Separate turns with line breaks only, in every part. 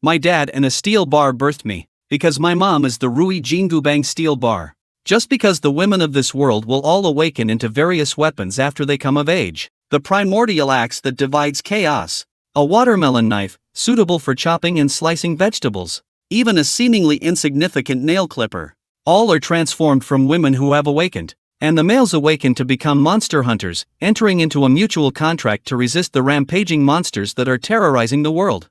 My dad and a steel bar birthed me, because my mom is the Rui Jingubang steel bar. Just because the women of this world will all awaken into various weapons after they come of age. The primordial axe that divides chaos. A watermelon knife, suitable for chopping and slicing vegetables. Even a seemingly insignificant nail clipper. All are transformed from women who have awakened. And the males awaken to become monster hunters, entering into a mutual contract to resist the rampaging monsters that are terrorizing the world.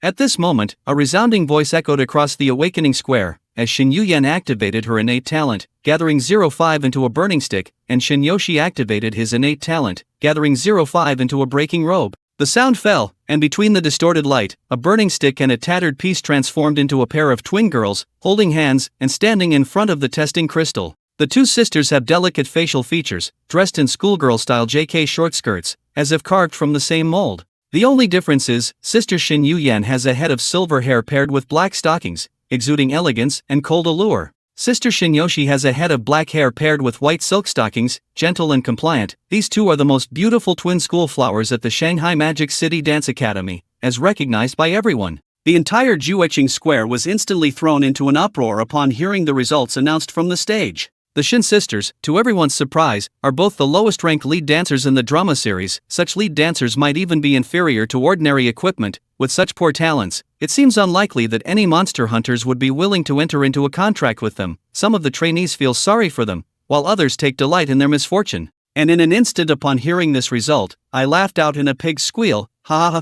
At this moment, a resounding voice echoed across the awakening square, as Shin Yuyen activated her innate talent, gathering 05 into a burning stick, and Shin Yoshi activated his innate talent, gathering 05 into a breaking robe. The sound fell, and between the distorted light, a burning stick and a tattered piece transformed into a pair of twin girls, holding hands and standing in front of the testing crystal. The two sisters have delicate facial features, dressed in schoolgirl-style JK short skirts, as if carved from the same mold. The only difference is, Sister Shin Yuyen has a head of silver hair paired with black stockings, exuding elegance and cold allure. Sister Shin Yoshi has a head of black hair paired with white silk stockings, gentle and compliant. These two are the most beautiful twin school flowers at the Shanghai Magic City Dance Academy, as recognized by everyone. The entire Jueqing Square was instantly thrown into an uproar upon hearing the results announced from the stage. The Shin sisters, to everyone's surprise, are both the lowest-ranked lead dancers in the drama series. Such lead dancers might even be inferior to ordinary equipment. With such poor talents, it seems unlikely that any monster hunters would be willing to enter into a contract with them. Some of the trainees feel sorry for them, while others take delight in their misfortune. And in an instant upon hearing this result, I laughed out in a pig's squeal, ha ha ha.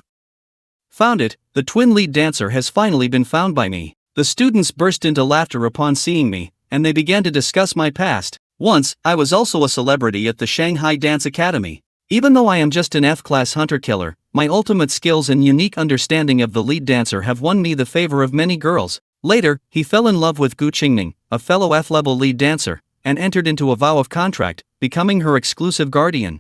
Found it, the twin lead dancer has finally been found by me. The students burst into laughter upon seeing me, and they began to discuss my past. Once, I was also a celebrity at the Shanghai Dance Academy. Even though I am just an F-class hunter-killer, my ultimate skills and unique understanding of the lead dancer have won me the favor of many girls. Later, he fell in love with Gu Qingning, a fellow F-level lead dancer, and entered into a vow of contract, becoming her exclusive guardian.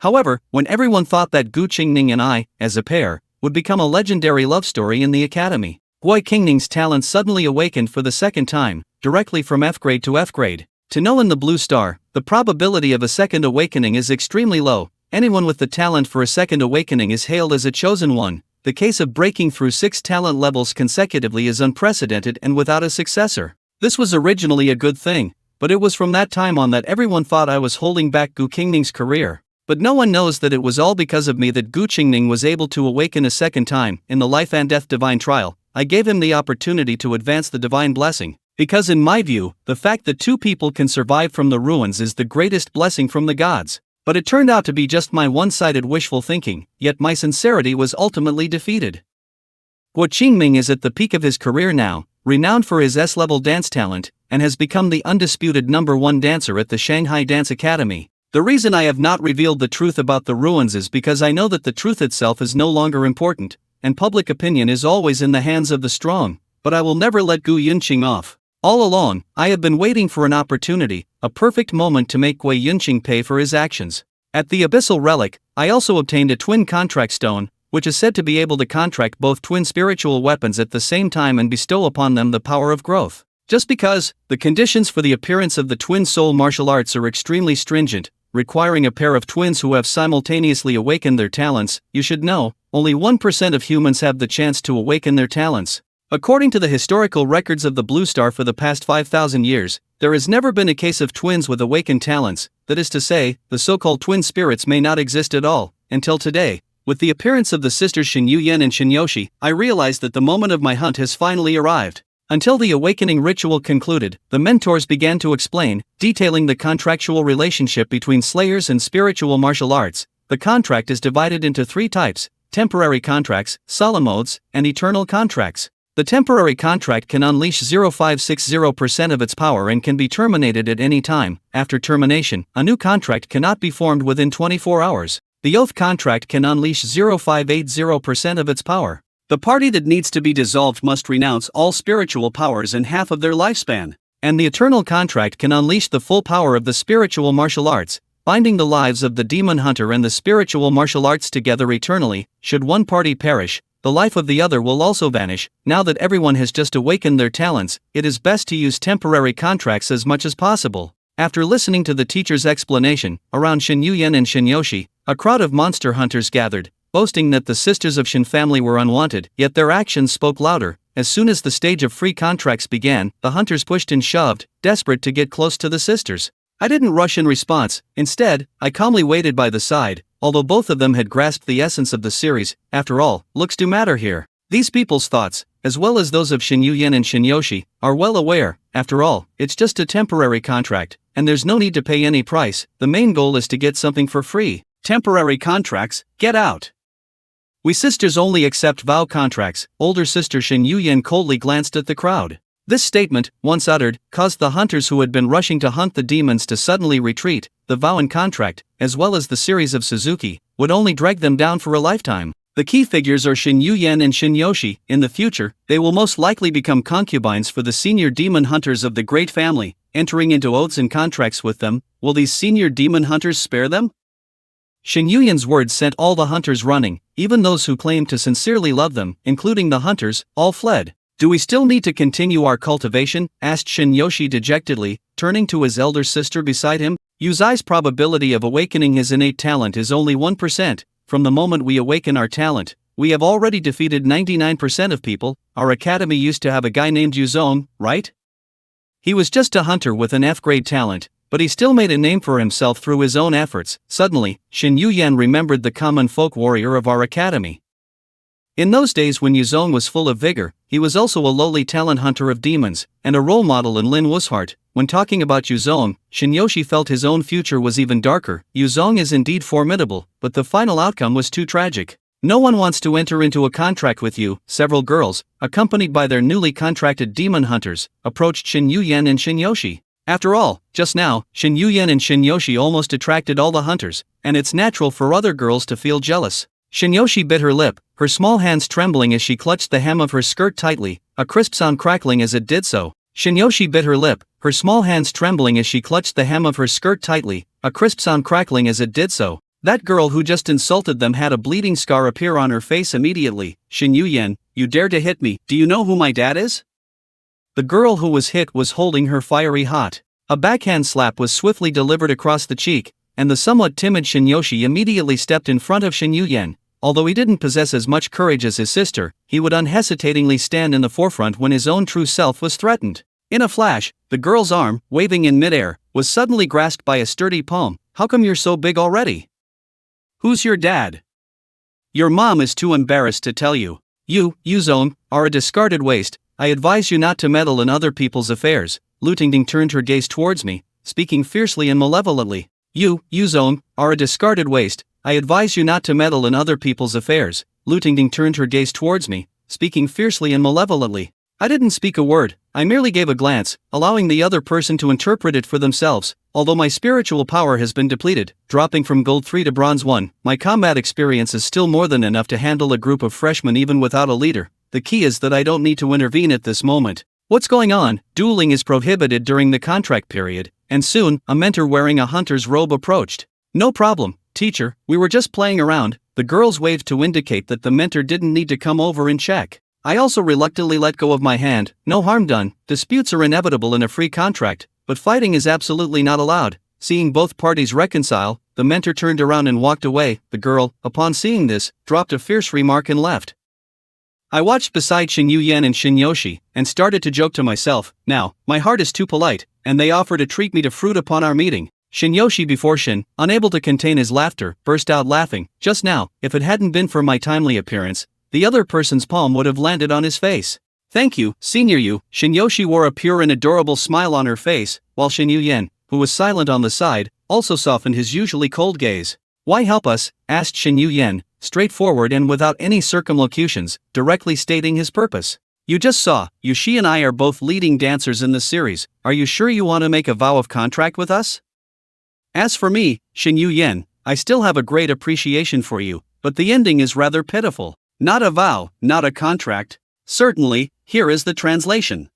However, when everyone thought that Gu Qingning and I, as a pair, would become a legendary love story in the academy, Gui Qingning's talent suddenly awakened for the second time, directly from F grade to F grade. To know in the Blue Star, the probability of a second awakening is extremely low. Anyone with the talent for a second awakening is hailed as a chosen one. The case of breaking through 6 talent levels consecutively is unprecedented and without a successor. This was originally a good thing, but it was from that time on that everyone thought I was holding back Gu Qingning's career. But no one knows that it was all because of me that Gu Qingning was able to awaken a second time. In the life and death divine trial, I gave him the opportunity to advance the divine blessing. Because in my view, the fact that two people can survive from the ruins is the greatest blessing from the gods. But it turned out to be just my one-sided wishful thinking, yet my sincerity was ultimately defeated. Guo Qingming is at the peak of his career now, renowned for his S-level dance talent, and has become the undisputed #1 dancer at the Shanghai Dance Academy. The reason I have not revealed the truth about the ruins is because I know that the truth itself is no longer important, and public opinion is always in the hands of the strong, but I will never let Gu Yunqing off. All along, I have been waiting for an opportunity, a perfect moment to make Gui Yunqing pay for his actions. At the Abyssal Relic, I also obtained a twin contract stone, which is said to be able to contract both twin spiritual weapons at the same time and bestow upon them the power of growth. Just because, the conditions for the appearance of the twin soul martial arts are extremely stringent, requiring a pair of twins who have simultaneously awakened their talents. You should know, only 1% of humans have the chance to awaken their talents. According to the historical records of the Blue Star for the past 5,000 years, there has never been a case of twins with awakened talents. That is to say, the so-called twin spirits may not exist at all, until today. With the appearance of the sisters Shin Yuyen and Shin Yoshi, I realized that the moment of my hunt has finally arrived. Until the awakening ritual concluded, the mentors began to explain, detailing the contractual relationship between slayers and spiritual martial arts. The contract is divided into 3 types: temporary contracts, solemn oaths, and eternal contracts. The temporary contract can unleash 0560% of its power and can be terminated at any time. After termination, a new contract cannot be formed within 24 hours. The oath contract can unleash 0580% of its power. The party that needs to be dissolved must renounce all spiritual powers in half of their lifespan. And the eternal contract can unleash the full power of the spiritual martial arts, binding the lives of the demon hunter and the spiritual martial arts together eternally. Should one party perish, the life of the other will also vanish. Now that everyone has just awakened their talents, it is best to use temporary contracts as much as possible. After listening to the teacher's explanation, around Shin Yuyen and Shin Yoshi, a crowd of monster hunters gathered. boasting that the sisters of Shin family were unwanted, yet their actions spoke louder. As soon as the stage of free contracts began, the hunters pushed and shoved, desperate to get close to the sisters. I didn't rush in response. Instead, I calmly waited by the side, although both of them had grasped the essence of the series. After all, looks do matter here. These people's thoughts, as well as those of Shin Yu-yen and Shin Yoshi, are well aware. After all, it's just a temporary contract, and there's no need to pay any price. The main goal is to get something for free. Temporary contracts, get out. We sisters only accept vow contracts. Older sister Shin Yu-yen coldly glanced at the crowd. This statement, once uttered, caused the hunters who had been rushing to hunt the demons to suddenly retreat. The vow and contract, as well as the series of Suzuki, would only drag them down for a lifetime. The key figures are Shin Yu-yen and Shin Yoshi. In the future, they will most likely become concubines for the senior demon hunters of the great family, entering into oaths and contracts with them. Will these senior demon hunters spare them? Shin Yu-yen's words sent all the hunters running. Even those who claimed to sincerely love them, including the hunters, all fled. Do we still need to continue our cultivation? Asked Shin Yoshi dejectedly, turning to his elder sister beside him. Yuzai's probability of awakening his innate talent is only 1%. From the moment we awaken our talent, we have already defeated 99% of people. Our academy used to have a guy named Yuzong, right? He was just a hunter with an F-grade talent, but he still made a name for himself through his own efforts. Suddenly, Shin Yu-yen remembered the common folk warrior of our academy. In those days when Yuzong was full of vigor, he was also a lowly talent hunter of demons, and a role model in Lin Wushart. When talking about Yuzong, Shin Yoshi felt his own future was even darker. Yuzong is indeed formidable, but the final outcome was too tragic. No one wants to enter into a contract with you. Several girls, accompanied by their newly contracted demon hunters, approached Shin Yu-yen and Shin Yoshi. After all, just now, Shin Yu-yen and Shin Yoshi almost attracted all the hunters, and it's natural for other girls to feel jealous. Shin Yoshi bit her lip, her small hands trembling as she clutched the hem of her skirt tightly, a crisp sound crackling as it did so. Shin Yoshi bit her lip, her small hands trembling as she clutched the hem of her skirt tightly, a crisp sound crackling as it did so. That girl who just insulted them had a bleeding scar appear on her face immediately. Shin Yu-yen, you dare to hit me. Do you know who my dad is? The girl who was hit was holding her fiery hot. A backhand slap was swiftly delivered across the cheek, and the somewhat timid Shin Yoshi immediately stepped in front of Shin Yu-yen. Although he didn't possess as much courage as his sister, he would unhesitatingly stand in the forefront when his own true self was threatened. In a flash, the girl's arm, waving in midair, was suddenly grasped by a sturdy palm. How come you're so big already? Who's your dad? Your mom is too embarrassed to tell you. You, Yuzong, are a discarded waste. I advise you not to meddle in other people's affairs. Lu Tingting turned her gaze towards me, speaking fiercely and malevolently. You, Yuzong, are a discarded waste. I advise you not to meddle in other people's affairs. Lu Tingting turned her gaze towards me, speaking fiercely and malevolently. I didn't speak a word, I merely gave a glance, allowing the other person to interpret it for themselves. Although my spiritual power has been depleted, dropping from Gold 3 to Bronze 1, my combat experience is still more than enough to handle a group of freshmen even without a leader. The key is that I don't need to intervene at this moment. What's going on? Dueling is prohibited during the contract period, and soon, a mentor wearing a hunter's robe approached. No problem, teacher, we were just playing around. The girls waved to indicate that the mentor didn't need to come over and check. I also reluctantly let go of my hand. No harm done. Disputes are inevitable in a free contract, but fighting is absolutely not allowed. Seeing both parties reconcile, the mentor turned around and walked away. The girl, upon seeing this, dropped a fierce remark and left. I watched beside Shin Yu-yen and Shin Yoshi, and started to joke to myself, now, my heart is too polite, and they offer to treat me to fruit upon our meeting. Shin Yoshi before Shin, unable to contain his laughter, burst out laughing. Just now, if it hadn't been for my timely appearance, the other person's palm would have landed on his face. Thank you, senior you. Shin Yoshi wore a pure and adorable smile on her face, while Shin Yu-yen, who was silent on the side, also softened his usually cold gaze. Why help us? Asked Shin Yu-yen, straightforward and without any circumlocutions, directly stating his purpose. You just saw, Yushi and I are both leading dancers in the series. Are you sure you want to make a vow of contract with us? As for me, Shin Yu-yen, I still have a great appreciation for you, but the ending is rather pitiful. Not a vow, not a contract. Certainly, here is the translation.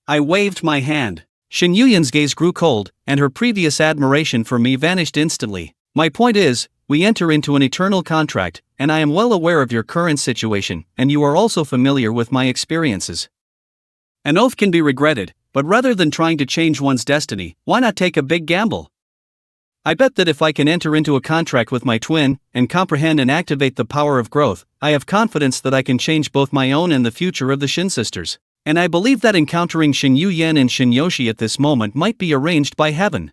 I waved my hand. Shin Yu-yen's gaze grew cold, and her previous admiration for me vanished instantly. My point is, we enter into an eternal contract, and I am well aware of your current situation, and you are also familiar with my experiences. An oath can be regretted, but rather than trying to change one's destiny, why not take a big gamble? I bet that if I can enter into a contract with my twin, and comprehend and activate the power of growth, I have confidence that I can change both my own and the future of the Shin sisters. And I believe that encountering Shin Yu-Yen and Shin Yoshi at this moment might be arranged by heaven.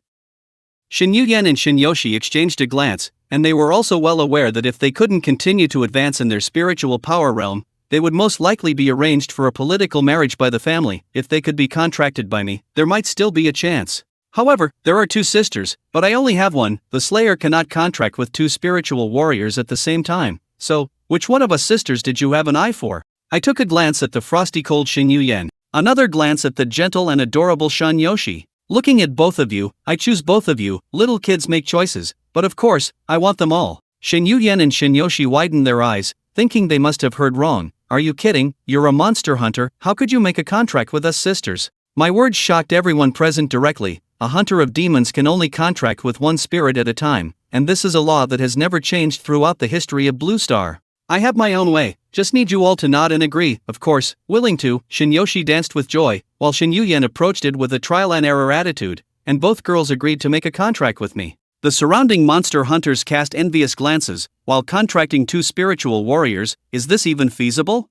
Shin Yu-Yen and Shin Yoshi exchanged a glance, and they were also well aware that if they couldn't continue to advance in their spiritual power realm, they would most likely be arranged for a political marriage by the family. If they could be contracted by me, there might still be a chance. However, there are two sisters, but I only have one. The Slayer cannot contract with two spiritual warriors at the same time. So, which one of us sisters did you have an eye for? I took a glance at the frosty cold Shin Yu-Yen, another glance at the gentle and adorable Shin Yoshi. Looking at both of you, I choose both of you. Little kids make choices, but of course, I want them all. Shin Yu-Yen and Shin Yoshi widened their eyes, thinking they must have heard wrong. Are you kidding? You're a monster hunter. How could you make a contract with us sisters? My words shocked everyone present directly. A hunter of demons can only contract with one spirit at a time, and this is a law that has never changed throughout the history of Blue Star. I have my own way, just need you all to nod and agree. Of course, willing to. Shin Yoshi danced with joy, while Shin Yu-Yen approached it with a trial and error attitude, and both girls agreed to make a contract with me. The surrounding monster hunters cast envious glances, while contracting two spiritual warriors. Is this even feasible?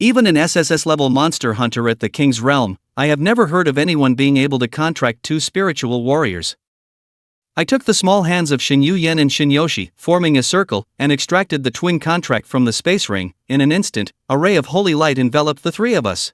Even an SSS-level monster hunter at the King's Realm, I have never heard of anyone being able to contract two spiritual warriors. I took the small hands of Shin Yu-Yen and Shin Yoshi, forming a circle, and extracted the twin contract from the space ring. In an instant, a ray of holy light enveloped the three of us.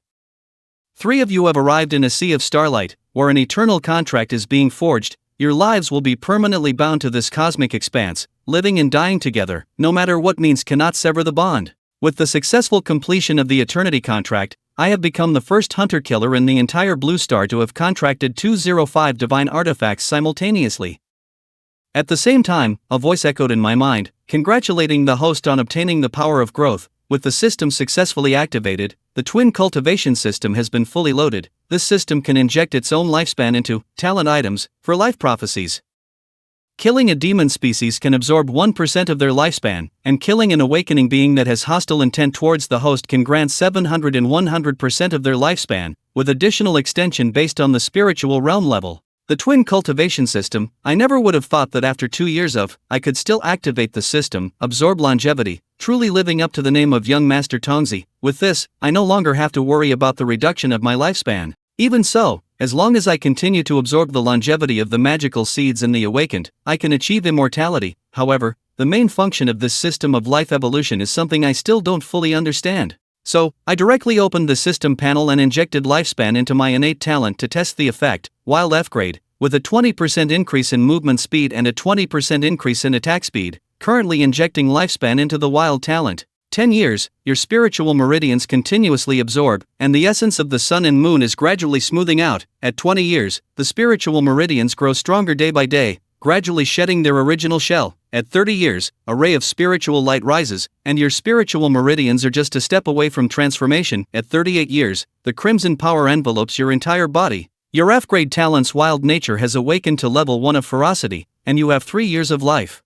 3 of you have arrived in a sea of starlight, where an eternal contract is being forged. Your lives will be permanently bound to this cosmic expanse, living and dying together, no matter what means cannot sever the bond. With the successful completion of the Eternity contract, I have become the first hunter-killer in the entire Blue Star to have contracted 205 divine artifacts simultaneously. At the same time, a voice echoed in my mind, congratulating the host on obtaining the power of growth. With the system successfully activated, the twin cultivation system has been fully loaded. This system can inject its own lifespan into talent items for life prophecies. Killing a demon species can absorb 1% of their lifespan, and killing an awakening being that has hostile intent towards the host can grant 700 and 100% of their lifespan, with additional extension based on the spiritual realm level. The twin cultivation system, I never would have thought that after 2 years I could still activate the system, absorb longevity, truly living up to the name of young Master Tongzi. With this, I no longer have to worry about the reduction of my lifespan. Even so, as long as I continue to absorb the longevity of the magical seeds in the awakened, I can achieve immortality. However, the main function of this system of life evolution is something I still don't fully understand. So, I directly opened the system panel and injected lifespan into my innate talent to test the effect. Wild F grade, with a 20% increase in movement speed and a 20% increase in attack speed, currently injecting lifespan into the wild talent. 10 years, your spiritual meridians continuously absorb, and the essence of the sun and moon is gradually smoothing out. At 20 years, the spiritual meridians grow stronger day by day, gradually shedding their original shell. At 30 years, a ray of spiritual light rises, and your spiritual meridians are just a step away from transformation. At 38 years, the crimson power envelopes your entire body. Your F-grade talent's wild nature has awakened to level 1 of ferocity, and you have 3 years of life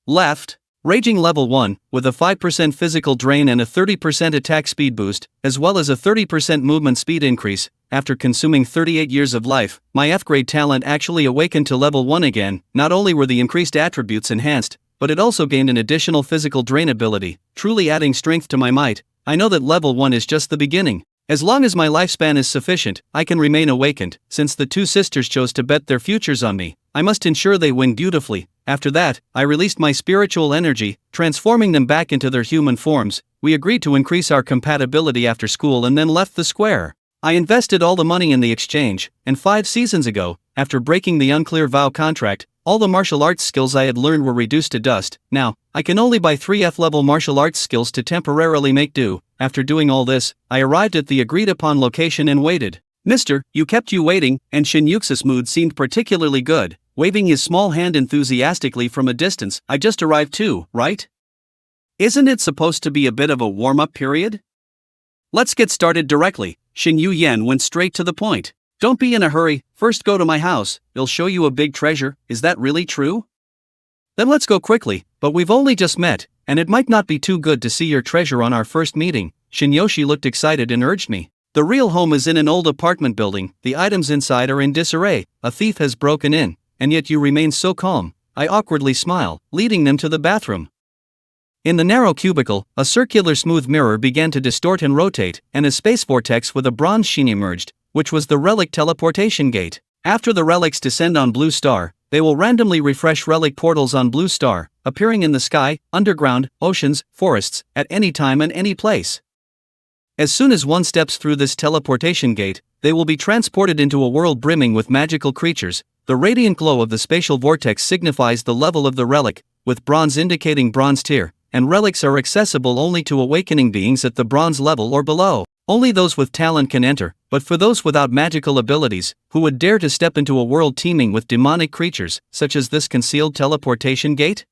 left. Raging level 1, with a 5% physical drain and a 30% attack speed boost, as well as a 30% movement speed increase. After consuming 38 years of life, my F-grade talent actually awakened to level 1 again. Not only were the increased attributes enhanced, but it also gained an additional physical drain ability, truly adding strength to my might. I know that level 1 is just the beginning. As long as my lifespan is sufficient, I can remain awakened. Since the two sisters chose to bet their futures on me, I must ensure they win beautifully. After that, I released my spiritual energy, transforming them back into their human forms. We agreed to increase our compatibility after school and then left the square. I invested all the money in the exchange, and 5 seasons ago, after breaking the unclear vow contract, all the martial arts skills I had learned were reduced to dust. Now, I can only buy 3 F-level martial arts skills to temporarily make do. After doing all this, I arrived at the agreed-upon location and waited. Mister, you kept you waiting, and Shin Yuxa's mood seemed particularly good, waving his small hand enthusiastically from a distance. I just arrived too, right? Isn't it supposed to be a bit of a warm-up period? Let's get started directly. Shin Yu-Yen went straight to the point. Don't be in a hurry, first go to my house, it'll show you a big treasure. Is that really true? Then let's go quickly, but we've only just met, and it might not be too good to see your treasure on our first meeting. Shin Yoshi looked excited and urged me. The real home is in an old apartment building, the items inside are in disarray, a thief has broken in. and yet you remain so calm. I awkwardly smile, leading them to the bathroom. In the narrow cubicle, a circular smooth mirror began to distort and rotate, and a space vortex with a bronze sheen emerged, which was the relic teleportation gate. After the relics descend on Blue Star, they will randomly refresh relic portals on Blue Star, appearing in the sky, underground, oceans, forests, at any time and any place. As soon as one steps through this teleportation gate, they will be transported into a world brimming with magical creatures. The radiant glow of the spatial vortex signifies the level of the relic, with bronze indicating bronze tier, and relics are accessible only to awakening beings at the bronze level or below. Only those with talent can enter, but for those without magical abilities, who would dare to step into a world teeming with demonic creatures, such as this concealed teleportation gate?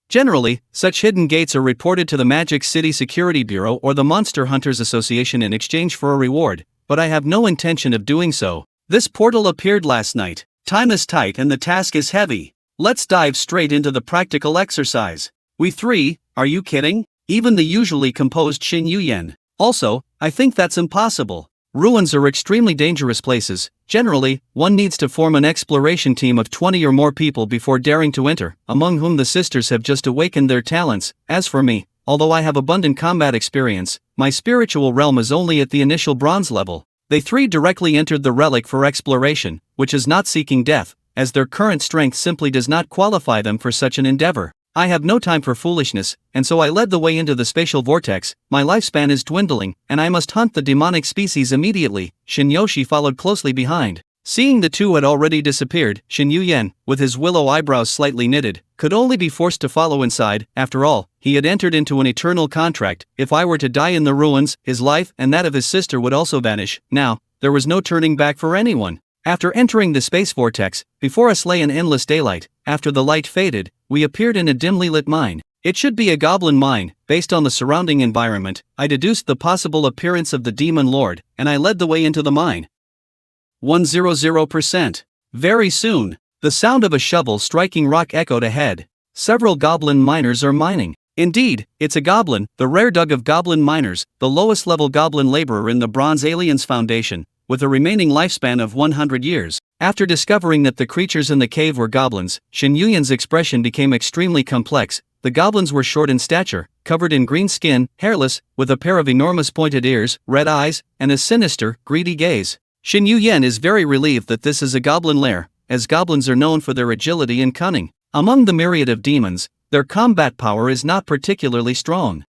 Generally, such hidden gates are reported to the Magic City Security Bureau or the Monster Hunters Association in exchange for a reward, but I have no intention of doing so. This portal appeared last night. Time is tight and the task is heavy. Let's dive straight into the practical exercise. We three, are you kidding? Even the usually composed Xin Yuyan. Also, I think that's impossible. Ruins are extremely dangerous places. Generally, one needs to form an exploration team of 20 or more people before daring to enter, among whom the sisters have just awakened their talents. As for me, although I have abundant combat experience, my spiritual realm is only at the initial bronze level. They three directly entered the relic for exploration, which is not seeking death, as their current strength simply does not qualify them for such an endeavor. I have no time for foolishness, and so I led the way into the spatial vortex. My lifespan is dwindling, and I must hunt the demonic species immediately. Shinyoshi followed closely behind. Seeing the two had already disappeared, Shin Yuyan, with his willow eyebrows slightly knitted, could only be forced to follow inside. After all, he had entered into an eternal contract. If I were to die in the ruins, his life and that of his sister would also vanish. Now, there was no turning back for anyone. After entering the space vortex, before us lay an endless daylight. After the light faded, we appeared in a dimly lit mine. It should be a goblin mine. Based on the surrounding environment, I deduced the possible appearance of the demon lord, and I led the way into the mine. 100%. Very soon, the sound of a shovel striking rock echoed ahead. Several goblin miners are mining. Indeed, it's a goblin, the rare dug of goblin miners, the lowest level goblin laborer in the Bronze Aliens Foundation, with a remaining lifespan of 100 years. After discovering that the creatures in the cave were goblins, Shin Yuyan's expression became extremely complex. The goblins were short in stature, covered in green skin, hairless, with a pair of enormous pointed ears, red eyes, and a sinister, greedy gaze. Shin Yuyan is very relieved that this is a goblin lair, as goblins are known for their agility and cunning. Among the myriad of demons, their combat power is not particularly strong.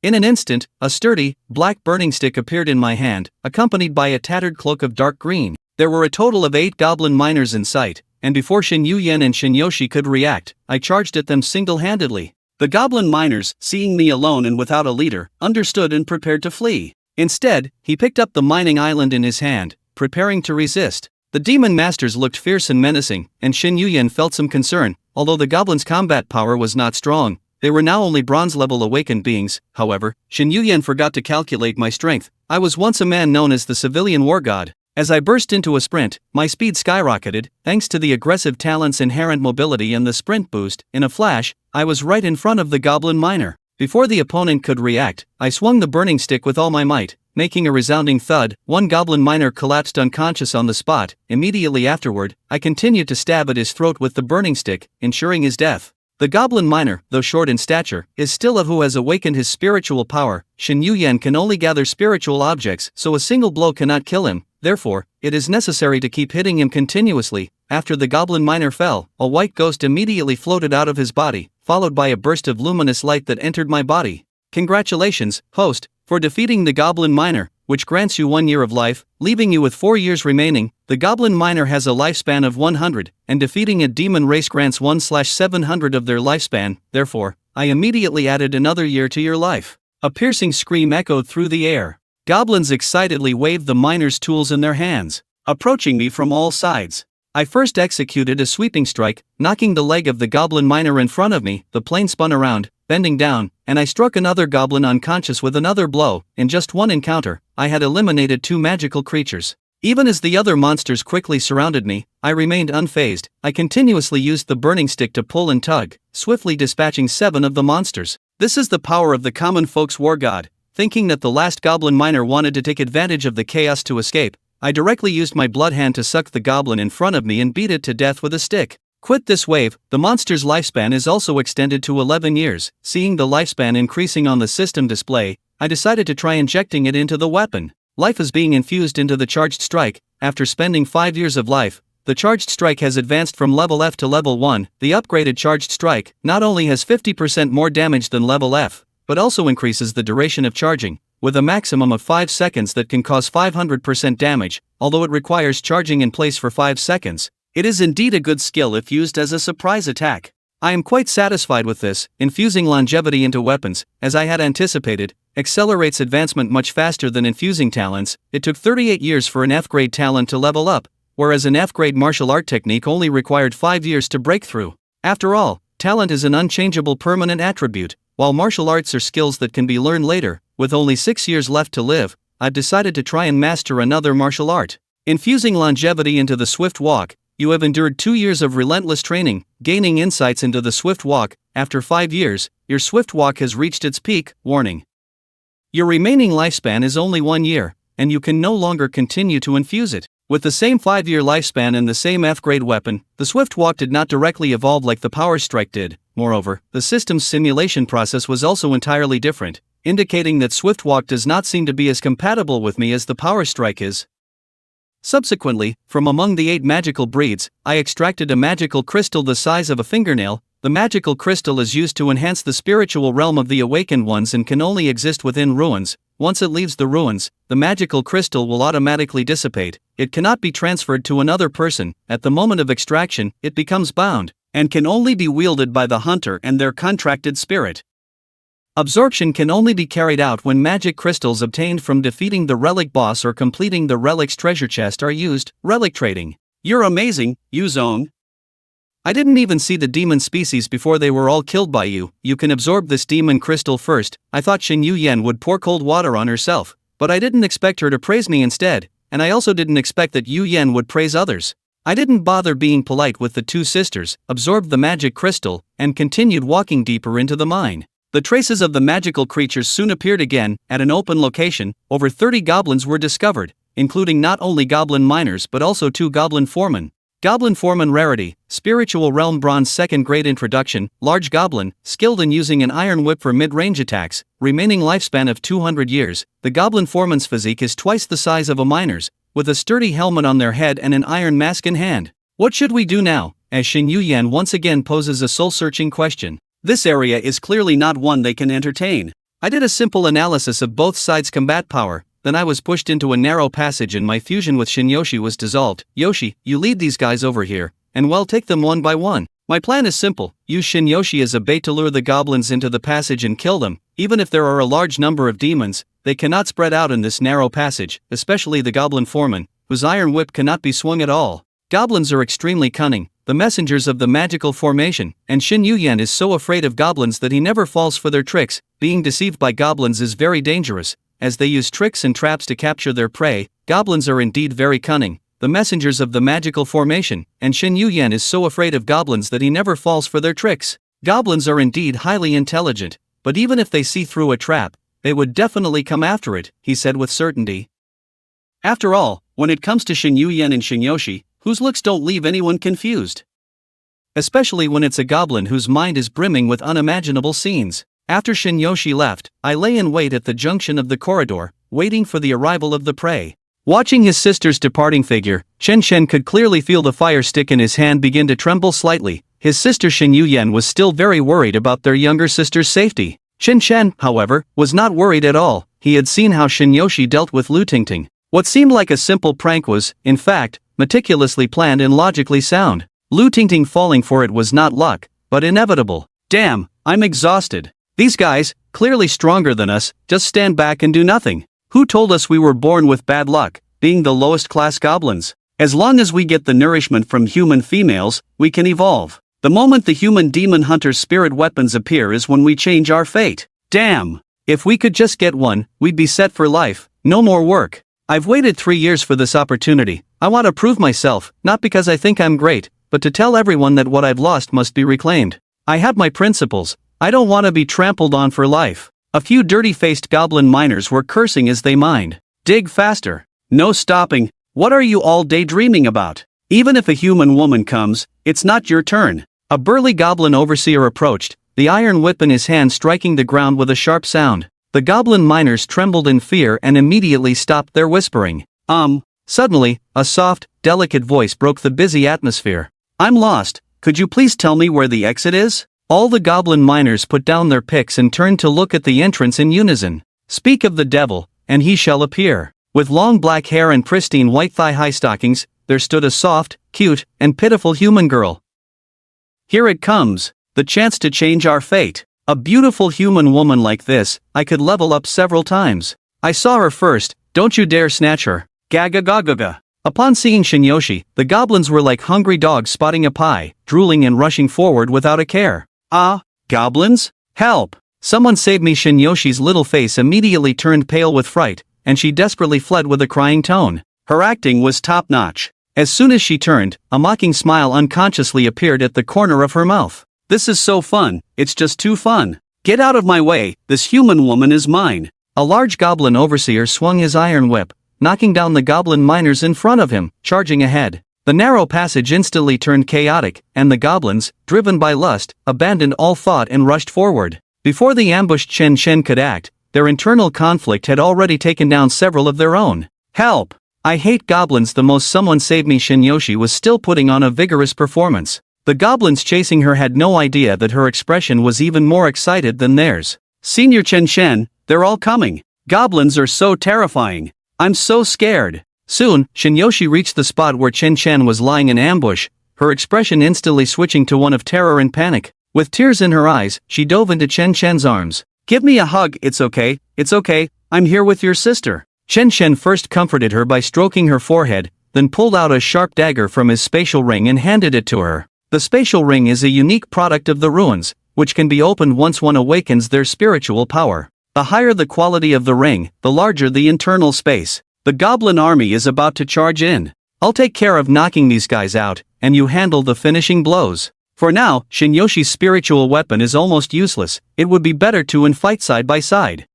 In an instant, a sturdy, black burning stick appeared in my hand, accompanied by a tattered cloak of dark green. There were a total of 8 goblin miners in sight, and before Shin Yuyan and Shinyoshi could react, I charged at them single-handedly. The goblin miners, seeing me alone and without a leader, understood and prepared to flee. Instead, he picked up the mining island in his hand, preparing to resist. The demon masters looked fierce and menacing, and Shin Yuyan felt some concern. Although the goblins' combat power was not strong, they were now only bronze-level awakened beings. However, Shin Yuyan forgot to calculate my strength. I was once a man known as the civilian war god. As I burst into a sprint, my speed skyrocketed, thanks to the aggressive talent's inherent mobility and the sprint boost. In a flash, I was right in front of the goblin miner. Before the opponent could react, I swung the burning stick with all my might, making a resounding thud. One goblin miner collapsed unconscious on the spot. Immediately afterward, I continued to stab at his throat with the burning stick, ensuring his death. The goblin miner, though short in stature, is still of who has awakened his spiritual power. Shin Yuyan can only gather spiritual objects, so a single blow cannot kill him. Therefore, it is necessary to keep hitting him continuously. After the goblin miner fell, a white ghost immediately floated out of his body, followed by a burst of luminous light that entered my body. Congratulations, host, for defeating the goblin miner, which grants you 1 year of life, leaving you with 4 years remaining. The goblin miner has a lifespan of 100, and defeating a demon race grants 1/700 of their lifespan. Therefore, I immediately added another year to your life. A piercing scream echoed through the air. Goblins excitedly waved the miners' tools in their hands, approaching me from all sides. I first executed a sweeping strike, knocking the leg of the goblin miner in front of me. The plane spun around, bending down, and I struck another goblin unconscious with another blow. In just one encounter, I had eliminated 2 magical creatures. Even as the other monsters quickly surrounded me, I remained unfazed. I continuously used the burning stick to pull and tug, swiftly dispatching 7 of the monsters. This is the power of the common folk's war god. Thinking that the last goblin miner wanted to take advantage of the chaos to escape, I directly used my blood hand to suck the goblin in front of me and beat it to death with a stick. Quit this wave. The monster's lifespan is also extended to 11 years. Seeing the lifespan increasing on the system display, I decided to try injecting it into the weapon. Life is being infused into the charged strike. After spending 5 years of life, the charged strike has advanced from level F to level 1. The upgraded charged strike not only has 50% more damage than level F, but also increases the duration of charging, with a maximum of 5 seconds that can cause 500% damage, although it requires charging in place for 5 seconds. It is indeed a good skill if used as a surprise attack. I am quite satisfied with this. Infusing longevity into weapons, as I had anticipated, accelerates advancement much faster than infusing talents. It took 38 years for an F-grade talent to level up, whereas an F-grade martial art technique only required 5 years to break through. After all, talent is an unchangeable permanent attribute, while martial arts are skills that can be learned later. With only 6 years left to live, I've decided to try and master another martial art. Infusing longevity into the swift walk, you have endured 2 years of relentless training, gaining insights into the swift walk. After 5 years, your swift walk has reached its peak. Warning. Your remaining lifespan is only 1 year, and you can no longer continue to infuse it. With the same 5-year lifespan and the same F-grade weapon, the swift walk did not directly evolve like the power strike did. Moreover, the system's simulation process was also entirely different, indicating that swift walk does not seem to be as compatible with me as the power strike is. Subsequently, from among the 8 magical breeds, I extracted a magical crystal the size of a fingernail. The magical crystal is used to enhance the spiritual realm of the awakened ones and can only exist within ruins. Once it leaves the ruins, the magical crystal will automatically dissipate. It cannot be transferred to another person. At the moment of extraction, it becomes bound, and can only be wielded by the hunter and their contracted spirit. Absorption can only be carried out when magic crystals obtained from defeating the relic boss or completing the relic's treasure chest are used. Relic trading. You're amazing, Yuzong. I didn't even see the demon species before they were all killed by you. You can absorb this demon crystal first. I thought Xin Yuyan would pour cold water on herself, but I didn't expect her to praise me instead, and I also didn't expect that Yuyan would praise others. I didn't bother being polite with the 2 sisters, absorbed the magic crystal, and continued walking deeper into the mine. The traces of the magical creatures soon appeared again. At an open location, over 30 goblins were discovered, including not only goblin miners but also 2 goblin foremen. Goblin foreman rarity, spiritual realm bronze 2nd grade introduction, large goblin, skilled in using an iron whip for mid-range attacks, remaining lifespan of 200 years. The goblin foreman's physique is twice the size of a miner's, with a sturdy helmet on their head and an iron mask in hand. What should we do now? As Xin Yuyan once again poses a soul-searching question. This area is clearly not one they can entertain. I did a simple analysis of both sides' combat power, then I was pushed into a narrow passage and my fusion with Shinyoshi was dissolved. Yoshi, you lead these guys over here, and well, take them one by one. My plan is simple. Use Shinyoshi as a bait to lure the goblins into the passage and kill them. Even if there are a large number of demons, they cannot spread out in this narrow passage, especially the goblin foreman, whose iron whip cannot be swung at all. Goblins are extremely cunning, the messengers of the magical formation, and Xin Yuyan is so afraid of goblins that he never falls for their tricks. Being deceived by goblins is very dangerous, as they use tricks and traps to capture their prey. Goblins are indeed very cunning, the messengers of the magical formation, and Xin Yuyan is so afraid of goblins that he never falls for their tricks. Goblins are indeed highly intelligent, but even if they see through a trap, they would definitely come after it, he said with certainty. After all, when it comes to Xin Yuyan and Shinyoshi, whose looks don't leave anyone confused. Especially when it's a goblin whose mind is brimming with unimaginable scenes. After Shinyoshi left, I lay in wait at the junction of the corridor, waiting for the arrival of the prey. Watching his sister's departing figure, Chen Shen could clearly feel the fire stick in his hand begin to tremble slightly. His sister Xin Yuyan was still very worried about their younger sister's safety. Chen Shen, however, was not worried at all. He had seen how Shinyoshi dealt with Lu Tingting. What seemed like a simple prank was, in fact, meticulously planned and logically sound. Lu Tingting falling for it was not luck, but inevitable. Damn, I'm exhausted. These guys, clearly stronger than us, just stand back and do nothing. Who told us we were born with bad luck, being the lowest class goblins? As long as we get the nourishment from human females, we can evolve. The moment the human demon hunter's spirit weapons appear is when we change our fate. Damn! If we could just get one, we'd be set for life, no more work. I've waited 3 years for this opportunity. I want to prove myself, not because I think I'm great, but to tell everyone that what I've lost must be reclaimed. I have my principles. I don't want to be trampled on for life. A few dirty-faced goblin miners were cursing as they mined. Dig faster. No stopping. What are you all daydreaming about? Even if a human woman comes, it's not your turn. A burly goblin overseer approached, the iron whip in his hand striking the ground with a sharp sound. The goblin miners trembled in fear and immediately stopped their whispering. Suddenly, a soft, delicate voice broke the busy atmosphere. I'm lost, could you please tell me where the exit is? All the goblin miners put down their picks and turned to look at the entrance in unison. Speak of the devil, and he shall appear. With long black hair and pristine white thigh-high stockings, there stood a soft, cute, and pitiful human girl. Here it comes, the chance to change our fate. A beautiful human woman like this, I could level up several times. I saw her first, don't you dare snatch her. Gaga gaga gaga. Upon seeing Shinyoshi, the goblins were like hungry dogs spotting a pie, drooling and rushing forward without a care. Ah, goblins? Help! Someone save me! Shinyoshi's little face immediately turned pale with fright, and she desperately fled with a crying tone. Her acting was top-notch. As soon as she turned, a mocking smile unconsciously appeared at the corner of her mouth. This is so fun, it's just too fun. Get out of my way, this human woman is mine. A large goblin overseer swung his iron whip, knocking down the goblin miners in front of him, charging ahead. The narrow passage instantly turned chaotic, and the goblins, driven by lust, abandoned all thought and rushed forward. Before the ambushed Chen Chen could act, their internal conflict had already taken down several of their own. Help! I hate goblins the most, someone save me! Shinyoshi was still putting on a vigorous performance. The goblins chasing her had no idea that her expression was even more excited than theirs. Senior Chen Chen, they're all coming. Goblins are so terrifying. I'm so scared. Soon, Shinyoshi reached the spot where Chen Chen was lying in ambush, her expression instantly switching to one of terror and panic. With tears in her eyes, she dove into Chen Chen's arms. Give me a hug, it's okay, I'm here with your sister. Chen Chen first comforted her by stroking her forehead, then pulled out a sharp dagger from his spatial ring and handed it to her. The spatial ring is a unique product of the ruins, which can be opened once one awakens their spiritual power. The higher the quality of the ring, the larger the internal space. The goblin army is about to charge in. I'll take care of knocking these guys out, and you handle the finishing blows. For now, Shinyoshi's spiritual weapon is almost useless, it would be better to fight side by side.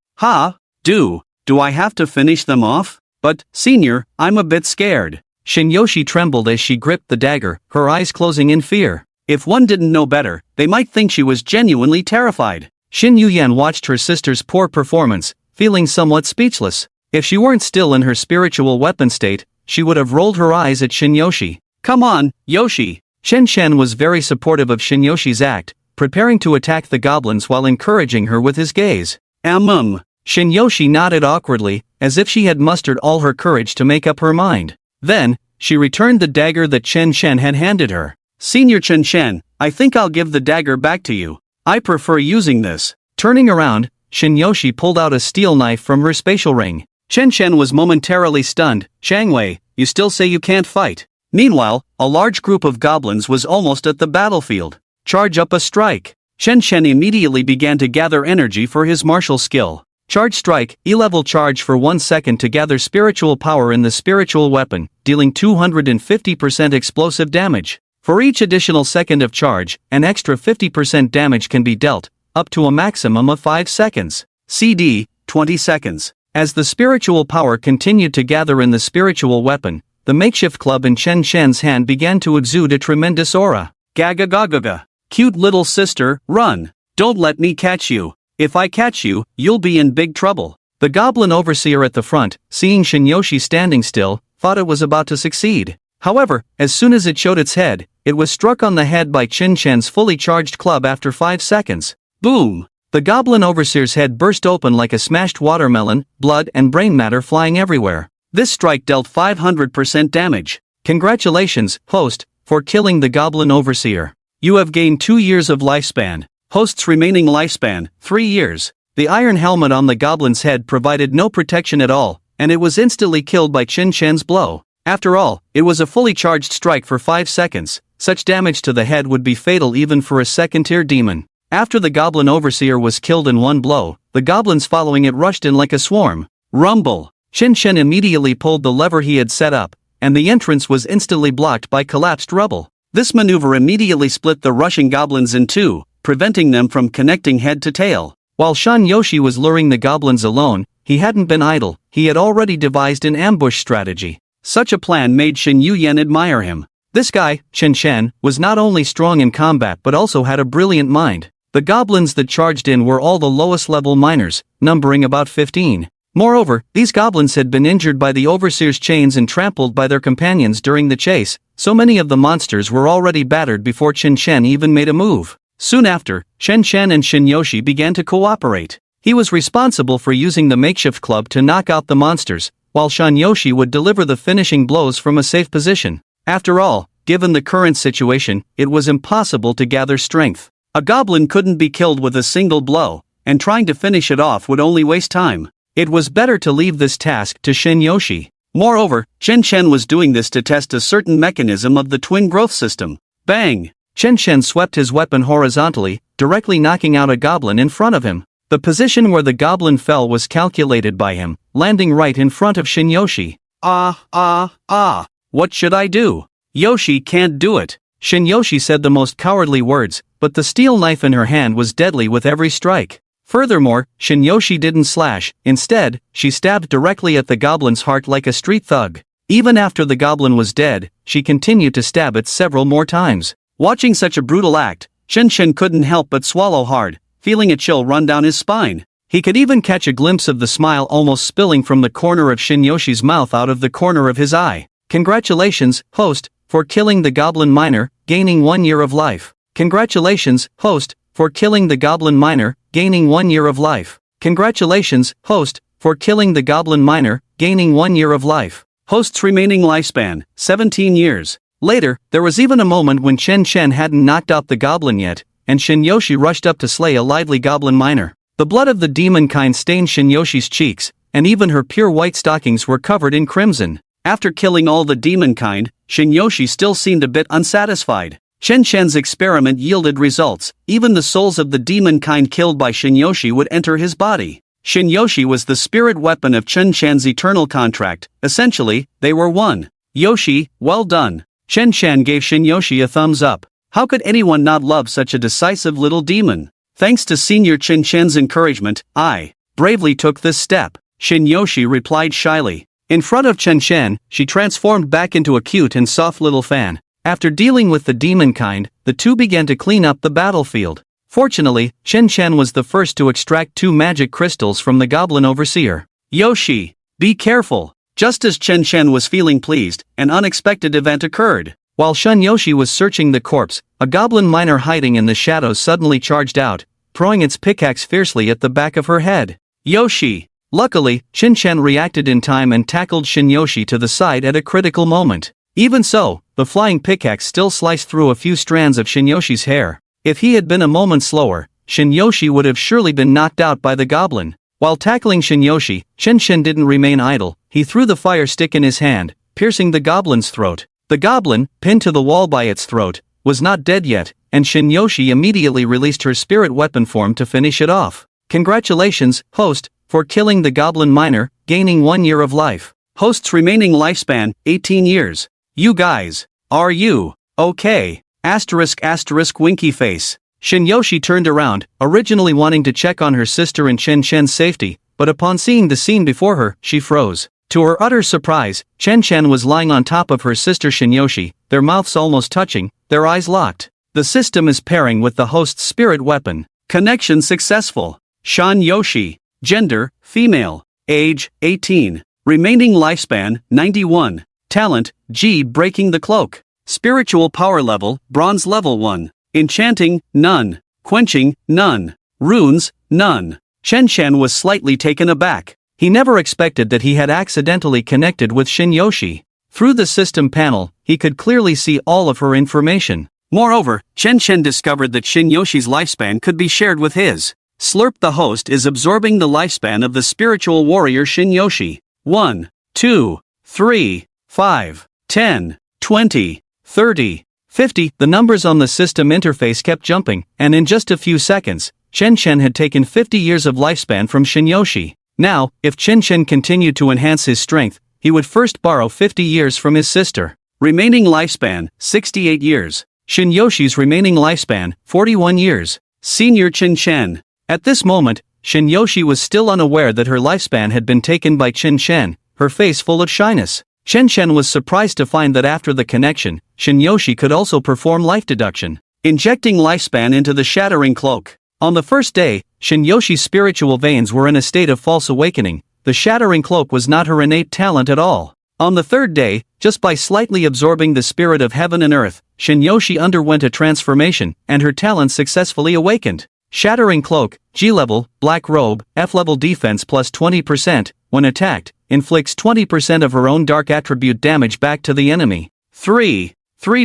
Do I have to finish them off? But, senior, I'm a bit scared. Shinyoshi trembled as she gripped the dagger, her eyes closing in fear. If one didn't know better, they might think she was genuinely terrified. Shin Yuyan watched her sister's poor performance, feeling somewhat speechless. If she weren't still in her spiritual weapon state, she would have rolled her eyes at Shinyoshi. Come on, Yoshi! Chen Chen was very supportive of Shinyoshi's act, preparing to attack the goblins while encouraging her with his gaze. Shinyoshi nodded awkwardly, as if she had mustered all her courage to make up her mind. Then, she returned the dagger that Chen Chen had handed her. Senior Chen Chen, I think I'll give the dagger back to you. I prefer using this. Turning around, Shinyoshi pulled out a steel knife from her spatial ring. Chen Chen was momentarily stunned. Shangwei, you still say you can't fight? Meanwhile, a large group of goblins was almost at the battlefield. Charge up a strike. Chen Chen immediately began to gather energy for his martial skill. Charge strike, E-level charge for 1 second to gather spiritual power in the spiritual weapon, dealing 250% explosive damage. For each additional second of charge, an extra 50% damage can be dealt, up to a maximum of 5 seconds. CD, 20 seconds. As the spiritual power continued to gather in the spiritual weapon, the makeshift club in Chen Chen's hand began to exude a tremendous aura. Gaga gaga gaga. Cute little sister, run. Don't let me catch you. If I catch you, you'll be in big trouble. The goblin overseer at the front, seeing Shinyoshi standing still, thought it was about to succeed. However, as soon as it showed its head, it was struck on the head by Chen Chen's fully charged club after 5 seconds. Boom! The goblin overseer's head burst open like a smashed watermelon, blood and brain matter flying everywhere. This strike dealt 500% damage. Congratulations, host, for killing the goblin overseer. You have gained 2 years of lifespan. Host's remaining lifespan, 3 years. The iron helmet on the goblin's head provided no protection at all, and it was instantly killed by Chen Chen's blow. After all, it was a fully charged strike for 5 seconds. Such damage to the head would be fatal even for a second-tier demon. After the goblin overseer was killed in one blow, the goblins following it rushed in like a swarm. Rumble! Chen Chen immediately pulled the lever he had set up, and the entrance was instantly blocked by collapsed rubble. This maneuver immediately split the rushing goblins in two, preventing them from connecting head to tail. While Shinyoshi was luring the goblins alone, he hadn't been idle, he had already devised an ambush strategy. Such a plan made Shin Yuyan admire him. This guy, Chen Chen, was not only strong in combat but also had a brilliant mind. The goblins that charged in were all the lowest level miners, numbering about 15. Moreover, these goblins had been injured by the overseer's chains and trampled by their companions during the chase, so many of the monsters were already battered before Chen Chen even made a move. Soon after, Chen Chen and Shin Yoshi began to cooperate. He was responsible for using the makeshift club to knock out the monsters, while Shin Yoshi would deliver the finishing blows from a safe position. After all, given the current situation, it was impossible to gather strength. A goblin couldn't be killed with a single blow, and trying to finish it off would only waste time. It was better to leave this task to Shin Yoshi. Moreover, Chen Chen was doing this to test a certain mechanism of the twin growth system. Bang! Chen Chen swept his weapon horizontally, directly knocking out a goblin in front of him. The position where the goblin fell was calculated by him, landing right in front of Shin Yoshi. What should I do? Yoshi can't do it. Shin Yoshi said the most cowardly words, but the steel knife in her hand was deadly with every strike. Furthermore, Shin Yoshi didn't slash, instead, she stabbed directly at the goblin's heart like a street thug. Even after the goblin was dead, she continued to stab it several more times. Watching such a brutal act, Chen Chen couldn't help but swallow hard, feeling a chill run down his spine. He could even catch a glimpse of the smile almost spilling from the corner of Shin Yoshi's mouth out of the corner of his eye. Congratulations, host, for killing the goblin miner, gaining 1 year of life. Congratulations, host, for killing the goblin miner, gaining 1 year of life. Congratulations, host, for killing the goblin miner, gaining 1 year of life. Host's remaining lifespan, 17 years. Later, there was even a moment when Chen Chen hadn't knocked out the goblin yet, and Shin Yoshi rushed up to slay a lively goblin miner. The blood of the demon kind stained Shin Yoshi's cheeks, and even her pure white stockings were covered in crimson. After killing all the demon kind, Shin Yoshi still seemed a bit unsatisfied. Chen Chen's experiment yielded results. Even the souls of the demon kind killed by Shin Yoshi would enter his body. Shin Yoshi was the spirit weapon of Chen Chen's eternal contract. Essentially, they were one. Yoshi, well done. Chen Chen gave Shin Yoshi a thumbs up. How could anyone not love such a decisive little demon? Thanks to Senior Chen Chen's encouragement, I bravely took this step. Shin Yoshi replied shyly. In front of Chen Chen, she transformed back into a cute and soft little fan. After dealing with the demon kind, the two began to clean up the battlefield. Fortunately, Chen Chen was the first to extract 2 magic crystals from the goblin overseer. Yoshi, be careful. Just as Chen Chen was feeling pleased, an unexpected event occurred. While Shin Yoshi was searching the corpse, a goblin miner hiding in the shadows suddenly charged out, throwing its pickaxe fiercely at the back of her head. Yoshi! Luckily, Chen Chen reacted in time and tackled Shin Yoshi to the side at a critical moment. Even so, the flying pickaxe still sliced through a few strands of Shin Yoshi's hair. If he had been a moment slower, Shin Yoshi would have surely been knocked out by the goblin. While tackling Shin Yoshi, Chen Chen didn't remain idle. He threw the fire stick in his hand, piercing the goblin's throat. The goblin, pinned to the wall by its throat, was not dead yet, and Shin Yoshi immediately released her spirit weapon form to finish it off. Congratulations, host, for killing the goblin miner, gaining 1 year of life. Host's remaining lifespan, 18 years. You guys, are you okay? *** winky face. Shin Yoshi turned around, originally wanting to check on her sister and Chen Chen's safety, but upon seeing the scene before her, she froze. To her utter surprise, Chen Chen was lying on top of her sister Shin Yoshi, their mouths almost touching, their eyes locked. The system is pairing with the host's spirit weapon. Connection successful. Shin Yoshi. Gender, female. Age, 18. Remaining lifespan, 91. Talent, G. Breaking the cloak. Spiritual power level, bronze level 1. Enchanting, none. Quenching, none. Runes, none. Chen Chen was slightly taken aback. He never expected that he had accidentally connected with Shin Yoshi. Through the system panel, he could clearly see all of her information. Moreover, Chen Chen discovered that Shin Yoshi's lifespan could be shared with his. Slurp the host is absorbing the lifespan of the spiritual warrior Shin Yoshi. 1, 2, 3, 5, 10, 20, 30, 50. The numbers on the system interface kept jumping, and in just a few seconds, Chen Chen had taken 50 years of lifespan from Shin Yoshi. Now, if Chen Chen continued to enhance his strength, he would first borrow 50 years from his sister. Remaining lifespan, 68 years. Shin Yoshi's remaining lifespan, 41 years. Senior Chen Chen. At this moment, Shin Yoshi was still unaware that her lifespan had been taken by Chen Chen, her face full of shyness. Chen Chen was surprised to find that after the connection, Shinyoshi could also perform life deduction, injecting lifespan into the shattering cloak. On the first day, Shinyoshi's spiritual veins were in a state of false awakening. The shattering cloak was not her innate talent at all. On the third day, just by slightly absorbing the spirit of heaven and earth, Shinyoshi underwent a transformation, and her talent successfully awakened. Shattering cloak, G level, black robe, F level defense plus 20%, when attacked, inflicts 20% of her own dark attribute damage back to the enemy. 3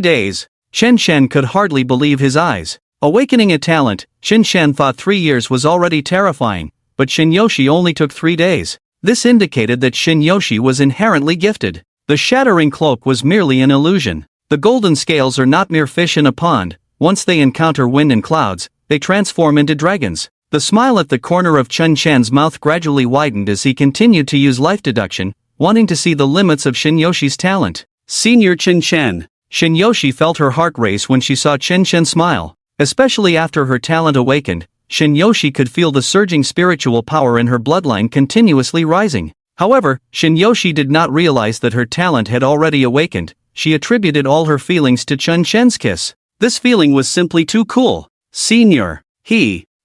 days. Chen Chen could hardly believe his eyes. Awakening a talent, Chen Chen thought 3 years was already terrifying, but Shinyoshi only took 3 days. This indicated that Shinyoshi was inherently gifted. The shattering cloak was merely an illusion. The golden scales are not mere fish in a pond. Once they encounter wind and clouds, they transform into dragons. The smile at the corner of Chen Chen's mouth gradually widened as he continued to use life deduction, wanting to see the limits of Shinyoshi's talent. Senior Chen Chen. Shinyoshi felt her heart race when she saw Chen Chen smile. Especially after her talent awakened, Shinyoshi could feel the surging spiritual power in her bloodline continuously rising. However, Shinyoshi did not realize that her talent had already awakened. She attributed all her feelings to Chen Chen's kiss. This feeling was simply too cool. Senior.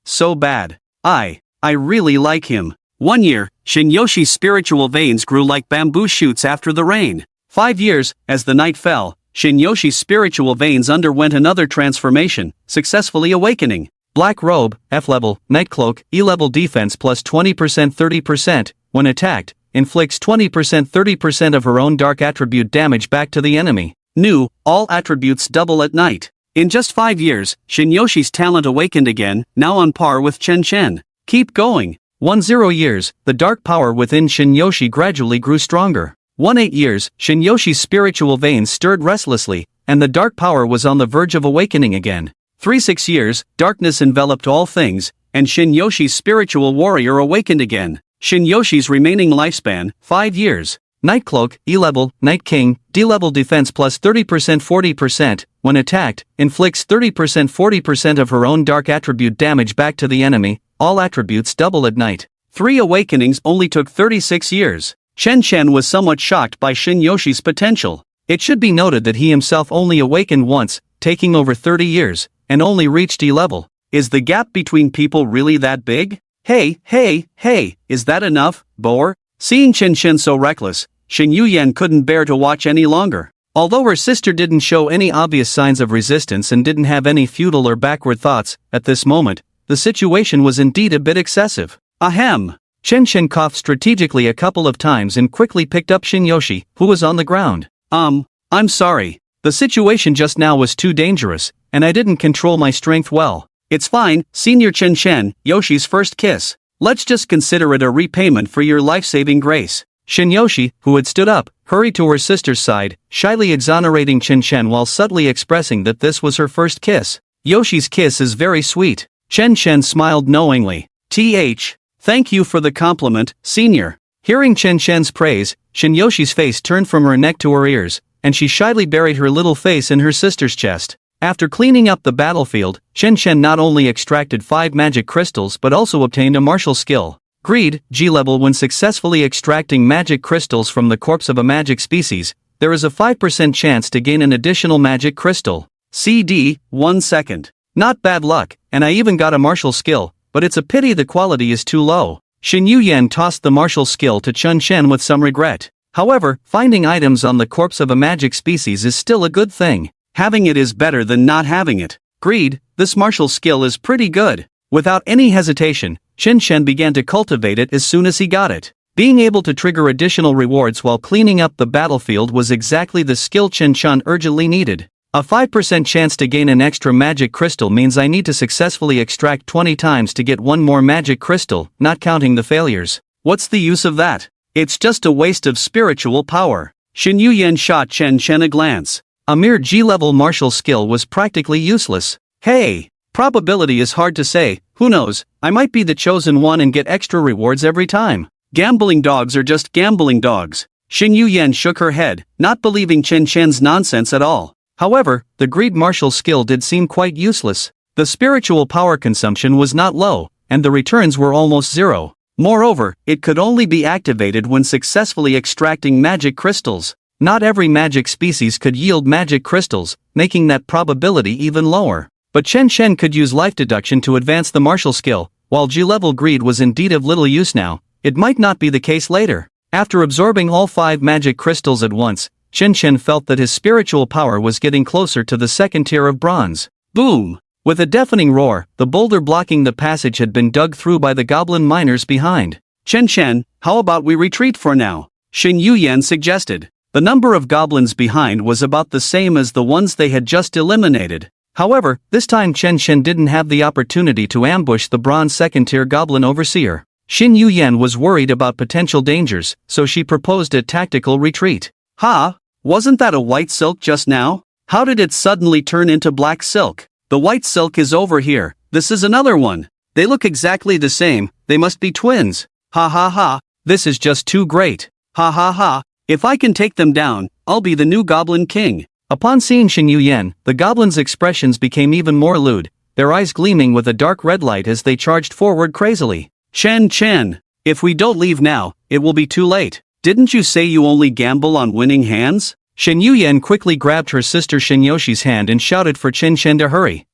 So bad. I really like him. 1 year, Shinyoshi's spiritual veins grew like bamboo shoots after the rain. 5 years, as the night fell, Shinyoshi's spiritual veins underwent another transformation, successfully awakening. Black robe, F level, night cloak, E level defense plus 20% 30%, when attacked, inflicts 20% 30% of her own dark attribute damage back to the enemy. New, all attributes double at night. In just 5 years, Shinyoshi's talent awakened again, now on par with Chen Chen. Keep going. 10 years, the dark power within Shinyoshi gradually grew stronger. 18 years, Shinyoshi's spiritual veins stirred restlessly, and the dark power was on the verge of awakening again. 6 years, darkness enveloped all things, and Shinyoshi's spiritual warrior awakened again. Shinyoshi's remaining lifespan, 5 years. Night cloak, E level, Night King, D level defense plus 30% 40%, when attacked, inflicts 30% 40% of her own dark attribute damage back to the enemy, all attributes double at night. 3 awakenings only took 36 years. Chen Chen was somewhat shocked by Shinyoshi's potential. It should be noted that he himself only awakened once, taking over 30 years, and only reached E level. Is the gap between people really that big? Hey, is that enough, Boer? Seeing Chen Chen so reckless, Shin Yuyan couldn't bear to watch any longer. Although her sister didn't show any obvious signs of resistance and didn't have any futile or backward thoughts, at this moment, the situation was indeed a bit excessive. Ahem. Chen Chen coughed strategically a couple of times and quickly picked up Shinyoshi, who was on the ground. I'm sorry. The situation just now was too dangerous, and I didn't control my strength well. It's fine, Senior Chen Chen, Yoshi's first kiss. Let's just consider it a repayment for your life-saving grace. Shinyoshi, who had stood up, hurried to her sister's side, shyly exonerating Chen Chen while subtly expressing that this was her first kiss. Yoshi's kiss is very sweet. Chen Chen smiled knowingly. Thank you for the compliment, Senior. Hearing Chen Chen's praise, Shinyoshi's face turned from her neck to her ears, and she shyly buried her little face in her sister's chest. After cleaning up the battlefield, Chen Chen not only extracted 5 magic crystals but also obtained a martial skill. Greed, G level. When successfully extracting magic crystals from the corpse of a magic species, there is a 5% chance to gain an additional magic crystal. CD, 1 second. Not bad luck, and I even got a martial skill, but it's a pity the quality is too low. Shin Yuyan tossed the martial skill to Chen Chen with some regret. However, finding items on the corpse of a magic species is still a good thing. Having it is better than not having it. Greed, this martial skill is pretty good. Without any hesitation, Chen Chen began to cultivate it as soon as he got it. Being able to trigger additional rewards while cleaning up the battlefield was exactly the skill Chen Chen urgently needed. A 5% chance to gain an extra magic crystal means I need to successfully extract 20 times to get 1 more magic crystal, not counting the failures. What's the use of that? It's just a waste of spiritual power. Shin Yuyan shot Chen Chen a glance. A mere G-level martial skill was practically useless. Hey, probability is hard to say, who knows, I might be the chosen one and get extra rewards every time. Gambling dogs are just gambling dogs. Shin Yuyan shook her head, not believing Chen Chen's nonsense at all. However, the greed martial skill did seem quite useless. The spiritual power consumption was not low, and the returns were almost zero. Moreover, it could only be activated when successfully extracting magic crystals. Not every magic species could yield magic crystals, making that probability even lower. But Chen Shen could use life deduction to advance the martial skill. While G-level greed was indeed of little use now, it might not be the case later. After absorbing all 5 magic crystals at once, Chen Shen felt that his spiritual power was getting closer to the second tier of bronze. Boom! With a deafening roar, the boulder blocking the passage had been dug through by the goblin miners behind. Chen Shen, how about we retreat for now? Xin Yuyan suggested. The number of goblins behind was about the same as the ones they had just eliminated. However, this time Chen Shen didn't have the opportunity to ambush the bronze second-tier goblin overseer. Xin Yuyan was worried about potential dangers, so she proposed a tactical retreat. Ha! Wasn't that a white silk just now? How did it suddenly turn into black silk? The white silk is over here, this is another one. They look exactly the same, they must be twins. Ha ha ha, this is just too great. Ha ha ha, if I can take them down, I'll be the new Goblin King. Upon seeing Xin Yuyan, the goblins' expressions became even more lewd, their eyes gleaming with a dark red light as they charged forward crazily. Chen Chen, if we don't leave now, it will be too late. Didn't you say you only gamble on winning hands? Xin Yuyan quickly grabbed her sister Shinyoshi's hand and shouted for Chen Shen to hurry.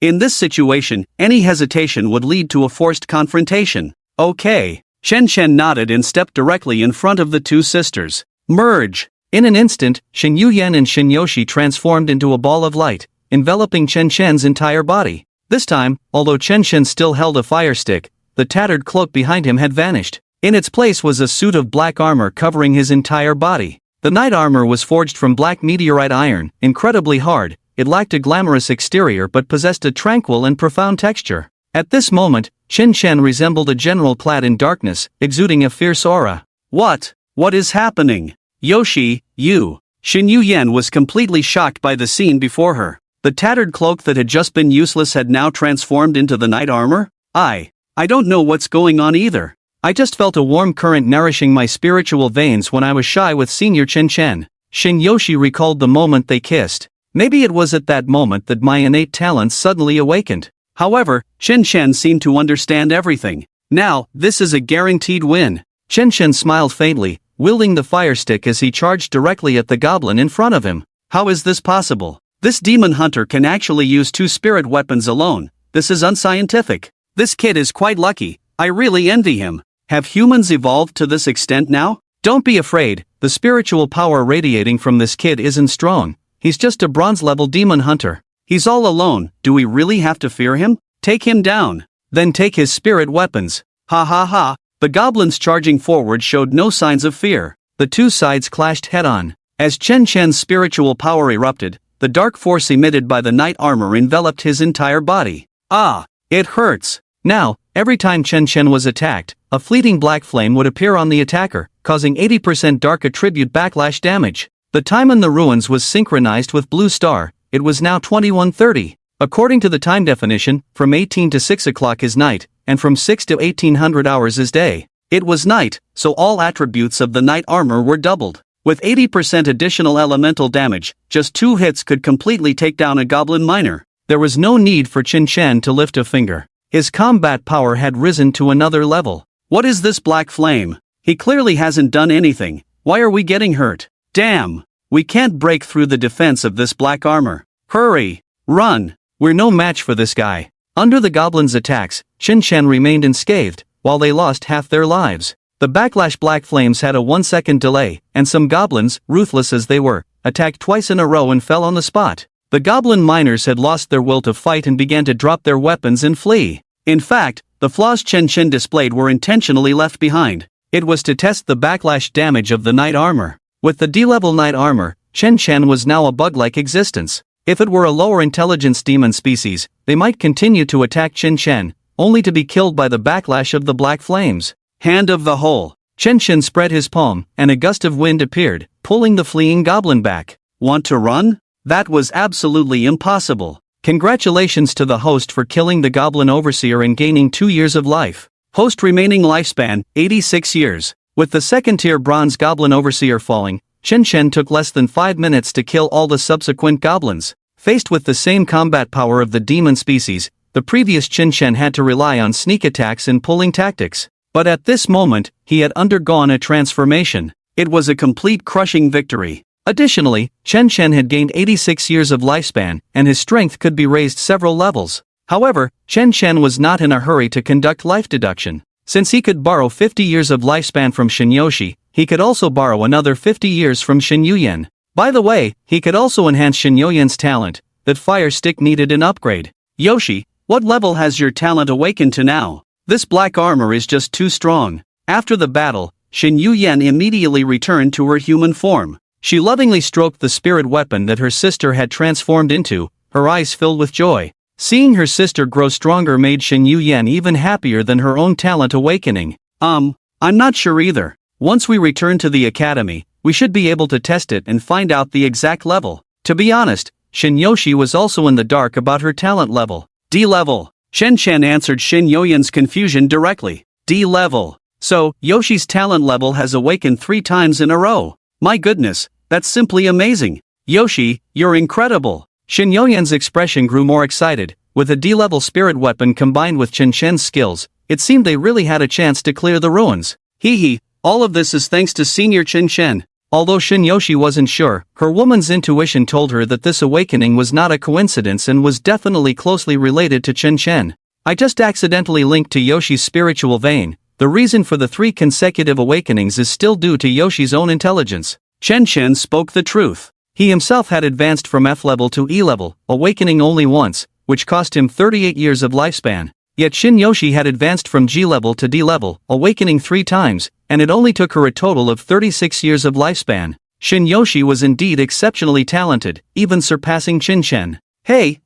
In this situation, any hesitation would lead to a forced confrontation. Okay. Chen Shen nodded and stepped directly in front of the two sisters. Merge! In an instant, Xin Yuyan and Shinyoshi transformed into a ball of light, enveloping Chen Shen's entire body. This time, although Chen Shen still held a fire stick, the tattered cloak behind him had vanished. In its place was a suit of black armor covering his entire body. The knight armor was forged from black meteorite iron, incredibly hard. It lacked a glamorous exterior but possessed a tranquil and profound texture. At this moment, Chen Shen resembled a general clad in darkness, exuding a fierce aura. What is happening? Yoshi, you. Xin Yuyan was completely shocked by the scene before her. The tattered cloak that had just been useless had now transformed into the knight armor? I don't know what's going on either. I just felt a warm current nourishing my spiritual veins when I was shy with Senior Chen Chen. Shinyoshi recalled the moment they kissed. Maybe it was at that moment that my innate talents suddenly awakened. However, Chen Shen seemed to understand everything. Now, this is a guaranteed win. Chen Shen smiled faintly, wielding the fire stick as he charged directly at the goblin in front of him. How is this possible? This demon hunter can actually use 2 spirit weapons alone. This is unscientific. This kid is quite lucky. I really envy him. Have humans evolved to this extent now? Don't be afraid, the spiritual power radiating from this kid isn't strong. He's just a bronze-level demon hunter. He's all alone, do we really have to fear him? Take him down. Then take his spirit weapons. Ha ha ha. The goblins charging forward showed no signs of fear. The two sides clashed head-on. As Chen Chen's spiritual power erupted, the dark force emitted by the knight armor enveloped his entire body. Ah, it hurts. Now, every time Chen Chen was attacked, a fleeting black flame would appear on the attacker, causing 80% dark attribute backlash damage. The time in the ruins was synchronized with Blue Star. It was now 21:30. According to the time definition, from 18 to 6 o'clock is night, and from 6 to 1800 hours is day. It was night, so all attributes of the knight armor were doubled. With 80% additional elemental damage, just 2 hits could completely take down a goblin miner. There was no need for Chen Chen to lift a finger. His combat power had risen to another level. What is this black flame? He clearly hasn't done anything. Why are we getting hurt? Damn! We can't break through the defense of this black armor. Hurry! Run! We're no match for this guy. Under the goblins' attacks, Chen Chen remained unscathed, while they lost half their lives. The backlash black flames had a 1-second delay, and some goblins, ruthless as they were, attacked twice in a row and fell on the spot. The goblin miners had lost their will to fight and began to drop their weapons and flee. In fact, the flaws Chen Chen displayed were intentionally left behind. It was to test the backlash damage of the knight armor. With the D-level knight armor, Chen Chen was now a bug-like existence. If it were a lower intelligence demon species, they might continue to attack Chen Chen, only to be killed by the backlash of the black flames. Hand of the hole. Chen Chen spread his palm, and a gust of wind appeared, pulling the fleeing goblin back. Want to run? That was absolutely impossible. Congratulations to the host for killing the goblin overseer and gaining 2 years of life. Host remaining lifespan, 86 years. With the second-tier bronze goblin overseer falling, Chen Chen took less than 5 minutes to kill all the subsequent goblins. Faced with the same combat power of the demon species, the previous Chen Chen had to rely on sneak attacks and pulling tactics. But at this moment, he had undergone a transformation. It was a complete crushing victory. Additionally, Chen Chen had gained 86 years of lifespan, and his strength could be raised several levels. However, Chen Chen was not in a hurry to conduct life deduction. Since he could borrow 50 years of lifespan from Shin Yoshi, he could also borrow another 50 years from Shin Yuyan. By the way, he could also enhance Shin Yuyan's talent. That fire stick needed an upgrade. Yoshi, what level has your talent awakened to now? This black armor is just too strong. After the battle, Shin Yuyan immediately returned to her human form. She lovingly stroked the spirit weapon that her sister had transformed into, her eyes filled with joy. Seeing her sister grow stronger made Shin Yuyan even happier than her own talent awakening. I'm not sure either. Once we return to the academy, we should be able to test it and find out the exact level. To be honest, Shin Yoshi was also in the dark about her talent level. D level. Chen Chen answered Shin Yuyan's confusion directly. D level. So, Yoshi's talent level has awakened 3 times in a row. My goodness, that's simply amazing. Yoshi, you're incredible. Shin Yuyan's expression grew more excited. With a D-level spirit weapon combined with Chen Chen's skills, it seemed they really had a chance to clear the ruins. Hee, all of this is thanks to Senior Chen Chen. Although Shin Yoshi wasn't sure, her woman's intuition told her that this awakening was not a coincidence and was definitely closely related to Chen Chen. I just accidentally linked to Yoshi's spiritual vein. The reason for the 3 consecutive awakenings is still due to Yoshi's own intelligence. Chen Chen spoke the truth. He himself had advanced from F level to E level, awakening only once, which cost him 38 years of lifespan. Yet Shin Yoshi had advanced from G level to D level, awakening 3 times, and it only took her a total of 36 years of lifespan. Shin Yoshi was indeed exceptionally talented, even surpassing Chen Chen. Hey,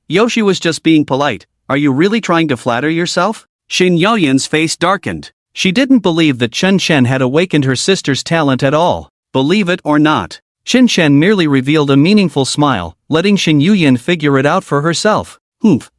Yoshi was just being polite. Are you really trying to flatter yourself? Shin Yuyan's face darkened. She didn't believe that Chen Chen had awakened her sister's talent at all. Believe it or not, Chen Chen merely revealed a meaningful smile, letting Shin Yuyan figure it out for herself.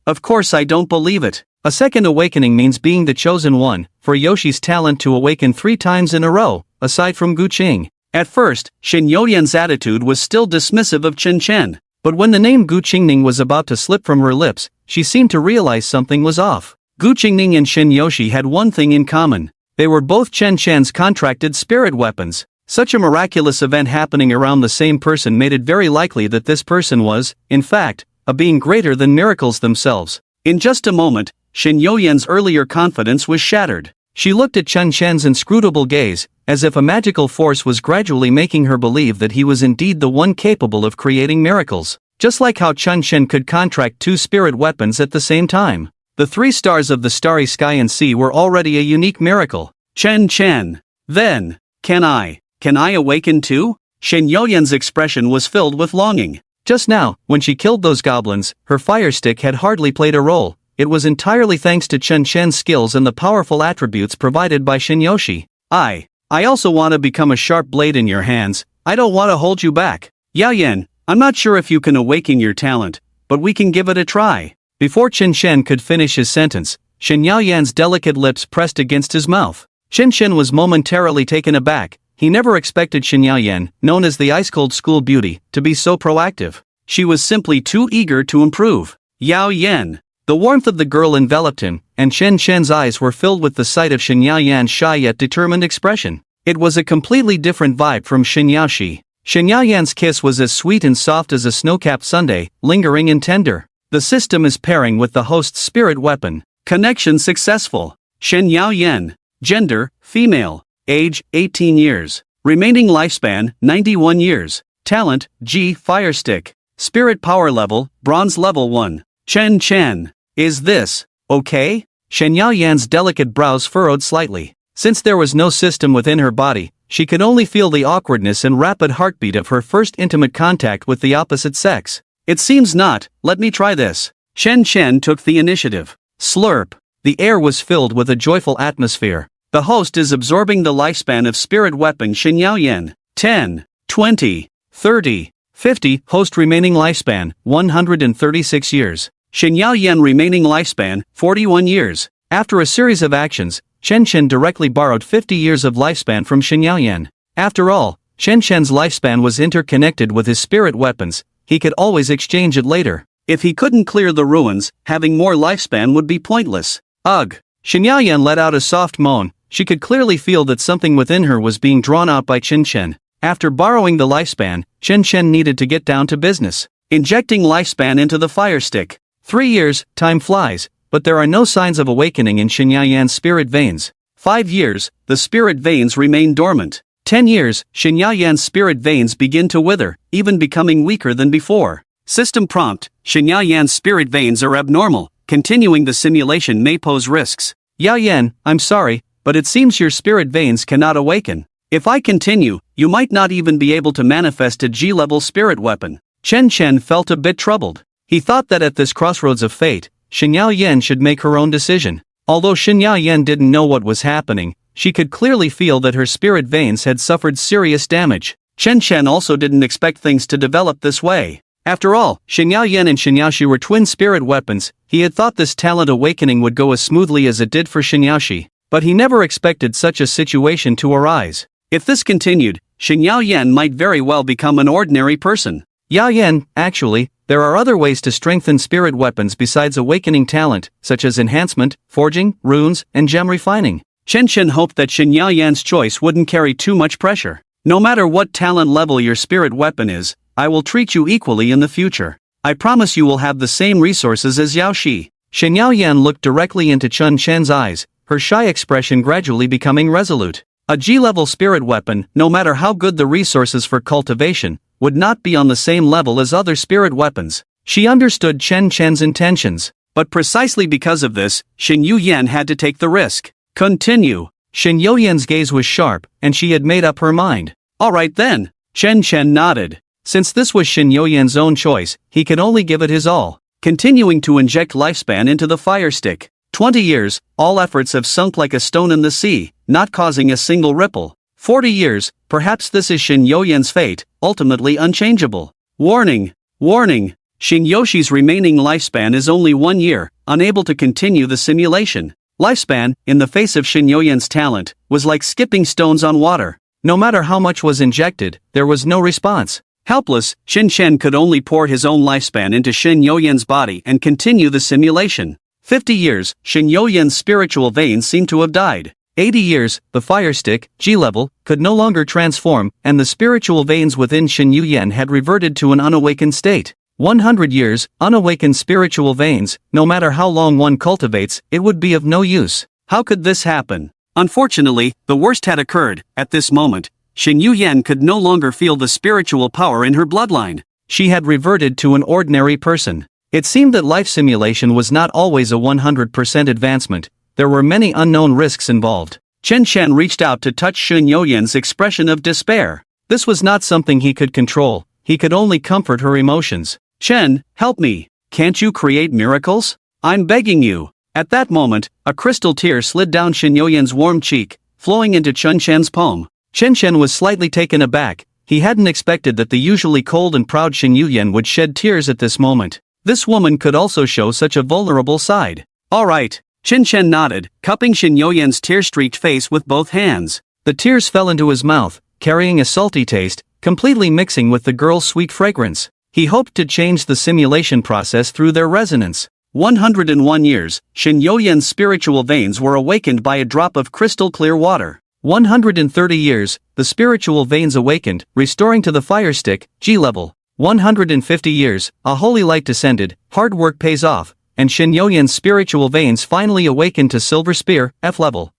Of course I don't believe it. A second awakening means being the chosen one, for Yoshi's talent to awaken 3 times in a row, aside from Gu Qing. At first, Shin Yuyan's attitude was still dismissive of Chen Chen, but when the name Gu Qingning was about to slip from her lips, she seemed to realize something was off. Gu Qingning and Shin Yoshi had one thing in common. They were both Chen Chen's contracted spirit weapons. Such a miraculous event happening around the same person made it very likely that this person was, in fact, a being greater than miracles themselves. In just a moment, Shin Yuyan's earlier confidence was shattered. She looked at Chen Chen's inscrutable gaze, as if a magical force was gradually making her believe that he was indeed the one capable of creating miracles. Just like how Chen Chen could contract 2 spirit weapons at the same time. The 3 stars of the starry sky and sea were already a unique miracle. Chen Chen. Then, can I awaken too? Shin Yuyan's expression was filled with longing. Just now, when she killed those goblins, her fire stick had hardly played a role. It was entirely thanks to Chen Chen's skills and the powerful attributes provided by Shin Yoshi. I also want to become a sharp blade in your hands. I don't want to hold you back. Yao Yan, I'm not sure if you can awaken your talent, but we can give it a try. Before Chen Chen could finish his sentence, Shin Yao Yan's delicate lips pressed against his mouth. Chen Chen was momentarily taken aback. He never expected Shin Yao Yan, known as the ice-cold school beauty, to be so proactive. She was simply too eager to improve. Yao Yan. The warmth of the girl enveloped him, and Chen Chen's eyes were filled with the sight of Shin Yao Yan's shy yet determined expression. It was a completely different vibe from Shin Yaoshi. Shin Yao Yan's kiss was as sweet and soft as a snow-capped sundae, lingering and tender. The system is pairing with the host's spirit weapon. Connection successful. Shin Yao Yan. Gender, female. Age, 18 years. Remaining lifespan, 91 years. Talent, G Fire Stick. Spirit power level, Bronze level 1. Chen Chen. Is this okay? Shin Yao Yan's delicate brows furrowed slightly. Since there was no system within her body, she could only feel the awkwardness and rapid heartbeat of her first intimate contact with the opposite sex. It seems not. Let me try this. Chen Chen took the initiative. Slurp. The air was filled with a joyful atmosphere. The host is absorbing the lifespan of spirit weapon Shin Yao Yan. 10, 20, 30, 50. Host remaining lifespan, 136 years. Shin Yao Yan remaining lifespan, 41 years. After a series of actions, Chen Chen directly borrowed 50 years of lifespan from Shin Yao Yan. After all, Chen Chen's lifespan was interconnected with his spirit weapons. He could always exchange it later. If he couldn't clear the ruins, having more lifespan would be pointless. Ugh. Shin Yao Yan let out a soft moan, she could clearly feel that something within her was being drawn out by Chen Chen. After borrowing the lifespan, Chen Chen needed to get down to business, injecting lifespan into the fire stick. 3 years, time flies, but there are no signs of awakening in Shen Yayan's spirit veins. 5 years, the spirit veins remain dormant. 10 years, Shen Yayan's spirit veins begin to wither, even becoming weaker than before. System prompt: Shen Yayan's spirit veins are abnormal. Continuing the simulation may pose risks. Yayan, I'm sorry, but it seems your spirit veins cannot awaken. If I continue, you might not even be able to manifest a G-level spirit weapon. Chen Chen felt a bit troubled. He thought that at this crossroads of fate, Shen Yayan should make her own decision. Although Shen Yayan didn't know what was happening, she could clearly feel that her spirit veins had suffered serious damage. Chen Chen also didn't expect things to develop this way. After all, Shen Yayan and Shen Yaoshi were twin spirit weapons. He had thought this talent awakening would go as smoothly as it did for Shen Yaoshi, but he never expected such a situation to arise. If this continued, Shen Yaoyan might very well become an ordinary person. Yayan, actually, there are other ways to strengthen spirit weapons besides awakening talent, such as enhancement, forging, runes, and gem refining. Chen Chen hoped that Shen Yayan's choice wouldn't carry too much pressure. No matter what talent level your spirit weapon is, I will treat you equally in the future. I promise you will have the same resources as Yaoshi. Shen Yaoyan looked directly into Chen Chen's eyes, her shy expression gradually becoming resolute. A G-level spirit weapon, no matter how good the resources for cultivation, would not be on the same level as other spirit weapons. She understood Chen Chen's intentions, but precisely because of this, Shen Yuyan had to take the risk. Continue. Shen Yuyan's gaze was sharp, and she had made up her mind. Alright then. Chen Chen nodded. Since this was Shen Yuyan's own choice, he could only give it his all. Continuing to inject lifespan into the fire stick. 20 years, all efforts have sunk like a stone in the sea, not causing a single ripple. 40 years, perhaps this is Shen Yuyan's fate, ultimately unchangeable. Warning! Warning! Shin Yoshi's remaining lifespan is only 1 year, unable to continue the simulation. Lifespan, in the face of Shin Yuyan's talent, was like skipping stones on water. No matter how much was injected, there was no response. Helpless, Shin Chen could only pour his own lifespan into Shin Yuyan's body and continue the simulation. 50 years, Shin Yuyan's spiritual veins seemed to have died. 80 years, the fire stick, G-level, could no longer transform, and the spiritual veins within Shin Yuyan had reverted to an unawakened state. 100 years, unawakened spiritual veins, no matter how long one cultivates, it would be of no use. How could this happen? Unfortunately, the worst had occurred. At this moment, Shin Yuyan could no longer feel the spiritual power in her bloodline. She had reverted to an ordinary person. It seemed that life simulation was not always a 100% advancement. There were many unknown risks involved. Chen Chen reached out to touch Shin Yuyan's expression of despair. This was not something he could control. He could only comfort her emotions. Chen, help me. Can't you create miracles? I'm begging you. At that moment, a crystal tear slid down Shin Yuyan's warm cheek, flowing into Chen Chen's palm. Chen Chen was slightly taken aback. He hadn't expected that the usually cold and proud Shin Yuyan would shed tears at this moment. This woman could also show such a vulnerable side. All right. Chen Chen nodded, cupping Shin Yuyan's tear-streaked face with both hands. The tears fell into his mouth, carrying a salty taste, completely mixing with the girl's sweet fragrance. He hoped to change the simulation process through their resonance. 101 years, Shin Yuyan's spiritual veins were awakened by a drop of crystal-clear water. 130 years, the spiritual veins awakened, restoring to the fire stick, G-level. 150 years, a holy light descended, hard work pays off, and Shin Yuyan's spiritual veins finally awakened to Silver Spear, F-level.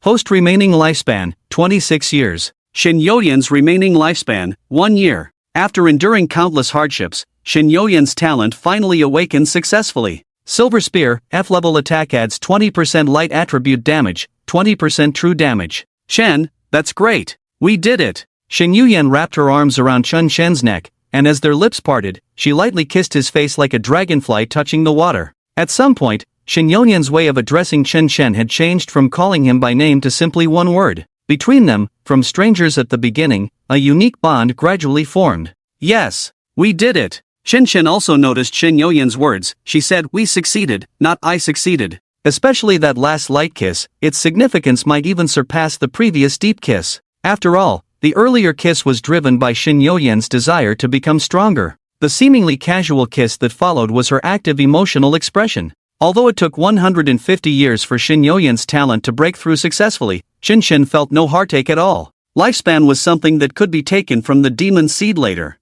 Host remaining lifespan, 26 years. Shin Yuyan's remaining lifespan, 1 year. After enduring countless hardships, Shin Yuyan's talent finally awakened successfully. Silver Spear, F-level attack adds 20% light attribute damage, 20% true damage. Shen, that's great. We did it. Shin Yuyan wrapped her arms around Chen Shen's neck, and as their lips parted, she lightly kissed his face like a dragonfly touching the water. At some point, Shin Yuyan's way of addressing Chen Chen had changed from calling him by name to simply one word. Between them, from strangers at the beginning, a unique bond gradually formed. Yes, we did it. Chen Chen also noticed Shin Yuyan's words. She said, "We succeeded, not I succeeded." Especially that last light kiss, its significance might even surpass the previous deep kiss. After all, the earlier kiss was driven by Shin Yuyan's desire to become stronger. The seemingly casual kiss that followed was her active emotional expression. Although it took 150 years for Shin Yuyan's talent to break through successfully, Shin Shin felt no heartache at all. Lifespan was something that could be taken from the demon seed later.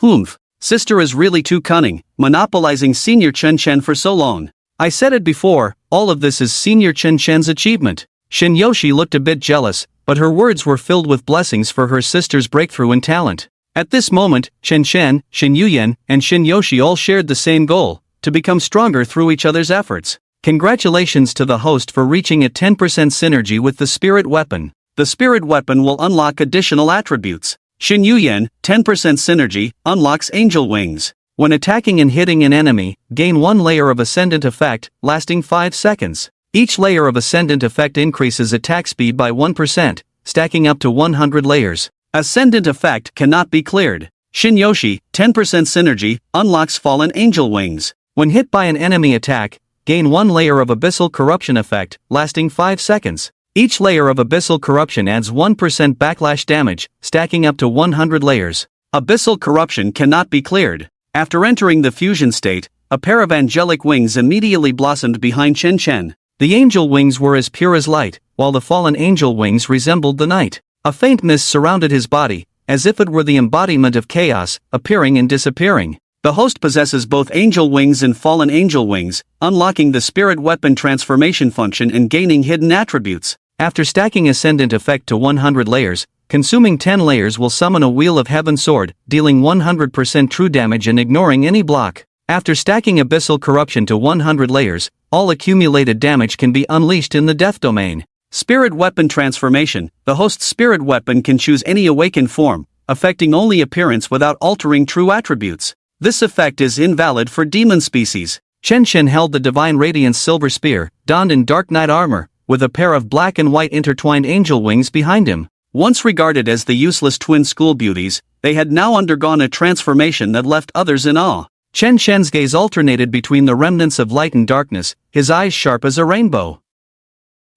Humph, sister is really too cunning, monopolizing Senior Chen Shen for so long. I said it before, all of this is Senior Chen Shen's achievement. Shin Yoshi looked a bit jealous, but her words were filled with blessings for her sister's breakthrough in talent. At this moment, Chen Shen, Shin Yuyan, and Shin Yoshi all shared the same goal: to become stronger through each other's efforts. Congratulations to the host for reaching a 10% synergy with the spirit weapon. The spirit weapon will unlock additional attributes. Shin Yuyan, 10% synergy, unlocks angel wings. When attacking and hitting an enemy, gain 1 layer of ascendant effect, lasting 5 seconds. Each layer of ascendant effect increases attack speed by 1%, stacking up to 100 layers. Ascendant effect cannot be cleared. Shin Yoshi, 10% synergy, unlocks fallen angel wings. When hit by an enemy attack, gain 1 layer of abyssal corruption effect, lasting 5 seconds. Each layer of abyssal corruption adds 1% backlash damage, stacking up to 100 layers. Abyssal corruption cannot be cleared. After entering the fusion state, a pair of angelic wings immediately blossomed behind Chen Chen. The angel wings were as pure as light, while the fallen angel wings resembled the night. A faint mist surrounded his body, as if it were the embodiment of chaos, appearing and disappearing. The host possesses both angel wings and fallen angel wings, unlocking the spirit weapon transformation function and gaining hidden attributes. After stacking ascendant effect to 100 layers, consuming 10 layers will summon a Wheel of Heaven sword, dealing 100% true damage and ignoring any block. After stacking abyssal corruption to 100 layers, all accumulated damage can be unleashed in the death domain. Spirit weapon transformation: the host's spirit weapon can choose any awakened form, affecting only appearance without altering true attributes. This effect is invalid for demon species. Chen Shen held the divine radiance silver spear, donned in dark knight armor, with a pair of black and white intertwined angel wings behind him. Once regarded as the useless twin school beauties, they had now undergone a transformation that left others in awe. Chen Shen's gaze alternated between the remnants of light and darkness, his eyes sharp as a rainbow.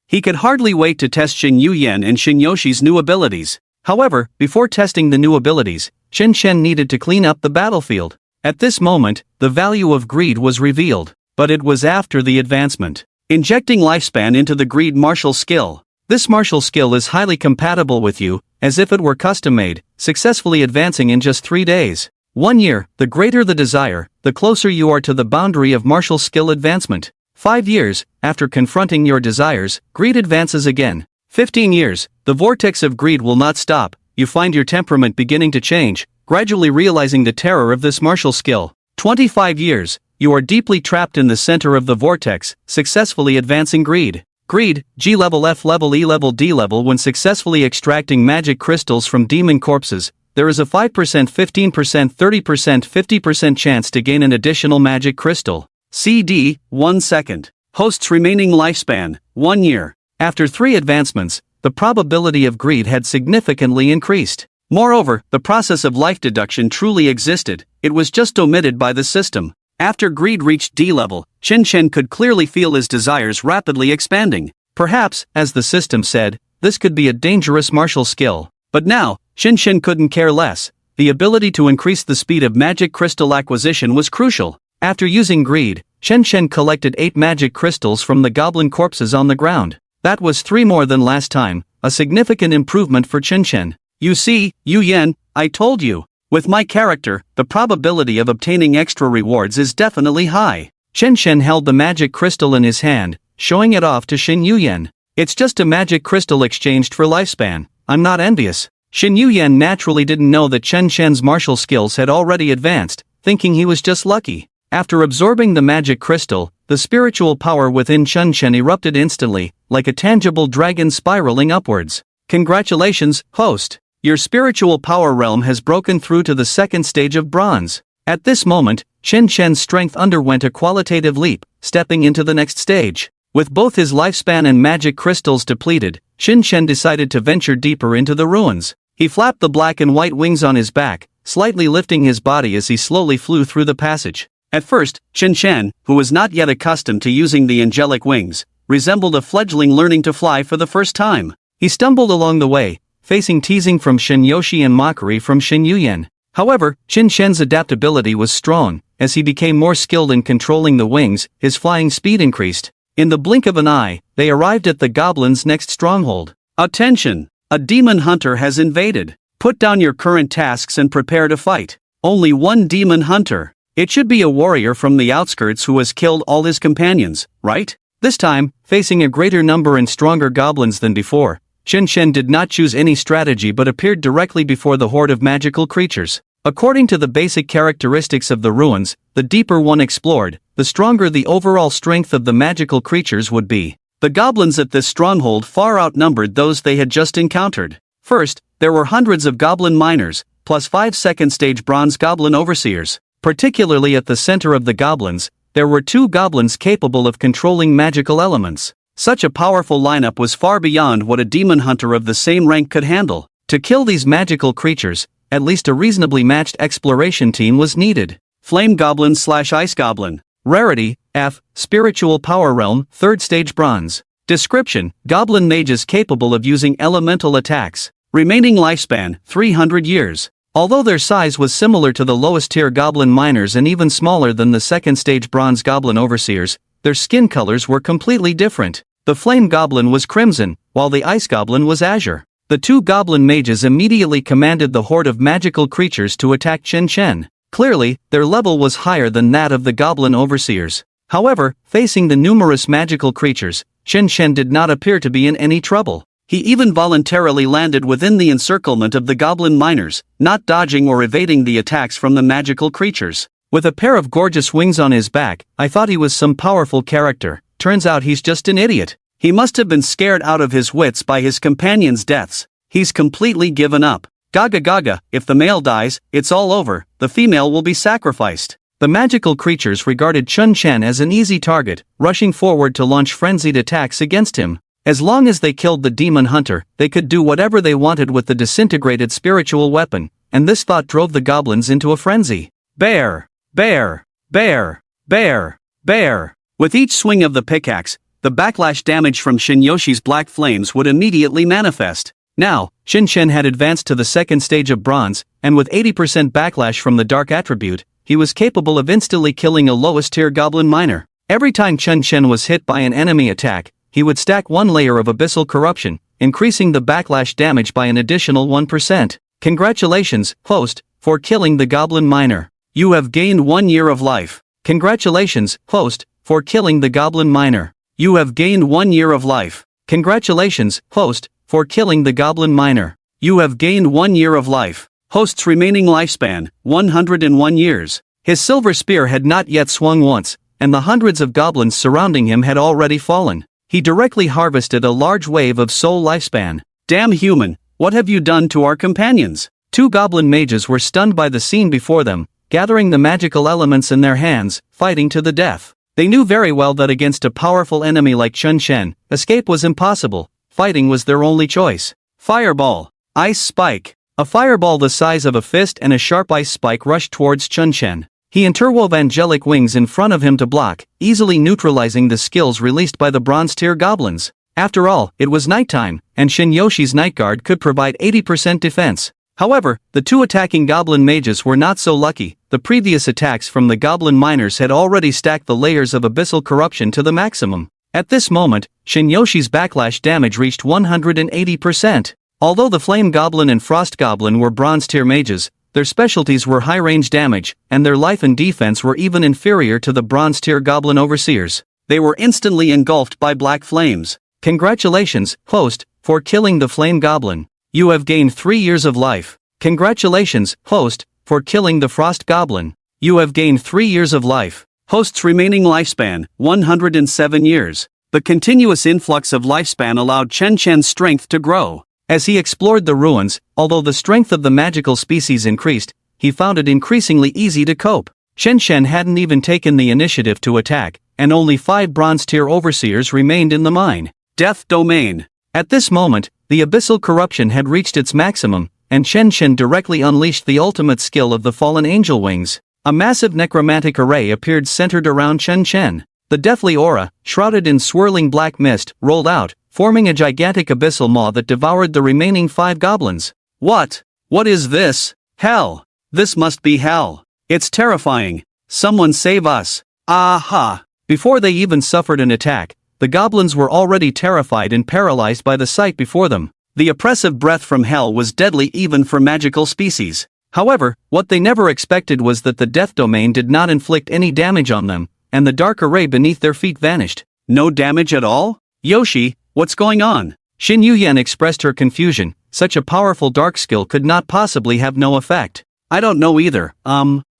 He could hardly wait to test Shin Yuyan and Shin Yoshi's new abilities. However, before testing the new abilities, Chen Shen needed to clean up the battlefield. At this moment, the value of greed was revealed, but it was after the advancement. Injecting lifespan into the greed martial skill. This martial skill is highly compatible with you, as if it were custom-made, successfully advancing in just 3 days. 1 year, the greater the desire, the closer you are to the boundary of martial skill advancement. 5 years, after confronting your desires, greed advances again. 15 years, the vortex of greed will not stop, you find your temperament beginning to change, gradually realizing the terror of this martial skill. 25 years, you are deeply trapped in the center of the vortex, successfully advancing greed. Greed, G level, F level, E level, D level. When successfully extracting magic crystals from demon corpses, there is a 5%, 15%, 30%, 50% chance to gain an additional magic crystal. CD, 1 second. Host's remaining lifespan, 1 year. After 3 advancements, the probability of greed had significantly increased. Moreover, the process of life deduction truly existed, it was just omitted by the system. After greed reached D level, Chen Shen could clearly feel his desires rapidly expanding. Perhaps, as the system said, this could be a dangerous martial skill. But now, Chen Shen couldn't care less. The ability to increase the speed of magic crystal acquisition was crucial. After using greed, Chen Shen collected 8 magic crystals from the goblin corpses on the ground. That was 3 more than last time, a significant improvement for Chen Shen. You see, Yu Yan, I told you. With my character, the probability of obtaining extra rewards is definitely high. Chen Shen held the magic crystal in his hand, showing it off to Shin Yuyan. It's just a magic crystal exchanged for lifespan, I'm not envious. Shin Yuyan naturally didn't know that Chen Shen's martial skills had already advanced, thinking he was just lucky. After absorbing the magic crystal, the spiritual power within Chen Shen erupted instantly, like a tangible dragon spiraling upwards. Congratulations, host! Your spiritual power realm has broken through to the 2nd stage of bronze. At this moment, Chen Shen's strength underwent a qualitative leap, stepping into the next stage. With both his lifespan and magic crystals depleted, Chen Shen decided to venture deeper into the ruins. He flapped the black and white wings on his back, slightly lifting his body as he slowly flew through the passage. At first, Chen Shen, who was not yet accustomed to using the angelic wings, resembled a fledgling learning to fly for the first time. He stumbled along the way, facing teasing from Shin Yoshi and mockery from Shin Yuyan. However, Chen Shen's adaptability was strong. As he became more skilled in controlling the wings, his flying speed increased. In the blink of an eye, they arrived at the goblins' next stronghold. Attention! A demon hunter has invaded. Put down your current tasks and prepare to fight. Only one demon hunter. It should be a warrior from the outskirts who has killed all his companions, right? This time, facing a greater number and stronger goblins than before, Chen Shen did not choose any strategy but appeared directly before the horde of magical creatures. According to the basic characteristics of the ruins, the deeper one explored, the stronger the overall strength of the magical creatures would be. The goblins at this stronghold far outnumbered those they had just encountered. First, there were hundreds of goblin miners, plus 5 second-stage bronze goblin overseers. Particularly at the center of the goblins, there were 2 goblins capable of controlling magical elements. Such a powerful lineup was far beyond what a demon hunter of the same rank could handle. To kill these magical creatures, at least a reasonably matched exploration team was needed. Flame Goblin / Ice Goblin. Rarity, F, Spiritual Power Realm, 3rd Stage Bronze. Description, Goblin mages capable of using elemental attacks. Remaining lifespan, 300 years. Although their size was similar to the lowest tier goblin miners and even smaller than the 2nd Stage Bronze Goblin Overseers, their skin colors were completely different. The Flame Goblin was crimson, while the Ice Goblin was azure. The 2 goblin mages immediately commanded the horde of magical creatures to attack Chen Shen. Clearly, their level was higher than that of the goblin overseers. However, facing the numerous magical creatures, Chen Shen did not appear to be in any trouble. He even voluntarily landed within the encirclement of the goblin miners, not dodging or evading the attacks from the magical creatures. With a pair of gorgeous wings on his back, I thought he was some powerful character. Turns out he's just an idiot. He must have been scared out of his wits by his companions' deaths. He's completely given up. Gaga gaga, if the male dies, it's all over, the female will be sacrificed. The magical creatures regarded Chen Shen as an easy target, rushing forward to launch frenzied attacks against him. As long as they killed the demon hunter, they could do whatever they wanted with the disintegrated spiritual weapon, and this thought drove the goblins into a frenzy. Bear! Bear! Bear! Bear! Bear! With each swing of the pickaxe, the backlash damage from Shinyoshi's black flames would immediately manifest. Now, Chen Shen had advanced to the 2nd stage of bronze, and with 80% backlash from the dark attribute, he was capable of instantly killing a lowest tier goblin miner. Every time Chen Shen was hit by an enemy attack, he would stack 1 layer of abyssal corruption, increasing the backlash damage by an additional 1%. Congratulations, host, for killing the goblin miner. You have gained 1 year of life. Congratulations, host, for killing the goblin miner. You have gained 1 year of life. Congratulations, host, for killing the goblin miner. You have gained 1 year of life. Host's remaining lifespan, 101 years. His silver spear had not yet swung once, and the hundreds of goblins surrounding him had already fallen. He directly harvested a large wave of soul lifespan. Damn human, what have you done to our companions? 2 goblin mages were stunned by the scene before them, gathering the magical elements in their hands, fighting to the death. They knew very well that against a powerful enemy like Chen Shen, escape was impossible. Fighting was their only choice. Fireball. Ice spike. A fireball the size of a fist and a sharp ice spike rushed towards Chen Shen. He interwove angelic wings in front of him to block, easily neutralizing the skills released by the bronze tier goblins. After all, it was nighttime, and Shinyoshi's night guard could provide 80% defense. However, the 2 attacking goblin mages were not so lucky. The previous attacks from the goblin miners had already stacked the layers of abyssal corruption to the maximum. At this moment, Shinyoshi's backlash damage reached 180%. Although the Flame Goblin and Frost Goblin were bronze tier mages, their specialties were high-range damage, and their life and defense were even inferior to the bronze tier goblin overseers. They were instantly engulfed by black flames. Congratulations, host, for killing the Flame Goblin. You have gained 3 years of life. Congratulations, host, for killing the Frost Goblin. You have gained 3 years of life. Host's remaining lifespan, 107 years. The continuous influx of lifespan allowed Chen Shen's strength to grow. As he explored the ruins, although the strength of the magical species increased, he found it increasingly easy to cope. Chen Shen hadn't even taken the initiative to attack, and only 5 bronze tier overseers remained in the mine. Death Domain. At this moment, the abyssal corruption had reached its maximum, and Chen Shen directly unleashed the ultimate skill of the fallen angel wings. A massive necromantic array appeared centered around Chen Shen. The deathly aura, shrouded in swirling black mist, rolled out, forming a gigantic abyssal maw that devoured the remaining 5 goblins. What? What is this? Hell! This must be hell. It's terrifying. Someone save us. Aha! Before they even suffered an attack, the goblins were already terrified and paralyzed by the sight before them. The oppressive breath from hell was deadly even for magical species. However, what they never expected was that the death domain did not inflict any damage on them, and the dark array beneath their feet vanished. No damage at all? Yoshi, what's going on? Shin Yuyan expressed her confusion. Such a powerful dark skill could not possibly have no effect. I don't know either.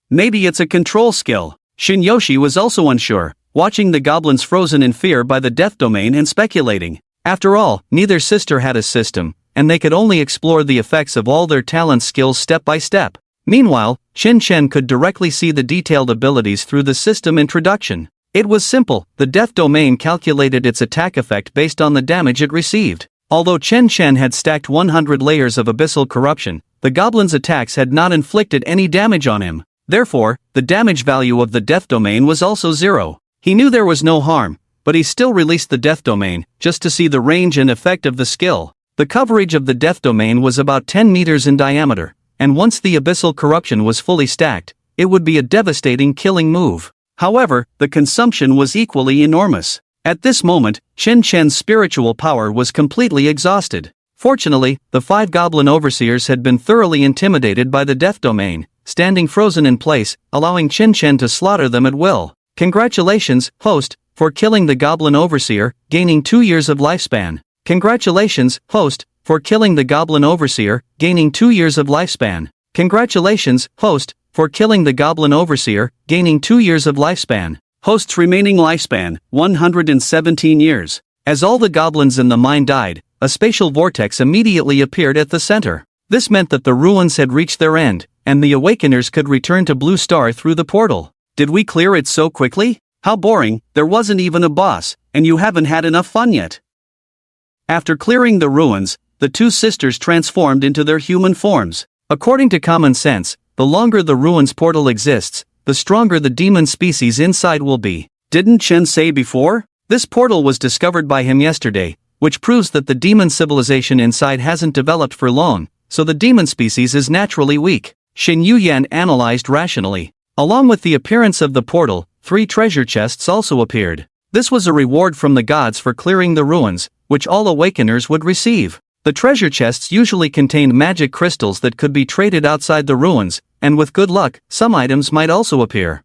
Maybe it's a control skill. Shin Yoshi was also unsure, watching the goblins frozen in fear by the death domain and speculating. After all, neither sister had a system, and they could only explore the effects of all their talent skills step by step. Meanwhile, Shin Chen could directly see the detailed abilities through the system introduction. It was simple. The death domain calculated its attack effect based on the damage it received. Although Chen Chen had stacked 100 layers of abyssal corruption, the goblin's attacks had not inflicted any damage on him. Therefore, the damage value of the death domain was also 0. He knew there was no harm, but he still released the death domain, just to see the range and effect of the skill. The coverage of the death domain was about 10 meters in diameter, and once the abyssal corruption was fully stacked, it would be a devastating killing move. However, the consumption was equally enormous. At this moment, Chen Chen's spiritual power was completely exhausted. Fortunately, the 5 goblin overseers had been thoroughly intimidated by the death domain, standing frozen in place, allowing Chen Chen to slaughter them at will. Congratulations, host, for killing the goblin overseer, gaining 2 years of lifespan. Congratulations, host, for killing the goblin overseer, gaining 2 years of lifespan. Congratulations, host, for killing the goblin overseer, gaining 2 years of lifespan. Host's remaining lifespan, 117 years. As all the goblins in the mine died, a spatial vortex immediately appeared at the center. This meant that the ruins had reached their end, and the Awakeners could return to Blue Star through the portal. Did we clear it so quickly? How boring, there wasn't even a boss, and you haven't had enough fun yet. After clearing the ruins, the 2 sisters transformed into their human forms. According to common sense, the longer the ruins portal exists, the stronger the demon species inside will be. Didn't Chen say before? This portal was discovered by him yesterday, which proves that the demon civilization inside hasn't developed for long, so the demon species is naturally weak. Shin Yuyan analyzed rationally. Along with the appearance of the portal, 3 treasure chests also appeared. This was a reward from the gods for clearing the ruins, which all Awakeners would receive. The treasure chests usually contained magic crystals that could be traded outside the ruins, and with good luck, some items might also appear.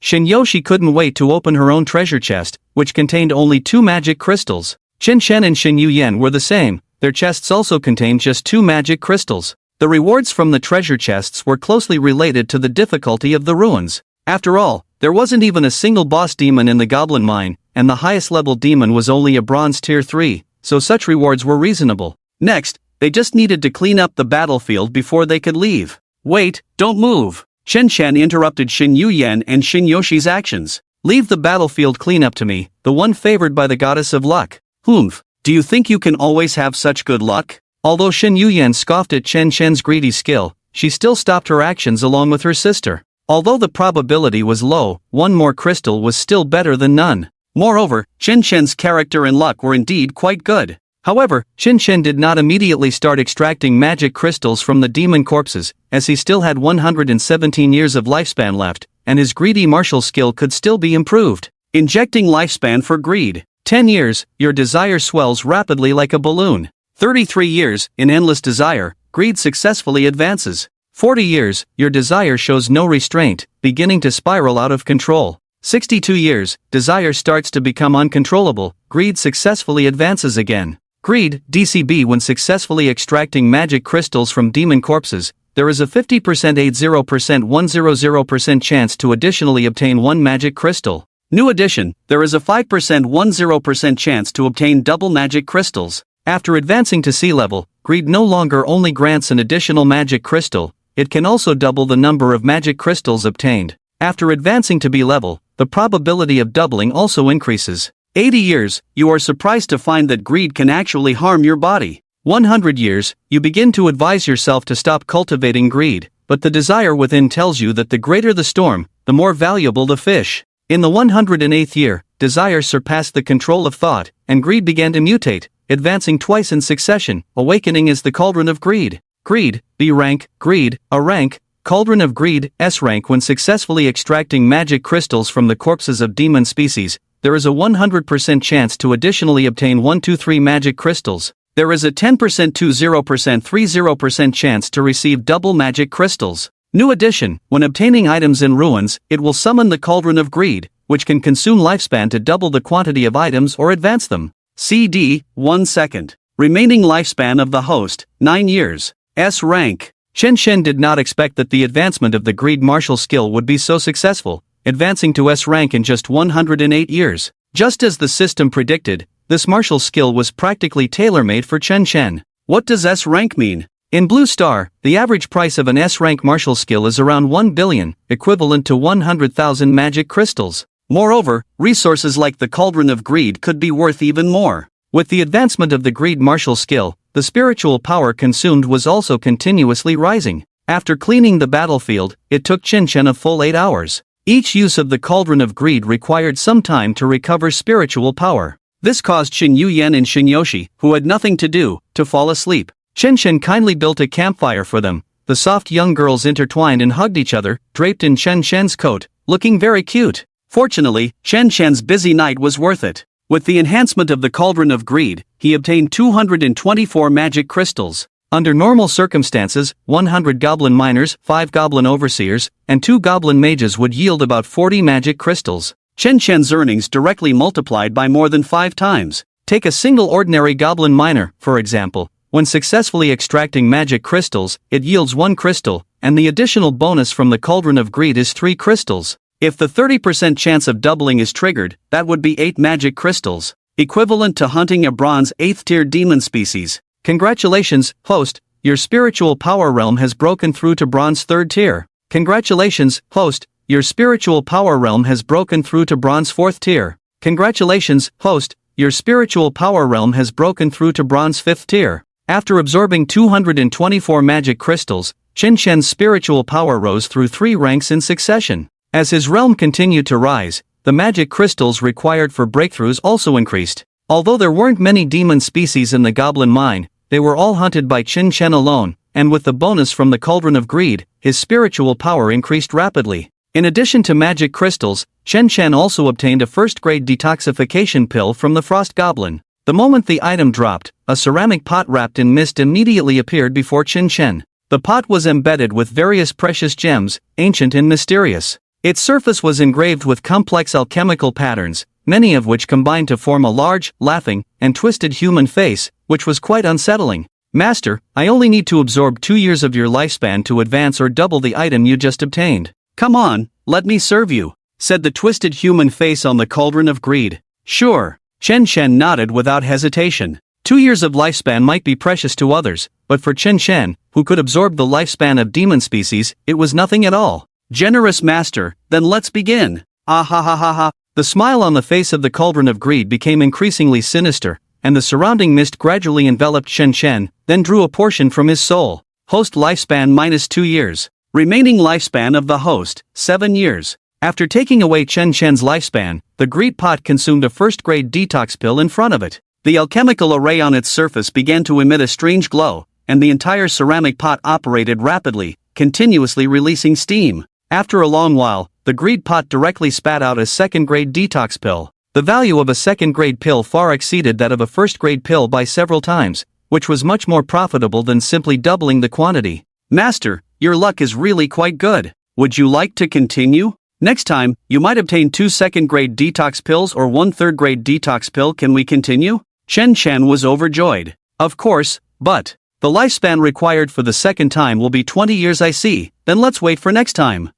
Shin Yoshi couldn't wait to open her own treasure chest, which contained only 2 magic crystals. Chen Chen and Shin Yuyan were the same, their chests also contained just 2 magic crystals. The rewards from the treasure chests were closely related to the difficulty of the ruins. After all, there wasn't even a single boss demon in the goblin mine, and the highest level demon was only a bronze tier 3, so such rewards were reasonable. Next, they just needed to clean up the battlefield before they could leave. Wait, don't move. Chen Chen interrupted Shin Yuyan and Shin Yoshi's actions. Leave the battlefield cleanup to me, the one favored by the goddess of luck. Humph, do you think you can always have such good luck? Although Shin Yuyan scoffed at Chen Chen's greedy skill, she still stopped her actions along with her sister. Although the probability was low, 1 more crystal was still better than none. Moreover, Chen Chen's character and luck were indeed quite good. However, Chen Chen did not immediately start extracting magic crystals from the demon corpses, as he still had 117 years of lifespan left, and his greedy martial skill could still be improved. Injecting lifespan for greed. 10 years, your desire swells rapidly like a balloon. 33 years, in endless desire, greed successfully advances. 40 years, your desire shows no restraint, beginning to spiral out of control. 62 years, desire starts to become uncontrollable, greed successfully advances again. Greed, DCB. When successfully extracting magic crystals from demon corpses, there is a 50% 80% 100% chance to additionally obtain 1 magic crystal. New addition, there is a 5% 10% chance to obtain double magic crystals. After advancing to sea level, greed no longer only grants an additional magic crystal, it can also double the number of magic crystals obtained. After advancing to B level, the probability of doubling also increases. 80 years, you are surprised to find that greed can actually harm your body. 100 years, you begin to advise yourself to stop cultivating greed, but the desire within tells you that the greater the storm, the more valuable the fish. In the 108th year, desire surpassed the control of thought, and greed began to mutate, advancing twice in succession. Awakening is the cauldron of greed. Greed, B rank, greed, A rank, Cauldron of Greed, S rank. When successfully extracting magic crystals from the corpses of demon species, there is a 100% chance to additionally obtain 1-3 magic crystals. There is a 10% 20% 30% chance to receive double magic crystals. New addition: when obtaining items in ruins, it will summon the Cauldron of Greed, which can consume lifespan to double the quantity of items or advance them. CD, 1 second. Remaining lifespan of the host, 9 years. S rank. Chen Shen did not expect that the advancement of the Greed martial skill would be so successful, advancing to S rank in just 108 years. Just as the system predicted, this martial skill was practically tailor-made for Chen Shen. What does S rank mean? In Blue Star, the average price of an S rank martial skill is around 1 billion, equivalent to 100,000 magic crystals. Moreover, resources like the Cauldron of Greed could be worth even more. With the advancement of the Greed martial skill, the spiritual power consumed was also continuously rising. After cleaning the battlefield, it took Chen Shen a full 8 hours. Each use of the Cauldron of Greed required some time to recover spiritual power. This caused Xin Yuyan and Xin Yoshi, who had nothing to do, to fall asleep. Chen Shen kindly built a campfire for them. The soft young girls intertwined and hugged each other, draped in Chen Shen's coat, looking very cute. Fortunately, Chen Shen's busy night was worth it. With the enhancement of the Cauldron of Greed, he obtained 224 magic crystals. Under normal circumstances, 100 goblin miners, 5 goblin overseers, and 2 goblin mages would yield about 40 magic crystals. Chen Shen's earnings directly multiplied by more than 5 times. Take a single ordinary goblin miner, for example. When successfully extracting magic crystals, it yields 1 crystal, and the additional bonus from the Cauldron of Greed is 3 crystals. If the 30% chance of doubling is triggered, that would be 8 magic crystals, equivalent to hunting a bronze 8th tier demon species. Congratulations, host, your spiritual power realm has broken through to bronze 3rd tier. Congratulations, host, your spiritual power realm has broken through to bronze 4th tier. Congratulations, host, your spiritual power realm has broken through to bronze 5th tier. After absorbing 224 magic crystals, Chen Shen's spiritual power rose through 3 ranks in succession. As his realm continued to rise, the magic crystals required for breakthroughs also increased. Although there weren't many demon species in the goblin mine, they were all hunted by Chen Shen alone, and with the bonus from the Cauldron of Greed, his spiritual power increased rapidly. In addition to magic crystals, Chen Shen also obtained a first-grade detoxification pill from the Frost Goblin. The moment the item dropped, a ceramic pot wrapped in mist immediately appeared before Chen Shen. The pot was embedded with various precious gems, ancient and mysterious. Its surface was engraved with complex alchemical patterns, many of which combined to form a large, laughing, and twisted human face, which was quite unsettling. Master, I only need to absorb 2 years of your lifespan to advance or double the item you just obtained. Come on, let me serve you, said the twisted human face on the Cauldron of Greed. Sure. Chen Shen nodded without hesitation. 2 years of lifespan might be precious to others, but for Chen Shen, who could absorb the lifespan of demon species, it was nothing at all. Generous master, then let's begin. Ah ha ha ha ha. The smile on the face of the Cauldron of Greed became increasingly sinister, and the surrounding mist gradually enveloped Chen Shen, then drew a portion from his soul. Host lifespan minus 2 years. Remaining lifespan of the host, 7 years. After taking away Chen Shen's lifespan, the greed pot consumed a first-grade detox pill in front of it. The alchemical array on its surface began to emit a strange glow, and the entire ceramic pot operated rapidly, continuously releasing steam. After a long while, the greed pot directly spat out a second-grade detox pill. The value of a second-grade pill far exceeded that of a first-grade pill by several times, which was much more profitable than simply doubling the quantity. Master, your luck is really quite good. Would you like to continue? Next time, you might obtain 2 second-grade detox pills or 1 third-grade detox pill. Can we continue? Chen Shen was overjoyed. Of course, but the lifespan required for the second time will be 20 years. I see, then let's wait for next time.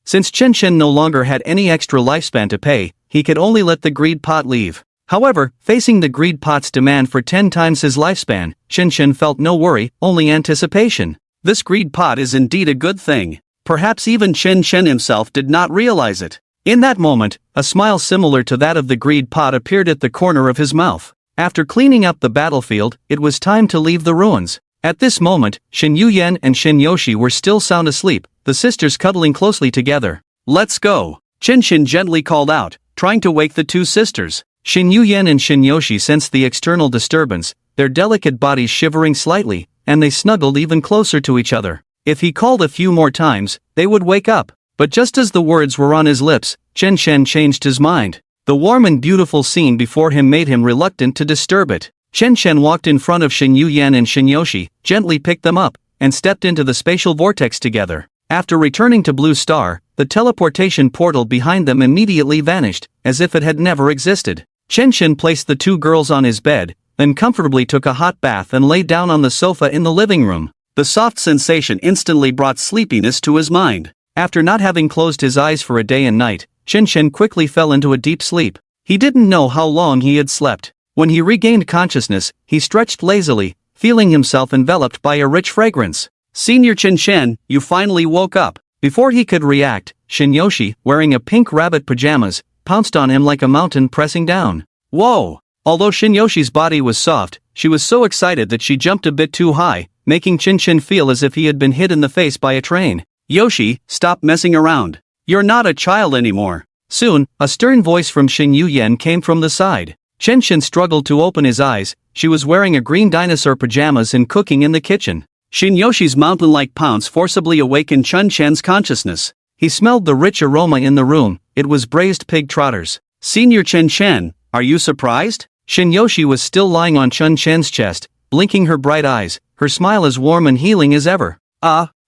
Since Chen Shen no longer had any extra lifespan to pay, he could only let the greed pot leave. However, facing the greed pot's demand for 10 times his lifespan, Chen Shen felt no worry, only anticipation. This greed pot is indeed a good thing. Perhaps even Chen Shen himself did not realize it. In that moment, a smile similar to that of the greed pot appeared at the corner of his mouth. After cleaning up the battlefield, it was time to leave the ruins. At this moment, Xin Yuyan and Xin Yoshi were still sound asleep, the sisters cuddling closely together. Let's go, Chen Xin gently called out, trying to wake the 2 sisters. Xin Yuyan and Xin Yoshi sensed the external disturbance, their delicate bodies shivering slightly, and they snuggled even closer to each other. If he called a few more times, they would wake up. But just as the words were on his lips, Chen Shen changed his mind. The warm and beautiful scene before him made him reluctant to disturb it. Chen Shen walked in front of Shin Yuyan and Shin Yoshi, gently picked them up, and stepped into the spatial vortex together. After returning to Blue Star, the teleportation portal behind them immediately vanished, as if it had never existed. Chen Shen placed the two girls on his bed, then comfortably took a hot bath and lay down on the sofa in the living room. The soft sensation instantly brought sleepiness to his mind. After not having closed his eyes for a day and night, Chen Shen quickly fell into a deep sleep. He didn't know how long he had slept. When he regained consciousness, he stretched lazily, feeling himself enveloped by a rich fragrance. "Senior Chen Shen, you finally woke up." Before he could react, Shin Yoshi, wearing a pink rabbit pajamas, pounced on him like a mountain pressing down. Whoa! Although Shin Yoshi's body was soft, she was so excited that she jumped a bit too high, making Chen Shen feel as if he had been hit in the face by a train. "Yoshi, stop messing around. You're not a child anymore." Soon, a stern voice from Shin Yuyan came from the side. Chen Shen struggled to open his eyes. She was wearing a green dinosaur pajamas and cooking in the kitchen. Shin Yoshi's mountain-like pounce forcibly awakened Chen Shen's consciousness. He smelled the rich aroma in the room. It was braised pig trotters. "Senior Chen Shen, are you surprised?" Shin Yoshi was still lying on Chen Shen's chest, blinking her bright eyes, her smile as warm and healing as ever.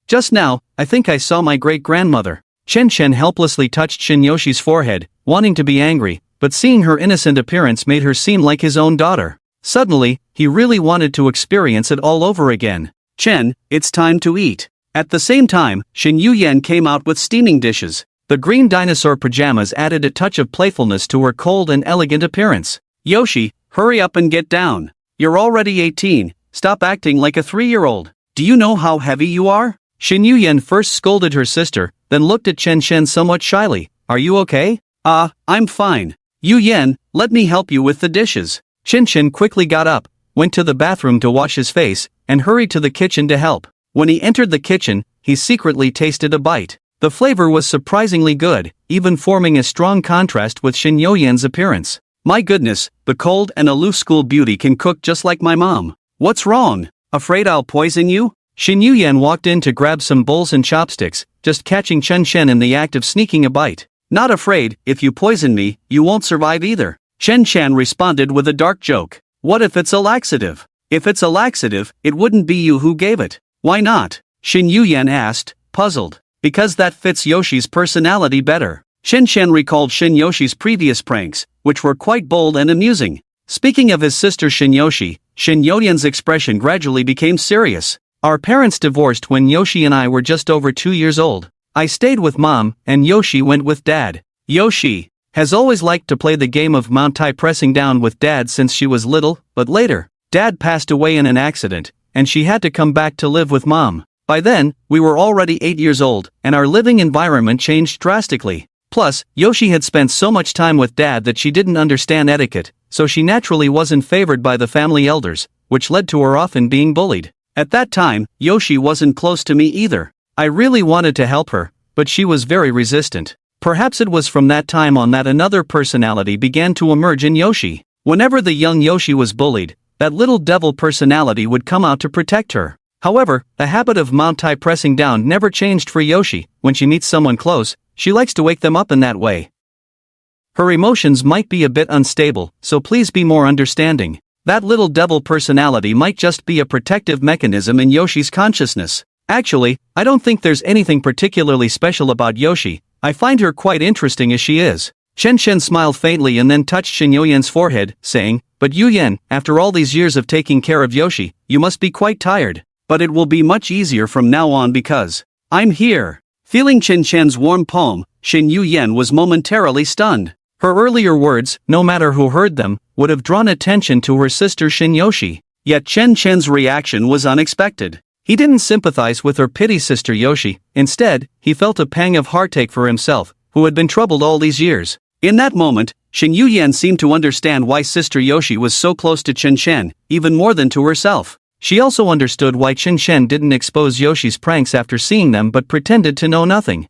Just now, I think I saw my great-grandmother." Chen Shen helplessly touched Shin Yoshi's forehead, wanting to be angry, but seeing her innocent appearance made her seem like his own daughter. Suddenly, he really wanted to experience it all over again. "Chen, it's time to eat." At the same time, Shin Yuyan came out with steaming dishes. The green dinosaur pajamas added a touch of playfulness to her cold and elegant appearance. "Yoshi, hurry up and get down. You're already 18, stop acting like a 3-year-old. Do you know how heavy you are?" Shin Yuyan first scolded her sister, then looked at Chen Shen somewhat shyly. "Are you okay?" I'm fine. Yuyan, let me help you with the dishes." Chen Shen quickly got up, went to the bathroom to wash his face, and hurried to the kitchen to help. When he entered the kitchen, he secretly tasted a bite. The flavor was surprisingly good, even forming a strong contrast with Shin Yuyan's appearance. "My goodness, the cold and aloof school beauty can cook just like my mom. What's wrong? Afraid I'll poison you?" Shin Yuyan walked in to grab some bowls and chopsticks, just catching Chen Shen in the act of sneaking a bite. "Not afraid. If you poison me, you won't survive either." Chen Shen responded with a dark joke. "What if it's a laxative?" "If it's a laxative, it wouldn't be you who gave it." "Why not?" Shin Yuyan asked, puzzled. "Because that fits Yoshi's personality better." Chen Shen recalled Shin Yoshi's previous pranks, which were quite bold and amusing. Speaking of his sister Shin Yoshi, Shin Yuyan's expression gradually became serious. "Our parents divorced when Yoshi and I were just over 2 years old. I stayed with mom, and Yoshi went with dad. Yoshi has always liked to play the game of Mount Tai pressing down with dad since she was little, but later, dad passed away in an accident, and she had to come back to live with mom. By then, we were already 8 years old, and our living environment changed drastically. Plus, Yoshi had spent so much time with dad that she didn't understand etiquette, so she naturally wasn't favored by the family elders, which led to her often being bullied. At that time, Yoshi wasn't close to me either. I really wanted to help her, but she was very resistant. Perhaps it was from that time on that another personality began to emerge in Yoshi. Whenever the young Yoshi was bullied, that little devil personality would come out to protect her. However, the habit of Mount Tai pressing down never changed for Yoshi. When she meets someone close, she likes to wake them up in that way. Her emotions might be a bit unstable, so please be more understanding. That little devil personality might just be a protective mechanism in Yoshi's consciousness. Actually, I don't think there's anything particularly special about Yoshi. I find her quite interesting as she is. Chen Shen smiled faintly and then touched Shin Yuyan's forehead, saying, "But Yuyan, after all these years of taking care of Yoshi, you must be quite tired. But it will be much easier from now on because I'm here." Feeling Chen Shen's warm palm, Shin Yuyan was momentarily stunned. Her earlier words, no matter who heard them, would have drawn attention to her sister Shin Yoshi. Yet Chen Shen's reaction was unexpected. He didn't sympathize with her pity sister Yoshi. Instead, he felt a pang of heartache for himself, who had been troubled all these years. In that moment, Shin Yuyan seemed to understand why sister Yoshi was so close to Chen Shen, even more than to herself. She also understood why Chen Shen didn't expose Yoshi's pranks after seeing them but pretended to know nothing.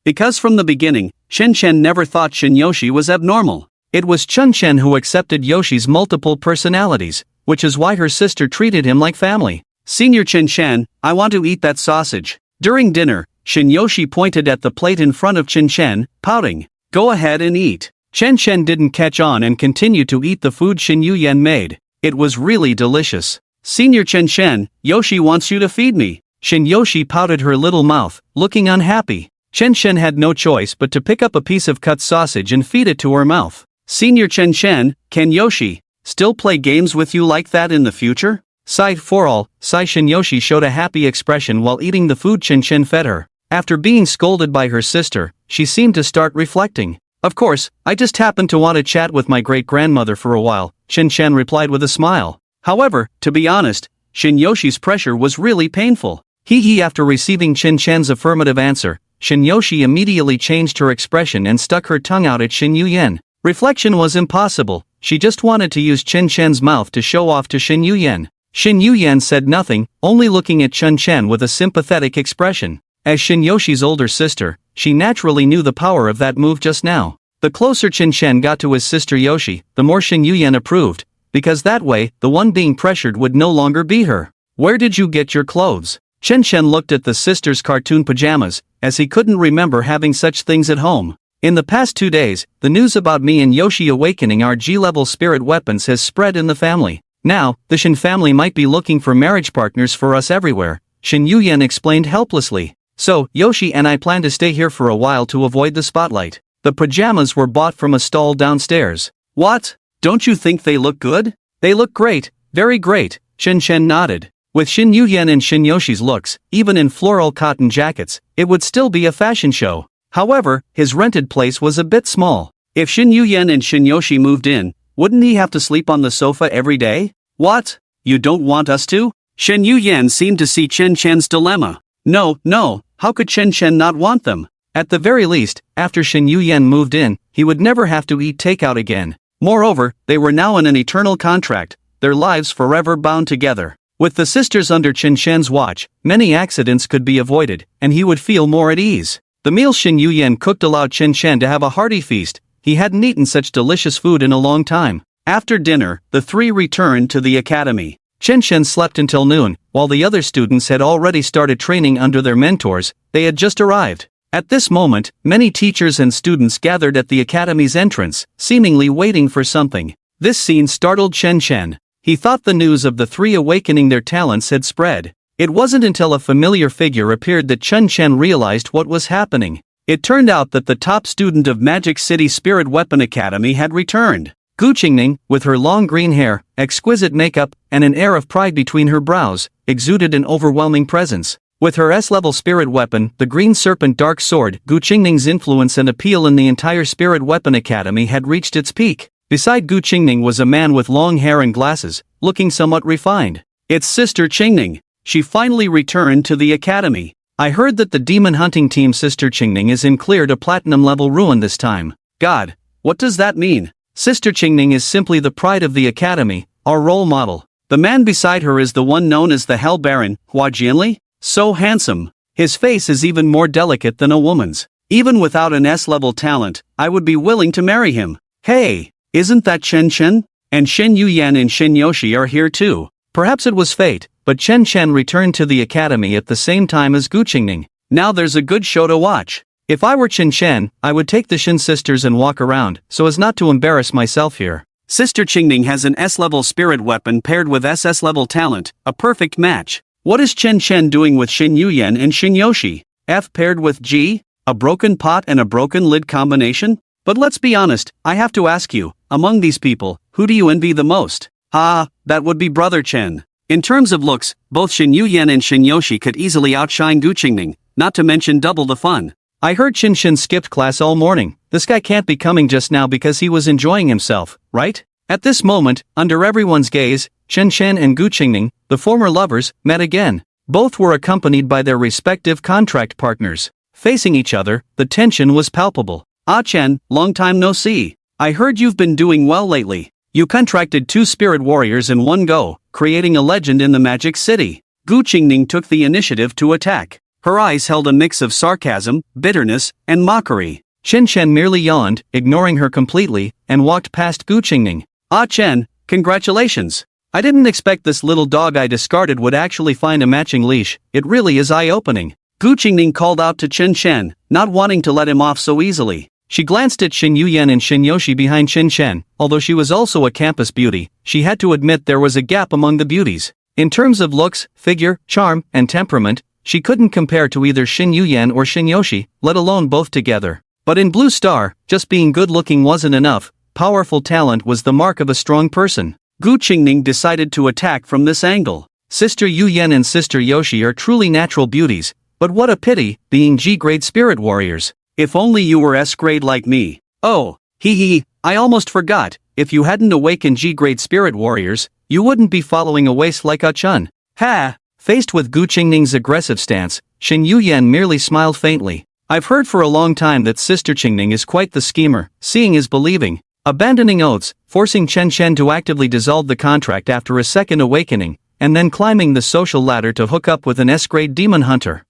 Because from the beginning, Chen Shen never thought Shin Yoshi was abnormal. It was Chen Shen who accepted Yoshi's multiple personalities, which is why her sister treated him like family. Senior Chen Shan, I want to eat that sausage. During dinner, Shinyoshi pointed at the plate in front of Chen Shan, pouting. Go ahead and eat. Chen Shan didn't catch on and continued to eat the food Shin Yuyan made. It was really delicious. Senior Chen Shan, Yoshi wants you to feed me. Shinyoshi pouted her little mouth, looking unhappy. Chen Shan had no choice but to pick up a piece of cut sausage and feed it to her mouth. Senior Chen Shan, can Yoshi still play games with you like that in the future? Sighed for all, Shinyoshi showed a happy expression while eating the food Chen Shan fed her. After being scolded by her sister, she seemed to start reflecting. Of course, I just happened to want to chat with my great-grandmother for a while, Chen Shan replied with a smile. However, to be honest, Shinyoshi's pressure was really painful. After receiving Chen Shan's affirmative answer, Shinyoshi immediately changed her expression and stuck her tongue out at Shin Yuyan. Reflection was impossible, she just wanted to use Chen Shan's mouth to show off to Shin Yuyan. Shin Yuyan said nothing, only looking at Chen Shan with a sympathetic expression. As Shinyoshi's older sister, she naturally knew the power of that move just now. The closer Chen Shan got to his sister Yoshi, the more Shin Yuyan approved, because that way, the one being pressured would no longer be her. Where did you get your clothes? Chen Shan looked at the sister's cartoon pajamas, as he couldn't remember having such things at home. In the past 2 days, the news about me and Yoshi awakening our G-level spirit weapons has spread in the family. Now, the Shin family might be looking for marriage partners for us everywhere, Shin Yuyan explained helplessly. So, Yoshi and I plan to stay here for a while to avoid the spotlight. The pajamas were bought from a stall downstairs. What? Don't you think they look good? They look great, very great, Chen Shan nodded. With Shin Yuyan and Shinyoshi's looks, even in floral cotton jackets, it would still be a fashion show. However, his rented place was a bit small. If Shin Yuyan and Shinyoshi moved in, wouldn't he have to sleep on the sofa every day? What? You don't want us to? Shin Yuyan seemed to see Chen Shan's dilemma. No, how could Chen Shan not want them? At the very least, after Shin Yuyan moved in, he would never have to eat takeout again. Moreover, they were now in an eternal contract, their lives forever bound together. With the sisters under Chen Shan's watch, many accidents could be avoided, and he would feel more at ease. The meal Shin Yuyan cooked allowed Chen Shan to have a hearty feast. He hadn't eaten such delicious food in a long time. After dinner, the three returned to the academy. Chen Shan slept until noon, while the other students had already started training under their mentors. They had just arrived. At this moment, many teachers and students gathered at the academy's entrance, seemingly waiting for something. This scene startled Chen Shan. He thought the news of the three awakening their talents had spread. It wasn't until a familiar figure appeared that Chen Shan realized what was happening. It turned out that the top student of Magic City Spirit Weapon Academy had returned. Gu Qingning, with her long green hair, exquisite makeup, and an air of pride between her brows, exuded an overwhelming presence. With her S-level spirit weapon, the Green Serpent Dark Sword, Gu Qingning's influence and appeal in the entire Spirit Weapon Academy had reached its peak. Beside Gu Qingning was a man with long hair and glasses, looking somewhat refined. It's Sister Qingning. She finally returned to the academy. I heard that the demon hunting team Sister Qingning is in clear to platinum level ruin this time. God, what does that mean? Sister Qingning is simply the pride of the academy, our role model. The man beside her is the one known as the Hell Baron, Hua Jianli. So handsome. His face is even more delicate than a woman's. Even without an S-level talent, I would be willing to marry him. Hey, isn't that Chen Shan? And Shin Yuyan and Shinyoshi are here too. Perhaps it was fate, but Chen Shan returned to the academy at the same time as Gu Qingning. Now there's a good show to watch. If I were Chen Shan, I would take the Shin sisters and walk around, so as not to embarrass myself here. Sister Qingning has an S-level spirit weapon paired with SS-level talent, a perfect match. What is Chen Shan doing with Shin Yuyan and Shinyoshi? F paired with G? A broken pot and a broken lid combination? But let's be honest, I have to ask you, among these people, who do you envy the most? That would be Brother Chen. In terms of looks, both Shin Yuyan and Shinyoshi could easily outshine Gu Qingning, not to mention double the fun. I heard Chen Shan skipped class all morning. This guy can't be coming just now because he was enjoying himself, right? At this moment, under everyone's gaze, Chen Shan and Gu Qingning, the former lovers, met again. Both were accompanied by their respective contract partners. Facing each other, the tension was palpable. Ah Chen, long time no see. I heard you've been doing well lately. You contracted 2 spirit warriors in one go, creating a legend in the Magic City. Gu Qingning took the initiative to attack. Her eyes held a mix of sarcasm, bitterness, and mockery. Chen Shan merely yawned, ignoring her completely, and walked past Gu Qingning. Ah Chen, congratulations. I didn't expect this little dog I discarded would actually find a matching leash. It really is eye-opening. Gu Qingning called out to Chen Shen, not wanting to let him off so easily. She glanced at Xin Yuyan and Xin Yoshi behind Chen Shen. Although she was also a campus beauty, she had to admit there was a gap among the beauties. In terms of looks, figure, charm, and temperament, she couldn't compare to either Xin Yuyan or Xin Yoshi, let alone both together. But in Blue Star, just being good-looking wasn't enough. Powerful talent was the mark of a strong person. Gu Qingning decided to attack from this angle. Sister Yuyan and Sister Yoshi are truly natural beauties, but what a pity, being G-grade spirit warriors. If only you were S-grade like me. Oh, I almost forgot, if you hadn't awakened G-grade spirit warriors, you wouldn't be following a waste like A-chun. Ha! Faced with Gu Qingning's aggressive stance, Xin Yuyan merely smiled faintly. I've heard for a long time that Sister Qingning is quite the schemer, seeing is believing. Abandoning oaths, forcing Chen Shen to actively dissolve the contract after a second awakening, and then climbing the social ladder to hook up with an S-grade demon hunter.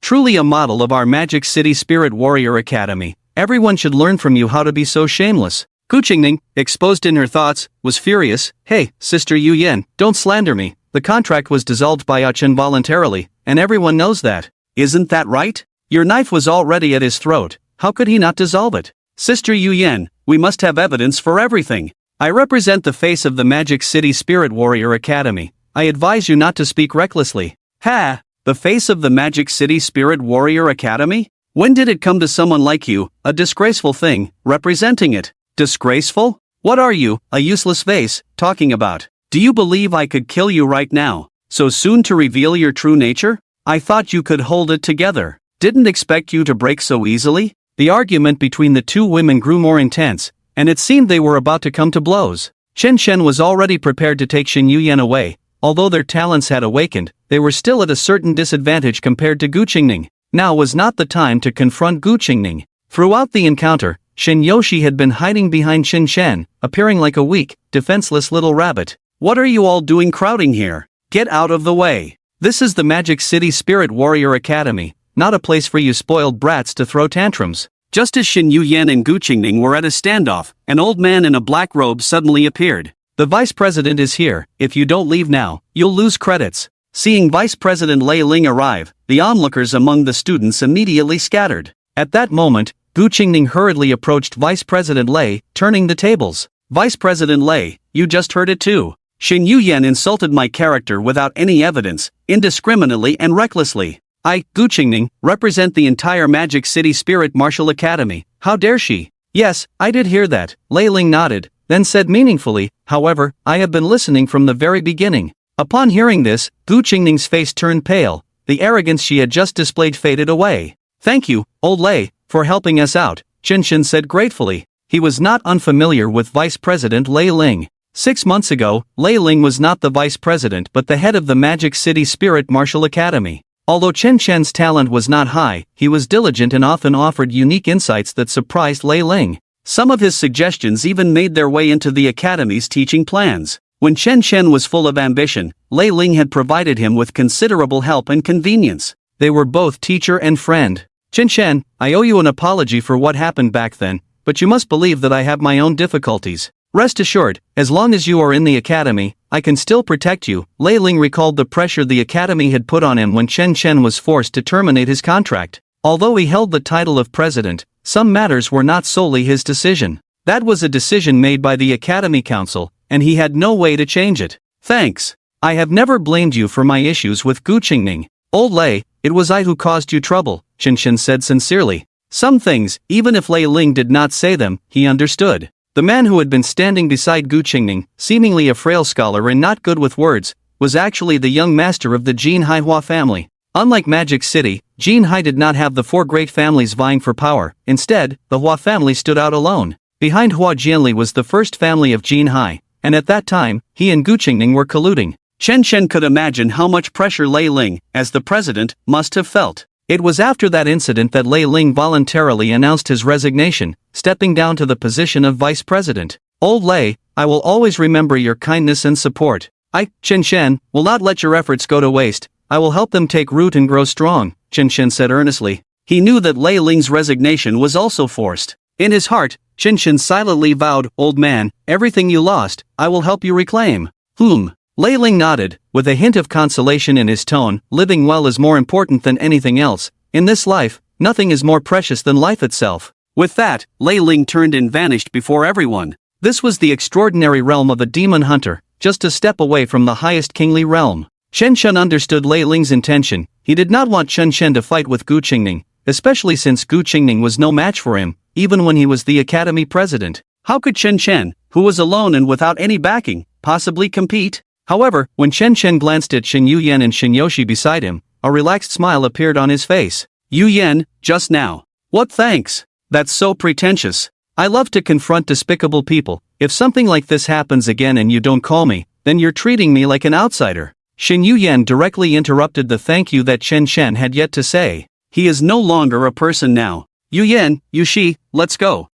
Truly a model of our Magic City Spirit Warrior Academy. Everyone should learn from you how to be so shameless. Gu Qingning, exposed in her thoughts, was furious. Hey, Sister Yuyan, don't slander me. The contract was dissolved by A-chun voluntarily, and everyone knows that. Isn't that right? Your knife was already at his throat. How could he not dissolve it? Sister Yuyan, we must have evidence for everything. I represent the face of the Magic City Spirit Warrior Academy. I advise you not to speak recklessly. Ha! The face of the Magic City Spirit Warrior Academy? When did it come to someone like you, a disgraceful thing, representing it? Disgraceful? What are you, a useless vase, talking about? Do you believe I could kill you right now, so soon to reveal your true nature? I thought you could hold it together. Didn't expect you to break so easily? The argument between the two women grew more intense, and it seemed they were about to come to blows. Chen Shen was already prepared to take Xin Yuyan away. Although their talents had awakened, they were still at a certain disadvantage compared to Gu Qingning. Now was not the time to confront Gu Qingning. Throughout the encounter, Xin Yoshi had been hiding behind Chen Shen, appearing like a weak, defenseless little rabbit. What are you all doing crowding here? Get out of the way. This is the Magic City Spirit Warrior Academy, not a place for you spoiled brats to throw tantrums. Just as Xin Yuyan and Gu Qingning were at a standoff, an old man in a black robe suddenly appeared. The vice president is here. If you don't leave now, you'll lose credits. Seeing Vice President Lei Ling arrive, the onlookers among the students immediately scattered. At that moment, Gu Qingning hurriedly approached Vice President Lei, turning the tables. Vice President Lei, you just heard it too. Xin Yuyan insulted my character without any evidence, indiscriminately and recklessly. I, Gu Qingning, represent the entire Magic City Spirit Martial Academy. How dare she? Yes, I did hear that. Lei Ling nodded, then said meaningfully, however, I have been listening from the very beginning. Upon hearing this, Gu Qingning's face turned pale. The arrogance she had just displayed faded away. Thank you, old Lei, for helping us out, Chen Shen said gratefully. He was not unfamiliar with Vice President Lei Ling. 6 months ago, Lei Ling was not the vice president but the head of the Magic City Spirit Martial Academy. Although Chen Shen's talent was not high, he was diligent and often offered unique insights that surprised Lei Ling. Some of his suggestions even made their way into the Academy's teaching plans. When Chen Shen was full of ambition, Lei Ling had provided him with considerable help and convenience. They were both teacher and friend. Chen Shen, I owe you an apology for what happened back then, but you must believe that I have my own difficulties. Rest assured, as long as you are in the academy, I can still protect you. Lei Ling recalled the pressure the academy had put on him when Chen Shen was forced to terminate his contract. Although he held the title of president, some matters were not solely his decision. That was a decision made by the Academy Council, and he had no way to change it. Thanks. I have never blamed you for my issues with Gu Qingning. Old Lei, it was I who caused you trouble, Chen Shen said sincerely. Some things, even if Lei Ling did not say them, he understood. The man who had been standing beside Gu Qingning, seemingly a frail scholar and not good with words, was actually the young master of the Jin Hai Hua family. Unlike Magic City, Jin Hai did not have the four great families vying for power. Instead, the Hua family stood out alone. Behind Hua Jianli was the first family of Jin Hai, and at that time, he and Gu Qingning were colluding. Chen Shen could imagine how much pressure Lei Ling, as the president, must have felt. It was after that incident that Lei Ling voluntarily announced his resignation, stepping down to the position of vice president. Old Lei, I will always remember your kindness and support. I, Chen Shen, will not let your efforts go to waste. I will help them take root and grow strong, Chen Shen said earnestly. He knew that Lei Ling's resignation was also forced. In his heart, Chen Shen silently vowed, Old man, everything you lost, I will help you reclaim. Lei Ling nodded, with a hint of consolation in his tone. Living well is more important than anything else. In this life, nothing is more precious than life itself. With that, Lei Ling turned and vanished before everyone. This was the extraordinary realm of a demon hunter, just a step away from the highest kingly realm. Chen Shen understood Lei Ling's intention. He did not want Chen Shen to fight with Gu Qingning, especially since Gu Qingning was no match for him, even when he was the academy president. How could Chen Shen, who was alone and without any backing, possibly compete? However, when Chen Shen glanced at Shen Yuyan and Shen Yoshi beside him, a relaxed smile appeared on his face. Yuyan, just now. What thanks? That's so pretentious. I love to confront despicable people. If something like this happens again and you don't call me, then you're treating me like an outsider. Shen Yuyan directly interrupted the thank you that Chen Shen had yet to say. He is no longer a person now. Yuyan, Yushi, let's go.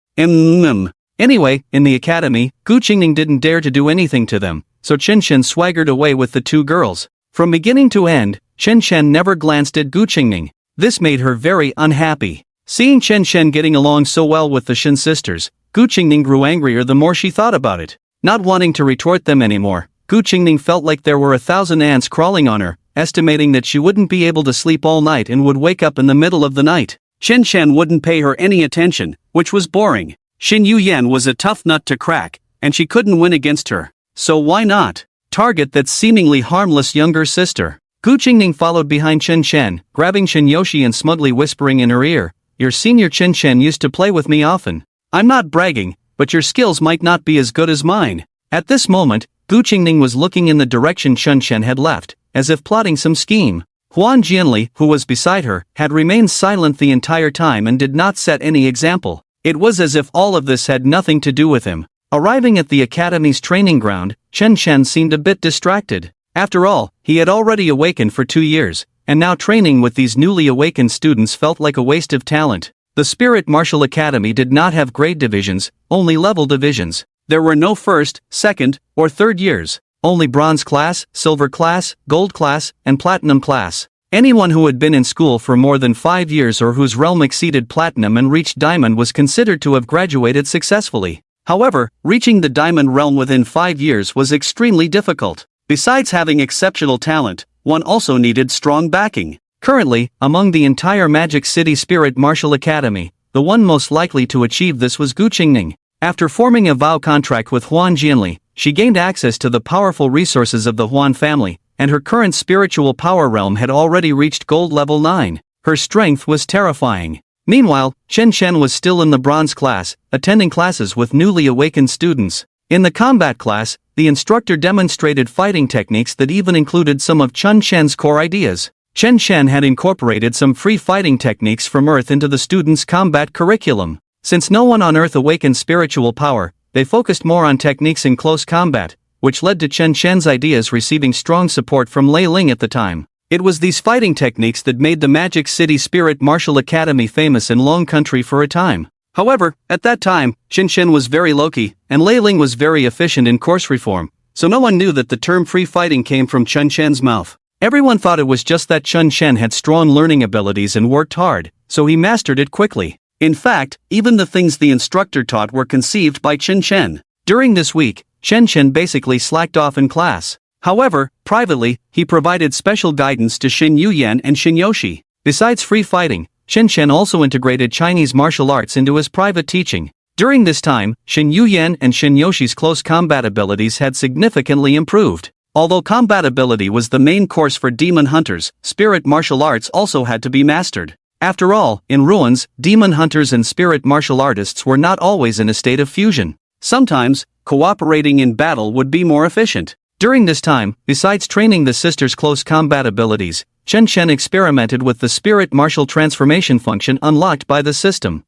Anyway, in the academy, Gu Qingning didn't dare to do anything to them, so Chen Shen swaggered away with the two girls. From beginning to end, Chen Shen never glanced at Gu Qingning. This made her very unhappy. Seeing Chen Shen getting along so well with the Shen sisters, Gu Qingning grew angrier the more she thought about it. Not wanting to retort them anymore, Gu Qingning felt like there were 1,000 ants crawling on her, estimating that she wouldn't be able to sleep all night and would wake up in the middle of the night. Chen Shen wouldn't pay her any attention, which was boring. Shen Yuyan was a tough nut to crack, and she couldn't win against her. So why not target that seemingly harmless younger sister? Gu Qingning followed behind Chen Shen, grabbing Shen Yoshi and smugly whispering in her ear, "Your senior Chen Shen used to play with me often. I'm not bragging, but your skills might not be as good as mine." At this moment, Gu Qingning was looking in the direction Chen Shen had left, as if plotting some scheme. Huan Jianli, who was beside her, had remained silent the entire time and did not set any example. It was as if all of this had nothing to do with him. Arriving at the academy's training ground, Chen Shen seemed a bit distracted. After all, he had already awakened for 2 years, and now training with these newly awakened students felt like a waste of talent. The Spirit Martial Academy did not have grade divisions, only level divisions. There were no first, second, or third years, only bronze class, silver class, gold class, and platinum class. Anyone who had been in school for more than 5 years or whose realm exceeded platinum and reached diamond was considered to have graduated successfully. However, reaching the diamond realm within 5 years was extremely difficult. Besides having exceptional talent, one also needed strong backing. Currently, among the entire Magic City Spirit Martial Academy, the one most likely to achieve this was Gu Qingning. After forming a vow contract with Huan Jianli, she gained access to the powerful resources of the Huan family, and her current spiritual power realm had already reached gold level 9. Her strength was terrifying. Meanwhile, Chen Shen was still in the bronze class, attending classes with newly awakened students. In the combat class, the instructor demonstrated fighting techniques that even included some of Chen Shen's core ideas. Chen Shen had incorporated some free fighting techniques from Earth into the students' combat curriculum. Since no one on Earth awakened spiritual power, they focused more on techniques in close combat, which led to Chen Shen's ideas receiving strong support from Lei Ling at the time. It was these fighting techniques that made the Magic City Spirit Martial Academy famous in Long Country for a time. However, at that time, Chen Shen was very low-key, and Lei Ling was very efficient in course reform, so no one knew that the term free fighting came from Chen Shen's mouth. Everyone thought it was just that Chen Shen had strong learning abilities and worked hard, so he mastered it quickly. In fact, even the things the instructor taught were conceived by Chen Shen. During this week, Chen Shen basically slacked off in class. However, privately, he provided special guidance to Shen Yuyan and Shen Yoshi. Besides free fighting, Chen Shen also integrated Chinese martial arts into his private teaching. During this time, Shen Yuyan and Shen Yoshi's close combat abilities had significantly improved. Although combat ability was the main course for demon hunters, spirit martial arts also had to be mastered. After all, in ruins, demon hunters and spirit martial artists were not always in a state of fusion. Sometimes, cooperating in battle would be more efficient. During this time, besides training the sisters' close combat abilities, Chen Shen experimented with the spirit martial transformation function unlocked by the system.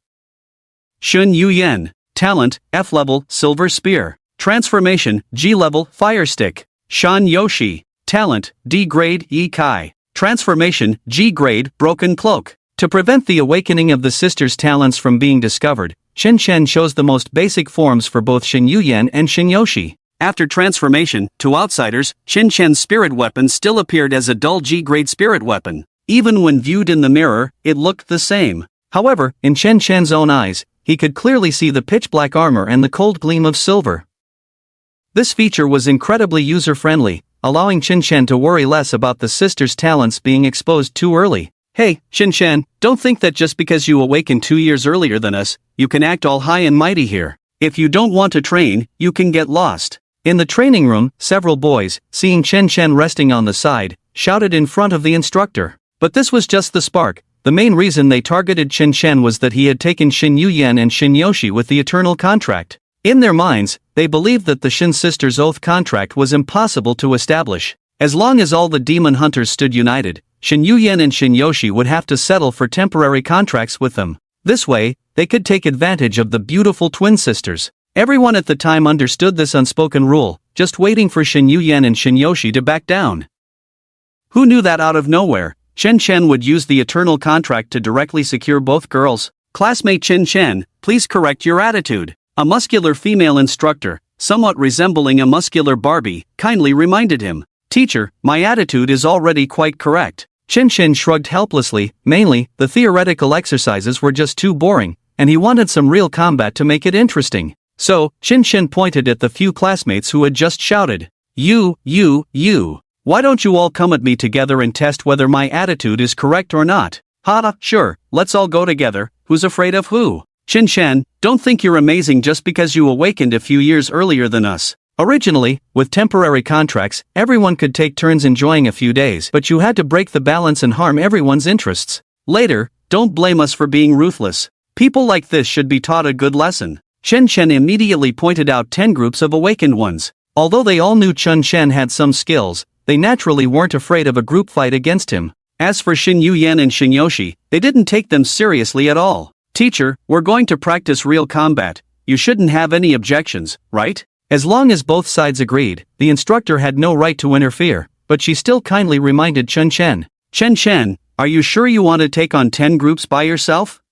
Shen Yuyan. Talent, F level, silver spear. Transformation, G level, fire stick. Shan Yoshi. Talent, D grade, Yi Kai. Transformation, G grade, broken cloak. To prevent the awakening of the sisters' talents from being discovered, Chen Shen chose the most basic forms for both Shen Yuyan and Shen Yoshi. After transformation, to outsiders, Chen Shen's spirit weapon still appeared as a dull G-grade spirit weapon. Even when viewed in the mirror, it looked the same. However, in Chen Shen's own eyes, he could clearly see the pitch-black armor and the cold gleam of silver. This feature was incredibly user-friendly, allowing Qinshan to worry less about the sister's talents being exposed too early. Hey, Qinshan, don't think that just because you awakened 2 years earlier than us, you can act all high and mighty here. If you don't want to train, you can get lost. In the training room, several boys, seeing Qinshan resting on the side, shouted in front of the instructor. But this was just the spark. The main reason they targeted Qinshan was that he had taken Xin Yuyan and Xin Yoshi with the eternal contract. In their minds, they believed that the Xin sisters' oath contract was impossible to establish. As long as all the demon hunters stood united, Xin Yuyan and Xin Yoshi would have to settle for temporary contracts with them. This way, they could take advantage of the beautiful twin sisters. Everyone at the time understood this unspoken rule, just waiting for Xin Yuyan and Xin Yoshi to back down. Who knew that out of nowhere, Qinshan would use the eternal contract to directly secure both girls? Classmate Qinshan, please correct your attitude. A muscular female instructor, somewhat resembling a muscular Barbie, kindly reminded him. Teacher, my attitude is already quite correct. Qinshan shrugged helplessly. Mainly, the theoretical exercises were just too boring, and he wanted some real combat to make it interesting. So, Qinshan pointed at the few classmates who had just shouted, You. Why don't you all come at me together and test whether my attitude is correct or not? Ha, sure, let's all go together. Who's afraid of who? Qinshan, don't think you're amazing just because you awakened a few years earlier than us. Originally, with temporary contracts, everyone could take turns enjoying a few days, but you had to break the balance and harm everyone's interests. Later, don't blame us for being ruthless. People like this should be taught a good lesson. Qinshan immediately pointed out 10 groups of awakened ones. Although they all knew Qinshan had some skills, they naturally weren't afraid of a group fight against him. As for Xin Yuyan and Xin Yoshi, they didn't take them seriously at all. Teacher, we're going to practice real combat. You shouldn't have any objections, right? As long as both sides agreed, the instructor had no right to interfere, but she still kindly reminded Qinshan. Qinshan, are you sure you want to take on 10 groups by yourself?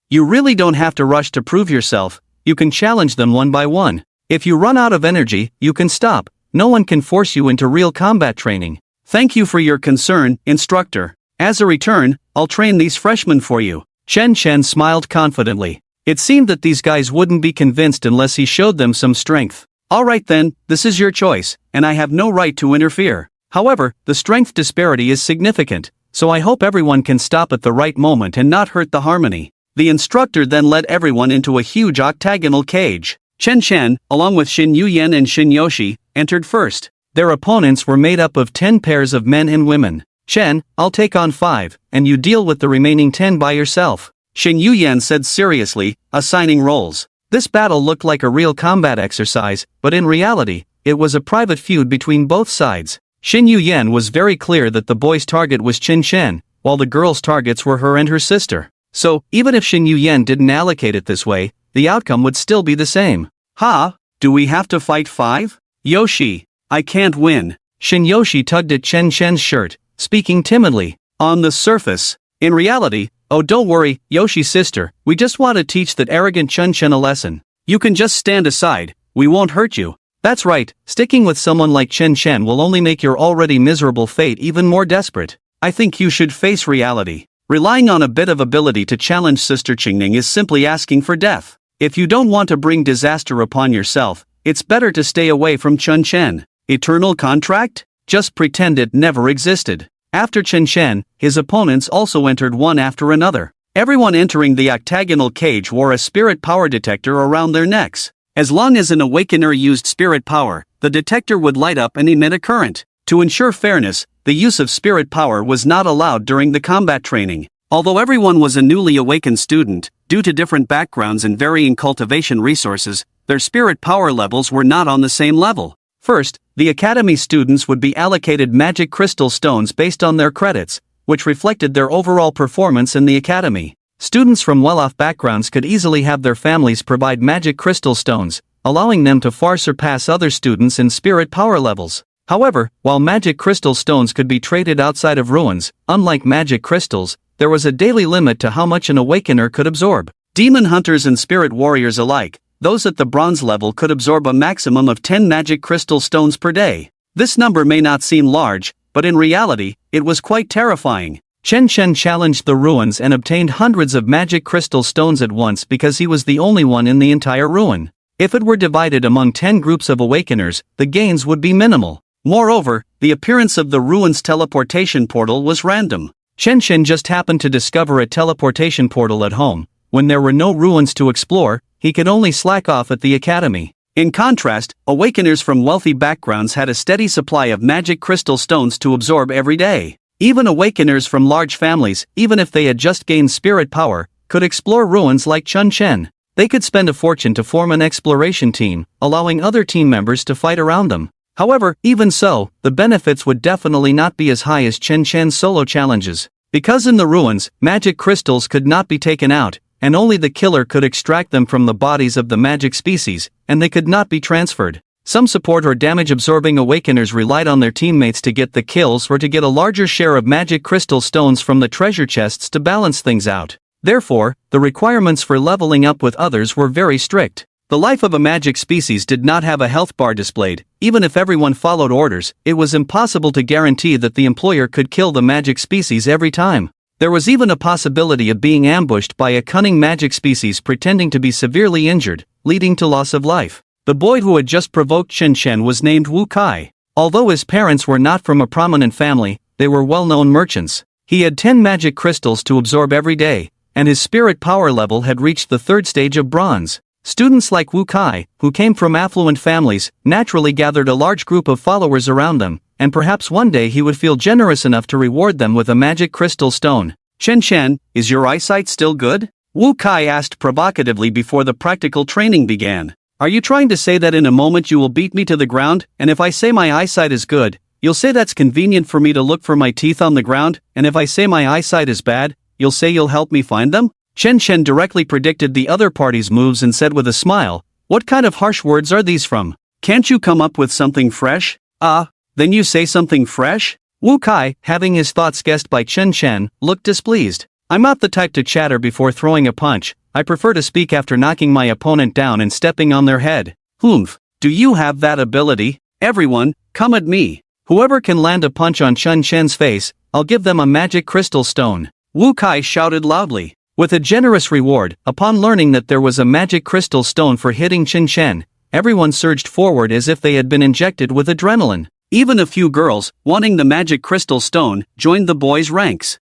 You really don't have to rush to prove yourself. You can challenge them one by one. If you run out of energy, you can stop. No one can force you into real combat training. Thank you for your concern, instructor. As a return, I'll train these freshmen for you. Qinshan smiled confidently. It seemed that these guys wouldn't be convinced unless he showed them some strength. Alright then, this is your choice, and I have no right to interfere. However, the strength disparity is significant, so I hope everyone can stop at the right moment and not hurt the harmony. The instructor then led everyone into a huge octagonal cage. Qinshan, along with Xin Yuyan and Xin Yoshi, entered first. Their opponents were made up of 10 pairs of men and women. Chen, I'll take on 5, and you deal with the remaining 10 by yourself. Xin Yuyan said seriously, assigning roles. This battle looked like a real combat exercise, but in reality, it was a private feud between both sides. Xin Yuyan was very clear that the boy's target was Qinshan, while the girl's targets were her and her sister. So, even if Xin Yuyan didn't allocate it this way, the outcome would still be the same. Ha! Do we have to fight 5? Yoshi, I can't win. Xin Yoshi tugged at Qinshan's shirt, speaking timidly. On the surface. In reality, oh don't worry, Yoshi's sister, we just want to teach that arrogant Qinshan a lesson. You can just stand aside, we won't hurt you. That's right, sticking with someone like Qinshan will only make your already miserable fate even more desperate. I think you should face reality. Relying on a bit of ability to challenge Sister Qingning is simply asking for death. If you don't want to bring disaster upon yourself, it's better to stay away from Qinshan. Eternal contract? Just pretend it never existed. After Qinshan, his opponents also entered one after another. Everyone entering the octagonal cage wore a spirit power detector around their necks. As long as an awakener used spirit power, the detector would light up and emit a current. To ensure fairness, the use of spirit power was not allowed during the combat training. Although everyone was a newly awakened student, due to different backgrounds and varying cultivation resources, their spirit power levels were not on the same level. First, the academy students would be allocated magic crystal stones based on their credits, which reflected their overall performance in the academy. Students from well-off backgrounds could easily have their families provide magic crystal stones, allowing them to far surpass other students in spirit power levels. However, while magic crystal stones could be traded outside of ruins, unlike magic crystals, there was a daily limit to how much an awakener could absorb. Demon hunters and spirit warriors alike, those at the bronze level could absorb a maximum of 10 magic crystal stones per day. This number may not seem large, but in reality, it was quite terrifying. Qinshan challenged the ruins and obtained hundreds of magic crystal stones at once because he was the only one in the entire ruin. If it were divided among 10 groups of awakeners, the gains would be minimal. Moreover, the appearance of the ruins teleportation portal was random. Chen Shen just happened to discover a teleportation portal at home. When there were no ruins to explore, he could only slack off at the academy. In contrast, awakeners from wealthy backgrounds had a steady supply of magic crystal stones to absorb every day. Even awakeners from large families, even if they had just gained spirit power, could explore ruins like Chun Chen. They could spend a fortune to form an exploration team, allowing other team members to fight around them. However, even so, the benefits would definitely not be as high as Chen Chen's solo challenges. Because in the ruins, magic crystals could not be taken out, and only the killer could extract them from the bodies of the magic species, and they could not be transferred. Some support or damage-absorbing awakeners relied on their teammates to get the kills or to get a larger share of magic crystal stones from the treasure chests to balance things out. Therefore, the requirements for leveling up with others were very strict. The life of a magic species did not have a health bar displayed. Even if everyone followed orders, it was impossible to guarantee that the employer could kill the magic species every time. There was even a possibility of being ambushed by a cunning magic species pretending to be severely injured, leading to loss of life. The boy who had just provoked Chen Chen was named Wu Kai. Although his parents were not from a prominent family, they were well-known merchants. He had 10 magic crystals to absorb every day, and his spirit power level had reached the 3rd stage of bronze. Students like Wu Kai, who came from affluent families, naturally gathered a large group of followers around them, and perhaps one day he would feel generous enough to reward them with a magic crystal stone. Chen Chen, is your eyesight still good? Wu Kai asked provocatively before the practical training began. Are you trying to say that in a moment you will beat me to the ground, and if I say my eyesight is good, you'll say that's convenient for me to look for my teeth on the ground, and if I say my eyesight is bad, you'll say you'll help me find them? Chen Chen directly predicted the other party's moves and said with a smile, "What kind of harsh words are these from? Can't you come up with something fresh?" Then you say something fresh? Wu Kai, having his thoughts guessed by Chen Chen, looked displeased. I'm not the type to chatter before throwing a punch. I prefer to speak after knocking my opponent down and stepping on their head. Humph, do you have that ability? Everyone, come at me. Whoever can land a punch on Chen Chen's face, I'll give them a magic crystal stone. Wu Kai shouted loudly. With a generous reward, upon learning that there was a magic crystal stone for hitting Chen Chen, everyone surged forward as if they had been injected with adrenaline. Even a few girls, wanting the magic crystal stone, joined the boys' ranks.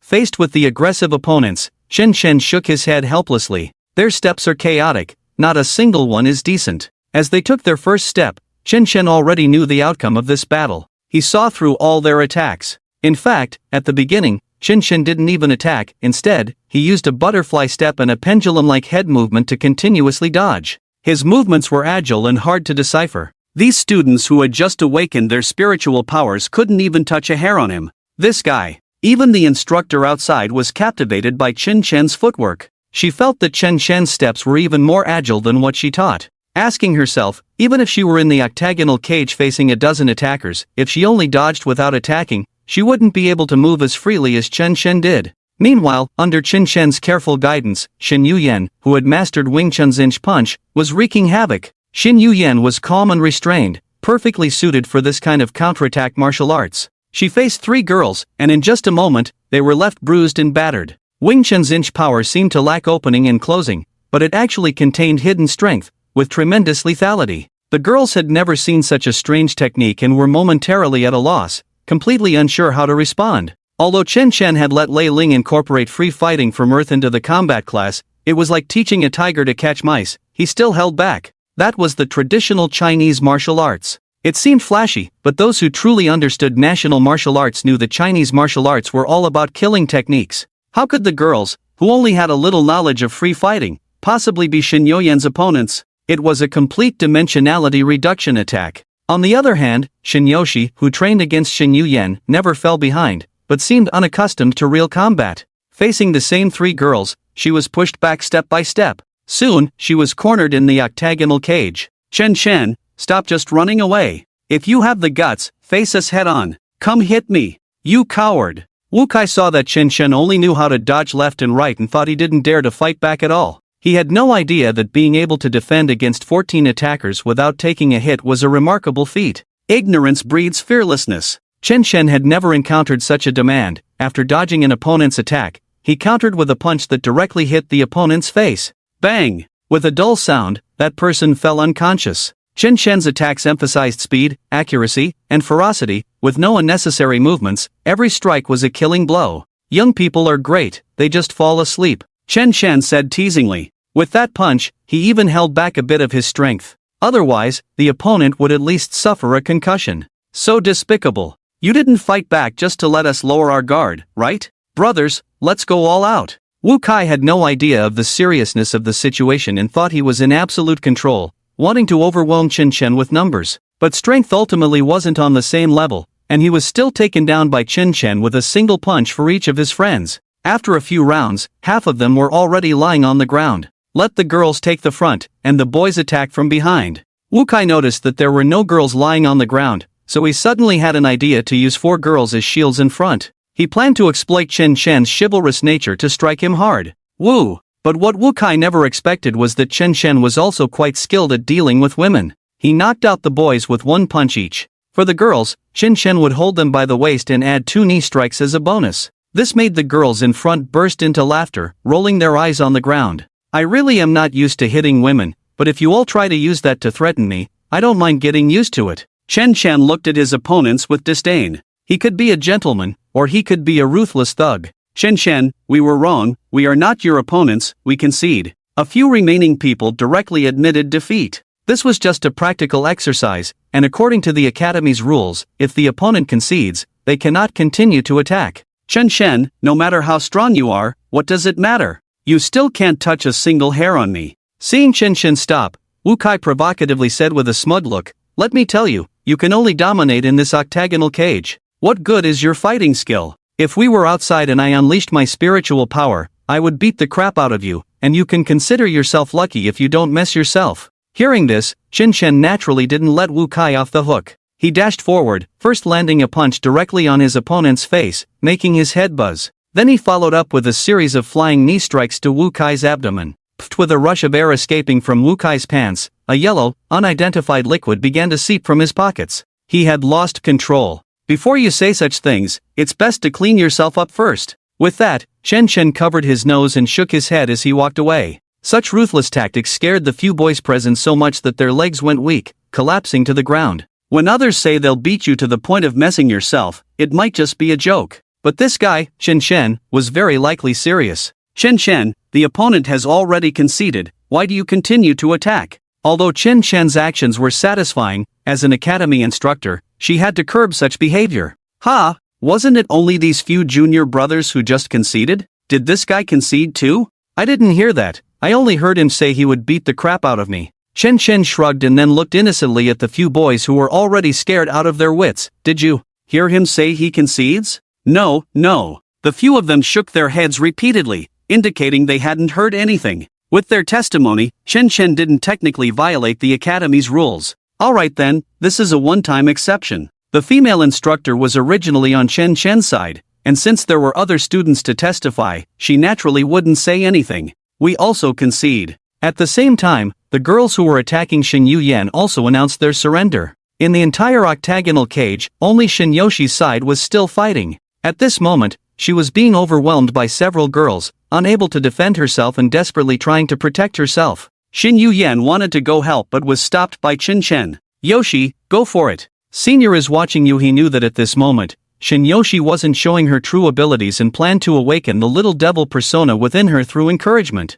Faced with the aggressive opponents, Chen Chen shook his head helplessly. Their steps are chaotic, not a single one is decent. As they took their first step, Chen Chen already knew the outcome of this battle. He saw through all their attacks. In fact, at the beginning, Chen Chen didn't even attack. Instead, he used a butterfly step and a pendulum-like head movement to continuously dodge. His movements were agile and hard to decipher. These students who had just awakened their spiritual powers couldn't even touch a hair on him. This guy. Even the instructor outside was captivated by Chen Chen's footwork. She felt that Chen Chen's steps were even more agile than what she taught. Asking herself, even if she were in the octagonal cage facing a dozen attackers, if she only dodged without attacking, she wouldn't be able to move as freely as Chen Chen did. Meanwhile, under Chen Chen's careful guidance, Xin Yuyan, who had mastered Wing Chun's inch punch, was wreaking havoc. Xin Yuyan was calm and restrained, perfectly suited for this kind of counterattack martial arts. She faced 3 girls, and in just a moment, they were left bruised and battered. Wing Chun's inch power seemed to lack opening and closing, but it actually contained hidden strength, with tremendous lethality. The girls had never seen such a strange technique and were momentarily at a loss, completely unsure how to respond. Although Chen Chen had let Lei Ling incorporate free fighting from Earth into the combat class, it was like teaching a tiger to catch mice. He still held back. That was the traditional Chinese martial arts. It seemed flashy, but those who truly understood national martial arts knew that Chinese martial arts were all about killing techniques. How could the girls, who only had a little knowledge of free fighting, possibly be Xin Yuyan's opponents? It was a complete dimensionality reduction attack. On the other hand, Xin Yoshi, who trained against Xin Yuyan, never fell behind, but seemed unaccustomed to real combat. Facing the same 3 girls, she was pushed back step by step. Soon, she was cornered in the octagonal cage. Chen Chen, stop just running away. If you have the guts, face us head on. Come hit me. You coward. Wu Kai saw that Chen Chen only knew how to dodge left and right and thought he didn't dare to fight back at all. He had no idea that being able to defend against 14 attackers without taking a hit was a remarkable feat. Ignorance breeds fearlessness. Chen Chen had never encountered such a demand. After dodging an opponent's attack, he countered with a punch that directly hit the opponent's face. Bang! With a dull sound, that person fell unconscious. Chen Shen's attacks emphasized speed, accuracy, and ferocity, with no unnecessary movements. Every strike was a killing blow. Young people are great, they just fall asleep, Chen Shen said teasingly. With that punch, he even held back a bit of his strength. Otherwise, the opponent would at least suffer a concussion. So despicable. You didn't fight back just to let us lower our guard, right? Brothers, let's go all out. Wu Kai had no idea of the seriousness of the situation and thought he was in absolute control, wanting to overwhelm Chen Shen with numbers. But strength ultimately wasn't on the same level, and he was still taken down by Chen Shen with a single punch for each of his friends. After a few rounds, half of them were already lying on the ground. Let the girls take the front, and the boys attack from behind. Wu Kai noticed that there were no girls lying on the ground, so he suddenly had an idea to use 4 girls as shields in front. He planned to exploit Chen Shen's chivalrous nature to strike him hard. Woo! But what Wu Kai never expected was that Chen Shen was also quite skilled at dealing with women. He knocked out the boys with 1 punch each. For the girls, Chen Shen would hold them by the waist and add 2 knee strikes as a bonus. This made the girls in front burst into laughter, rolling their eyes on the ground. I really am not used to hitting women, but if you all try to use that to threaten me, I don't mind getting used to it. Chen Shen looked at his opponents with disdain. He could be a gentleman, or he could be a ruthless thug. Chen Shen, we were wrong, we are not your opponents, we concede. A few remaining people directly admitted defeat. This was just a practical exercise, and according to the Academy's rules, if the opponent concedes, they cannot continue to attack. Chen Shen, no matter how strong you are, what does it matter? You still can't touch a single hair on me. Seeing Chen Shen stop, Wu Kai provocatively said with a smug look, let me tell you, you can only dominate in this octagonal cage. What good is your fighting skill? If we were outside and I unleashed my spiritual power, I would beat the crap out of you, and you can consider yourself lucky if you don't mess yourself. Hearing this, Chen Shen naturally didn't let Wu Kai off the hook. He dashed forward, first landing a punch directly on his opponent's face, making his head buzz. Then he followed up with a series of flying knee strikes to Wu Kai's abdomen. With a rush of air escaping from Wu Kai's pants, a yellow, unidentified liquid began to seep from his pockets. He had lost control. Before you say such things, it's best to clean yourself up first. With that, Chen Shen covered his nose and shook his head as he walked away. Such ruthless tactics scared the few boys present so much that their legs went weak, collapsing to the ground. When others say they'll beat you to the point of messing yourself, it might just be a joke. But this guy, Chen Shen, was very likely serious. Chen Shen, the opponent has already conceded, why do you continue to attack? Although Chen Shen's actions were satisfying, as an academy instructor, she had to curb such behavior. Ha! Wasn't it only these few junior brothers who just conceded? Did this guy concede too? I didn't hear that, I only heard him say he would beat the crap out of me. Chen Shen shrugged and then looked innocently at the few boys who were already scared out of their wits. Did you hear him say he concedes? No, no. The few of them shook their heads repeatedly, indicating they hadn't heard anything. With their testimony, Chen Shen didn't technically violate the Academy's rules. Alright then, this is a one-time exception. The female instructor was originally on Chen Shen's side, and since there were other students to testify, she naturally wouldn't say anything. We also concede. At the same time, the girls who were attacking Shin Yuyan also announced their surrender. In the entire octagonal cage, only Shin Yoshi's side was still fighting. At this moment, she was being overwhelmed by several girls, unable to defend herself and desperately trying to protect herself. Shin Yuyan wanted to go help but was stopped by Chen Shen. Yoshi, go for it. Senior is watching you. He knew that at this moment, Shin Yoshi wasn't showing her true abilities and planned to awaken the little devil persona within her through encouragement.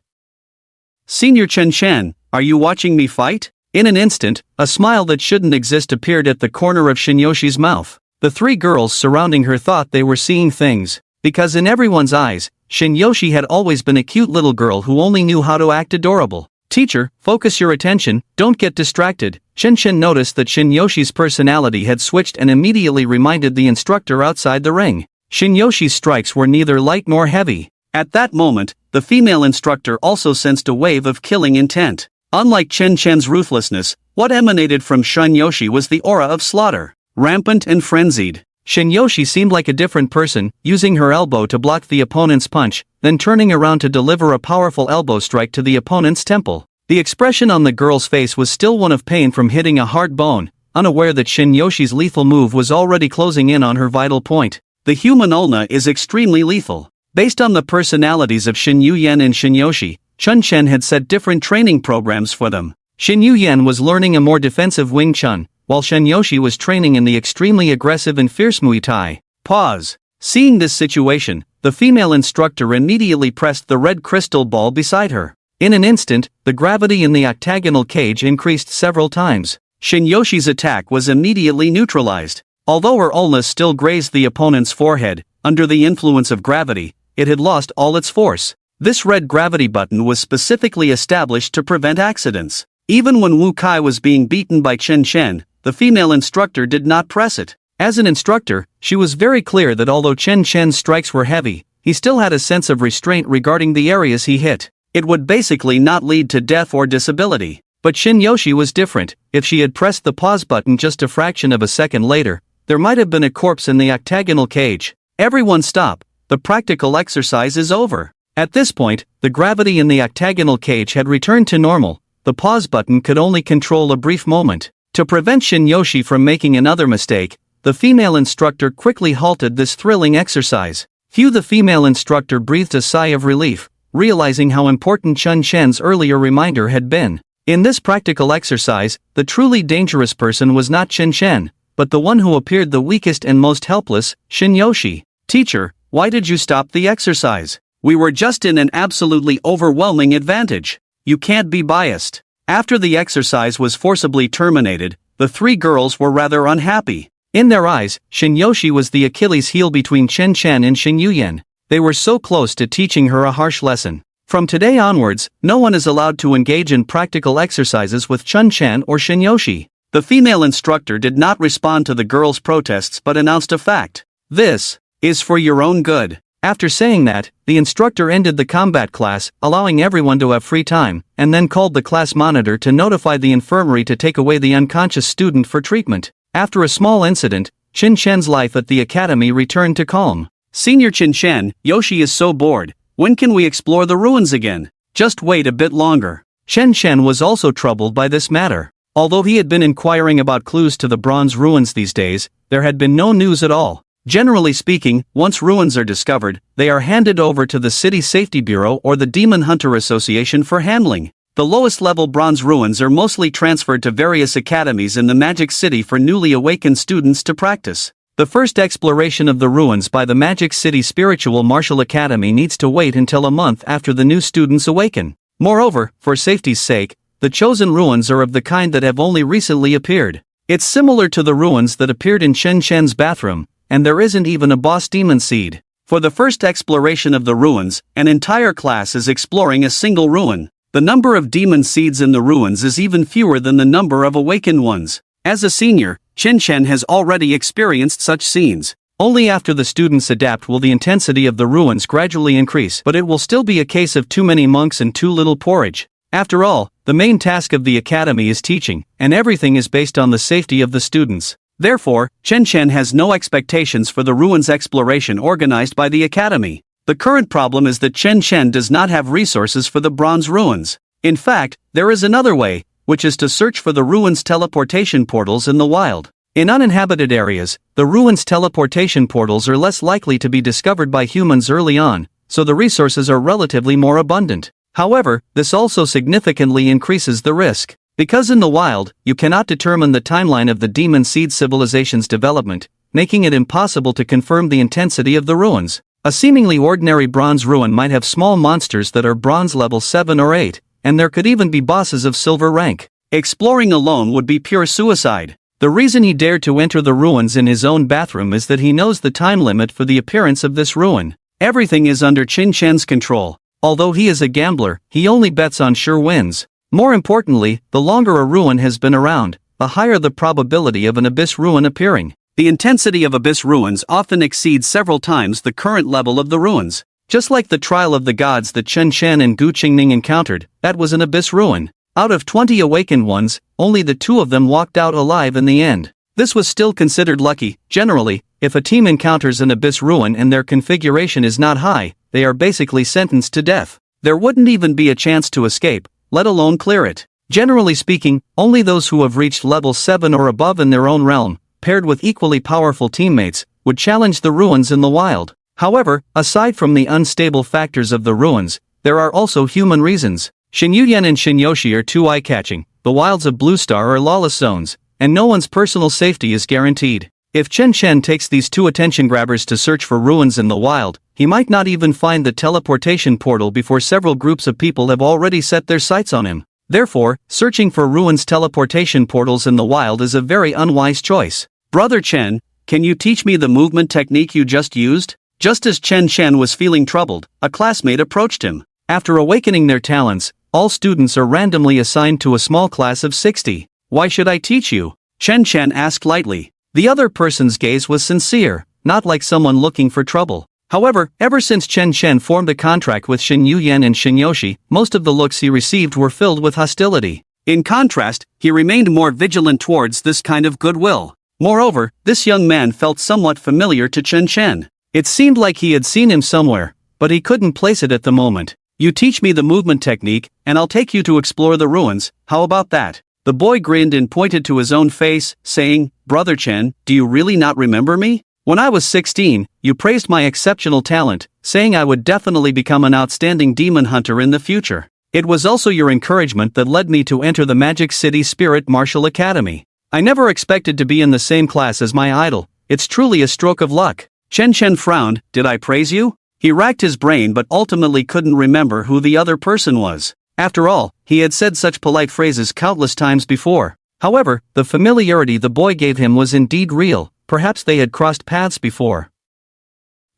Senior Chen Shen, are you watching me fight? In an instant, a smile that shouldn't exist appeared at the corner of Shin Yoshi's mouth. The 3 girls surrounding her thought they were seeing things, because in everyone's eyes, Shin Yoshi had always been a cute little girl who only knew how to act adorable. Teacher, focus your attention, don't get distracted. Chen Shen noticed that Shin Yoshi's personality had switched and immediately reminded the instructor outside the ring. Shin Yoshi's strikes were neither light nor heavy. At that moment, the female instructor also sensed a wave of killing intent. Unlike Chen Shen's ruthlessness, what emanated from Shin Yoshi was the aura of slaughter. Rampant and frenzied. Shin Yoshi seemed like a different person, using her elbow to block the opponent's punch, then turning around to deliver a powerful elbow strike to the opponent's temple. The expression on the girl's face was still one of pain from hitting a hard bone, unaware that Shin Yoshi's lethal move was already closing in on her vital point. The human ulna is extremely lethal. Based on the personalities of Shin Yuyan and Shin Yoshi, Chun Chen had set different training programs for them. Shin Yuyan was learning a more defensive Wing Chun, while Shen Yoshi was training in the extremely aggressive and fierce Muay Thai. Pause. Seeing this situation, the female instructor immediately pressed the red crystal ball beside her. In an instant, the gravity in the octagonal cage increased several times. Shin Yoshi's attack was immediately neutralized. Although her ulna still grazed the opponent's forehead, under the influence of gravity, it had lost all its force. This red gravity button was specifically established to prevent accidents. Even when Wu Kai was being beaten by Chen Chen, the female instructor did not press it. As an instructor, she was very clear that although Chen Chen's strikes were heavy, he still had a sense of restraint regarding the areas he hit. It would basically not lead to death or disability. But Shin Yoshi was different. If she had pressed the pause button just a fraction of a second later, there might have been a corpse in the octagonal cage. Everyone stop. The practical exercise is over. At this point, the gravity in the octagonal cage had returned to normal. The pause button could only control a brief moment. To prevent Shin Yoshi from making another mistake, the female instructor quickly halted this thrilling exercise. The female instructor breathed a sigh of relief, realizing how important Chun Chen's earlier reminder had been. In this practical exercise, the truly dangerous person was not Chen Chen, but the one who appeared the weakest and most helpless, Shin Yoshi. Teacher, why did you stop the exercise? We were just in an absolutely overwhelming advantage. You can't be biased. After the exercise was forcibly terminated, the three girls were rather unhappy. In their eyes, Shin Yoshi was the Achilles heel between Chen Chen and Shin Yuyan. They were so close to teaching her a harsh lesson. From today onwards, no one is allowed to engage in practical exercises with Chun Chen or Shin Yoshi. The female instructor did not respond to the girls' protests but announced a fact. This is for your own good. After saying that, the instructor ended the combat class, allowing everyone to have free time, and then called the class monitor to notify the infirmary to take away the unconscious student for treatment. After a small incident, Chen Chen's life at the academy returned to calm. Senior Chen Chen, Yoshi is so bored. When can we explore the ruins again? Just wait a bit longer. Chen Chen was also troubled by this matter. Although he had been inquiring about clues to the bronze ruins these days, there had been no news at all. Generally speaking, once ruins are discovered, they are handed over to the City Safety Bureau or the Demon Hunter Association for handling. The lowest level bronze ruins are mostly transferred to various academies in the Magic City for newly awakened students to practice. The first exploration of the ruins by the Magic City Spiritual Martial Academy needs to wait until a month after the new students awaken. Moreover, for safety's sake, the chosen ruins are of the kind that have only recently appeared. It's similar to the ruins that appeared in Chen Chen's bathroom, and there isn't even a boss demon seed. For the first exploration of the ruins, an entire class is exploring a single ruin. The number of demon seeds in the ruins is even fewer than the number of awakened ones. As a senior, Chen Chen has already experienced such scenes. Only after the students adapt will the intensity of the ruins gradually increase, but it will still be a case of too many monks and too little porridge. After all, the main task of the academy is teaching, and everything is based on the safety of the students. Therefore, Chen Chen has no expectations for the ruins exploration organized by the academy. The current problem is that Chen Chen does not have resources for the bronze ruins. In fact, there is another way, which is to search for the ruins' teleportation portals in the wild. In uninhabited areas, the ruins' teleportation portals are less likely to be discovered by humans early on, so the resources are relatively more abundant. However, this also significantly increases the risk. Because in the wild, you cannot determine the timeline of the demon seed civilization's development, making it impossible to confirm the intensity of the ruins. A seemingly ordinary bronze ruin might have small monsters that are bronze level 7 or 8, and there could even be bosses of silver rank. Exploring alone would be pure suicide. The reason he dared to enter the ruins in his own bathroom is that he knows the time limit for the appearance of this ruin. Everything is under Chen Chen's control. Although he is a gambler, he only bets on sure wins. More importantly, the longer a ruin has been around, the higher the probability of an abyss ruin appearing. The intensity of abyss ruins often exceeds several times the current level of the ruins. Just like the trial of the gods that Chen Chen and Gu Qingning encountered, that was an abyss ruin. Out of 20 awakened ones, only the 2 of them walked out alive in the end. This was still considered lucky. Generally, if a team encounters an abyss ruin and their configuration is not high, they are basically sentenced to death. There wouldn't even be a chance to escape, let alone clear it. Generally speaking, only those who have reached level 7 or above in their own realm, paired with equally powerful teammates, would challenge the ruins in the wild. However, aside from the unstable factors of the ruins, there are also human reasons. Shinyuyen and Shinyoshi are too eye-catching, the wilds of Blue Star are lawless zones, and no one's personal safety is guaranteed. If Chen Chen takes these two attention grabbers to search for ruins in the wild, he might not even find the teleportation portal before several groups of people have already set their sights on him. Therefore, searching for ruins teleportation portals in the wild is a very unwise choice. Brother Chen, can you teach me the movement technique you just used? Just as Chen Chen was feeling troubled, a classmate approached him. After awakening their talents, all students are randomly assigned to a small class of 60. Why should I teach you? Chen Chen asked lightly. The other person's gaze was sincere, not like someone looking for trouble. However, ever since Chen Chen formed a contract with Shin Yuyan and Shinyoshi, most of the looks he received were filled with hostility. In contrast, he remained more vigilant towards this kind of goodwill. Moreover, this young man felt somewhat familiar to Chen Chen. It seemed like he had seen him somewhere, but he couldn't place it at the moment. You teach me the movement technique, and I'll take you to explore the ruins, how about that? The boy grinned and pointed to his own face, saying, Brother Chen, do you really not remember me? When I was 16, you praised my exceptional talent, saying I would definitely become an outstanding demon hunter in the future. It was also your encouragement that led me to enter the Magic City Spirit Martial Academy. I never expected to be in the same class as my idol. It's truly a stroke of luck. Chen Chen frowned. Did I praise you? He racked his brain but ultimately couldn't remember who the other person was. After all, he had said such polite phrases countless times before. However, the familiarity the boy gave him was indeed real. Perhaps they had crossed paths before.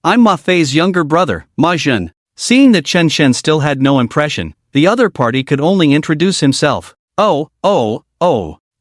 I'm Ma Fei's younger brother, Ma Jun. Seeing that Chen Chen still had no impression, the other party could only introduce himself. Oh.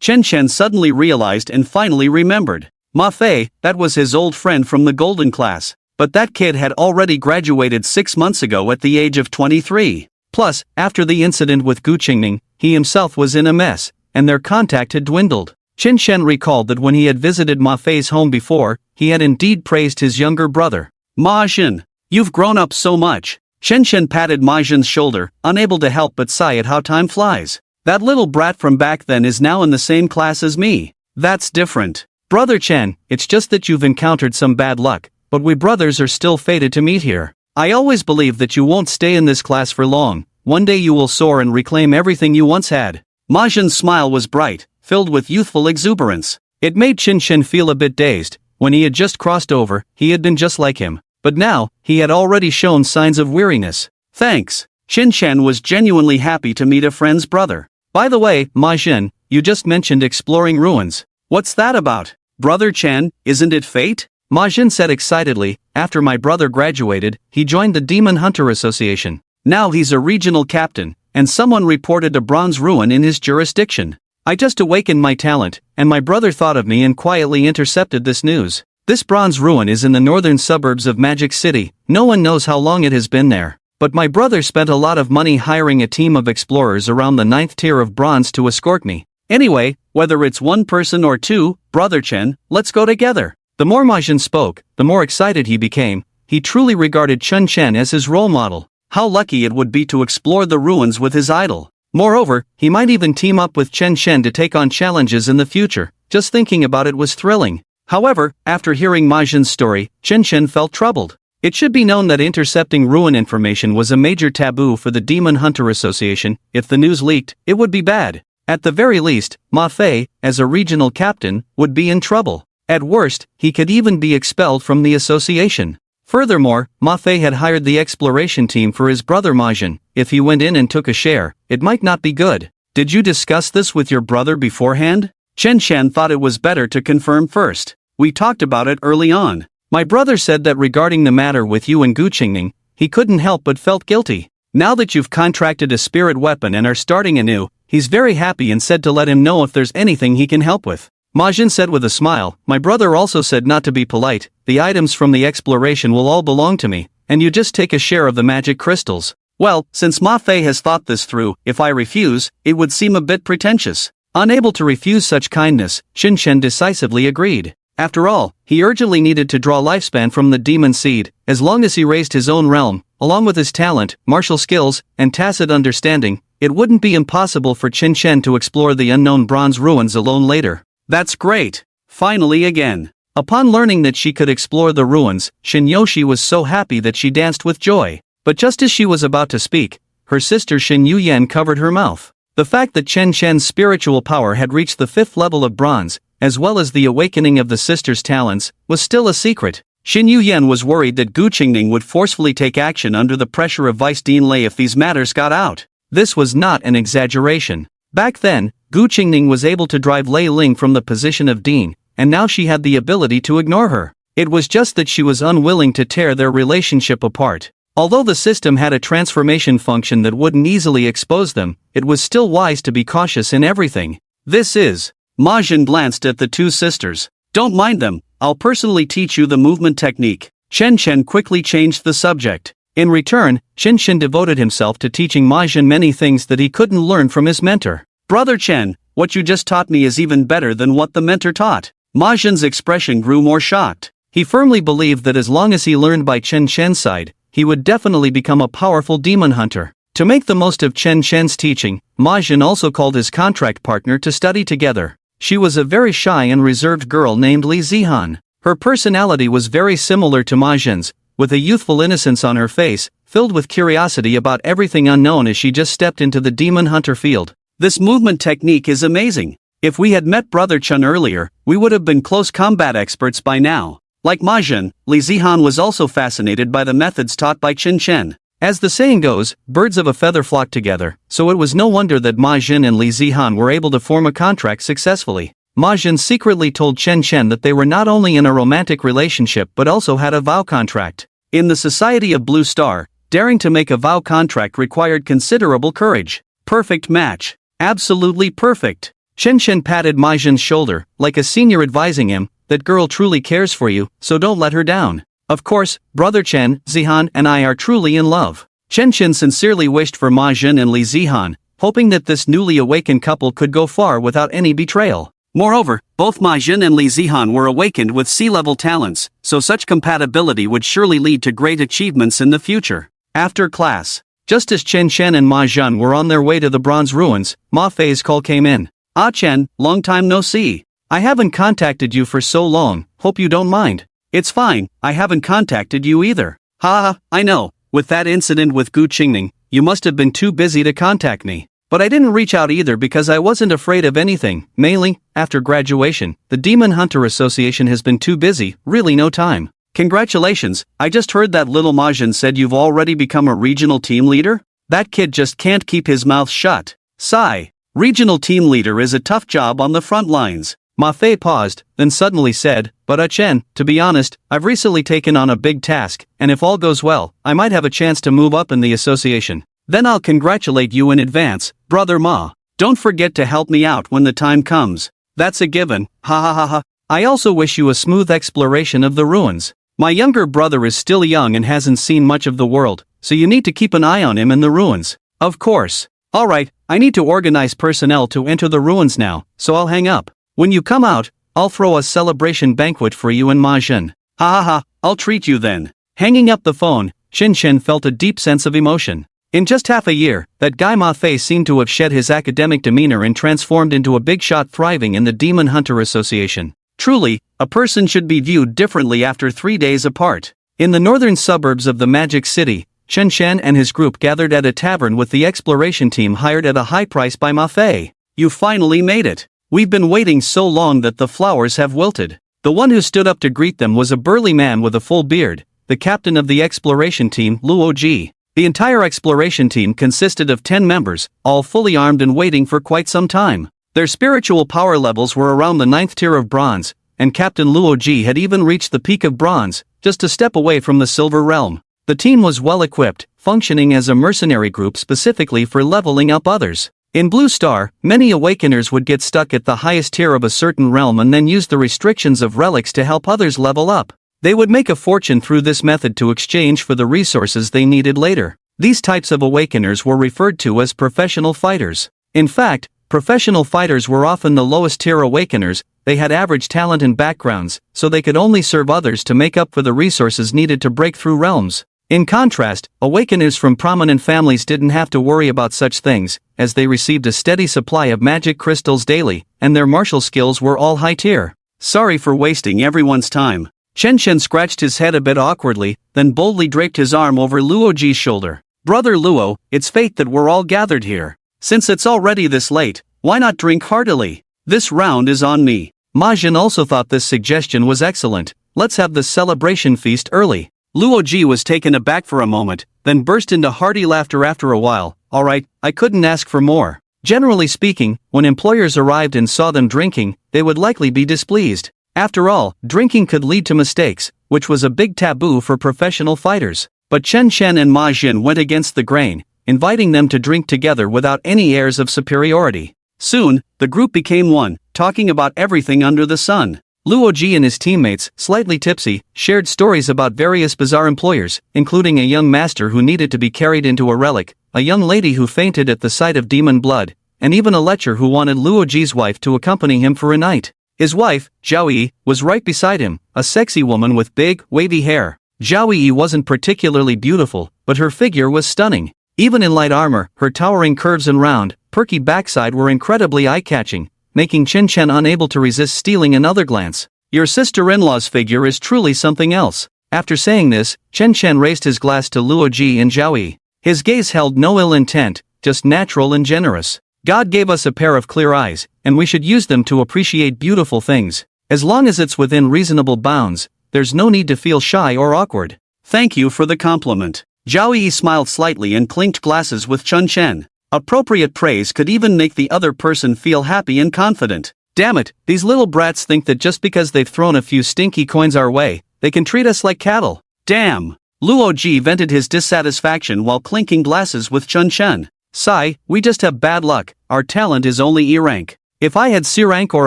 Chen Chen suddenly realized and finally remembered. Ma Fei, that was his old friend from the Golden class. But that kid had already graduated 6 months ago at the age of 23. Plus, after the incident with Gu Qingning, he himself was in a mess, and their contact had dwindled. Chen Chen recalled that when he had visited Ma Fei's home before, he had indeed praised his younger brother. Ma Jun, you've grown up so much. Chen Chen patted Ma Jun's shoulder, unable to help but sigh at how time flies. That little brat from back then is now in the same class as me. That's different. Brother Chen, it's just that you've encountered some bad luck, but we brothers are still fated to meet here. I always believed that you won't stay in this class for long. One day you will soar and reclaim everything you once had. Ma Jun's smile was bright, filled with youthful exuberance. It made Chen Chen feel a bit dazed. When he had just crossed over, he had been just like him. But now, he had already shown signs of weariness. Thanks. Chen Chen was genuinely happy to meet a friend's brother. By the way, Ma Jun, you just mentioned exploring ruins. What's that about? Brother Chen, isn't it fate? Ma Jun said excitedly. After my brother graduated, he joined the Demon Hunter Association. Now he's a regional captain, and someone reported a bronze ruin in his jurisdiction. I just awakened my talent, and my brother thought of me and quietly intercepted this news. This bronze ruin is in the northern suburbs of Magic City. No one knows how long it has been there. But my brother spent a lot of money hiring a team of explorers around the 9th tier of bronze to escort me. Anyway, whether it's one person or two, Brother Chen, let's go together. The more Ma Jun spoke, the more excited he became. He truly regarded Chen Chen as his role model. How lucky it would be to explore the ruins with his idol. Moreover, he might even team up with Chen Chen to take on challenges in the future. Just thinking about it was thrilling. However, after hearing Ma Jun's story, Chen Chen felt troubled. It should be known that intercepting ruin information was a major taboo for the Demon Hunter Association. If the news leaked, it would be bad. At the very least, Ma Fei, as a regional captain, would be in trouble. At worst, he could even be expelled from the association. Furthermore, Ma Fei had hired the exploration team for his brother Ma Jun. If he went in and took a share, it might not be good. Did you discuss this with your brother beforehand? Chen Chen thought it was better to confirm first. We talked about it early on. My brother said that regarding the matter with you and Gu Qingning, he couldn't help but felt guilty. Now that you've contracted a spirit weapon and are starting anew, he's very happy and said to let him know if there's anything he can help with. Ma Jun said with a smile. My brother also said not to be polite. The items from the exploration will all belong to me, and you just take a share of the magic crystals. Well, since Ma Fei has thought this through, if I refuse, it would seem a bit pretentious. Unable to refuse such kindness, Chen Chen decisively agreed. After all, he urgently needed to draw lifespan from the demon seed. As long as he raised his own realm, along with his talent, martial skills, and tacit understanding, it wouldn't be impossible for Chen Chen to explore the unknown bronze ruins alone later. That's great! Finally again. Upon learning that she could explore the ruins, Shinyoshi was so happy that she danced with joy. But just as she was about to speak, her sister Xin Yuyan covered her mouth. The fact that Chen Shen's spiritual power had reached the 5th level of bronze, as well as the awakening of the sister's talents, was still a secret. Xin Yuyan was worried that Gu Qingning would forcefully take action under the pressure of Vice Dean Lei if these matters got out. This was not an exaggeration. Back then, Gu Qingning was able to drive Lei Ling from the position of dean, and now she had the ability to ignore her. It was just that she was unwilling to tear their relationship apart. Although the system had a transformation function that wouldn't easily expose them, it was still wise to be cautious in everything. This is. Ma Jin glanced at the two sisters. Don't mind them, I'll personally teach you the movement technique. Chen Chen quickly changed the subject. In return, Chen Chen devoted himself to teaching Ma Jin many things that he couldn't learn from his mentor. Brother Chen, what you just taught me is even better than what the mentor taught. Ma Jin's expression grew more shocked. He firmly believed that as long as he learned by Chen Chen's side, he would definitely become a powerful demon hunter. To make the most of Chen Chen's teaching, Ma Jin also called his contract partner to study together. She was a very shy and reserved girl named Li Zihan. Her personality was very similar to Ma Jin's, with a youthful innocence on her face, filled with curiosity about everything unknown as she just stepped into the demon hunter field. This movement technique is amazing. If we had met Brother Chen earlier, we would have been close combat experts by now. Like Ma Jin, Li Zihan was also fascinated by the methods taught by Chen Chen. As the saying goes, birds of a feather flock together, so it was no wonder that Ma Jin and Li Zihan were able to form a contract successfully. Ma Jin secretly told Chen Chen that they were not only in a romantic relationship but also had a vow contract. In the Society of Blue Star, daring to make a vow contract required considerable courage. Perfect match. Absolutely perfect. Chen Chen patted Ma Jin's shoulder, like a senior advising him, that girl truly cares for you, so don't let her down. Of course, Brother Chen, Zihan and I are truly in love. Chen Chen sincerely wished for Ma Jin and Li Zihan, hoping that this newly awakened couple could go far without any betrayal. Moreover, both Ma Jin and Li Zihan were awakened with sea-level talents, so such compatibility would surely lead to great achievements in the future. After class, just as Chen Chen and Ma Jin were on their way to the bronze ruins, Ma Fei's call came in. Ah Chen, long time no see. I haven't contacted you for so long, hope you don't mind. It's fine, I haven't contacted you either. Ha, I know, with that incident with Gu Qingning, you must have been too busy to contact me. But I didn't reach out either because I wasn't afraid of anything, mainly, after graduation, the Demon Hunter Association has been too busy, really no time. Congratulations, I just heard that little Ma Jin said you've already become a regional team leader? That kid just can't keep his mouth shut. Sigh. Regional team leader is a tough job on the front lines. Ma Fei paused, then suddenly said, but Chen, to be honest, I've recently taken on a big task, and if all goes well, I might have a chance to move up in the association. Then I'll congratulate you in advance, Brother Ma. Don't forget to help me out when the time comes. That's a given, ha ha ha ha. I also wish you a smooth exploration of the ruins. My younger brother is still young and hasn't seen much of the world, so you need to keep an eye on him in the ruins. Of course. Alright, I need to organize personnel to enter the ruins now, so I'll hang up. When you come out, I'll throw a celebration banquet for you and Ma Jin. Ha ha ha, I'll treat you then. Hanging up the phone, Chen Chen felt a deep sense of emotion. In just half a year, that guy Ma Fei seemed to have shed his academic demeanor and transformed into a big shot thriving in the Demon Hunter Association. Truly, a person should be viewed differently after 3 days apart. In the northern suburbs of the Magic City, Chen Chen and his group gathered at a tavern with the exploration team hired at a high price by Ma Fei. You finally made it. We've been waiting so long that the flowers have wilted. The one who stood up to greet them was a burly man with a full beard, the captain of the exploration team, Luo Ji. The entire exploration team consisted of 10 members, all fully armed and waiting for quite some time. Their spiritual power levels were around the 9th tier of bronze, and Captain Luo Ji had even reached the peak of bronze, just a step away from the silver realm. The team was well equipped, functioning as a mercenary group specifically for leveling up others. In Blue Star, many awakeners would get stuck at the highest tier of a certain realm and then use the restrictions of relics to help others level up. They would make a fortune through this method to exchange for the resources they needed later. These types of awakeners were referred to as professional fighters. In fact, professional fighters were often the lowest tier awakeners. They had average talent and backgrounds, so they could only serve others to make up for the resources needed to break through realms. In contrast, awakeners from prominent families didn't have to worry about such things, as they received a steady supply of magic crystals daily, and their martial skills were all high tier. Sorry for wasting everyone's time. Chen Chen scratched his head a bit awkwardly, then boldly draped his arm over Luo Ji's shoulder. Brother Luo, it's fate that we're all gathered here. Since it's already this late, why not drink heartily? This round is on me. Ma Jin also thought this suggestion was excellent. Let's have the celebration feast early. Luo Ji was taken aback for a moment, then burst into hearty laughter after a while. Alright, I couldn't ask for more. Generally speaking, when employers arrived and saw them drinking, they would likely be displeased. After all, drinking could lead to mistakes, which was a big taboo for professional fighters. But Chen Chen and Ma Jin went against the grain, inviting them to drink together without any airs of superiority. Soon, the group became one, talking about everything under the sun. Luo Ji and his teammates, slightly tipsy, shared stories about various bizarre employers, including a young master who needed to be carried into a relic, a young lady who fainted at the sight of demon blood, and even a lecher who wanted Luo Ji's wife to accompany him for a night. His wife, Zhao Yi, was right beside him, a sexy woman with big, wavy hair. Zhao Yi wasn't particularly beautiful, but her figure was stunning. Even in light armor, her towering curves and round, perky backside were incredibly eye-catching, making Chen Chen unable to resist stealing another glance. Your sister-in-law's figure is truly something else. After saying this, Chen Chen raised his glass to Luo Ji and Zhao Yi. His gaze held no ill intent, just natural and generous. God gave us a pair of clear eyes, and we should use them to appreciate beautiful things. As long as it's within reasonable bounds, there's no need to feel shy or awkward. Thank you for the compliment. Zhao Yi smiled slightly and clinked glasses with Chen Chen. Appropriate praise could even make the other person feel happy and confident. Damn it, these little brats think that just because they've thrown a few stinky coins our way, they can treat us like cattle. Damn! Luo Ji vented his dissatisfaction while clinking glasses with Chen Chen. Sigh, we just have bad luck, our talent is only E rank. If I had C rank or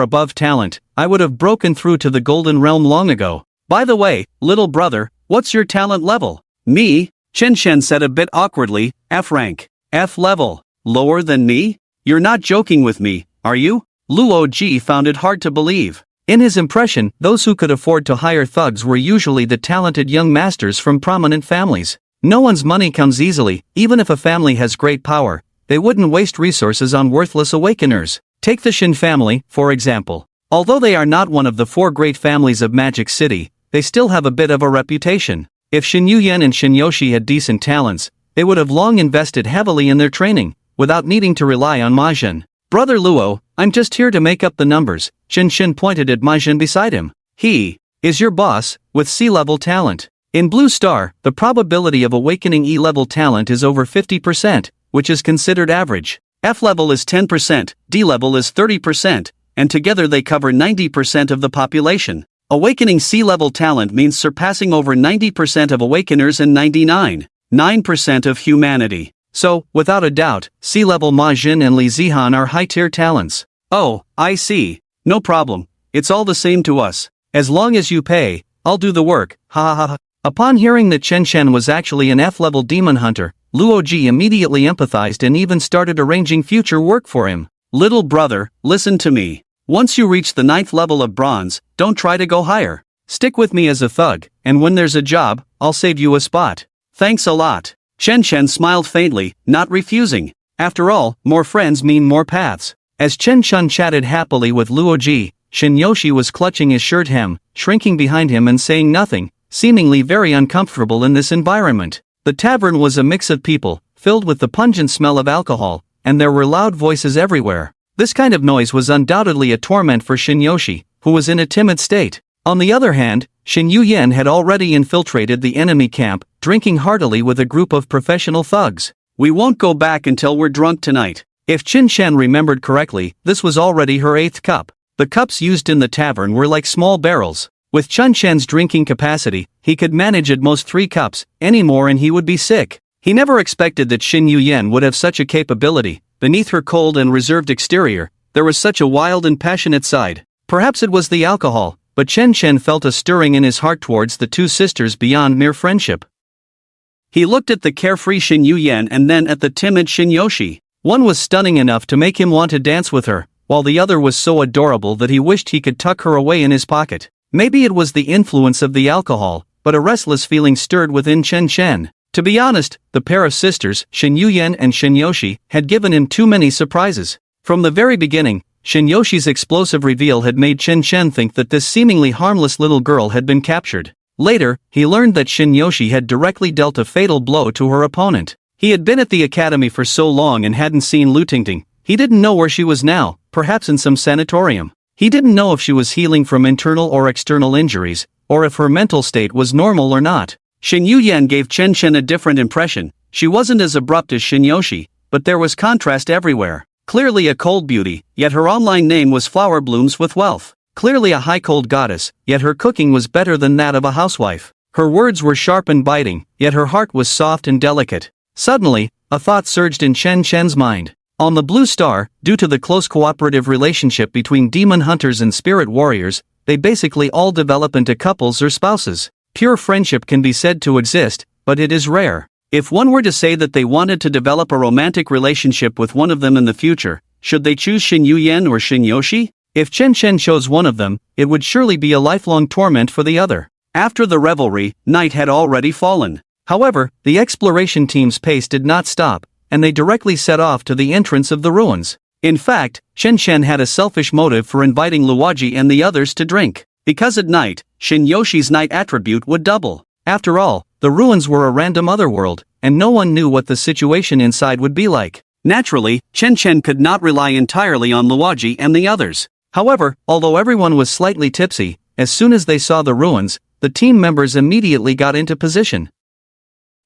above talent, I would have broken through to the Golden Realm long ago. By the way, little brother, what's your talent level? Me? Chen Chen said a bit awkwardly, F rank. F level. Lower than me? You're not joking with me, are you? Luo Ji found it hard to believe. In his impression, those who could afford to hire thugs were usually the talented young masters from prominent families. No one's money comes easily, even if a family has great power. They wouldn't waste resources on worthless awakeners. Take the Shin family, for example. Although they are not one of the four great families of Magic City, they still have a bit of a reputation. If Shin Yuyan and Shin Yoshi had decent talents, they would have long invested heavily in their training, without needing to rely on Ma Jin. Brother Luo, I'm just here to make up the numbers. Chen Chen pointed at Ma Jin beside him. He is your boss, with C-level talent. In Blue Star, the probability of awakening E-level talent is over 50%, which is considered average. F-level is 10%, D-level is 30%, and together they cover 90% of the population. Awakening C-level talent means surpassing over 90% of awakeners and 99.9% of humanity. So, without a doubt, C-level Ma Jin and Li Zihan are high-tier talents. Oh, I see. No problem. It's all the same to us. As long as you pay, I'll do the work. Ha ha ha ha. Upon hearing that Chen Chen was actually an F-level demon hunter, Luo Ji immediately empathized and even started arranging future work for him. Little brother, listen to me. Once you reach the 9th level of bronze, don't try to go higher. Stick with me as a thug, and when there's a job, I'll save you a spot. Thanks a lot. Chen Chen smiled faintly, not refusing. After all, more friends mean more paths. As Chen Chen chatted happily with Luo Ji, Shin Yoshi was clutching his shirt hem, shrinking behind him and saying nothing, seemingly very uncomfortable in this environment. The tavern was a mix of people, filled with the pungent smell of alcohol, and there were loud voices everywhere. This kind of noise was undoubtedly a torment for Shin Yoshi, who was in a timid state. On the other hand, Shin Yuyan had already infiltrated the enemy camp, drinking heartily with a group of professional thugs. We won't go back until we're drunk tonight. If Chen Chen remembered correctly, this was already her 8th cup. The cups used in the tavern were like small barrels. With Chen Chen's drinking capacity, he could manage at most 3 cups, any more and he would be sick. He never expected that Shin Yuyan would have such a capability. Beneath her cold and reserved exterior, there was such a wild and passionate side. Perhaps it was the alcohol, but Chen Chen felt a stirring in his heart towards the two sisters beyond mere friendship. He looked at the carefree Shin Yuyan and then at the timid Shin Yoshi. One was stunning enough to make him want to dance with her, while the other was so adorable that he wished he could tuck her away in his pocket. Maybe it was the influence of the alcohol, but a restless feeling stirred within Chen Chen. To be honest, the pair of sisters, Shin Yuyan and Shin Yoshi, had given him too many surprises. From the very beginning, Shinyoshi's explosive reveal had made Chen think that this seemingly harmless little girl had been captured. Later, he learned that Shinyoshi had directly dealt a fatal blow to her opponent. He had been at the academy for so long and hadn't seen Lu Tingting. He didn't know where she was now, perhaps in some sanatorium. He didn't know if she was healing from internal or external injuries, or if her mental state was normal or not. Shin Yuyan gave Chen a different impression. She wasn't as abrupt as Shinyoshi, but there was contrast everywhere. Clearly a cold beauty, yet her online name was Flower Blooms with Wealth. Clearly a high cold goddess, yet her cooking was better than that of a housewife. Her words were sharp and biting, yet her heart was soft and delicate. Suddenly, a thought surged in Chen's mind. On the Blue Star, due to the close cooperative relationship between demon hunters and spirit warriors, they basically all develop into couples or spouses. Pure friendship can be said to exist, but it is rare. If one were to say that they wanted to develop a romantic relationship with one of them in the future, should they choose Shin Yuyan or Shinyoshi? If Chen chose one of them, it would surely be a lifelong torment for the other. After the revelry, night had already fallen. However, the exploration team's pace did not stop, and they directly set off to the entrance of the ruins. In fact, Chen had a selfish motive for inviting Luoji and the others to drink. Because at night, Shinyoshi's night attribute would double. After all, the ruins were a random otherworld, and no one knew what the situation inside would be like. Naturally, Chen could not rely entirely on Luoji and the others. However, although everyone was slightly tipsy, as soon as they saw the ruins, the team members immediately got into position.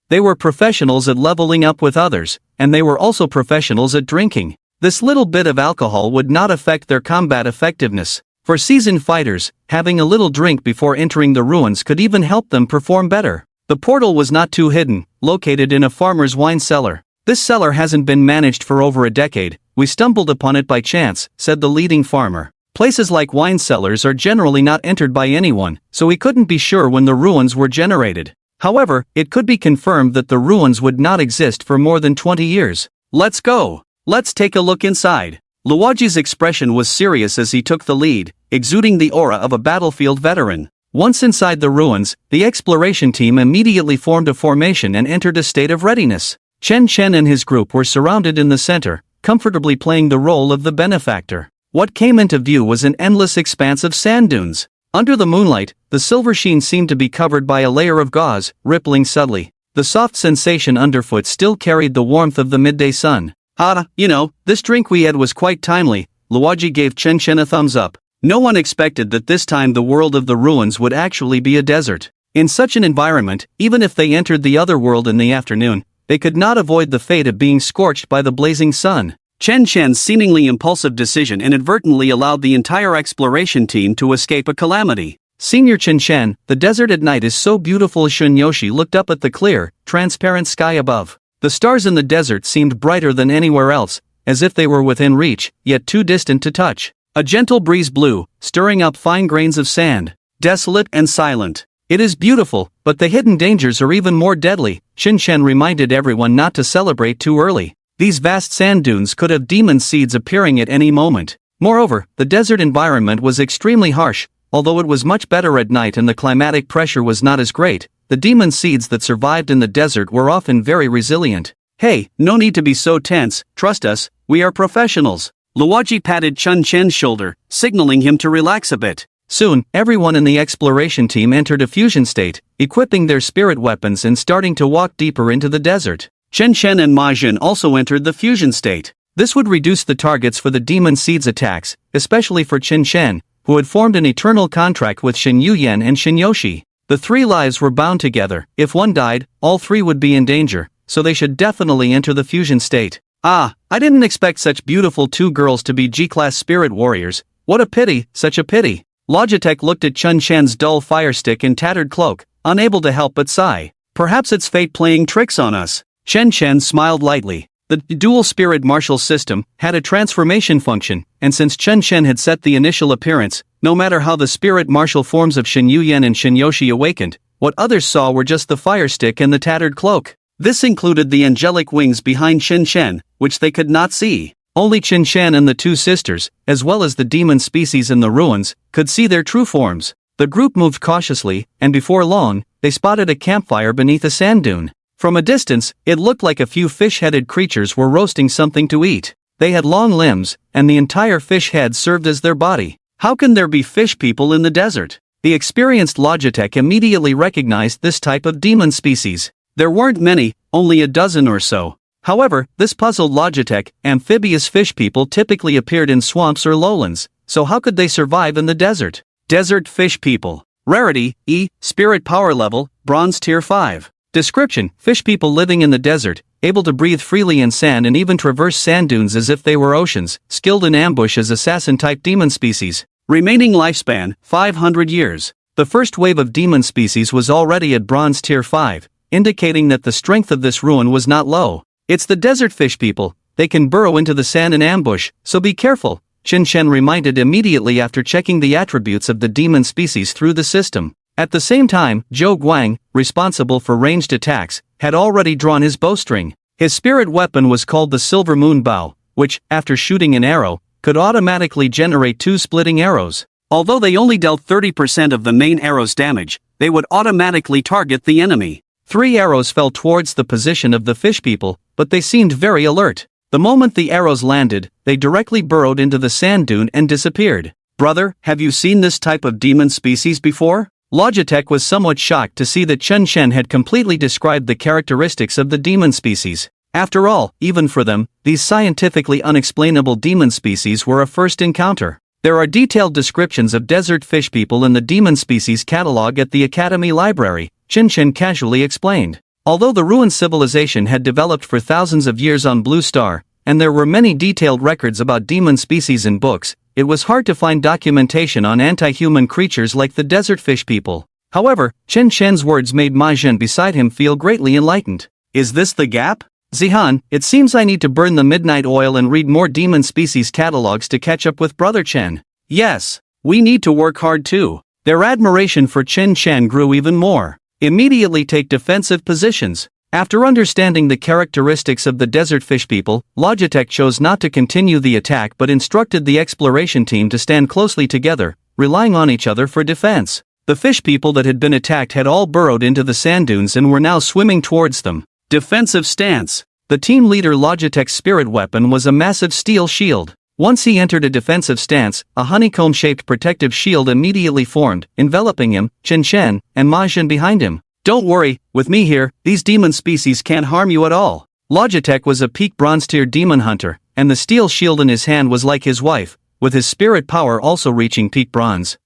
They were professionals at leveling up with others, and they were also professionals at drinking. This little bit of alcohol would not affect their combat effectiveness. For seasoned fighters, having a little drink before entering the ruins could even help them perform better. The portal was not too hidden, located in a farmer's wine cellar. This cellar hasn't been managed for over a decade. We stumbled upon it by chance, said the leading farmer. Places like wine cellars are generally not entered by anyone, so we couldn't be sure when the ruins were generated. However, it could be confirmed that the ruins would not exist for more than 20 years. Let's go. Let's take a look inside. Luoji's expression was serious as he took the lead, exuding the aura of a battlefield veteran. Once inside the ruins, the exploration team immediately formed a formation and entered a state of readiness. Chen and his group were surrounded in the center, comfortably playing the role of the benefactor. What came into view was an endless expanse of sand dunes. Under the moonlight, the silver sheen seemed to be covered by a layer of gauze, rippling subtly. The soft sensation underfoot still carried the warmth of the midday sun. This drink we had was quite timely. Luoji gave Chen a thumbs up. No one expected that this time the world of the ruins would actually be a desert. In such an environment, even if they entered the other world in the afternoon, they could not avoid the fate of being scorched by the blazing sun. Chen's seemingly impulsive decision inadvertently allowed the entire exploration team to escape a calamity. Senior Chen, the desert at night is so beautiful. Shunyoshi looked up at the clear, transparent sky above. The stars in the desert seemed brighter than anywhere else, as if they were within reach, yet too distant to touch. A gentle breeze blew, stirring up fine grains of sand. Desolate and silent. It is beautiful, but the hidden dangers are even more deadly. Chen reminded everyone not to celebrate too early. These vast sand dunes could have demon seeds appearing at any moment. Moreover, the desert environment was extremely harsh. Although it was much better at night and the climatic pressure was not as great, the demon seeds that survived in the desert were often very resilient. Hey, no need to be so tense, trust us, we are professionals. Luoji patted Chen's shoulder, signaling him to relax a bit. Soon, everyone in the exploration team entered a fusion state, equipping their spirit weapons and starting to walk deeper into the desert. Chen and Ma Jin also entered the fusion state. This would reduce the targets for the demon seeds attacks, especially for Chen, who had formed an eternal contract with Shin Yuyan and Shinyoshi. The three lives were bound together. If one died, all three would be in danger, so they should definitely enter the fusion state. I didn't expect such beautiful two girls to be G-class spirit warriors. What a pity, such a pity. Logitech looked at Chen's dull fire stick and tattered cloak, unable to help but sigh. Perhaps it's fate playing tricks on us. Chen smiled lightly. The dual spirit martial system had a transformation function, and since Chen had set the initial appearance, no matter how the spirit martial forms of Shin Yuyan and Shinyoshi awakened, what others saw were just the fire stick and the tattered cloak. This included the angelic wings behind Chen, which they could not see. Only Chen and the two sisters, as well as the demon species in the ruins, could see their true forms. The group moved cautiously, and before long, they spotted a campfire beneath a sand dune. From a distance, it looked like a few fish-headed creatures were roasting something to eat. They had long limbs, and the entire fish head served as their body. How can there be fish people in the desert? The experienced Logitech immediately recognized this type of demon species. There weren't many, only a dozen or so. However, this puzzled Logitech. Amphibious fish people typically appeared in swamps or lowlands, so how could they survive in the desert? Desert fish people. Rarity, E, spirit power level, bronze tier 5. Description: fish people living in the desert, able to breathe freely in sand and even traverse sand dunes as if they were oceans, skilled in ambush as assassin-type demon species. Remaining lifespan, 500 years. The first wave of demon species was already at bronze tier 5, indicating that the strength of this ruin was not low. It's the desert fish people. They can burrow into the sand and ambush, so be careful, Qin Shen reminded immediately after checking the attributes of the demon species through the system. At the same time, Zhou Guang, responsible for ranged attacks, had already drawn his bowstring. His spirit weapon was called the Silver Moon Bow, which, after shooting an arrow, could automatically generate 2 splitting arrows. Although they only dealt 30% of the main arrow's damage, they would automatically target the enemy. 3 arrows fell towards the position of the fish people, but they seemed very alert. The moment the arrows landed, they directly burrowed into the sand dune and disappeared. Brother, have you seen this type of demon species before? Logitech was somewhat shocked to see that Qin Shen had completely described the characteristics of the demon species. After all, even for them, these scientifically unexplainable demon species were a first encounter. There are detailed descriptions of desert fish people in the demon species catalog at the Academy Library, Qin Shen casually explained. Although the ruined civilization had developed for thousands of years on Blue Star, and there were many detailed records about demon species in books, it was hard to find documentation on anti-human creatures like the desert fish people. However, Qin Shen's words made Ma Zhen beside him feel greatly enlightened. Is this the gap? Zihan, it seems I need to burn the midnight oil and read more demon species catalogs to catch up with Brother Chen. Yes, we need to work hard too. Their admiration for Qin Shen grew even more. Immediately take defensive positions. After understanding the characteristics of the desert fish people, Logitech chose not to continue the attack but instructed the exploration team to stand closely together, relying on each other for defense. The fish people that had been attacked had all burrowed into the sand dunes and were now swimming towards them. Defensive stance. The team leader Logitech's spirit weapon was a massive steel shield. Once he entered a defensive stance, a honeycomb-shaped protective shield immediately formed, enveloping him, Qin Shen, and Ma Zhen behind him. Don't worry, with me here, these demon species can't harm you at all. Logitech was a peak bronze-tier demon hunter, and the steel shield in his hand was like his wife, with his spirit power also reaching peak bronze.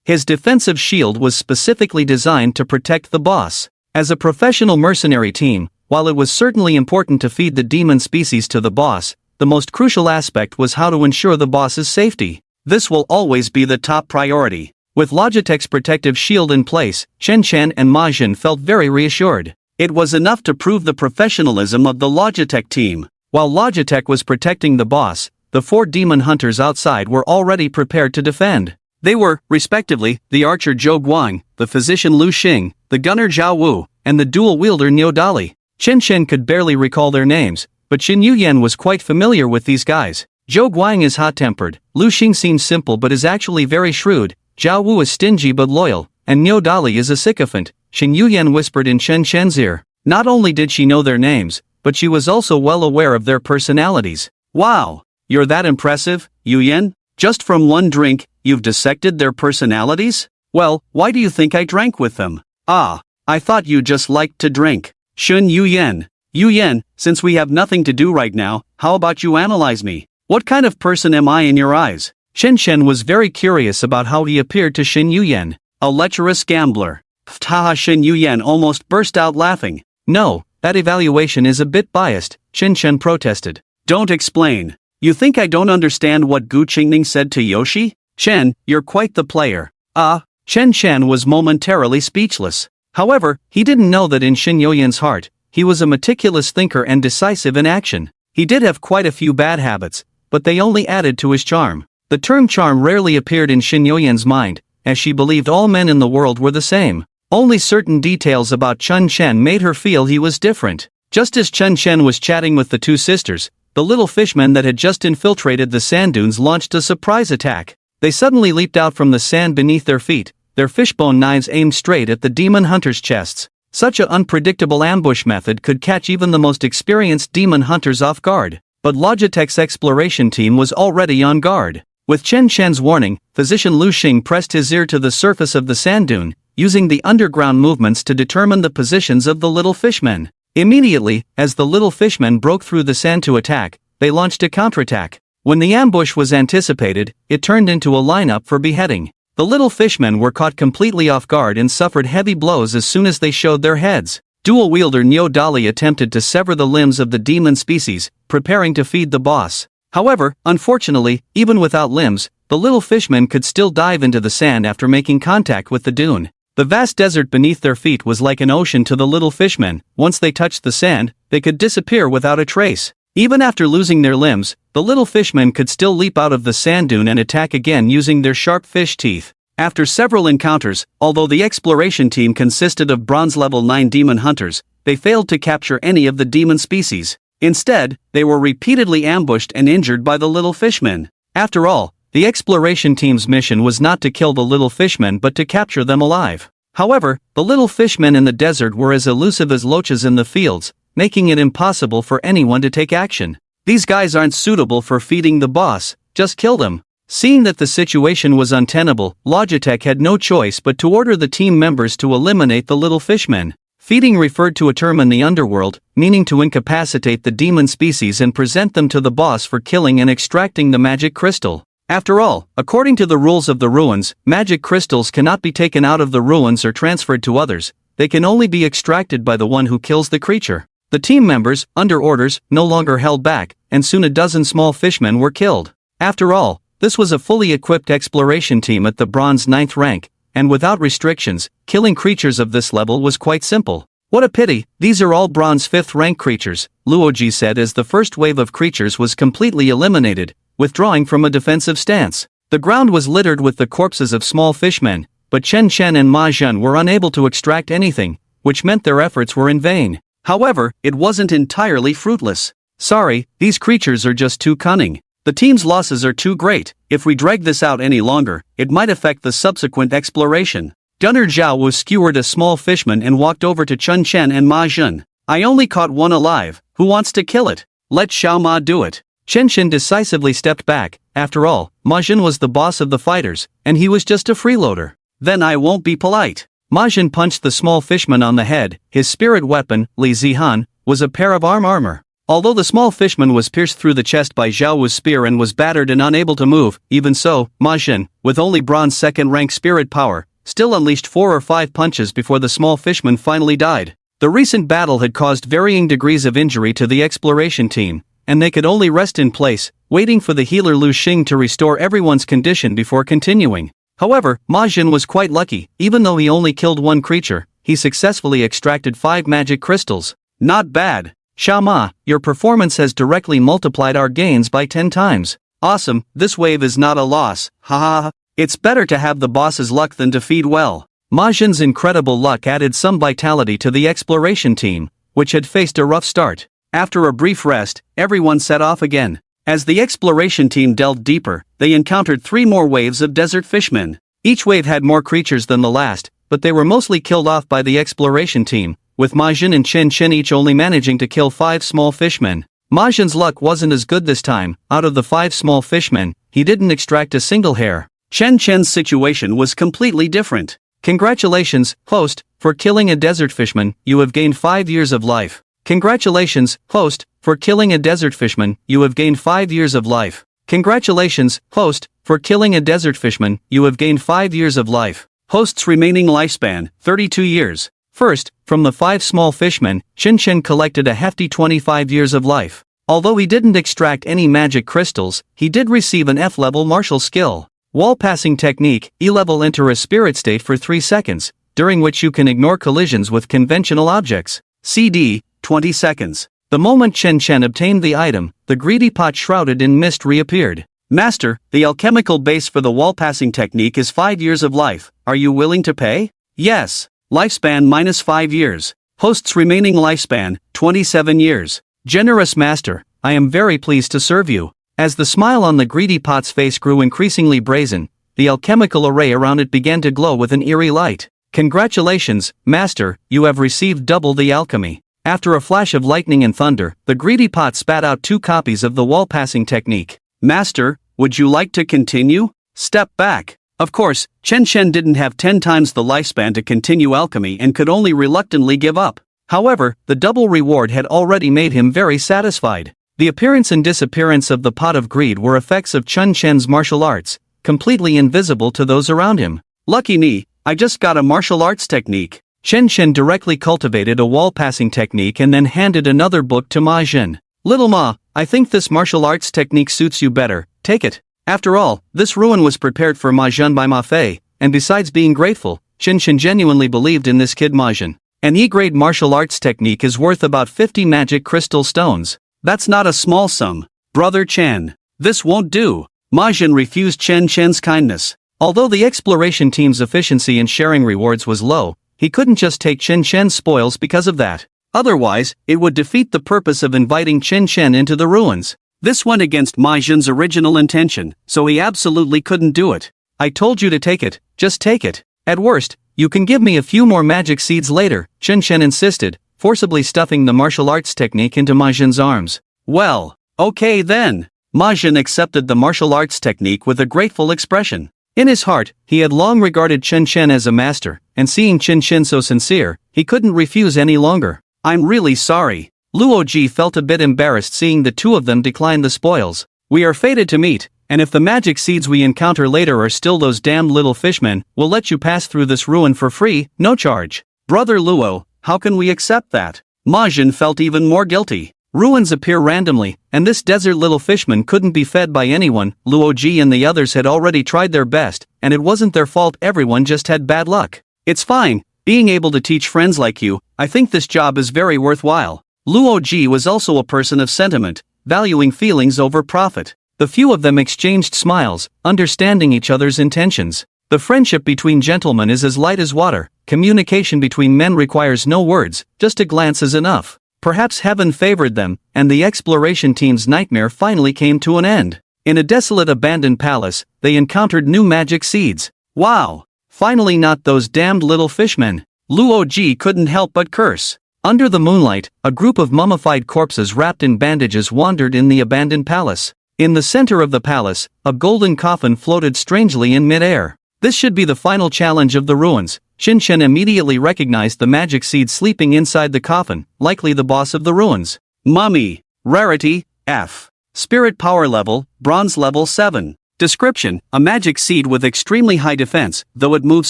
His defensive shield was specifically designed to protect the boss. As a professional mercenary team, while it was certainly important to feed the demon species to the boss, the most crucial aspect was how to ensure the boss's safety. This will always be the top priority. With Logitech's protective shield in place, Qin Shen and Ma Zhen felt very reassured. It was enough to prove the professionalism of the Logitech team. While Logitech was protecting the boss, the 4 demon hunters outside were already prepared to defend. They were, respectively, the archer Zhou Guang, the physician Lu Xing, the gunner Zhao Wu, and the dual-wielder Niu Dali. Qin Shen could barely recall their names, but Xin Yuyan was quite familiar with these guys. Zhou Guang is hot-tempered, Lu Xing seems simple but is actually very shrewd, Zhao Wu is stingy but loyal, and Niu Dali is a sycophant, Xin Yuyan whispered in Qin Shen's ear. Not only did she know their names, but she was also well aware of their personalities. Wow! You're that impressive, Yuyan? Just from one drink, you've dissected their personalities? Well, why do you think I drank with them? Ah, I thought you just liked to drink. Shun Yuyan. Yuyan, since we have nothing to do right now, how about you analyze me? What kind of person am I in your eyes? Qin Shen was very curious about how he appeared to Xin Yuyan. A lecherous gambler. Ptaha Xin Yuyan almost burst out laughing. No, that evaluation is a bit biased, Qin Shen protested. Don't explain. You think I don't understand what Gu Qingning said to Yoshi? Shen, you're quite the player. Qin Shen was momentarily speechless. However, he didn't know that in Xin Yuyan's heart, he was a meticulous thinker and decisive in action. He did have quite a few bad habits, but they only added to his charm. The term charm rarely appeared in Xin Yuyan's mind, as she believed all men in the world were the same. Only certain details about Qin Shen made her feel he was different. Just as Qin Shen was chatting with the 2 sisters, the little fishmen that had just infiltrated the sand dunes launched a surprise attack. They suddenly leaped out from the sand beneath their feet, their fishbone knives aimed straight at the demon hunters' chests. Such an unpredictable ambush method could catch even the most experienced demon hunters off guard. But Logitech's exploration team was already on guard. With Chen Chen's warning, Physician Lu Xing pressed his ear to the surface of the sand dune, using the underground movements to determine the positions of the little fishmen. Immediately, as the little fishmen broke through the sand to attack, they launched a counterattack. When the ambush was anticipated, it turned into a lineup for beheading. The little fishmen were caught completely off guard and suffered heavy blows as soon as they showed their heads. Dual wielder Niu Dali attempted to sever the limbs of the demon species, preparing to feed the boss. However, unfortunately, even without limbs, the little fishmen could still dive into the sand after making contact with the dune. The vast desert beneath their feet was like an ocean to the little fishmen. Once they touched the sand, they could disappear without a trace. Even after losing their limbs, the little fishmen could still leap out of the sand dune and attack again using their sharp fish teeth. After several encounters, although the exploration team consisted of bronze level 9 demon hunters, they failed to capture any of the demon species. Instead, they were repeatedly ambushed and injured by the little fishmen. After all, the exploration team's mission was not to kill the little fishmen but to capture them alive. However, the little fishmen in the desert were as elusive as loaches in the fields, making it impossible for anyone to take action. These guys aren't suitable for feeding the boss, just kill them. Seeing that the situation was untenable, Logitech had no choice but to order the team members to eliminate the little fishmen. Feeding referred to a term in the underworld, meaning to incapacitate the demon species and present them to the boss for killing and extracting the magic crystal. After all, according to the rules of the ruins, magic crystals cannot be taken out of the ruins or transferred to others. They can only be extracted by the one who kills the creature. The team members, under orders, no longer held back, and soon a dozen small fishmen were killed. After all, this was a fully equipped exploration team at the bronze 9th rank, and without restrictions, killing creatures of this level was quite simple. What a pity, these are all bronze 5th rank creatures, Luoji said as the first wave of creatures was completely eliminated, withdrawing from a defensive stance. The ground was littered with the corpses of small fishmen, but Chen Chen and Ma Zhen were unable to extract anything, which meant their efforts were in vain. However, it wasn't entirely fruitless. Sorry, these creatures are just too cunning. The team's losses are too great. If we drag this out any longer, it might affect the subsequent exploration. Gunner Zhao was skewered a small fishman and walked over to Chen Chen and Ma Zhen. I only caught one alive. Who wants to kill it? Let Xiao Ma do it. Chen Chen decisively stepped back. After all, Ma Zhen was the boss of the fighters, and he was just a freeloader. Then I won't be polite. Ma Zhen punched the small fishman on the head. His spirit weapon, Li Zihan, was a pair of armor. Although the small fishman was pierced through the chest by Zhao Wu's spear and was battered and unable to move, even so, Ma Zhen, with only bronze 2nd rank spirit power, still unleashed 4 or 5 punches before the small fishman finally died. The recent battle had caused varying degrees of injury to the exploration team, and they could only rest in place, waiting for the healer Lu Xing to restore everyone's condition before continuing. However, Ma Zhen was quite lucky. Even though he only killed one creature, he successfully extracted 5 magic crystals. Not bad. Xiao Ma, your performance has directly multiplied our gains by 10 times. Awesome, this wave is not a loss, haha. It's better to have the boss's luck than to feed well. Ma Zhen's incredible luck added some vitality to the exploration team, which had faced a rough start. After a brief rest, everyone set off again. As the exploration team delved deeper, they encountered 3 more waves of desert fishmen. Each wave had more creatures than the last, but they were mostly killed off by the exploration team, with Ma Zhen and Chen Chen each only managing to kill 5 small fishmen. Ma Zhen's luck wasn't as good this time. Out of the 5 small fishmen, he didn't extract a single hair. Chen Chen's situation was completely different. Congratulations, host, for killing a desert fishman. You have gained 5 years of life. Congratulations, host, for killing a desert fishman. You have gained 5 years of life. Congratulations, host, for killing a desert fishman. You have gained 5 years of life. Host's remaining lifespan, 32 years. First, from the 5 small fishmen, Chen Chen collected a hefty 25 years of life. Although he didn't extract any magic crystals, he did receive an F-level martial skill. Wall passing technique, E-level. Enter a spirit state for 3 seconds, during which you can ignore collisions with conventional objects. CD, 20 seconds. The moment Chen Chen obtained the item, the greedy pot shrouded in mist reappeared. Master, the alchemical base for the wall passing technique is 5 years of life. Are you willing to pay? Yes. Lifespan minus 5 years. Host's remaining lifespan, 27 years. Generous master, I am very pleased to serve you. As the smile on the greedy pot's face grew increasingly brazen, the alchemical array around it began to glow with an eerie light. Congratulations, master, you have received double the alchemy. After a flash of lightning and thunder, the greedy pot spat out 2 copies of the wall-passing technique. Master, would you like to continue? Step back. Of course, Chen Shen didn't have 10 times the lifespan to continue alchemy and could only reluctantly give up. However, the double reward had already made him very satisfied. The appearance and disappearance of the pot of greed were effects of Chen Shen's martial arts, completely invisible to those around him. Lucky me, I just got a martial arts technique. Chen Shen directly cultivated a wall-passing technique and then handed another book to Ma Jin. Little Ma, I think this martial arts technique suits you better, take it. After all, this ruin was prepared for Ma Jin by Ma Fei, and besides being grateful, Chen Shen genuinely believed in this kid Ma Jin. An E-grade martial arts technique is worth about 50 magic crystal stones. That's not a small sum. Brother Chen, this won't do. Ma Jin refused Chen Shen's kindness. Although the exploration team's efficiency in sharing rewards was low, he couldn't just take Chen Shen's spoils because of that. Otherwise, it would defeat the purpose of inviting Chen Shen into the ruins. This went against Ma Jin's original intention, so he absolutely couldn't do it. I told you to take it, just take it. At worst, you can give me a few more magic seeds later, Chen Shen insisted, forcibly stuffing the martial arts technique into Ma Jin's arms. Well, okay then. Ma Jin accepted the martial arts technique with a grateful expression. In his heart, he had long regarded Chen Shen as a master, and seeing Chen Shen so sincere, he couldn't refuse any longer. I'm really sorry. Luo Ji felt a bit embarrassed seeing the two of them decline the spoils. We are fated to meet, and if the magic seeds we encounter later are still those damned little fishmen, we'll let you pass through this ruin for free, no charge. Brother Luo, how can we accept that? Ma Jin felt even more guilty. Ruins appear randomly, and this desert little fishman couldn't be fed by anyone. Luo Ji and the others had already tried their best, and it wasn't their fault, everyone just had bad luck. It's fine, being able to teach friends like you, I think this job is very worthwhile. Luo Ji was also a person of sentiment, valuing feelings over profit. The few of them exchanged smiles, understanding each other's intentions. The friendship between gentlemen is as light as water. Communication between men requires no words, just a glance is enough. Perhaps heaven favored them, and the exploration team's nightmare finally came to an end. In a desolate abandoned palace, they encountered new magic seeds. Wow! Finally not those damned little fishmen. Luo Ji couldn't help but curse. Under the moonlight, a group of mummified corpses wrapped in bandages wandered in the abandoned palace. In the center of the palace, a golden coffin floated strangely in mid-air. This should be the final challenge of the ruins. Chen Shen immediately recognized the magic seed sleeping inside the coffin, likely the boss of the ruins. Mummy. Rarity, F. Spirit power level, bronze level 7. Description, a magic seed with extremely high defense, though it moves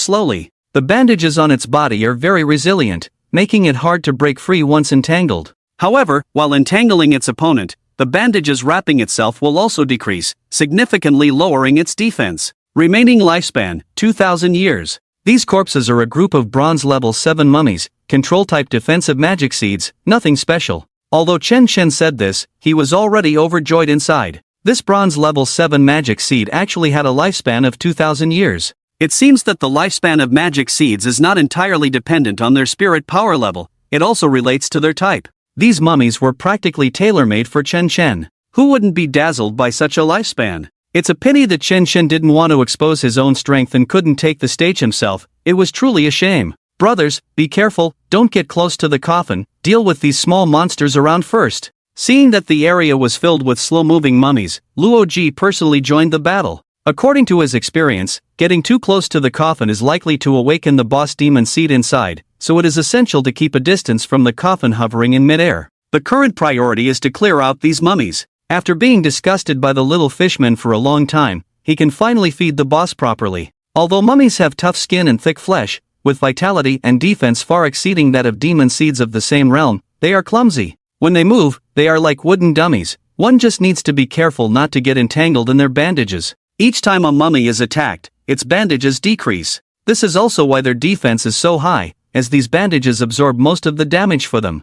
slowly. The bandages on its body are very resilient, making it hard to break free once entangled. However, while entangling its opponent, the bandages wrapping itself will also decrease, significantly lowering its defense. Remaining lifespan, 2,000 years. These corpses are a group of bronze level 7 mummies, control-type defensive magic seeds, nothing special. Although Chen Shen said this, he was already overjoyed inside. This bronze level 7 magic seed actually had a lifespan of 2,000 years. It seems that the lifespan of magic seeds is not entirely dependent on their spirit power level, it also relates to their type. These mummies were practically tailor-made for Chen Shen. Who wouldn't be dazzled by such a lifespan? It's a pity that Chen Shen didn't want to expose his own strength and couldn't take the stage himself. It was truly a shame. Brothers, be careful, don't get close to the coffin, deal with these small monsters around first. Seeing that the area was filled with slow-moving mummies, Luo Ji personally joined the battle. According to his experience, getting too close to the coffin is likely to awaken the boss demon seed inside, so it is essential to keep a distance from the coffin hovering in midair. The current priority is to clear out these mummies. After being disgusted by the little fishmen for a long time, he can finally feed the boss properly. Although mummies have tough skin and thick flesh, with vitality and defense far exceeding that of demon seeds of the same realm, they are clumsy. When they move, they are like wooden dummies. One just needs to be careful not to get entangled in their bandages. Each time a mummy is attacked, its bandages decrease. This is also why their defense is so high, as these bandages absorb most of the damage for them.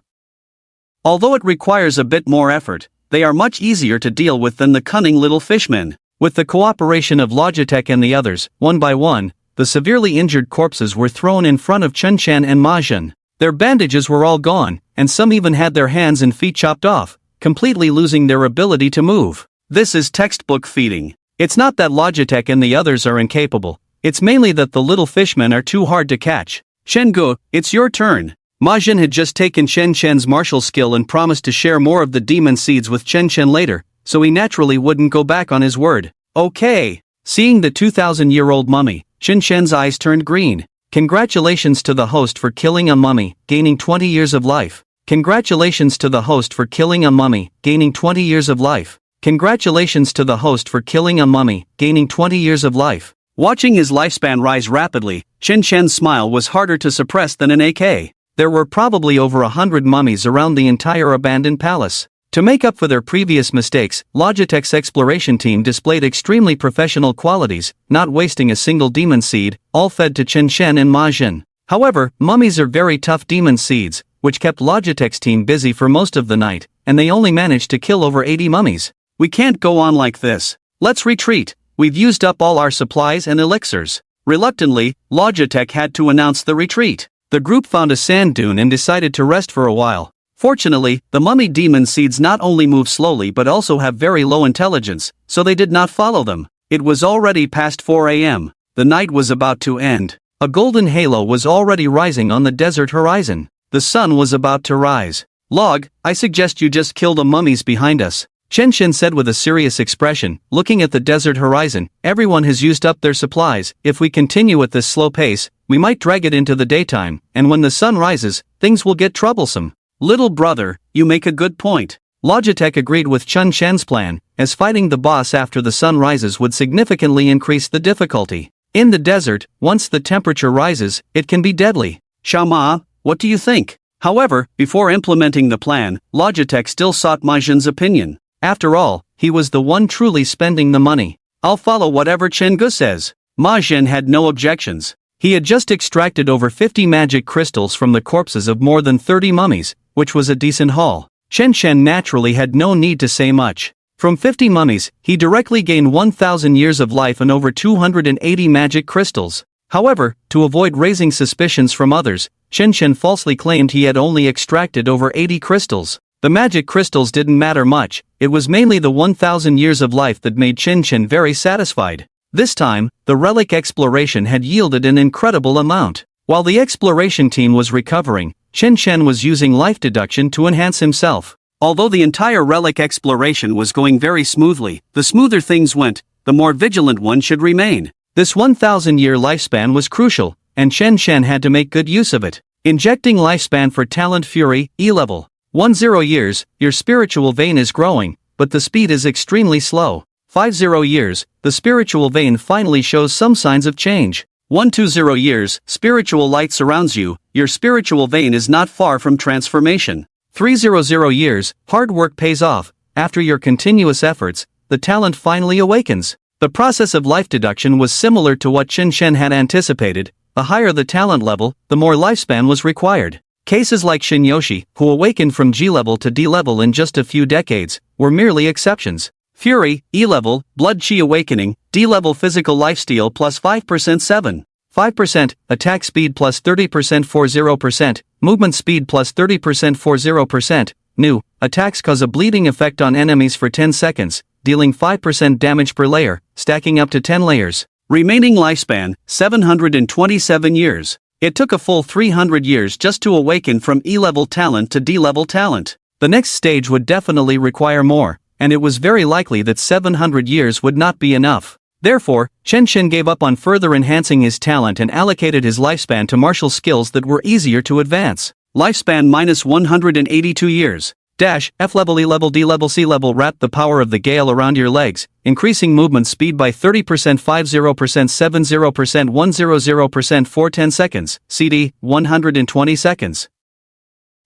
Although it requires a bit more effort, they are much easier to deal with than the cunning little fishmen. With the cooperation of Logitech and the others, one by one, the severely injured corpses were thrown in front of Chen Shen and Ma Jin. Their bandages were all gone, and some even had their hands and feet chopped off, completely losing their ability to move. This is textbook feeding. It's not that Logitech and the others are incapable, it's mainly that the little fishmen are too hard to catch. Shen Gu, it's your turn. Ma Jin had just taken Chen Chen's martial skill and promised to share more of the demon seeds with Chen Chen later, so he naturally wouldn't go back on his word. Okay. Seeing the 2,000-year-old mummy, Chen Chen's eyes turned green. Congratulations to the host for killing a mummy, gaining 20 years of life. Congratulations to the host for killing a mummy, gaining 20 years of life. Congratulations to the host for killing a mummy, gaining 20 years of life. Watching his lifespan rise rapidly, Chen Chen's smile was harder to suppress than an AK. There were probably over 100 mummies around the entire abandoned palace. To make up for their previous mistakes, Logitech's exploration team displayed extremely professional qualities, not wasting a single demon seed, all fed to Chen Chen and Ma Jin. However, mummies are very tough demon seeds, which kept Logitech's team busy for most of the night, and they only managed to kill over 80 mummies. We can't go on like this. Let's retreat. We've used up all our supplies and elixirs. Reluctantly, Logitech had to announce the retreat. The group found a sand dune and decided to rest for a while. Fortunately, the mummy demon seeds not only move slowly but also have very low intelligence, so they did not follow them. It was already past 4 a.m. The night was about to end. A golden halo was already rising on the desert horizon. The sun was about to rise. Log, I suggest you just kill the mummies behind us, Chen Chen said with a serious expression, looking at the desert horizon. Everyone has used up their supplies. If we continue at this slow pace, we might drag it into the daytime, and when the sun rises, things will get troublesome. Little brother, you make a good point. Logitech agreed with Chen Chen's plan, as fighting the boss after the sun rises would significantly increase the difficulty. In the desert, once the temperature rises, it can be deadly. Shama, what do you think? However, before implementing the plan, Logitech still sought Ma Jin's opinion. After all, he was the one truly spending the money. I'll follow whatever Chen Gu says. Ma Jin had no objections. He had just extracted over 50 magic crystals from the corpses of more than 30 mummies, which was a decent haul. Chen Chen naturally had no need to say much. From 50 mummies, he directly gained 1,000 years of life and over 280 magic crystals. However, to avoid raising suspicions from others, Chen Chen falsely claimed he had only extracted over 80 crystals. The magic crystals didn't matter much, it was mainly the 1,000 years of life that made Chen Chen very satisfied. This time, the relic exploration had yielded an incredible amount. While the exploration team was recovering, Chen Chen was using life deduction to enhance himself. Although the entire relic exploration was going very smoothly, the smoother things went, the more vigilant one should remain. This 1,000-year lifespan was crucial, and Chen Chen had to make good use of it. Injecting lifespan for talent Fury, E-level. 10 years, your spiritual vein is growing, but the speed is extremely slow. 50 years, the spiritual vein finally shows some signs of change. 120 years, spiritual light surrounds you, your spiritual vein is not far from transformation. 300 years, hard work pays off, after your continuous efforts, the talent finally awakens. The process of life deduction was similar to what Chen Chen had anticipated. The higher the talent level, the more lifespan was required. Cases like Shinyoshi, who awakened from G-level to D-level in just a few decades, were merely exceptions. Fury, E-level, Blood Chi awakening, D-level physical lifesteal plus 5% 5%, attack speed plus 30% 40%, movement speed plus 30% 40%, new, attacks cause a bleeding effect on enemies for 10 seconds, dealing 5% damage per layer, stacking up to 10 layers. Remaining lifespan, 727 years. It took a full 300 years just to awaken from E-level talent to D-level talent. The next stage would definitely require more, and it was very likely that 700 years would not be enough. Therefore, Chen Chen gave up on further enhancing his talent and allocated his lifespan to martial skills that were easier to advance. Lifespan minus 182 years. Dash, F-level, E-level, D-level, C-level. Wrap the power of the gale around your legs, increasing movement speed by 30%, 50%, 70%, 100% for 10 seconds, CD, 120 seconds.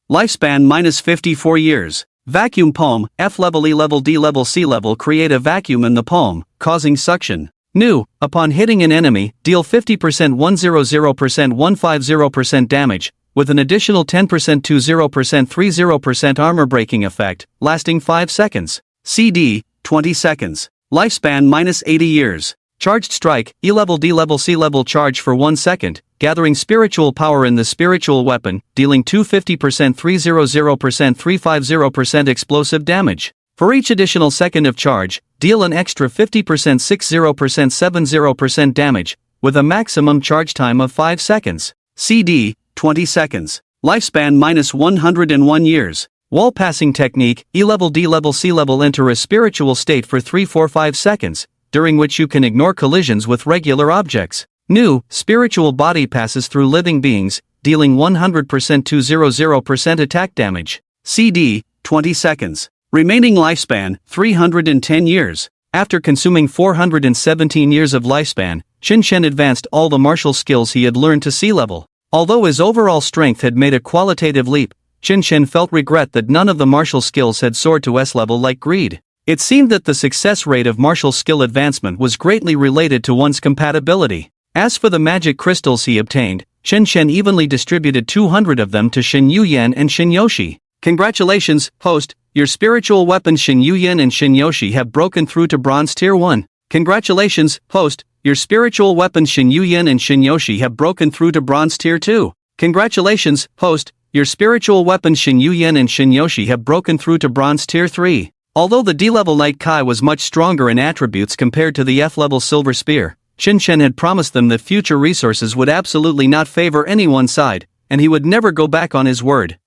Lifespan minus 54 years. Vacuum palm, F-level, E-level, D-level, C-level. Create a vacuum in the palm, causing suction. New, upon hitting an enemy, deal 50%, 100%, 150% damage, with an additional 10%, 20%, 30% armor breaking effect, lasting 5 seconds. CD, 20 seconds. Lifespan minus 80 years. Charged strike, E-level, D-level, C-level. Charge for 1 second, gathering spiritual power in the spiritual weapon, dealing 250%, 300%, 350% explosive damage. For each additional second of charge, deal an extra 50%, 60%, 70% damage, with a maximum charge time of 5 seconds. CD, 20 seconds. Lifespan minus 101 years. Wall passing technique, E-level D-level C-level. Enter a spiritual state for 3-4-5 seconds, during which you can ignore collisions with regular objects. New, spiritual body passes through living beings, dealing 100% to 0% attack damage. CD, 20 seconds. Remaining lifespan, 310 years. After consuming 417 years of lifespan, Qin Shen advanced all the martial skills he had learned to C-level. Although his overall strength had made a qualitative leap, Qin Shen felt regret that none of the martial skills had soared to S-level like greed. It seemed that the success rate of martial skill advancement was greatly related to one's compatibility. As for the magic crystals he obtained, Qin Shen evenly distributed 200 of them to Shin Yuyan and Shin Yoshi. Congratulations, host, your spiritual weapons Shin Yuyan and Shin Yoshi have broken through to Bronze Tier 1. Congratulations, host, your spiritual weapons Shin Yuyan and Shin Yoshi have broken through to Bronze Tier 2. Congratulations, host, your spiritual weapons Shin Yuyan and Shin Yoshi have broken through to Bronze Tier 3. Although the D-level Night Kai was much stronger in attributes compared to the F-level Silver Spear, Qin Shen had promised them that future resources would absolutely not favor any one side, and he would never go back on his word.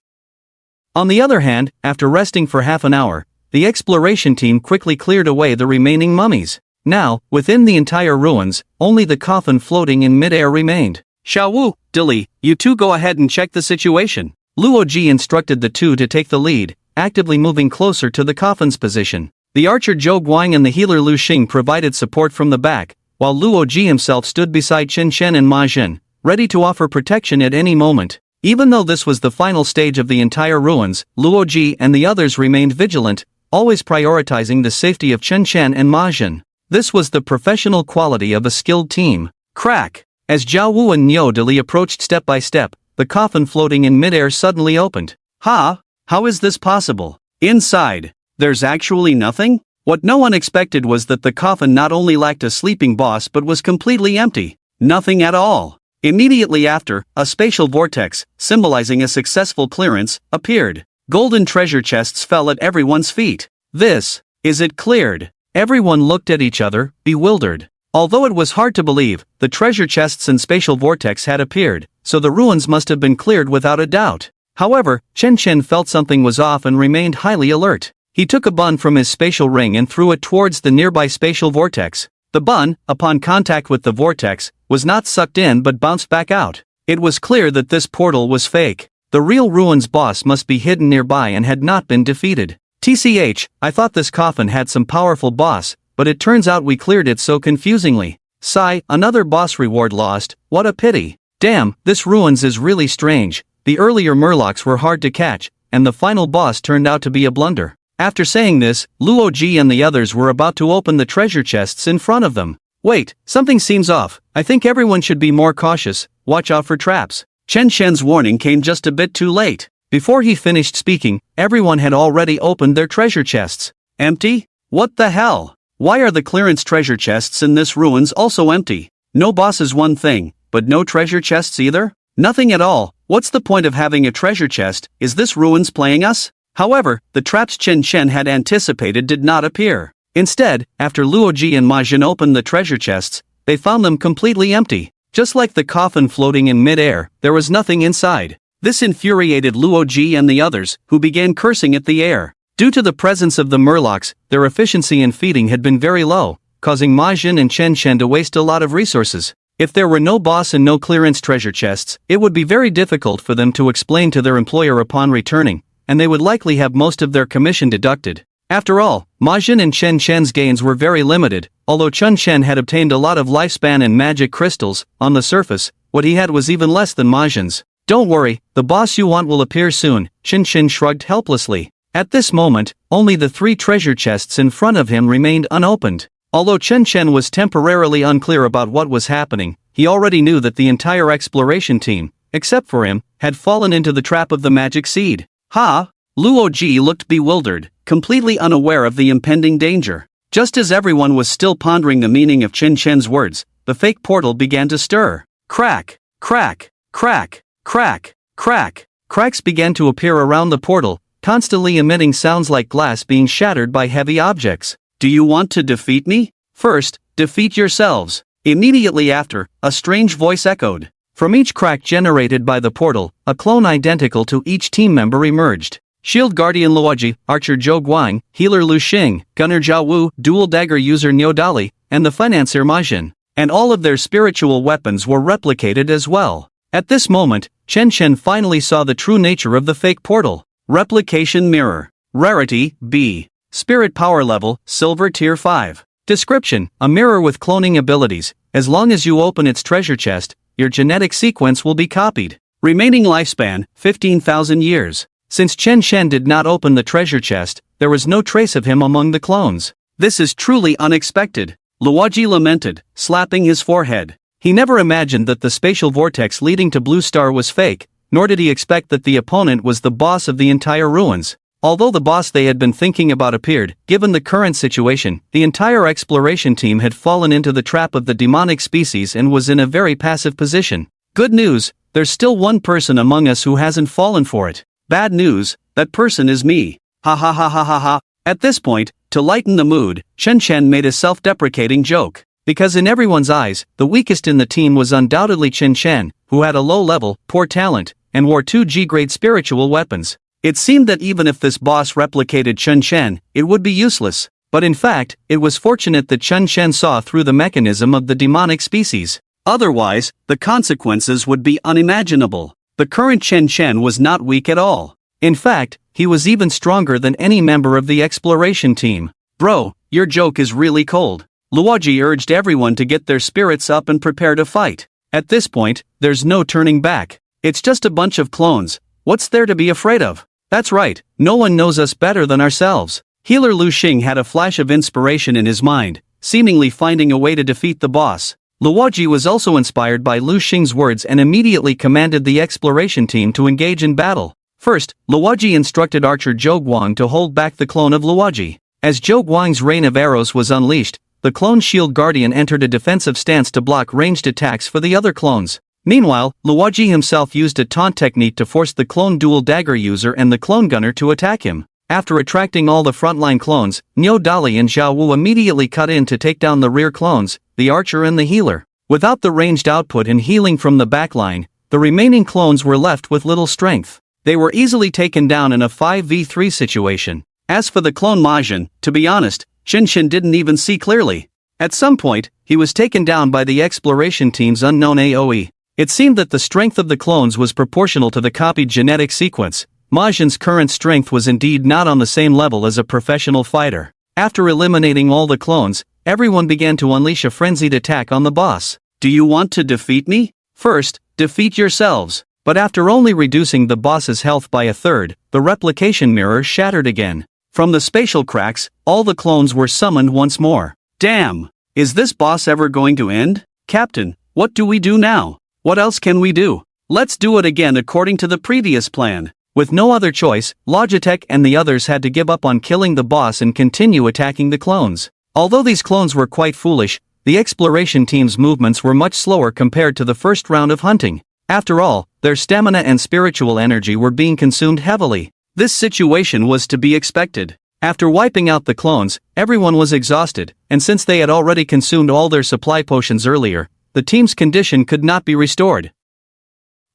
On the other hand, after resting for half an hour, the exploration team quickly cleared away the remaining mummies. Now, within the entire ruins, only the coffin floating in mid-air remained. Xiao Wu, Dili, you two go ahead and check the situation. Luo Ji instructed the two to take the lead, actively moving closer to the coffin's position. The archer Zhou Guang and the healer Lu Xing provided support from the back, while Luo Ji himself stood beside Qin Shen and Ma Jin, ready to offer protection at any moment. Even though this was the final stage of the entire ruins, Luo Ji and the others remained vigilant, always prioritizing the safety of Qin Shen and Ma Jin. This was the professional quality of a skilled team. Crack! As Zhao Wu and Niu Dili approached step by step, the coffin floating in midair suddenly opened. Ha! How is this possible? Inside, there's actually nothing? What no one expected was that the coffin not only lacked a sleeping boss but was completely empty. Nothing at all. Immediately after, a spatial vortex, symbolizing a successful clearance, appeared. Golden treasure chests fell at everyone's feet. Is it cleared? Everyone looked at each other, bewildered. Although it was hard to believe, the treasure chests and spatial vortex had appeared, so the ruins must have been cleared without a doubt. However, Qin Shen felt something was off and remained highly alert. He took a bun from his spatial ring and threw it towards the nearby spatial vortex. The bun, upon contact with the vortex, was not sucked in but bounced back out. It was clear that this portal was fake. The real ruins boss must be hidden nearby and had not been defeated. TCH, I thought this coffin had some powerful boss, but it turns out we cleared it so confusingly. Sigh, another boss reward lost, what a pity. Damn, this ruins is really strange. The earlier murlocs were hard to catch, and the final boss turned out to be a blunder. After saying this, Luo Ji and the others were about to open the treasure chests in front of them. Wait, something seems off. I think everyone should be more cautious, watch out for traps. Qin Shen's warning came just a bit too late. Before he finished speaking, everyone had already opened their treasure chests. Empty? What the hell? Why are the clearance treasure chests in this ruins also empty? No boss is one thing, but no treasure chests either? Nothing at all. What's the point of having a treasure chest? Is this ruins playing us? However, the traps Qin Shen had anticipated did not appear. Instead, after Luo Ji and Ma Jin opened the treasure chests, they found them completely empty. Just like the coffin floating in mid-air, there was nothing inside. This infuriated Luo Ji and the others, who began cursing at the air. Due to the presence of the murlocs, their efficiency in feeding had been very low, causing Ma Jin and Qin Shen to waste a lot of resources. If there were no boss and no clearance treasure chests, it would be very difficult for them to explain to their employer upon returning, and they would likely have most of their commission deducted. After all, Ma Jin and Qin Shen's gains were very limited. Although Qin Shen had obtained a lot of lifespan and magic crystals, on the surface, what he had was even less than Ma Jin's. Don't worry, the boss you want will appear soon, Qin Shen shrugged helplessly. At this moment, only the 3 treasure chests in front of him remained unopened. Although Qin Shen was temporarily unclear about what was happening, he already knew that the entire exploration team, except for him, had fallen into the trap of the magic seed. Ha! Luo Ji looked bewildered, completely unaware of the impending danger. Just as everyone was still pondering the meaning of Qin Shen's words, the fake portal began to stir. Crack! Crack! Crack! Crack! Crack! Cracks began to appear around the portal, constantly emitting sounds like glass being shattered by heavy objects. Do you want to defeat me? First, defeat yourselves. Immediately after, a strange voice echoed. From each crack generated by the portal, a clone identical to each team member emerged. Shield Guardian Luoji, Archer Zhou Guang, Healer Lu Xing, Gunner Zhao Wu, Dual Dagger User Niu Dali, and the Financier Ma Jin. And all of their spiritual weapons were replicated as well. At this moment, Chen Chen finally saw the true nature of the fake portal. Replication Mirror. Rarity, B. Spirit Power Level, Silver Tier 5. Description: a mirror with cloning abilities. As long as you open its treasure chest, your genetic sequence will be copied. Remaining lifespan, 15,000 years. Since Chen Chen did not open the treasure chest, there was no trace of him among the clones. This is truly unexpected. Luoji lamented, slapping his forehead. He never imagined that the spatial vortex leading to Blue Star was fake, nor did he expect that the opponent was the boss of the entire ruins. Although the boss they had been thinking about appeared, given the current situation, the entire exploration team had fallen into the trap of the demonic species and was in a very passive position. Good news, there's still one person among us who hasn't fallen for it. Bad news, that person is me. Ha ha ha ha ha ha. At this point, to lighten the mood, Chen Chen made a self-deprecating joke. Because in everyone's eyes, the weakest in the team was undoubtedly Chen Chen, who had a low level, poor talent, and wore 2 G-grade spiritual weapons. It seemed that even if this boss replicated Chen Chen, it would be useless. But in fact, it was fortunate that Chen Chen saw through the mechanism of the demonic species. Otherwise, the consequences would be unimaginable. The current Chen Chen was not weak at all. In fact, he was even stronger than any member of the exploration team. Bro, your joke is really cold. Luoji urged everyone to get their spirits up and prepare to fight. At this point, there's no turning back. It's just a bunch of clones. What's there to be afraid of? That's right, no one knows us better than ourselves. Healer Lu Xing had a flash of inspiration in his mind, seemingly finding a way to defeat the boss. Luoji was also inspired by Lu Xing's words and immediately commanded the exploration team to engage in battle. First, Luoji instructed Archer Zhou Guang to hold back the clone of Luoji. As Zhou Guang's rain of arrows was unleashed, the clone Shield Guardian entered a defensive stance to block ranged attacks for the other clones. Meanwhile, Luoji himself used a taunt technique to force the clone Dual Dagger user and the clone gunner to attack him. After attracting all the frontline clones, Niu Dali and Zhao Wu immediately cut in to take down the rear clones, the archer and the healer. Without the ranged output and healing from the backline, the remaining clones were left with little strength. They were easily taken down in a 5v3 situation. As for the clone Ma Jin, to be honest, Chen Chen didn't even see clearly. At some point, he was taken down by the exploration team's unknown AoE. It seemed that the strength of the clones was proportional to the copied genetic sequence. Ma Jin's current strength was indeed not on the same level as a professional fighter. After eliminating all the clones, everyone began to unleash a frenzied attack on the boss. Do you want to defeat me? First, defeat yourselves. But after only reducing the boss's health by a third, the replication mirror shattered again. From the spatial cracks, all the clones were summoned once more. Damn! Is this boss ever going to end? Captain, what do we do now? What else can we do? Let's do it again according to the previous plan. With no other choice, Logitech and the others had to give up on killing the boss and continue attacking the clones. Although these clones were quite foolish, the exploration team's movements were much slower compared to the first round of hunting. After all, their stamina and spiritual energy were being consumed heavily. This situation was to be expected. After wiping out the clones, everyone was exhausted, and since they had already consumed all their supply potions earlier, the team's condition could not be restored.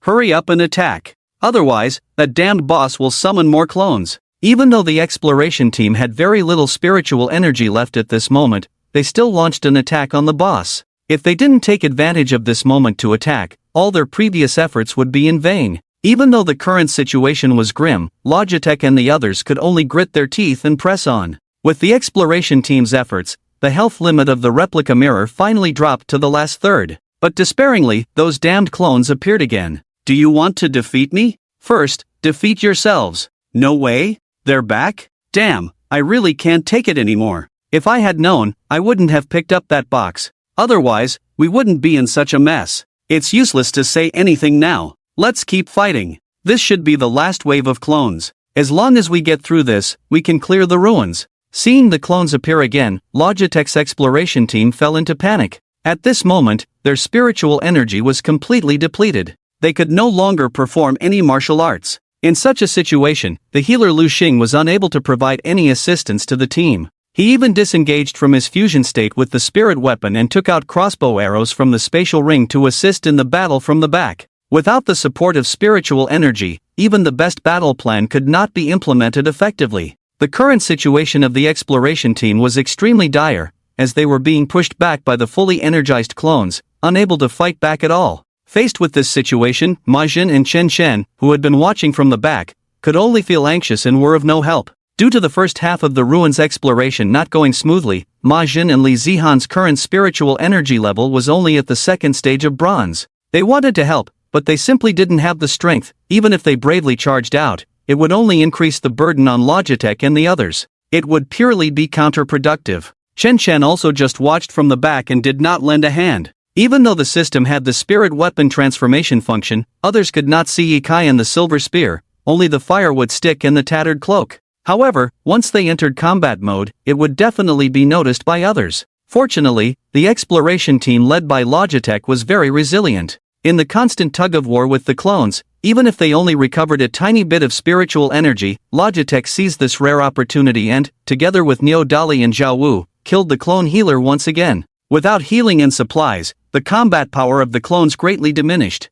Hurry up and attack. Otherwise, that damned boss will summon more clones. Even though the exploration team had very little spiritual energy left at this moment, they still launched an attack on the boss. If they didn't take advantage of this moment to attack, all their previous efforts would be in vain. Even though the current situation was grim, Logitech and the others could only grit their teeth and press on. With the exploration team's efforts, the health limit of the replica mirror finally dropped to the last third. But despairingly, those damned clones appeared again. Do you want to defeat me? First, defeat yourselves. No way? They're back? Damn, I really can't take it anymore. If I had known, I wouldn't have picked up that box. Otherwise, we wouldn't be in such a mess. It's useless to say anything now. Let's keep fighting. This should be the last wave of clones. As long as we get through this, we can clear the ruins. Seeing the clones appear again, Logitech's exploration team fell into panic. At this moment, their spiritual energy was completely depleted. They could no longer perform any martial arts. In such a situation, the healer Lu Xing was unable to provide any assistance to the team. He even disengaged from his fusion state with the spirit weapon and took out crossbow arrows from the spatial ring to assist in the battle from the back. Without the support of spiritual energy, even the best battle plan could not be implemented effectively. The current situation of the exploration team was extremely dire, as they were being pushed back by the fully energized clones, unable to fight back at all. Faced with this situation, Ma Jin and Chen Shen, who had been watching from the back, could only feel anxious and were of no help. Due to the first half of the ruins exploration not going smoothly, Ma Jin and Li Zihan's current spiritual energy level was only at the second stage of bronze. They wanted to help, but they simply didn't have the strength. Even if they bravely charged out, it would only increase the burden on Logitech and the others. It would purely be counterproductive. Chen Shen also just watched from the back and did not lend a hand. Even though the system had the spirit weapon transformation function, others could not see Yikai and the silver spear, only the firewood stick and the tattered cloak. However, once they entered combat mode, it would definitely be noticed by others. Fortunately, the exploration team led by Logitech was very resilient. In the constant tug-of-war with the clones, even if they only recovered a tiny bit of spiritual energy, Logitech seized this rare opportunity and, together with Niu Dali and Zhao Wu, killed the clone healer once again. Without healing and supplies, the combat power of the clones greatly diminished.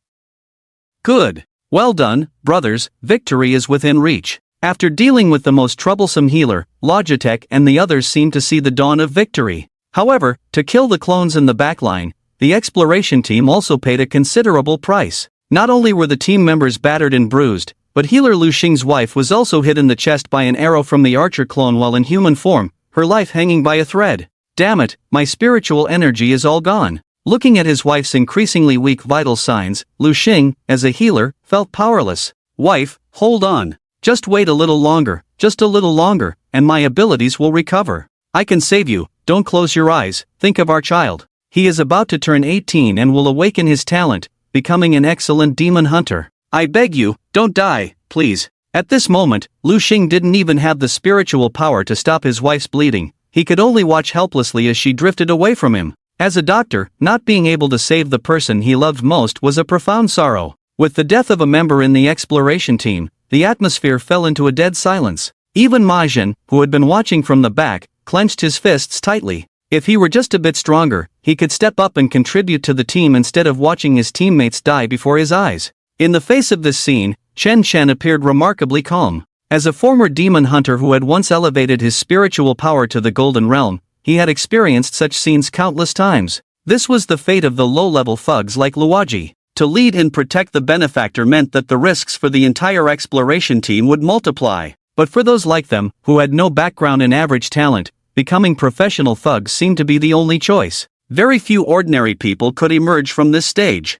Good. Well done, brothers, victory is within reach. After dealing with the most troublesome healer, Logitech and the others seemed to see the dawn of victory. However, to kill the clones in the backline, the exploration team also paid a considerable price. Not only were the team members battered and bruised, but healer Lu Xing's wife was also hit in the chest by an arrow from the archer clone while in human form, her life hanging by a thread. Damn it, my spiritual energy is all gone. Looking at his wife's increasingly weak vital signs, Lu Xing, as a healer, felt powerless. Wife, hold on. Just wait a little longer, just a little longer, and my abilities will recover. I can save you, don't close your eyes, think of our child. He is about to turn 18 and will awaken his talent, becoming an excellent demon hunter. I beg you, don't die, please. At this moment, Lu Xing didn't even have the spiritual power to stop his wife's bleeding. He could only watch helplessly as she drifted away from him. As a doctor, not being able to save the person he loved most was a profound sorrow. With the death of a member in the exploration team, the atmosphere fell into a dead silence. Even Ma Jin, who had been watching from the back, clenched his fists tightly. If he were just a bit stronger, he could step up and contribute to the team instead of watching his teammates die before his eyes. In the face of this scene, Chen Shen appeared remarkably calm. As a former demon hunter who had once elevated his spiritual power to the Golden Realm, he had experienced such scenes countless times. This was the fate of the low-level thugs like Luoji. To lead and protect the benefactor meant that the risks for the entire exploration team would multiply. But for those like them, who had no background in average talent, becoming professional thugs seemed to be the only choice. Very few ordinary people could emerge from this stage.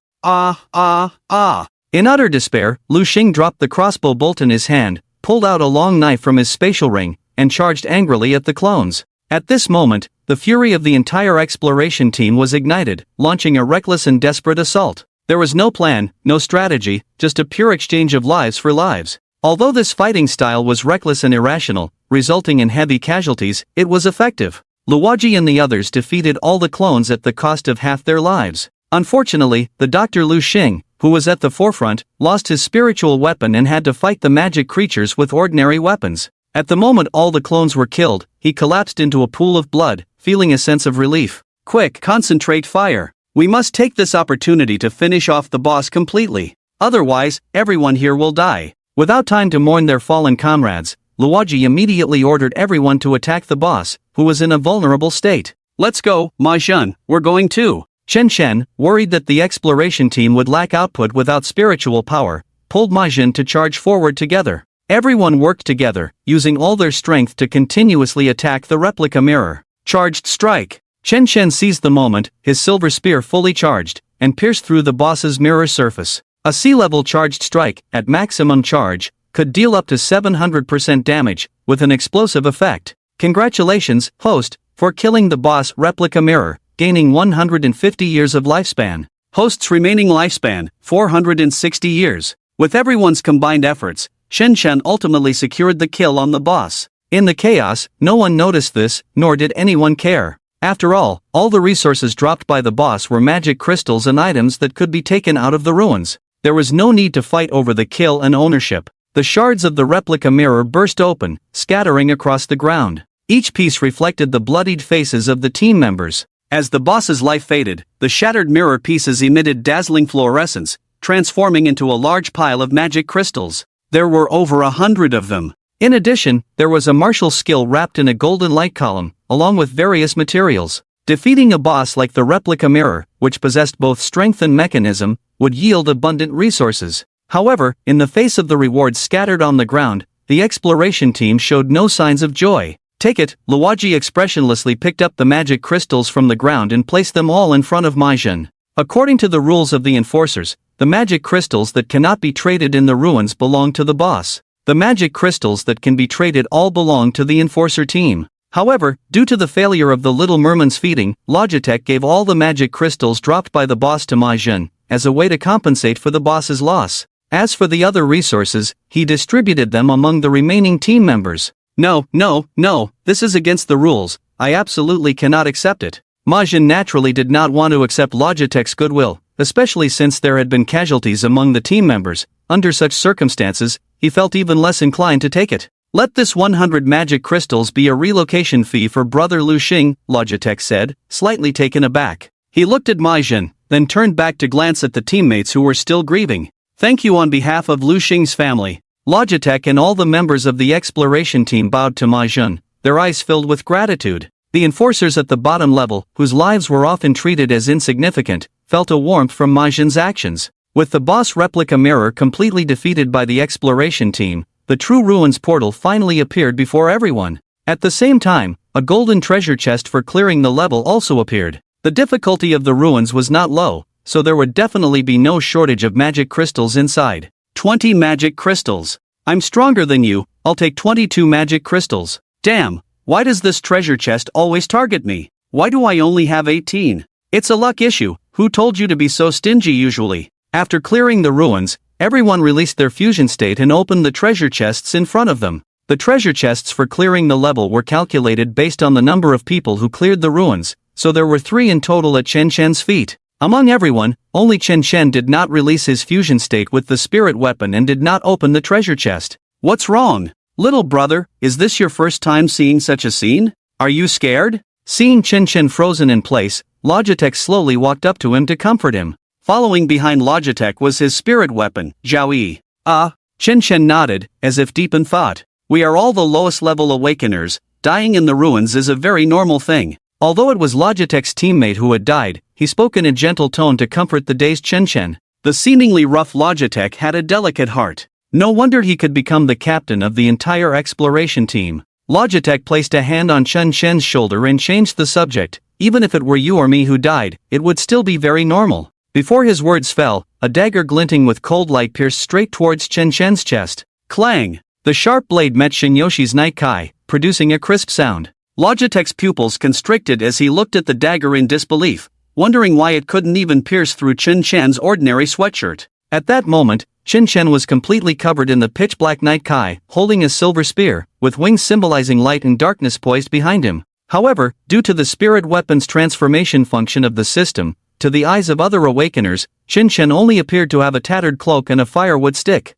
In utter despair, Lu Xing dropped the crossbow bolt in his hand, pulled out a long knife from his spatial ring, and charged angrily at the clones. At this moment, the fury of the entire exploration team was ignited, launching a reckless and desperate assault. There was no plan, no strategy, just a pure exchange of lives for lives. Although this fighting style was reckless and irrational, resulting in heavy casualties, it was effective. Luoji and the others defeated all the clones at the cost of half their lives. Unfortunately, the Dr. Lu Xing, who was at the forefront, lost his spiritual weapon and had to fight the magic creatures with ordinary weapons. At the moment all the clones were killed, he collapsed into a pool of blood, feeling a sense of relief. Quick, concentrate fire. We must take this opportunity to finish off the boss completely. Otherwise, everyone here will die. Without time to mourn their fallen comrades, Luoji immediately ordered everyone to attack the boss, who was in a vulnerable state. Let's go, Ma Jin, we're going too. Chen Shen, worried that the exploration team would lack output without spiritual power, pulled Ma Jin to charge forward together. Everyone worked together, using all their strength to continuously attack the replica mirror. Charged strike. Chen Shen seized the moment, his silver spear fully charged, and pierced through the boss's mirror surface. A sea-level charged strike, at maximum charge, could deal up to 700% damage, with an explosive effect. Congratulations, host, for killing the boss replica mirror, gaining 150 years of lifespan. Host's remaining lifespan, 460 years. With everyone's combined efforts, Chen Shen ultimately secured the kill on the boss. In the chaos, no one noticed this, nor did anyone care. After all the resources dropped by the boss were magic crystals and items that could be taken out of the ruins. There was no need to fight over the kill and ownership. The shards of the replica mirror burst open, scattering across the ground. Each piece reflected the bloodied faces of the team members. As the boss's life faded, the shattered mirror pieces emitted dazzling fluorescence, transforming into a large pile of magic crystals. There were over 100 of them. In addition, there was a martial skill wrapped in a golden light column, along with various materials. Defeating a boss like the replica mirror, which possessed both strength and mechanism, would yield abundant resources. However, in the face of the rewards scattered on the ground, the exploration team showed no signs of joy. "Take it," Luigi expressionlessly picked up the magic crystals from the ground and placed them all in front of Maijin. According to the rules of the enforcers, the magic crystals that cannot be traded in the ruins belong to the boss. The magic crystals that can be traded all belong to the enforcer team. However, due to the failure of the Little Merman's feeding, Logitech gave all the magic crystals dropped by the boss to Maijin, as a way to compensate for the boss's loss. As for the other resources, he distributed them among the remaining team members. No, this is against the rules, I absolutely cannot accept it. Maijin naturally did not want to accept Logitech's goodwill, especially since there had been casualties among the team members. Under such circumstances, he felt even less inclined to take it. "Let this 100 magic crystals be a relocation fee for Brother Lu Xing," Logitech said, slightly taken aback. He looked at Maijin, then turned back to glance at the teammates who were still grieving. "Thank you on behalf of Lu Xing's family." Logitech and all the members of the exploration team bowed to Maijin, their eyes filled with gratitude. The enforcers at the bottom level, whose lives were often treated as insignificant, felt a warmth from Maijin's actions. With the boss replica mirror completely defeated by the exploration team, the True Ruins portal finally appeared before everyone. At the same time, a golden treasure chest for clearing the level also appeared. The difficulty of the ruins was not low, so there would definitely be no shortage of magic crystals inside. 20 magic crystals. I'm stronger than you, I'll take 22 magic crystals. Damn, why does this treasure chest always target me? Why do I only have 18? It's a luck issue, who told you to be so stingy usually? After clearing the ruins, everyone released their fusion state and opened the treasure chests in front of them. The treasure chests for clearing the level were calculated based on the number of people who cleared the ruins, so there were 3 in total at Chen Chen's feet. Among everyone, only Chen Chen did not release his fusion state with the spirit weapon and did not open the treasure chest. "What's wrong? Little brother, is this your first time seeing such a scene? Are you scared?" Seeing Chen Chen frozen in place, Logitech slowly walked up to him to comfort him. Following behind Logitech was his spirit weapon, Zhao Yi. Chen Chen nodded, as if deep in thought. "We are all the lowest level awakeners, dying in the ruins is a very normal thing." Although it was Logitech's teammate who had died, he spoke in a gentle tone to comfort the dazed Chen Chen. The seemingly rough Logitech had a delicate heart. No wonder he could become the captain of the entire exploration team. Logitech placed a hand on Chen Chen's shoulder and changed the subject. "Even if it were you or me who died, it would still be very normal." Before his words fell, a dagger glinting with cold light pierced straight towards Chen Chen's chest. Clang! The sharp blade met Shinyoshi's Night Kai, producing a crisp sound. Logitech's pupils constricted as he looked at the dagger in disbelief, wondering why it couldn't even pierce through Chen Chen's ordinary sweatshirt. At that moment, Chen Chen was completely covered in the pitch-black Night Kai, holding a silver spear, with wings symbolizing light and darkness poised behind him. However, due to the spirit weapon's transformation function of the system, to the eyes of other awakeners, Chen Chen only appeared to have a tattered cloak and a firewood stick.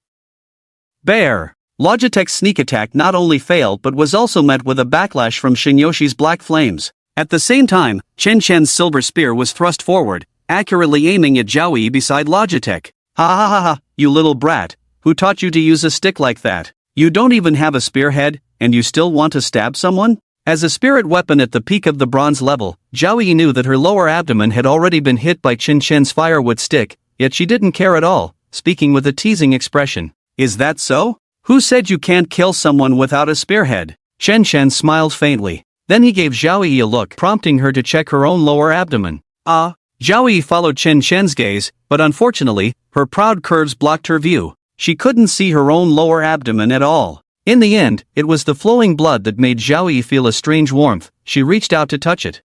Bear! Logitech's sneak attack not only failed but was also met with a backlash from Shinyoshi's black flames. At the same time, Chen Chen's silver spear was thrust forward, accurately aiming at Zhao Yi beside Logitech. "Ha ha ha ha, you little brat, who taught you to use a stick like that? You don't even have a spearhead, and you still want to stab someone?" As a spirit weapon at the peak of the bronze level, Zhao Yi knew that her lower abdomen had already been hit by Chen Chen's firewood stick, yet she didn't care at all, speaking with a teasing expression. "Is that so? Who said you can't kill someone without a spearhead?" Chen Chen smiled faintly. Then he gave Zhao Yi a look, prompting her to check her own lower abdomen. Zhao Yi followed Chen Chen's gaze, but unfortunately, her proud curves blocked her view. She couldn't see her own lower abdomen at all. In the end, it was the flowing blood that made Zhao Yi feel a strange warmth. She reached out to touch it.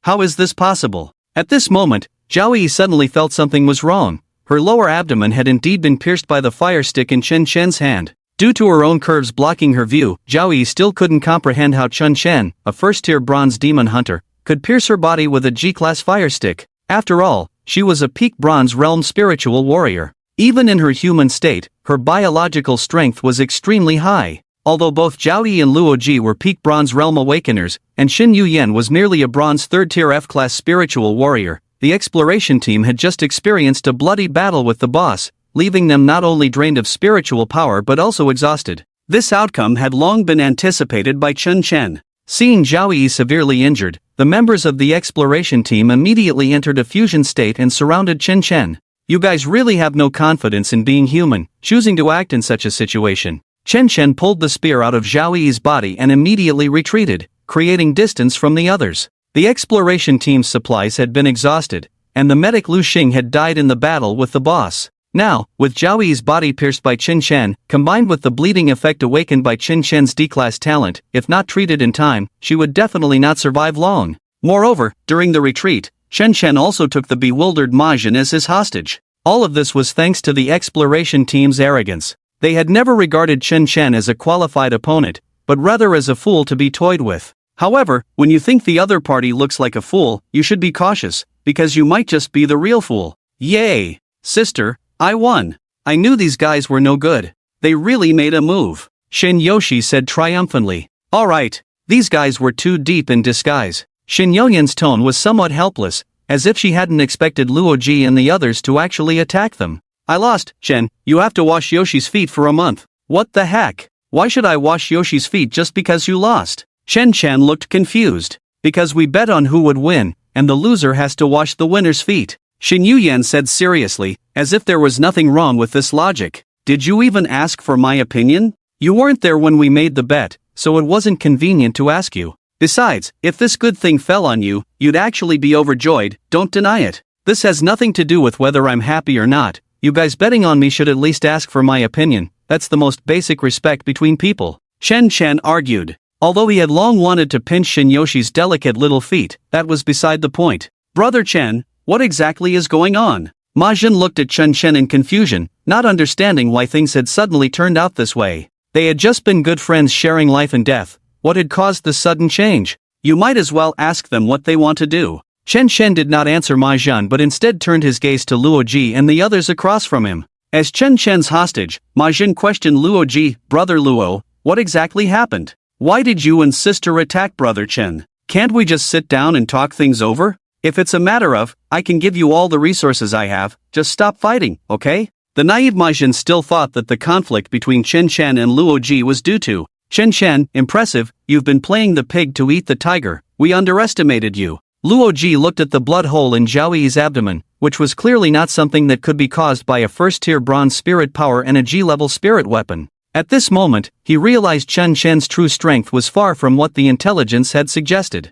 How is this possible? At this moment, Zhao Yi suddenly felt something was wrong. Her lower abdomen had indeed been pierced by the fire stick in Chen Chen's hand. Due to her own curves blocking her view, Zhao Yi still couldn't comprehend how Chen Chen, a first-tier bronze demon hunter, could pierce her body with a G-class fire stick. After all, she was a peak bronze realm spiritual warrior. Even in her human state, her biological strength was extremely high. Although both Zhao Yi and Luo Ji were peak bronze realm awakeners, and Shin Yuyan was merely a bronze 3rd-tier F-class spiritual warrior, the exploration team had just experienced a bloody battle with the boss, leaving them not only drained of spiritual power but also exhausted. This outcome had long been anticipated by Chen Chen. Seeing Zhao Yi severely injured, the members of the exploration team immediately entered a fusion state and surrounded Chen Chen. You guys really have no confidence in being human, choosing to act in such a situation. Chen Chen pulled the spear out of Zhao Yi's body and immediately retreated, creating distance from the others. The exploration team's supplies had been exhausted, and the medic Lu Xing had died in the battle with the boss. Now, with Zhao Yi's body pierced by Chen Chen, combined with the bleeding effect awakened by Chen Chen's D-class talent, if not treated in time, she would definitely not survive long. Moreover, during the retreat, Chen Chen also took the bewildered Ma Jin as his hostage. All of this was thanks to the exploration team's arrogance. They had never regarded Chen Chen as a qualified opponent, but rather as a fool to be toyed with. However, when you think the other party looks like a fool, you should be cautious, because you might just be the real fool. Yay! Sister, I won. I knew these guys were no good. They really made a move. Shin Yoshi said triumphantly. Alright, these guys were too deep in disguise. Shin Yoyan's tone was somewhat helpless, as if she hadn't expected Luo Ji and the others to actually attack them. I lost, Chen, you have to wash Yoshi's feet for a month. What the heck? Why should I wash Yoshi's feet just because you lost? Chen Chen looked confused. Because we bet on who would win, and the loser has to wash the winner's feet. Shin Yuyan said seriously, as if there was nothing wrong with this logic. Did you even ask for my opinion? You weren't there when we made the bet, so it wasn't convenient to ask you. Besides, if this good thing fell on you, you'd actually be overjoyed, don't deny it. This has nothing to do with whether I'm happy or not. You guys betting on me should at least ask for my opinion. That's the most basic respect between people. Chen Chen argued. Although he had long wanted to pinch Shin Yoshi's delicate little feet, that was beside the point. Brother Chen, what exactly is going on? Ma Jin looked at Chen Chen in confusion, not understanding why things had suddenly turned out this way. They had just been good friends sharing life and death. What had caused this sudden change? You might as well ask them what they want to do. Chen Chen did not answer Ma Jin but instead turned his gaze to Luo Ji and the others across from him. As Chen Chen's hostage, Ma Jin questioned Luo Ji, Brother Luo, what exactly happened? Why did you and sister attack Brother Chen? Can't we just sit down and talk things over? If it's a matter of, I can give you all the resources I have, just stop fighting, okay? The naive Ma Jin still thought that the conflict between Chen Chen and Luo Ji was due to Chen Chen, impressive, you've been playing the pig to eat the tiger, we underestimated you. Luo Ji looked at the blood hole in Zhao Yi's abdomen, which was clearly not something that could be caused by a first-tier bronze spirit power and a G-level spirit weapon. At this moment, he realized Chen Chen's true strength was far from what the intelligence had suggested.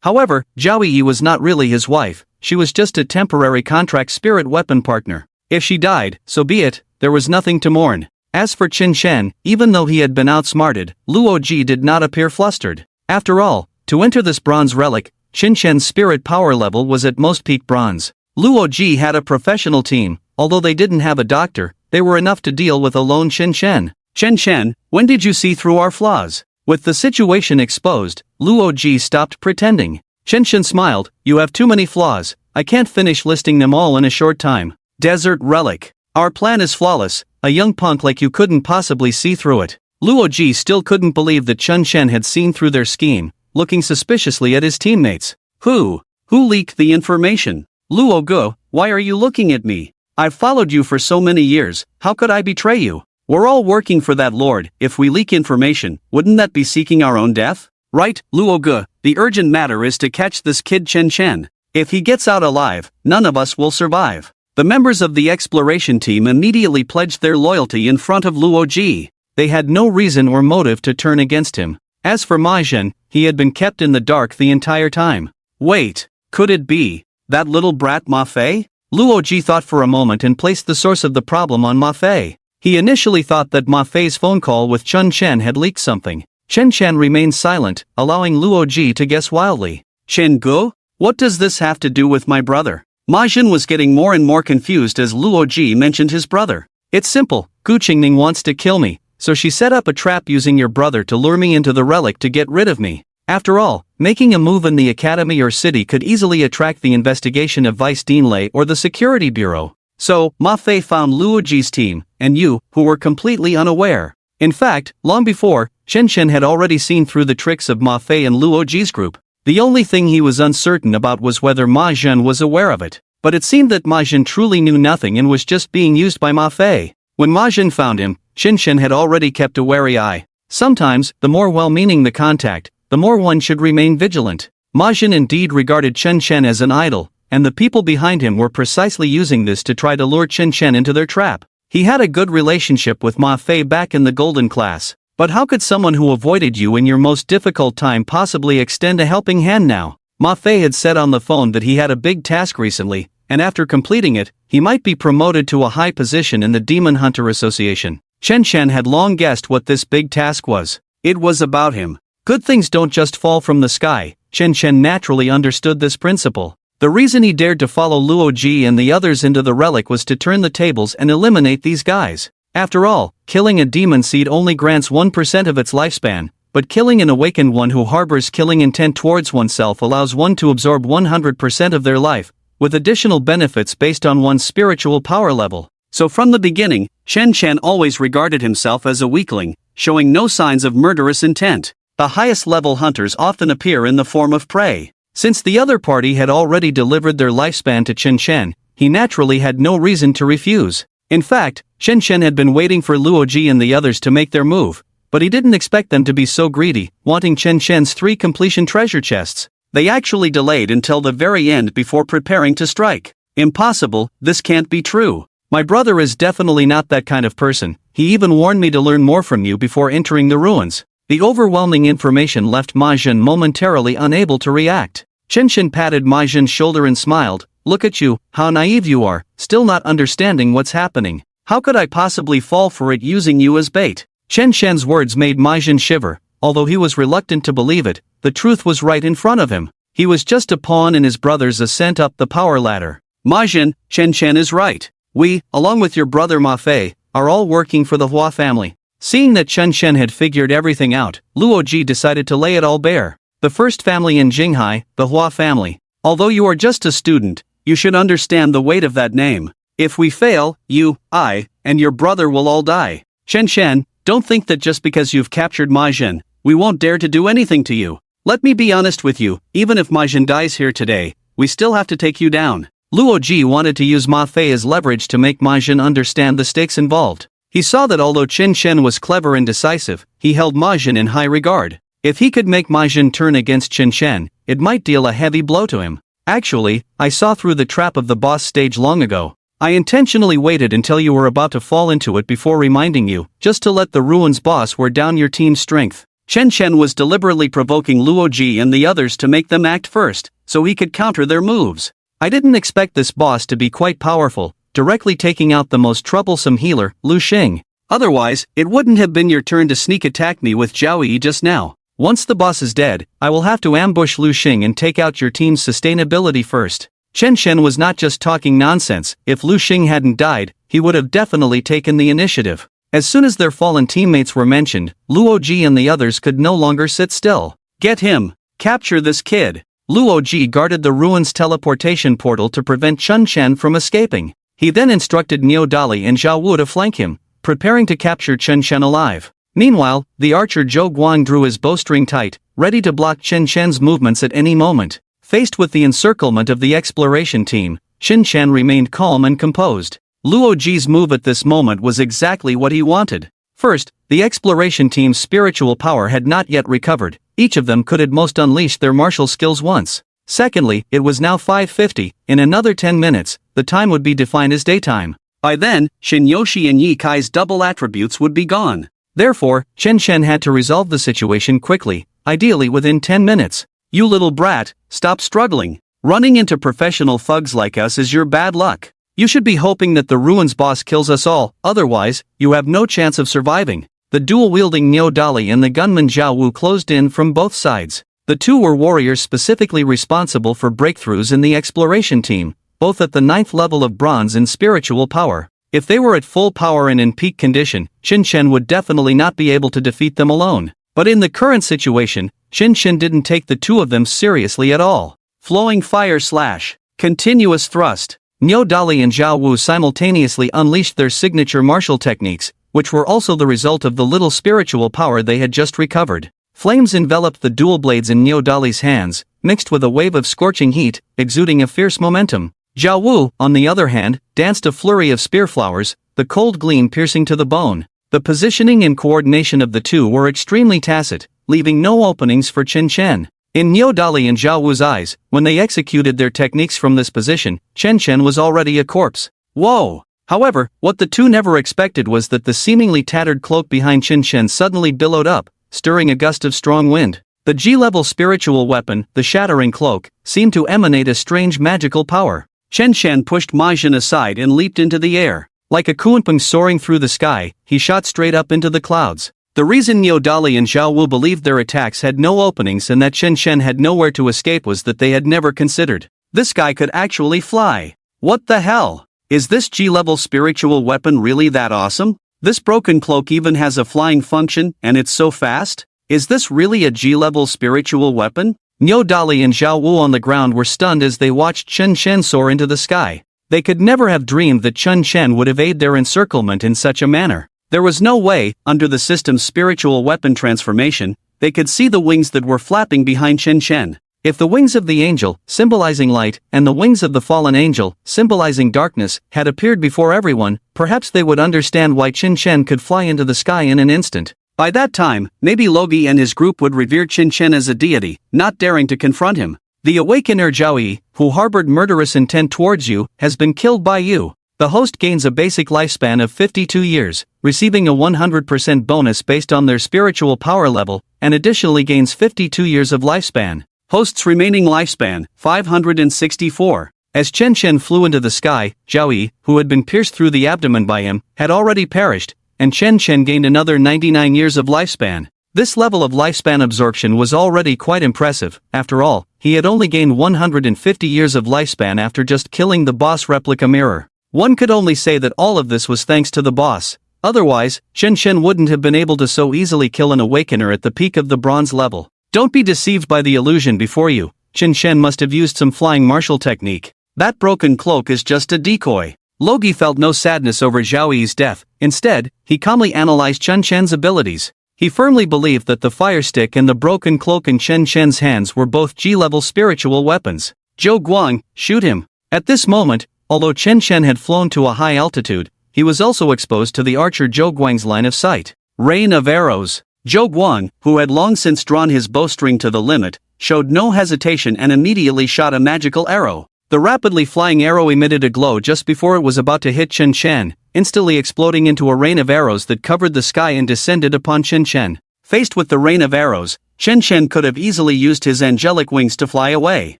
However, Zhao Yi was not really his wife, she was just a temporary contract spirit weapon partner. If she died, so be it, there was nothing to mourn. As for Chen Chen, even though he had been outsmarted, Luo Ji did not appear flustered. After all, to enter this bronze relic, Chen Chen's spirit power level was at most peak bronze. Luo Ji had a professional team, although they didn't have a doctor, they were enough to deal with a lone Chen Chen. Chen Chen, when did you see through our flaws? With the situation exposed, Luo Ji stopped pretending. Chen Chen smiled, you have too many flaws, I can't finish listing them all in a short time. Desert relic. Our plan is flawless, a young punk like you couldn't possibly see through it. Luo Ji still couldn't believe that Chen Chen had seen through their scheme, looking suspiciously at his teammates. Who leaked the information? Luo Ge, why are you looking at me? I've followed you for so many years, how could I betray you? We're all working for that lord, if we leak information, wouldn't that be seeking our own death? Right, Luo Ge, the urgent matter is to catch this kid Chen Chen. If he gets out alive, none of us will survive. The members of the exploration team immediately pledged their loyalty in front of Luo Ji. They had no reason or motive to turn against him. As for Ma Jin, he had been kept in the dark the entire time. Wait, could it be that little brat Ma Fei? Luo Ji thought for a moment and placed the source of the problem on Ma Fei. He initially thought that Ma Fei's phone call with Chen Chen had leaked something. Chen Chen remained silent, allowing Luo Ji to guess wildly. Chen Ge? What does this have to do with my brother? Ma Jin was getting more and more confused as Luo Ji mentioned his brother. It's simple, Gu Qingning wants to kill me, so she set up a trap using your brother to lure me into the relic to get rid of me. After all, making a move in the academy or city could easily attract the investigation of Vice Dean Lei or the Security Bureau. So, Ma Fei found Luo Ji's team, and you, who were completely unaware. In fact, long before, Chen Chen had already seen through the tricks of Ma Fei and Luo Ji's group. The only thing he was uncertain about was whether Ma Zhen was aware of it. But it seemed that Ma Zhen truly knew nothing and was just being used by Ma Fei. When Ma Zhen found him, Chen Chen had already kept a wary eye. Sometimes, the more well-meaning the contact, the more one should remain vigilant. Ma Zhen indeed regarded Chen Chen as an idol, and the people behind him were precisely using this to try to lure Chen Chen into their trap. He had a good relationship with Ma Fei back in the golden class, but how could someone who avoided you in your most difficult time possibly extend a helping hand now? Ma Fei had said on the phone that he had a big task recently, and after completing it, he might be promoted to a high position in the Demon Hunter Association. Chen Chen had long guessed what this big task was. It was about him. Good things don't just fall from the sky. Chen Chen naturally understood this principle. The reason he dared to follow Luo Ji and the others into the relic was to turn the tables and eliminate these guys. After all, killing a demon seed only grants 1% of its lifespan, but killing an awakened one who harbors killing intent towards oneself allows one to absorb 100% of their life, with additional benefits based on one's spiritual power level. So from the beginning, Chen Chen always regarded himself as a weakling, showing no signs of murderous intent. The highest level hunters often appear in the form of prey. Since the other party had already delivered their lifespan to Chen Chen, he naturally had no reason to refuse. In fact, Chen Chen had been waiting for Luo Ji and the others to make their move, but he didn't expect them to be so greedy, wanting Chen Chen's 3 completion treasure chests. They actually delayed until the very end before preparing to strike. Impossible, this can't be true. My brother is definitely not that kind of person. He even warned me to learn more from you before entering the ruins. The overwhelming information left Ma Zhen momentarily unable to react. Chen Chen patted Ma Zhen's shoulder and smiled. Look at you, how naive you are, still not understanding what's happening. How could I possibly fall for it using you as bait? Chen Chen's words made Ma Zhen shiver. Although he was reluctant to believe it, the truth was right in front of him. He was just a pawn in his brother's ascent up the power ladder. Ma Zhen, Chen Chen is right. We, along with your brother Ma Fei, are all working for the Hua family. Seeing that Chen Chen had figured everything out, Luo Ji decided to lay it all bare. The first family in Jinghai, the Hua family. Although you are just a student, you should understand the weight of that name. If we fail, you, I, and your brother will all die. Chen Chen, don't think that just because you've captured Ma Zhen, we won't dare to do anything to you. Let me be honest with you, even if Ma Zhen dies here today, we still have to take you down. Luo Ji wanted to use Ma Fei as leverage to make Ma Zhen understand the stakes involved. He saw that although Chen Chen was clever and decisive, he held Ma Zhen in high regard. If he could make Ma Zhen turn against Chen Chen, it might deal a heavy blow to him. Actually, I saw through the trap of the boss stage long ago. I intentionally waited until you were about to fall into it before reminding you, just to let the ruins boss wear down your team's strength. Chen Chen was deliberately provoking Luo Ji and the others to make them act first, so he could counter their moves. I didn't expect this boss to be quite powerful, directly taking out the most troublesome healer, Lu Xing. Otherwise, it wouldn't have been your turn to sneak attack me with Zhao Yi just now. Once the boss is dead, I will have to ambush Lu Xing and take out your team's sustainability first. Chen Chen was not just talking nonsense. If Lu Xing hadn't died, he would have definitely taken the initiative. As soon as their fallen teammates were mentioned, Luo Ji and the others could no longer sit still. Get him! Capture this kid! Luo Ji guarded the ruins teleportation portal to prevent Chen Chen from escaping. He then instructed Niu Dali and Zhao Wu to flank him, preparing to capture Chen Chen alive. Meanwhile, the archer Zhou Guang drew his bowstring tight, ready to block Chen Chen's movements at any moment. Faced with the encirclement of the exploration team, Chen Chen remained calm and composed. Luo Ji's move at this moment was exactly what he wanted. First, the exploration team's spiritual power had not yet recovered. Each of them could at most unleash their martial skills once. Secondly, it was now 5:50, in another 10 minutes, the time would be defined as daytime. By then, Shin Yoshi and Yi Kai's double attributes would be gone. Therefore, Chen Chen had to resolve the situation quickly, ideally within 10 minutes. You little brat, stop struggling. Running into professional thugs like us is your bad luck. You should be hoping that the ruins boss kills us all, otherwise, you have no chance of surviving. The dual-wielding Niu Dali and the gunman Zhao Wu closed in from both sides. The two were warriors specifically responsible for breakthroughs in the exploration team, both at the 9th level of bronze in spiritual power. If they were at full power and in peak condition, Chen Chen would definitely not be able to defeat them alone. But in the current situation, Chen Chen didn't take the two of them seriously at all. Flowing fire slash. Continuous thrust. Niu Dali and Zhao Wu simultaneously unleashed their signature martial techniques, which were also the result of the little spiritual power they had just recovered. Flames enveloped the dual blades in Niu Dali's hands, mixed with a wave of scorching heat, exuding a fierce momentum. Zhao Wu, on the other hand, danced a flurry of spear flowers, the cold gleam piercing to the bone. The positioning and coordination of the two were extremely tacit, leaving no openings for Chen Chen. In Niu Dali and Zhao Wu's eyes, when they executed their techniques from this position, Chen Chen was already a corpse. Whoa! However, what the two never expected was that the seemingly tattered cloak behind Chen Chen suddenly billowed up, stirring a gust of strong wind. The G-level spiritual weapon, the shattering cloak, seemed to emanate a strange magical power. Chen Chen pushed Ma Jin aside and leaped into the air. Like a kunpeng soaring through the sky, he shot straight up into the clouds. The reason Niu Dali and Zhao Wu believed their attacks had no openings and that Chen Chen had nowhere to escape was that they had never considered. This guy could actually fly. What the hell? Is this G-level spiritual weapon really that awesome? This broken cloak even has a flying function, and it's so fast? Is this really a G-level spiritual weapon? Niu Dali and Zhao Wu on the ground were stunned as they watched Chen Chen soar into the sky. They could never have dreamed that Chen Chen would evade their encirclement in such a manner. There was no way, under the system's spiritual weapon transformation, they could see the wings that were flapping behind Chen Chen. If the wings of the angel, symbolizing light, and the wings of the fallen angel, symbolizing darkness, had appeared before everyone, perhaps they would understand why Chen Chen could fly into the sky in an instant. By that time, maybe Logi and his group would revere Chen Chen as a deity, not daring to confront him. The Awakener Zhao Yi, who harbored murderous intent towards you, has been killed by you. The host gains a basic lifespan of 52 years, receiving a 100% bonus based on their spiritual power level, and additionally gains 52 years of lifespan. Host's remaining lifespan, 564. As Chen Chen flew into the sky, Zhao Yi, who had been pierced through the abdomen by him, had already perished, and Chen Chen gained another 99 years of lifespan. This level of lifespan absorption was already quite impressive. After all, he had only gained 150 years of lifespan after just killing the boss replica mirror. One could only say that all of this was thanks to the boss. Otherwise, Chen Chen wouldn't have been able to so easily kill an Awakener at the peak of the bronze level. Don't be deceived by the illusion before you. Chen Chen must have used some flying martial technique. That broken cloak is just a decoy. Logi felt no sadness over Zhao Yi's death. Instead, he calmly analyzed Chen Chen's abilities. He firmly believed that the fire stick and the broken cloak in Chen Chen's hands were both G-level spiritual weapons. Zhou Guang, shoot him. At this moment, although Chen Chen had flown to a high altitude, he was also exposed to the archer Zhou Guang's line of sight. Rain of arrows. Zhou Guang, who had long since drawn his bowstring to the limit, showed no hesitation and immediately shot a magical arrow. The rapidly flying arrow emitted a glow just before it was about to hit Chen Chen, instantly exploding into a rain of arrows that covered the sky and descended upon Chen Chen. Faced with the rain of arrows, Chen Chen could have easily used his angelic wings to fly away.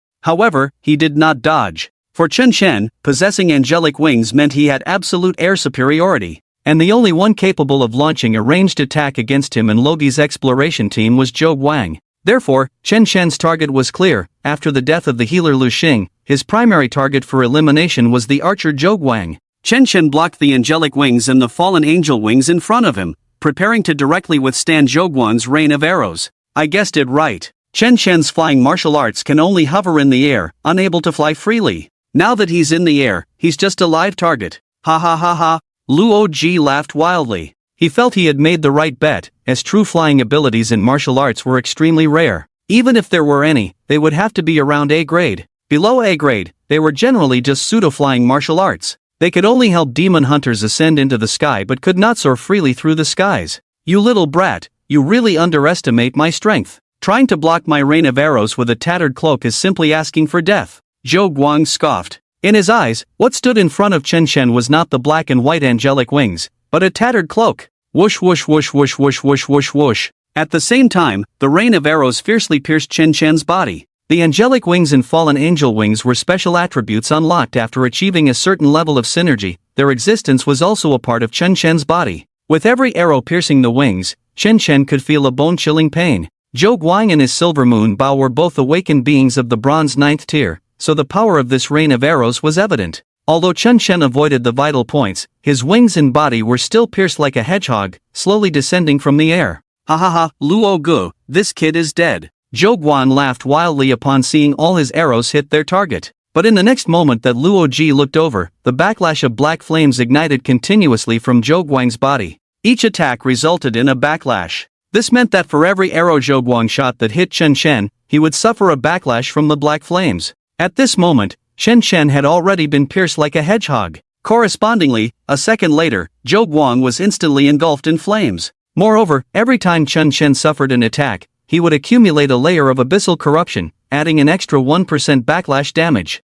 However, he did not dodge. For Chen Chen, possessing angelic wings meant he had absolute air superiority, and the only one capable of launching a ranged attack against him and Logi's exploration team was Zhou Guang. Therefore, Chen Chen's target was clear. After the death of the healer Lu Xing, his primary target for elimination was the archer Zhou Guang. Chen Chen blocked the angelic wings and the fallen angel wings in front of him, preparing to directly withstand Zhou Guang's rain of arrows. I guessed it right. Chen Chen's flying martial arts can only hover in the air, unable to fly freely. Now that he's in the air, he's just a live target. Ha ha ha ha. Luo Ji laughed wildly. He felt he had made the right bet, as true flying abilities in martial arts were extremely rare. Even if there were any, they would have to be around A grade. Below A grade, they were generally just pseudo-flying martial arts. They could only help demon hunters ascend into the sky but could not soar freely through the skies. You little brat, you really underestimate my strength. Trying to block my rain of arrows with a tattered cloak is simply asking for death. Zhou Guang scoffed. In his eyes, what stood in front of Chen Chen was not the black and white angelic wings, but a tattered cloak. Whoosh whoosh whoosh whoosh whoosh whoosh whoosh whoosh. At the same time, the rain of arrows fiercely pierced Chen Chen's body. The angelic wings and fallen angel wings were special attributes unlocked after achieving a certain level of synergy. Their existence was also a part of Chen Chen's body. With every arrow piercing the wings, Chen Chen could feel a bone-chilling pain. Zhou Guang and his silver moon bow were both awakened beings of the bronze 9th tier, so the power of this rain of arrows was evident. Although Chen Chen avoided the vital points, his wings and body were still pierced like a hedgehog, slowly descending from the air. Ha ha ha, Luo Gu, this kid is dead. Zhou Guan laughed wildly upon seeing all his arrows hit their target. But in the next moment that Luo Ji looked over, the backlash of black flames ignited continuously from Zhou Guang's body. Each attack resulted in a backlash. This meant that for every arrow Zhou Guang shot that hit Chen Chen, he would suffer a backlash from the black flames. At this moment, Chen Chen had already been pierced like a hedgehog. Correspondingly, a second later, Zhou Guang was instantly engulfed in flames. Moreover, every time Chen Chen suffered an attack, he would accumulate a layer of abyssal corruption, adding an extra 1% backlash damage.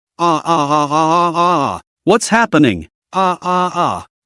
What's happening?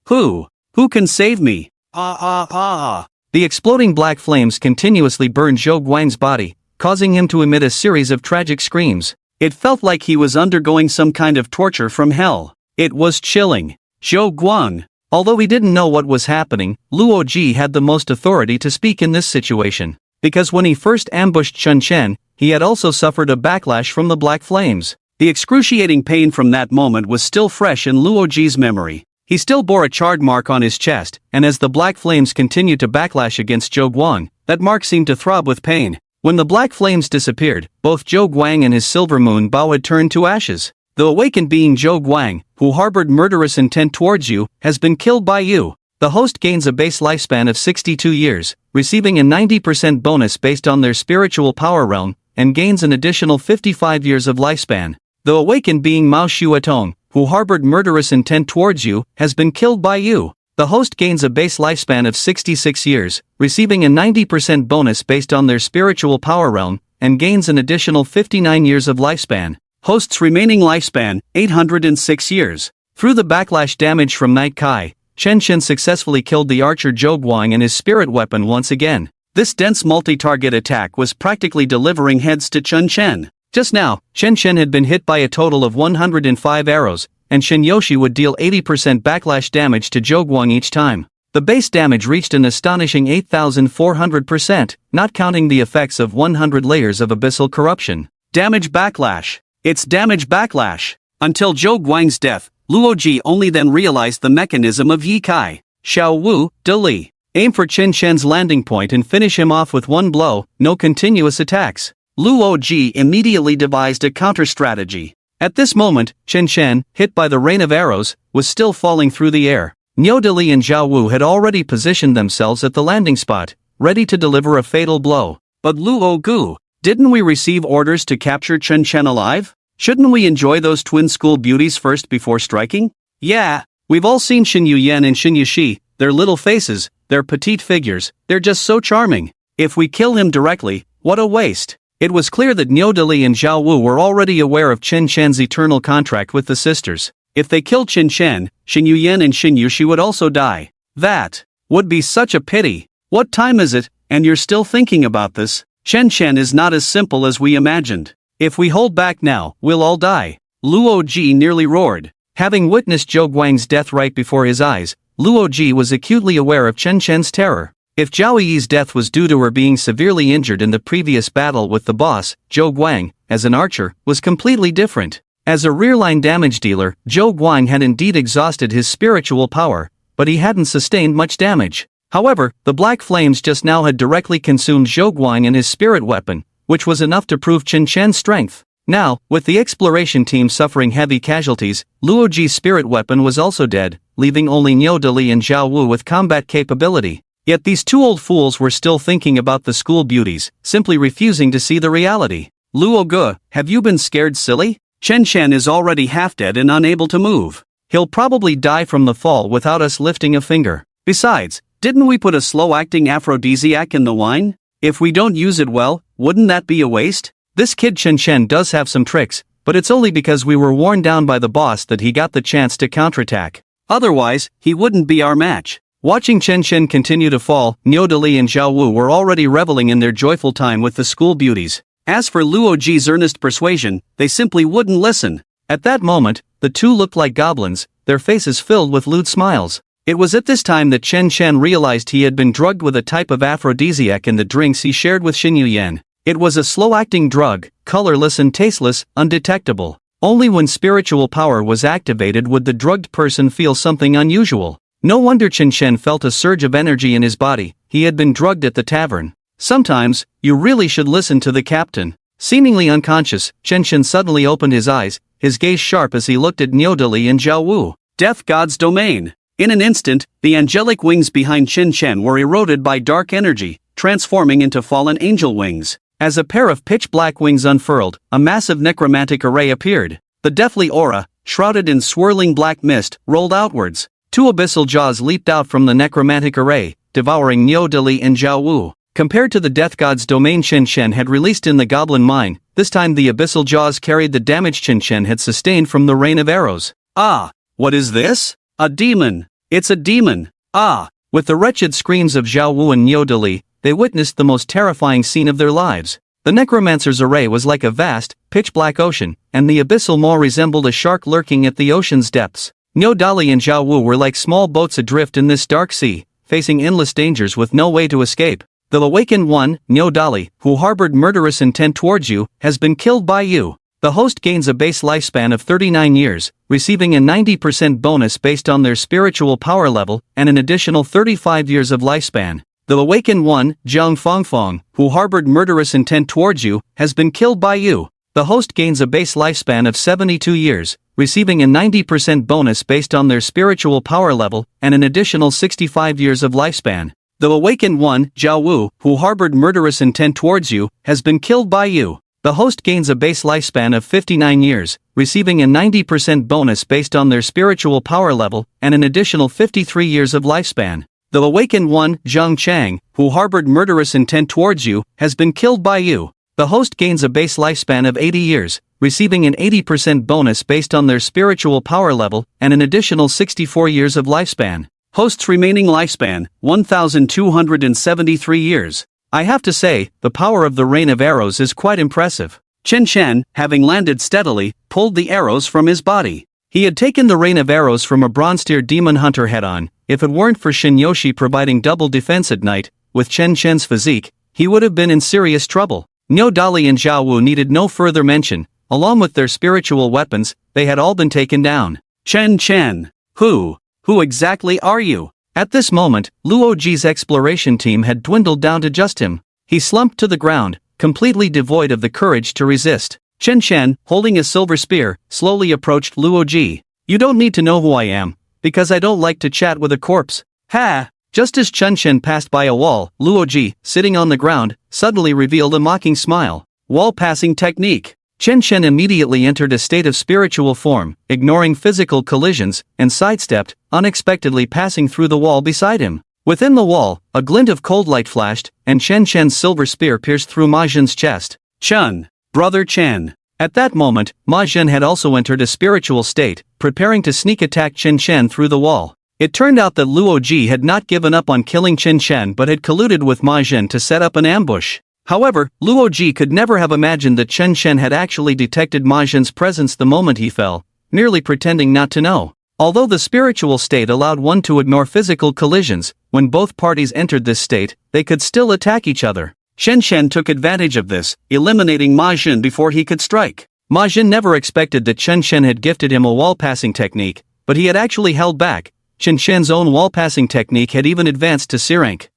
Who can save me? The exploding black flames continuously burned Zhou Guang's body, causing him to emit a series of tragic screams. It felt like he was undergoing some kind of torture from hell. It was chilling. Zhou Guang. Although he didn't know what was happening, Luo Ji had the most authority to speak in this situation. Because when he first ambushed Chen Chen, he had also suffered a backlash from the black flames. The excruciating pain from that moment was still fresh in Luo Ji's memory. He still bore a charred mark on his chest, and as the black flames continued to backlash against Zhou Guang, that mark seemed to throb with pain. When the black flames disappeared, both Zhou Guang and his silver moon bow had turned to ashes. The awakened being Zhou Guang, who harbored murderous intent towards you, has been killed by you. The host gains a base lifespan of 62 years, receiving a 90% bonus based on their spiritual power realm, and gains an additional 55 years of lifespan. The awakened being Mao Shuatong, who harbored murderous intent towards you, has been killed by you. The host gains a base lifespan of 66 years, receiving a 90% bonus based on their spiritual power realm, and gains an additional 59 years of lifespan. Host's remaining lifespan, 806 years. Through the backlash damage from Night Kai, Chen Chen successfully killed the archer Zhou Guang and his spirit weapon once again. This dense multi-target attack was practically delivering heads to Chen Chen. Just now, Chen Chen had been hit by a total of 105 arrows, and Shen Yoshi would deal 80% backlash damage to Zhou Guang each time. The base damage reached an astonishing 8,400%, not counting the effects of 100 layers of abyssal corruption. Damage backlash. It's damage backlash. Until Zhou Guang's death, Luo Ji only then realized the mechanism of Yi Kai. Xiao Wu, De Li. Aim for Chen Chen's landing point and finish him off with one blow, no continuous attacks. Luo Ji immediately devised a counter-strategy. At this moment, Chen Chen, hit by the rain of arrows, was still falling through the air. Niu Deli and Zhao Wu had already positioned themselves at the landing spot, ready to deliver a fatal blow. But Luo Gu, didn't we receive orders to capture Chen Chen alive? Shouldn't we enjoy those twin school beauties first before striking? Yeah, we've all seen Xin Yuyan and Xin Yuxi, their little faces, their petite figures, they're just so charming. If we kill him directly, what a waste. It was clear that Niu Deli and Zhao Wu were already aware of Chen Chen's eternal contract with the sisters. If they killed Chen Chen, Xin Yuyan and Xin Yuxi would also die. That would be such a pity. What time is it, and you're still thinking about this? Chen Chen is not as simple as we imagined. If we hold back now, we'll all die. Luo Ji nearly roared. Having witnessed Zhou Guang's death right before his eyes, Luo Ji was acutely aware of Chen Chen's terror. If Zhao Yi's death was due to her being severely injured in the previous battle with the boss, Zhou Guang, as an archer, was completely different. As a rear-line damage dealer, Zhou Guang had indeed exhausted his spiritual power, but he hadn't sustained much damage. However, the black flames just now had directly consumed Zhou Guang and his spirit weapon, which was enough to prove Chen Chen's strength. Now, with the exploration team suffering heavy casualties, Luo Ji's spirit weapon was also dead, leaving only Niu Deli and Zhao Wu with combat capability. Yet these two old fools were still thinking about the school beauties, simply refusing to see the reality. Luo Ge, have you been scared silly? Chen Chen is already half dead and unable to move. He'll probably die from the fall without us lifting a finger. Besides, didn't we put a slow-acting aphrodisiac in the wine? If we don't use it well, wouldn't that be a waste? This kid Chen Chen does have some tricks, but it's only because we were worn down by the boss that he got the chance to counterattack. Otherwise, he wouldn't be our match. Watching Chen Chen continue to fall, Niu Deli and Zhao Wu were already reveling in their joyful time with the school beauties. As for Luo Ji's earnest persuasion, they simply wouldn't listen. At that moment, the two looked like goblins, their faces filled with lewd smiles. It was at this time that Chen Chen realized he had been drugged with a type of aphrodisiac in the drinks he shared with Xin Yuyan. It was a slow-acting drug, colorless and tasteless, undetectable. Only when spiritual power was activated would the drugged person feel something unusual. No wonder Chen Chen felt a surge of energy in his body, he had been drugged at the tavern. Sometimes, you really should listen to the captain. Seemingly unconscious, Chen Chen suddenly opened his eyes, his gaze sharp as he looked at Niu Deli and Zhao Wu. Death God's domain. In an instant, the angelic wings behind Chen Chen were eroded by dark energy, transforming into fallen angel wings. As a pair of pitch-black wings unfurled, a massive necromantic array appeared. The deathly aura, shrouded in swirling black mist, rolled outwards. Two abyssal jaws leaped out from the necromantic array, devouring Niu Dali and Zhao Wu. Compared to the death god's domain Chen Chen had released in the goblin mine, this time the abyssal jaws carried the damage Chen Chen had sustained from the rain of arrows. Ah! What is this? A demon! It's a demon! Ah! With the wretched screams of Zhao Wu and Niu Dali, they witnessed the most terrifying scene of their lives. The necromancer's array was like a vast, pitch-black ocean, and the abyssal maw resembled a shark lurking at the ocean's depths. Niu Dali and Zhao Wu were like small boats adrift in this dark sea, facing endless dangers with no way to escape. The Awakened one, Niu Dali, who harbored murderous intent towards you, has been killed by you. The host gains a base lifespan of 39 years, receiving a 90% bonus based on their spiritual power level, and an additional 35 years of lifespan. The Awakened one, Jiang Fongfong, who harbored murderous intent towards you, has been killed by you. The host gains a base lifespan of 72 years, receiving a 90% bonus based on their spiritual power level, and an additional 65 years of lifespan. The Awakened one, Zhao Wu, who harbored murderous intent towards you, has been killed by you. The host gains a base lifespan of 59 years, receiving a 90% bonus based on their spiritual power level, and an additional 53 years of lifespan. The Awakened one, Zhang Chang, who harbored murderous intent towards you, has been killed by you. The host gains a base lifespan of 80 years, receiving an 80% bonus based on their spiritual power level, and an additional 64 years of lifespan. Host's remaining lifespan, 1,273 years. I have to say, the power of the rain of arrows is quite impressive. Chen Chen, having landed steadily, pulled the arrows from his body. He had taken the rain of arrows from a bronze-tier demon hunter head-on. If it weren't for Shin Yoshi providing double defense at night, with Chen Chen's physique, he would have been in serious trouble. Niu Dali and Zhao Wu needed no further mention. Along with their spiritual weapons, they had all been taken down. Chen Chen. Who exactly are you? At this moment, Luo Ji's exploration team had dwindled down to just him. He slumped to the ground, completely devoid of the courage to resist. Chen Chen, holding a silver spear, slowly approached Luo Ji. You don't need to know who I am, because I don't like to chat with a corpse. Ha! Just as Chen Chen passed by a wall, Luo Ji, sitting on the ground, suddenly revealed a mocking smile. Wall passing technique. Chen Chen immediately entered a state of spiritual form, ignoring physical collisions, and sidestepped, unexpectedly passing through the wall beside him. Within the wall, a glint of cold light flashed, and Chen Chen's silver spear pierced through Ma Zhen's chest. Chen, brother Chen. At that moment, Ma Zhen had also entered a spiritual state, preparing to sneak attack Chen Chen through the wall. It turned out that Luo Ji had not given up on killing Chen Chen but had colluded with Ma Zhen to set up an ambush. However, Luo Ji could never have imagined that Chen Chen had actually detected Ma Zhen's presence the moment he fell, merely pretending not to know. Although the spiritual state allowed one to ignore physical collisions, when both parties entered this state, they could still attack each other. Chen Chen took advantage of this, eliminating Ma Zhen before he could strike. Ma Zhen never expected that Chen Chen had gifted him a wall-passing technique, but he had actually held back. Chen Chen's own wall-passing technique had even advanced to C rank.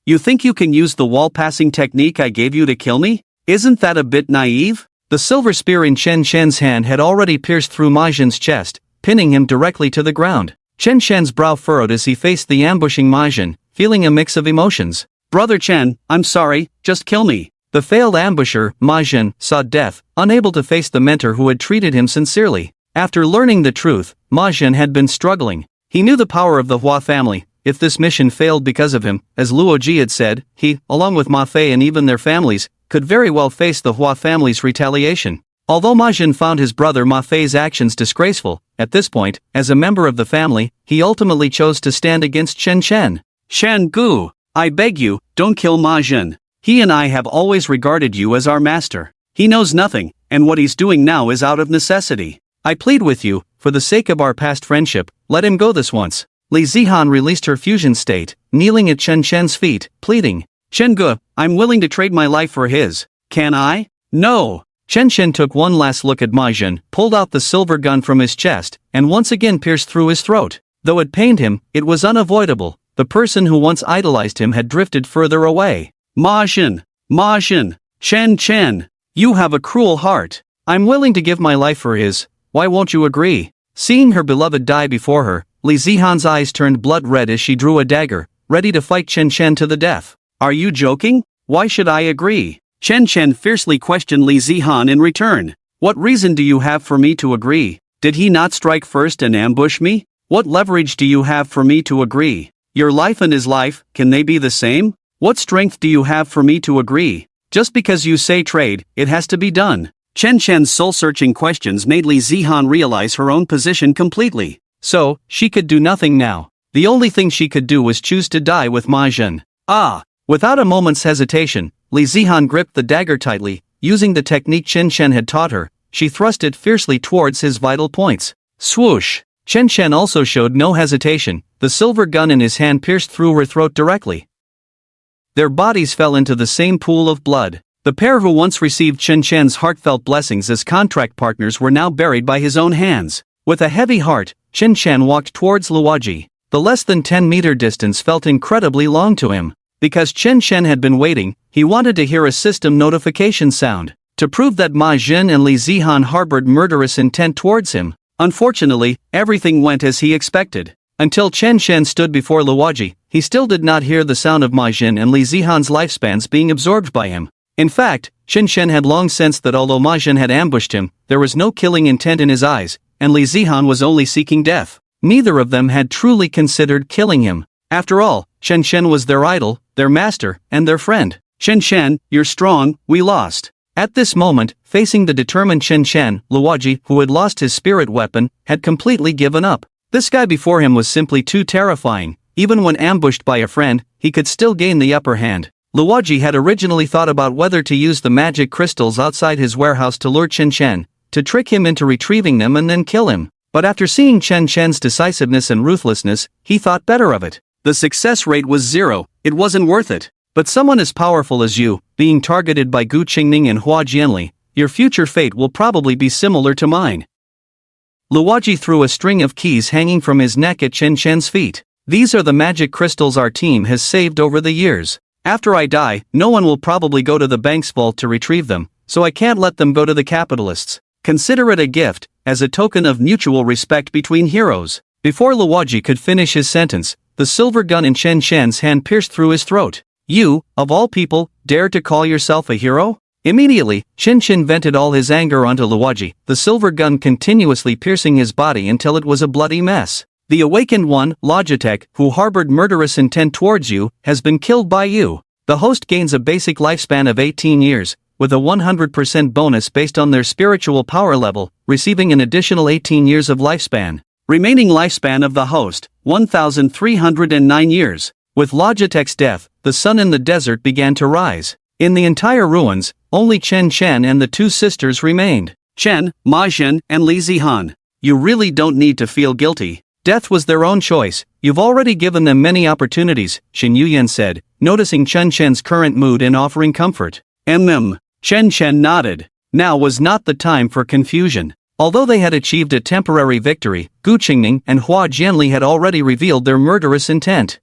You think you can use the wall-passing technique I gave you to kill me? Isn't that a bit naive? The silver spear in Chen Chen's hand had already pierced through Ma Zhen's chest, pinning him directly to the ground. Chen Chen's brow furrowed as he faced the ambushing Ma Zhen, feeling a mix of emotions. Brother Chen, I'm sorry, just kill me. The failed ambusher, Ma Zhen, saw death, unable to face the mentor who had treated him sincerely. After learning the truth, Ma Zhen had been struggling. He knew the power of the Hua family. If this mission failed because of him, as Luo Ji had said, he, along with Ma Fei and even their families, could very well face the Hua family's retaliation. Although Ma Zhen found his brother Ma Fei's actions disgraceful, at this point, as a member of the family, he ultimately chose to stand against Chen Chen. Shan Gu, I beg you, don't kill Ma Zhen. He and I have always regarded you as our master. He knows nothing, and what he's doing now is out of necessity. I plead with you, for the sake of our past friendship, let him go this once. Li Zihan released her fusion state, kneeling at Chen Chen's feet, pleading. Chen Gu, I'm willing to trade my life for his. Can I? No. Chen Chen took one last look at Ma Zhen, pulled out the silver gun from his chest, and once again pierced through his throat. Though it pained him, it was unavoidable. The person who once idolized him had drifted further away. Ma Zhen, Chen Chen, you have a cruel heart. I'm willing to give my life for his. Why won't you agree? Seeing her beloved die before her, Li Zihan's eyes turned blood red as she drew a dagger, ready to fight Chen Chen to the death. Are you joking? Why should I agree? Chen Chen fiercely questioned Li Zihan in return. What reason do you have for me to agree? Did he not strike first and ambush me? What leverage do you have for me to agree? Your life and his life, can they be the same? What strength do you have for me to agree? Just because you say trade, it has to be done. Chen Chen's soul-searching questions made Li Zihan realize her own position completely. So, she could do nothing now. The only thing she could do was choose to die with Ma Zhen. Without a moment's hesitation, Li Zihan gripped the dagger tightly. Using the technique Chen Chen had taught her, she thrust it fiercely towards his vital points. Swoosh! Chen Chen also showed no hesitation. The silver gun in his hand pierced through her throat directly. Their bodies fell into the same pool of blood. The pair who once received Chen Chen's heartfelt blessings as contract partners were now buried by his own hands. With a heavy heart, Chen Chen walked towards Luoji. The less than 10-meter distance felt incredibly long to him. Because Chen Chen had been waiting, he wanted to hear a system notification sound, to prove that Ma Zhen and Li Zihan harbored murderous intent towards him. Unfortunately, everything went as he expected. Until Chen Chen stood before Luoji, he still did not hear the sound of Ma Zhen and Li Zihan's lifespans being absorbed by him. In fact, Chen Chen had long sensed that although Ma Zhen had ambushed him, there was no killing intent in his eyes, and Li Zihan was only seeking death. Neither of them had truly considered killing him. After all, Chen Chen was their idol, their master, and their friend. Chen Chen, you're strong, we lost. At this moment, facing the determined Chen Chen, Luoji, who had lost his spirit weapon, had completely given up. This guy before him was simply too terrifying. Even when ambushed by a friend, he could still gain the upper hand. Luoji had originally thought about whether to use the magic crystals outside his warehouse to lure Chen Chen, to trick him into retrieving them and then kill him. But after seeing Chen Chen's decisiveness and ruthlessness, he thought better of it. The success rate was 0, it wasn't worth it. But someone as powerful as you, being targeted by Gu Qingning and Hua Jianli, your future fate will probably be similar to mine. Luoji threw a string of keys hanging from his neck at Chen Chen's feet. These are the magic crystals our team has saved over the years. After I die, no one will probably go to the bank's vault to retrieve them, so I can't let them go to the capitalists. Consider it a gift, as a token of mutual respect between heroes. Before Luoji could finish his sentence, the silver gun in Chen Chen's hand pierced through his throat. You, of all people, dare to call yourself a hero? Immediately, Chen Chen vented all his anger onto Luoji, the silver gun continuously piercing his body until it was a bloody mess. The awakened one, Logitech, who harbored murderous intent towards you, has been killed by you. The host gains a basic lifespan of 18 years, with a 100% bonus based on their spiritual power level, receiving an additional 18 years of lifespan. Remaining lifespan of the host, 1,309 years. With Logitech's death, the sun in the desert began to rise. In the entire ruins, only Chen Chen and the two sisters remained. Chen, Ma Zhen, and Li Zihan. You really don't need to feel guilty. Death was their own choice. You've already given them many opportunities, Xin Yuyan said, noticing Chen Chen's current mood and offering comfort. Chen Chen nodded. Now was not the time for confusion. Although they had achieved a temporary victory, Gu Qingning and Hua Jianli had already revealed their murderous intent.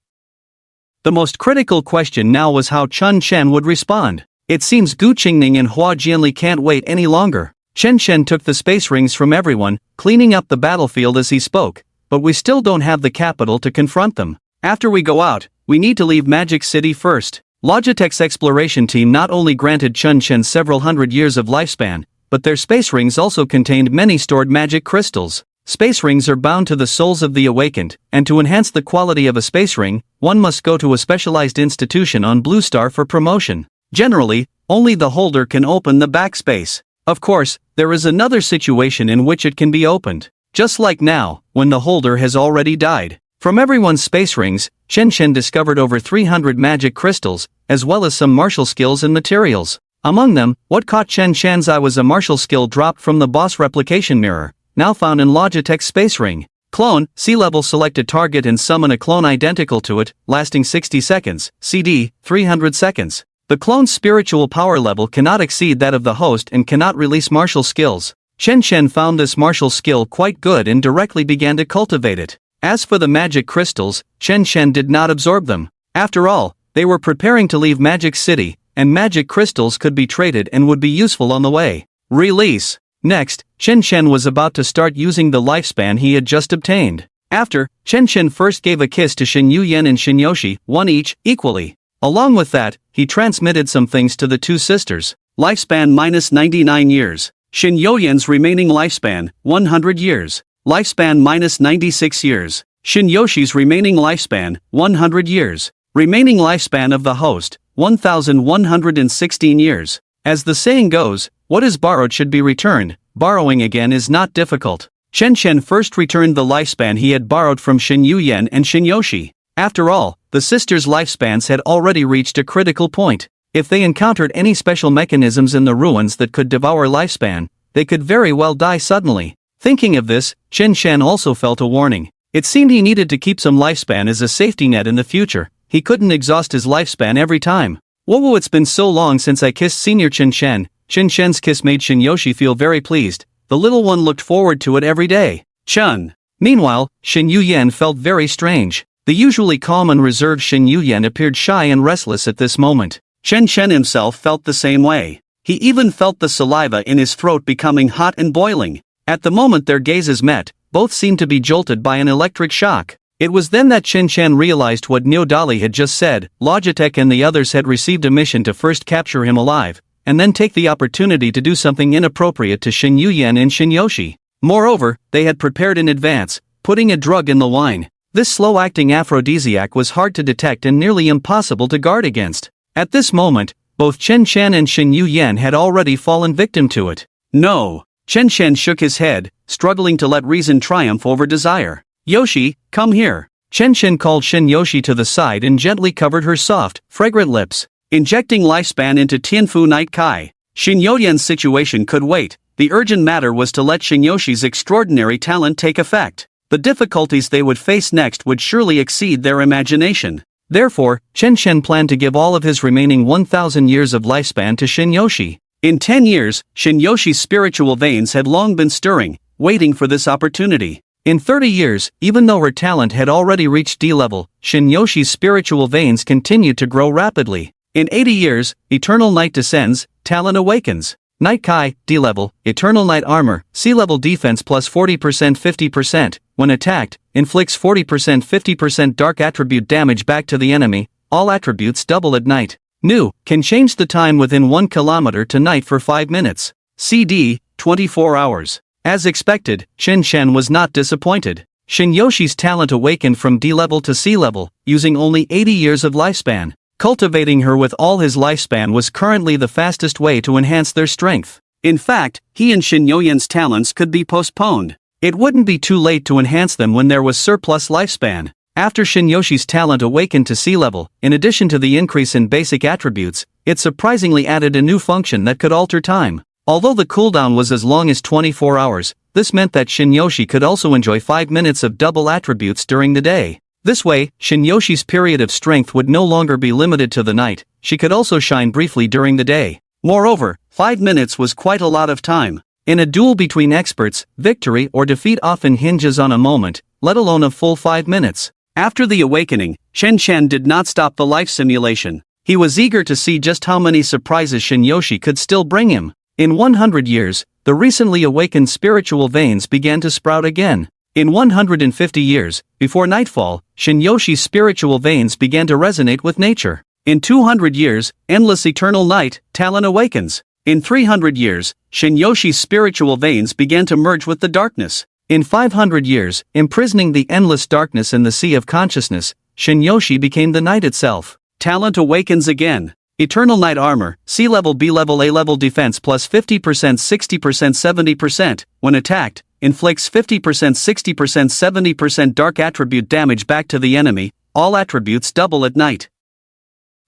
The most critical question now was how Chen Chen would respond. It seems Gu Qingning and Hua Jianli can't wait any longer. Chen Chen took the space rings from everyone, cleaning up the battlefield as he spoke, but we still don't have the capital to confront them. After we go out, we need to leave Magic City first. Logitech's exploration team not only granted Chen Chen several hundred years of lifespan, but their space rings also contained many stored magic crystals. Space rings are bound to the souls of the awakened, and to enhance the quality of a space ring, one must go to a specialized institution on Blue Star for promotion. Generally, only the holder can open the backspace. Of course, there is another situation in which it can be opened. Just like now, when the holder has already died. From everyone's space rings, Chen Chen discovered over 300 magic crystals, as well as some martial skills and materials. Among them, what caught Chen Chen's eye was a martial skill dropped from the boss replication mirror, now found in Logitech's space ring. Clone, C-level, select a target and summon a clone identical to it, lasting 60 seconds, CD, 300 seconds. The clone's spiritual power level cannot exceed that of the host and cannot release martial skills. Chen Chen found this martial skill quite good and directly began to cultivate it. As for the magic crystals, Chen Chen did not absorb them. After all, they were preparing to leave Magic City, and magic crystals could be traded and would be useful on the way. Release. Next, Chen Chen was about to start using the lifespan he had just obtained. After, Chen Chen first gave a kiss to Shin Yuyan and Shinyoshi, one each, equally. Along with that, he transmitted some things to the two sisters. Lifespan minus 99 years. Shin Yuyan's remaining lifespan, 100 years. Lifespan minus 96 years. Shin Yoshi's remaining lifespan, 100 years. Remaining lifespan of the host, 1,116 years. As the saying goes, what is borrowed should be returned. Borrowing again is not difficult. Chen Chen first returned the lifespan he had borrowed from Shin Yuyan and Shin Yoshi. After all, the sisters' lifespans had already reached a critical point. If they encountered any special mechanisms in the ruins that could devour lifespan, they could very well die suddenly. Thinking of this, Chen Chen also felt a warning. It seemed he needed to keep some lifespan as a safety net in the future. He couldn't exhaust his lifespan every time. Whoa, it's been so long since I kissed senior Chen Chen. Chen Shen's kiss made Shin Yoshi feel very pleased. The little one looked forward to it every day. Chun. Meanwhile, Shin Yuyan felt very strange. The usually calm and reserved Shin Yuyan appeared shy and restless at this moment. Chen Chen himself felt the same way. He even felt the saliva in his throat becoming hot and boiling. At the moment their gazes met, both seemed to be jolted by an electric shock. It was then that Chen Chen realized what Neo Dali had just said. Logitech and the others had received a mission to first capture him alive, and then take the opportunity to do something inappropriate to Shin Yuyan and Shin Yoshi. Moreover, they had prepared in advance, putting a drug in the wine. This slow-acting aphrodisiac was hard to detect and nearly impossible to guard against. At this moment, both Chen Chen and Shin Yuyan had already fallen victim to it. No. Chen Chen shook his head, struggling to let reason triumph over desire. Yoshi, come here. Chen Chen called Shin Yoshi to the side and gently covered her soft, fragrant lips. Injecting lifespan into Tianfu Night Kai. Shin Yuyan's situation could wait. The urgent matter was to let Shin Yoshi's extraordinary talent take effect. The difficulties they would face next would surely exceed their imagination. Therefore, Chen Chen planned to give all of his remaining 1,000 years of lifespan to Shin Yoshi. In 10 years, Shin Yoshi's spiritual veins had long been stirring, waiting for this opportunity. In 30 years, even though her talent had already reached D level, Shin Yoshi's spiritual veins continued to grow rapidly. In 80 years, Eternal Night descends, talent awakens. Night Kai, D level, Eternal Night armor, C level defense plus 40% 50%, when attacked, inflicts 40% 50% dark attribute damage back to the enemy, all attributes double at night. New, can change the time within 1 kilometer to night for 5 minutes. CD, 24 hours. As expected, Chen Chen was not disappointed. Shin Yoshi's talent awakened from D level to C level, using only 80 years of lifespan. Cultivating her with all his lifespan was currently the fastest way to enhance their strength. In fact, he and Shin Yuyan's talents could be postponed. It wouldn't be too late to enhance them when there was surplus lifespan. After Shin Yoshi's talent awakened to C level, in addition to the increase in basic attributes, it surprisingly added a new function that could alter time. Although the cooldown was as long as 24 hours, this meant that Shin Yoshi could also enjoy 5 minutes of double attributes during the day. This way, Shin Yoshi's period of strength would no longer be limited to the night, she could also shine briefly during the day. Moreover, 5 minutes was quite a lot of time. In a duel between experts, victory or defeat often hinges on a moment, let alone a full 5 minutes. After the awakening, Chen Chen did not stop the life simulation. He was eager to see just how many surprises Shin Yoshi could still bring him. In 100 years, the recently awakened spiritual veins began to sprout again. In 150 years, before nightfall, Shin Yoshi's spiritual veins began to resonate with nature. In 200 years, endless eternal night, talent awakens. In 300 years, Shin Yoshi's spiritual veins began to merge with the darkness. In 500 years, imprisoning the endless darkness in the sea of consciousness, Shin Yoshi became the night itself. Talent awakens again. Eternal Night armor, C level B level A level defense plus 50% 60% 70%, when attacked, inflicts 50% 60% 70% dark attribute damage back to the enemy, all attributes double at night.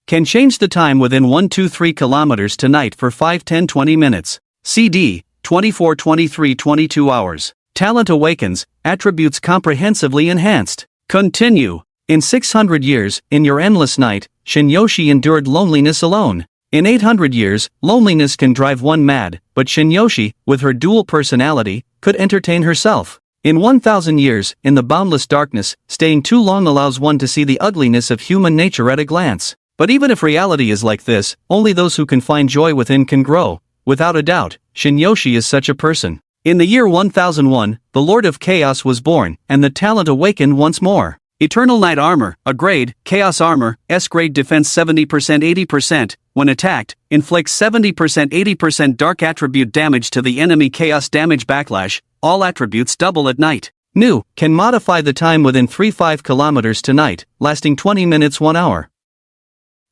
Can change the time within 1-2-3 kilometers to night for 5-10-20 minutes. CD, 24-23-22 hours. Talent awakens, attributes comprehensively enhanced. Continue. In 600 years, in your endless night, Shin Yoshi endured loneliness alone. In 800 years, loneliness can drive one mad, but Shin Yoshi, with her dual personality, could entertain herself. In 1,000 years, in the boundless darkness, staying too long allows one to see the ugliness of human nature at a glance. But even if reality is like this, only those who can find joy within can grow. Without a doubt, Shin Yoshi is such a person. In the year 1001, the Lord of Chaos was born, and the talent awakened once more. Eternal Knight Armor, a grade, Chaos Armor, S-grade defense 70% 80%, when attacked, inflicts 70% 80% dark attribute damage to the enemy. Chaos damage backlash, all attributes double at night. New, can modify the time within 3-5 kilometers to night, lasting 20 minutes 1 hour.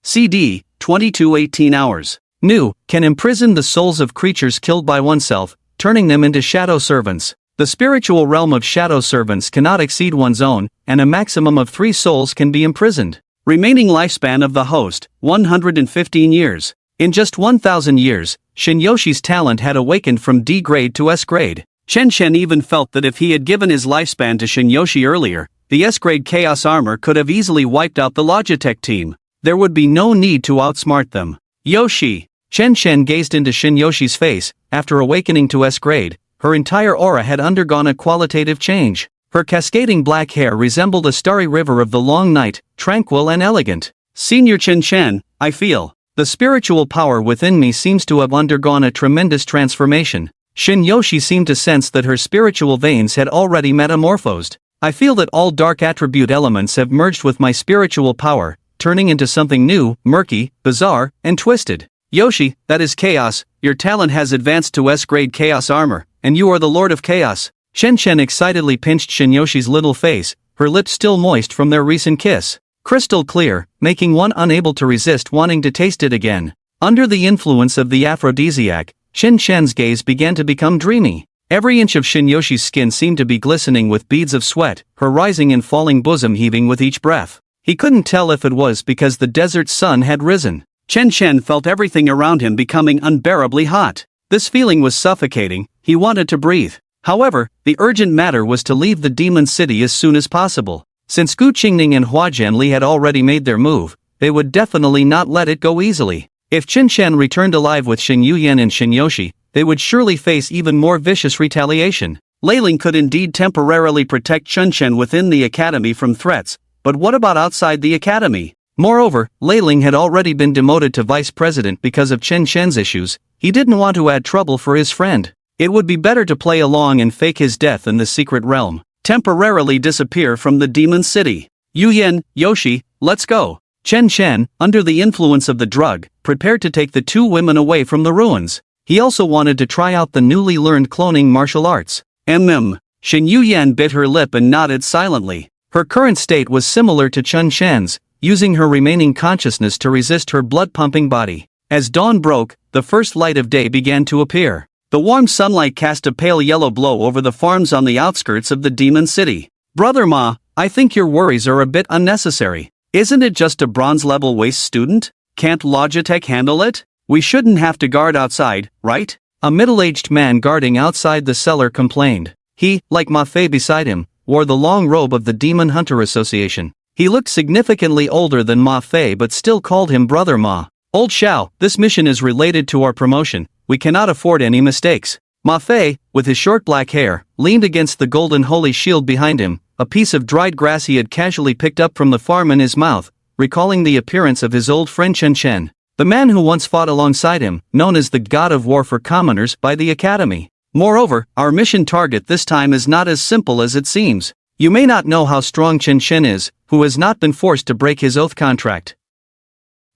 CD, 22-18 hours. New, can imprison the souls of creatures killed by oneself, turning them into shadow servants. The spiritual realm of shadow servants cannot exceed one's own, and a maximum of 3 souls can be imprisoned. Remaining lifespan of the host, 115 years. In just 1,000 years, Shinyoshi's talent had awakened from D grade to S grade. Chen Shen even felt that if he had given his lifespan to Shinyoshi earlier, the S-grade Chaos Armor could have easily wiped out the Logitech team. There would be no need to outsmart them. Yoshi! Chen Shen gazed into Shinyoshi's face. After awakening to S-grade, her entire aura had undergone a qualitative change. Her cascading black hair resembled a starry river of the long night, tranquil and elegant. Senior Chen Shen, I feel. The spiritual power within me seems to have undergone a tremendous transformation. Shinyoshi seemed to sense that her spiritual veins had already metamorphosed. I feel that all dark attribute elements have merged with my spiritual power, turning into something new, murky, bizarre, and twisted. Yoshi, that is chaos, your talent has advanced to S-grade Chaos Armor, and you are the Lord of Chaos. Shen Shen excitedly pinched Shinyoshi's little face, her lips still moist from their recent kiss. Crystal clear, making one unable to resist wanting to taste it again. Under the influence of the aphrodisiac, Shen Shen's gaze began to become dreamy. Every inch of Shinyoshi's skin seemed to be glistening with beads of sweat, her rising and falling bosom heaving with each breath. He couldn't tell if it was because the desert sun had risen. Chen Shen felt everything around him becoming unbearably hot. This feeling was suffocating, he wanted to breathe. However, the urgent matter was to leave the demon city as soon as possible. Since Gu Qingning and Hua Jianli had already made their move, they would definitely not let it go easily. If Chen Shen returned alive with Xing Yuyan and Shinyoshi, they would surely face even more vicious retaliation. Lei Ling could indeed temporarily protect Chen Shen within the academy from threats, but what about outside the academy? Moreover, Lei Ling had already been demoted to vice president because of Chen Shen's issues. He didn't want to add trouble for his friend. It would be better to play along and fake his death in the secret realm. Temporarily disappear from the demon city. Yuyan, Yoshi, let's go. Chen Shen, under the influence of the drug, prepared to take the 2 women away from the ruins. He also wanted to try out the newly learned cloning martial arts. Xing Yuyan bit her lip and nodded silently. Her current state was similar to Chen Shen's, using her remaining consciousness to resist her blood-pumping body. As dawn broke, the first light of day began to appear. The warm sunlight cast a pale yellow glow over the farms on the outskirts of the demon city. Brother Ma, I think your worries are a bit unnecessary. Isn't it just a bronze-level waste student? Can't Logitech handle it? We shouldn't have to guard outside, right? A middle-aged man guarding outside the cellar complained. He, like Ma Fei beside him, wore the long robe of the Demon Hunter Association. He looked significantly older than Ma Fei but still called him Brother Ma. Old Xiao, this mission is related to our promotion. We cannot afford any mistakes. Ma Fei, with his short black hair, leaned against the golden holy shield behind him, a piece of dried grass he had casually picked up from the farm in his mouth, recalling the appearance of his old friend Chen Shen, the man who once fought alongside him, known as the God of War for commoners by the Academy. Moreover, our mission target this time is not as simple as it seems. You may not know how strong Chen Shen is, who has not been forced to break his oath contract.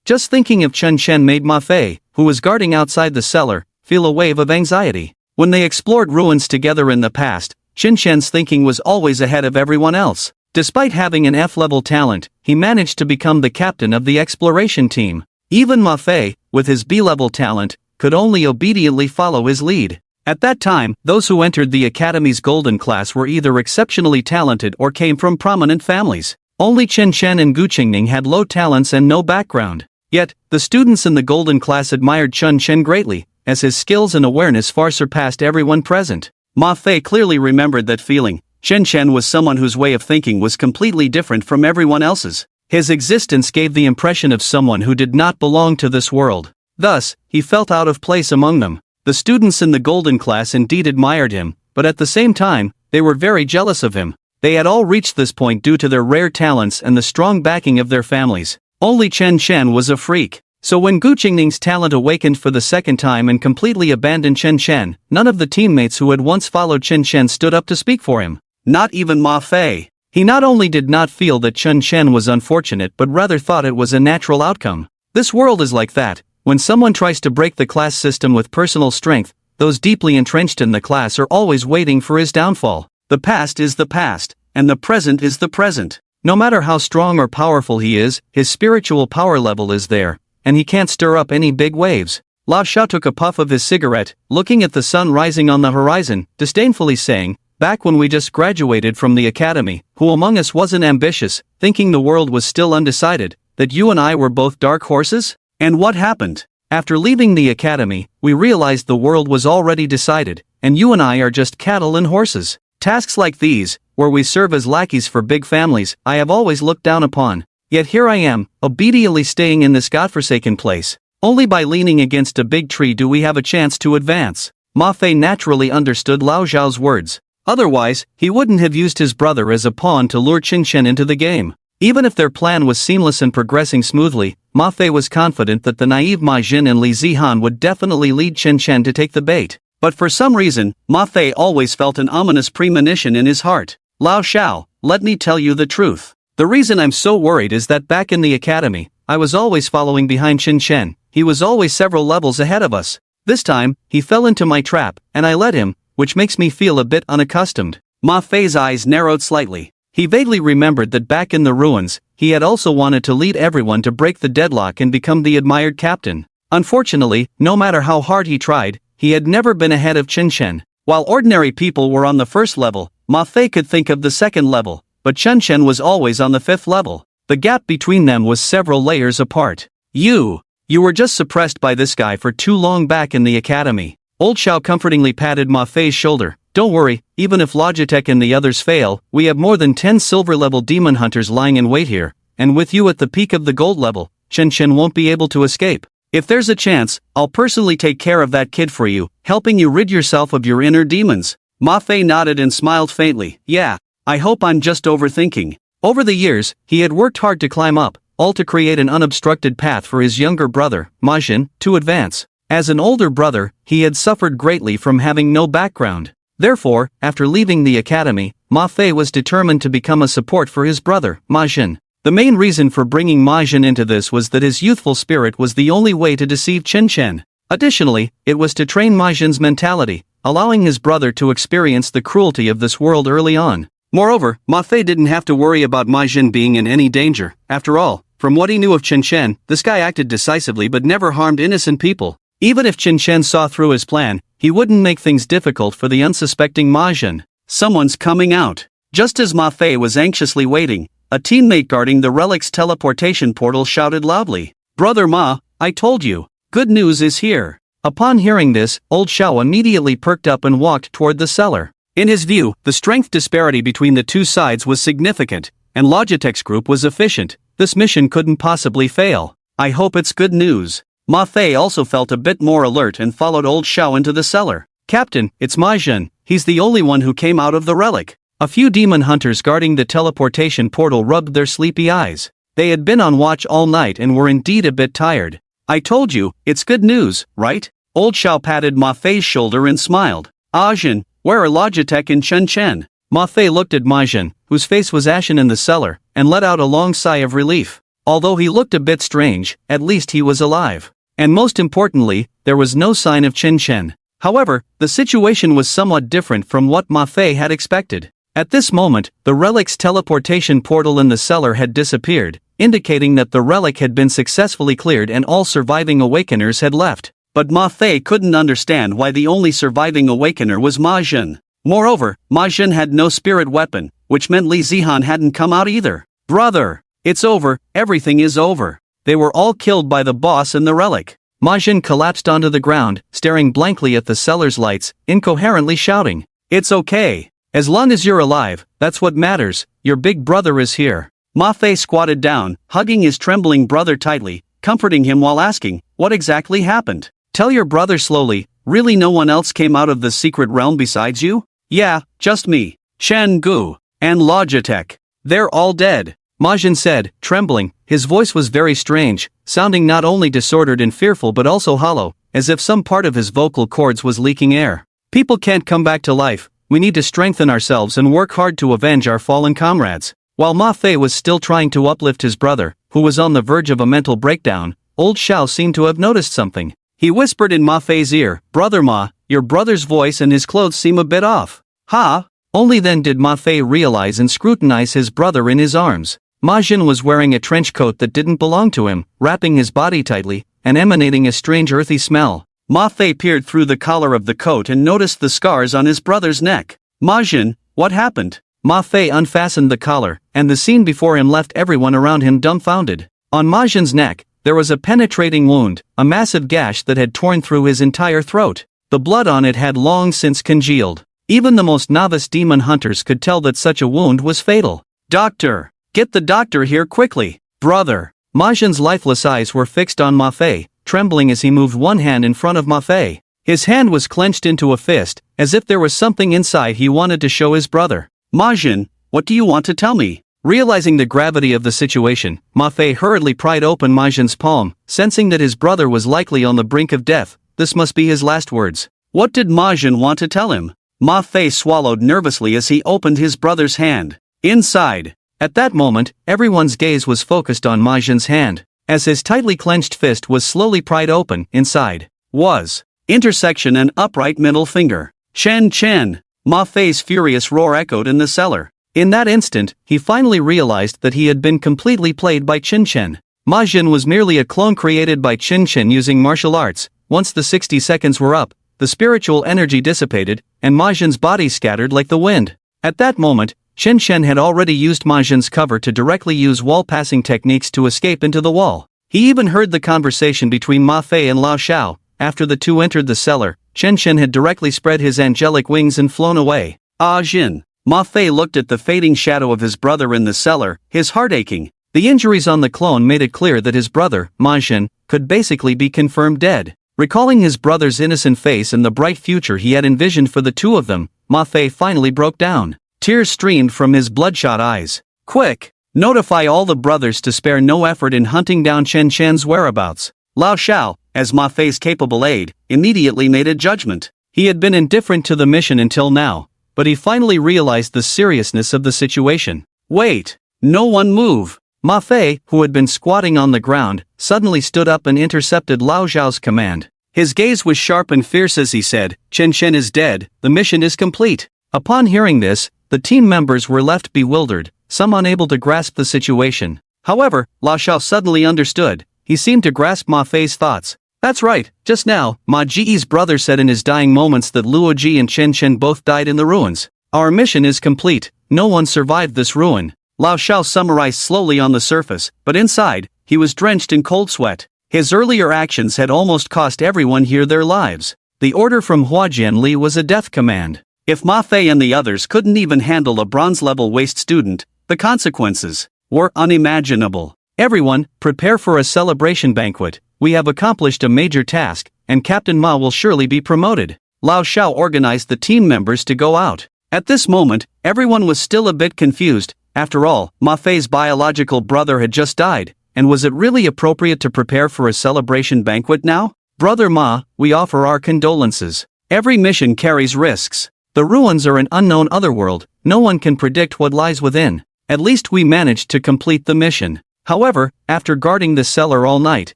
Just thinking of Chen Shen made Ma Fei, who was guarding outside the cellar, feel a wave of anxiety. When they explored ruins together in the past, Chen Shen's thinking was always ahead of everyone else. Despite having an F-level talent, he managed to become the captain of the exploration team. Even Ma Fei, with his B-level talent, could only obediently follow his lead. At that time, those who entered the Academy's Golden Class were either exceptionally talented or came from prominent families. Only Chen Shen and Gu Qingning had low talents and no background. Yet, the students in the Golden Class admired Chen Shen greatly, as his skills and awareness far surpassed everyone present. Ma Fei clearly remembered that feeling. Chen Shen was someone whose way of thinking was completely different from everyone else's. His existence gave the impression of someone who did not belong to this world. Thus, he felt out of place among them. The students in the Golden Class indeed admired him, but at the same time, they were very jealous of him. They had all reached this point due to their rare talents and the strong backing of their families. Only Chen Shen was a freak. So when Gu Qingning's talent awakened for the second time and completely abandoned Chen Shen, none of the teammates who had once followed Chen Shen stood up to speak for him. Not even Ma Fei. He not only did not feel that Chen Shen was unfortunate but rather thought it was a natural outcome. This world is like that. When someone tries to break the class system with personal strength, those deeply entrenched in the class are always waiting for his downfall. The past is the past, and the present is the present. No matter how strong or powerful he is, his spiritual power level is there, and he can't stir up any big waves. Lao Sha took a puff of his cigarette, looking at the sun rising on the horizon, disdainfully saying, "Back when we just graduated from the academy, who among us wasn't ambitious, thinking the world was still undecided, that you and I were both dark horses? And what happened? After leaving the academy, we realized the world was already decided, and you and I are just cattle and horses. Tasks like these, where we serve as lackeys for big families, I have always looked down upon. Yet here I am, obediently staying in this godforsaken place. Only by leaning against a big tree do we have a chance to advance." Ma Fei naturally understood Lao Zhao's words. Otherwise, he wouldn't have used his brother as a pawn to lure Chen Shen into the game. Even if their plan was seamless and progressing smoothly, Ma Fei was confident that the naive Ma Jin and Li Zihan would definitely lead Chen Shen to take the bait. But for some reason, Ma Fei always felt an ominous premonition in his heart. "Lao Shao, let me tell you the truth. The reason I'm so worried is that back in the academy, I was always following behind Chen Shen. He was always several levels ahead of us. This time, he fell into my trap, and I led him, which makes me feel a bit unaccustomed." Ma Fei's eyes narrowed slightly. He vaguely remembered that back in the ruins, he had also wanted to lead everyone to break the deadlock and become the admired captain. Unfortunately, no matter how hard he tried, he had never been ahead of Chen Shen. While ordinary people were on the first level, Ma Fei could think of the second level, but Chen Shen was always on the fifth level. The gap between them was several layers apart. You were just suppressed by this guy for too long back in the academy." Old Xiao comfortingly patted Ma Fei's shoulder. "Don't worry, even if Logitech and the others fail, we have more than 10 silver-level demon hunters lying in wait here, and with you at the peak of the gold level, Chen Shen won't be able to escape. If there's a chance, I'll personally take care of that kid for you, helping you rid yourself of your inner demons." Ma Fei nodded and smiled faintly. "Yeah, I hope I'm just overthinking." Over the years, he had worked hard to climb up, all to create an unobstructed path for his younger brother, Ma Jin, to advance. As an older brother, he had suffered greatly from having no background. Therefore, after leaving the academy, Ma Fei was determined to become a support for his brother, Ma Jin. The main reason for bringing Ma Jin into this was that his youthful spirit was the only way to deceive Chen Shen. Additionally, it was to train Ma Jin's mentality, allowing his brother to experience the cruelty of this world early on. Moreover, Ma Fei didn't have to worry about Ma Jin being in any danger. After all, from what he knew of Chen Shen, this guy acted decisively but never harmed innocent people. Even if Chen Shen saw through his plan, he wouldn't make things difficult for the unsuspecting Ma Jin. Someone's coming out. Just as Ma Fei was anxiously waiting, a teammate guarding the relic's teleportation portal shouted loudly, "Brother Ma, I told you, good news is here." Upon hearing this, Old Xiao immediately perked up and walked toward the cellar. In his view, the strength disparity between the two sides was significant, and Logitech's group was efficient. This mission couldn't possibly fail. "I hope it's good news." Ma Fei also felt a bit more alert and followed Old Xiao into the cellar. "Captain, it's Ma Jin. He's the only one who came out of the relic." A few demon hunters guarding the teleportation portal rubbed their sleepy eyes. They had been on watch all night and were indeed a bit tired. "I told you, it's good news, right?" Old Xiao patted Ma Fei's shoulder and smiled. "Ah Jin, where are Logitech and Chen Shen?" Ma Fei looked at Ma Jin, whose face was ashen in the cellar, and let out a long sigh of relief. Although he looked a bit strange, at least he was alive. And most importantly, there was no sign of Chen Shen. However, the situation was somewhat different from what Ma Fei had expected. At this moment, the relic's teleportation portal in the cellar had disappeared, indicating that the relic had been successfully cleared and all surviving awakeners had left. But Ma Fei couldn't understand why the only surviving awakener was Ma Jin. Moreover, Ma Jin had no spirit weapon, which meant Li Zihan hadn't come out either. "Brother, it's over, everything is over. They were all killed by the boss and the relic." Ma Jin collapsed onto the ground, staring blankly at the cellar's lights, incoherently shouting, "It's okay. As long as you're alive, that's what matters. Your big brother is here." Ma Fei squatted down, hugging his trembling brother tightly, comforting him while asking, "What exactly happened? Tell your brother slowly, really no one else came out of the secret realm besides you?" "Yeah, just me, Chen Gu, and Logitech. They're all dead." Ma Jin said, trembling. His voice was very strange, sounding not only disordered and fearful but also hollow, as if some part of his vocal cords was leaking air. People can't come back to life, we need to strengthen ourselves and work hard to avenge our fallen comrades. While Ma Fei was still trying to uplift his brother, who was on the verge of a mental breakdown, old Xiao seemed to have noticed something. He whispered in Ma Fei's ear, "Brother Ma, your brother's voice and his clothes seem a bit off." Ha! Only then did Ma Fei realize and scrutinize his brother in his arms. Ma Jin was wearing a trench coat that didn't belong to him, wrapping his body tightly, and emanating a strange earthy smell. Ma Fei peered through the collar of the coat and noticed the scars on his brother's neck. "Ma Jin, what happened?" Ma Fei unfastened the collar, and the scene before him left everyone around him dumbfounded. On Ma Jin's neck, there was a penetrating wound, a massive gash that had torn through his entire throat. The blood on it had long since congealed. Even the most novice demon hunters could tell that such a wound was fatal. "Doctor! Get the doctor here quickly! Brother!" Ma Jin's lifeless eyes were fixed on Ma Fei, trembling as he moved one hand in front of Ma Fei. His hand was clenched into a fist, as if there was something inside he wanted to show his brother. "Ma Jin, what do you want to tell me?" Realizing the gravity of the situation, Ma Fei hurriedly pried open Ma Jin's palm, sensing that his brother was likely on the brink of death. This must be his last words. What did Ma Jin want to tell him? Ma Fei swallowed nervously as he opened his brother's hand. Inside. At that moment, everyone's gaze was focused on Ma Jin's hand. As his tightly clenched fist was slowly pried open, inside was intersection and upright middle finger. "Chen Chen!" Ma Fei's furious roar echoed in the cellar. In that instant, he finally realized that he had been completely played by Qin Chen. Ma Jin was merely a clone created by Qin Chen using martial arts. Once the 60 seconds were up, the spiritual energy dissipated, and Ma Jin's body scattered like the wind. At that moment, Qin Chen had already used Ma Jin's cover to directly use wall-passing techniques to escape into the wall. He even heard the conversation between Ma Fei and Lao Xiao. After the two entered the cellar, Qin Chen had directly spread his angelic wings and flown away. "Ah Jin." Ma Fei looked at the fading shadow of his brother in the cellar, his heart aching. The injuries on the clone made it clear that his brother, Ma Jin, could basically be confirmed dead. Recalling his brother's innocent face and the bright future he had envisioned for the two of them, Ma Fei finally broke down. Tears streamed from his bloodshot eyes. "Quick! Notify all the brothers to spare no effort in hunting down Chen Chen's whereabouts." Lao Xiao, as Ma Fei's capable aide, immediately made a judgment. He had been indifferent to the mission until now, but he finally realized the seriousness of the situation. "Wait! No one move!" Ma Fei, who had been squatting on the ground, suddenly stood up and intercepted Lao Xiao's command. His gaze was sharp and fierce as he said, "Chen Chen is dead, the mission is complete." Upon hearing this, the team members were left bewildered, some unable to grasp the situation. However, Lao Xiao suddenly understood. He seemed to grasp Ma Fei's thoughts. "That's right, just now, Ma Ji's brother said in his dying moments that Luo Ji and Chen Chen both died in the ruins. Our mission is complete, no one survived this ruin." Lao Xiao summarized slowly on the surface, but inside, he was drenched in cold sweat. His earlier actions had almost cost everyone here their lives. The order from Huajian Li was a death command. If Ma Fei and the others couldn't even handle a bronze-level waste student, the consequences were unimaginable. "Everyone, prepare for a celebration banquet. We have accomplished a major task, and Captain Ma will surely be promoted." Lao Xiao organized the team members to go out. At this moment, everyone was still a bit confused. After all, Ma Fei's biological brother had just died, and was it really appropriate to prepare for a celebration banquet now? "Brother Ma, we offer our condolences. Every mission carries risks. The ruins are an unknown otherworld, no one can predict what lies within. At least we managed to complete the mission." However, after guarding the cellar all night,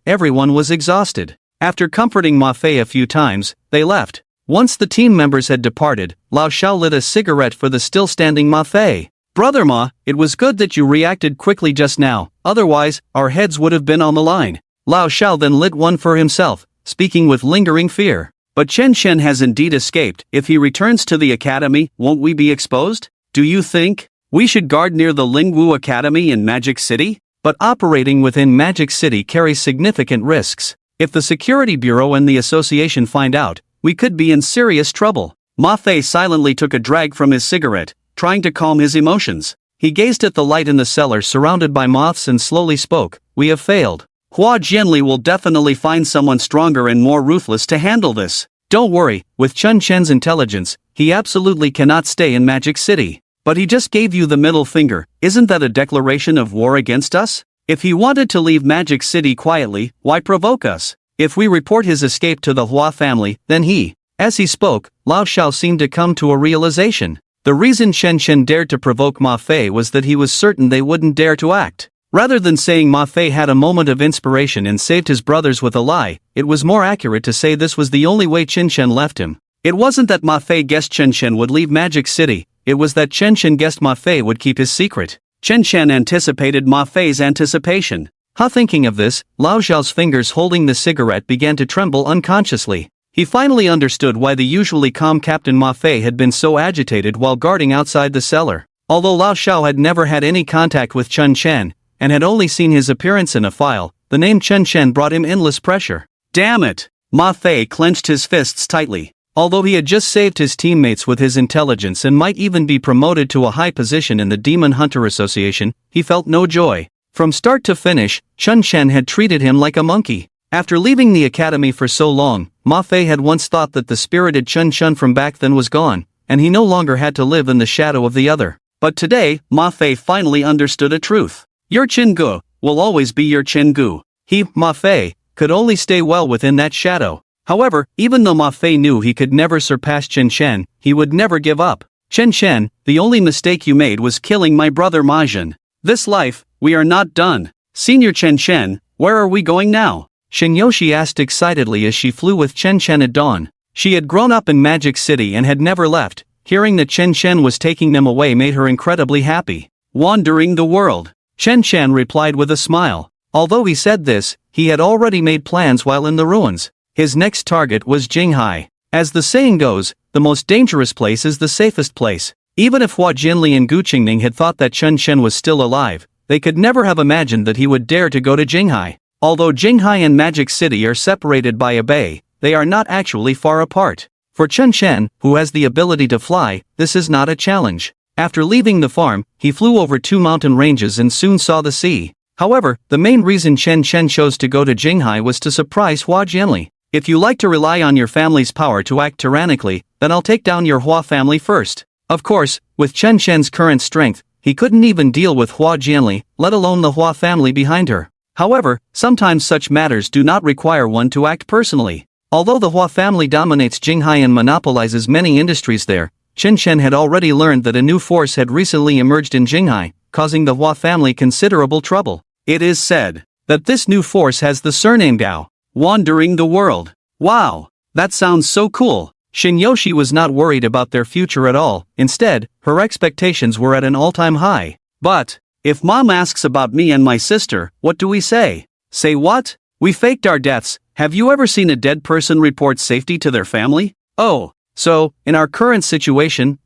everyone was exhausted. After comforting Ma Fei a few times, they left. Once the team members had departed, Lao Xiao lit a cigarette for the still-standing Ma Fei. "Brother Ma, it was good that you reacted quickly just now, otherwise, our heads would have been on the line." Lao Xiao then lit one for himself, speaking with lingering fear. "But Chen Chen has indeed escaped. If he returns to the academy, won't we be exposed? Do you think we should guard near the Lingwu Academy in Magic City?" But operating within Magic City carries significant risks. If the Security Bureau and the Association find out, we could be in serious trouble. Ma Fei silently took a drag from his cigarette, trying to calm his emotions. He gazed at the light in the cellar surrounded by moths and slowly spoke, "We have failed. Hua Jianli will definitely find someone stronger and more ruthless to handle this. Don't worry, with Chen Chen's intelligence, he absolutely cannot stay in Magic City. But he just gave you the middle finger. Isn't that a declaration of war against us? If he wanted to leave Magic City quietly, why provoke us? If we report his escape to the Hua family, then he..." As he spoke, Lao Shao seemed to come to a realization. The reason Chen Chen dared to provoke Ma Fei was that he was certain they wouldn't dare to act. Rather than saying Ma Fei had a moment of inspiration and saved his brothers with a lie, it was more accurate to say this was the only way Chen Chen left him. It wasn't that Ma Fei guessed Chen Chen would leave Magic City, it was that Chen Chen guessed Ma Fei would keep his secret. Chen Chen anticipated Ma Fei's anticipation. Thinking of this, Lao Zhao's fingers holding the cigarette began to tremble unconsciously. He finally understood why the usually calm Captain Ma Fei had been so agitated while guarding outside the cellar. Although Lao Shao had never had any contact with Chen Chen, and had only seen his appearance in a file, the name Chen Chen brought him endless pressure. Damn it! Ma Fei clenched his fists tightly. Although he had just saved his teammates with his intelligence and might even be promoted to a high position in the Demon Hunter Association, he felt no joy. From start to finish, Chen Chen had treated him like a monkey. After leaving the academy for so long, Ma Fei had once thought that the spirited Chen Chen from back then was gone, and he no longer had to live in the shadow of the other. But today, Ma Fei finally understood a truth. Your Chen Gu will always be your Chen Gu. He, Ma Fei, could only stay well within that shadow. However, even though Ma Fei knew he could never surpass Chen Chen, he would never give up. Chen Chen, the only mistake you made was killing my brother Ma Jin. This life, we are not done. Senior Chen Chen, where are we going now? Shinyoshi asked excitedly as she flew with Chen Chen at dawn. She had grown up in Magic City and had never left. Hearing that Chen Chen was taking them away made her incredibly happy. Wandering the world. Chen Chen replied with a smile. Although he said this, he had already made plans while in the ruins. His next target was Jinghai. As the saying goes, the most dangerous place is the safest place. Even if Hua Jinli and Gu Qingning had thought that Chen Chen was still alive, they could never have imagined that he would dare to go to Jinghai. Although Jinghai and Magic City are separated by a bay, they are not actually far apart. For Chen Chen, who has the ability to fly, this is not a challenge. After leaving the farm, he flew over 2 mountain ranges and soon saw the sea. However, the main reason Chen Chen chose to go to Jinghai was to surprise Hua Jinli. If you like to rely on your family's power to act tyrannically, then I'll take down your Hua family first. Of course, with Chen Chen's current strength, he couldn't even deal with Hua Jinli, let alone the Hua family behind her. However, sometimes such matters do not require one to act personally. Although the Hua family dominates Jinghai and monopolizes many industries there, Chen Chen had already learned that a new force had recently emerged in Jinghai, causing the Hua family considerable trouble. It is said that this new force has the surname Gao. Wandering the world. Wow, that sounds so cool. Shinyoshi was not worried about their future at all. Instead, her expectations were at an all-time high. But if Mom asks about me and my sister, what do we say? Say what? We faked our deaths. Have you ever seen a dead person report safety to their family? Oh, so, in our current situation,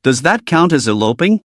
does that count as eloping?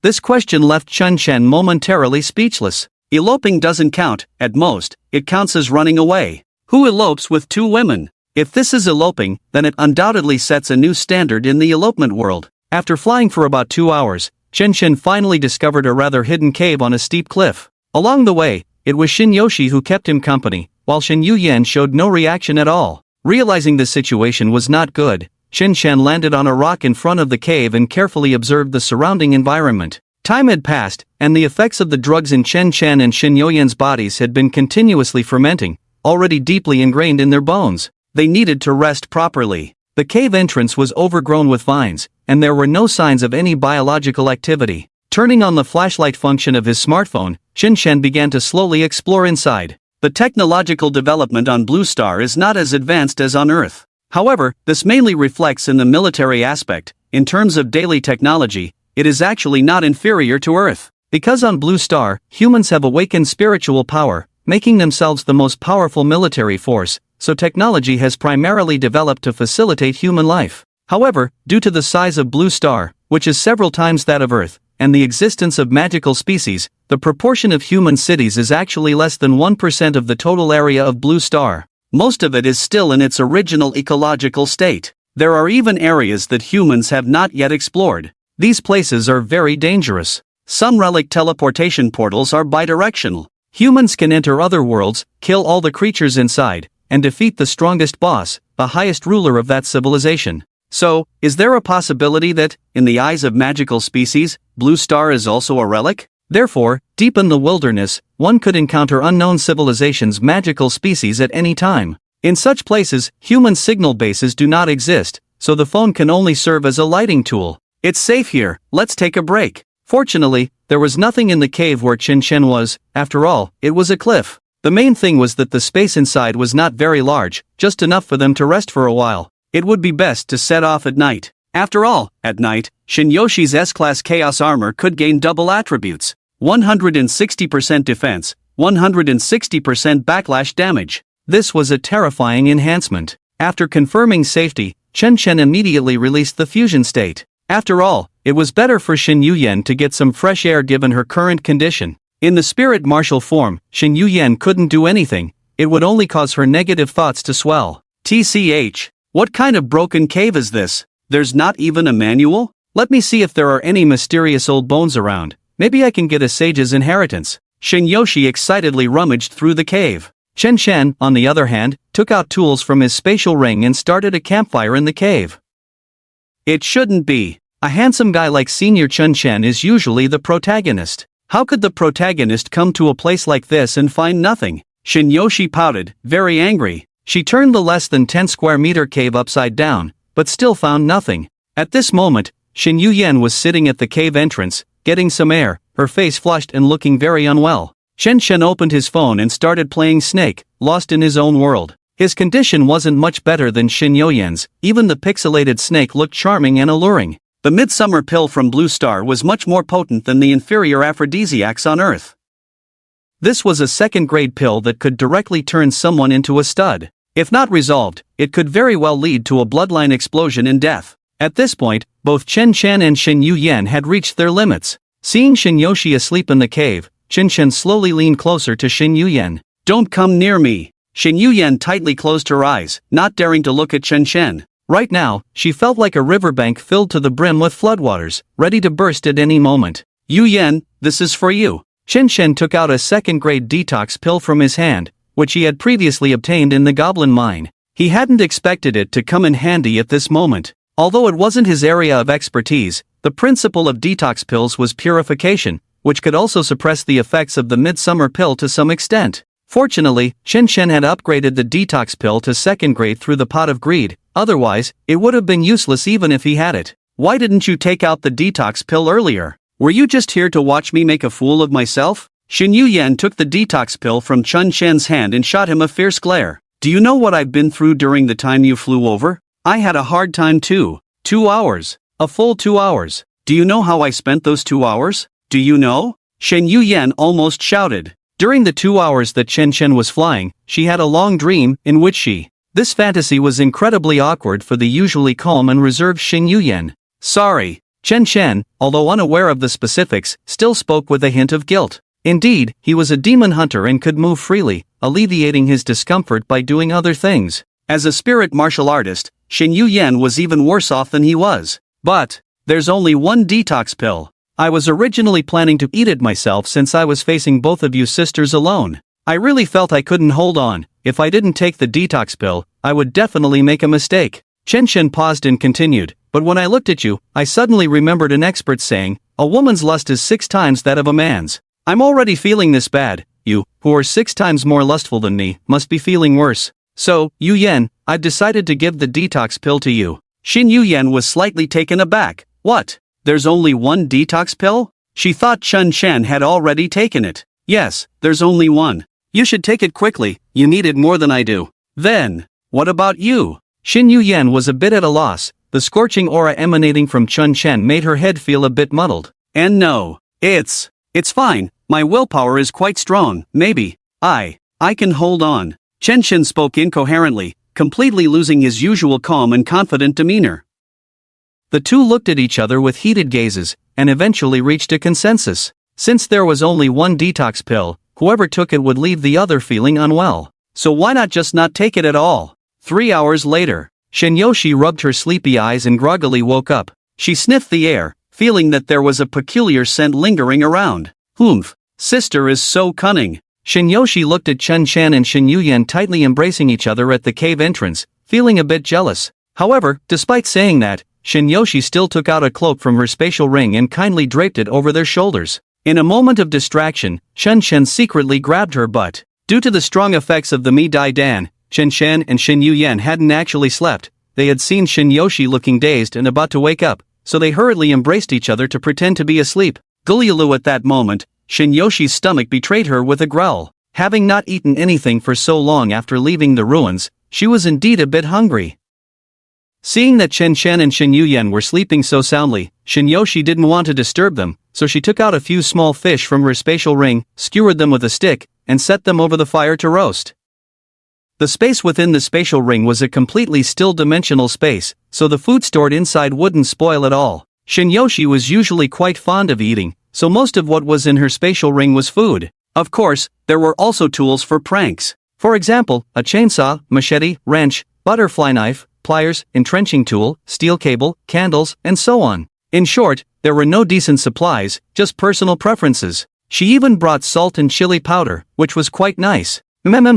This question left Chen Chen momentarily speechless. Eloping doesn't count, at most, it counts as running away. Who elopes with 2 women? If this is eloping, then it undoubtedly sets a new standard in the elopement world. After flying for about 2 hours, Chen Chen finally discovered a rather hidden cave on a steep cliff. Along the way, it was Shinyoshi who kept him company, while Shin Yuyan showed no reaction at all. Realizing the situation was not good, Chen Chen landed on a rock in front of the cave and carefully observed the surrounding environment. Time had passed, and the effects of the drugs in Chen Chen and Shin Yuyan's bodies had been continuously fermenting, already deeply ingrained in their bones. They needed to rest properly. The cave entrance was overgrown with vines, and there were no signs of any biological activity. Turning on the flashlight function of his smartphone, Chen Chen began to slowly explore inside. The technological development on Blue Star is not as advanced as on Earth. However, this mainly reflects in the military aspect. In terms of daily technology, it is actually not inferior to Earth. Because on Blue Star, humans have awakened spiritual power, making themselves the most powerful military force, so technology has primarily developed to facilitate human life. However, due to the size of Blue Star, which is several times that of Earth, and the existence of magical species, the proportion of human cities is actually less than 1% of the total area of Blue Star. Most of it is still in its original ecological state. There are even areas that humans have not yet explored. These places are very dangerous. Some relic teleportation portals are bidirectional. Humans can enter other worlds, kill all the creatures inside, and defeat the strongest boss, the highest ruler of that civilization. So, is there a possibility that, in the eyes of magical species, Blue Star is also a relic? Therefore, deep in the wilderness, one could encounter unknown civilizations' magical species at any time. In such places, human signal bases do not exist, so the phone can only serve as a lighting tool. It's safe here, let's take a break. Fortunately, there was nothing in the cave where Chen Chen was. After all, it was a cliff. The main thing was that the space inside was not very large, just enough for them to rest for a while. It would be best to set off at night. After all, at night, Shinyoshi's S-Class Chaos Armor could gain double attributes. 160% defense, 160% backlash damage. This was a terrifying enhancement. After confirming safety, Chen Chen immediately released the fusion state. After all, it was better for Shin Yuyen to get some fresh air given her current condition. In the spirit martial form, Shin Yuyen couldn't do anything, it would only cause her negative thoughts to swell. TCH. What kind of broken cave is this? There's not even a manual? Let me see if there are any mysterious old bones around. Maybe I can get a sage's inheritance. Shinyoshi excitedly rummaged through the cave. Chen Chen, on the other hand, took out tools from his spatial ring and started a campfire in the cave. It shouldn't be. A handsome guy like Senior Chen Chen is usually the protagonist. How could the protagonist come to a place like this and find nothing? Shinyoshi pouted, very angry. She turned the less than 10 square meter cave upside down, but still found nothing. At this moment, Shin Yuyen was sitting at the cave entrance, getting some air, her face flushed and looking very unwell. Chen Chen opened his phone and started playing Snake, lost in his own world. His condition wasn't much better than Shin Yuyen's, even the pixelated snake looked charming and alluring. The midsummer pill from Blue Star was much more potent than the inferior aphrodisiacs on Earth. This was a second-grade pill that could directly turn someone into a stud. If not resolved, it could very well lead to a bloodline explosion and death. At this point, both Chen Chen and Shin Yuyen had reached their limits. Seeing Shinyoshi asleep in the cave, Chen Chen slowly leaned closer to Shin Yuyen. Don't come near me. Shin Yuyen tightly closed her eyes, not daring to look at Chen Chen. Right now, she felt like a riverbank filled to the brim with floodwaters, ready to burst at any moment. Yuyen, this is for you. Chen Chen took out a second-grade detox pill from his hand, which he had previously obtained in the goblin mine. He hadn't expected it to come in handy at this moment. Although it wasn't his area of expertise, the principle of detox pills was purification, which could also suppress the effects of the midsummer pill to some extent. Fortunately, Chen Chen had upgraded the detox pill to second grade through the pot of greed, otherwise, it would have been useless even if he had it. Why didn't you take out the detox pill earlier? Were you just here to watch me make a fool of myself? Shin Yuyen took the detox pill from Chen Chen's hand and shot him a fierce glare. Do you know what I've been through during the time you flew over? I had a hard time too. 2 hours. A full 2 hours. Do you know how I spent those 2 hours? Do you know? Shin Yuyen almost shouted. During the 2 hours that Chen Chen was flying, she had a long dream, in which This fantasy was incredibly awkward for the usually calm and reserved Shin Yuyen. Sorry. Chen Chen, although unaware of the specifics, still spoke with a hint of guilt. Indeed, he was a demon hunter and could move freely, alleviating his discomfort by doing other things. As a spirit martial artist, Shin Yuyen was even worse off than he was. But, there's only one detox pill. I was originally planning to eat it myself since I was facing both of you sisters alone. I really felt I couldn't hold on. If I didn't take the detox pill, I would definitely make a mistake. Chen Chen paused and continued, but when I looked at you, I suddenly remembered an expert saying, a woman's lust is 6 times that of a man's. I'm already feeling this bad. You, who are 6 times more lustful than me, must be feeling worse. So, Yuyen, I've decided to give the detox pill to you. Shin Yuyen was slightly taken aback. What? There's only one detox pill? She thought Chen Chen had already taken it. Yes, there's only one. You should take it quickly, you need it more than I do. Then, what about you? Shin Yuyen was a bit at a loss. The scorching aura emanating from Chen Chen made her head feel a bit muddled. And no, it's fine, my willpower is quite strong, maybe, I can hold on. Chen Chen spoke incoherently, completely losing his usual calm and confident demeanor. The two looked at each other with heated gazes, and eventually reached a consensus. Since there was only one detox pill, whoever took it would leave the other feeling unwell. So why not just not take it at all? 3 hours later, Shinyoshi rubbed her sleepy eyes and groggily woke up. She sniffed the air, feeling that there was a peculiar scent lingering around. Humph, sister is so cunning. Shinyoshi looked at Chen Chen and Shin Yuyen tightly embracing each other at the cave entrance, feeling a bit jealous. However, despite saying that, Shinyoshi still took out a cloak from her spatial ring and kindly draped it over their shoulders. In a moment of distraction, Chen Chen secretly grabbed her butt. Due to the strong effects of the Mi Dai Dan, Chen Chen and Shin Yuyan hadn't actually slept. They had seen Shinyoshi looking dazed and about to wake up, so they hurriedly embraced each other to pretend to be asleep. Guliulu at that moment, Shinyoshi's stomach betrayed her with a growl. Having not eaten anything for so long after leaving the ruins, she was indeed a bit hungry. Seeing that Chen Chen and Shin Yuyan were sleeping so soundly, Shinyoshi didn't want to disturb them, so she took out a few small fish from her spatial ring, skewered them with a stick, and set them over the fire to roast. The space within the spatial ring was a completely still dimensional space, so the food stored inside wouldn't spoil at all. Shinyoshi was usually quite fond of eating, so most of what was in her spatial ring was food. Of course, there were also tools for pranks. For example, a chainsaw, machete, wrench, butterfly knife, pliers, entrenching tool, steel cable, candles, and so on. In short, there were no decent supplies, just personal preferences. She even brought salt and chili powder, which was quite nice.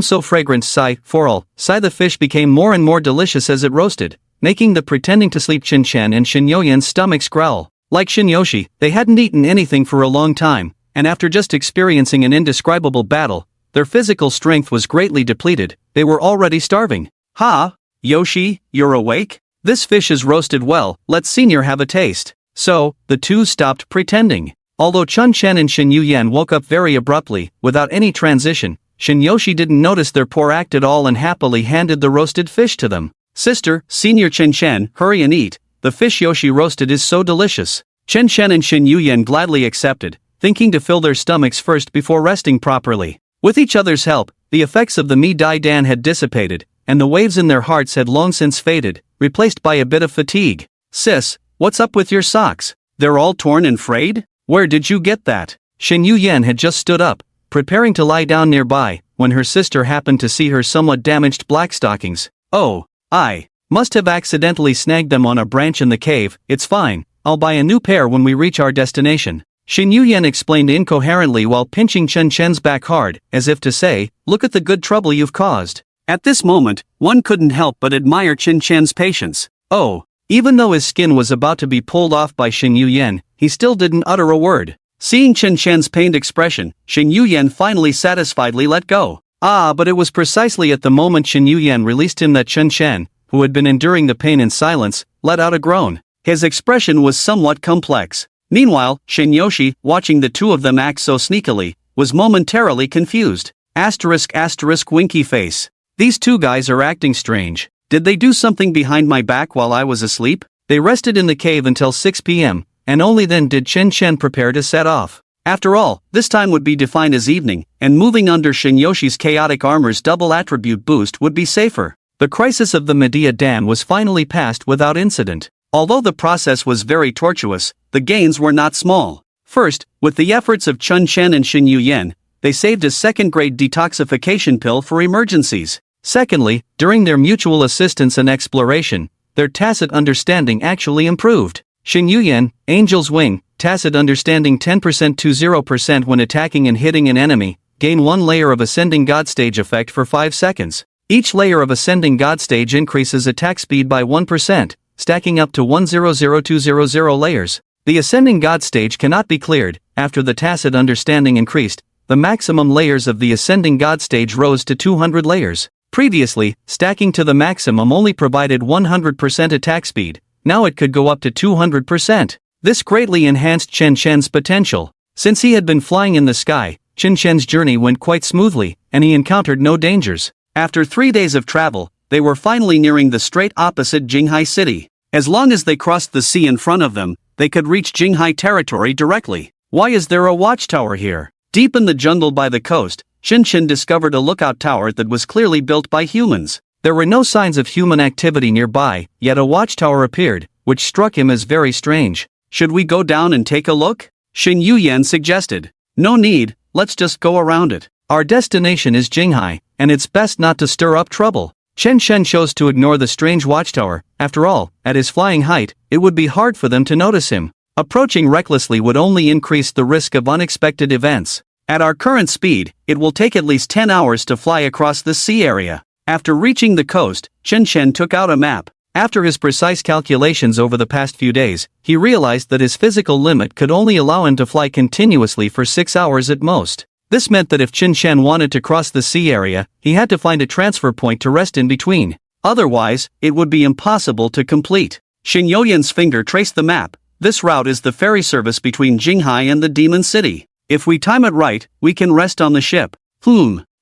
So fragrant, sigh, the fish became more and more delicious as it roasted, making the pretending to sleep Chen Chen and Shin Yuyan's stomachs growl. Like Shinyoshi, they hadn't eaten anything for a long time, and after just experiencing an indescribable battle, their physical strength was greatly depleted. They were already starving. Ha! Yoshi, you're awake? This fish is roasted well, let Senior have a taste. So, the two stopped pretending. Although Chun Chen and Shin Yuyan woke up very abruptly, without any transition, Shinyoshi didn't notice their poor act at all and happily handed the roasted fish to them. Sister, Senior Chen Chen, hurry and eat. The fish Yoshi roasted is so delicious. Chen Chen and Shin Yuyan gladly accepted, thinking to fill their stomachs first before resting properly. With each other's help, the effects of the Mi Dai Dan had dissipated, and the waves in their hearts had long since faded, replaced by a bit of fatigue. Sis, what's up with your socks? They're all torn and frayed? Where did you get that? Shin Yuyan had just stood up, preparing to lie down nearby, when her sister happened to see her somewhat damaged black stockings. Oh, I must have accidentally snagged them on a branch in the cave. It's fine, I'll buy a new pair when we reach our destination. Shin Yuyan explained incoherently while pinching Chen Chen's back hard, as if to say, look at the good trouble you've caused. At this moment, one couldn't help but admire Chen Chen's patience. Oh, even though his skin was about to be pulled off by Shin Yuyan, he still didn't utter a word. Seeing Chen Chen's pained expression, Shin Yuyan finally satisfiedly let go. But it was precisely at the moment Shin Yuyan released him that Chen Chen, who had been enduring the pain in silence, let out a groan. His expression was somewhat complex. Meanwhile, Shinyoshi, watching the two of them act so sneakily, was momentarily confused. *** winky face. These two guys are acting strange. Did they do something behind my back while I was asleep? They rested in the cave until 6 p.m., and only then did Chen Chen prepare to set off. After all, this time would be defined as evening, and moving under Shinyoshi's chaotic armor's double attribute boost would be safer. The crisis of the Medea Dam was finally passed without incident. Although the process was very tortuous, the gains were not small. First, with the efforts of Chun Chen and Shin Yuyan, they saved a second-grade detoxification pill for emergencies. Secondly, during their mutual assistance and exploration, their tacit understanding actually improved. Shin Yuyan, Angel's Wing, tacit understanding 10% to 0% when attacking and hitting an enemy, gain one layer of Ascending God Stage effect for 5 seconds. Each layer of Ascending God Stage increases attack speed by 1%, stacking up to 100200 layers. The Ascending God Stage cannot be cleared. After the tacit understanding increased, the maximum layers of the Ascending God Stage rose to 200 layers. Previously, stacking to the maximum only provided 100% attack speed. Now it could go up to 200%. This greatly enhanced Chen Chen's potential. Since he had been flying in the sky, Chen Chen's journey went quite smoothly, and he encountered no dangers. After 3 days of travel, they were finally nearing the strait opposite Jinghai City. As long as they crossed the sea in front of them, they could reach Jinghai territory directly. Why is there a watchtower here? Deep in the jungle by the coast, Chen Chen discovered a lookout tower that was clearly built by humans. There were no signs of human activity nearby, yet a watchtower appeared, which struck him as very strange. Should we go down and take a look? Shin Yuyan suggested. No need, let's just go around it. Our destination is Jinghai, and it's best not to stir up trouble. Chen Chen chose to ignore the strange watchtower. After all, at his flying height, it would be hard for them to notice him. Approaching recklessly would only increase the risk of unexpected events. At our current speed, it will take at least 10 hours to fly across the sea area. After reaching the coast, Chen Chen took out a map. After his precise calculations over the past few days, he realized that his physical limit could only allow him to fly continuously for 6 hours at most. This meant that if Qin Shan wanted to cross the sea area, he had to find a transfer point to rest in between. Otherwise, it would be impossible to complete. Shen Youyan's finger traced the map. This route is the ferry service between Jinghai and the Demon City. If we time it right, we can rest on the ship.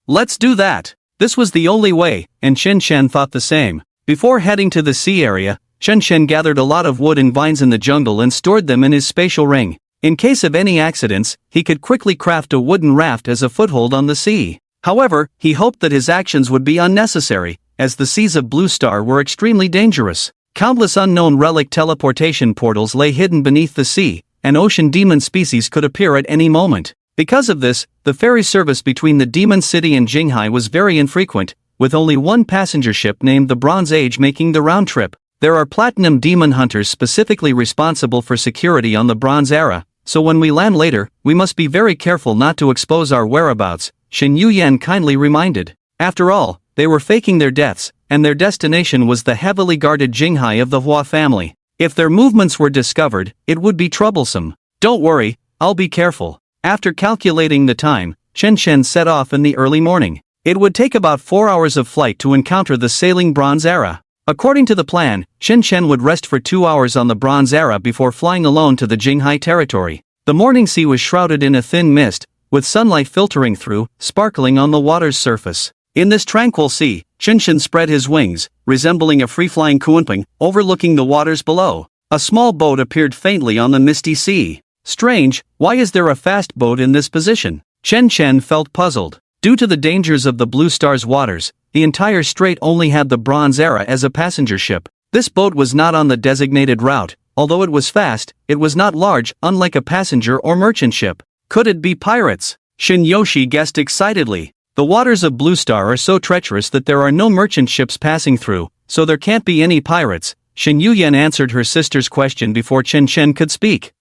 Let's do that. This was the only way, and Qin Shan thought the same. Before heading to the sea area, Qin Shan gathered a lot of wood and vines in the jungle and stored them in his spatial ring. In case of any accidents, he could quickly craft a wooden raft as a foothold on the sea. However, he hoped that his actions would be unnecessary, as the seas of Blue Star were extremely dangerous. Countless unknown relic teleportation portals lay hidden beneath the sea, and ocean demon species could appear at any moment. Because of this, the ferry service between the Demon City and Jinghai was very infrequent, with only one passenger ship named the Bronze Age making the round trip. There are platinum demon hunters specifically responsible for security on the Bronze Era, so when we land later, we must be very careful not to expose our whereabouts, Shen Youyan kindly reminded. After all, they were faking their deaths, and their destination was the heavily guarded Jinghai of the Hua family. If their movements were discovered, it would be troublesome. Don't worry, I'll be careful. After calculating the time, Qin Shan set off in the early morning. It would take about 4 hours of flight to encounter the sailing Bronze Era. According to the plan, Qin Shan would rest for 2 hours on the Bronze Era before flying alone to the Jinghai territory. The morning sea was shrouded in a thin mist, with sunlight filtering through, sparkling on the water's surface. In this tranquil sea, Qin Shan spread his wings, resembling a free-flying kunping, overlooking the waters below. A small boat appeared faintly on the misty sea. Strange, why is there a fast boat in this position? Chen Chen felt puzzled. Due to the dangers of the Blue Star's waters, the entire strait only had the Bronze Era as a passenger ship. This boat was not on the designated route. Although it was fast, it was not large, unlike a passenger or merchant ship. Could it be pirates? Shin Yoshi guessed excitedly. The waters of Blue Star are so treacherous that there are no merchant ships passing through, so there can't be any pirates. Shin Yuyan answered her sister's question before Chen Chen could speak.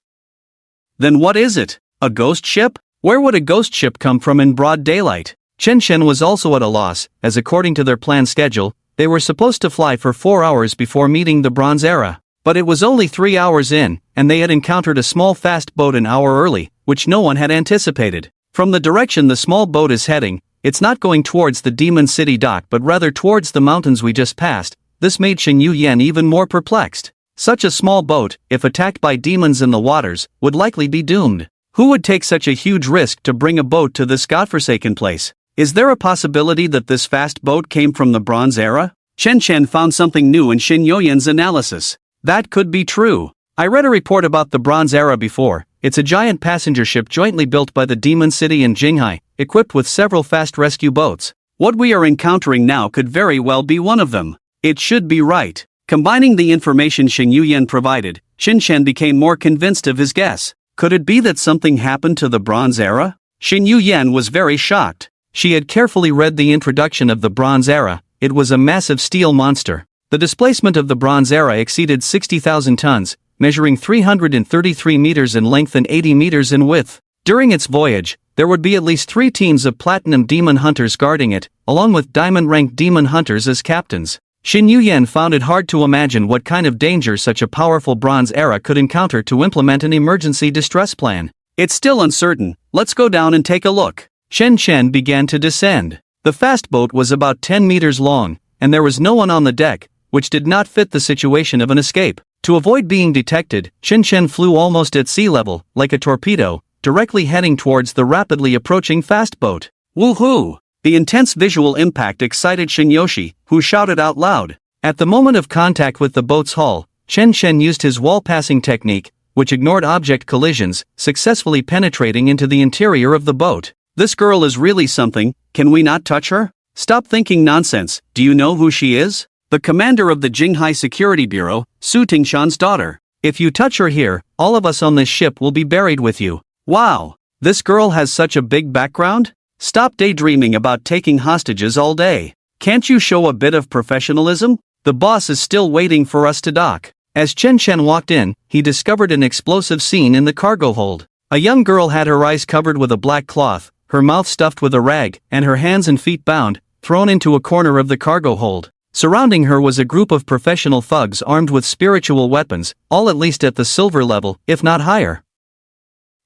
Then what is it? A ghost ship? Where would a ghost ship come from in broad daylight? Chen Chen was also at a loss, as according to their planned schedule, they were supposed to fly for 4 hours before meeting the Bronze Era. But it was only 3 hours in, and they had encountered a small fast boat an hour early, which no one had anticipated. From the direction the small boat is heading, it's not going towards the Demon City dock but rather towards the mountains we just passed. This made Shen Yuyan even more perplexed. Such a small boat, if attacked by demons in the waters, would likely be doomed. Who would take such a huge risk to bring a boat to this godforsaken place? Is there a possibility that this fast boat came from the Bronze Era? Chen Chen found something new in Shen Youyan's analysis. That could be true. I read a report about the Bronze Era before. It's a giant passenger ship jointly built by the Demon City and Jinghai, equipped with several fast rescue boats. What we are encountering now could very well be one of them. It should be right. Combining the information Shen Youyan provided, Qin Shan became more convinced of his guess. Could it be that something happened to the Bronze Era? Shen Youyan was very shocked. She had carefully read the introduction of the Bronze Era. It was a massive steel monster. The displacement of the Bronze Era exceeded 60,000 tons, measuring 333 meters in length and 80 meters in width. During its voyage, there would be at least 3 teams of platinum demon hunters guarding it, along with diamond-ranked demon hunters as captains. Shen Youyan found it hard to imagine what kind of danger such a powerful Bronze Era could encounter to implement an emergency distress plan. It's still uncertain. Let's go down and take a look. Shen Chen began to descend. The fast boat was about 10 meters long, and there was no one on the deck, which did not fit the situation of an escape. To avoid being detected, Shen Chen flew almost at sea level, like a torpedo, directly heading towards the rapidly approaching fast boat. Woohoo! The intense visual impact excited Shen Yoshi, who shouted out loud. At the moment of contact with the boat's hull, Chen Chen used his wall-passing technique, which ignored object collisions, successfully penetrating into the interior of the boat. This girl is really something. Can we not touch her? Stop thinking nonsense. Do you know who she is? The commander of the Jinghai Security Bureau, Su Tingshan's daughter. If you touch her here, all of us on this ship will be buried with you. Wow! This girl has such a big background? Stop daydreaming about taking hostages all day. Can't you show a bit of professionalism? The boss is still waiting for us to dock. As Chen Chen walked in, he discovered an explosive scene in the cargo hold. A young girl had her eyes covered with a black cloth, her mouth stuffed with a rag, and her hands and feet bound, thrown into a corner of the cargo hold. Surrounding her was a group of professional thugs armed with spiritual weapons, all at least at the silver level, if not higher.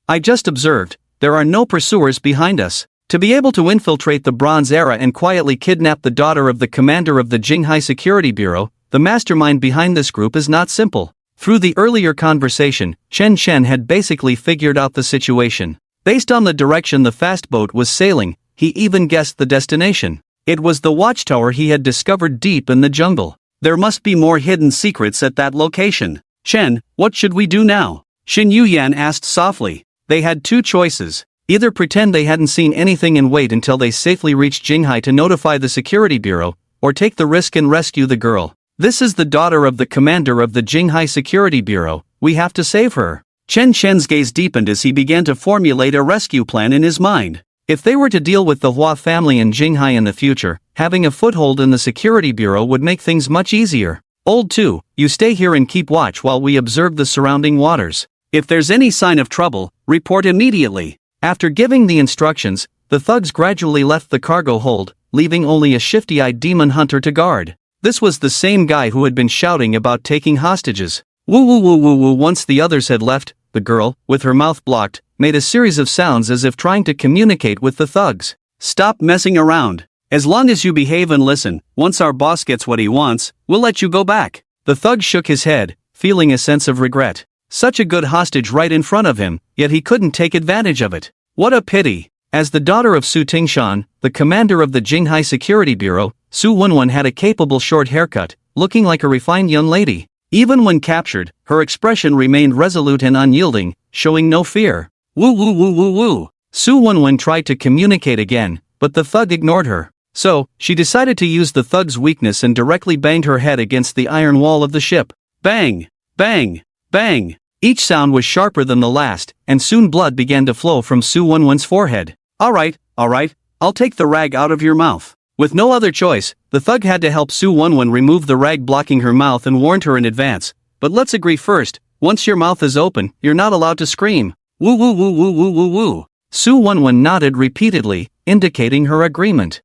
I just observed, there are no pursuers behind us. To be able to infiltrate the Bronze Era and quietly kidnap the daughter of the commander of the Jinghai Security Bureau, the mastermind behind this group is not simple. Through the earlier conversation, Chen Chen had basically figured out the situation. Based on the direction the fast boat was sailing, he even guessed the destination. It was the watchtower he had discovered deep in the jungle. There must be more hidden secrets at that location. Chen, what should we do now? Xin Yuyan asked softly. They had two choices. Either pretend they hadn't seen anything and wait until they safely reached Jinghai to notify the security bureau, or take the risk and rescue the girl. This is the daughter of the commander of the Jinghai Security Bureau, we have to save her. Chen Chen's gaze deepened as he began to formulate a rescue plan in his mind. If they were to deal with the Hua family in Jinghai in the future, having a foothold in the security bureau would make things much easier. Old 2, you stay here and keep watch while we observe the surrounding waters. If there's any sign of trouble, report immediately. After giving the instructions, the thugs gradually left the cargo hold, leaving only a shifty-eyed demon hunter to guard. This was the same guy who had been shouting about taking hostages. Woo woo woo woo woo. Once the others had left, the girl, with her mouth blocked, made a series of sounds as if trying to communicate with the thugs. Stop messing around. As long as you behave and listen, once our boss gets what he wants, we'll let you go back. The thug shook his head, feeling a sense of regret. Such a good hostage right in front of him, yet he couldn't take advantage of it. What a pity. As the daughter of Su Tingshan, the commander of the Jinghai Security Bureau, Su Wenwen had a capable short haircut, looking like a refined young lady. Even when captured, her expression remained resolute and unyielding, showing no fear. Woo woo woo woo woo. Su Wenwen tried to communicate again, but the thug ignored her. So, she decided to use the thug's weakness and directly banged her head against the iron wall of the ship. Bang! Bang! Bang! Each sound was sharper than the last, and soon blood began to flow from Su Wenwen's forehead. Alright, I'll take the rag out of your mouth. With no other choice, the thug had to help Su Wenwen remove the rag blocking her mouth and warned her in advance. But let's agree first, once your mouth is open, you're not allowed to scream. Woo woo woo woo woo woo woo. Su Wenwen nodded repeatedly, indicating her agreement.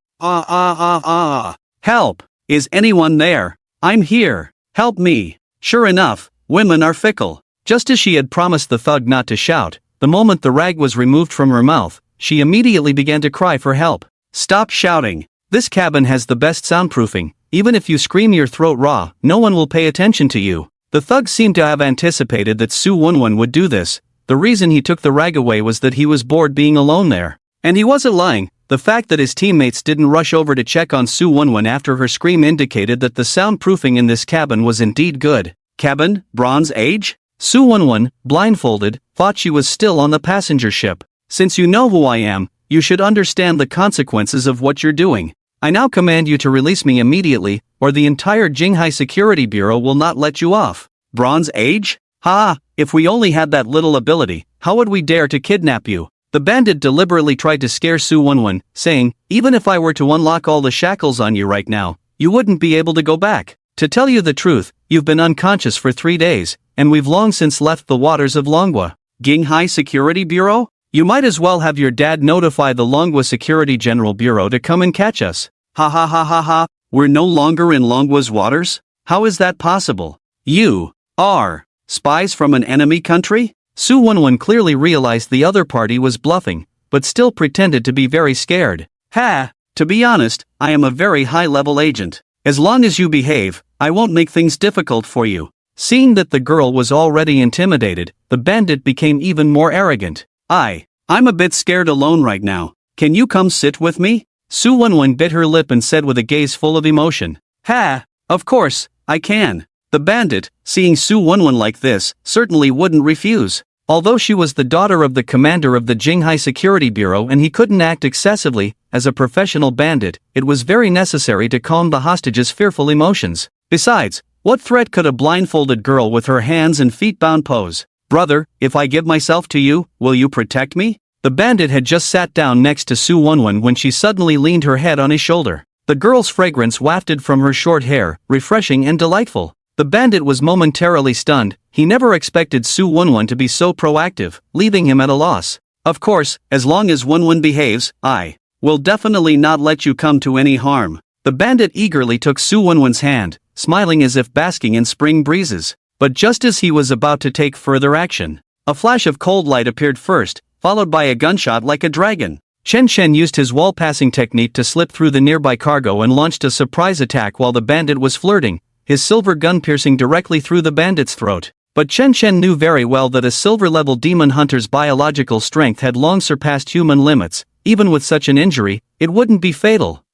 Help! Is anyone there? I'm here. Help me. Sure enough, women are fickle. Just as she had promised the thug not to shout, the moment the rag was removed from her mouth, she immediately began to cry for help. Stop shouting. This cabin has the best soundproofing. Even if you scream your throat raw, no one will pay attention to you. The thug seemed to have anticipated that Su Wenwen would do this. The reason he took the rag away was that he was bored being alone there. And he wasn't lying. The fact that his teammates didn't rush over to check on Su Wenwen after her scream indicated that the soundproofing in this cabin was indeed good. Cabin, Bronze Age? Su Wenwen, blindfolded, thought she was still on the passenger ship. Since you know who I am, you should understand the consequences of what you're doing. I now command you to release me immediately, or the entire Jinghai Security Bureau will not let you off. Bronze Age? Ha! If we only had that little ability, how would we dare to kidnap you? The bandit deliberately tried to scare Su Wenwen, saying, even if I were to unlock all the shackles on you right now, you wouldn't be able to go back. To tell you the truth, you've been unconscious for 3 days, and we've long since left the waters of Longhua. Jinghai Security Bureau? You might as well have your dad notify the Longhua Security General Bureau to come and catch us. Ha ha ha ha ha, we're no longer in Longhua's waters? How is that possible? You are spies from an enemy country? Su Wenwen clearly realized the other party was bluffing, but still pretended to be very scared. Ha! To be honest, I am a very high-level agent. As long as you behave, I won't make things difficult for you. Seeing that the girl was already intimidated, the bandit became even more arrogant. I'm a bit scared alone right now. Can you come sit with me? Su Wenwen bit her lip and said with a gaze full of emotion. Ha! Of course, I can. The bandit, seeing Su Wenwen like this, certainly wouldn't refuse. Although she was the daughter of the commander of the Jinghai Security Bureau and he couldn't act excessively, as a professional bandit, it was very necessary to calm the hostage's fearful emotions. Besides, what threat could a blindfolded girl with her hands and feet bound pose? Brother, if I give myself to you, will you protect me? The bandit had just sat down next to Su Wenwen when she suddenly leaned her head on his shoulder. The girl's fragrance wafted from her short hair, refreshing and delightful. The bandit was momentarily stunned. He never expected Su Wenwen to be so proactive, leaving him at a loss. Of course, as long as Wenwen behaves, I will definitely not let you come to any harm. The bandit eagerly took Su Wenwen's hand, smiling as if basking in spring breezes. But just as he was about to take further action, a flash of cold light appeared first, followed by a gunshot like a dragon. Chen Chen used his wall-passing technique to slip through the nearby cargo and launched a surprise attack while the bandit was flirting, his silver gun piercing directly through the bandit's throat. But Chen Chen knew very well that a silver-level demon hunter's biological strength had long surpassed human limits. Even with such an injury, it wouldn't be fatal.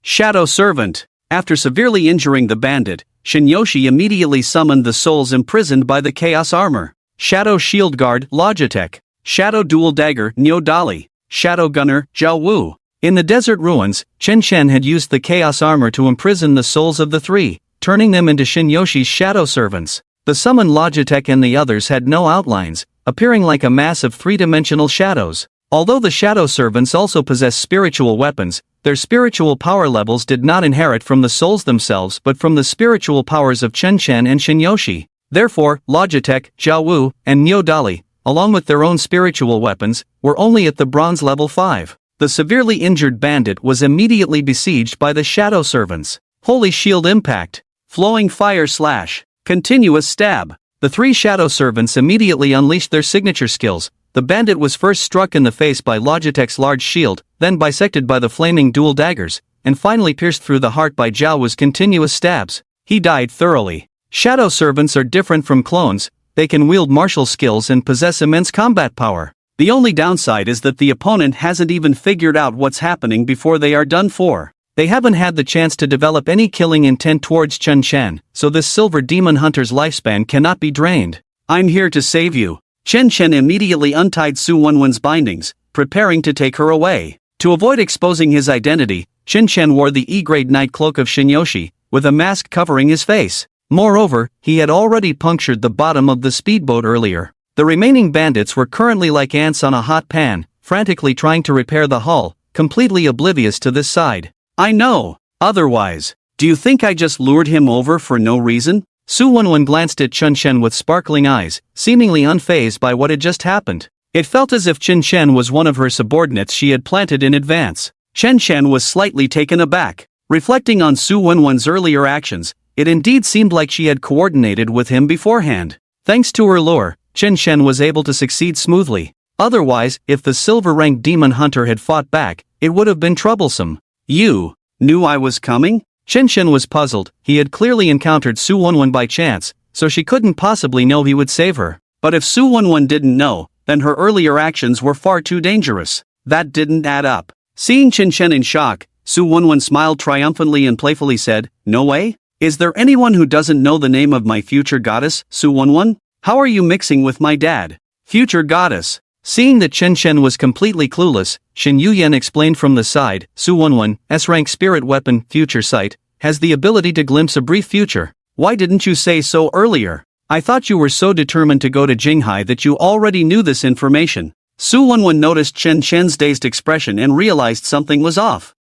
Shadow Servant. After severely injuring the bandit, Shinyoshi immediately summoned the souls imprisoned by the Chaos Armor. Shadow Shield Guard, Logitech. Shadow Dual Dagger, Nyo Dali. Shadow Gunner, Zhao Wu. In the desert ruins, Chen Chen had used the Chaos Armor to imprison the souls of the three, turning them into Shinyoshi's shadow servants. The summoned Logitech and the others had no outlines, appearing like a mass of three-dimensional shadows. Although the shadow servants also possess spiritual weapons, their spiritual power levels did not inherit from the souls themselves but from the spiritual powers of Chen Chen and Shinyoshi. Therefore, Logitech, Zhao Wu, and Nyo Dali, along with their own spiritual weapons, were only at the bronze level 5. The severely injured bandit was immediately besieged by the shadow servants. Holy Shield Impact. Flowing Fire Slash. Continuous Stab. The three shadow servants immediately unleashed their signature skills. The bandit was first struck in the face by Logitech's large shield, then bisected by the flaming dual daggers, and finally pierced through the heart by Zhao Wu's continuous stabs. He died thoroughly. Shadow servants are different from clones. They can wield martial skills and possess immense combat power. The only downside is that the opponent hasn't even figured out what's happening before they are done for. They haven't had the chance to develop any killing intent towards Chen Chen, so this silver demon hunter's lifespan cannot be drained. I'm here to save you. Chen Chen immediately untied Su Wenwen's bindings, preparing to take her away. To avoid exposing his identity, Chen Chen wore the E-grade night cloak of Shinyoshi, with a mask covering his face. Moreover, he had already punctured the bottom of the speedboat earlier. The remaining bandits were currently like ants on a hot pan, frantically trying to repair the hull, completely oblivious to this side. I know. Otherwise, do you think I just lured him over for no reason? Su Wenwen glanced at Chen Chen with sparkling eyes, seemingly unfazed by what had just happened. It felt as if Chen Chen was one of her subordinates she had planted in advance. Chen Chen was slightly taken aback. Reflecting on Su Wenwen's earlier actions, it indeed seemed like she had coordinated with him beforehand. Thanks to her lure, Chen Chen was able to succeed smoothly. Otherwise, if the silver-ranked demon hunter had fought back, it would have been troublesome. You knew I was coming? Chen Chen was puzzled. He had clearly encountered Su Wenwen by chance, so she couldn't possibly know he would save her. But if Su Wenwen didn't know, then her earlier actions were far too dangerous. That didn't add up. Seeing Chen Chen in shock, Su Wenwen smiled triumphantly and playfully said, "No way? Is there anyone who doesn't know the name of my future goddess, Su Wenwen? How are you mixing with my dad? Future goddess." Seeing that Chen Chen was completely clueless, Shin Yuyan explained from the side, Su Wenwen, S-rank spirit weapon, future sight, has the ability to glimpse a brief future. Why didn't you say so earlier? I thought you were so determined to go to Jinghai that you already knew this information. Su Wenwen noticed Chen Chen's dazed expression and realized something was off.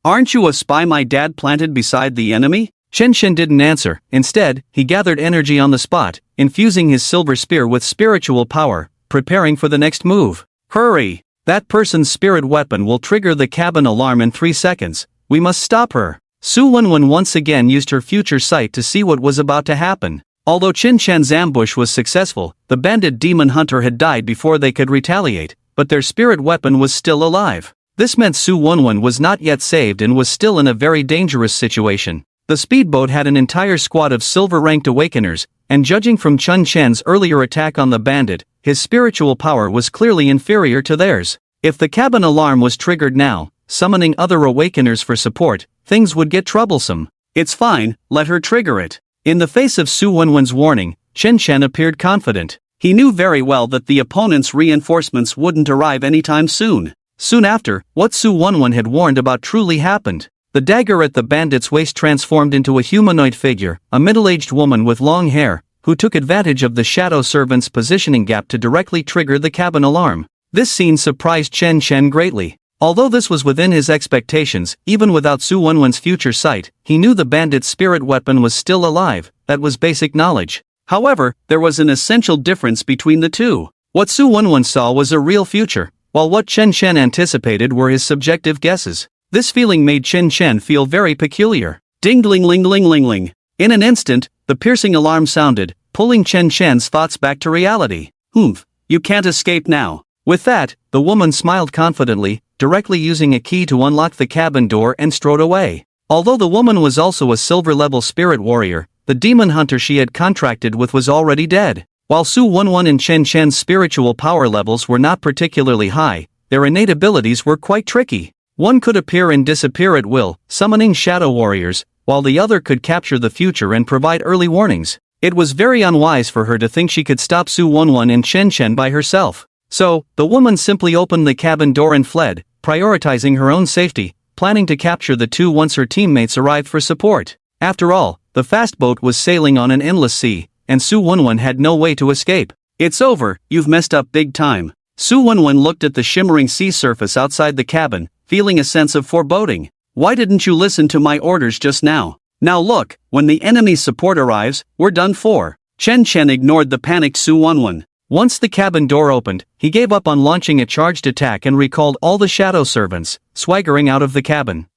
Aren't you a spy my dad planted beside the enemy? Chen Chen didn't answer. Instead, he gathered energy on the spot, infusing his silver spear with spiritual power, preparing for the next move. Hurry! That person's spirit weapon will trigger the cabin alarm in 3 seconds. We must stop her. Su Wenwen once again used her future sight to see what was about to happen. Although Chen Chen's ambush was successful, the bandit demon hunter had died before they could retaliate, but their spirit weapon was still alive. This meant Su Wenwen was not yet saved and was still in a very dangerous situation. The speedboat had an entire squad of silver-ranked awakeners, and judging from Chen Chen's earlier attack on the bandit, his spiritual power was clearly inferior to theirs. If the cabin alarm was triggered now, summoning other awakeners for support, things would get troublesome. It's fine, let her trigger it. In the face of Su Wenwen's warning, Chen Chen appeared confident. He knew very well that the opponent's reinforcements wouldn't arrive anytime soon. Soon after, what Su Wenwen had warned about truly happened. The dagger at the bandit's waist transformed into a humanoid figure, a middle-aged woman with long hair, who took advantage of the shadow servant's positioning gap to directly trigger the cabin alarm. This scene surprised Chen Chen greatly. Although this was within his expectations, even without Su Wenwen's future sight, he knew the bandit's spirit weapon was still alive. That was basic knowledge. However, there was an essential difference between the two. What Su Wenwen saw was a real future, while what Chen Chen anticipated were his subjective guesses. This feeling made Chen Chen feel very peculiar. Ding-ling-ling-ling-ling-ling. In an instant, the piercing alarm sounded, pulling Chen Chen's thoughts back to reality. "Humph, you can't escape now." With that, the woman smiled confidently, directly using a key to unlock the cabin door and strode away. Although the woman was also a silver-level spirit warrior, the demon hunter she had contracted with was already dead. While Su Wenwen and Chen Chen's spiritual power levels were not particularly high, their innate abilities were quite tricky. One could appear and disappear at will, summoning shadow warriors, while the other could capture the future and provide early warnings. It was very unwise for her to think she could stop Su Wenwen and Chen Chen by herself. So, the woman simply opened the cabin door and fled, prioritizing her own safety, planning to capture the two once her teammates arrived for support. After all, the fast boat was sailing on an endless sea, and Su Wenwen had no way to escape. "It's over, you've messed up big time." Su Wenwen looked at the shimmering sea surface outside the cabin, feeling a sense of foreboding. "Why didn't you listen to my orders just now? Now look, when the enemy's support arrives, we're done for." Chen Chen ignored the panicked Su Wenwen. Once the cabin door opened, he gave up on launching a charged attack and recalled all the shadow servants, swaggering out of the cabin.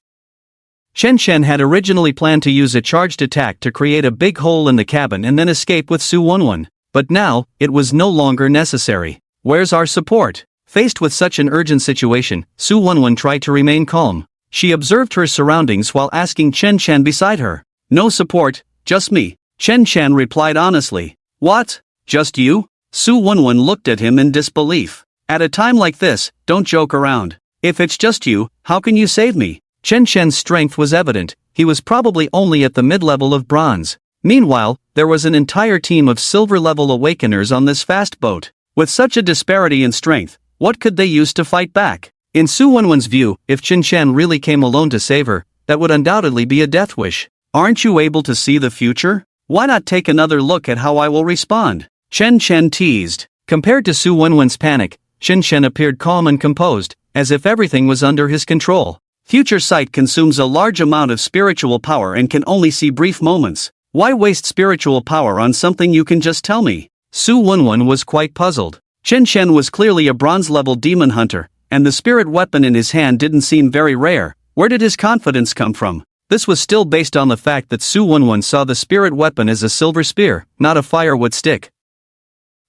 Chen Chen had originally planned to use a charged attack to create a big hole in the cabin and then escape with Su Wenwen. But now, it was no longer necessary. "Where's our support?" Faced with such an urgent situation, Su Wenwen tried to remain calm. She observed her surroundings while asking Chen Chen beside her. "No support, just me," Chen Chen replied honestly. "What? Just you?" Su Wenwen looked at him in disbelief. "At a time like this, don't joke around. If it's just you, how can you save me?" Chen Chen's strength was evident, he was probably only at the mid-level of bronze. Meanwhile, there was an entire team of silver-level awakeners on this fast boat. With such a disparity in strength, what could they use to fight back? In Su Wenwen's view, if Chen Chen really came alone to save her, that would undoubtedly be a death wish. "Aren't you able to see the future? Why not take another look at how I will respond?" Chen Chen teased. Compared to Su Wenwen's panic, Chen Chen appeared calm and composed, as if everything was under his control. Future sight consumes a large amount of spiritual power and can only see brief moments. Why waste spiritual power on something you can just tell me? Su Wenwen was quite puzzled. Chen Chen was clearly a bronze-level demon hunter, and the spirit weapon in his hand didn't seem very rare. Where did his confidence come from? This was still based on the fact that Su Wenwen saw the spirit weapon as a silver spear, not a firewood stick.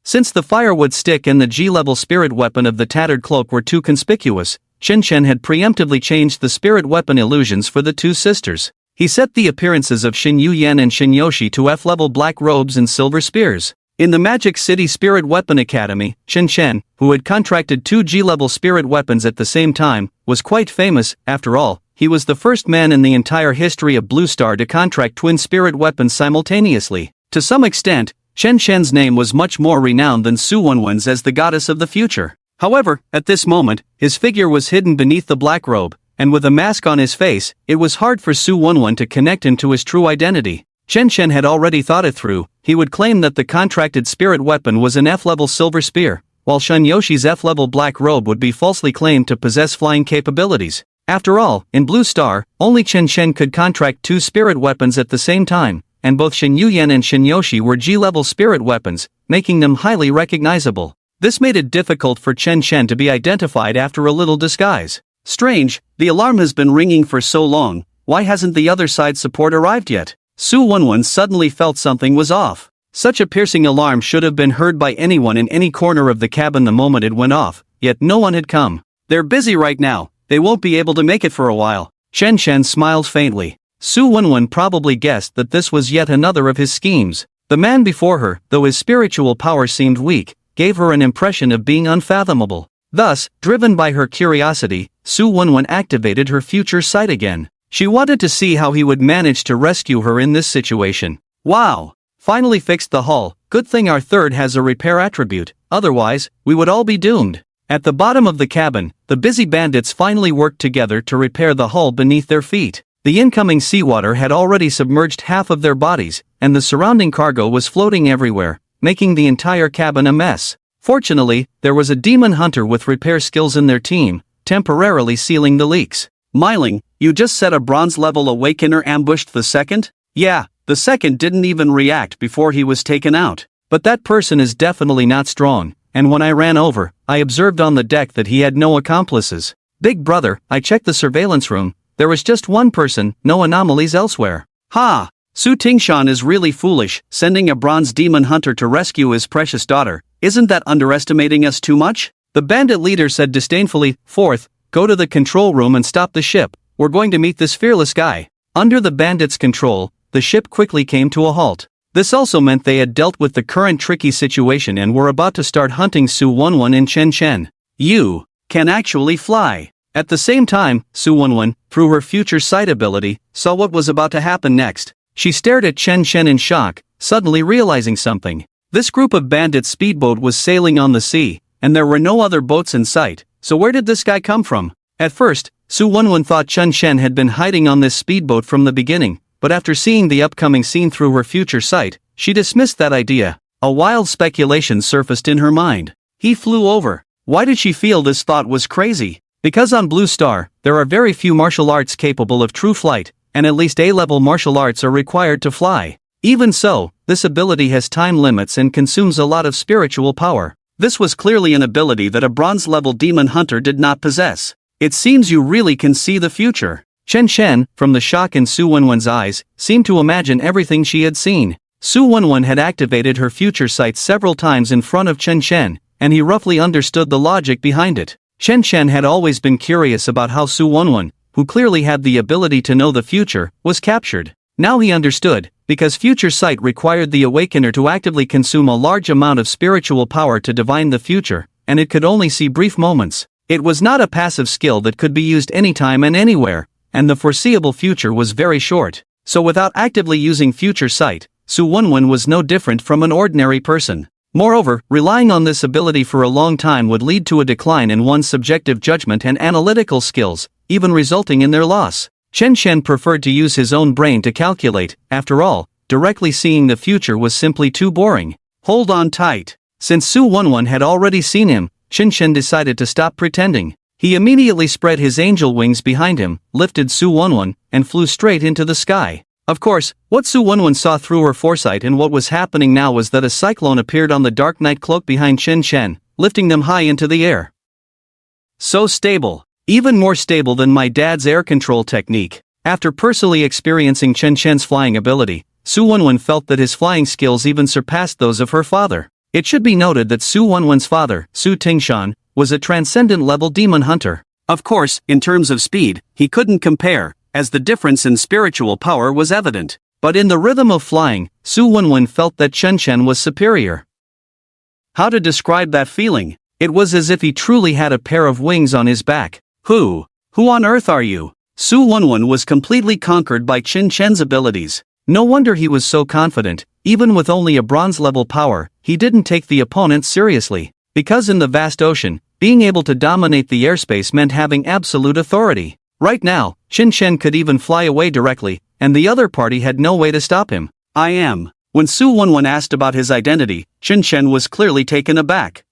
Since the firewood stick and the G-level spirit weapon of the tattered cloak were too conspicuous, Chen Chen had preemptively changed the spirit weapon illusions for the two sisters. He set the appearances of Xin Yuyan and Xin Yoshi to F-level black robes and silver spears. In the Magic City Spirit Weapon Academy, Chen Chen, who had contracted two G-level spirit weapons at the same time, was quite famous. After all, he was the first man in the entire history of Blue Star to contract twin spirit weapons simultaneously. To some extent, Chen Chen's name was much more renowned than Su Wenwen's as the goddess of the future. However, at this moment, his figure was hidden beneath the black robe, and with a mask on his face, it was hard for Su Wenwen to connect him to his true identity. Chen Chen had already thought it through. He would claim that the contracted spirit weapon was an F-level silver spear, while Shun Yoshi's F-level black robe would be falsely claimed to possess flying capabilities. After all, in Blue Star, only Chen Chen could contract two spirit weapons at the same time, and both Xin Yuyan and Xin Yoshi were G-level spirit weapons, making them highly recognizable. This made it difficult for Chen Chen to be identified after a little disguise. Strange, the alarm has been ringing for so long, why hasn't the other side's support arrived yet? Su Wenwen suddenly felt something was off. Such a piercing alarm should have been heard by anyone in any corner of the cabin the moment it went off, yet no one had come. "They're busy right now, they won't be able to make it for a while." Chen Chen smiled faintly. Su Wenwen probably guessed that this was yet another of his schemes. The man before her, though his spiritual power seemed weak, gave her an impression of being unfathomable. Thus, driven by her curiosity, Su Wenwen activated her future sight again. She wanted to see how he would manage to rescue her in this situation. "Wow! Finally fixed the hull, good thing our third has a repair attribute, otherwise, we would all be doomed." At the bottom of the cabin, the busy bandits finally worked together to repair the hull beneath their feet. The incoming seawater had already submerged half of their bodies, and the surrounding cargo was floating everywhere, making the entire cabin a mess. Fortunately, there was a demon hunter with repair skills in their team, temporarily sealing the leaks. "Myling, you just said a bronze-level awakener ambushed the second?" "Yeah, the second didn't even react before he was taken out. But that person is definitely not strong, and when I ran over, I observed on the deck that he had no accomplices. Big brother, I checked the surveillance room, There was just one person, no anomalies elsewhere. Ha! Su Tingshan is really foolish, sending a bronze demon hunter to rescue his precious daughter. Isn't that underestimating us too much? The bandit leader said disdainfully. Fourth, go to the control room and stop the ship. We're going to meet this fearless guy. Under the bandits' control, the ship quickly came to a halt. This also meant they had dealt with the current tricky situation and were about to start hunting Su Wenwen and Chen Chen. You can actually fly. At the same time, Su Wenwen, through her future sight ability, saw what was about to happen next. She stared at Chen Chen in shock, suddenly realizing something. This group of bandits' speedboat was sailing on the sea, and there were no other boats in sight, so where did this guy come from? At first, Su Wenwen thought Chen Chen had been hiding on this speedboat from the beginning, but after seeing the upcoming scene through her future sight, she dismissed that idea. A wild speculation surfaced in her mind. He flew over. Why did she feel this thought was crazy? Because on Blue Star, there are very few martial arts capable of true flight, and at least A-level martial arts are required to fly. Even so, this ability has time limits and consumes a lot of spiritual power. This was clearly an ability that a bronze-level demon hunter did not possess. It seems you really can see the future. Chen Chen, from the shock in Su Wenwen's eyes, seemed to imagine everything she had seen. Su Wenwen had activated her future sight several times in front of Chen Chen, and he roughly understood the logic behind it. Chen Chen had always been curious about how Su Wenwen, who clearly had the ability to know the future, was captured. Now he understood, because future sight required the Awakener to actively consume a large amount of spiritual power to divine the future, and it could only see brief moments. It was not a passive skill that could be used anytime and anywhere, and the foreseeable future was very short. So without actively using future sight, Su Wenwen was no different from an ordinary person. Moreover, relying on this ability for a long time would lead to a decline in one's subjective judgment and analytical skills, even resulting in their loss. Chen Chen preferred to use his own brain to calculate. After all, directly seeing the future was simply too boring. Hold on tight. Since Su Wenwen had already seen him, Chen Chen decided to stop pretending. He immediately spread his angel wings behind him, lifted Su Wenwen, and flew straight into the sky. Of course, what Su Wenwen saw through her foresight and what was happening now was that a cyclone appeared on the dark night cloak behind Chen Chen, lifting them high into the air. So stable. Even more stable than my dad's air control technique. After personally experiencing Chen Chen's flying ability, Su Wenwen felt that his flying skills even surpassed those of her father. It should be noted that Su Wenwen's father, Su Tingshan, was a transcendent-level demon hunter. Of course, in terms of speed, he couldn't compare, as the difference in spiritual power was evident. But in the rhythm of flying, Su Wenwen felt that Chen Chen was superior. How to describe that feeling? It was as if he truly had a pair of wings on his back. Who on earth are you? Su Wenwen was completely conquered by Chen Chen's abilities. No wonder he was so confident. Even with only a bronze-level power, he didn't take the opponent seriously. Because in the vast ocean, being able to dominate the airspace meant having absolute authority. Right now, Chen Chen could even fly away directly, and the other party had no way to stop him. I am. When Su Wenwen asked about his identity, Chen Chen was clearly taken aback.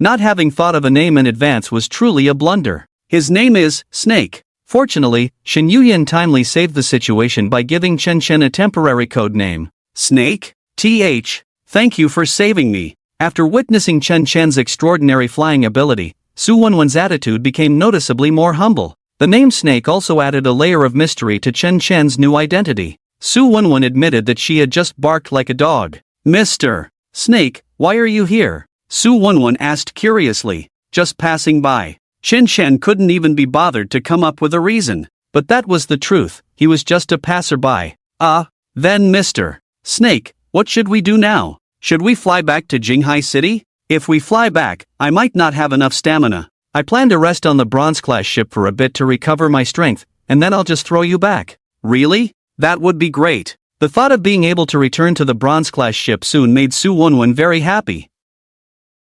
Not having thought of a name in advance was truly a blunder. His name is Snake. Fortunately, Shen Yuyan timely saved the situation by giving Chen Chen a temporary code name. Snake? Thank you for saving me. After witnessing Chen Chen's extraordinary flying ability, Su Wenwen's attitude became noticeably more humble. The name Snake also added a layer of mystery to Chen Chen's new identity. Su Wenwen admitted that she had just barked like a dog. Mr. Snake, why are you here? Su Wenwen asked curiously. Just passing by. Chen Chen couldn't even be bothered to come up with a reason. But that was the truth, he was just a passerby. Then Mr. Snake, what should we do now? Should we fly back to Jinghai City? If we fly back, I might not have enough stamina. I plan to rest on the bronze-class ship for a bit to recover my strength, and then I'll just throw you back. Really? That would be great. The thought of being able to return to the bronze-class ship soon made Su Wenwen very happy.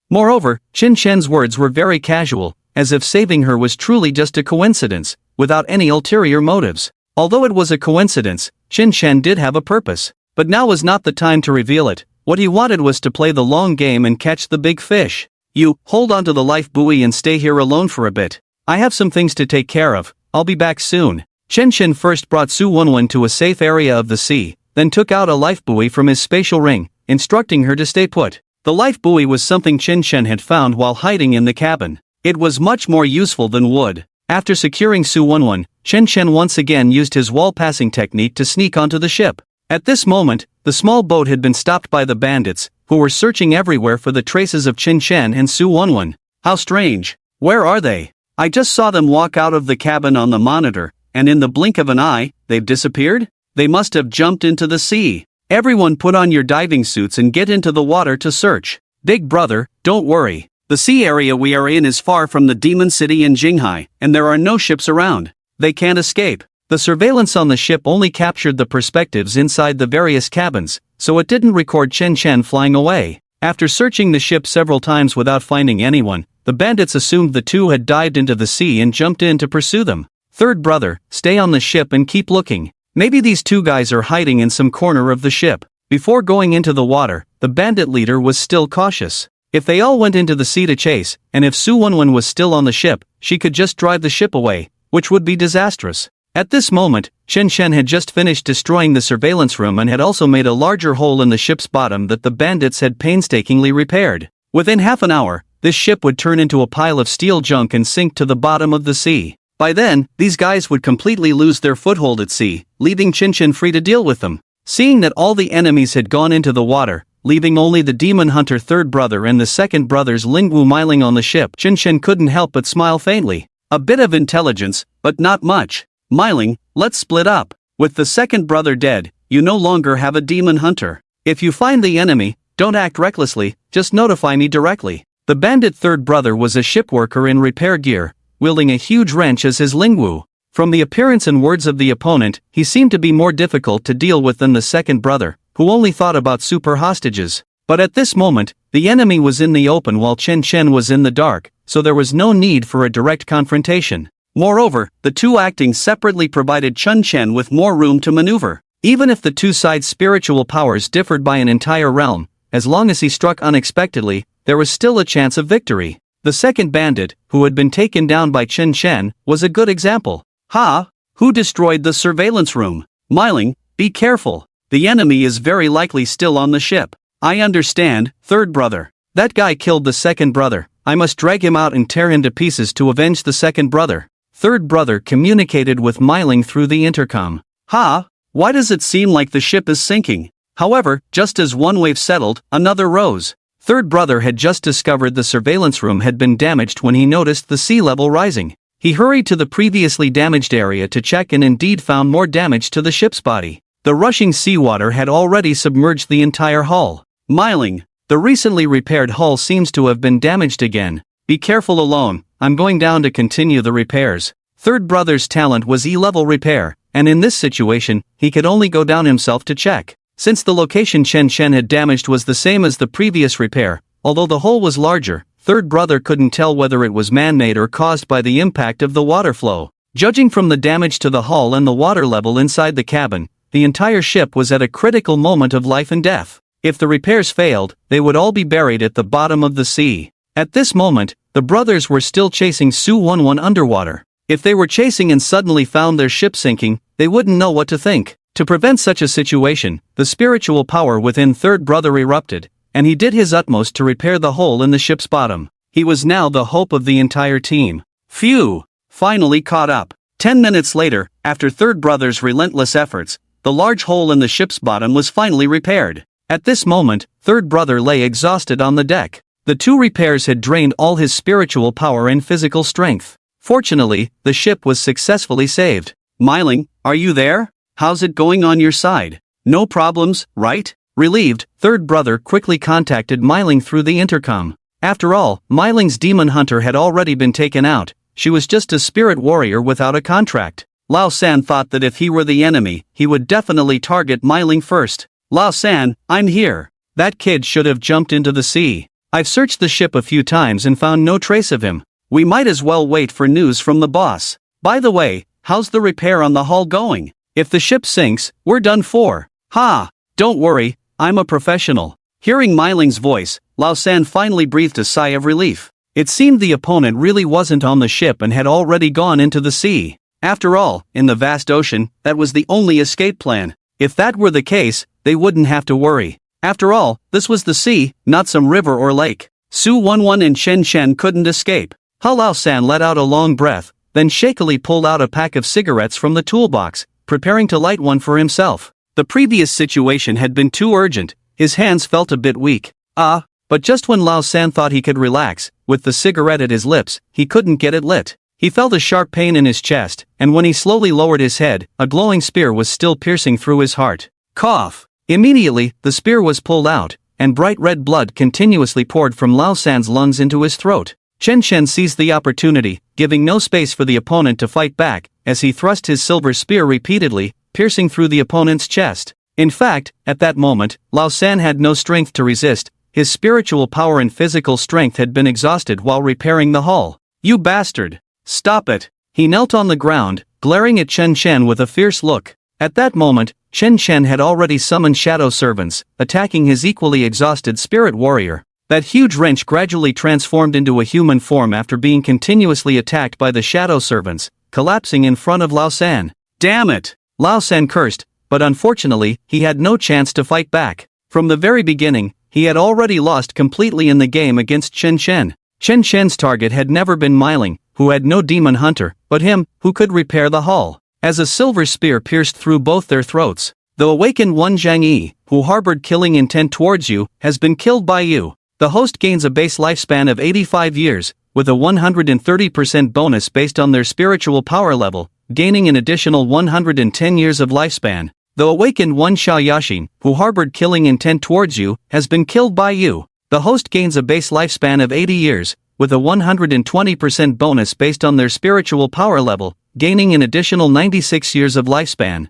Moreover, Chen Chen's words were very casual, as if saving her was truly just a coincidence, without any ulterior motives. Although it was a coincidence, Chen Chen did have a purpose. But now was not the time to reveal it. What he wanted was to play the long game and catch the big fish. You, hold on to the life buoy and stay here alone for a bit. I have some things to take care of, I'll be back soon. Chen Chen first brought Su Wenwen to a safe area of the sea, then took out a life buoy from his spatial ring, instructing her to stay put. The life buoy was something Chen Chen had found while hiding in the cabin. It was much more useful than wood. After securing Su 11, Chen Chen once again used his wall-passing technique to sneak onto the ship. At this moment, the small boat had been stopped by the bandits, who were searching everywhere for the traces of Chen Chen and Su 11. How strange. Where are they? I just saw them walk out of the cabin on the monitor, and in the blink of an eye, they've disappeared? They must have jumped into the sea. Everyone put on your diving suits and get into the water to search. Big brother, don't worry. The sea area we are in is far from the demon city in Jinghai, and there are no ships around. They can't escape. The surveillance on the ship only captured the perspectives inside the various cabins, so it didn't record Chen Chen flying away. After searching the ship several times without finding anyone, the bandits assumed the two had dived into the sea and jumped in to pursue them. Third brother, stay on the ship and keep looking. Maybe these two guys are hiding in some corner of the ship. Before going into the water, the bandit leader was still cautious. If they all went into the sea to chase, and if Su 11 was still on the ship, she could just drive the ship away, which would be disastrous. At this moment, Chen Chen had just finished destroying the surveillance room and had also made a larger hole in the ship's bottom that the bandits had painstakingly repaired. Within half an hour, this ship would turn into a pile of steel junk and sink to the bottom of the sea. By then, these guys would completely lose their foothold at sea, leaving Chen Chen free to deal with them. Seeing that all the enemies had gone into the water, leaving only the demon hunter third brother and the second brother's Lingwu Miling on the ship, Chen Chen couldn't help but smile faintly. A bit of intelligence, but not much. Miling, let's split up. With the second brother dead, you no longer have a demon hunter. If you find the enemy, don't act recklessly, just notify me directly. The bandit third brother was a shipworker in repair gear, wielding a huge wrench as his Lingwu. From the appearance and words of the opponent, he seemed to be more difficult to deal with than the second brother, who only thought about super hostages. But at this moment, the enemy was in the open while Chen Chen was in the dark, so there was no need for a direct confrontation. Moreover, the two acting separately provided Chen Chen with more room to maneuver. Even if the two sides' spiritual powers differed by an entire realm, as long as he struck unexpectedly, there was still a chance of victory. The second bandit, who had been taken down by Chen Chen, was a good example. Ha! Who destroyed the surveillance room? Miling, be careful. The enemy is very likely still on the ship. I understand, third brother. That guy killed the second brother. I must drag him out and tear him to pieces to avenge the second brother. Third brother communicated with Miling through the intercom. Ha! Why does it seem like the ship is sinking? However, just as one wave settled, another rose. Third brother had just discovered the surveillance room had been damaged when he noticed the sea level rising. He hurried to the previously damaged area to check and indeed found more damage to the ship's body. The rushing seawater had already submerged the entire hull. Miling, the recently repaired hull seems to have been damaged again. Be careful alone, I'm going down to continue the repairs. Third brother's talent was E-level repair, and in this situation, he could only go down himself to check. Since the location Chen Chen had damaged was the same as the previous repair, although the hole was larger, third brother couldn't tell whether it was man-made or caused by the impact of the water flow. Judging from the damage to the hull and the water level inside the cabin, the entire ship was at a critical moment of life and death. If the repairs failed, they would all be buried at the bottom of the sea. At this moment, the brothers were still chasing Su 11 underwater. If they were chasing and suddenly found their ship sinking, they wouldn't know what to think. To prevent such a situation, the spiritual power within third brother erupted, and he did his utmost to repair the hole in the ship's bottom. He was now the hope of the entire team. Phew! Finally caught up. 10 minutes later, after third brother's relentless efforts, the large hole in the ship's bottom was finally repaired. At this moment, third brother lay exhausted on the deck. The two repairs had drained all his spiritual power and physical strength. Fortunately, the ship was successfully saved. Miling, are you there? How's it going on your side? No problems, right? Relieved, third brother quickly contacted Miling through the intercom. After all, Miling's demon hunter had already been taken out. She was just a spirit warrior without a contract. Lao San thought that if he were the enemy, he would definitely target Miling first. Lao San, I'm here. That kid should have jumped into the sea. I've searched the ship a few times and found no trace of him. We might as well wait for news from the boss. By the way, how's the repair on the hull going? If the ship sinks, we're done for. Ha! Don't worry, I'm a professional. Hearing Miling's voice, Lao San finally breathed a sigh of relief. It seemed the opponent really wasn't on the ship and had already gone into the sea. After all, in the vast ocean, that was the only escape plan. If that were the case, they wouldn't have to worry. After all, this was the sea, not some river or lake. Su 11 and Chen Chen couldn't escape. Lao San let out a long breath, then shakily pulled out a pack of cigarettes from the toolbox, preparing to light one for himself. The previous situation had been too urgent, his hands felt a bit weak. But just when Lao San thought he could relax, with the cigarette at his lips, he couldn't get it lit. He felt a sharp pain in his chest, and when he slowly lowered his head, a glowing spear was still piercing through his heart. Cough! Immediately, the spear was pulled out, and bright red blood continuously poured from Lao San's lungs into his throat. Chen Shen seized the opportunity, giving no space for the opponent to fight back, as he thrust his silver spear repeatedly, piercing through the opponent's chest. In fact, at that moment, Lao San had no strength to resist. His spiritual power and physical strength had been exhausted while repairing the hull. "You bastard! Stop it!" He knelt on the ground, glaring at Chen Shen with a fierce look. At that moment, Chen Shen had already summoned shadow servants, attacking his equally exhausted spirit warrior. That huge wrench gradually transformed into a human form after being continuously attacked by the shadow servants, collapsing in front of Lao San. "Damn it!" Lao San cursed, but unfortunately, he had no chance to fight back. From the very beginning, he had already lost completely in the game against Chen Shen. Chen Shen's target had never been Myling, who had no demon hunter, but him, who could repair the hull. As a silver spear pierced through both their throats, the awakened one Zhang Yi, who harbored killing intent towards you, has been killed by you. The host gains a base lifespan of 85 years, with a 130% bonus based on their spiritual power level, gaining an additional 110 years of lifespan. The awakened one Xiaoyaxin, who harbored killing intent towards you, has been killed by you. The host gains a base lifespan of 80 years, with a 120% bonus based on their spiritual power level, gaining an additional 96 years of lifespan.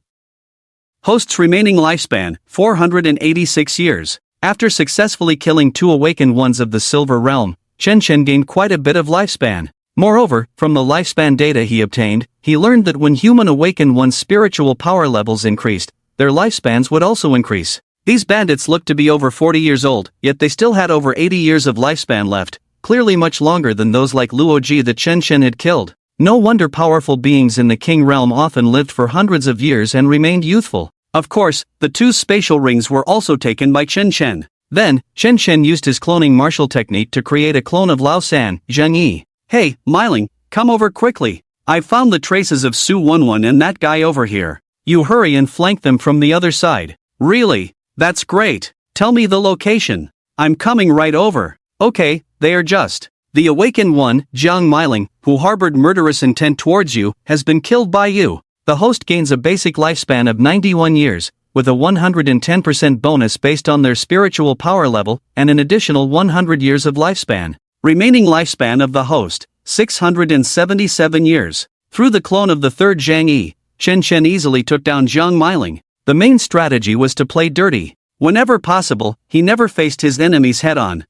Host's remaining lifespan, 486 years. After successfully killing 2 awakened ones of the Silver Realm, Chen Shen gained quite a bit of lifespan. Moreover, from the lifespan data he obtained, he learned that when human awakened one's spiritual power levels increased, their lifespans would also increase. These bandits looked to be over 40 years old, yet they still had over 80 years of lifespan left, clearly much longer than those like Luoji that Chen Shen had killed. No wonder powerful beings in the King Realm often lived for hundreds of years and remained youthful. Of course, the 2 spatial rings were also taken by Chen Shen. Then, Chen Shen used his cloning martial technique to create a clone of Lao San, Zhang Yi. "Hey, Myling, come over quickly. I've found the traces of Su 11 and that guy over here. You hurry and flank them from the other side." "Really? That's great. Tell me the location." "I'm coming right over." "Okay, they are just." The awakened one, Jiang Myling, who harbored murderous intent towards you, has been killed by you. The host gains a basic lifespan of 91 years, with a 110% bonus based on their spiritual power level, and an additional 100 years of lifespan. Remaining lifespan of the host, 677 years. Through the clone of the 3rd Zhang Yi, Chen Shen easily took down Jiang Myling. The main strategy was to play dirty. Whenever possible, he never faced his enemies head-on.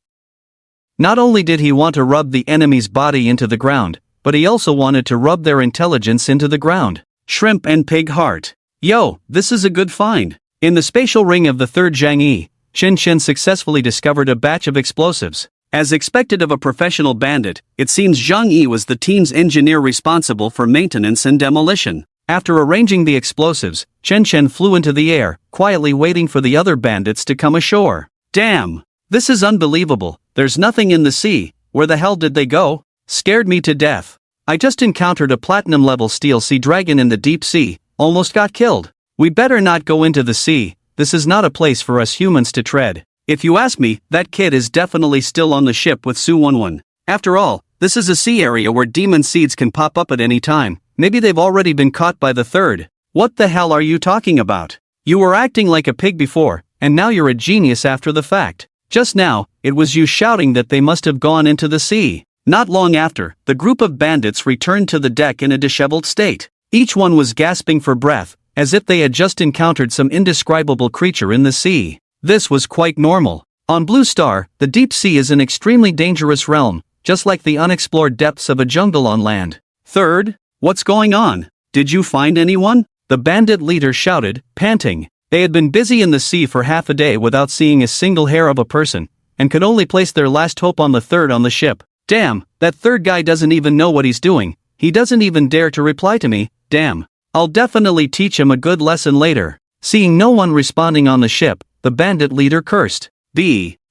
Not only did he want to rub the enemy's body into the ground, but he also wanted to rub their intelligence into the ground. Shrimp and pig heart. Yo, this is a good find. In the spatial ring of the 3rd Zhang Yi, Chen Shen successfully discovered a batch of explosives. As expected of a professional bandit, it seems Zhang Yi was the team's engineer responsible for maintenance and demolition. After arranging the explosives, Chen Shen flew into the air, quietly waiting for the other bandits to come ashore. Damn! This is unbelievable. There's nothing in the sea. Where the hell did they go? Scared me to death. I just encountered a platinum-level steel sea dragon in the deep sea, almost got killed. We better not go into the sea. This is not a place for us humans to tread. If you ask me, that kid is definitely still on the ship with Su 11. After all, this is a sea area where demon seeds can pop up at any time. Maybe they've already been caught by the 3rd. What the hell are you talking about? You were acting like a pig before, and now you're a genius after the fact. Just now, it was you shouting that they must have gone into the sea. Not long after, the group of bandits returned to the deck in a disheveled state. Each one was gasping for breath, as if they had just encountered some indescribable creature in the sea. This was quite normal. On Blue Star, the deep sea is an extremely dangerous realm, just like the unexplored depths of a jungle on land. 3rd, what's going on? Did you find anyone? The bandit leader shouted, panting. They had been busy in the sea for half a day without seeing a single hair of a person, and could only place their last hope on the 3rd on the ship. Damn, that 3rd guy doesn't even know what he's doing. He doesn't even dare to reply to me. Damn. I'll definitely teach him a good lesson later. Seeing no one responding on the ship, the bandit leader cursed.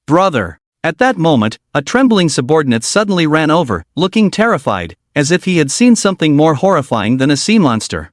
Brother. At that moment, a trembling subordinate suddenly ran over, looking terrified. as if he had seen something more horrifying than a sea monster.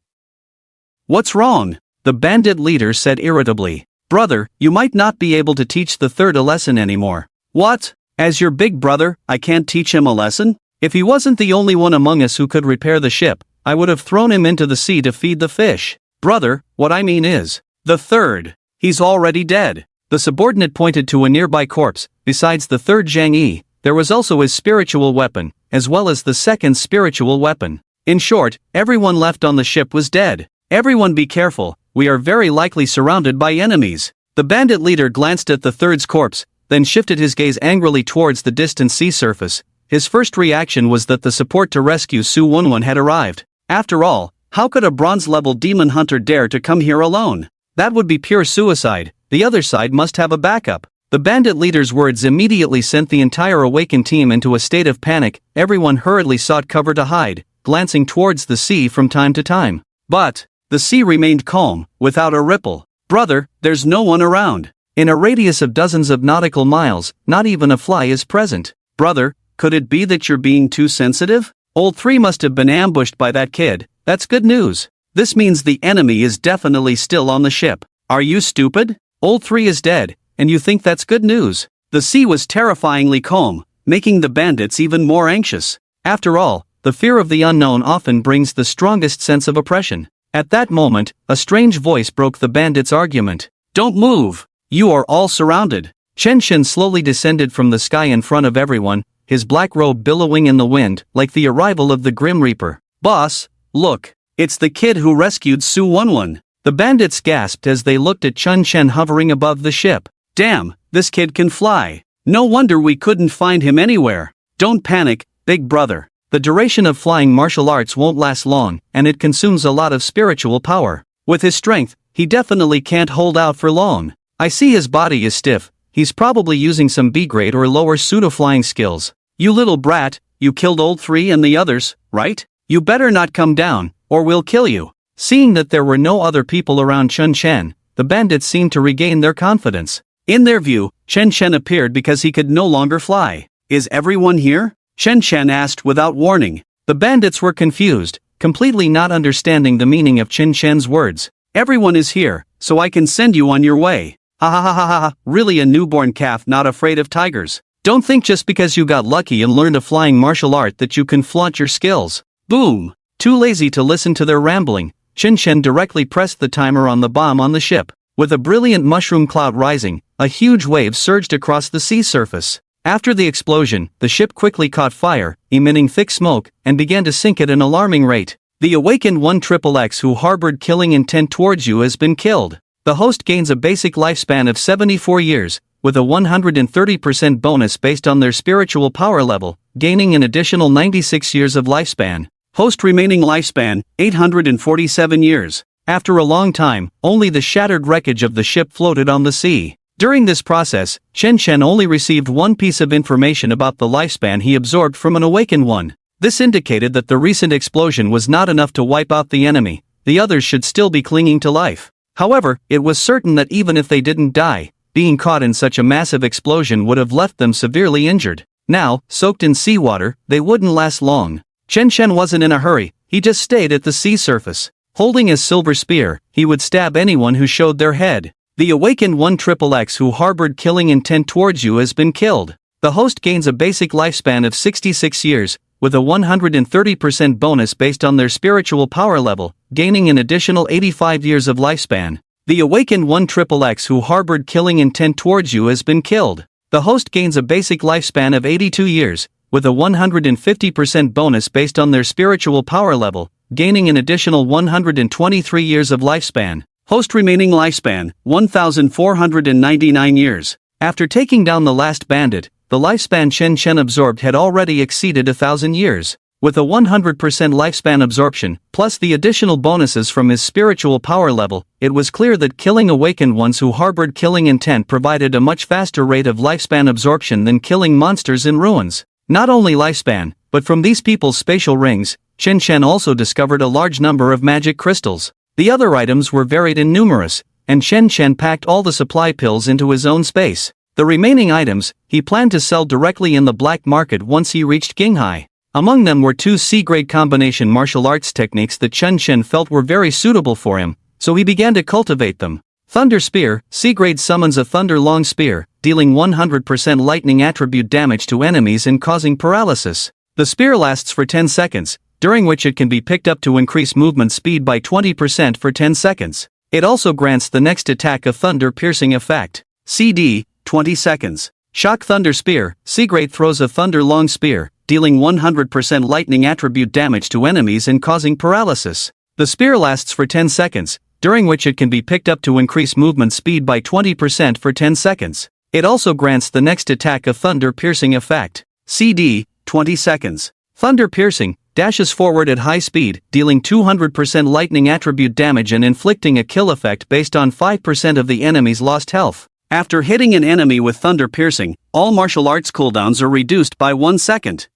"What's wrong?" the bandit leader said irritably. "Brother, you might not be able to teach the third a lesson anymore." "What? As your big brother, I can't teach him a lesson? If he wasn't the only one among us who could repair the ship, I would have thrown him into the sea to feed the fish." "Brother, what I mean is, the third. He's already dead." The subordinate pointed to a nearby corpse. Besides the third Zhang Yi, there was also his spiritual weapon, as well as the second spiritual weapon. In short, everyone left on the ship was dead. "Everyone be careful, we are very likely surrounded by enemies." The bandit leader glanced at the third's corpse, then shifted his gaze angrily towards the distant sea surface. His first reaction was that the support to rescue Su Wenwen had arrived. After all, how could a bronze-level demon hunter dare to come here alone? That would be pure suicide. The other side must have a backup. The bandit leader's words immediately sent the entire Awaken team into a state of panic. Everyone hurriedly sought cover to hide, glancing towards the sea from time to time. But the sea remained calm, without a ripple. "Brother, there's no one around. In a radius of dozens of nautical miles, not even a fly is present." "Brother, could it be that you're being too sensitive? Old 3 must have been ambushed by that kid." "That's good news. This means the enemy is definitely still on the ship." "Are you stupid? Old 3 is dead, and you think that's good news?" The sea was terrifyingly calm, making the bandits even more anxious. After all, the fear of the unknown often brings the strongest sense of oppression. At that moment, a strange voice broke the bandits' argument. "Don't move! You are all surrounded." Chen Shen slowly descended from the sky in front of everyone, his black robe billowing in the wind like the arrival of the Grim Reaper. "Boss, look, it's the kid who rescued Su Wenwen." The bandits gasped as they looked at Chen Shen hovering above the ship. "Damn, this kid can fly. No wonder we couldn't find him anywhere." "Don't panic, big brother. The duration of flying martial arts won't last long, and it consumes a lot of spiritual power. With his strength, he definitely can't hold out for long. I see his body is stiff. He's probably using some B-grade or lower pseudo-flying skills." "You little brat, you killed old 3 and the others, right? You better not come down, or we'll kill you." Seeing that there were no other people around Chen Shen, the bandits seemed to regain their confidence. In their view, Chen Shen appeared because he could no longer fly. "Is everyone here?" Chen Shen asked without warning. The bandits were confused, completely not understanding the meaning of Chen Shen's words. "Everyone is here, so I can send you on your way." "Ha ha ha ha ha, really a newborn calf not afraid of tigers. Don't think just because you got lucky and learned a flying martial art that you can flaunt your skills." Boom! Too lazy to listen to their rambling, Chen Shen directly pressed the timer on the bomb on the ship. With a brilliant mushroom cloud rising, a huge wave surged across the sea surface. After the explosion, the ship quickly caught fire, emitting thick smoke, and began to sink at an alarming rate. The Awakened 1XXX who harbored killing intent towards you has been killed. The host gains a basic lifespan of 74 years, with a 130% bonus based on their spiritual power level, gaining an additional 96 years of lifespan. Host remaining lifespan, 847 years. After a long time, only the shattered wreckage of the ship floated on the sea. During this process, Chen Shen only received one piece of information about the lifespan he absorbed from an Awakened one. This indicated that the recent explosion was not enough to wipe out the enemy. The others should still be clinging to life. However, it was certain that even if they didn't die, being caught in such a massive explosion would have left them severely injured. Now, soaked in seawater, they wouldn't last long. Chen Shen wasn't in a hurry, he just stayed at the sea surface. Holding his silver spear, he would stab anyone who showed their head. The Awakened 1XXX who harbored killing intent towards you has been killed. The host gains a basic lifespan of 66 years, with a 130% bonus based on their spiritual power level, gaining an additional 85 years of lifespan. The Awakened 1XXX who harbored killing intent towards you has been killed. The host gains a basic lifespan of 82 years, with a 150% bonus based on their spiritual power level, gaining an additional 123 years of lifespan. Host remaining lifespan, 1,499 years. After taking down the last bandit, the lifespan Chen Shen absorbed had already exceeded 1,000 years. With a 100% lifespan absorption, plus the additional bonuses from his spiritual power level, it was clear that killing Awakened ones who harbored killing intent provided a much faster rate of lifespan absorption than killing monsters in ruins. Not only lifespan, but from these people's spatial rings, Chen Shen also discovered a large number of magic crystals. The other items were varied and numerous, and Chen Shen packed all the supply pills into his own space. The remaining items, he planned to sell directly in the black market once he reached Qinghai. Among them were two C-grade combination martial arts techniques that Chen Chen felt were very suitable for him, so he began to cultivate them. Thunder Spear, C-grade summons a thunder long spear, dealing 100% lightning attribute damage to enemies and causing paralysis. The spear lasts for 10 seconds, during which it can be picked up to increase movement speed by 20% for 10 seconds. It also grants the next attack a thunder piercing effect. CD, 20 seconds. Shock Thunder Spear, C-grade throws a thunder long spear, dealing 100% lightning attribute damage to enemies and causing paralysis. The spear lasts for 10 seconds, during which it can be picked up to increase movement speed by 20% for 10 seconds. It also grants the next attack a thunder piercing effect. CD, 20 seconds. Thunder Piercing, dashes forward at high speed, dealing 200% lightning attribute damage and inflicting a kill effect based on 5% of the enemy's lost health. After hitting an enemy with Thunder Piercing, all martial arts cooldowns are reduced by 1 second.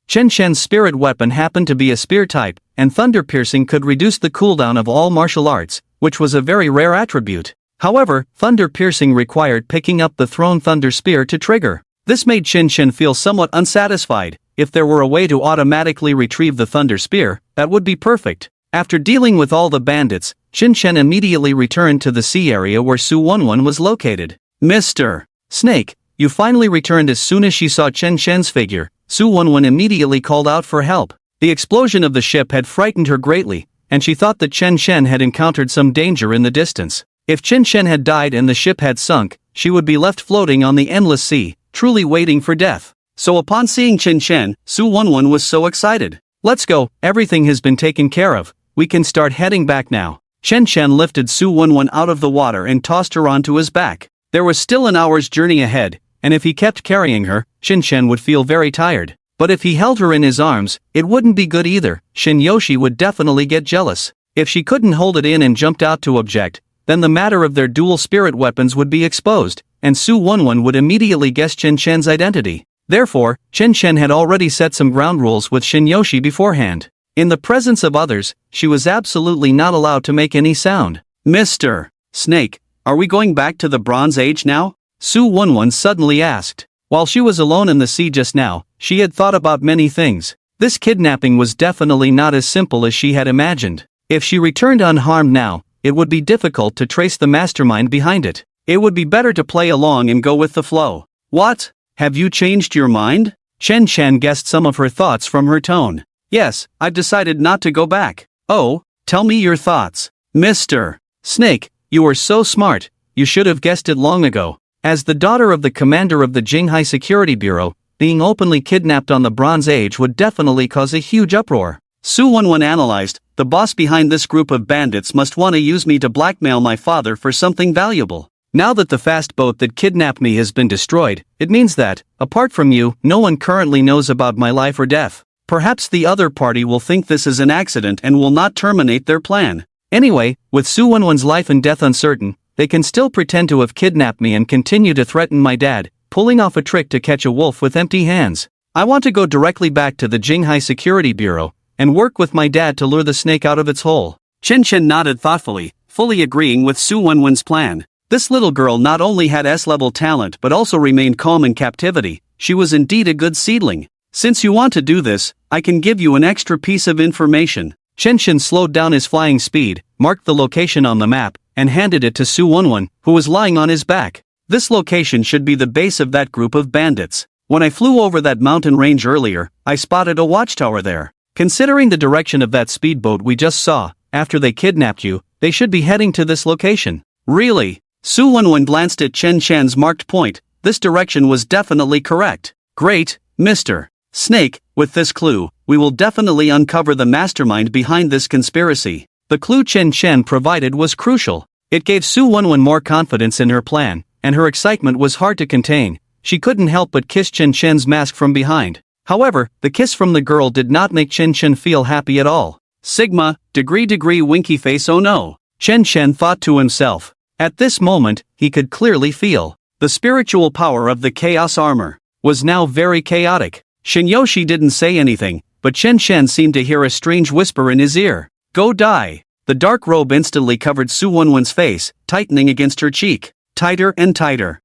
Chen Chen's spirit weapon happened to be a spear type, and Thunder Piercing could reduce the cooldown of all martial arts, which was a very rare attribute. However, Thunder Piercing required picking up the thrown Thunder Spear to trigger. This made Chen Chen feel somewhat unsatisfied. If there were a way to automatically retrieve the Thunder Spear, that would be perfect. After dealing with all the bandits, Chen Chen immediately returned to the sea area where Su Wenwen was located. Mr. Snake, you finally returned. As soon as she saw Chen Chen's figure, Su Wenwen immediately called out for help. The explosion of the ship had frightened her greatly, and she thought that Chen Chen had encountered some danger in the distance. If Chen Chen had died and the ship had sunk, she would be left floating on the endless sea, truly waiting for death. So upon seeing Chen Chen, Su Wenwen was so excited. Let's go, everything has been taken care of, we can start heading back now. Chen Chen lifted Su Wenwen out of the water and tossed her onto his back. There was still an hour's journey ahead, and if he kept carrying her, Chen Chen would feel very tired. But if he held her in his arms, it wouldn't be good either. Shin Yoshi would definitely get jealous. If she couldn't hold it in and jumped out to object, then the matter of their dual spirit weapons would be exposed, and Su Wenwen would immediately guess Chen Chen's identity. Therefore, Chen Chen had already set some ground rules with Shin Yoshi beforehand. In the presence of others, she was absolutely not allowed to make any sound. Mr. Snake, are we going back to the Bronze Age now? Su Wenwen suddenly asked. While she was alone in the sea just now, she had thought about many things. This kidnapping was definitely not as simple as she had imagined. If she returned unharmed now, it would be difficult to trace the mastermind behind it. It would be better to play along and go with the flow. What? Have you changed your mind? Chen Chen guessed some of her thoughts from her tone. Yes, I've decided not to go back. Oh, tell me your thoughts. Mr. Snake, you are so smart, you should have guessed it long ago. As the daughter of the commander of the Jinghai Security Bureau, being openly kidnapped on the Bronze Age would definitely cause a huge uproar. Su Wenwen analyzed, the boss behind this group of bandits must want to use me to blackmail my father for something valuable. Now that the fast boat that kidnapped me has been destroyed, it means that, apart from you, no one currently knows about my life or death. Perhaps the other party will think this is an accident and will not terminate their plan. Anyway, with Su Wenwen's life and death uncertain, they can still pretend to have kidnapped me and continue to threaten my dad, pulling off a trick to catch a wolf with empty hands. I want to go directly back to the Jinghai Security Bureau, and work with my dad to lure the snake out of its hole. Chen Chen nodded thoughtfully, fully agreeing with Su Wenwen's plan. This little girl not only had S-level talent but also remained calm in captivity. She was indeed a good seedling. Since you want to do this, I can give you an extra piece of information. Chen Chen slowed down his flying speed, marked the location on the map, and handed it to Su Wenwen, who was lying on his back. This location should be the base of that group of bandits. When I flew over that mountain range earlier, I spotted a watchtower there. Considering the direction of that speedboat we just saw, after they kidnapped you, they should be heading to this location. Really? Su Wenwen glanced at Chen Chen's marked point. This direction was definitely correct. Great, Mr. Snake, with this clue, we will definitely uncover the mastermind behind this conspiracy. The clue Chen Chen provided was crucial. It gave Su Wenwen more confidence in her plan, and her excitement was hard to contain. She couldn't help but kiss Chen Chen's mask from behind. However, the kiss from the girl did not make Chen Chen feel happy at all. Sigma, degree winky face, oh no. Chen Chen thought to himself. At this moment, he could clearly feel the spiritual power of the chaos armor was now very chaotic. Shinyoshi didn't say anything, but Chen Chen seemed to hear a strange whisper in his ear. Go die. The dark robe instantly covered Su Wenwen's face, tightening against her cheek. Tighter and tighter.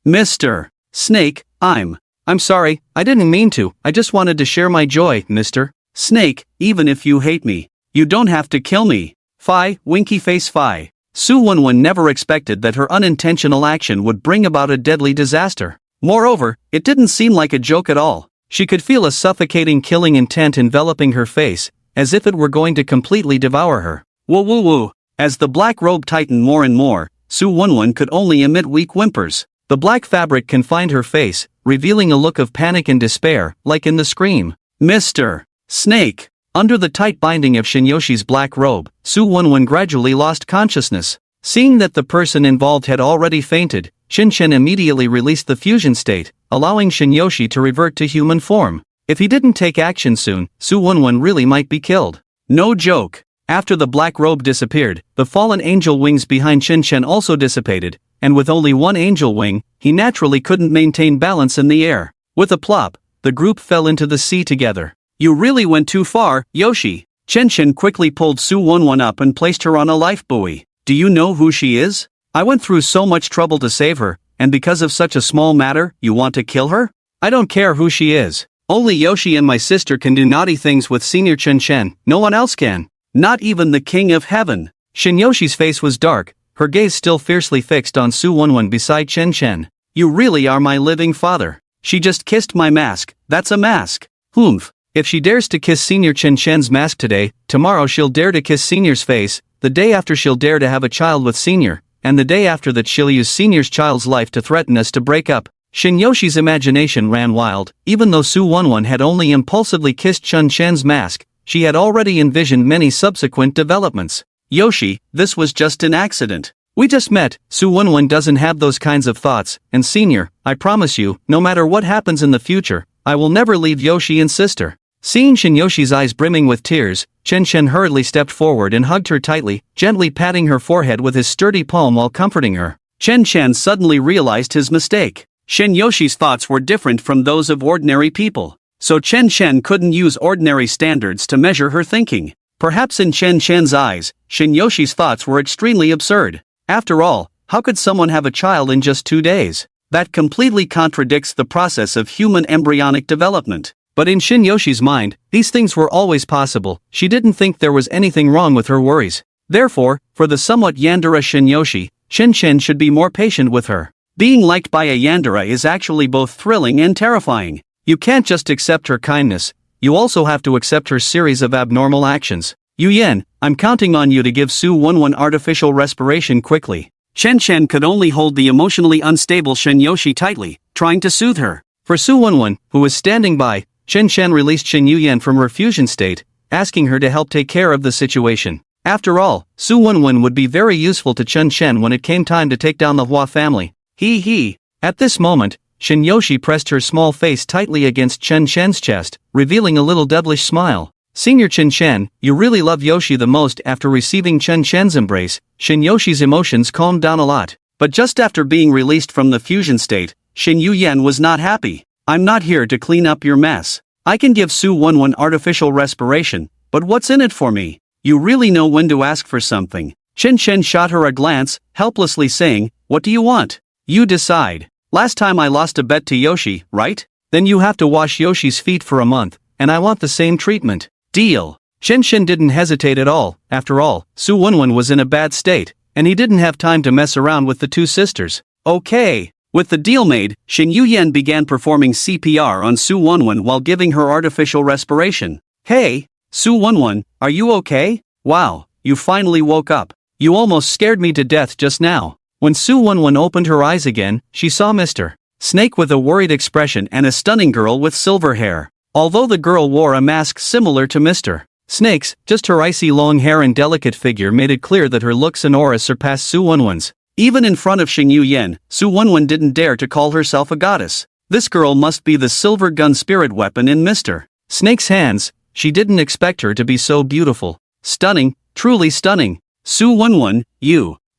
Mr. Snake, I'm I'm sorry, I didn't mean to, I just wanted to share my joy, Mr. Snake, even if you hate me. You don't have to kill me. Phi, winky face phi. Su Wenwen never expected that her unintentional action would bring about a deadly disaster. Moreover, it didn't seem like a joke at all. She could feel a suffocating killing intent enveloping her face, as if it were going to completely devour her. Woo woo woo. As the black robe tightened more and more, Su Wenwen could only emit weak whimpers. The black fabric confined her face, revealing a look of panic and despair, like in the scream. Mr. Snake. Under the tight binding of Shinyoshi's black robe, Su Wenwen gradually lost consciousness. Seeing that the person involved had already fainted, Shinshen immediately released the fusion state, allowing Shinyoshi to revert to human form. If he didn't take action soon, Su Wenwen really might be killed. No joke. After the black robe disappeared, the fallen angel wings behind Shinshen also dissipated, and with only one angel wing, he naturally couldn't maintain balance in the air. With a plop, the group fell into the sea together. You really went too far, Yoshi. Shinshen quickly pulled Su Wenwen up and placed her on a life buoy. Do you know who she is? I went through so much trouble to save her, and because of such a small matter, you want to kill her? I don't care who she is. Only Yoshi and my sister can do naughty things with Senior Shinshen, no one else can. Not even the King of Heaven. Shinyoshi's face was dark, her gaze still fiercely fixed on Su Wenwen beside Shinshen. You really are my living father. She just kissed my mask, that's a mask. Humph. If she dares to kiss Senior Shinshen's mask today, tomorrow she'll dare to kiss Senior's face, the day after she'll dare to have a child with Senior, and the day after that she'll use Senior's child's life to threaten us to break up. Shinyoshi's imagination ran wild. Even though Su Wenwen had only impulsively kissed Shinshen's mask, she had already envisioned many subsequent developments. Yoshi, this was just an accident. We just met. Su Wenwen doesn't have those kinds of thoughts, and Senior, I promise you, no matter what happens in the future, I will never leave Yoshi and sister. Seeing Shinyoshi's eyes brimming with tears, Shinshen hurriedly stepped forward and hugged her tightly, gently patting her forehead with his sturdy palm while comforting her. Shinshen suddenly realized his mistake. Shinyoshi's thoughts were different from those of ordinary people, so Shinshen couldn't use ordinary standards to measure her thinking. Perhaps in Shinshen's eyes, Shinyoshi's thoughts were extremely absurd. After all, how could someone have a child in just 2 days? That completely contradicts the process of human embryonic development. But in Shinyoshi's mind, these things were always possible. She didn't think there was anything wrong with her worries. Therefore, for the somewhat yandere Shinyoshi, Shinshen should be more patient with her. Being liked by a yandere is actually both thrilling and terrifying. You can't just accept her kindness, you also have to accept her series of abnormal actions. Yu Yen, I'm counting on you to give Su Wenwen artificial respiration quickly. Shinshen could only hold the emotionally unstable Shinyoshi tightly, trying to soothe her. For Su Wenwen, who was standing by, Shinshen released Shin Yuyen from her fusion state, asking her to help take care of the situation. After all, Su Wenwen would be very useful to Shinshen when it came time to take down the Hua family. He. At this moment, Shinyoshi pressed her small face tightly against Shinshen's chest, revealing a little devilish smile. Senior Shinshen, you really love Yoshi the most. After receiving Shinshen's embrace, Shinyoshi's emotions calmed down a lot. But just after being released from the fusion state, Shin Yuyen was not happy. I'm not here to clean up your mess. I can give Su Wenwen artificial respiration, but what's in it for me? You really know when to ask for something. Shinshen shot her a glance, helplessly saying, what do you want? You decide. Last time I lost a bet to Yoshi, right? Then you have to wash Yoshi's feet for a month, and I want the same treatment. Deal. Shinshen didn't hesitate at all. After all, Su Wenwen was in a bad state, and he didn't have time to mess around with the two sisters. Okay. With the deal made, Shin Yuyen began performing CPR on Su Wenwen while giving her artificial respiration. Hey, Su Wenwen, are you okay? Wow, you finally woke up. You almost scared me to death just now. When Su Wenwen opened her eyes again, she saw Mr. Snake with a worried expression and a stunning girl with silver hair. Although the girl wore a mask similar to Mr. Snake's, just her icy long hair and delicate figure made it clear that her looks and aura surpassed Su Wenwen's. Even in front of Shin Yuyen, Su Wenwen didn't dare to call herself a goddess. This girl must be the silver gun spirit weapon in Mr. Snake's hands. She didn't expect her to be so beautiful. Stunning, truly stunning. Su Wenwen,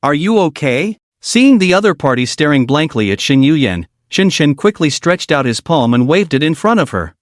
are you okay? Seeing the other party staring blankly at Shin Yuyen, Shinshen quickly stretched out his palm and waved it in front of her.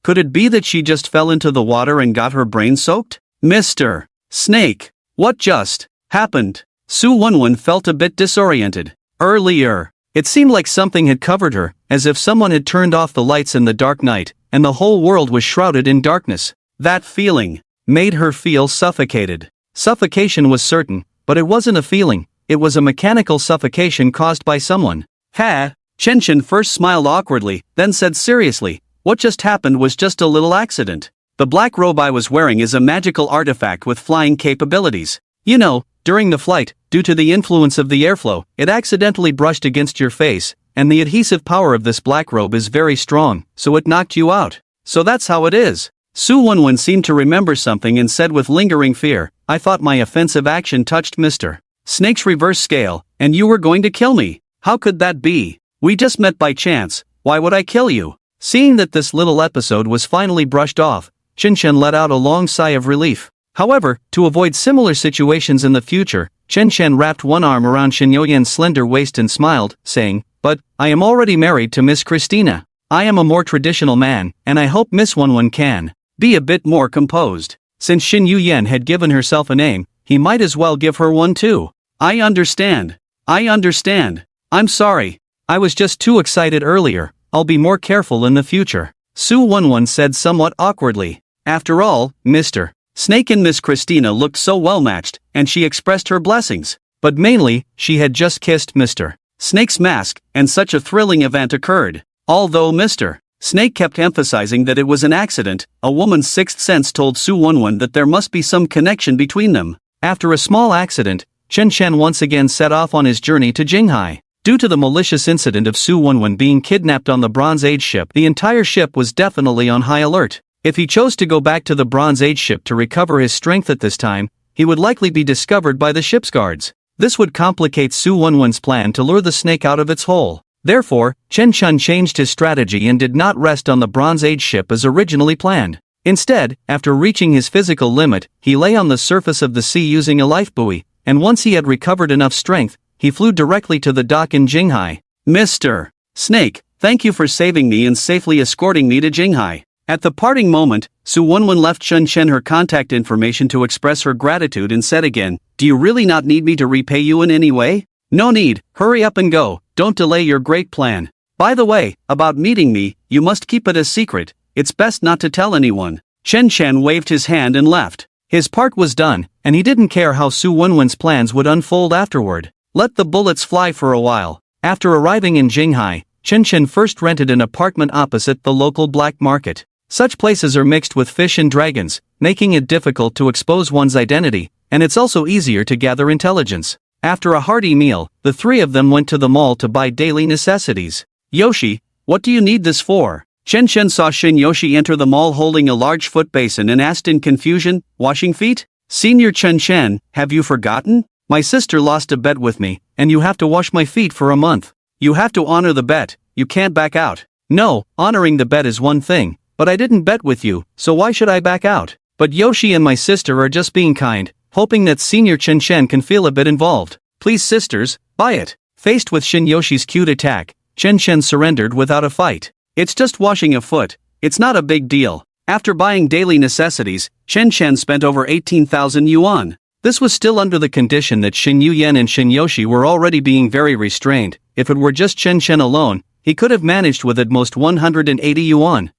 Could it be that she just fell into the water and got her brain soaked? Mr. Snake, what just happened? Su Wenwen felt a bit disoriented. Earlier, It seemed like something had covered her, as if someone had turned off the lights in the dark night, and the whole world was shrouded in darkness. That feeling made her feel suffocated. Suffocation was certain, but it wasn't a feeling, it was a mechanical suffocation caused by someone. Ha! Chen first smiled awkwardly, then said seriously, "What just happened was just a little accident. The black robe I was wearing is a magical artifact with flying capabilities. You know, during the flight, due to the influence of the airflow, it accidentally brushed against your face, and the adhesive power of this black robe is very strong, so it knocked you out. So that's how it is." Su Wenwen seemed to remember something and said with lingering fear, "I thought my offensive action touched Mr. Snake's reverse scale, and you were going to kill me. How could that be? We just met by chance, why would I kill you?" Seeing that this little episode was finally brushed off, Chen let out a long sigh of relief. However, to avoid similar situations in the future, Chen wrapped one arm around Shin Yuyan's slender waist and smiled, saying, "But, I am already married to Miss Christina. I am a more traditional man, and I hope Miss Wenwen can be a bit more composed." Since Shin Yuyan had given herself a name, he might as well give her one too. I understand. I'm sorry. I was just too excited earlier, I'll be more careful in the future," Su Wenwen said somewhat awkwardly. After all, Mr. Snake and Miss Christina looked so well matched, and she expressed her blessings. But mainly, she had just kissed Mr. Snake's mask, and such a thrilling event occurred. Although Mr. Snake kept emphasizing that it was an accident, a woman's sixth sense told Su Wenwen that there must be some connection between them. After a small accident, Chen once again set off on his journey to Jinghai. Due to the malicious incident of Su Wenwen being kidnapped on the Bronze Age ship, the entire ship was definitely on high alert. If he chose to go back to the Bronze Age ship to recover his strength at this time, he would likely be discovered by the ship's guards. This would complicate Su Wenwen's plan to lure the snake out of its hole. Therefore, Chen changed his strategy and did not rest on the Bronze Age ship as originally planned. Instead, after reaching his physical limit, he lay on the surface of the sea using a life buoy, and once he had recovered enough strength, he flew directly to the dock in Jinghai. "Mr. Snake, thank you for saving me and safely escorting me to Jinghai." At the parting moment, Su Wenwen left Chen her contact information to express her gratitude and said again, "Do you really not need me to repay you in any way?" "No need, hurry up and go, don't delay your great plan. By the way, about meeting me, you must keep it a secret, it's best not to tell anyone." Chen waved his hand and left. His part was done, and he didn't care how Su Wenwen's plans would unfold afterward. Let the bullets fly for a while. After arriving in Jinghai, Chen first rented an apartment opposite the local black market. Such places are mixed with fish and dragons, making it difficult to expose one's identity, and it's also easier to gather intelligence. After a hearty meal, the three of them went to the mall to buy daily necessities. "Yoshi, what do you need this for?" Chen saw Shin Yoshi enter the mall holding a large foot basin and asked in confusion, "Washing feet? Senior Chen, have you forgotten? My sister lost a bet with me, and you have to wash my feet for a month. You have to honor the bet, you can't back out." "No, honoring the bet is one thing, but I didn't bet with you, so why should I back out?" "But Yoshi and my sister are just being kind, hoping that Senior Chen can feel a bit involved. Please sisters, buy it." Faced with Shin Yoshi's cute attack, Chen surrendered without a fight. "It's just washing a foot, it's not a big deal." After buying daily necessities, Chen spent over 18,000 yuan. This was still under the condition that Shin Yuyan and Shin Yoshi were already being very restrained. If it were just Chen alone, he could have managed with at most 180 yuan.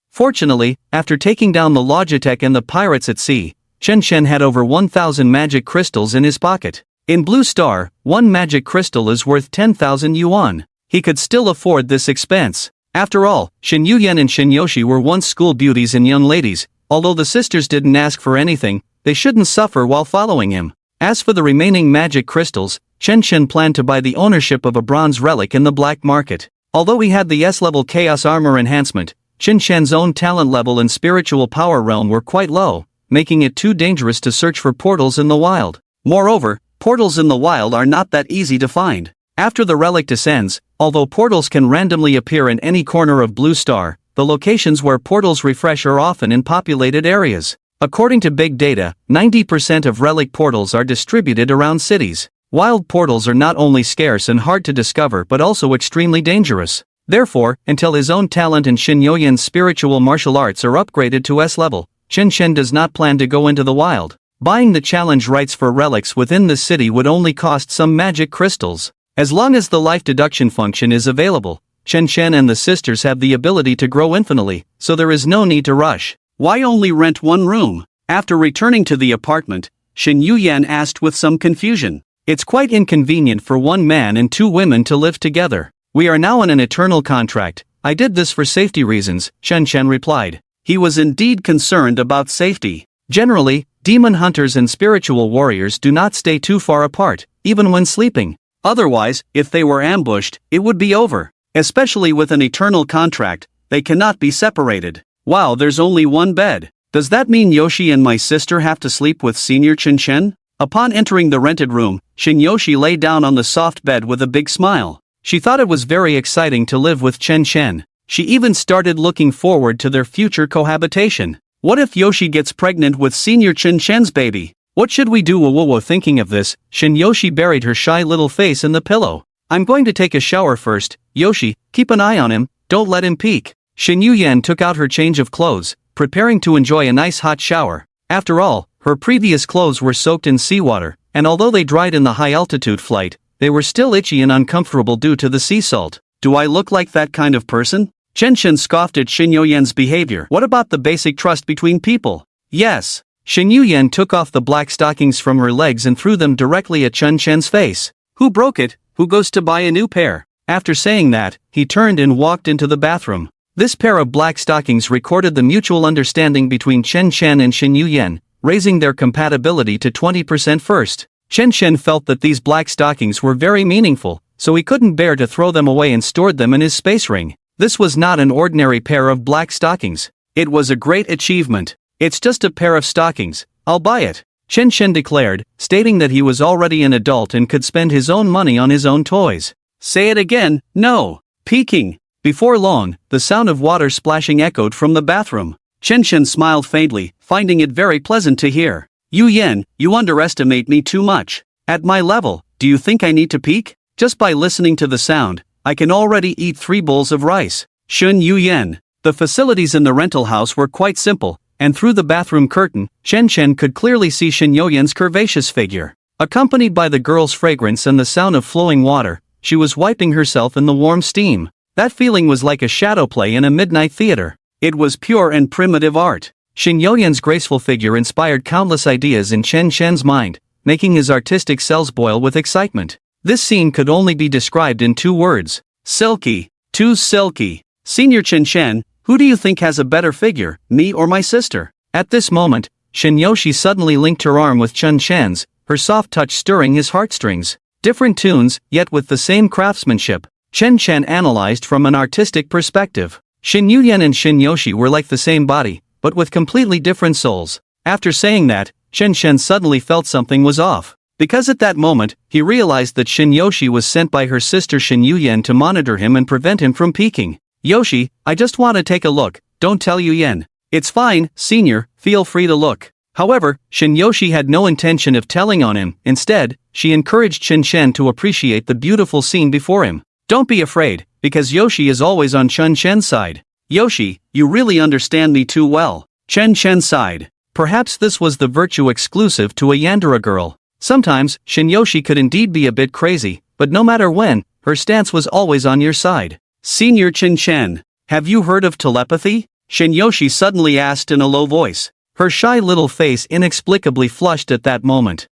Fortunately, after taking down the Logitech and the pirates at sea, Chen had over 1,000 magic crystals in his pocket. In Blue Star, one magic crystal is worth 10,000 yuan. He could still afford this expense. After all, Shin Yuyan and Shin Yoshi were once school beauties and young ladies. Although the sisters didn't ask for anything, they shouldn't suffer while following him. As for the remaining magic crystals, Chen planned to buy the ownership of a bronze relic in the black market. Although he had the S-level Chaos Armor enhancement, Chen own talent level and spiritual power realm were quite low, making it too dangerous to search for portals in the wild. Moreover, portals in the wild are not that easy to find. After the relic descends, although portals can randomly appear in any corner of Blue Star, the locations where portals refresh are often in populated areas. According to big data, 90% of relic portals are distributed around cities. Wild portals are not only scarce and hard to discover but also extremely dangerous. Therefore, until his own talent and Shin Yuyan's spiritual martial arts are upgraded to S-level, Chen does not plan to go into the wild. Buying the challenge rights for relics within the city would only cost some magic crystals. As long as the life deduction function is available, Chen Chen and the sisters have the ability to grow infinitely, so there is no need to rush. Why only rent one room? After returning to the apartment, Shen Yuyan asked with some confusion. It's quite inconvenient for one man and two women to live together. We are now in an eternal contract. I did this for safety reasons, Chen Chen replied. He was indeed concerned about safety. Generally, demon hunters and spiritual warriors do not stay too far apart, even when sleeping. Otherwise, if they were ambushed, it would be over. Especially with an eternal contract, they cannot be separated. Wow, there's only one bed. Does that mean Yoshi and my sister have to sleep with Senior Chen Chen? Upon entering the rented room, Shin Yoshi lay down on the soft bed with a big smile. She thought it was very exciting to live with Chen Chen. She even started looking forward to their future cohabitation. What if Yoshi gets pregnant with Senior Chen Chen's baby? What should we do? Whoa, thinking of this, Shin Yoshi buried her shy little face in the pillow. I'm going to take a shower first. Yoshi, keep an eye on him, don't let him peek. Shin Yuyan took out her change of clothes, preparing to enjoy a nice hot shower. After all, her previous clothes were soaked in seawater, and although they dried in the high-altitude flight, they were still itchy and uncomfortable due to the sea salt. Do I look like that kind of person? Chen Chen scoffed at Shin Yuyan's behavior. What about the basic trust between people? Yes. Shin Yuyan took off the black stockings from her legs and threw them directly at Chen Chen's face. Who broke it? Who goes to buy a new pair? After saying that, he turned and walked into the bathroom. This pair of black stockings recorded the mutual understanding between Chen Chen and Shin Yuyan, raising their compatibility to 20% first. Chen Chen felt that these black stockings were very meaningful, so he couldn't bear to throw them away and stored them in his space ring. This was not an ordinary pair of black stockings. It was a great achievement. It's just a pair of stockings, I'll buy it, Chen Chen declared, stating that he was already an adult and could spend his own money on his own toys. Say it again, no. Peeking. Before long, the sound of water splashing echoed from the bathroom. Chen Chen smiled faintly, finding it very pleasant to hear. Yu Yan, you underestimate me too much. At my level, do you think I need to peek? Just by listening to the sound, I can already eat 3 bowls of rice. Shun Yu Yan. The facilities in the rental house were quite simple, and through the bathroom curtain, Chen Chen could clearly see Shin Yuyan's curvaceous figure. Accompanied by the girl's fragrance and the sound of flowing water, she was wiping herself in the warm steam. That feeling was like a shadow play in a midnight theater. It was pure and primitive art. Shin Yuyan's graceful figure inspired countless ideas in Chen Chen's mind, making his artistic cells boil with excitement. This scene could only be described in 2 words. Silky. Too silky. Senior Chen Chen, who do you think has a better figure, me or my sister? At this moment, Shin Yoshi suddenly linked her arm with Chen Chen's, her soft touch stirring his heartstrings. Different tunes, yet with the same craftsmanship. Chen Chen analyzed from an artistic perspective. Shin Yuyan and Shin Yoshi were like the same body, but with completely different souls. After saying that, Chen Chen suddenly felt something was off. Because at that moment, he realized that Shin Yoshi was sent by her sister Shin Yuyan to monitor him and prevent him from peeking. Yoshi, I just want to take a look, don't tell Yuyan. It's fine, senior, feel free to look. However, Shin Yoshi had no intention of telling on him. Instead, she encouraged Chen Chen to appreciate the beautiful scene before him. Don't be afraid, because Yoshi is always on Chen Chen's side. Yoshi, you really understand me too well. Chen Chen sighed. Perhaps this was the virtue exclusive to a Yandere girl. Sometimes, Shin Yoshi could indeed be a bit crazy, but no matter when, her stance was always on your side. Senior Chen Chen, have you heard of telepathy? Shin Yoshi suddenly asked in a low voice. Her shy little face inexplicably flushed at that moment.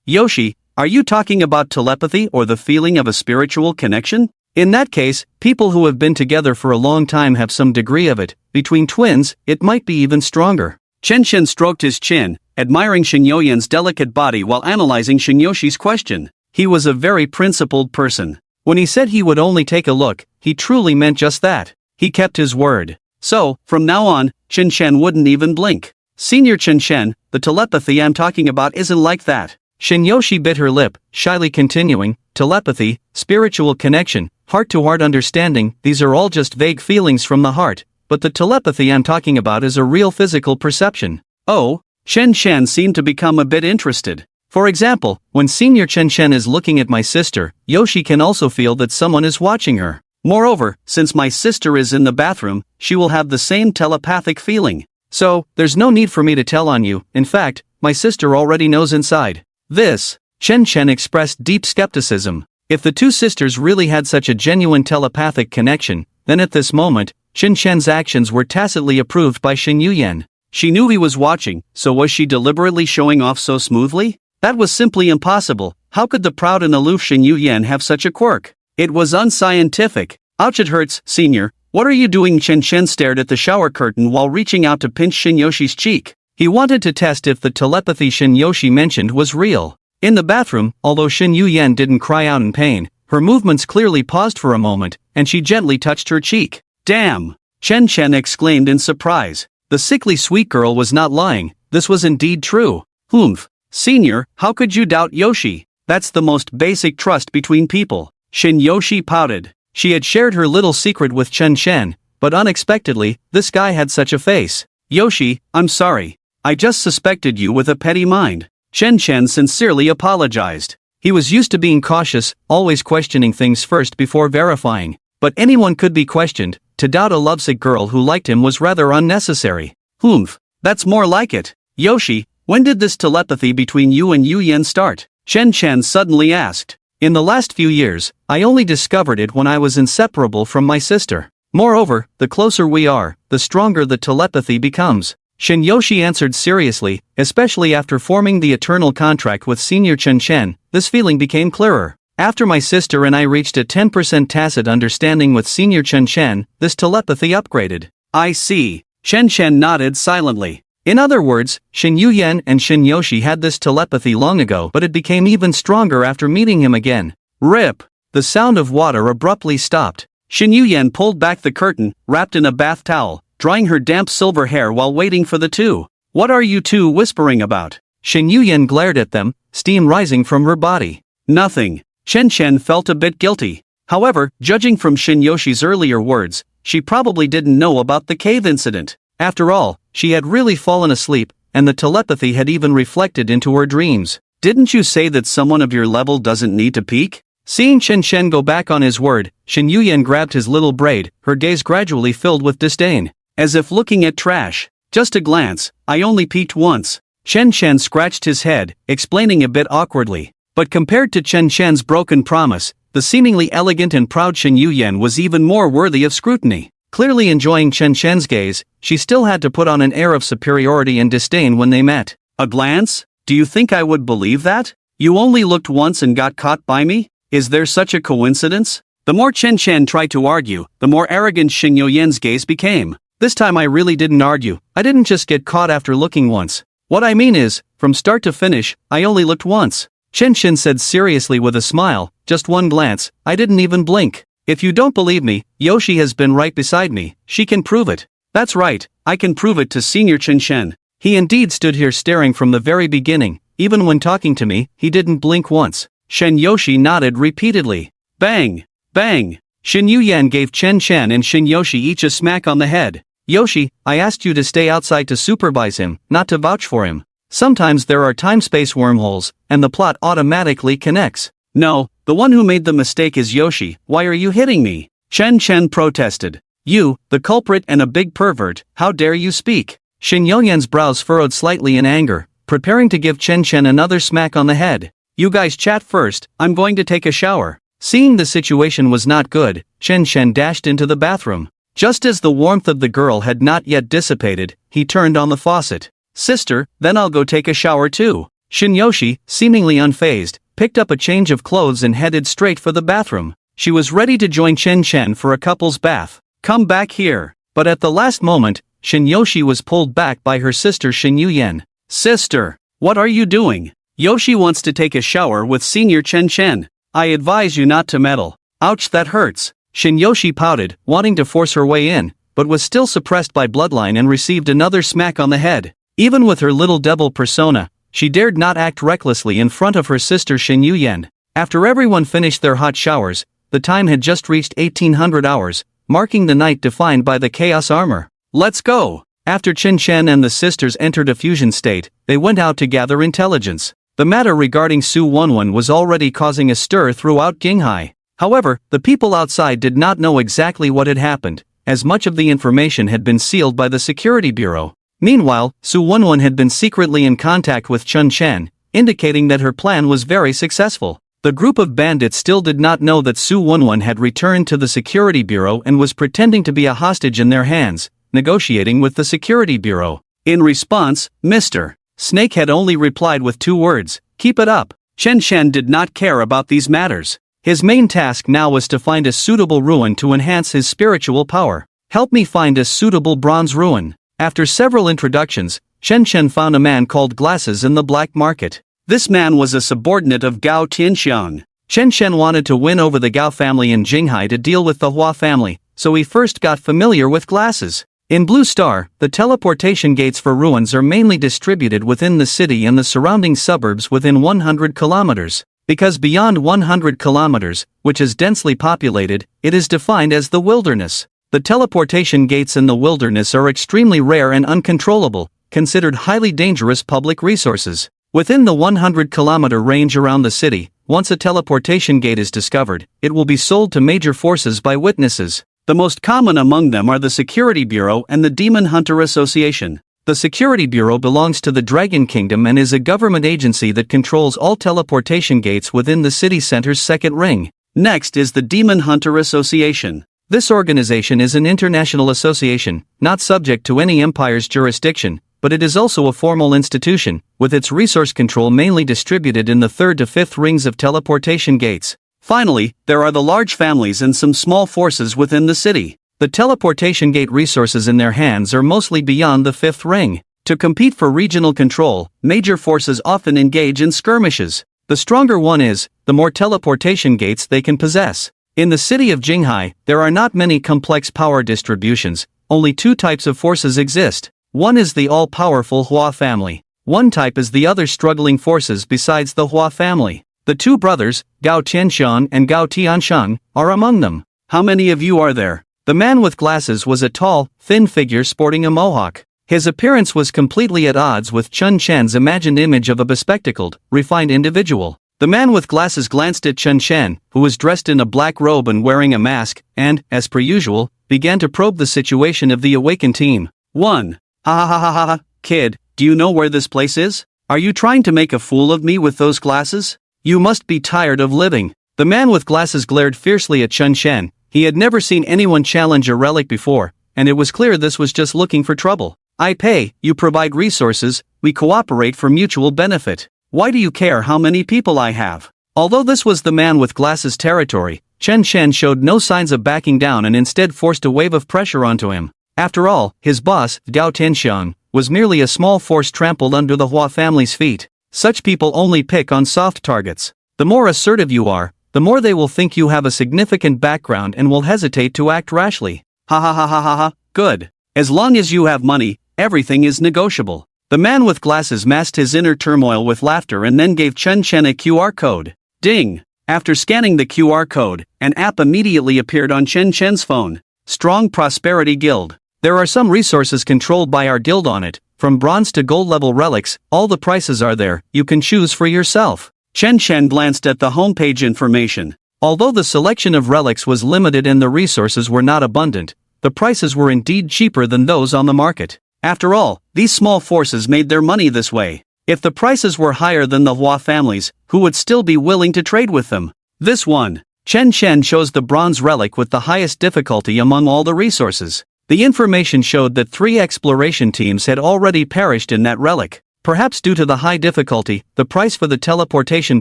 Yoshi, are you talking about telepathy or the feeling of a spiritual connection? In that case, people who have been together for a long time have some degree of it. Between twins, it might be even stronger. Chen Chen stroked his chin, admiring Shin Yuyan's delicate body while analyzing Shin Yoshi's question. He was a very principled person. When he said he would only take a look, he truly meant just that. He kept his word. So, from now on, Chen Chen wouldn't even blink. Senior Chen Chen, the telepathy I'm talking about isn't like that. Shin Yoshi bit her lip, shyly continuing, telepathy, spiritual connection, heart-to-heart understanding, these are all just vague feelings from the heart, but the telepathy I'm talking about is a real physical perception. Oh, Chen Chen seemed to become a bit interested. For example, when Senior Chen Chen is looking at my sister, Yoshi can also feel that someone is watching her. Moreover, since my sister is in the bathroom, she will have the same telepathic feeling. So, there's no need for me to tell on you, in fact, my sister already knows inside. This, Chen Chen expressed deep skepticism. If the two sisters really had such a genuine telepathic connection, then at this moment, Chen Chen's actions were tacitly approved by Shen Yuyan. She knew he was watching, so was she deliberately showing off so smoothly? That was simply impossible. How could the proud and aloof Shen Yuyan have such a quirk? It was unscientific. Ouch, it hurts, senior. What are you doing? Chen Chen stared at the shower curtain while reaching out to pinch Shin Yoshi's cheek. He wanted to test if the telepathy Shin Yoshi mentioned was real. In the bathroom, although Shin Yuyan didn't cry out in pain, her movements clearly paused for a moment, and she gently touched her cheek. Damn! Chen Chen exclaimed in surprise. The sickly sweet girl was not lying, this was indeed true. Humph. Senior, how could you doubt Yoshi? That's the most basic trust between people. Shin Yoshi pouted. She had shared her little secret with Chen Chen, but unexpectedly, this guy had such a face. Yoshi, I'm sorry. I just suspected you with a petty mind. Chen Chen sincerely apologized. He was used to being cautious, always questioning things first before verifying. But anyone could be questioned. To doubt a lovesick girl who liked him was rather unnecessary. Humph. That's more like it. Yoshi, when did this telepathy between you and Yu Yan start? Chen Chen suddenly asked. In the last few years, I only discovered it when I was inseparable from my sister. Moreover, the closer we are, the stronger the telepathy becomes. Shin Yoshi answered seriously, especially after forming the eternal contract with Senior Chen Chen, this feeling became clearer. After my sister and I reached a 10% tacit understanding with Senior Chen Chen, this telepathy upgraded. I see. Chen Chen nodded silently. In other words, Shin Yuyan and Shin Yoshi had this telepathy long ago, but it became even stronger after meeting him again. Rip! The sound of water abruptly stopped. Shin Yuyan pulled back the curtain, wrapped in a bath towel, drying her damp silver hair while waiting for the two. What are you two whispering about? Shin Yuyan glared at them, steam rising from her body. Nothing. Chen Chen felt a bit guilty. However, judging from Shin Yoshi's earlier words, she probably didn't know about the cave incident. After all, she had really fallen asleep, and the telepathy had even reflected into her dreams. Didn't you say that someone of your level doesn't need to peek? Seeing Chen Chen go back on his word, Shin Yuyan grabbed his little braid, her gaze gradually filled with disdain. As if looking at trash. Just a glance, I only peeked once. Chen Chen scratched his head, explaining a bit awkwardly. But compared to Chen Chen's broken promise, the seemingly elegant and proud Shin Yuyan was even more worthy of scrutiny. Clearly enjoying Chen Chen's gaze, she still had to put on an air of superiority and disdain when they met. A glance? Do you think I would believe that? You only looked once and got caught by me? Is there such a coincidence? The more Chen Chen tried to argue, the more arrogant Shin Yuyan's gaze became. This time I really didn't argue, I didn't just get caught after looking once. What I mean is, from start to finish, I only looked once. Chen Chen said seriously with a smile, just one glance, I didn't even blink. If you don't believe me, Yoshi has been right beside me, she can prove it. That's right, I can prove it to Senior Chen Chen. He indeed stood here staring from the very beginning, even when talking to me, he didn't blink once. Shen Yoshi nodded repeatedly. Bang! Bang! Shin Yuyan gave Chen Chen and Shin Yoshi each a smack on the head. Yoshi, I asked you to stay outside to supervise him, not to vouch for him. Sometimes there are time-space wormholes, and the plot automatically connects. No, the one who made the mistake is Yoshi, why are you hitting me? Chen Chen protested. You, the culprit and a big pervert, how dare you speak? Shin Yuyan's brows furrowed slightly in anger, preparing to give Chen Chen another smack on the head. You guys chat first, I'm going to take a shower. Seeing the situation was not good, Chen Chen dashed into the bathroom. Just as the warmth of the girl had not yet dissipated, he turned on the faucet. Sister, then I'll go take a shower too. Shin Yoshi, seemingly unfazed, picked up a change of clothes and headed straight for the bathroom. She was ready to join Chen Chen for a couple's bath. Come back here. But at the last moment, Shin Yoshi was pulled back by her sister Shin Yuyan. Sister, what are you doing? Yoshi wants to take a shower with Senior Chen Chen. I advise you not to meddle. Ouch, that hurts. Shin Yoshi pouted, wanting to force her way in, but was still suppressed by bloodline and received another smack on the head. Even with her little devil persona, she dared not act recklessly in front of her sister Shin Yuyan. After everyone finished their hot showers, the time had just reached 1800 hours, marking the night defined by the chaos armor. Let's go! After Chen Chen and the sisters entered a fusion state, they went out to gather intelligence. The matter regarding Su Wenwen was already causing a stir throughout Qinghai. However, the people outside did not know exactly what had happened, as much of the information had been sealed by the Security Bureau. Meanwhile, Su Wenwen had been secretly in contact with Chen Chen, indicating that her plan was very successful. The group of bandits still did not know that Su Wunwun had returned to the security bureau and was pretending to be a hostage in their hands, negotiating with the security bureau. In response, Mr. Snakehead only replied with 2 words, "Keep it up." Chen Shen did not care about these matters. His main task now was to find a suitable ruin to enhance his spiritual power. "Help me find a suitable bronze ruin." After several introductions, Chen Shen found a man called Glasses in the black market. This man was a subordinate of Gao Tianxiang. Chen Shen wanted to win over the Gao family in Jinghai to deal with the Hua family, so he first got familiar with Glasses. In Blue Star, the teleportation gates for ruins are mainly distributed within the city and the surrounding suburbs within 100 kilometers. Because beyond 100 kilometers, which is densely populated, it is defined as the wilderness. The teleportation gates in the wilderness are extremely rare and uncontrollable, considered highly dangerous public resources. Within the 100-kilometer range around the city, once a teleportation gate is discovered, it will be sold to major forces by witnesses. The most common among them are the Security Bureau and the Demon Hunter Association. The Security Bureau belongs to the Dragon Kingdom and is a government agency that controls all teleportation gates within the city center's second ring. Next is the Demon Hunter Association. This organization is an international association, not subject to any empire's jurisdiction, but it is also a formal institution, with its resource control mainly distributed in the 3rd to 5th rings of teleportation gates. Finally, there are the large families and some small forces within the city. The teleportation gate resources in their hands are mostly beyond the 5th ring. To compete for regional control, major forces often engage in skirmishes. The stronger one is, the more teleportation gates they can possess. In the city of Jinghai, there are not many complex power distributions, only 2 types of forces exist. One is the all-powerful Hua family. One type is the other struggling forces besides the Hua family. The 2 brothers, Gao Tianshan and Gao Tianshan, are among them. How many of you are there? The man with glasses was a tall, thin figure sporting a mohawk. His appearance was completely at odds with Chun Shen's imagined image of a bespectacled, refined individual. The man with glasses glanced at Chun Shen, who was dressed in a black robe and wearing a mask, and, as per usual, began to probe the situation of the Awaken team. 1. Ha ha ha ha ha, kid, do you know where this place is? Are you trying to make a fool of me with those glasses? You must be tired of living. The man with glasses glared fiercely at Chun Shen. He had never seen anyone challenge a relic before, and it was clear this was just looking for trouble. I pay, you provide resources, we cooperate for mutual benefit. Why do you care how many people I have? Although this was the man with glasses territory, Chun Shen showed no signs of backing down and instead forced a wave of pressure onto him. After all, his boss, Gao Tianxiang, was merely a small force trampled under the Hua family's feet. Such people only pick on soft targets. The more assertive you are, the more they will think you have a significant background and will hesitate to act rashly. Ha ha ha ha ha ha, good. As long as you have money, everything is negotiable. The man with glasses masked his inner turmoil with laughter and then gave Chun Shen a QR code. Ding! After scanning the QR code, an app immediately appeared on Chen Shen's phone. Strong Prosperity Guild. There are some resources controlled by our guild on it, from bronze to gold level relics, all the prices are there, you can choose for yourself. Chen Shen glanced at the homepage information. Although the selection of relics was limited and the resources were not abundant, the prices were indeed cheaper than those on the market. After all, these small forces made their money this way. If the prices were higher than the Hua families, who would still be willing to trade with them? This one. Chen Shen chose the bronze relic with the highest difficulty among all the resources. The information showed that 3 exploration teams had already perished in that relic. Perhaps due to the high difficulty, the price for the teleportation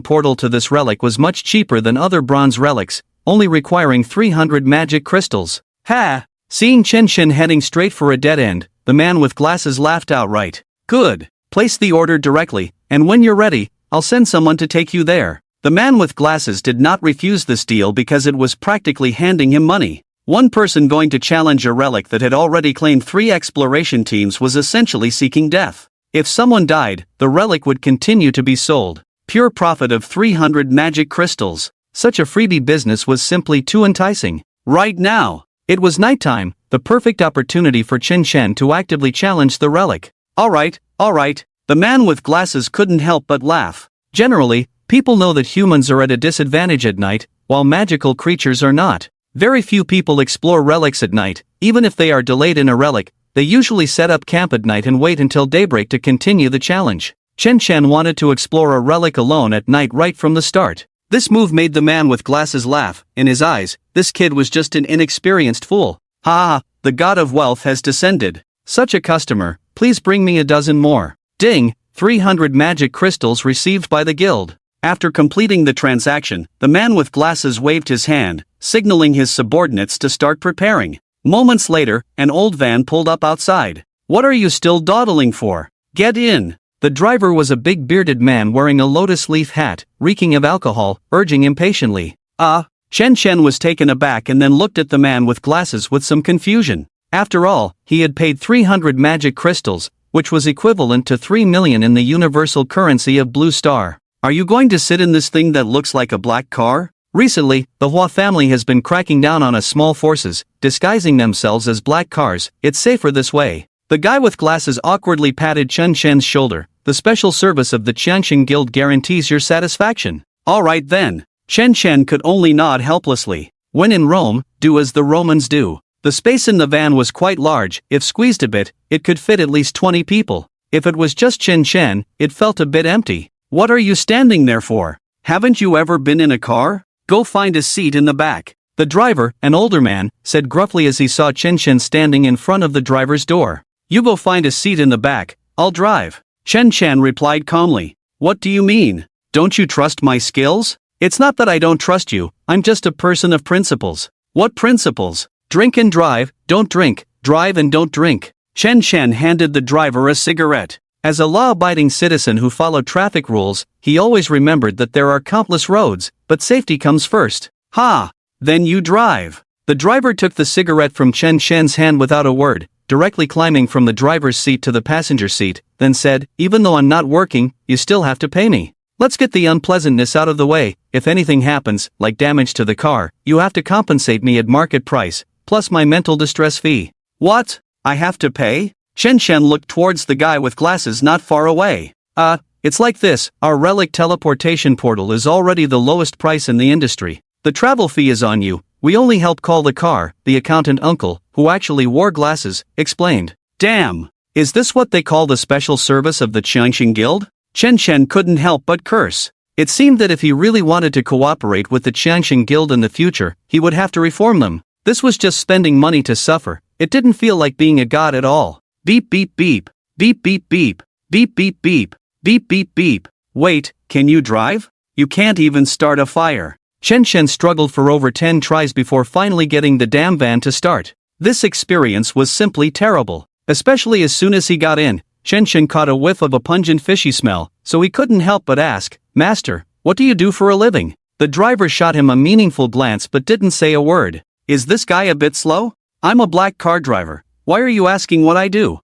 portal to this relic was much cheaper than other bronze relics, only requiring 300 magic crystals. Ha! Seeing Chen Shen heading straight for a dead end, the man with glasses laughed outright. Good. Place the order directly, and when you're ready, I'll send someone to take you there. The man with glasses did not refuse this deal because it was practically handing him money. One person going to challenge a relic that had already claimed 3 exploration teams was essentially seeking death. If someone died, the relic would continue to be sold. Pure profit of 300 magic crystals. Such a freebie business was simply too enticing. Right now, it was nighttime, the perfect opportunity for Chen Shen to actively challenge the relic. Alright, the man with glasses couldn't help but laugh. Generally, people know that humans are at a disadvantage at night, while magical creatures are not. Very few people explore relics at night. Even if they are delayed in a relic, they usually set up camp at night and wait until daybreak to continue the challenge. Chen Shen wanted to explore a relic alone at night right from the start. This move made the man with glasses laugh. In his eyes, this kid was just an inexperienced fool. Ha ha, the god of wealth has descended. Such a customer, please bring me a dozen more. Ding, 300 magic crystals received by the guild. After completing the transaction, the man with glasses waved his hand, signaling his subordinates to start preparing. Moments later, an old van pulled up outside. What are you still dawdling for? Get in. The driver was a big bearded man wearing a lotus leaf hat, reeking of alcohol, urging impatiently. Chen Chen was taken aback and then looked at the man with glasses with some confusion. After all, he had paid 300 magic crystals, which was equivalent to 3 million in the universal currency of Blue Star. Are you going to sit in this thing that looks like a black car? Recently, the Hua family has been cracking down on us small forces, disguising themselves as black cars. It's safer this way. The guy with glasses awkwardly patted Chen Chen's shoulder. The special service of the Qianxin Guild guarantees your satisfaction. Alright then. Chen Chen could only nod helplessly. When in Rome, do as the Romans do. The space in the van was quite large. If squeezed a bit, it could fit at least 20 people. If it was just Chen Chen, it felt a bit empty. What are you standing there for? Haven't you ever been in a car? Go find a seat in the back. The driver, an older man, said gruffly as he saw Chen Chen standing in front of the driver's door. You go find a seat in the back, I'll drive. Chen Chen replied calmly. What do you mean? Don't you trust my skills? It's not that I don't trust you, I'm just a person of principles. What principles? Drink and drive, don't drink, drive and don't drink. Chen Chen handed the driver a cigarette. As a law-abiding citizen who followed traffic rules, he always remembered that there are countless roads, but safety comes first. Ha! Then you drive. The driver took the cigarette from Chen Chen's hand without a word, directly climbing from the driver's seat to the passenger seat, then said, even though I'm not working, you still have to pay me. Let's get the unpleasantness out of the way. If anything happens, like damage to the car, you have to compensate me at market price, plus my mental distress fee. What? I have to pay? Chen Chen looked towards the guy with glasses not far away. It's like this, our relic teleportation portal is already the lowest price in the industry. The travel fee is on you. We only help call the car, the accountant uncle, who actually wore glasses, explained. Damn! Is this what they call the special service of the Qianxin Guild? Chen Chen couldn't help but curse. It seemed that if he really wanted to cooperate with the Qianxin Guild in the future, he would have to reform them. This was just spending money to suffer. It didn't feel like being a god at all. Beep beep beep. Beep beep beep. Beep beep beep. Beep beep beep. Wait, can you drive? You can't even start a fire. Chen Chen struggled for over 10 tries before finally getting the damn van to start. This experience was simply terrible. Especially as soon as he got in, Chen Chen caught a whiff of a pungent fishy smell, so he couldn't help but ask, Master, what do you do for a living? The driver shot him a meaningful glance but didn't say a word. Is this guy a bit slow? I'm a black car driver. Why are you asking what I do?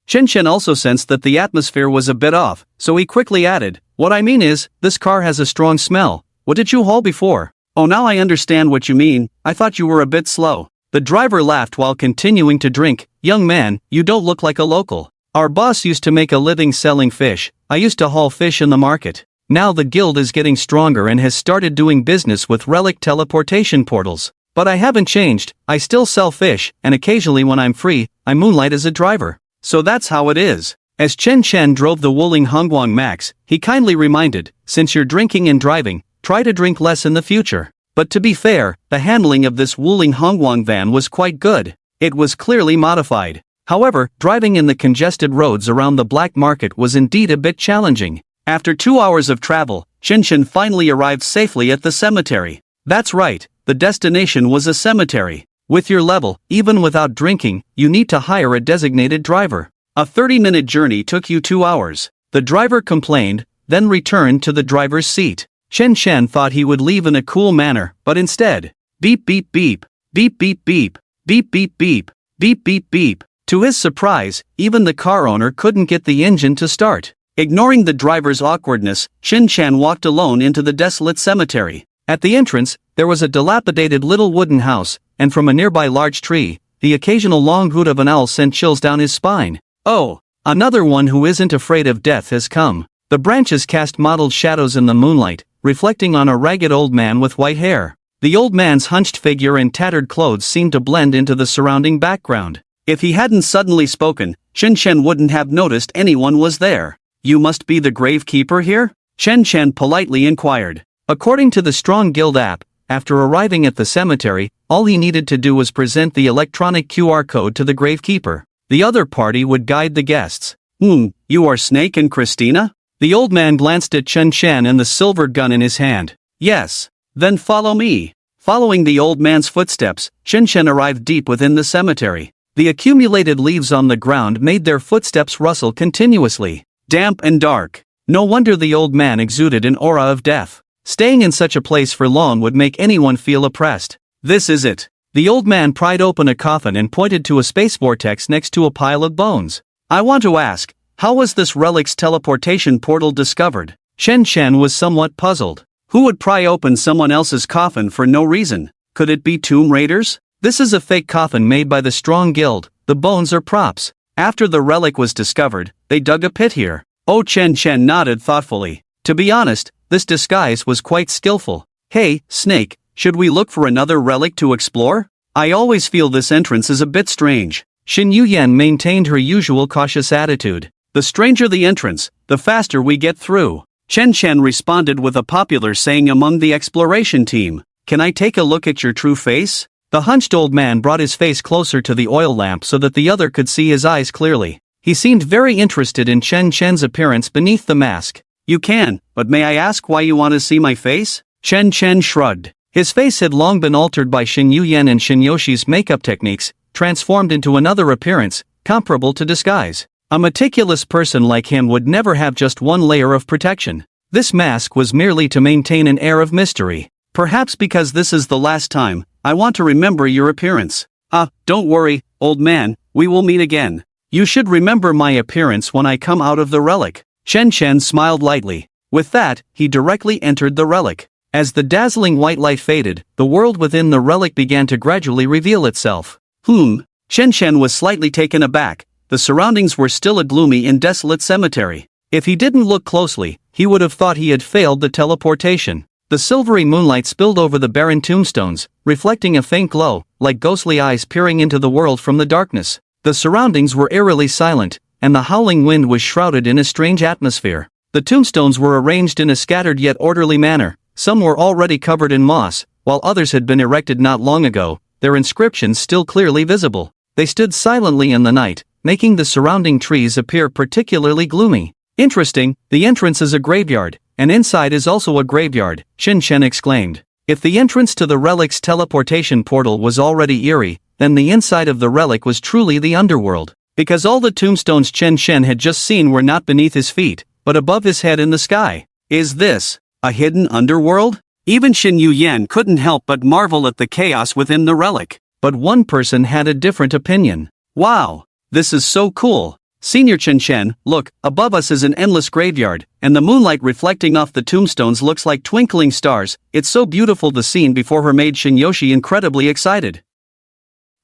Chen Chen also sensed that the atmosphere was a bit off, so he quickly added, what I mean is, this car has a strong smell. What did you haul before? Oh, now I understand what you mean. I thought you were a bit slow. The driver laughed while continuing to drink. Young man, you don't look like a local. Our boss used to make a living selling fish. I used to haul fish in the market. Now the guild is getting stronger and has started doing business with relic teleportation portals. But I haven't changed. I still sell fish, and occasionally when I'm free, I moonlight as a driver. So that's how it is. As Chen Chen drove the Wuling Hongguang Max, he kindly reminded, since you're drinking and driving, try to drink less in the future. But to be fair, the handling of this Wuling Hongguang van was quite good. It was clearly modified. However, driving in the congested roads around the black market was indeed a bit challenging. After 2 hours of travel, Chen Chen finally arrived safely at the cemetery. That's right, the destination was a cemetery. With your level, even without drinking, you need to hire a designated driver. A 30-minute journey took you 2 hours. The driver complained, then returned to the driver's seat. Chen Chen thought he would leave in a cool manner, but instead, beep beep beep, beep beep beep, beep beep beep, beep beep beep. To his surprise, even the car owner couldn't get the engine to start. Ignoring the driver's awkwardness, Chen Chen walked alone into the desolate cemetery. At the entrance, there was a dilapidated little wooden house, and from a nearby large tree, the occasional long hoot of an owl sent chills down his spine. Oh, another one who isn't afraid of death has come. The branches cast mottled shadows in the moonlight, reflecting on a ragged old man with white hair. The old man's hunched figure and tattered clothes seemed to blend into the surrounding background. If he hadn't suddenly spoken, Chen Chen wouldn't have noticed anyone was there. You must be the gravekeeper here? Chen Chen politely inquired. According to the Strong Guild app, after arriving at the cemetery, all he needed to do was present the electronic QR code to the gravekeeper. The other party would guide the guests. You are Snake and Christina? The old man glanced at Chen Chen and the silver gun in his hand. Yes. Then follow me. Following the old man's footsteps, Chen Chen arrived deep within the cemetery. The accumulated leaves on the ground made their footsteps rustle continuously. Damp and dark. No wonder the old man exuded an aura of death. Staying in such a place for long would make anyone feel oppressed. This is it. The old man pried open a coffin and pointed to a space vortex next to a pile of bones. I want to ask, how was this relic's teleportation portal discovered? Chen Chen was somewhat puzzled. Who would pry open someone else's coffin for no reason? Could it be tomb raiders? This is a fake coffin made by the Strong Guild. The bones are props. After the relic was discovered, they dug a pit here. Oh, Chen Chen nodded thoughtfully. To be honest, this disguise was quite skillful. Hey, Snake, should we look for another relic to explore? I always feel this entrance is a bit strange. Xin Yuyan maintained her usual cautious attitude. The stranger the entrance, the faster we get through. Chen Chen responded with a popular saying among the exploration team. Can I take a look at your true face? The hunched old man brought his face closer to the oil lamp so that the other could see his eyes clearly. He seemed very interested in Chen Chen's appearance beneath the mask. You can, but may I ask why you want to see my face? Chen Chen shrugged. His face had long been altered by Xin Yuyan and Xin Yoshi's makeup techniques, transformed into another appearance, comparable to disguise. A meticulous person like him would never have just one layer of protection. This mask was merely to maintain an air of mystery. Perhaps because this is the last time, I want to remember your appearance. Don't worry, old man, we will meet again. You should remember my appearance when I come out of the relic. Chen Chen smiled lightly. With that, he directly entered the relic. As the dazzling white light faded, the world within the relic began to gradually reveal itself. Chen Chen was slightly taken aback. The surroundings were still a gloomy and desolate cemetery. If he didn't look closely, he would have thought he had failed the teleportation. The silvery moonlight spilled over the barren tombstones, reflecting a faint glow, like ghostly eyes peering into the world from the darkness. The surroundings were eerily silent, and the howling wind was shrouded in a strange atmosphere. The tombstones were arranged in a scattered yet orderly manner. Some were already covered in moss, while others had been erected not long ago, their inscriptions still clearly visible. They stood silently in the night, making the surrounding trees appear particularly gloomy. Interesting, the entrance is a graveyard, and inside is also a graveyard, Xin Chen exclaimed. If the entrance to the relic's teleportation portal was already eerie, then the inside of the relic was truly the underworld. Because all the tombstones Chen Chen had just seen were not beneath his feet, but above his head in the sky. Is this a hidden underworld? Even Xin Yuyan couldn't help but marvel at the chaos within the relic. But one person had a different opinion. Wow! This is so cool. Senior Chen Chen, look, above us is an endless graveyard, and the moonlight reflecting off the tombstones looks like twinkling stars. It's so beautiful. The scene before her made Xin Yoshi incredibly excited.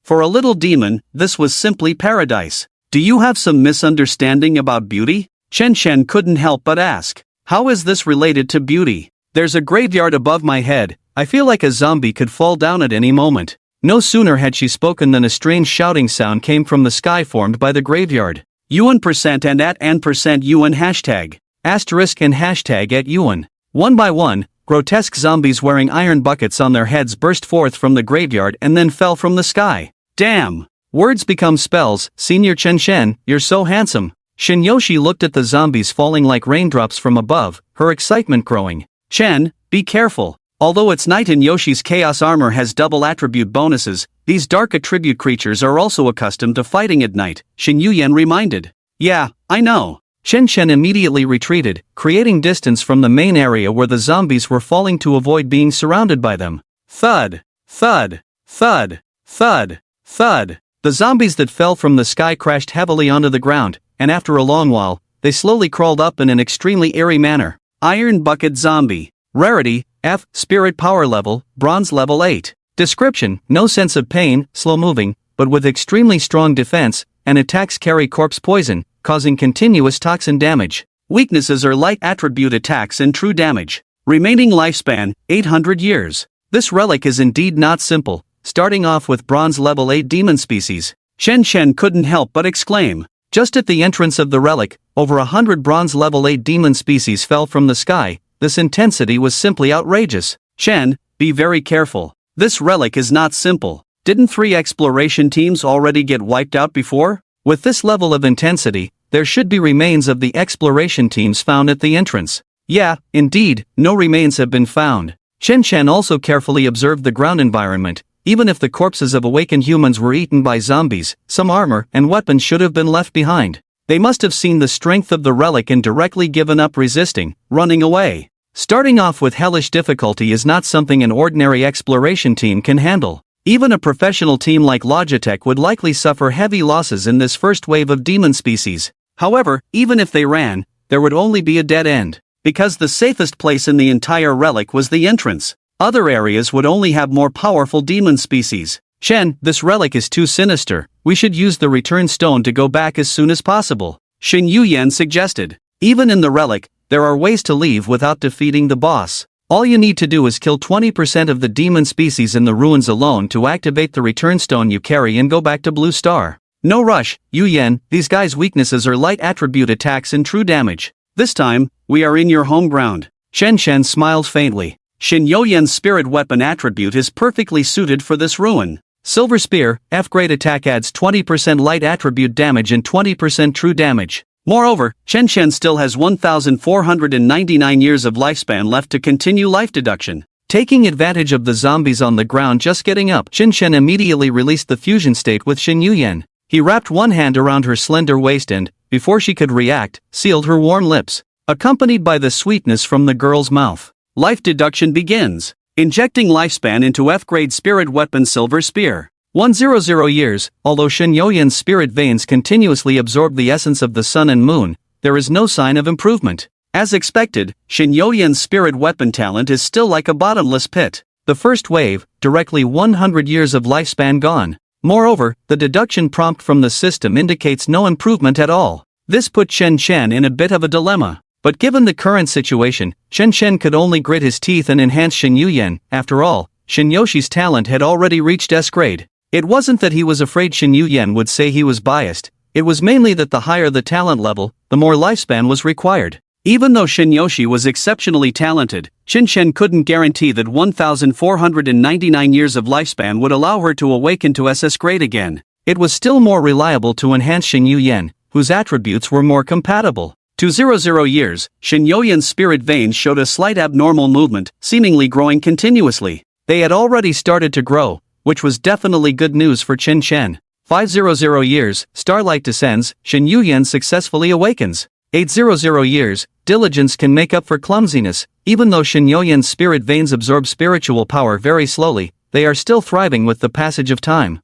For a little demon, this was simply paradise. Do you have some misunderstanding about beauty? Chen Chen couldn't help but ask. How is this related to beauty? There's a graveyard above my head. I feel like a zombie could fall down at any moment. No sooner had she spoken than a strange shouting sound came from the sky formed by the graveyard. UN% and at %, UN hashtag. Asterisk and hashtag at UN. One by one, grotesque zombies wearing iron buckets on their heads burst forth from the graveyard and then fell from the sky. Damn! Words become spells. Senior Chen Chen, you're so handsome. Xin Yoshi looked at the zombies falling like raindrops from above, her excitement growing. Chen, be careful. Although it's night and Yoshi's chaos armor has double attribute bonuses, these dark attribute creatures are also accustomed to fighting at night, Xin Yuyan reminded. Yeah, I know. Chen Chen immediately retreated, creating distance from the main area where the zombies were falling to avoid being surrounded by them. Thud, thud, thud, thud, thud. The zombies that fell from the sky crashed heavily onto the ground, and after a long while, they slowly crawled up in an extremely eerie manner. Iron Bucket Zombie. Rarity, F, Spirit Power Level, Bronze Level 8. Description, no sense of pain, slow moving, but with extremely strong defense, and attacks carry corpse poison, causing continuous toxin damage. Weaknesses are light attribute attacks and true damage. Remaining lifespan, 800 years. This relic is indeed not simple, starting off with Bronze Level 8 demon species. Chen Chen couldn't help but exclaim. Just at the entrance of the relic, over 100 Bronze Level 8 demon species fell from the sky. this intensity was simply outrageous. Chen, be very careful. This relic is not simple. Didn't 3 exploration teams already get wiped out before? With this level of intensity, there should be remains of the exploration teams found at the entrance. Yeah, indeed, no remains have been found. Chen also carefully observed the ground environment. Even if the corpses of awakened humans were eaten by zombies, some armor and weapons should have been left behind. They must have seen the strength of the relic and directly given up resisting, running away. Starting off with hellish difficulty is not something an ordinary exploration team can handle. Even a professional team like Logitech would likely suffer heavy losses in this first wave of demon species. However, even if they ran, there would only be a dead end. Because the safest place in the entire relic was the entrance. Other areas would only have more powerful demon species. Chen, this relic is too sinister. We should use the return stone to go back as soon as possible, Xin Yuyan suggested. Even in the relic, there are ways to leave without defeating the boss. All you need to do is kill 20% of the demon species in the ruins alone to activate the return stone you carry and go back to Blue Star. No rush, Yuyan, these guys' weaknesses are light attribute attacks and true damage. This time, we are in your home ground. Shen smiled faintly. Xin Yuyan's spirit weapon attribute is perfectly suited for this ruin. Silver Spear, F-grade attack adds 20% light attribute damage and 20% true damage. Moreover, Chen still has 1,499 years of lifespan left to continue life deduction. Taking advantage of the zombies on the ground just getting up, Chen immediately released the fusion state with Xin Yuyan. He wrapped one hand around her slender waist and, before she could react, sealed her warm lips, accompanied by the sweetness from the girl's mouth. Life deduction begins. Injecting lifespan into F-grade spirit weapon Silver Spear. 100 years. Although Xin Yuyan's spirit veins continuously absorb the essence of the sun and moon, there is no sign of improvement. As expected, Xin Yuyan's spirit weapon talent is still like a bottomless pit. The first wave, directly 100 years of lifespan gone. Moreover, the deduction prompt from the system indicates no improvement at all. This put Chen in a bit of a dilemma. But given the current situation, Chen could only grit his teeth and enhance Xin Yuyan. After all, Xin Yoshi's talent had already reached S grade. It wasn't that he was afraid Xin Yuyan would say he was biased, it was mainly that the higher the talent level, the more lifespan was required. Even though Xin Yoshi was exceptionally talented, Chen couldn't guarantee that 1,499 years of lifespan would allow her to awaken to SS grade again. It was still more reliable to enhance Xin Yuyan, whose attributes were more compatible. 200 years, Xin Yuyan's spirit veins showed a slight abnormal movement, seemingly growing continuously. They had already started to grow, which was definitely good news for Chen. 500 years, starlight descends, Xin Yuyan successfully awakens. 800 years, diligence can make up for clumsiness. Even though Xin Yuyan's spirit veins absorb spiritual power very slowly, they are still thriving with the passage of time.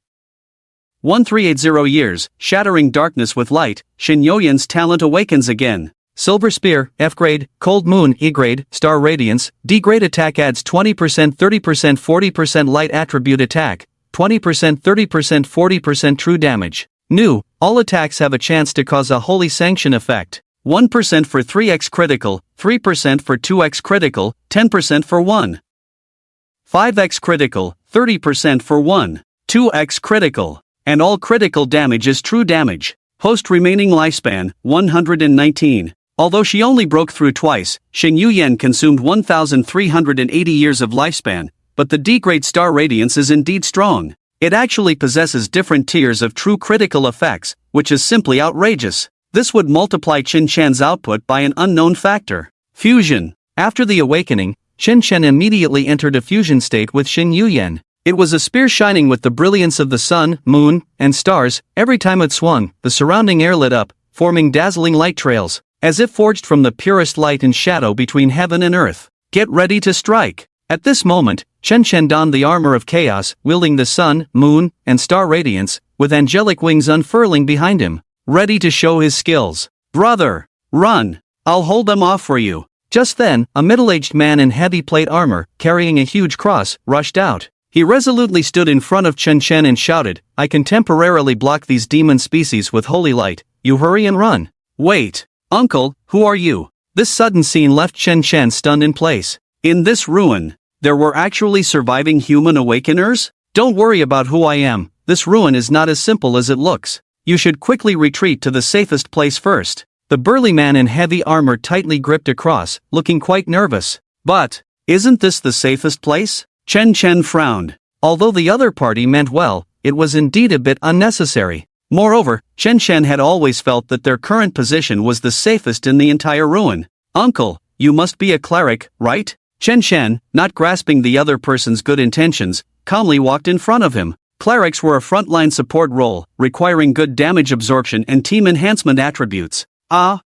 1380 years, shattering darkness with light, Xin Yuyan's talent awakens again. Silver Spear, F-grade, Cold Moon, E-grade, Star Radiance, D-grade attack adds 20%, 30%, 40% light attribute attack, 20%, 30%, 40% true damage. New, all attacks have a chance to cause a holy sanction effect. 1% for 3x critical, 3% for 2x critical, 10% for 1. 5x critical, 30% for 1. 2x critical. And all critical damage is true damage. Host remaining lifespan, 119. Although she only broke through twice, Xin Yuyan consumed 1,380 years of lifespan, but the D-grade Star Radiance is indeed strong. It actually possesses different tiers of true critical effects, which is simply outrageous. This would multiply Chen output by an unknown factor. Fusion. After the awakening, Chen immediately entered a fusion state with Xin Yuyan. It was a spear shining with the brilliance of the sun, moon, and stars. Every time it swung, the surrounding air lit up, forming dazzling light trails, as if forged from the purest light and shadow between heaven and earth. Get ready to strike. At this moment, Chen donned the armor of chaos, wielding the sun, moon, and star radiance, with angelic wings unfurling behind him, ready to show his skills. Brother, run! I'll hold them off for you. Just then, a middle-aged man in heavy plate armor, carrying a huge cross, rushed out. He resolutely stood in front of Chen and shouted, "I can temporarily block these demon species with holy light, you hurry and run." "Wait, uncle, who are you?" This sudden scene left Chen stunned in place. In this ruin, there were actually surviving human awakeners? Don't worry about who I am, this ruin is not as simple as it looks. You should quickly retreat to the safest place first. The burly man in heavy armor tightly gripped a cross, looking quite nervous. But, isn't this the safest place? Chen Chen frowned. Although the other party meant well, it was indeed a bit unnecessary. Moreover, Chen Chen had always felt that their current position was the safest in the entire ruin. Uncle, you must be a cleric, right? Chen Chen, not grasping the other person's good intentions, calmly walked in front of him. Clerics were a frontline support role, requiring good damage absorption and team enhancement attributes. I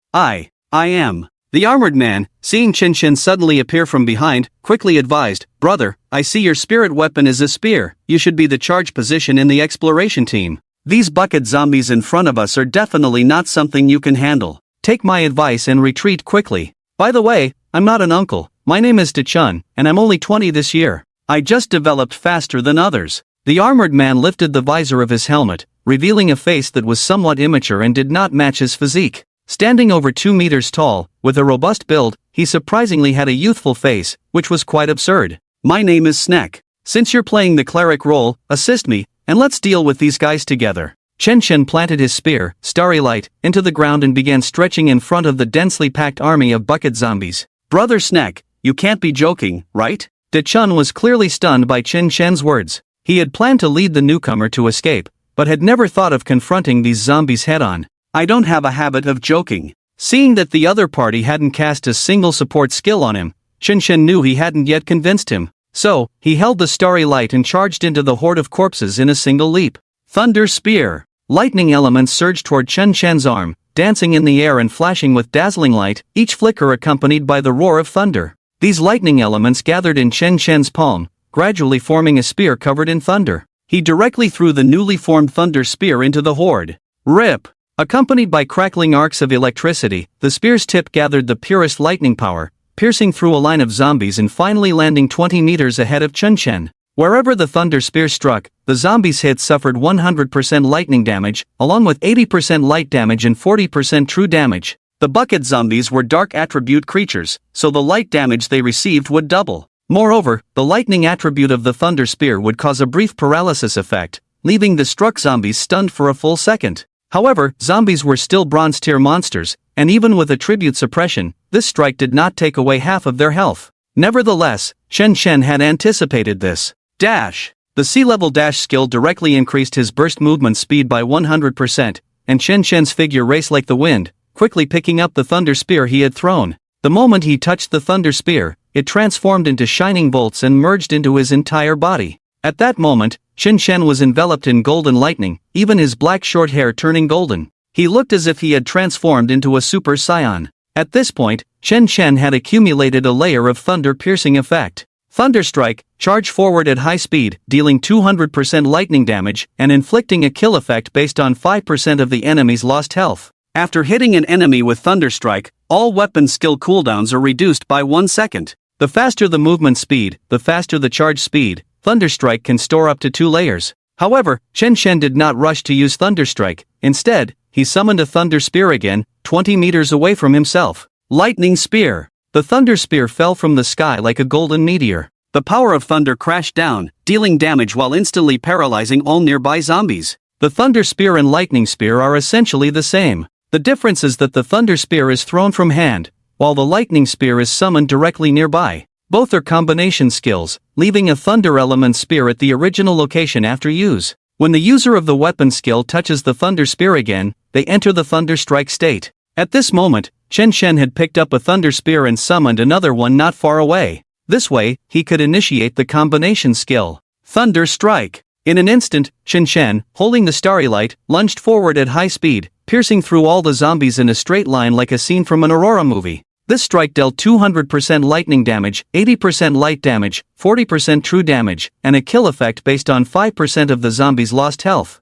am. The armored man, seeing Chen Chen suddenly appear from behind, quickly advised, "Brother, I see your spirit weapon is a spear. You should be the charge position in the exploration team. These bucket zombies in front of us are definitely not something you can handle. Take my advice and retreat quickly. By the way, I'm not an uncle. My name is Chun, and I'm only 20 this year. I just developed faster than others." The armored man lifted the visor of his helmet, revealing a face that was somewhat immature and did not match his physique. Standing over 2 meters tall, with a robust build, he surprisingly had a youthful face, which was quite absurd. "My name is Snack. Since you're playing the cleric role, assist me, and let's deal with these guys together." Chen Chen planted his spear, Starry Light, into the ground and began stretching in front of the densely packed army of bucket zombies. "Brother Snack, you can't be joking, right?" De Chun was clearly stunned by Chen Chen's words. He had planned to lead the newcomer to escape, but had never thought of confronting these zombies head-on. "I don't have a habit of joking." Seeing that the other party hadn't cast a single support skill on him, Chen Chen knew he hadn't yet convinced him. So, he held the Starry Light and charged into the horde of corpses in a single leap. Thunder Spear! Lightning elements surged toward Chen Chen's arm, dancing in the air and flashing with dazzling light, each flicker accompanied by the roar of thunder. These lightning elements gathered in Chen Chen's palm, gradually forming a spear covered in thunder. He directly threw the newly formed Thunder Spear into the horde. Rip! Accompanied by crackling arcs of electricity, the spear's tip gathered the purest lightning power, piercing through a line of zombies and finally landing 20 meters ahead of Chen Chen. Wherever the Thunder Spear struck, the zombies' hit suffered 100% lightning damage, along with 80% light damage and 40% true damage. The bucket zombies were dark attribute creatures, so the light damage they received would double. Moreover, the lightning attribute of the Thunder Spear would cause a brief paralysis effect, leaving the struck zombies stunned for a full second. However, zombies were still bronze-tier monsters, and even with attribute suppression, this strike did not take away half of their health. Nevertheless, Chen Chen had anticipated this. Dash! The sea-level dash skill directly increased his burst movement speed by 100%, and Chen Chen's figure raced like the wind, quickly picking up the Thunder Spear he had thrown. The moment he touched the Thunder Spear, it transformed into shining bolts and merged into his entire body. At that moment, Chen Chen was enveloped in golden lightning, even his black short hair turning golden. He looked as if he had transformed into a Super Saiyan. At this point, Chen Chen had accumulated a layer of thunder-piercing effect. Thunderstrike, charge forward at high speed, dealing 200% lightning damage and inflicting a kill effect based on 5% of the enemy's lost health. After hitting an enemy with Thunderstrike, all weapon skill cooldowns are reduced by 1 second. The faster the movement speed, the faster the charge speed. Thunderstrike can store up to 2 layers. However, Chen Chen did not rush to use Thunderstrike. Instead, he summoned a Thunder Spear again, 20 meters away from himself. Lightning Spear! The Thunder Spear fell from the sky like a golden meteor. The power of thunder crashed down, dealing damage while instantly paralyzing all nearby zombies. The Thunder Spear and Lightning Spear are essentially the same. The difference is that the Thunder Spear is thrown from hand, while the Lightning Spear is summoned directly nearby. Both are combination skills, leaving a Thunder Element Spear at the original location after use. When the user of the weapon skill touches the Thunder Spear again, they enter the Thunder Strike state. At this moment, Chen Chen had picked up a Thunder Spear and summoned another one not far away. This way, he could initiate the combination skill. Thunder Strike! In an instant, Chen Chen, holding the Starry Light, lunged forward at high speed, piercing through all the zombies in a straight line like a scene from an Aurora movie. This strike dealt 200% lightning damage, 80% light damage, 40% true damage, and a kill effect based on 5% of the zombies' lost health.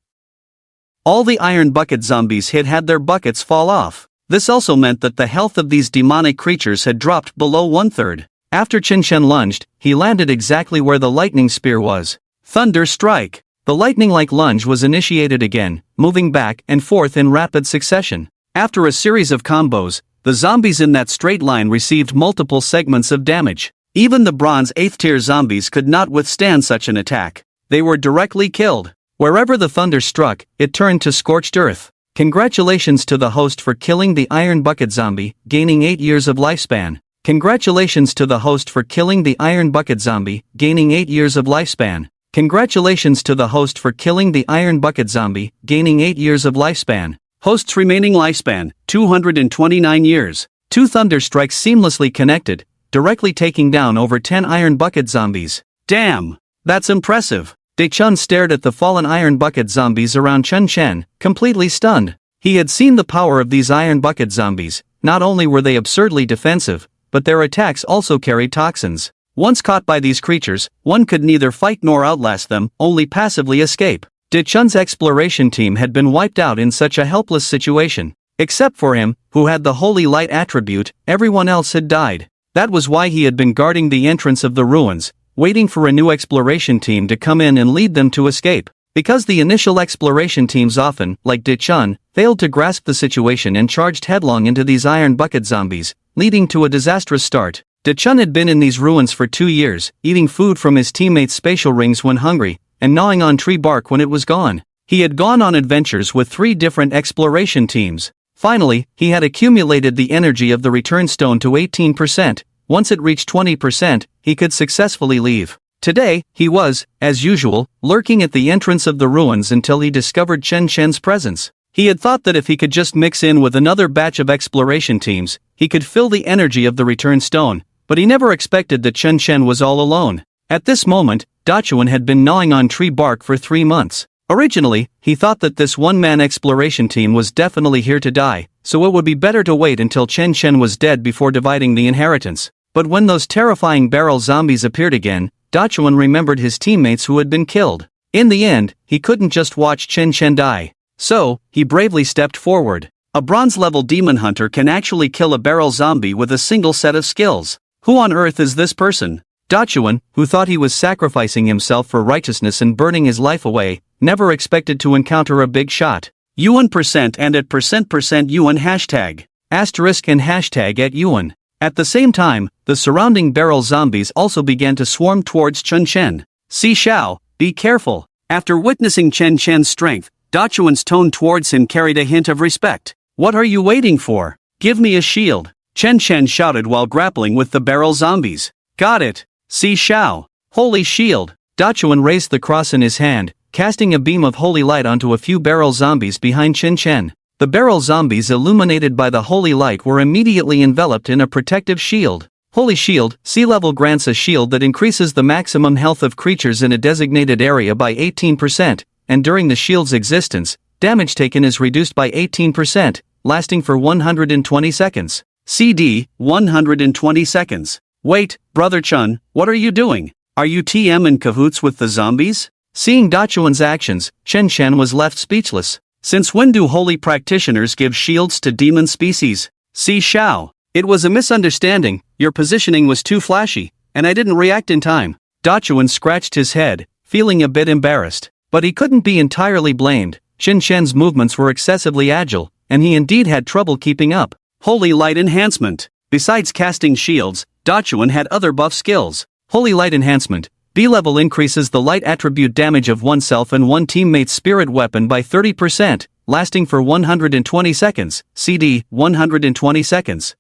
All the iron bucket zombies had their buckets fall off. This also meant that the health of these demonic creatures had dropped below 1/3. After Chen Chen lunged, he landed exactly where the lightning spear was. Thunder Strike! The lightning-like lunge was initiated again, moving back and forth in rapid succession. After a series of combos, the zombies in that straight line received multiple segments of damage. Even the bronze 8th tier zombies could not withstand such an attack. They were directly killed. Wherever the thunder struck, it turned to scorched earth. Congratulations to the host for killing the Iron Bucket Zombie, gaining 8 years of lifespan. Congratulations to the host for killing the Iron Bucket Zombie, gaining 8 years of lifespan. Congratulations to the host for killing the Iron Bucket Zombie, gaining 8 years of lifespan. Host's remaining lifespan, 229 years. 2 thunder strikes seamlessly connected, directly taking down over 10 Iron Bucket Zombies. Damn! That's impressive. De-chun stared at the fallen Iron Bucket Zombies around Chun Chen, completely stunned. He had seen the power of these Iron Bucket Zombies. Not only were they absurdly defensive, but their attacks also carried toxins. Once caught by these creatures, one could neither fight nor outlast them, only passively escape. De-chun's exploration team had been wiped out in such a helpless situation. Except for him, who had the Holy Light attribute, everyone else had died. That was why he had been guarding the entrance of the ruins, waiting for a new exploration team to come in and lead them to escape. Because the initial exploration teams often, like De-chun, failed to grasp the situation and charged headlong into these Iron Bucket Zombies, leading to a disastrous start. De-chun had been in these ruins for 2 years, eating food from his teammates' spatial rings when hungry, and gnawing on tree bark when it was gone. He had gone on adventures with 3 different exploration teams. Finally, he had accumulated the energy of the return stone to 18%. Once it reached 20%, he could successfully leave. Today, he was, as usual, lurking at the entrance of the ruins until he discovered Chen Chen's presence. He had thought that if he could just mix in with another batch of exploration teams, he could fill the energy of the return stone, but he never expected that Chen Chen was all alone. At this moment, Dachuan had been gnawing on tree bark for 3 months. Originally, he thought that this one-man exploration team was definitely here to die, so it would be better to wait until Chen Chen was dead before dividing the inheritance. But when those terrifying barrel zombies appeared again, Dachuan remembered his teammates who had been killed. In the end, he couldn't just watch Chen Chen die. So, he bravely stepped forward. A bronze-level demon hunter can actually kill a barrel zombie with a single set of skills. Who on earth is this person? Dachuan, who thought he was sacrificing himself for righteousness and burning his life away, never expected to encounter a big shot. Yuan % and at % Yuan hashtag. Asterisk and hashtag at Yuan. At the same time, the surrounding barrel zombies also began to swarm towards Chun Chen. Si Xiao, be careful. After witnessing Chen Chen's strength, Dachuan's tone towards him carried a hint of respect. What are you waiting for? Give me a shield. Chen Chen shouted while grappling with the barrel zombies. Got it. Si Xiao. Holy shield. Dachuan raised the cross in his hand, casting a beam of holy light onto a few barrel zombies behind Chen Chen. The barrel zombies illuminated by the holy light were immediately enveloped in a protective shield. Holy Shield, sea level grants a shield that increases the maximum health of creatures in a designated area by 18%, and during the shield's existence, damage taken is reduced by 18%, lasting for 120 seconds. CD, 120 seconds. Wait, Brother Chun, what are you doing? Are you TM in cahoots with the zombies? Seeing Dachuan's actions, Chen Chen was left speechless. Since when do holy practitioners give shields to demon species? Si Xiao. It was a misunderstanding, your positioning was too flashy, and I didn't react in time. Dachuan scratched his head, feeling a bit embarrassed. But he couldn't be entirely blamed. Chen Chen's movements were excessively agile, and he indeed had trouble keeping up. Holy Light Enhancement. Besides casting shields, Dachuan had other buff skills. Holy Light Enhancement. B-level increases the light attribute damage of oneself and one teammate's spirit weapon by 30%, lasting for 120 seconds, CD, 120 seconds.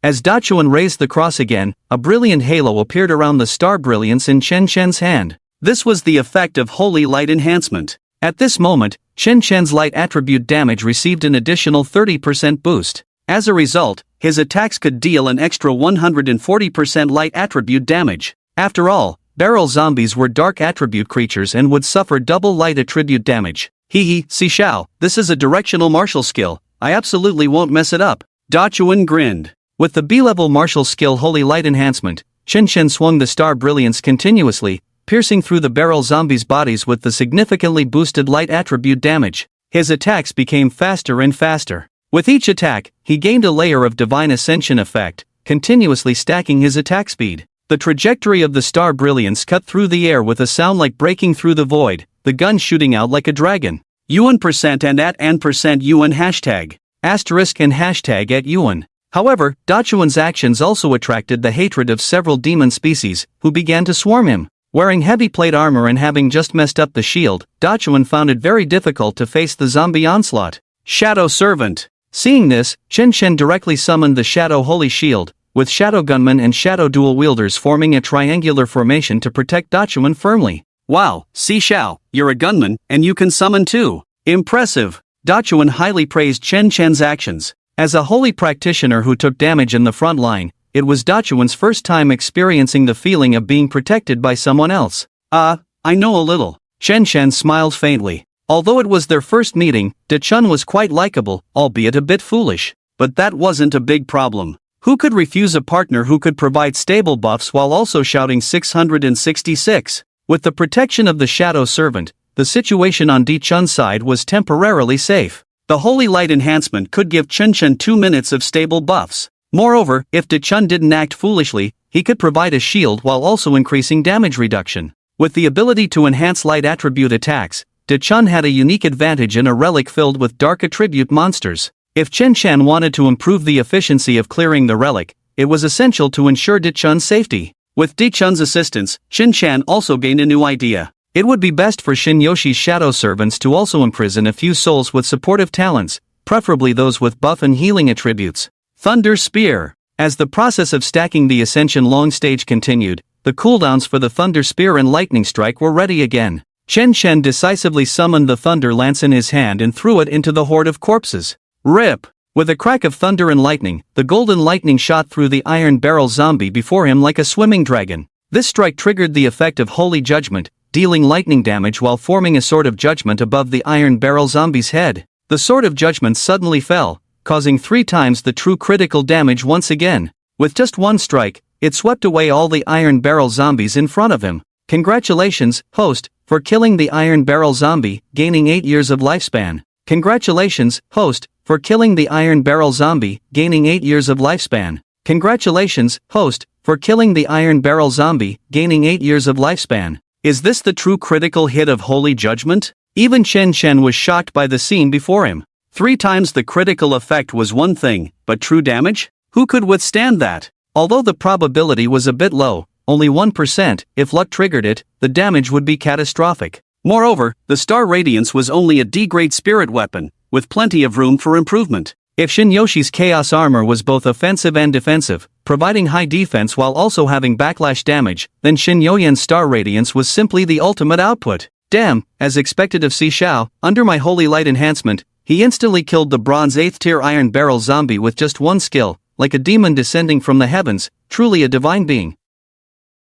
As Dachuan raised the cross again, a brilliant halo appeared around the star brilliance in Chen Chen's hand. This was the effect of Holy Light Enhancement. At this moment, Chen Chen's light attribute damage received an additional 30% boost. As a result, his attacks could deal an extra 140% light attribute damage. After all, barrel zombies were dark attribute creatures and would suffer double light attribute damage. Hee Si Xiao, this is a directional martial skill, I absolutely won't mess it up. Dachuan grinned. With the B-level martial skill Holy Light Enhancement, Chen Chen swung the star brilliance continuously, piercing through the barrel zombies' bodies with the significantly boosted light attribute damage. His attacks became faster and faster. With each attack, he gained a layer of Divine Ascension effect, continuously stacking his attack speed. The trajectory of the star brilliance cut through the air with a sound like breaking through the void, the gun shooting out like a dragon. Yuan % and at and % Yuan hashtag. Asterisk and hashtag at Yuan. However, Dachuan's actions also attracted the hatred of several demon species, who began to swarm him. Wearing heavy plate armor and having just messed up the shield, Dachuan found it very difficult to face the zombie onslaught. Shadow Servant. Seeing this, Chen Chen directly summoned the Shadow Holy Shield, with Shadow Gunman and Shadow Dual Wielders forming a triangular formation to protect Dachuan firmly. Wow, Si Xiao, you're a gunman, and you can summon too. Impressive. Dachuan highly praised Chen Chen's actions. As a holy practitioner who took damage in the front line, it was Dachuan's first time experiencing the feeling of being protected by someone else. I know a little. Chen Chen smiled faintly. Although it was their first meeting, Dachun was quite likable, albeit a bit foolish. But that wasn't a big problem. Who could refuse a partner who could provide stable buffs while also shouting 666? With the protection of the Shadow Servant, the situation on Dachun's side was temporarily safe. The Holy Light enhancement could give Chen Chen 2 minutes of stable buffs. Moreover, if Dachun didn't act foolishly, he could provide a shield while also increasing damage reduction. With the ability to enhance light attribute attacks, Dachun had a unique advantage in a relic filled with dark attribute monsters. If Chen Chen wanted to improve the efficiency of clearing the relic, it was essential to ensure Dachun's safety. With Dachun's assistance, Chen Chen also gained a new idea. It would be best for Shin Yoshi's shadow servants to also imprison a few souls with supportive talents, preferably those with buff and healing attributes. Thunder Spear. As the process of stacking the Ascension long stage continued, the cooldowns for the Thunder Spear and Lightning Strike were ready again. Chen Chen decisively summoned the Thunder Lance in his hand and threw it into the horde of corpses. Rip! With a crack of thunder and lightning, the golden lightning shot through the iron barrel zombie before him like a swimming dragon. This strike triggered the effect of Holy Judgment, dealing lightning damage while forming a Sword of Judgment above the iron barrel zombie's head. The Sword of Judgment suddenly fell, causing 3 times the true critical damage once again. With just one strike, it swept away all the iron barrel zombies in front of him. Congratulations, host, for killing the iron barrel zombie, gaining 8 years of lifespan. Congratulations, host, for killing the iron barrel zombie, gaining 8 years of lifespan. Congratulations, host, for killing the iron barrel zombie, gaining 8 years of lifespan. Is this the true critical hit of Holy Judgment? Even Chen Chen was shocked by the scene before him. 3 times the critical effect was one thing, but true damage? Who could withstand that? Although the probability was a bit low, only 1%, if luck triggered it, the damage would be catastrophic. Moreover, the Star Radiance was only a D-grade spirit weapon, with plenty of room for improvement. If Shin Yoshi's Chaos Armor was both offensive and defensive, providing high defense while also having backlash damage, then Shin Yoyen's Star Radiance was simply the ultimate output. Damn, as expected of Si Xiao, under my Holy Light enhancement, he instantly killed the bronze 8th tier iron barrel zombie with just one skill, like a demon descending from the heavens, truly a divine being.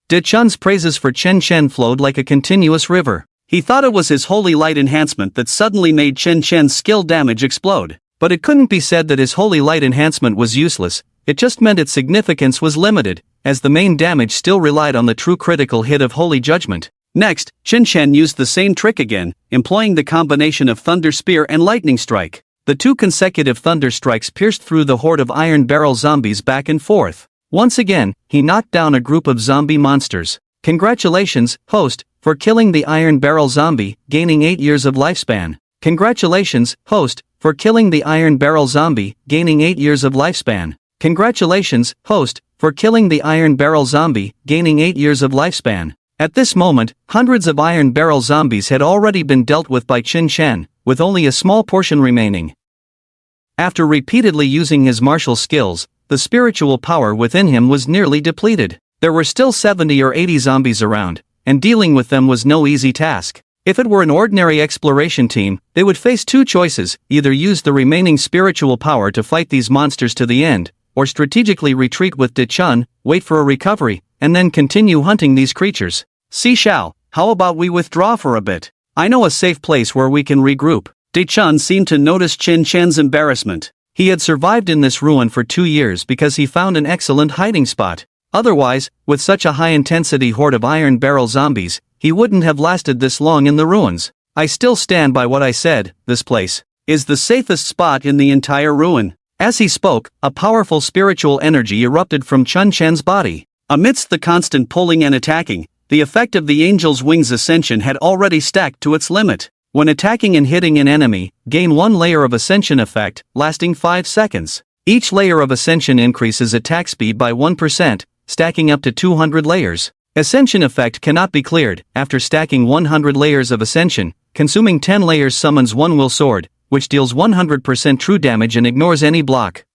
Dachun's praises for Chen Chen flowed like a continuous river. He thought it was his Holy Light enhancement that suddenly made Chen Chen's skill damage explode. But it couldn't be said that his Holy Light enhancement was useless, it just meant its significance was limited, as the main damage still relied on the true critical hit of Holy Judgment. Next, Chen Chen used the same trick again, employing the combination of Thunder Spear and Lightning Strike. The 2 consecutive Thunder Strikes pierced through the horde of iron barrel zombies back and forth. Once again, he knocked down a group of zombie monsters. Congratulations, host, for killing the iron barrel zombie, gaining 8 years of lifespan. Congratulations, host, for killing the iron barrel zombie, gaining 8 years of lifespan. Congratulations, host, for killing the iron barrel zombie, gaining 8 years of lifespan. At this moment, hundreds of iron barrel zombies had already been dealt with by Chen Chen, with only a small portion remaining. After repeatedly using his martial skills, the spiritual power within him was nearly depleted. There were still 70 or 80 zombies around, and dealing with them was no easy task. If it were an ordinary exploration team, they would face 2 choices: either use the remaining spiritual power to fight these monsters to the end, or strategically retreat with Dachun, wait for a recovery, and then continue hunting these creatures. Si Xiao, how about we withdraw for a bit? I know a safe place where we can regroup. Dachun seemed to notice Chen Chen's embarrassment. He had survived in this ruin for 2 years because he found an excellent hiding spot. Otherwise, with such a high-intensity horde of iron barrel zombies, he wouldn't have lasted this long in the ruins. I still stand by what I said, this place is the safest spot in the entire ruin. As he spoke, a powerful spiritual energy erupted from Chen Chen's body. Amidst the constant pulling and attacking, the effect of the Angel's Wings Ascension had already stacked to its limit. When attacking and hitting an enemy, gain 1 layer of Ascension effect, lasting 5 seconds. Each layer of Ascension increases attack speed by 1%, stacking up to 200 layers. Ascension effect cannot be cleared. After stacking 100 layers of Ascension, consuming 10 layers summons 1 will sword, which deals 100% true damage and ignores any block.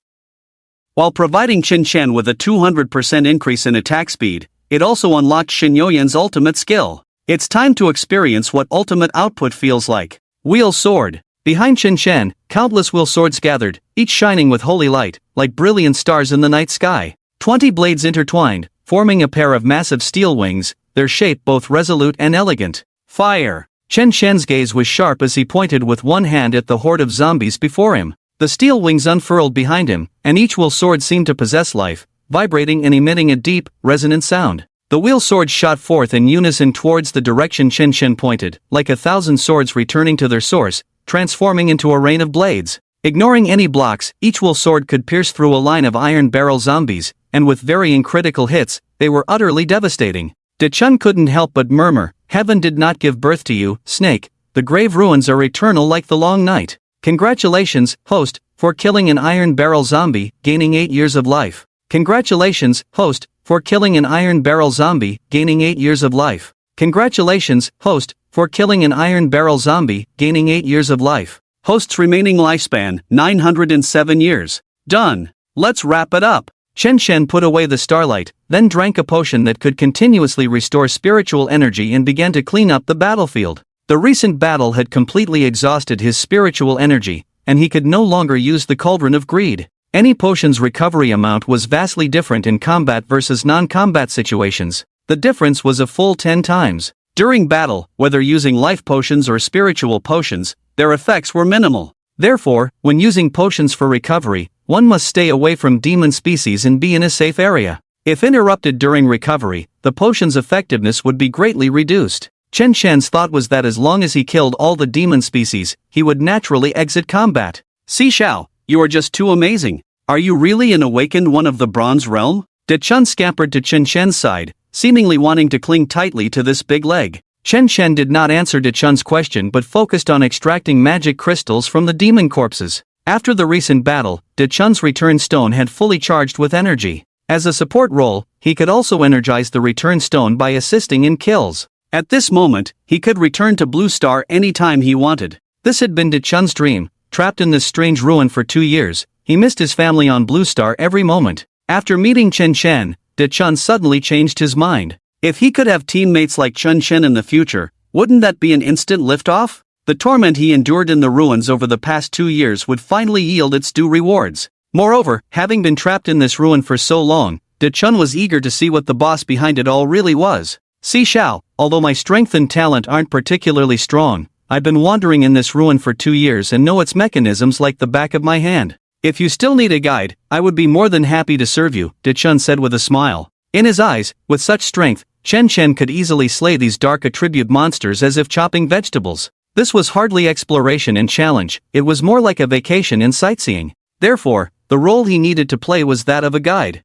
While providing Qin Shen with a 200% increase in attack speed, it also unlocked Xin Youyan's ultimate skill. It's time to experience what ultimate output feels like. Wheel Sword. Behind Qin Shen, countless wheel swords gathered, each shining with holy light, like brilliant stars in the night sky. 20 blades intertwined, forming a pair of massive steel wings, their shape both resolute and elegant. Fire. Qin Shen's gaze was sharp as he pointed with one hand at the horde of zombies before him. The steel wings unfurled behind him, and each wheel sword seemed to possess life, vibrating and emitting a deep, resonant sound. The wheel swords shot forth in unison towards the direction Qin Shen pointed, like 1,000 swords returning to their source, transforming into a rain of blades. Ignoring any blocks, each wheel sword could pierce through a line of iron barrel zombies, and with varying critical hits, they were utterly devastating. Dichun couldn't help but murmur, "Heaven did not give birth to you, Snake. The grave ruins are eternal like the long night. Congratulations, host, for killing an iron barrel zombie, gaining 8 years of life. Congratulations, host, for killing an iron barrel zombie, gaining 8 years of life. Congratulations, host, for killing an iron barrel zombie, gaining 8 years of life. Host's remaining lifespan, 907 years. Done. Let's wrap it up." Qin Shen put away the starlight, then drank a potion that could continuously restore spiritual energy and began to clean up the battlefield. The recent battle had completely exhausted his spiritual energy, and he could no longer use the Cauldron of Greed. Any potion's recovery amount was vastly different in combat versus non-combat situations. The difference was a full 10 times. During battle, whether using life potions or spiritual potions, their effects were minimal. Therefore, when using potions for recovery, one must stay away from demon species and be in a safe area. If interrupted during recovery, the potion's effectiveness would be greatly reduced. Qin Shen's thought was that as long as he killed all the demon species, he would naturally exit combat. "Si Xiao, you are just too amazing. Are you really an awakened one of the Bronze Realm?" Dichun scampered to Qin Shen's side, seemingly wanting to cling tightly to this big leg. Qin Shen did not answer Dichun's question but focused on extracting magic crystals from the demon corpses. After the recent battle, Dichun's return stone had fully charged with energy. As a support role, he could also energize the return stone by assisting in kills. At this moment, he could return to Blue Star anytime he wanted. This had been Dichun's dream. Trapped in this strange ruin for 2 years, he missed his family on Blue Star every moment. After meeting Qin Shen, Dichun suddenly changed his mind. If he could have teammates like Qin Shen in the future, wouldn't that be an instant liftoff? The torment he endured in the ruins over the past 2 years would finally yield its due rewards. Moreover, having been trapped in this ruin for so long, Dichun was eager to see what the boss behind it all really was. "Si Xiao, although my strength and talent aren't particularly strong, I've been wandering in this ruin for 2 years and know its mechanisms like the back of my hand. If you still need a guide, I would be more than happy to serve you," Dichun said with a smile. In his eyes, with such strength, Qin Shen could easily slay these dark attribute monsters as if chopping vegetables. This was hardly exploration and challenge, it was more like a vacation in sightseeing. Therefore, the role he needed to play was that of a guide.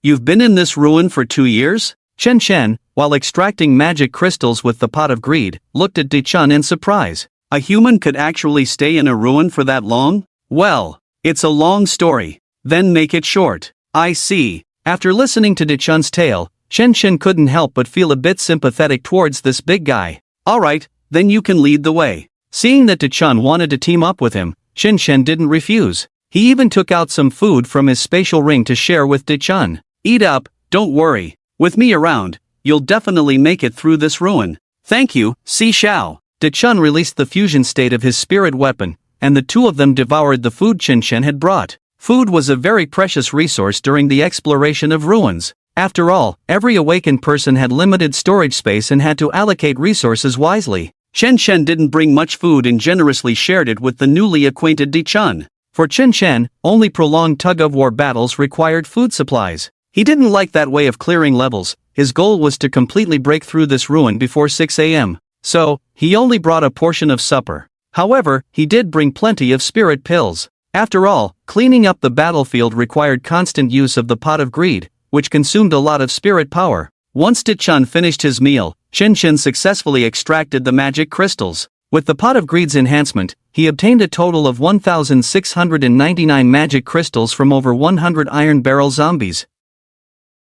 You've been in this ruin for 2 years? Qin Shen, while extracting magic crystals with the Pot of Greed, looked at Dichun in surprise. A human could actually stay in a ruin for that long? Well, it's a long story. Then make it short. I see. After listening to Dichun's tale, Qin Shen couldn't help but feel a bit sympathetic towards this big guy. Alright, then you can lead the way. Seeing that Dichun wanted to team up with him, Qin Shen didn't refuse. He even took out some food from his spatial ring to share with Dichun. Eat up, don't worry. With me around, you'll definitely make it through this ruin. Thank you, Si Xiao. Dichun released the fusion state of his spirit weapon, and the two of them devoured the food Qin Shen had brought. Food was a very precious resource during the exploration of ruins. After all, every awakened person had limited storage space and had to allocate resources wisely. Qin Shen didn't bring much food and generously shared it with the newly acquainted Dichun. For Qin Shen, only prolonged tug-of-war battles required food supplies. He didn't like that way of clearing levels. His goal was to completely break through this ruin before 6 a.m. So, he only brought a portion of supper. However, he did bring plenty of spirit pills. After all, cleaning up the battlefield required constant use of the Pot of Greed, which consumed a lot of spirit power. Once Dichun finished his meal, Qin Shen successfully extracted the magic crystals. With the Pot of Greed's enhancement, he obtained a total of 1,699 magic crystals from over 100 iron barrel zombies.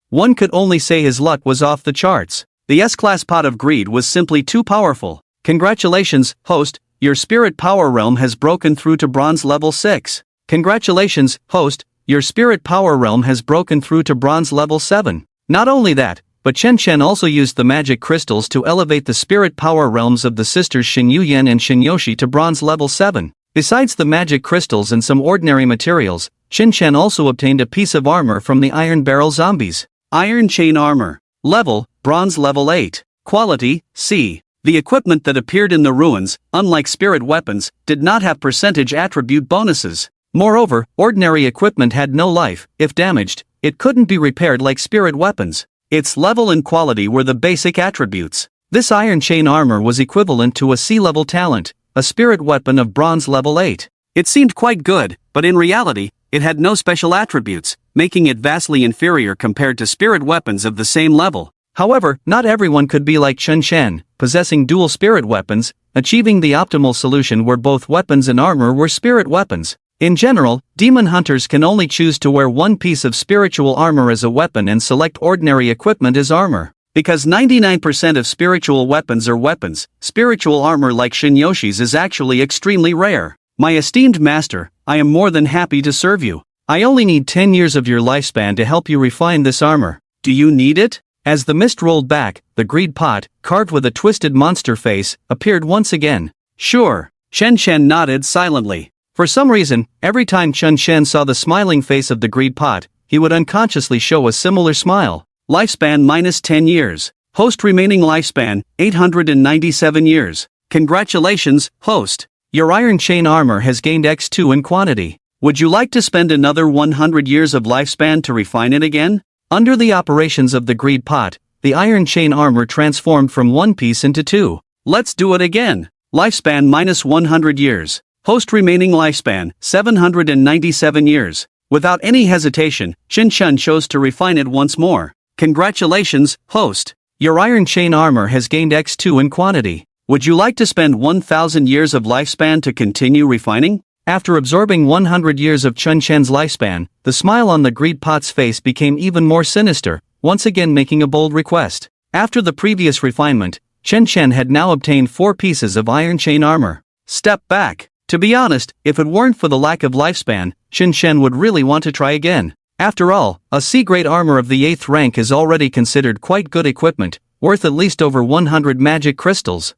One could only say his luck was off the charts. The S-Class Pot of Greed was simply too powerful. Congratulations, host, your spirit power realm has broken through to bronze level 6. Congratulations, host, your spirit power realm has broken through to bronze level 7. Not only that, but Chen Chen also used the magic crystals to elevate the spirit power realms of the sisters Shin Yuyan and Shin Yoshi to bronze level 7. Besides the magic crystals and some ordinary materials, Chen Chen also obtained a piece of armor from the Iron Barrel zombies. Iron Chain Armor. Level, bronze level 8. Quality, C. The equipment that appeared in the ruins, unlike spirit weapons, did not have percentage attribute bonuses. Moreover, ordinary equipment had no life. If damaged, it couldn't be repaired like spirit weapons. Its level and quality were the basic attributes. This Iron Chain Armor was equivalent to a C-level talent, a spirit weapon of bronze level 8. It seemed quite good, but in reality, it had no special attributes, making it vastly inferior compared to spirit weapons of the same level. However, not everyone could be like Chen Chen, possessing dual spirit weapons, achieving the optimal solution where both weapons and armor were spirit weapons. In general, demon hunters can only choose to wear one piece of spiritual armor as a weapon and select ordinary equipment as armor. Because 99% of spiritual weapons are weapons, spiritual armor like Shin Yoshi's is actually extremely rare. My esteemed master, I am more than happy to serve you. I only need 10 years of your lifespan to help you refine this armor. Do you need it? As the mist rolled back, the greed pot, carved with a twisted monster face, appeared once again. Sure. Chen Chen nodded silently. For some reason, every time Chen Chen saw the smiling face of the greed pot, he would unconsciously show a similar smile. Lifespan minus 10 years. Host remaining lifespan, 897 years. Congratulations, host. Your Iron Chain Armor has gained X2 in quantity. Would you like to spend another 100 years of lifespan to refine it again? Under the operations of the greed pot, the Iron Chain Armor transformed from one piece into two. Let's do it again. Lifespan minus 100 years. Host remaining lifespan, 797 years. Without any hesitation, Chen Chen chose to refine it once more. Congratulations, host. Your Iron Chain Armor has gained X2 in quantity. Would you like to spend 1,000 years of lifespan to continue refining? After absorbing 100 years of Chen Chen's lifespan, the smile on the greed pot's face became even more sinister, once again making a bold request. After the previous refinement, Chen Chen had now obtained 4 pieces of Iron Chain Armor. Step back. To be honest, if it weren't for the lack of lifespan, Chen Chen would really want to try again. After all, a C-grade armor of the 8th rank is already considered quite good equipment, worth at least over 100 magic crystals.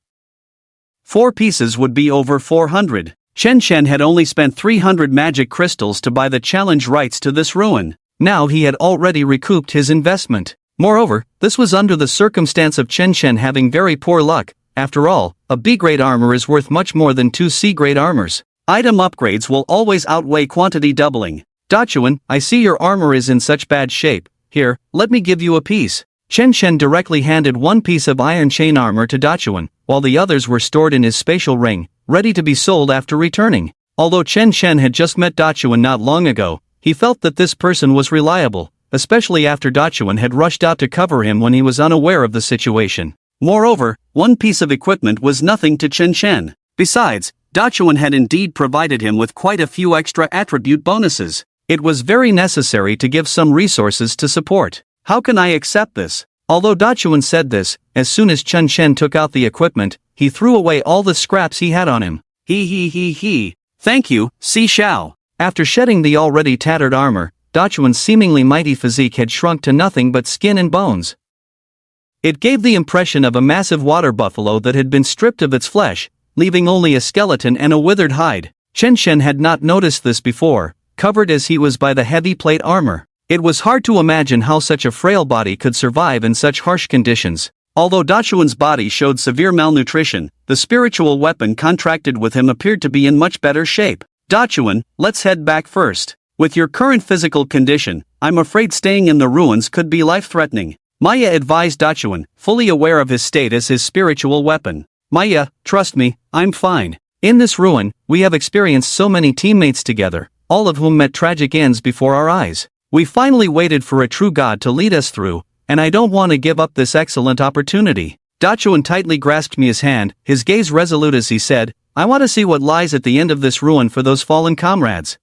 4 pieces would be over 400. Chen Chen had only spent 300 magic crystals to buy the challenge rights to this ruin. Now he had already recouped his investment. Moreover, this was under the circumstance of Chen Chen having very poor luck. After all, a B-grade armor is worth much more than 2 C-grade armors. Item upgrades will always outweigh quantity doubling. Dachuan, I see your armor is in such bad shape. Here, let me give you a piece. Chen Chen directly handed one piece of Iron Chain Armor to Dachuan, while the others were stored in his spatial ring, ready to be sold after returning. Although Chen Chen had just met Dachuan not long ago, he felt that this person was reliable, especially after Dachuan had rushed out to cover him when he was unaware of the situation. Moreover, one piece of equipment was nothing to Chen Chen. Besides, Dachuan had indeed provided him with quite a few extra attribute bonuses. It was very necessary to give some resources to support. How can I accept this? Although Dachuan said this, as soon as Chen Chen took out the equipment, he threw away all the scraps he had on him. He. Thank you, Si Xiao. After shedding the already tattered armor, Dachuan's seemingly mighty physique had shrunk to nothing but skin and bones. It gave the impression of a massive water buffalo that had been stripped of its flesh, leaving only a skeleton and a withered hide. Chen Chen had not noticed this before, covered as he was by the heavy plate armor. It was hard to imagine how such a frail body could survive in such harsh conditions. Although Dachuan's body showed severe malnutrition, the spiritual weapon contracted with him appeared to be in much better shape. Dachuan, let's head back first. With your current physical condition, I'm afraid staying in the ruins could be life-threatening. Maya advised Dachuan, fully aware of his state as his spiritual weapon. Maya, trust me, I'm fine. In this ruin, we have experienced so many teammates together, all of whom met tragic ends before our eyes. We finally waited for a true god to lead us through, and I don't want to give up this excellent opportunity. Dachuan tightly grasped Mia's hand, his gaze resolute as he said, I want to see what lies at the end of this ruin for those fallen comrades.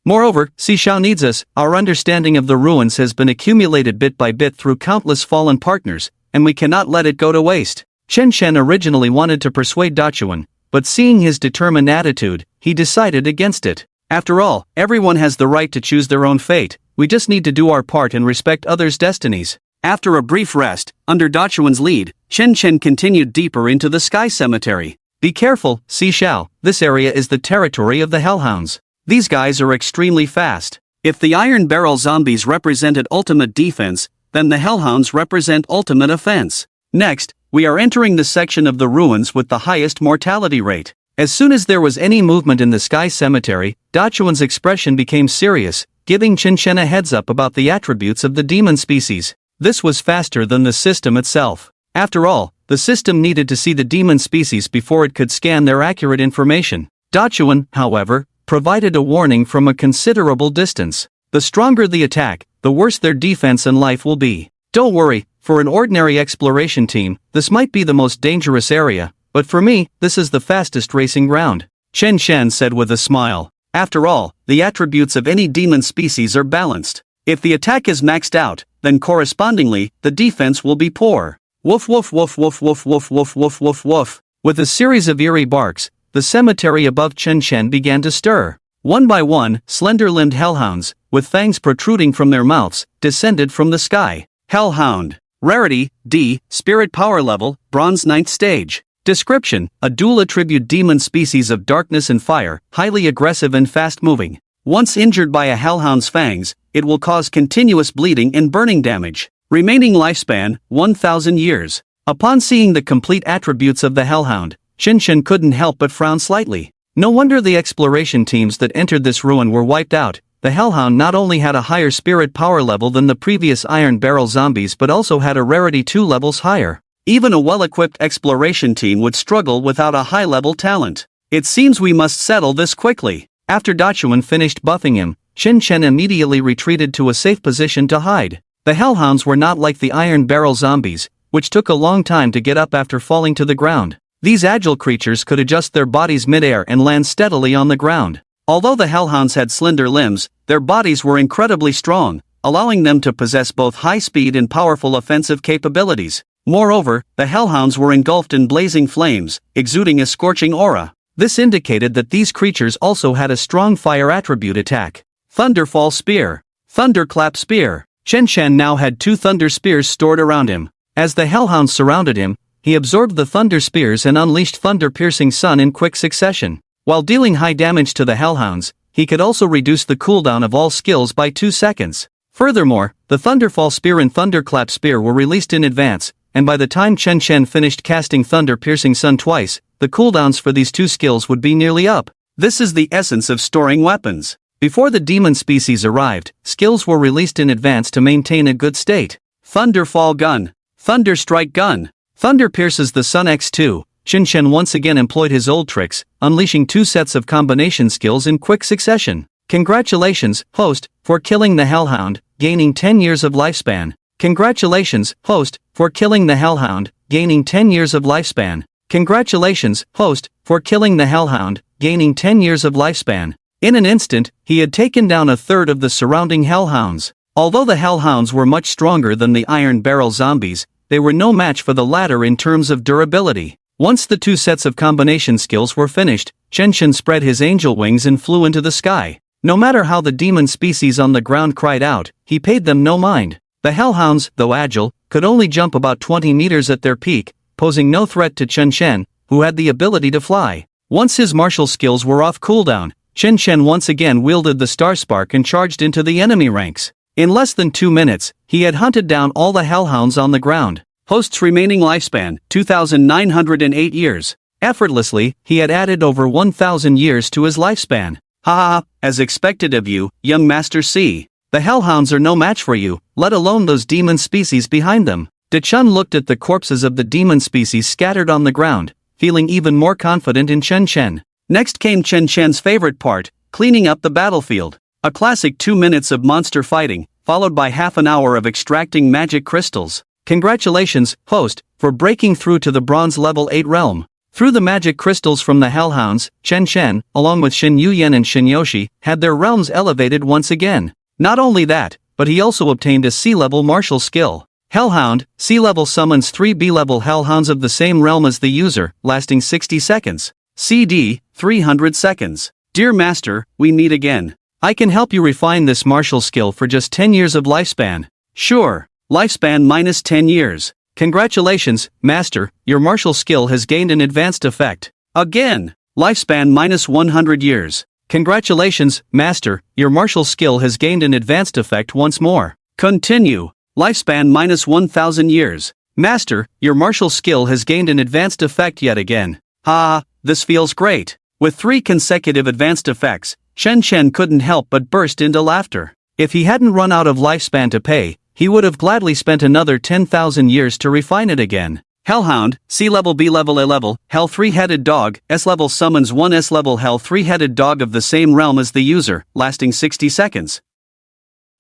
Moreover, Si Xiao needs us. Our understanding of the ruins has been accumulated bit by bit through countless fallen partners, and we cannot let it go to waste. Chen Chen originally wanted to persuade Dachuan, but seeing his determined attitude, he decided against it. After all, everyone has the right to choose their own fate, we just need to do our part and respect others' destinies. After a brief rest, under Dachuan's lead, Chen Chen continued deeper into the sky cemetery. Be careful, Si Xiao, this area is the territory of the Hellhounds. These guys are extremely fast. If the Iron Barrel zombies represented ultimate defense, then the Hellhounds represent ultimate offense. Next, we are entering the section of the ruins with the highest mortality rate. As soon as there was any movement in the sky cemetery, Dachuan's expression became serious, giving Chen Chen a heads up about the attributes of the demon species. This was faster than the system itself. After all, the system needed to see the demon species before it could scan their accurate information. Dachuan, however, provided a warning from a considerable distance. The stronger the attack, the worse their defense and life will be. Don't worry, for an ordinary exploration team, this might be the most dangerous area, but for me, this is the fastest racing ground, Chen Chen said with a smile. After all, the attributes of any demon species are balanced. If the attack is maxed out, then correspondingly, the defense will be poor. Woof woof woof woof woof woof woof woof woof woof. With a series of eerie barks, the cemetery above Chen Chen began to stir. One by one, slender-limbed hellhounds, with fangs protruding from their mouths, descended from the sky. Hellhound. Rarity, D, Spirit Power Level, Bronze 9th Stage. Description: a dual-attribute demon species of darkness and fire, highly aggressive and fast-moving. Once injured by a hellhound's fangs, it will cause continuous bleeding and burning damage. Remaining lifespan, 1,000 years. Upon seeing the complete attributes of the hellhound, Chen Chen couldn't help but frown slightly. No wonder the exploration teams that entered this ruin were wiped out. The hellhound not only had a higher spirit power level than the previous Iron Barrel zombies but also had a rarity 2 levels higher. Even a well-equipped exploration team would struggle without a high-level talent. It seems we must settle this quickly. After Dachuan finished buffing him, Chen Chen immediately retreated to a safe position to hide. The hellhounds were not like the Iron Barrel zombies, which took a long time to get up after falling to the ground. These agile creatures could adjust their bodies midair and land steadily on the ground. Although the hellhounds had slender limbs, their bodies were incredibly strong, allowing them to possess both high speed and powerful offensive capabilities. Moreover, the hellhounds were engulfed in blazing flames, exuding a scorching aura. This indicated that these creatures also had a strong fire attribute attack. Thunderfall Spear. Thunderclap Spear. Chen Chen now had 2 thunder spears stored around him. As the hellhounds surrounded him, he absorbed the thunder spears and unleashed thunder-piercing sun in quick succession. While dealing high damage to the hellhounds, he could also reduce the cooldown of all skills by 2 seconds. Furthermore, the Thunderfall Spear and Thunderclap Spear were released in advance, and by the time Chen Chen finished casting Thunder-Piercing Sun twice, the cooldowns for these 2 skills would be nearly up. This is the essence of storing weapons. Before the demon species arrived, skills were released in advance to maintain a good state. Thunderfall Gun. Thunder Strike Gun. Thunder pierces the Sun X2. Chen Chen once again employed his old tricks, unleashing 2 sets of combination skills in quick succession. Congratulations, host, for killing the Hellhound, gaining 10 years of lifespan. Congratulations, host, for killing the Hellhound, gaining 10 years of lifespan. Congratulations, host, for killing the Hellhound, gaining 10 years of lifespan. In an instant, he had taken down a third of the surrounding Hellhounds. Although the Hellhounds were much stronger than the Iron Barrel zombies, they were no match for the latter in terms of durability. Once the 2 sets of combination skills were finished, Chen Chen spread his angel wings and flew into the sky. No matter how the demon species on the ground cried out, he paid them no mind. The Hellhounds, though agile, could only jump about 20 meters at their peak, posing no threat to Chen Chen, who had the ability to fly. Once his martial skills were off cooldown, Chen Chen once again wielded the Star Spark and charged into the enemy ranks. In less than 2 minutes, he had hunted down all the Hellhounds on the ground. Host's remaining lifespan, 2,908 years. Effortlessly, he had added over 1,000 years to his lifespan. Ha ha, as expected of you, young Master C. The Hellhounds are no match for you, let alone those demon species behind them. De Chun looked at the corpses of the demon species scattered on the ground, feeling even more confident in Chen Chen. Next came Chen Chen's favorite part, cleaning up the battlefield. A classic 2 minutes of monster fighting, followed by half an hour of extracting magic crystals. Congratulations, host, for breaking through to the bronze level 8 realm. Through the magic crystals from the Hellhounds, Chen Chen, along with Shin Yuyan and Shin Yoshi, had their realms elevated once again. Not only that, but he also obtained a C-level martial skill. Hellhound, C-level summons 3 B-level Hellhounds of the same realm as the user, lasting 60 seconds. CD, 300 seconds. Dear Master, we meet again. I can help you refine this martial skill for just 10 years of lifespan. Sure. Lifespan minus 10 years. Congratulations, Master, your martial skill has gained an advanced effect. Again. Lifespan minus 100 years. Congratulations, Master, your martial skill has gained an advanced effect once more. Continue. Lifespan minus 1000 years. Master, your martial skill has gained an advanced effect yet again. Ha, this feels great. With 3 consecutive advanced effects, Chen Chen couldn't help but burst into laughter. If he hadn't run out of lifespan to pay, he would have gladly spent another 10,000 years to refine it again. Hellhound, C-level B-level A-level, Hell 3-headed dog, S-level summons 1 S-level Hell 3-headed dog of the same realm as the user, lasting 60 seconds.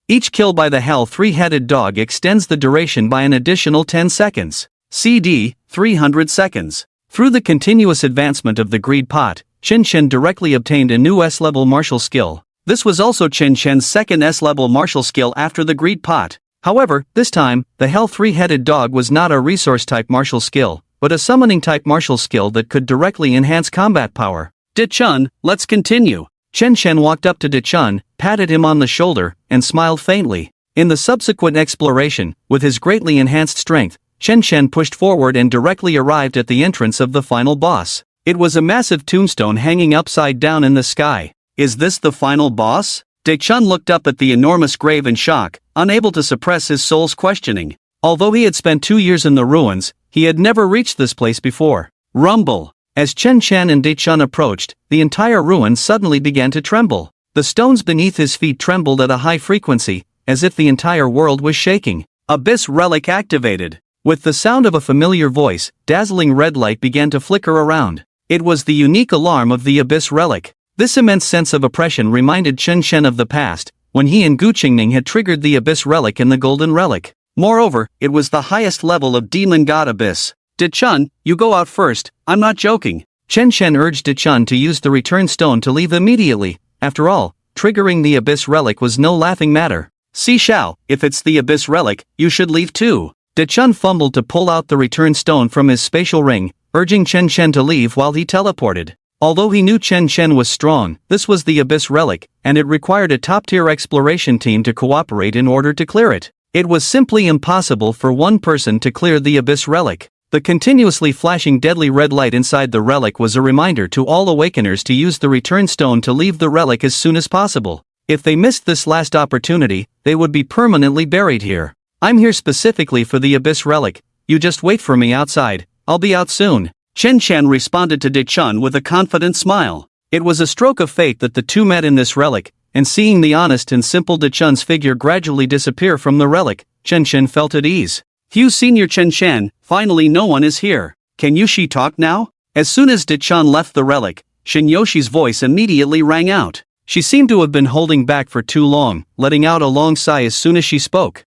Each kill by the Hell 3-headed dog extends the duration by an additional 10 seconds. CD, 300 seconds. Through the continuous advancement of the Greed Pot, Chen Chen directly obtained a new S-level martial skill. This was also Chen Chen's second S-level martial skill after the Greed Pot. However, this time, the Hell 3-headed dog was not a resource-type martial skill, but a summoning-type martial skill that could directly enhance combat power. Dichun, let's continue. Chen Chen walked up to Dichun, patted him on the shoulder, and smiled faintly. In the subsequent exploration, with his greatly enhanced strength, Chen Chen pushed forward and directly arrived at the entrance of the final boss. It was a massive tombstone hanging upside down in the sky. Is this the final boss? Dichun looked up at the enormous grave in shock, unable to suppress his soul's questioning. Although he had spent 2 years in the ruins, he had never reached this place before. Rumble. As Chen Chen and Dichun approached, the entire ruin suddenly began to tremble. The stones beneath his feet trembled at a high frequency, as if the entire world was shaking. Abyss Relic activated. With the sound of a familiar voice, dazzling red light began to flicker around. It was the unique alarm of the Abyss Relic. This immense sense of oppression reminded Chen Chen of the past, when he and Gu Qingning had triggered the Abyss Relic and the Golden Relic. Moreover, it was the highest level of Demon God Abyss. Dichun, you go out first, I'm not joking. Chen Chen urged Dichun to use the return stone to leave immediately. After all, triggering the Abyss Relic was no laughing matter. Si Shao, if it's the Abyss Relic, you should leave too. Dichun fumbled to pull out the return stone from his spatial ring, urging Chen Chen to leave while he teleported. Although he knew Chen Chen was strong, this was the Abyss Relic, and it required a top-tier exploration team to cooperate in order to clear it. It was simply impossible for one person to clear the Abyss Relic. The continuously flashing deadly red light inside the relic was a reminder to all Awakeners to use the return stone to leave the relic as soon as possible. If they missed this last opportunity, they would be permanently buried here. I'm here specifically for the Abyss Relic, you just wait for me outside, I'll be out soon. Chen Chen responded to Dichun with a confident smile. It was a stroke of fate that the two met in this relic, and seeing the honest and simple Dichun's figure gradually disappear from the relic, Chen Chen felt at ease. Phew, Senior Chen Chen, finally no one is here. Can Yushi talk now? As soon as Dichun left the relic, Shinyoshi's voice immediately rang out. She seemed to have been holding back for too long, letting out a long sigh as soon as she spoke.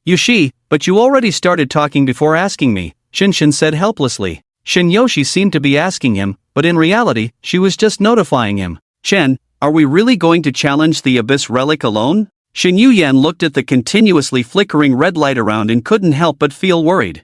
Yushi, but you already started talking before asking me, Shinshin said helplessly. Shinyoshi seemed to be asking him, but in reality, she was just notifying him. Chen, are we really going to challenge the Abyss Relic alone? Shin Yuyan looked at the continuously flickering red light around and couldn't help but feel worried.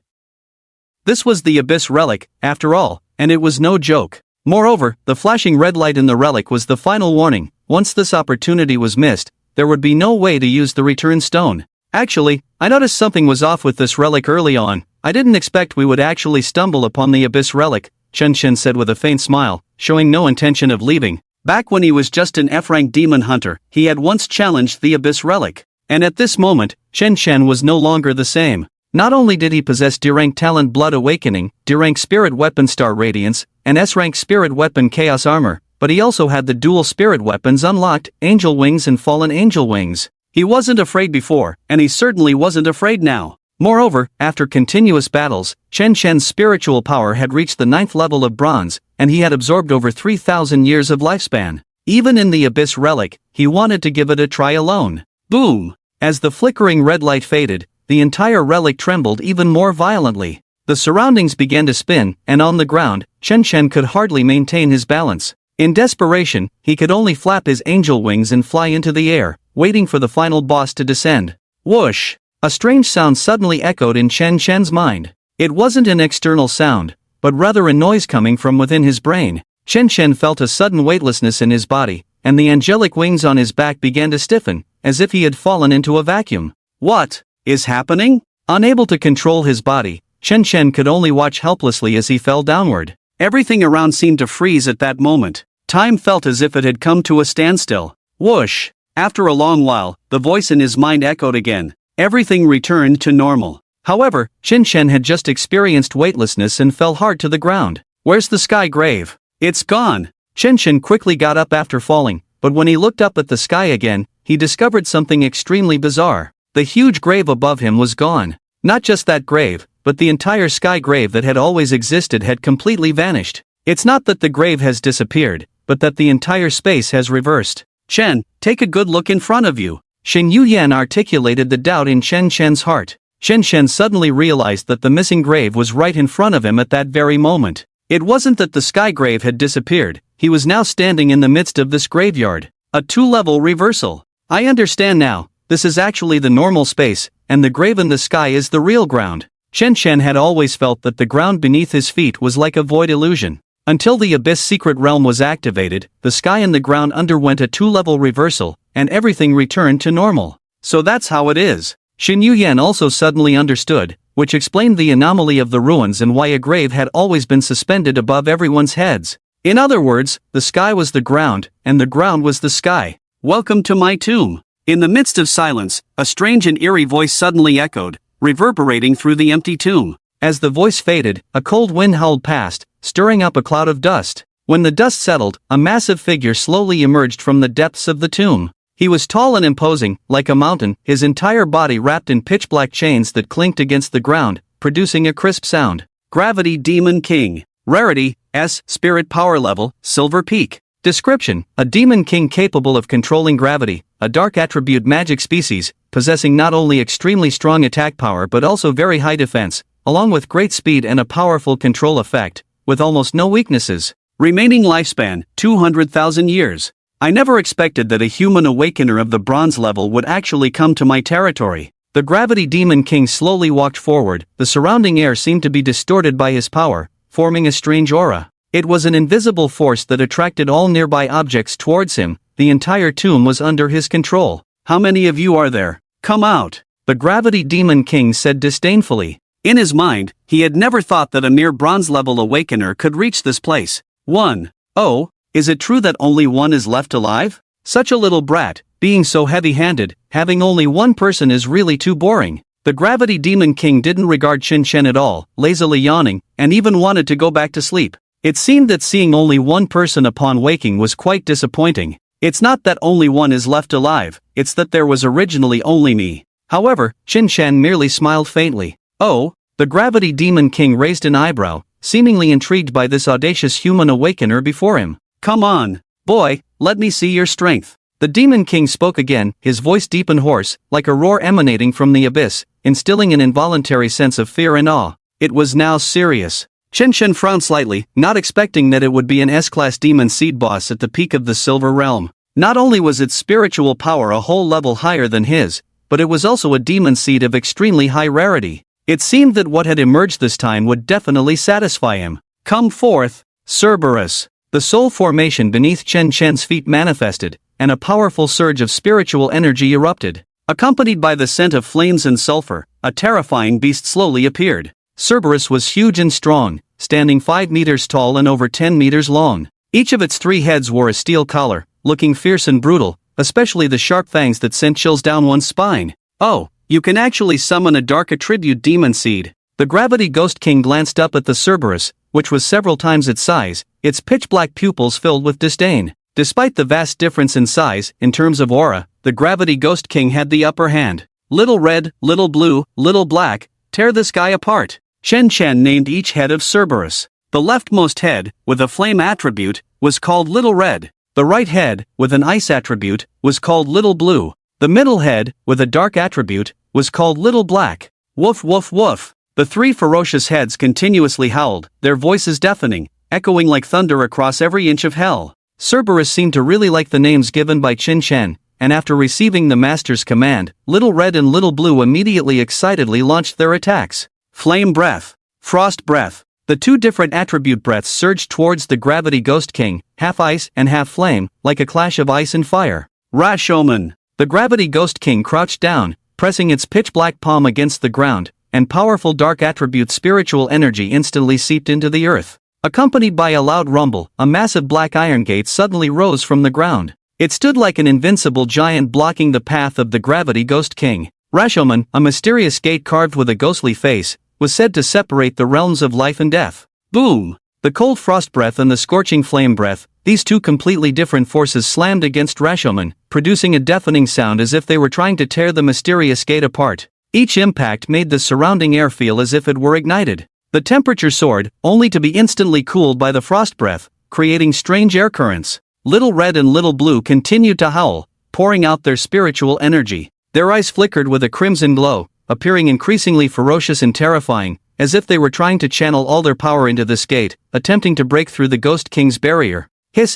This was the Abyss Relic, after all, and it was no joke. Moreover, the flashing red light in the relic was the final warning. Once this opportunity was missed, there would be no way to use the return stone. Actually, I noticed something was off with this relic early on. I didn't expect we would actually stumble upon the Abyss Relic, Chen Shen said with a faint smile, showing no intention of leaving. Back when he was just an F-rank demon hunter, he had once challenged the Abyss Relic. And at this moment, Chen Shen was no longer the same. Not only did he possess D-rank talent Blood Awakening, D-rank Spirit Weapon Star Radiance, and S-rank Spirit Weapon Chaos Armor, but he also had the dual spirit weapons unlocked, Angel Wings and Fallen Angel Wings. He wasn't afraid before, and he certainly wasn't afraid now. Moreover, after continuous battles, Chen Shen's spiritual power had reached the 9th level of bronze, and he had absorbed over 3,000 years of lifespan. Even in the Abyss Relic, he wanted to give it a try alone. Boom! As the flickering red light faded, the entire relic trembled even more violently. The surroundings began to spin, and on the ground, Chen Shen could hardly maintain his balance. In desperation, he could only flap his angel wings and fly into the air, waiting for the final boss to descend. Whoosh! A strange sound suddenly echoed in Chen Shen's mind. It wasn't an external sound, but rather a noise coming from within his brain. Chen Chen felt a sudden weightlessness in his body, and the angelic wings on his back began to stiffen, as if he had fallen into a vacuum. What is happening? Unable to control his body, Chen Chen could only watch helplessly as he fell downward. Everything around seemed to freeze at that moment. Time felt as if it had come to a standstill. Whoosh! After a long while, the voice in his mind echoed again. Everything returned to normal. However, Chen Chen had just experienced weightlessness and fell hard to the ground. Where's the sky grave? It's gone! Chen Chen quickly got up after falling, but when he looked up at the sky again, he discovered something extremely bizarre. The huge grave above him was gone. Not just that grave, but the entire sky grave that had always existed had completely vanished. It's not that the grave has disappeared, but that the entire space has reversed. Chen, take a good look in front of you. Shen Yuyan articulated the doubt in Chen Chen's heart. Chen Chen suddenly realized that the missing grave was right in front of him at that very moment. It wasn't that the sky grave had disappeared, he was now standing in the midst of this graveyard. A two-level reversal. I understand now, this is actually the normal space, and the grave in the sky is the real ground. Chen Chen had always felt that the ground beneath his feet was like a void illusion. Until the Abyss Secret Realm was activated, the sky and the ground underwent a two-level reversal, and everything returned to normal. So that's how it is. Shen Yuyan also suddenly understood, which explained the anomaly of the ruins and why a grave had always been suspended above everyone's heads. In other words, the sky was the ground, and the ground was the sky. Welcome to my tomb. In the midst of silence, a strange and eerie voice suddenly echoed, reverberating through the empty tomb. As the voice faded, a cold wind howled past, stirring up a cloud of dust. When the dust settled, a massive figure slowly emerged from the depths of the tomb. He was tall and imposing, like a mountain, his entire body wrapped in pitch-black chains that clinked against the ground, producing a crisp sound. Gravity Demon King. Rarity, S. Spirit Power Level, Silver Peak. Description: a demon king capable of controlling gravity, a dark attribute magic species, possessing not only extremely strong attack power but also very high defense, along with great speed and a powerful control effect, with almost no weaknesses. Remaining lifespan, 200,000 years. I never expected that a human awakener of the bronze level would actually come to my territory. The Gravity Demon King slowly walked forward, the surrounding air seemed to be distorted by his power, forming a strange aura. It was an invisible force that attracted all nearby objects towards him. The entire tomb was under his control. How many of you are there? Come out! The Gravity Demon King said disdainfully. In his mind, he had never thought that a mere bronze-level awakener could reach this place. 1. Oh, is it true that only one is left alive? Such a little brat, being so heavy-handed, having only one person is really too boring. The Gravity Demon King didn't regard Chen Chen at all, lazily yawning, and even wanted to go back to sleep. It seemed that seeing only one person upon waking was quite disappointing. It's not that only one is left alive, it's that there was originally only me. However, Chen Chen merely smiled faintly. Oh, the Gravity Demon King raised an eyebrow, seemingly intrigued by this audacious human awakener before him. Come on, boy, let me see your strength. The Demon King spoke again, his voice deep and hoarse, like a roar emanating from the abyss, instilling an involuntary sense of fear and awe. It was now serious. Chen Chen frowned slightly, not expecting that it would be an S-class demon seed boss at the peak of the Silver Realm. Not only was its spiritual power a whole level higher than his, but it was also a demon seed of extremely high rarity. It seemed that what had emerged this time would definitely satisfy him. Come forth, Cerberus! The soul formation beneath Chen Chen's feet manifested, and a powerful surge of spiritual energy erupted. Accompanied by the scent of flames and sulfur, a terrifying beast slowly appeared. Cerberus was huge and strong, standing 5 meters tall and over 10 meters long. Each of its 3 heads wore a steel collar, looking fierce and brutal, especially the sharp fangs that sent chills down one's spine. Oh, you can actually summon a dark attribute demon seed. The Gravity Ghost King glanced up at the Cerberus, which was several times its size, its pitch-black pupils filled with disdain. Despite the vast difference in size, in terms of aura, the Gravity Ghost King had the upper hand. Little red, little blue, little black, tear the sky apart. Chen Chen named each head of Cerberus. The leftmost head, with a flame attribute, was called Little Red. The right head, with an ice attribute, was called Little Blue. The middle head, with a dark attribute, was called Little Black. Woof woof woof. The 3 ferocious heads continuously howled, their voices deafening, echoing like thunder across every inch of hell. Cerberus seemed to really like the names given by Chen Chen, and after receiving the master's command, Little Red and Little Blue immediately excitedly launched their attacks. Flame Breath. Frost Breath. The two different attribute breaths surged towards the Gravity Ghost King, half ice and half flame, like a clash of ice and fire. Rashomon! The Gravity Ghost King crouched down, pressing its pitch-black palm against the ground, and powerful dark attribute spiritual energy instantly seeped into the earth. Accompanied by a loud rumble, a massive black iron gate suddenly rose from the ground. It stood like an invincible giant blocking the path of the Gravity Ghost King. Rashomon, a mysterious gate carved with a ghostly face, was said to separate the realms of life and death. Boom! The cold frost breath and the scorching flame breath, these two completely different forces slammed against Rashomon, producing a deafening sound as if they were trying to tear the mysterious gate apart. Each impact made the surrounding air feel as if it were ignited. The temperature soared, only to be instantly cooled by the frost breath, creating strange air currents. Little Red and Little Blue continued to howl, pouring out their spiritual energy. Their eyes flickered with a crimson glow, appearing increasingly ferocious and terrifying, as if they were trying to channel all their power into this gate, attempting to break through the Ghost King's barrier.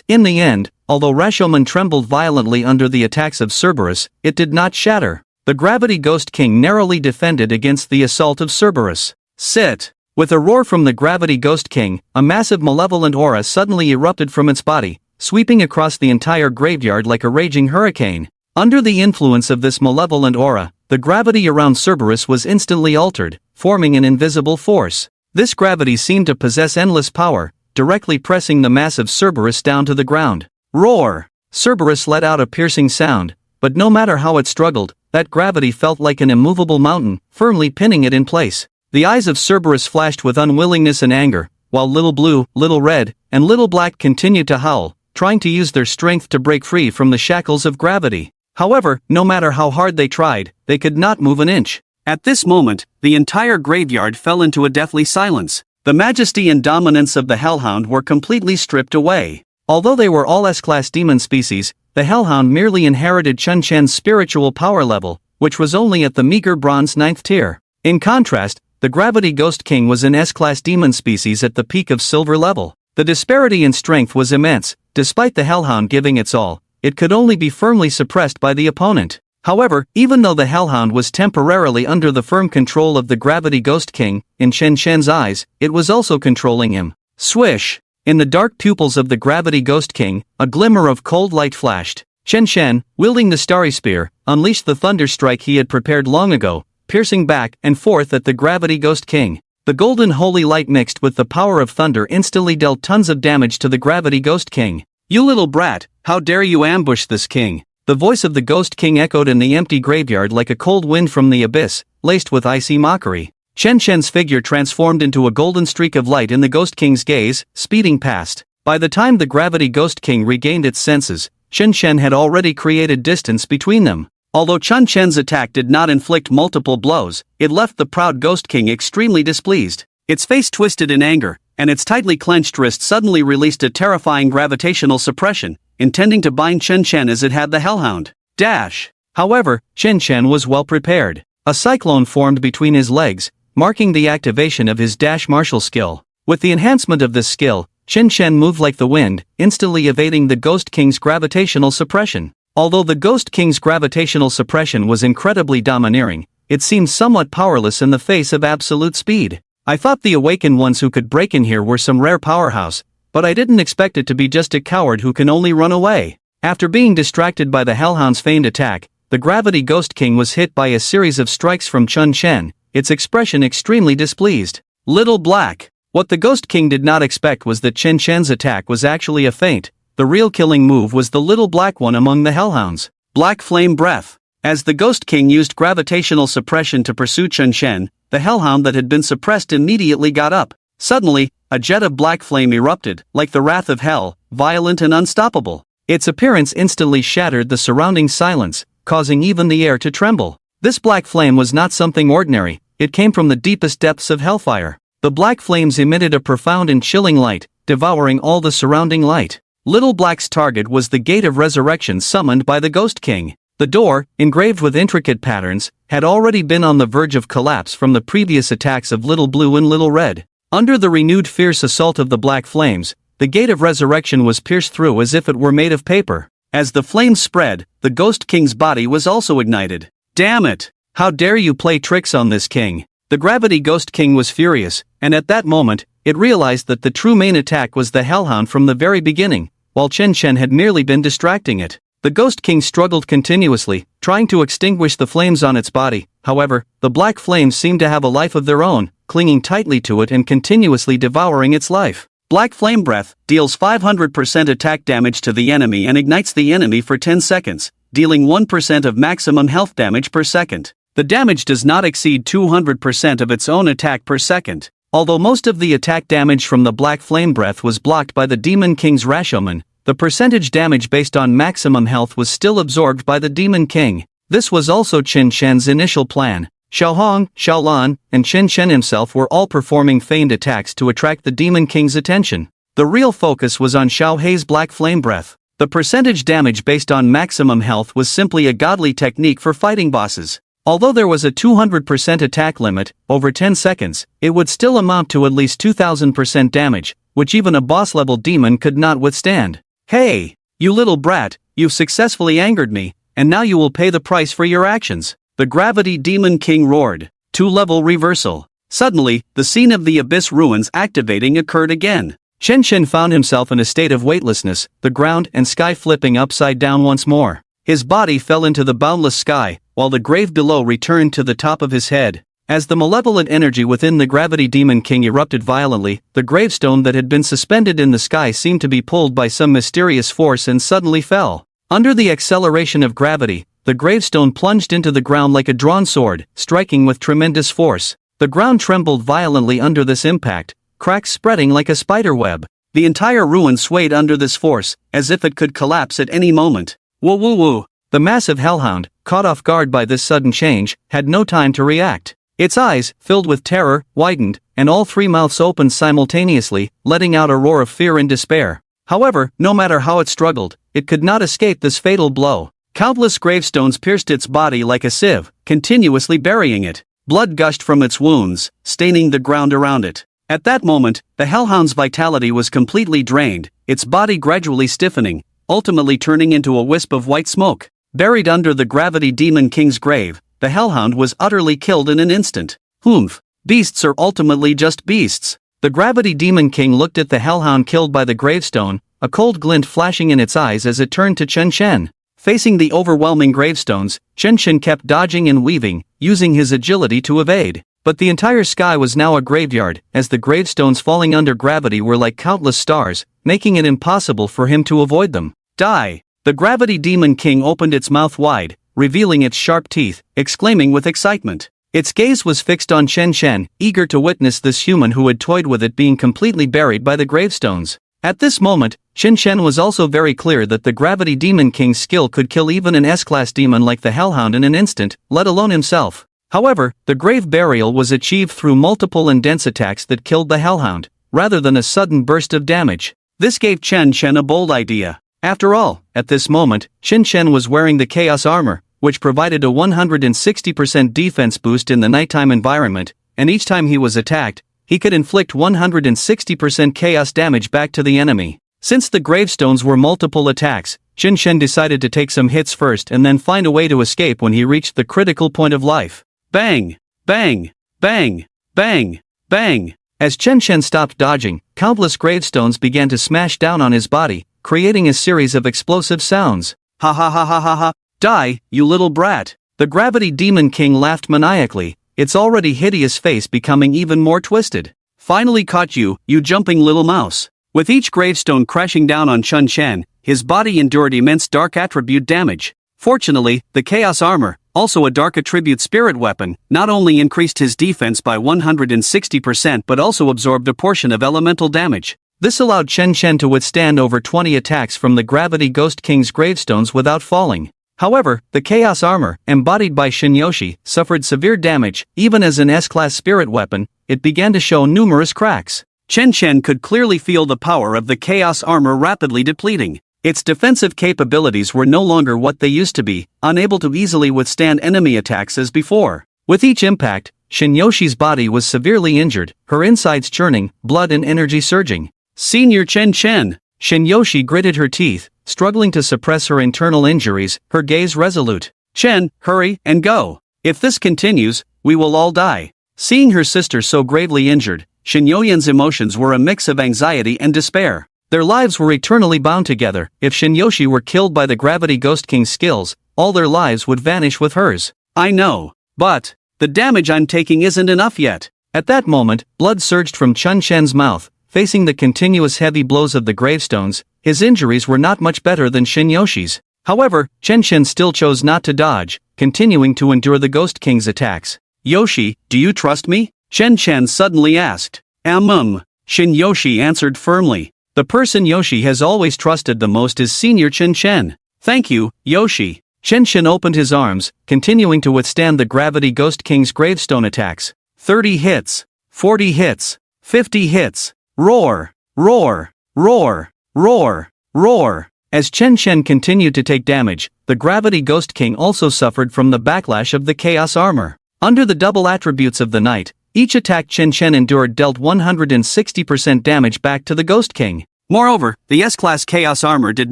In the end, although Rashomon trembled violently under the attacks of Cerberus, it did not shatter. The Gravity Ghost King narrowly defended against the assault of Cerberus. Sit! With a roar from the Gravity Ghost King, a massive malevolent aura suddenly erupted from its body, sweeping across the entire graveyard like a raging hurricane. Under the influence of this malevolent aura, the gravity around Cerberus was instantly altered, forming an invisible force. This gravity seemed to possess endless power, directly pressing the massive Cerberus down to the ground. Roar! Cerberus let out a piercing sound, but no matter how it struggled, that gravity felt like an immovable mountain, firmly pinning it in place. The eyes of Cerberus flashed with unwillingness and anger, while Little Blue, Little Red, and Little Black continued to howl, trying to use their strength to break free from the shackles of gravity. However, no matter how hard they tried, they could not move an inch. At this moment, the entire graveyard fell into a deathly silence. The majesty and dominance of the Hellhound were completely stripped away. Although they were all S-class demon species, the Hellhound merely inherited Chun Chen's spiritual power level, which was only at the meager bronze 9th tier. In contrast, the Gravity Ghost King was an S-class demon species at the peak of silver level. The disparity in strength was immense. Despite the Hellhound giving its all, it could only be firmly suppressed by the opponent. However, even though the Hellhound was temporarily under the firm control of the Gravity Ghost King, in Chen Shen's eyes, it was also controlling him. Swish! In the dark pupils of the Gravity Ghost King, a glimmer of cold light flashed. Chen Shen, wielding the Starry Spear, unleashed the thunder strike he had prepared long ago, piercing back and forth at the Gravity Ghost King. The golden holy light mixed with the power of thunder instantly dealt tons of damage to the Gravity Ghost King. "You little brat, how dare you ambush this king?" The voice of the Ghost King echoed in the empty graveyard like a cold wind from the abyss, laced with icy mockery. Chen Shen's figure transformed into a golden streak of light in the Ghost King's gaze, speeding past. By the time the Gravity Ghost King regained its senses, Chen Shen had already created distance between them. Although Chun Chen's attack did not inflict multiple blows, it left the proud Ghost King extremely displeased. Its face twisted in anger, and its tightly clenched wrist suddenly released a terrifying gravitational suppression, intending to bind Chen Shen as it had the Hellhound. Dash! However, Chen Shen was well prepared. A cyclone formed between his legs, marking the activation of his dash martial skill. With the enhancement of this skill, Chen Shen moved like the wind, instantly evading the Ghost King's gravitational suppression. Although the Ghost King's gravitational suppression was incredibly domineering, it seemed somewhat powerless in the face of absolute speed. I thought the Awakened ones who could break in here were some rare powerhouse, but I didn't expect it to be just a coward who can only run away. After being distracted by the Hellhound's feigned attack, the Gravity Ghost King was hit by a series of strikes from Chun Chen, its expression extremely displeased. Little Black! What the Ghost King did not expect was that Chen Shen's attack was actually a feint. The real killing move was the Little Black one among the Hellhounds. Black Flame Breath. As the Ghost King used gravitational suppression to pursue Chun Shen, the Hellhound that had been suppressed immediately got up. Suddenly, a jet of black flame erupted, like the wrath of hell, violent and unstoppable. Its appearance instantly shattered the surrounding silence, causing even the air to tremble. This black flame was not something ordinary, it came from the deepest depths of hellfire. The black flames emitted a profound and chilling light, devouring all the surrounding light. Little Black's target was the Gate of Resurrection summoned by the Ghost King. The door, engraved with intricate patterns, had already been on the verge of collapse from the previous attacks of Little Blue and Little Red. Under the renewed fierce assault of the black flames, the Gate of Resurrection was pierced through as if it were made of paper. As the flames spread, the Ghost King's body was also ignited. "Damn it! How dare you play tricks on this king?" The Gravity Ghost King was furious, and at that moment, it realized that the true main attack was the Hellhound from the very beginning, while Chen Chen had merely been distracting it. The Ghost King struggled continuously, trying to extinguish the flames on its body. However, the black flames seemed to have a life of their own, clinging tightly to it and continuously devouring its life. Black Flame Breath deals 500% attack damage to the enemy and ignites the enemy for 10 seconds, dealing 1% of maximum health damage per second. The damage does not exceed 200% of its own attack per second. Although most of the attack damage from the Black Flame Breath was blocked by the Demon King's Rashomon, the percentage damage based on maximum health was still absorbed by the Demon King. This was also Chen Chen's initial plan. Xiao Hong, Xiao Lan, and Chen Chen himself were all performing feigned attacks to attract the Demon King's attention. The real focus was on Xiao Hei's Black Flame Breath. The percentage damage based on maximum health was simply a godly technique for fighting bosses. Although there was a 200% attack limit, over 10 seconds, it would still amount to at least 2000% damage, which even a boss-level demon could not withstand. Hey, you little brat, you've successfully angered me, and now you will pay the price for your actions. The Gravity Demon King roared. 2-level reversal. Suddenly, the scene of the Abyss Ruins activating occurred again. Chen Chen found himself in a state of weightlessness, the ground and sky flipping upside down once more. His body fell into the boundless sky, while the grave below returned to the top of his head. As the malevolent energy within the Gravity Demon King erupted violently, the gravestone that had been suspended in the sky seemed to be pulled by some mysterious force and suddenly fell. Under the acceleration of gravity, the gravestone plunged into the ground like a drawn sword, striking with tremendous force. The ground trembled violently under this impact, cracks spreading like a spider web. The entire ruin swayed under this force, as if it could collapse at any moment. Woo woo woo! The massive Hellhound, caught off guard by this sudden change, had no time to react. Its eyes, filled with terror, widened, and all three mouths opened simultaneously, letting out a roar of fear and despair. However, no matter how it struggled, it could not escape this fatal blow. Countless gravestones pierced its body like a sieve, continuously burying it. Blood gushed from its wounds, staining the ground around it. At that moment, the Hellhound's vitality was completely drained, its body gradually stiffening, ultimately turning into a wisp of white smoke. Buried under the Gravity Demon King's grave, the Hellhound was utterly killed in an instant. Humph. Beasts are ultimately just beasts. The Gravity Demon King looked at the Hellhound killed by the gravestone, a cold glint flashing in its eyes as it turned to Chen Chen. Facing the overwhelming gravestones, Chen Chen kept dodging and weaving, using his agility to evade. But the entire sky was now a graveyard, as the gravestones falling under gravity were like countless stars, making it impossible for him to avoid them. Die! The Gravity Demon King opened its mouth wide, revealing its sharp teeth, exclaiming with excitement. Its gaze was fixed on Chen Chen, eager to witness this human who had toyed with it being completely buried by the gravestones. At this moment, Chen Chen was also very clear that the Gravity Demon King's skill could kill even an S-class demon like the Hellhound in an instant, let alone himself. However, the grave burial was achieved through multiple and dense attacks that killed the Hellhound, rather than a sudden burst of damage. This gave Chen Chen a bold idea. After all, at this moment, Chen Chen was wearing the Chaos Armor, which provided a 160% defense boost in the nighttime environment, and each time he was attacked, he could inflict 160% chaos damage back to the enemy. Since the gravestones were multiple attacks, Chen Chen decided to take some hits first and then find a way to escape when he reached the critical point of life. Bang! Bang! Bang! Bang! Bang! As Chen Chen stopped dodging, countless gravestones began to smash down on his body, creating a series of explosive sounds. Ha ha ha ha ha ha! Die, you little brat! The Gravity Demon King laughed maniacally, its already hideous face becoming even more twisted. Finally caught you, you jumping little mouse. With each gravestone crashing down on Chen Chen, his body endured immense dark attribute damage. Fortunately, the Chaos Armor, also a dark attribute spirit weapon, not only increased his defense by 160% but also absorbed a portion of elemental damage. This allowed Chen Chen to withstand over 20 attacks from the Gravity Ghost King's gravestones without falling. However, the Chaos Armor, embodied by Shinyoshi, suffered severe damage. Even as an S-class spirit weapon, it began to show numerous cracks. Chen Chen could clearly feel the power of the Chaos Armor rapidly depleting. Its defensive capabilities were no longer what they used to be, unable to easily withstand enemy attacks as before. With each impact, Shinyoshi's body was severely injured, her insides churning, blood and energy surging. Senior Chen Chen! Shinyoshi gritted her teeth, struggling to suppress her internal injuries, her gaze resolute. Chen, hurry and go. If this continues, we will all die. Seeing her sister so gravely injured, Shinyoyan's emotions were a mix of anxiety and despair. Their lives were eternally bound together. If Shinyoshi were killed by the Gravity Ghost King's skills, all their lives would vanish with hers. I know. But the damage I'm taking isn't enough yet. At that moment, blood surged from Chun Shen's mouth. Facing the continuous heavy blows of the gravestones, his injuries were not much better than Shinyoshi's. However, Chen Shen still chose not to dodge, continuing to endure the Ghost King's attacks. Yoshi, do you trust me? Chen Shen suddenly asked. Shinyoshi answered firmly. The person Yoshi has always trusted the most is Senior Chen Shen. Thank you, Yoshi. Chen Shen opened his arms, continuing to withstand the Gravity Ghost King's gravestone attacks. 30 hits. 40 hits. 50 hits. Roar! Roar! Roar! Roar! Roar! As Chen Shen continued to take damage, the Gravity Ghost King also suffered from the backlash of the Chaos Armor. Under the double attributes of the Knight, each attack Chen Shen endured dealt 160% damage back to the Ghost King. Moreover, the S-Class Chaos Armor did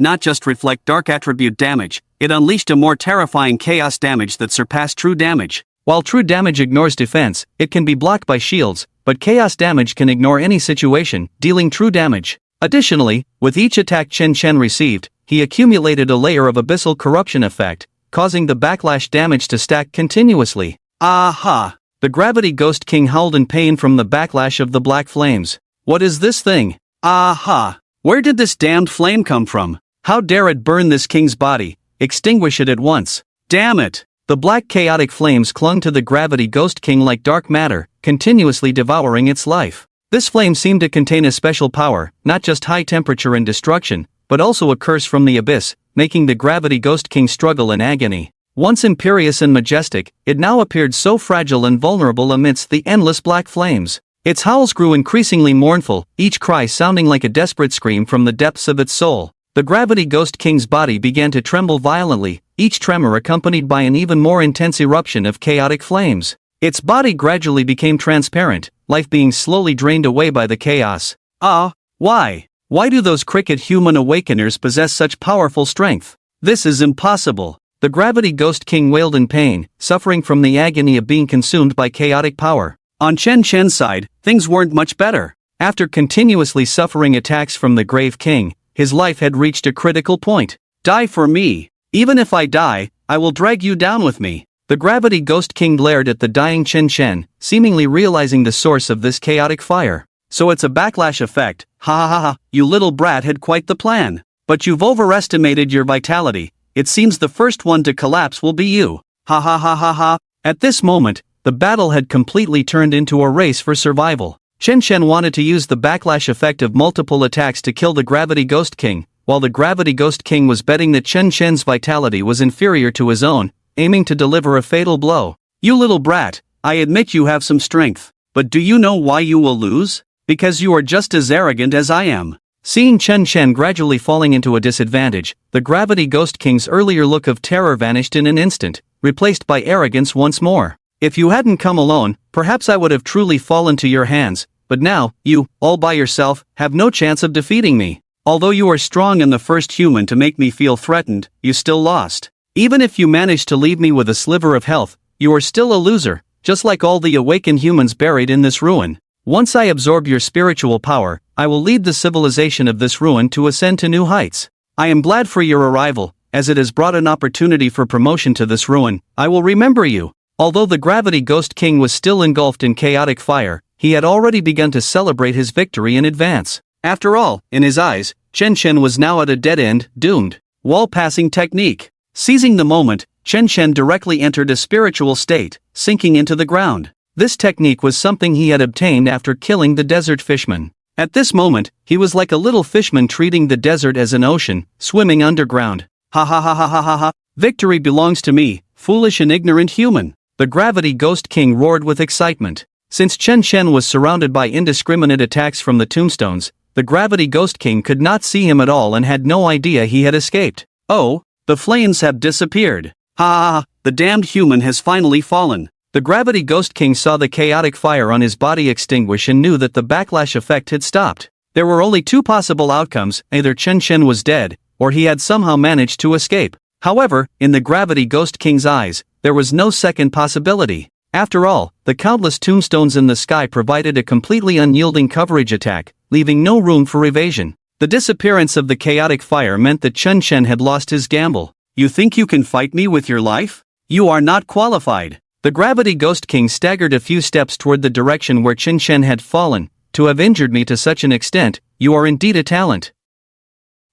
not just reflect Dark Attribute damage, it unleashed a more terrifying Chaos damage that surpassed true damage. While true damage ignores defense, it can be blocked by shields, but Chaos damage can ignore any situation, dealing true damage. Additionally, with each attack Chen Shen received, he accumulated a layer of abyssal corruption effect, causing the backlash damage to stack continuously. Aha! The Gravity Ghost King howled in pain from the backlash of the black flames. What is this thing? Aha! Where did this damned flame come from? How dare it burn this king's body? Extinguish it at once. Damn it! The black chaotic flames clung to the Gravity Ghost King like dark matter, continuously devouring its life. This flame seemed to contain a special power, not just high temperature and destruction, but also a curse from the abyss, making the Gravity Ghost King struggle in agony. Once imperious and majestic, it now appeared so fragile and vulnerable amidst the endless black flames. Its howls grew increasingly mournful, each cry sounding like a desperate scream from the depths of its soul. The Gravity Ghost King's body began to tremble violently, each tremor accompanied by an even more intense eruption of chaotic flames. Its body gradually became transparent, life being slowly drained away by the chaos. Why? Why do those cricket human awakeners possess such powerful strength? This is impossible. The Gravity Ghost King wailed in pain, suffering from the agony of being consumed by chaotic power. On Chen Shen's side, things weren't much better. After continuously suffering attacks from the Grave King, his life had reached a critical point. Die for me. Even if I die, I will drag you down with me. The Gravity Ghost King glared at the dying Chen Shen, seemingly realizing the source of this chaotic fire. So it's a backlash effect. Ha ha ha ha, you little brat had quite the plan. But you've overestimated your vitality. It seems the first one to collapse will be you. Ha ha ha ha ha. At this moment, the battle had completely turned into a race for survival. Chen Shen wanted to use the backlash effect of multiple attacks to kill the Gravity Ghost King, while the Gravity Ghost King was betting that Chen Shen's vitality was inferior to his own, aiming to deliver a fatal blow. You little brat, I admit you have some strength, but do you know why you will lose? Because you are just as arrogant as I am. Seeing Chen Shen gradually falling into a disadvantage, the Gravity Ghost King's earlier look of terror vanished in an instant, replaced by arrogance once more. If you hadn't come alone, perhaps I would have truly fallen to your hands, but now, you, all by yourself, have no chance of defeating me. Although you are strong and the first human to make me feel threatened, you still lost. Even if you managed to leave me with a sliver of health, you are still a loser, just like all the awakened humans buried in this ruin. Once I absorb your spiritual power, I will lead the civilization of this ruin to ascend to new heights. I am glad for your arrival, as it has brought an opportunity for promotion to this ruin. I will remember you. Although the Gravity Ghost King was still engulfed in chaotic fire, he had already begun to celebrate his victory in advance. After all, in his eyes, Chen Shen was now at a dead end, doomed. Wall-passing technique. Seizing the moment, Chen Shen directly entered a spiritual state, sinking into the ground. This technique was something he had obtained after killing the desert fishman. At this moment, he was like a little fishman treating the desert as an ocean, swimming underground. Ha ha ha ha ha ha ha. Victory belongs to me, foolish and ignorant human. The Gravity Ghost King roared with excitement. Since Chen Shen was surrounded by indiscriminate attacks from the tombstones, the Gravity Ghost King could not see him at all and had no idea he had escaped. Oh, the flames have disappeared. Ha ha ha, the damned human has finally fallen. The Gravity Ghost King saw the chaotic fire on his body extinguish and knew that the backlash effect had stopped. There were only two possible outcomes: either Chen Shen was dead, or he had somehow managed to escape. However, in the Gravity Ghost King's eyes, there was no second possibility. After all, the countless tombstones in the sky provided a completely unyielding coverage attack, leaving no room for evasion. The disappearance of the chaotic fire meant that Chen Chen had lost his gamble. You think you can fight me with your life? You are not qualified. The Gravity Ghost King staggered a few steps toward the direction where Chen Chen had fallen. To have injured me to such an extent, you are indeed a talent.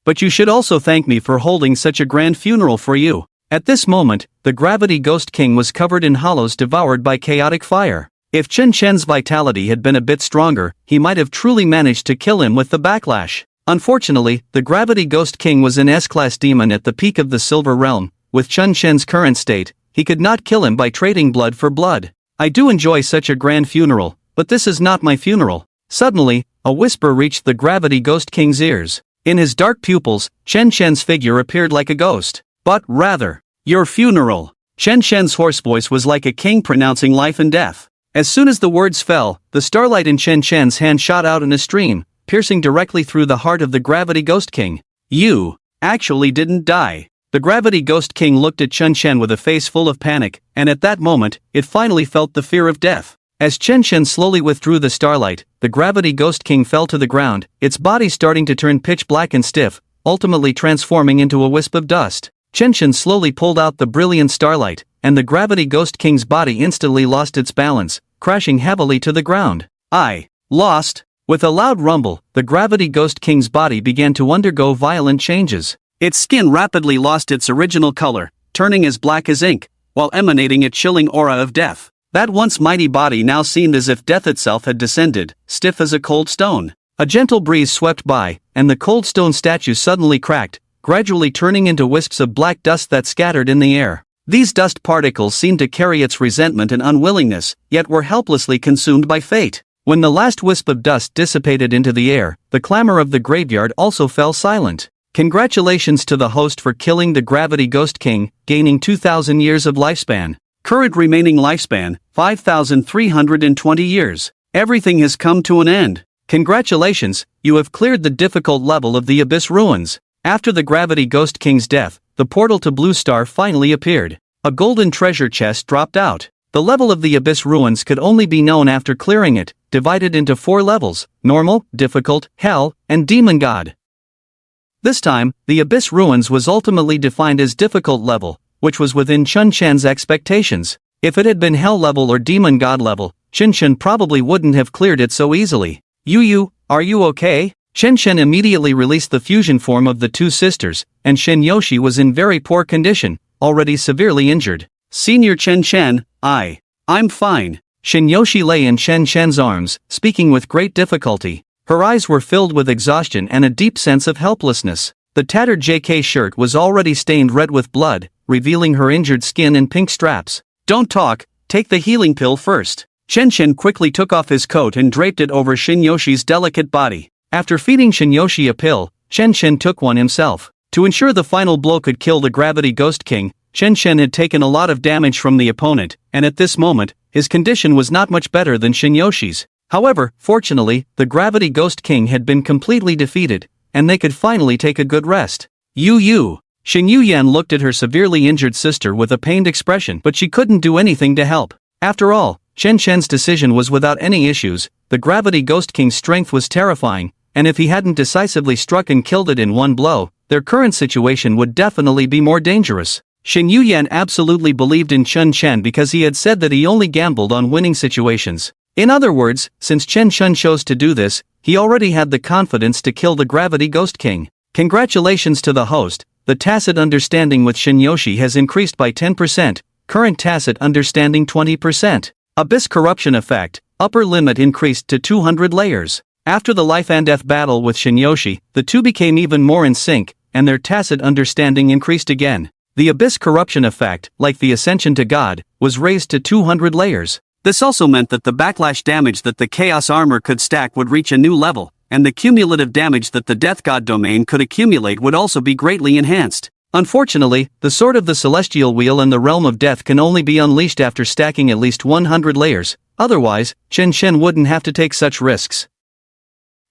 But you should also thank me for holding such a grand funeral for you. At this moment, the Gravity Ghost King was covered in hollows devoured by chaotic fire. If Chen Chen's vitality had been a bit stronger, he might have truly managed to kill him with the backlash. Unfortunately, the Gravity Ghost King was an S-class demon at the peak of the Silver Realm. With Chen Chen's current state, he could not kill him by trading blood for blood. I do enjoy such a grand funeral, but this is not my funeral. Suddenly, a whisper reached the Gravity Ghost King's ears. In his dark pupils, Chen Chen's figure appeared like a ghost. But, rather, your funeral. Chen Chen's hoarse voice was like a king pronouncing life and death. As soon as the words fell, the starlight in Chen Chen's hand shot out in a stream, piercing directly through the heart of the Gravity Ghost King. You actually didn't die. The Gravity Ghost King looked at Chen Chen with a face full of panic, and at that moment, it finally felt the fear of death. As Chen Chen slowly withdrew the starlight, the Gravity Ghost King fell to the ground, its body starting to turn pitch black and stiff, ultimately transforming into a wisp of dust. Chen Chen slowly pulled out the brilliant starlight, and the Gravity Ghost King's body instantly lost its balance, crashing heavily to the ground. I lost. With a loud rumble, the Gravity Ghost King's body began to undergo violent changes. Its skin rapidly lost its original color, turning as black as ink, while emanating a chilling aura of death. That once mighty body now seemed as if death itself had descended, stiff as a cold stone. A gentle breeze swept by, and the cold stone statue suddenly cracked, gradually turning into wisps of black dust that scattered in the air. These dust particles seemed to carry its resentment and unwillingness, yet were helplessly consumed by fate. When the last wisp of dust dissipated into the air, the clamor of the graveyard also fell silent. Congratulations to the host for killing the Gravity Ghost King, gaining 2,000 years of lifespan. Current remaining lifespan, 5,320 years. Everything has come to an end. Congratulations, you have cleared the difficult level of the Abyss Ruins. After the Gravity Ghost King's death, the portal to Blue Star finally appeared. A golden treasure chest dropped out. The level of the Abyss Ruins could only be known after clearing it, divided into 4 levels: normal, difficult, hell, and demon god. This time, the Abyss Ruins was ultimately defined as difficult level, which was within Chen Chen's expectations. If it had been hell level or demon god level, Chen Chen probably wouldn't have cleared it so easily. You, are you okay? Chen Chen immediately released the fusion form of the two sisters, and Shen Yoshi was in very poor condition, already severely injured. Senior Chen Chen, I'm fine. Shen Yoshi lay in Chen Chen's arms, speaking with great difficulty. Her eyes were filled with exhaustion and a deep sense of helplessness. The tattered JK shirt was already stained red with blood, revealing her injured skin and pink straps. Don't talk, take the healing pill first. Chen Chen quickly took off his coat and draped it over Shen Yoshi's delicate body. After feeding Shen Yoshi a pill, Chen Chen took one himself. To ensure the final blow could kill the Gravity Ghost King, Chen Chen had taken a lot of damage from the opponent, and at this moment, his condition was not much better than Shen Yoshi's. However, fortunately, the Gravity Ghost King had been completely defeated, and they could finally take a good rest. You. Shen Yuyan looked at her severely injured sister with a pained expression, but she couldn't do anything to help. After all, Chen Chen's decision was without any issues. The Gravity Ghost King's strength was terrifying, and if he hadn't decisively struck and killed it in one blow, their current situation would definitely be more dangerous. Shen Yuyan absolutely believed in Chen Chen because he had said that he only gambled on winning situations. In other words, since Chen Chen chose to do this, he already had the confidence to kill the Gravity Ghost King. Congratulations to the host, the tacit understanding with Shen Yoshi has increased by 10%, current tacit understanding 20%. Abyss corruption effect, upper limit increased to 200 layers. After the life and death battle with Shen Yoshi, the two became even more in sync, and their tacit understanding increased again. The Abyss corruption effect, like the Ascension to God, was raised to 200 layers. This also meant that the backlash damage that the Chaos Armor could stack would reach a new level, and the cumulative damage that the Death God domain could accumulate would also be greatly enhanced. Unfortunately, the Sword of the Celestial Wheel and the Realm of Death can only be unleashed after stacking at least 100 layers, otherwise, Chen Chen wouldn't have to take such risks.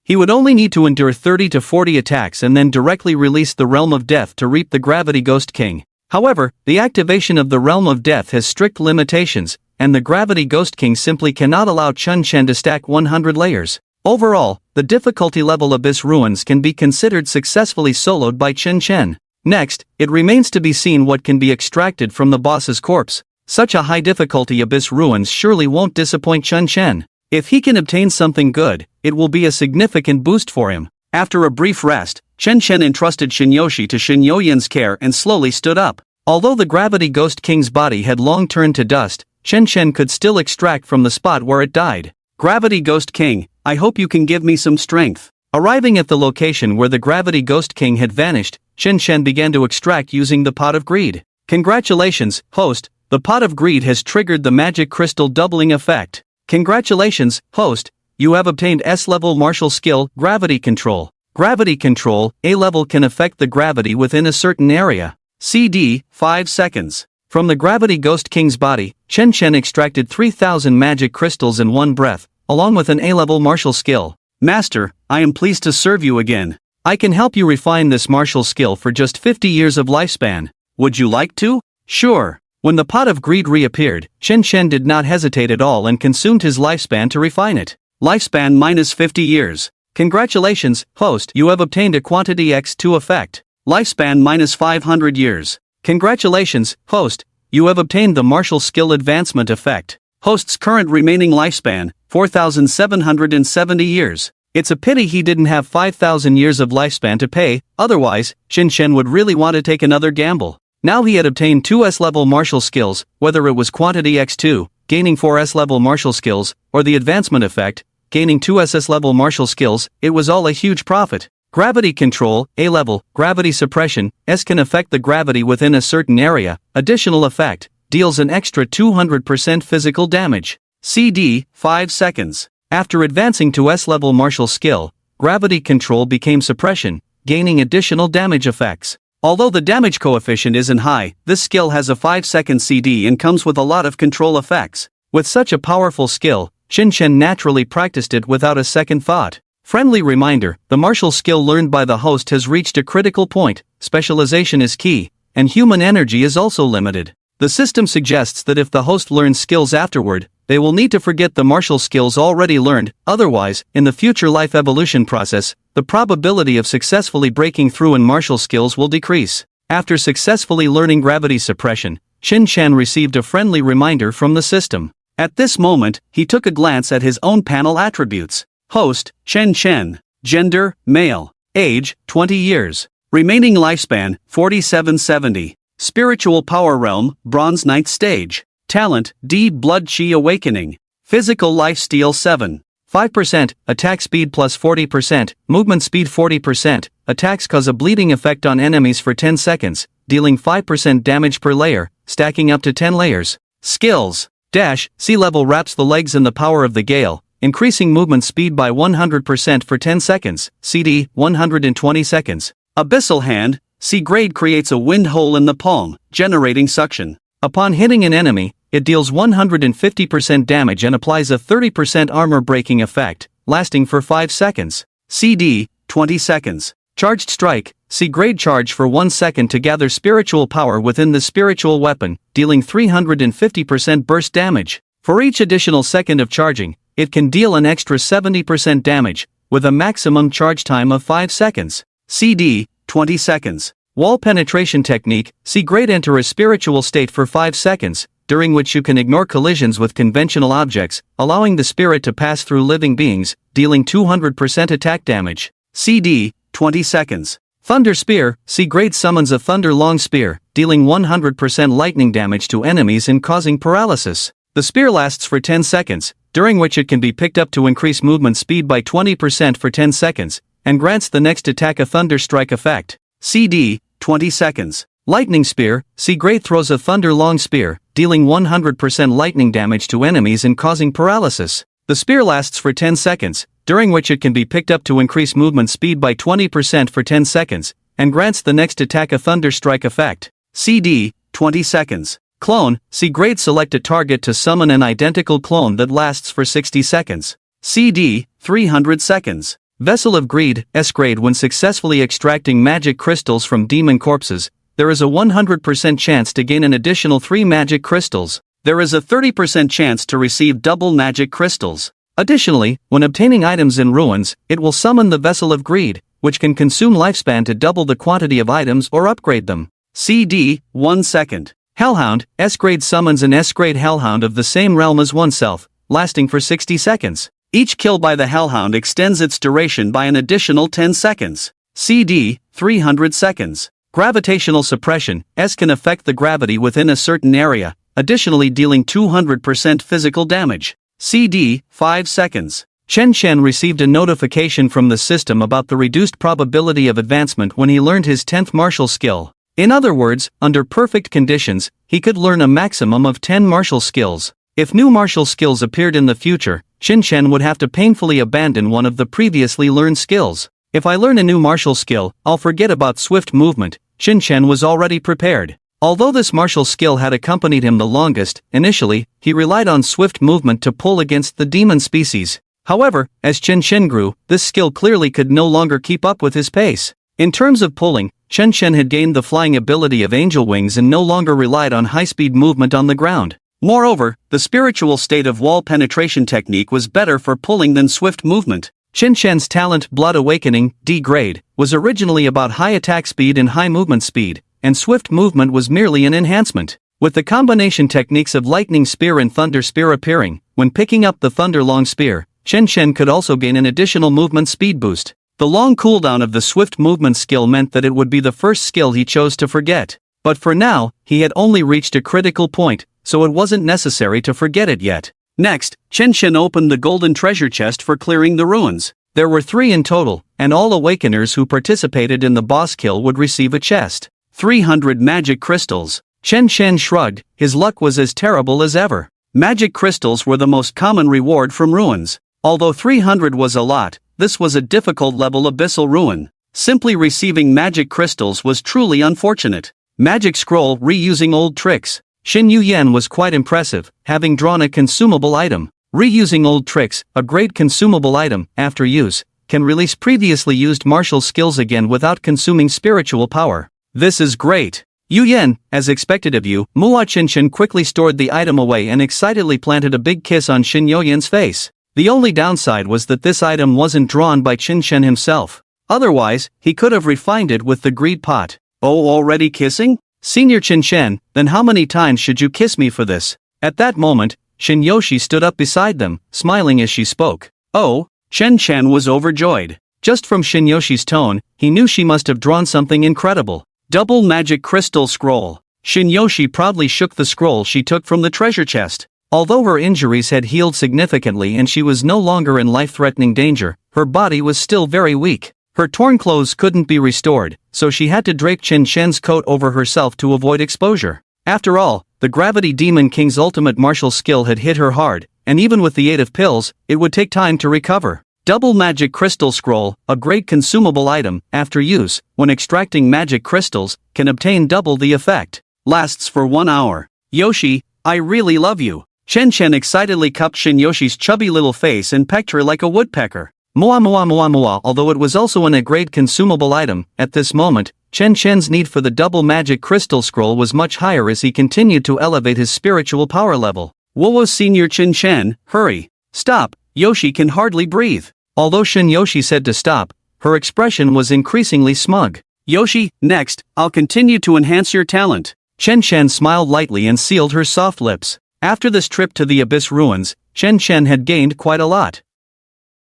He would only need to endure 30 to 40 attacks and then directly release the Realm of Death to reap the Gravity Ghost King. However, the activation of the Realm of Death has strict limitations, and the Gravity Ghost King simply cannot allow Chun Chen to stack 100 layers. Overall, the difficulty level Abyss Ruins can be considered successfully soloed by Chun Chen. Next, it remains to be seen what can be extracted from the boss's corpse. Such a high difficulty Abyss Ruins surely won't disappoint Chun Chen. If he can obtain something good, it will be a significant boost for him. After a brief rest, Chen Chen entrusted Shinyoshi to Shin Yoyen's care and slowly stood up. Although the Gravity Ghost King's body had long turned to dust, Chen Chen could still extract from the spot where it died. Gravity Ghost King, I hope you can give me some strength. Arriving at the location where the Gravity Ghost King had vanished, Chen Chen began to extract using the Pot of Greed. Congratulations, host, the Pot of Greed has triggered the magic crystal doubling effect. Congratulations, host, you have obtained S-level martial skill, Gravity Control. Gravity Control, A-level can affect the gravity within a certain area. CD, 5 seconds. From the Gravity Ghost King's body, Chen Chen extracted 3,000 magic crystals in one breath, along with an A-level martial skill. Master, I am pleased to serve you again. I can help you refine this martial skill for just 50 years of lifespan. Would you like to? Sure. When the Pot of Greed reappeared, Chen Chen did not hesitate at all and consumed his lifespan to refine it. Lifespan minus 50 years. Congratulations, host, you have obtained a quantity X2 effect. Lifespan minus 500 years. Congratulations, host, you have obtained the martial skill advancement effect. Host's current remaining lifespan, 4,770 years. It's a pity he didn't have 5,000 years of lifespan to pay, otherwise, Chen Chen would really want to take another gamble. Now he had obtained 2 S-level martial skills, whether it was quantity X2, gaining 4 S-level martial skills, or the advancement effect, gaining 2 SS-level martial skills, it was all a huge profit. Gravity Control, A-level, Gravity Suppression, S can affect the gravity within a certain area, additional effect, deals an extra 200% physical damage. CD, 5 seconds. After advancing to S-level martial skill, Gravity Control became Suppression, gaining additional damage effects. Although the damage coefficient isn't high, this skill has a 5-second CD and comes with a lot of control effects. With such a powerful skill, Chen Chen naturally practiced it without a second thought. Friendly reminder, the martial skill learned by the host has reached a critical point, specialization is key, and human energy is also limited. The system suggests that if the host learns skills afterward, they will need to forget the martial skills already learned, otherwise, in the future life evolution process, the probability of successfully breaking through in martial skills will decrease. After successfully learning gravity suppression, Chen Chen received a friendly reminder from the system. At this moment, he took a glance at his own panel attributes. Host, Chen Chen. Gender, male. Age, 20 years. Remaining lifespan, 4770. Spiritual power realm, Bronze Ninth Stage. Talent, D. Blood Chi Awakening. Physical life steal 7. 5%, attack speed plus 40%, movement speed 40%, attacks cause a bleeding effect on enemies for 10 seconds, dealing 5% damage per layer, stacking up to 10 layers. Skills. Dash, sea level wraps the legs in the power of the gale, increasing movement speed by 100% for 10 seconds, CD, 120 seconds. Abyssal Hand, sea grade creates a wind hole in the palm, generating suction. Upon hitting an enemy, it deals 150% damage and applies a 30% armor breaking effect, lasting for 5 seconds. CD, 20 seconds. Charged Strike, sea grade charge for 1 second to gather spiritual power within the spiritual weapon, dealing 350% burst damage. For each additional second of charging, it can deal an extra 70% damage, with a maximum charge time of 5 seconds. CD, 20 seconds. Wall Penetration Technique, sea grade enter a spiritual state for 5 seconds, during which you can ignore collisions with conventional objects, allowing the spirit to pass through living beings, dealing 200% attack damage. CD, 20 seconds. Thunder Spear, sea grade summons a thunder long spear, dealing 100% lightning damage to enemies and causing paralysis. The spear lasts for 10 seconds, during which it can be picked up to increase movement speed by 20% for 10 seconds, and grants the next attack a thunder strike effect. CD, 20 seconds. Lightning Spear, sea grade throws a thunder long spear, dealing 100% lightning damage to enemies and causing paralysis. The spear lasts for 10 seconds, during which it can be picked up to increase movement speed by 20% for 10 seconds, and grants the next attack a thunder strike effect. CD, 20 seconds. Clone, sea grade select a target to summon an identical clone that lasts for 60 seconds. CD, 300 seconds. Vessel of Greed, S grade when successfully extracting magic crystals from demon corpses, there is a 100% chance to gain an additional 3 magic crystals. There is a 30% chance to receive double magic crystals. Additionally, when obtaining items in ruins, it will summon the Vessel of Greed, which can consume lifespan to double the quantity of items or upgrade them. CD, 1 second. Hellhound, S-grade summons an S-grade Hellhound of the same realm as oneself, lasting for 60 seconds. Each kill by the Hellhound extends its duration by an additional 10 seconds. CD, 300 seconds. Gravitational suppression, S can affect the gravity within a certain area, additionally dealing 200% physical damage. CD, 5 seconds. Chen Chen received a notification from the system about the reduced probability of advancement when he learned his 10th martial skill. In other words, under perfect conditions, he could learn a maximum of 10 martial skills. If new martial skills appeared in the future, Chen Chen would have to painfully abandon one of the previously learned skills. If I learn a new martial skill, I'll forget about swift movement. Chen Chen was already prepared. Although this martial skill had accompanied him the longest, initially, he relied on swift movement to pull against the demon species. However, as Chen Chen grew, this skill clearly could no longer keep up with his pace. In terms of pulling, Chen Chen had gained the flying ability of angel wings and no longer relied on high-speed movement on the ground. Moreover, the spiritual state of wall penetration technique was better for pulling than swift movement. Chen Chen's talent Blood Awakening, D grade, was originally about high attack speed and high movement speed, and swift movement was merely an enhancement. With the combination techniques of Lightning Spear and Thunder Spear appearing, when picking up the Thunder Long Spear, Chen Chen could also gain an additional movement speed boost. The long cooldown of the swift movement skill meant that it would be the first skill he chose to forget. But for now, he had only reached a critical point, so it wasn't necessary to forget it yet. Next, Chen Chen opened the golden treasure chest for clearing the ruins. There were 3 in total, and all awakeners who participated in the boss kill would receive a chest. 300 magic crystals. Chen Chen shrugged, his luck was as terrible as ever. Magic crystals were the most common reward from ruins. Although 300 was a lot, this was a difficult level abyssal ruin. Simply receiving magic crystals was truly unfortunate. Magic scroll reusing old tricks. Xin Yuyan was quite impressive, having drawn a consumable item. Reusing old tricks, a great consumable item, after use, can release previously used martial skills again without consuming spiritual power. This is great. Yuyan, as expected of you, Mua Qinshan quickly stored the item away and excitedly planted a big kiss on Xin Yuyan's face. The only downside was that this item wasn't drawn by Qinshan himself. Otherwise, he could have refined it with the greed pot. Oh, already kissing? Senior Qinshan, then how many times should you kiss me for this? At that moment, Shinyoshi stood up beside them, smiling as she spoke. Oh, Chen Chen was overjoyed. Just from Shinyoshi's tone, he knew she must have drawn something incredible. Double magic crystal scroll. Shinyoshi proudly shook the scroll she took from the treasure chest. Although her injuries had healed significantly and she was no longer in life-threatening danger, her body was still very weak. Her torn clothes couldn't be restored, so she had to drape Chen Chen's coat over herself to avoid exposure. After all, the Gravity Demon King's ultimate martial skill had hit her hard, and even with the aid of pills, it would take time to recover. Double Magic Crystal Scroll, a great consumable item, after use, when extracting magic crystals, can obtain double the effect. Lasts for 1 hour. Yoshi, I really love you. Chen Chen excitedly cupped Shinyoshi's chubby little face and pecked her like a woodpecker. Moa moa moa moa. Although it was also a great consumable item, at this moment, Chen Chen's need for the double magic crystal scroll was much higher as he continued to elevate his spiritual power level. Whoa, Senior Chen Chen, hurry. Stop, Yoshi can hardly breathe. Although Shinyoshi said to stop, her expression was increasingly smug. Yoshi, next, I'll continue to enhance your talent. Chen Chen smiled lightly and sealed her soft lips. After this trip to the Abyss Ruins, Chen Chen had gained quite a lot.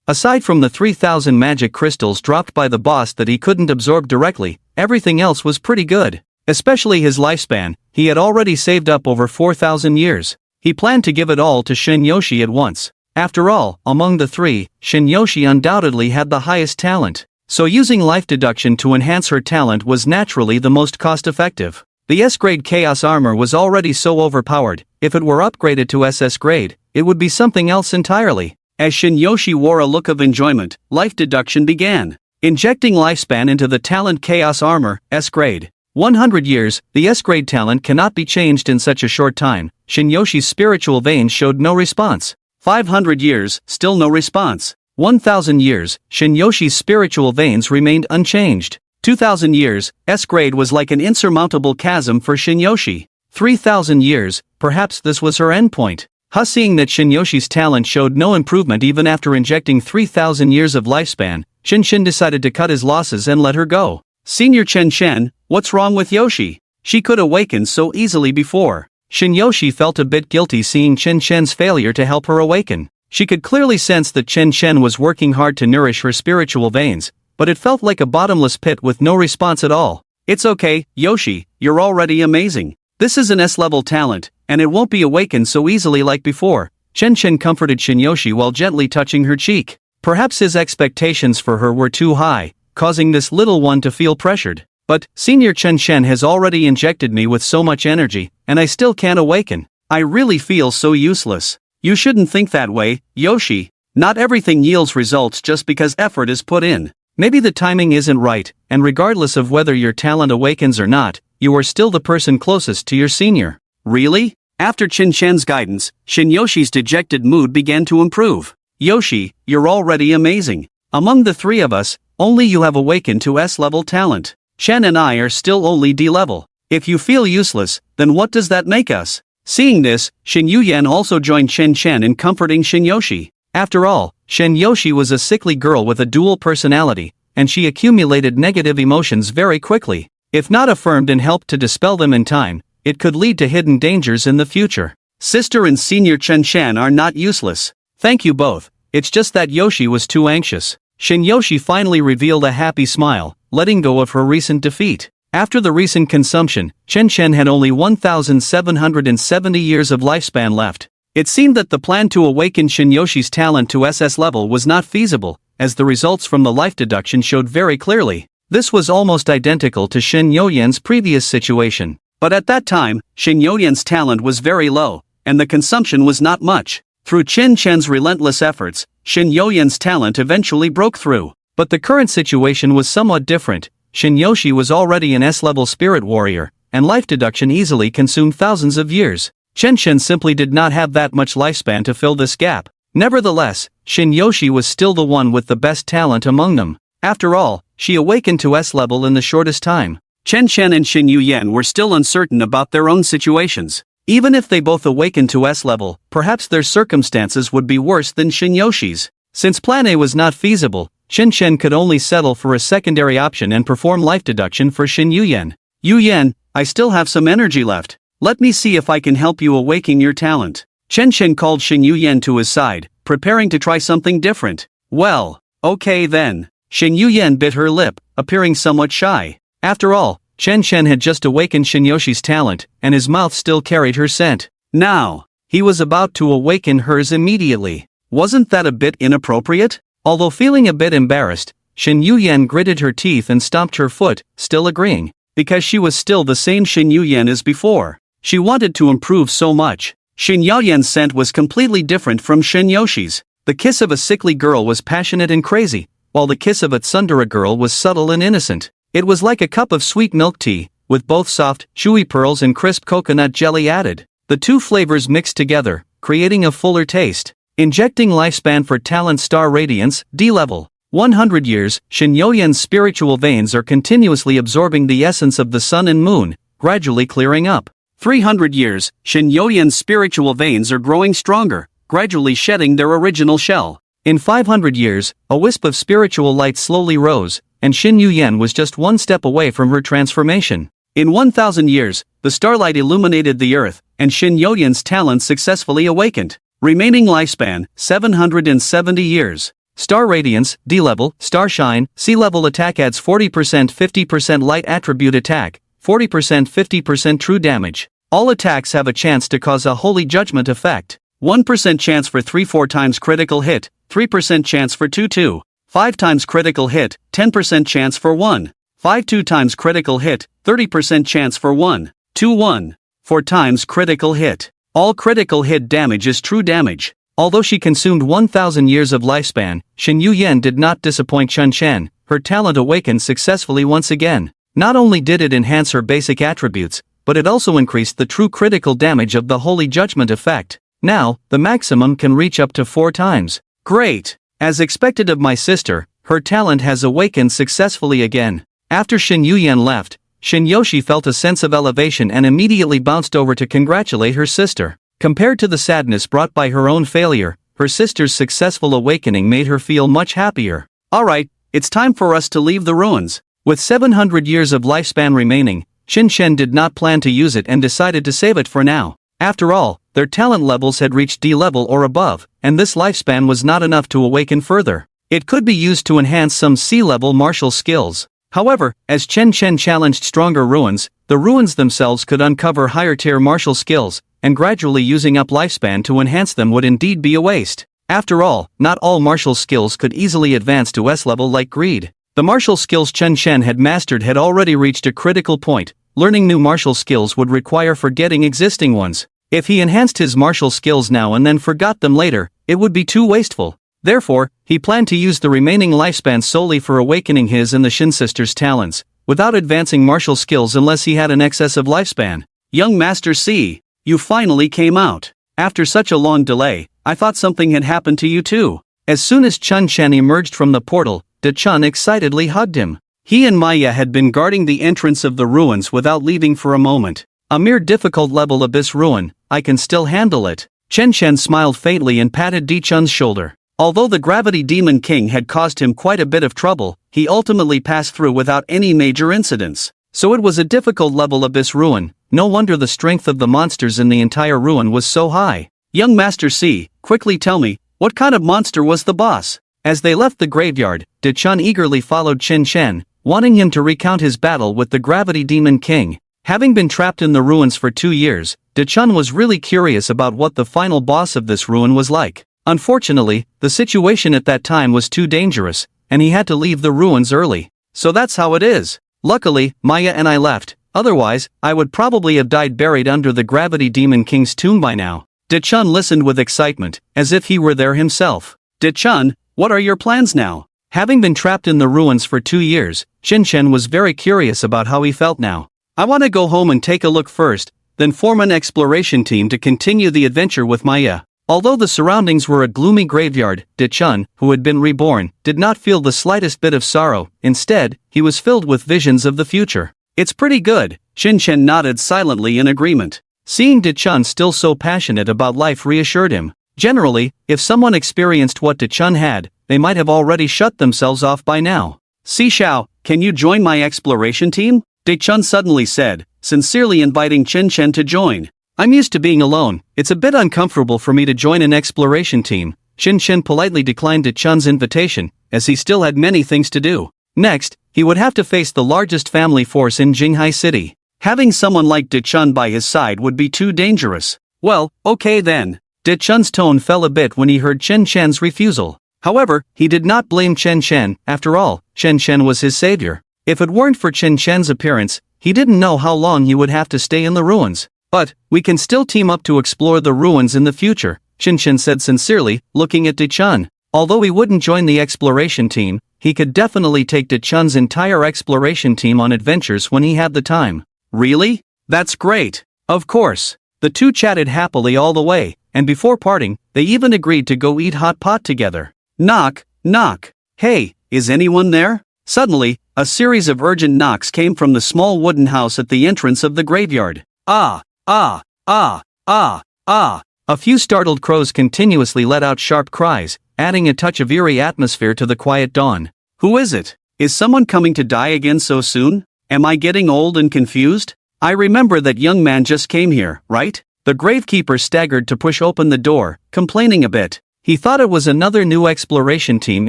Aside from the 3,000 magic crystals dropped by the boss that he couldn't absorb directly, everything else was pretty good. Especially his lifespan, he had already saved up over 4,000 years. He planned to give it all to Shinyoshi at once. After all, among the 3, Shinyoshi undoubtedly had the highest talent. So using life deduction to enhance her talent was naturally the most cost-effective. The S-grade Chaos Armor was already so overpowered, if it were upgraded to SS grade, it would be something else entirely. As Shinyoshi wore a look of enjoyment, life deduction began. Injecting lifespan into the talent Chaos Armor, S-grade. 100 years, the S-grade talent cannot be changed in such a short time. Shinyoshi's spiritual veins showed no response. 500 years, still no response. 1,000 years, Shinyoshi's spiritual veins remained unchanged. 2,000 years, S grade was like an insurmountable chasm for Shinyoshi. 3,000 years, perhaps this was her endpoint. Seeing that Shinyoshi's talent showed no improvement even after injecting 3,000 years of lifespan, Shin decided to cut his losses and let her go. Senior Chen, what's wrong with Yoshi? She could awaken so easily before. Shinyoshi felt a bit guilty seeing Chen's failure to help her awaken. She could clearly sense that Chen was working hard to nourish her spiritual veins, but it felt like a bottomless pit with no response at all. It's okay, Yoshi, you're already amazing. This is an S-level talent, and it won't be awakened so easily like before. Chen comforted Shinyoshi while gently touching her cheek. Perhaps his expectations for her were too high, causing this little one to feel pressured. But, Senior Chen has already injected me with so much energy, and I still can't awaken. I really feel so useless. You shouldn't think that way, Yoshi. Not everything yields results just because effort is put in. Maybe the timing isn't right, and regardless of whether your talent awakens or not, you are still the person closest to your senior. Really? After Chen's guidance, Shinyoshi's dejected mood began to improve. Yoshi, you're already amazing. Among the three of us, only you have awakened to S-level talent. Chen and I are still only D-level. If you feel useless, then what does that make us? Seeing this, Shin Yuyan also joined Chen in comforting Shinyoshi. After all, Shinyoshi was a sickly girl with a dual personality, and she accumulated negative emotions very quickly. If not affirmed and helped to dispel them in time, it could lead to hidden dangers in the future. Sister and Senior Chen are not useless. Thank you both, it's just that Yoshi was too anxious. Shinyoshi finally revealed a happy smile, letting go of her recent defeat. After the recent consumption, Chen had only 1,770 years of lifespan left. It seemed that the plan to awaken Shinyoshi's talent to SS level was not feasible, as the results from the life deduction showed very clearly. This was almost identical to Shin Yoyan's previous situation. But at that time, Shin Yoyan's talent was very low, and the consumption was not much. Through Chen's relentless efforts, Shin Yoyan's talent eventually broke through. But the current situation was somewhat different. Shinyoshi was already an S-level spirit warrior, and life deduction easily consumed thousands of years. Chen simply did not have that much lifespan to fill this gap. Nevertheless, Shinyoshi was still the one with the best talent among them. After all, she awakened to S-level in the shortest time. Chen and Shin Yuyan were still uncertain about their own situations. Even if they both awakened to S-level, perhaps their circumstances would be worse than Shinyoshi's. Since Plan A was not feasible, Chen could only settle for a secondary option and perform life deduction for Shin Yuyan. Yuyan, I still have some energy left. Let me see if I can help you awaken your talent. Chen called Shin Yuyan to his side, preparing to try something different. Well, okay then. Shin Yuyan bit her lip, appearing somewhat shy. After all, Chen had just awakened Shinyoshi's talent, and his mouth still carried her scent. Now, he was about to awaken hers immediately. Wasn't that a bit inappropriate? Although feeling a bit embarrassed, Shin Yuyan gritted her teeth and stomped her foot, still agreeing. Because she was still the same Shin Yuyan as before. She wanted to improve so much. Shin Yuyan's scent was completely different from Shinyoshi's. The kiss of a sickly girl was passionate and crazy, while the kiss of a tsundere girl was subtle and innocent. It was like a cup of sweet milk tea, with both soft, chewy pearls and crisp coconut jelly added. The two flavors mixed together, creating a fuller taste. Injecting lifespan for talent star radiance, D-level. 100 years, Shin Yuyan's spiritual veins are continuously absorbing the essence of the sun and moon, gradually clearing up. 300 years, Shin Yuyan's spiritual veins are growing stronger, gradually shedding their original shell. In 500 years, a wisp of spiritual light slowly rose, and Shin Yuyan was just one step away from her transformation. In 1,000 years, the starlight illuminated the earth, and Shin Yuyan's talent successfully awakened. Remaining lifespan, 770 years. Star Radiance, D-level, Star Shine, C-level attack adds 40% 50% light attribute attack, 40% 50% true damage. All attacks have a chance to cause a holy judgment effect. 1% chance for 3-4 times critical hit, 3% chance for 2-2. 5 times critical hit, 10% chance for 1. 5-2 times critical hit, 30% chance for 1. 2-1. 4 times critical hit. All critical hit damage is true damage. Although she consumed 1,000 years of lifespan, Shin Yuyan did not disappoint Chen. Her talent awakened successfully once again. Not only did it enhance her basic attributes, but it also increased the true critical damage of the holy judgment effect. Now, the maximum can reach up to 4 times. Great! As expected of my sister, her talent has awakened successfully again. After Shin Yuyan left, Shin Yoshi felt a sense of elevation and immediately bounced over to congratulate her sister. Compared to the sadness brought by her own failure, her sister's successful awakening made her feel much happier. Alright, it's time for us to leave the ruins. With 700 years of lifespan remaining, Shin Shen did not plan to use it and decided to save it for now. After all, their talent levels had reached D level or above, and this lifespan was not enough to awaken further. It could be used to enhance some C-level martial skills. However, as Chen Chen challenged stronger ruins, the ruins themselves could uncover higher-tier martial skills, and gradually using up lifespan to enhance them would indeed be a waste. After all, not all martial skills could easily advance to S-level like greed. The martial skills Chen Chen had mastered had already reached a critical point. Learning new martial skills would require forgetting existing ones. If he enhanced his martial skills now and then forgot them later, it would be too wasteful. Therefore, he planned to use the remaining lifespan solely for awakening his and the Shin sisters' talents, without advancing martial skills unless he had an excess of lifespan. Young Master C, you finally came out. After such a long delay, I thought something had happened to you too. As soon as Chun Chen emerged from the portal, De Chun excitedly hugged him. He and Maya had been guarding the entrance of the ruins without leaving for a moment. A mere difficult level abyss ruin, I can still handle it. Chen Chen smiled faintly and patted De Chun's shoulder. Although the Gravity Demon King had caused him quite a bit of trouble, he ultimately passed through without any major incidents. So it was a difficult level abyss ruin, no wonder the strength of the monsters in the entire ruin was so high. Young Master C, quickly tell me, what kind of monster was the boss? As they left the graveyard, De Chun eagerly followed Chen Chen, wanting him to recount his battle with the Gravity Demon King. Having been trapped in the ruins for 2 years, De Chun was really curious about what the final boss of this ruin was like. Unfortunately, the situation at that time was too dangerous, and he had to leave the ruins early. So that's how it is. Luckily, Maya and I left, otherwise, I would probably have died buried under the Gravity Demon King's tomb by now. De Chun listened with excitement, as if he were there himself. De Chun, what are your plans now? Having been trapped in the ruins for 2 years, Shin Chen was very curious about how he felt now. I want to go home and take a look first, then form an exploration team to continue the adventure with Maya. Although the surroundings were a gloomy graveyard, De Chun, who had been reborn, did not feel the slightest bit of sorrow. Instead, he was filled with visions of the future. It's pretty good, Shin Chen nodded silently in agreement. Seeing De Chun still so passionate about life reassured him. Generally, if someone experienced what De Chun had, they might have already shut themselves off by now. Si Xiao, can you join my exploration team? De Chun suddenly said, sincerely inviting Chen Chen to join. I'm used to being alone, it's a bit uncomfortable for me to join an exploration team. Shin Chen politely declined De Chun's invitation, as he still had many things to do. Next, he would have to face the largest family force in Jinghai City. Having someone like De Chun by his side would be too dangerous. Well, okay then. De Chun's tone fell a bit when he heard Chen Chen's refusal. However, he did not blame Chen Chen. After all, Chen Chen was his savior. If it weren't for Chen Chen's appearance, he didn't know how long he would have to stay in the ruins. But, we can still team up to explore the ruins in the future, Chen Chen said sincerely, looking at De Chun. Although he wouldn't join the exploration team, he could definitely take De Chun's entire exploration team on adventures when he had the time. Really? That's great. Of course. The two chatted happily all the way, and before parting, they even agreed to go eat hot pot together. Knock, knock. Hey, is anyone there? Suddenly, a series of urgent knocks came from the small wooden house at the entrance of the graveyard. Ah, ah, ah, ah, ah. A few startled crows continuously let out sharp cries, adding a touch of eerie atmosphere to the quiet dawn. Who is it? Is someone coming to die again so soon? Am I getting old and confused? I remember that young man just came here, right? The gravekeeper staggered to push open the door, complaining a bit. He thought it was another new exploration team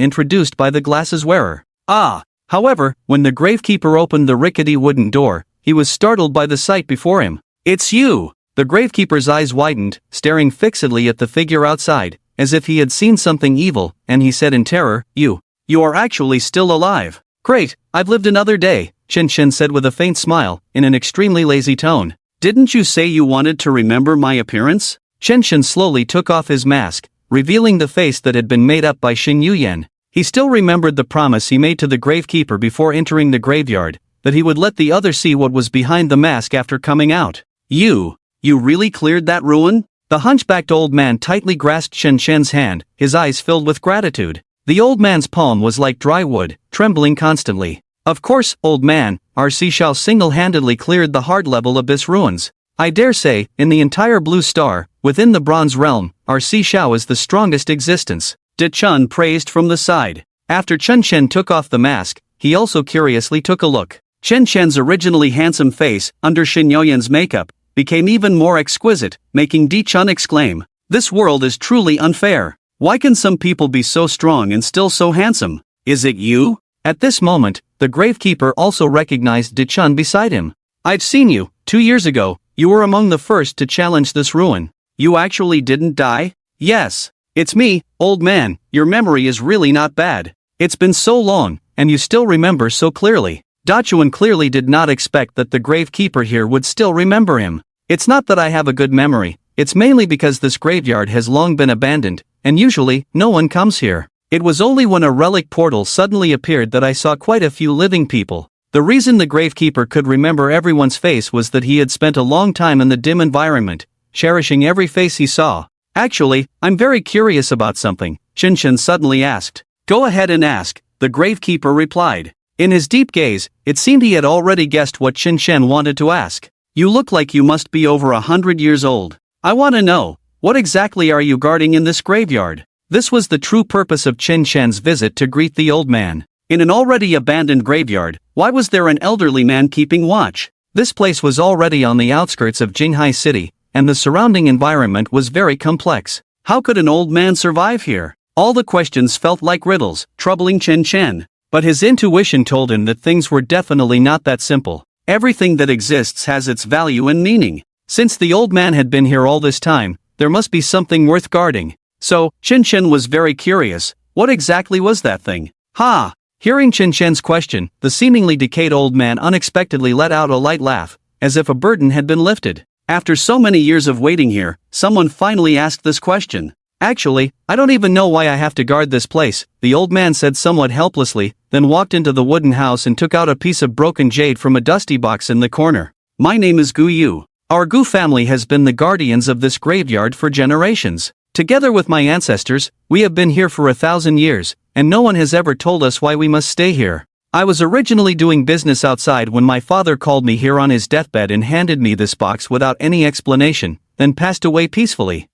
introduced by the glasses wearer. Ah! However, when the gravekeeper opened the rickety wooden door, he was startled by the sight before him. It's you! The gravekeeper's eyes widened, staring fixedly at the figure outside, as if he had seen something evil, and he said in terror, You are actually still alive. Great, I've lived another day, Chen Chen said with a faint smile, in an extremely lazy tone. Didn't you say you wanted to remember my appearance? Chen Chen slowly took off his mask, revealing the face that had been made up by Xing Yuyan. He still remembered the promise he made to the gravekeeper before entering the graveyard, that he would let the other see what was behind the mask after coming out. You really cleared that ruin? The hunchbacked old man tightly grasped Chen Chen's hand, his eyes filled with gratitude. The old man's palm was like dry wood, trembling constantly. Of course, old man, our seashell single-handedly cleared the hard level abyss ruins. I dare say, in the entire blue star, within the bronze realm, our seashell is the strongest existence. De Chun praised from the side. After Chen Chen took off the mask, he also curiously took a look. Chen Chen's originally handsome face, under Shin Yoyan's makeup, became even more exquisite, making De Chun exclaim, "This world is truly unfair. Why can some people be so strong and still so handsome? Is it you?" At this moment, the gravekeeper also recognized De Chun beside him. "I've seen you, 2 years ago. You were among the first to challenge this ruin. You actually didn't die?" "Yes. It's me, old man. Your memory is really not bad. It's been so long, and you still remember so clearly." Dachuan clearly did not expect that the gravekeeper here would still remember him. "It's not that I have a good memory, it's mainly because this graveyard has long been abandoned, and usually, no one comes here. It was only when a relic portal suddenly appeared that I saw quite a few living people." The reason the gravekeeper could remember everyone's face was that he had spent a long time in the dim environment, cherishing every face he saw. "Actually, I'm very curious about something," Shinshin suddenly asked. "Go ahead and ask," the gravekeeper replied. In his deep gaze, it seemed he had already guessed what Shinshin wanted to ask. "You look like you must be over 100 years old. I want to know, what exactly are you guarding in this graveyard?" This was the true purpose of Chen Shen's visit to greet the old man. In an already abandoned graveyard, why was there an elderly man keeping watch? This place was already on the outskirts of Jinghai City, and the surrounding environment was very complex. How could an old man survive here? All the questions felt like riddles, troubling Chen Chen. But his intuition told him that things were definitely not that simple. Everything that exists has its value and meaning. Since the old man had been here all this time, there must be something worth guarding. So, Chen Chen was very curious. What exactly was that thing? Ha! Hearing Chen Chen's question, the seemingly decayed old man unexpectedly let out a light laugh, as if a burden had been lifted. After so many years of waiting here, someone finally asked this question. "Actually, I don't even know why I have to guard this place," the old man said somewhat helplessly, then walked into the wooden house and took out a piece of broken jade from a dusty box in the corner. "My name is Gu Yu. Our Gu family has been the guardians of this graveyard for generations. Together with my ancestors, we have been here for 1,000 years, and no one has ever told us why we must stay here. I was originally doing business outside when my father called me here on his deathbed and handed me this box without any explanation, then passed away peacefully.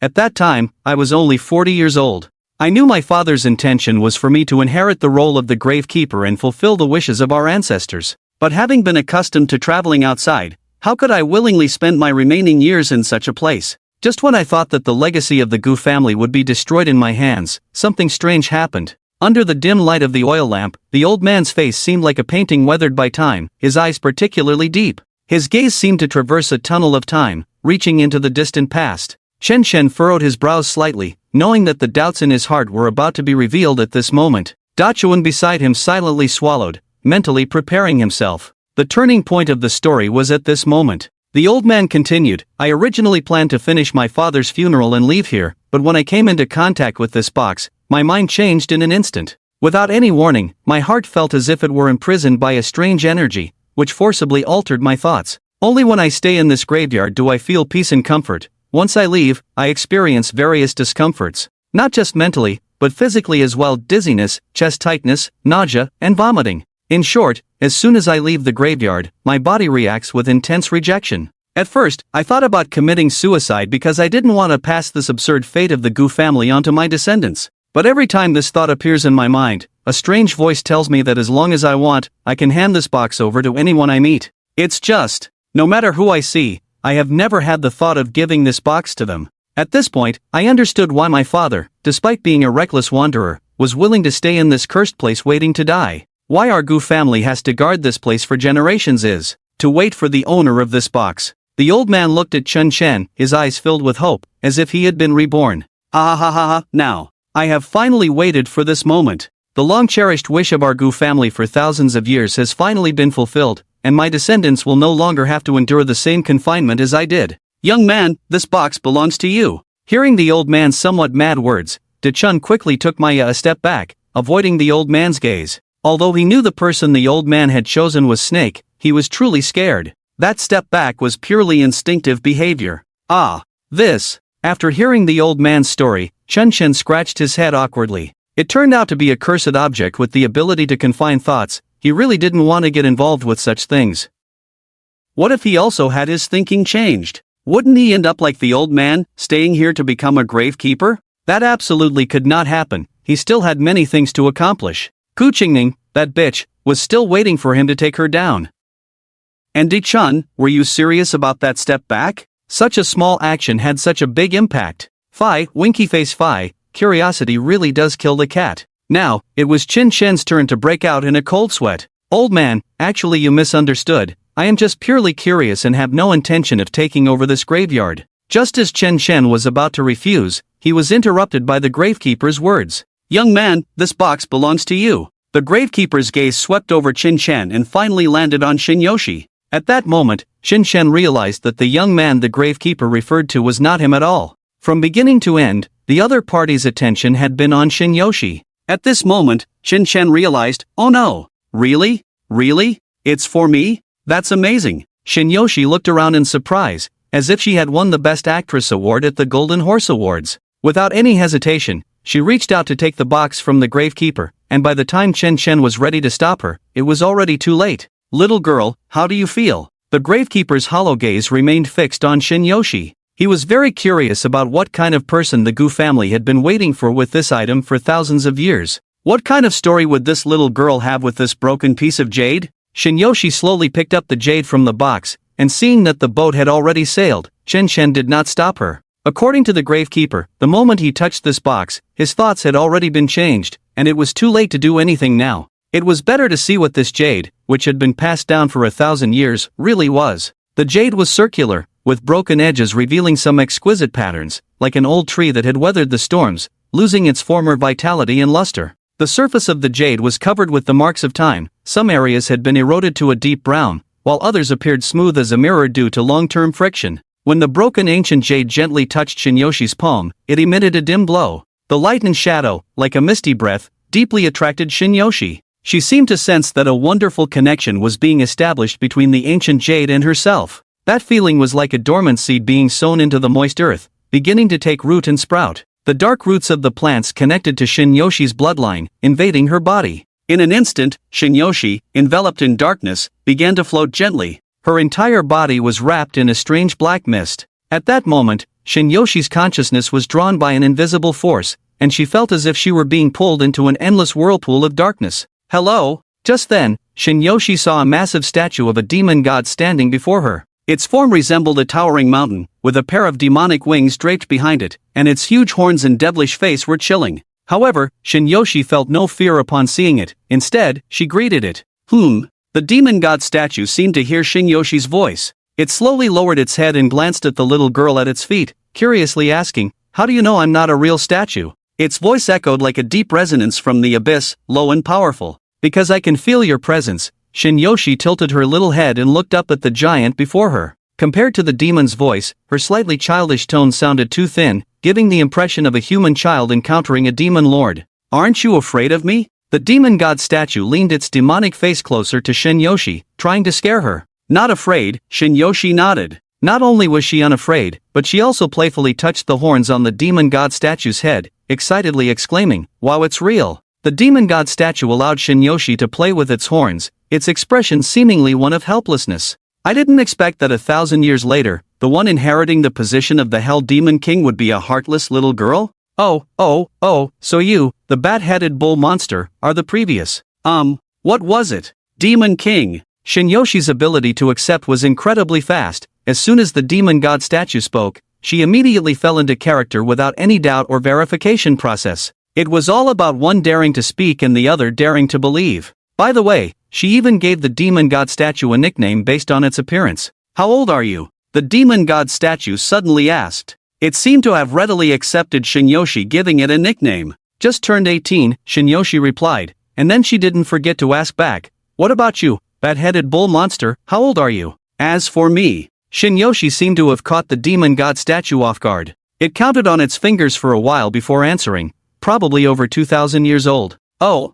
At that time, I was only 40 years old. I knew my father's intention was for me to inherit the role of the gravekeeper and fulfill the wishes of our ancestors. But having been accustomed to traveling outside, how could I willingly spend my remaining years in such a place? Just when I thought that the legacy of the Gu family would be destroyed in my hands, something strange happened. Under the dim light of the oil lamp, the old man's face seemed like a painting weathered by time, his eyes particularly deep. His gaze seemed to traverse a tunnel of time, reaching into the distant past. Chen Shen furrowed his brows slightly, knowing that the doubts in his heart were about to be revealed at this moment. Dachuan beside him silently swallowed, mentally preparing himself. The turning point of the story was at this moment. The old man continued, "I originally planned to finish my father's funeral and leave here, but when I came into contact with this box, my mind changed in an instant. Without any warning, my heart felt as if it were imprisoned by a strange energy, which forcibly altered my thoughts. Only when I stay in this graveyard do I feel peace and comfort. Once I leave, I experience various discomforts. Not just mentally, but physically as well: dizziness, chest tightness, nausea, and vomiting. In short, as soon as I leave the graveyard, my body reacts with intense rejection. At first, I thought about committing suicide because I didn't want to pass this absurd fate of the Gu family onto my descendants. But every time this thought appears in my mind, a strange voice tells me that as long as I want, I can hand this box over to anyone I meet. It's just, no matter who I see, I have never had the thought of giving this box to them." At this point, I understood why my father, despite being a reckless wanderer, was willing to stay in this cursed place waiting to die. Why our Gu family has to guard this place for generations is to wait for the owner of this box. The old man looked at Chen Chen, his eyes filled with hope, as if he had been reborn. "Ah ha ha ha, now. I have finally waited for this moment. The long-cherished wish of our Gu family for thousands of years has finally been fulfilled, and my descendants will no longer have to endure the same confinement as I did. Young man, this box belongs to you." Hearing the old man's somewhat mad words, De Chun quickly took Maya a step back, avoiding the old man's gaze. Although he knew the person the old man had chosen was Snake, he was truly scared. That step back was purely instinctive behavior. "Ah, this." After hearing the old man's story, Chen Chen scratched his head awkwardly. It turned out to be a cursed object with the ability to confine thoughts. He really didn't want to get involved with such things. What if he also had his thinking changed? Wouldn't he end up like the old man, staying here to become a gravekeeper? That absolutely could not happen. He still had many things to accomplish. Ku Qingning, that bitch, was still waiting for him to take her down. And Di-chun, were you serious about that step back? Such a small action had such a big impact. Phi, winky face Phi, curiosity really does kill the cat. Now, it was Qin Shen's turn to break out in a cold sweat. Old man, actually you misunderstood. I am just purely curious and have no intention of taking over this graveyard. Just as Qin Shen was about to refuse, he was interrupted by the gravekeeper's words. Young man, this box belongs to you. The gravekeeper's gaze swept over Qin Shen and finally landed on Shinyoshi. At that moment, Qin Shen realized that the young man the gravekeeper referred to was not him at all. From beginning to end, the other party's attention had been on Shinyoshi. At this moment, Qin Shen realized, oh no, really? Really? It's for me? That's amazing. Shinyoshi looked around in surprise, as if she had won the Best Actress award at the Golden Horse Awards. Without any hesitation, she reached out to take the box from the gravekeeper, and by the time Qin Shen was ready to stop her, it was already too late. Little girl, how do you feel? The gravekeeper's hollow gaze remained fixed on Shinyoshi. He was very curious about what kind of person the Gu family had been waiting for with this item for thousands of years. What kind of story would this little girl have with this broken piece of jade? Shinyoshi slowly picked up the jade from the box, and seeing that the boat had already sailed, Qin Shen did not stop her. According to the gravekeeper, the moment he touched this box, his thoughts had already been changed, and it was too late to do anything now. It was better to see what this jade, which had been passed down for 1,000 years, really was. The jade was circular, with broken edges revealing some exquisite patterns, like an old tree that had weathered the storms, losing its former vitality and luster. The surface of the jade was covered with the marks of time. Some areas had been eroded to a deep brown, while others appeared smooth as a mirror due to long-term friction. When the broken ancient jade gently touched Shinyoshi's palm, it emitted a dim glow. The light and shadow, like a misty breath, deeply attracted Shinyoshi. She seemed to sense that a wonderful connection was being established between the ancient jade and herself. That feeling was like a dormant seed being sown into the moist earth, beginning to take root and sprout. The dark roots of the plants connected to Shinyoshi's bloodline, invading her body. In an instant, Shinyoshi, enveloped in darkness, began to float gently. Her entire body was wrapped in a strange black mist. At that moment, Shinyoshi's consciousness was drawn by an invisible force, and she felt as if she were being pulled into an endless whirlpool of darkness. Hello? Just then, Shinyoshi saw a massive statue of a demon god standing before her. Its form resembled a towering mountain, with a pair of demonic wings draped behind it, and its huge horns and devilish face were chilling. However, Shinyoshi felt no fear upon seeing it. Instead, she greeted it. The demon god statue seemed to hear Shinyoshi's voice. It slowly lowered its head and glanced at the little girl at its feet, curiously asking, "How do you know I'm not a real statue?" Its voice echoed like a deep resonance from the abyss, low and powerful. "Because I can feel your presence." Shinyoshi tilted her little head and looked up at the giant before her. Compared to the demon's voice, her slightly childish tone sounded too thin, giving the impression of a human child encountering a demon lord. "Aren't you afraid of me?" The demon god statue leaned its demonic face closer to Shinyoshi, trying to scare her. "Not afraid," Shinyoshi nodded. Not only was she unafraid, but she also playfully touched the horns on the demon god statue's head, excitedly exclaiming, "Wow, it's real." The demon god statue allowed Shinyoshi to play with its horns, its expression seemingly one of helplessness. "I didn't expect that 1,000 years later, the one inheriting the position of the Hell Demon King would be a heartless little girl? So you, the bat-headed bull monster, are the previous. What was it? Demon King." Shinyoshi's ability to accept was incredibly fast. As soon as the demon god statue spoke, she immediately fell into character without any doubt or verification process. It was all about one daring to speak and the other daring to believe. By the way, she even gave the demon god statue a nickname based on its appearance. "How old are you?" the demon god statue suddenly asked. It seemed to have readily accepted Shinyoshi giving it a nickname. "Just turned 18, Shinyoshi replied, and then she didn't forget to ask back, "What about you, bat-headed bull monster, how old are you?" "As for me," Shinyoshi seemed to have caught the demon god statue off guard. It counted on its fingers for a while before answering, "Probably over 2,000 years old." Oh.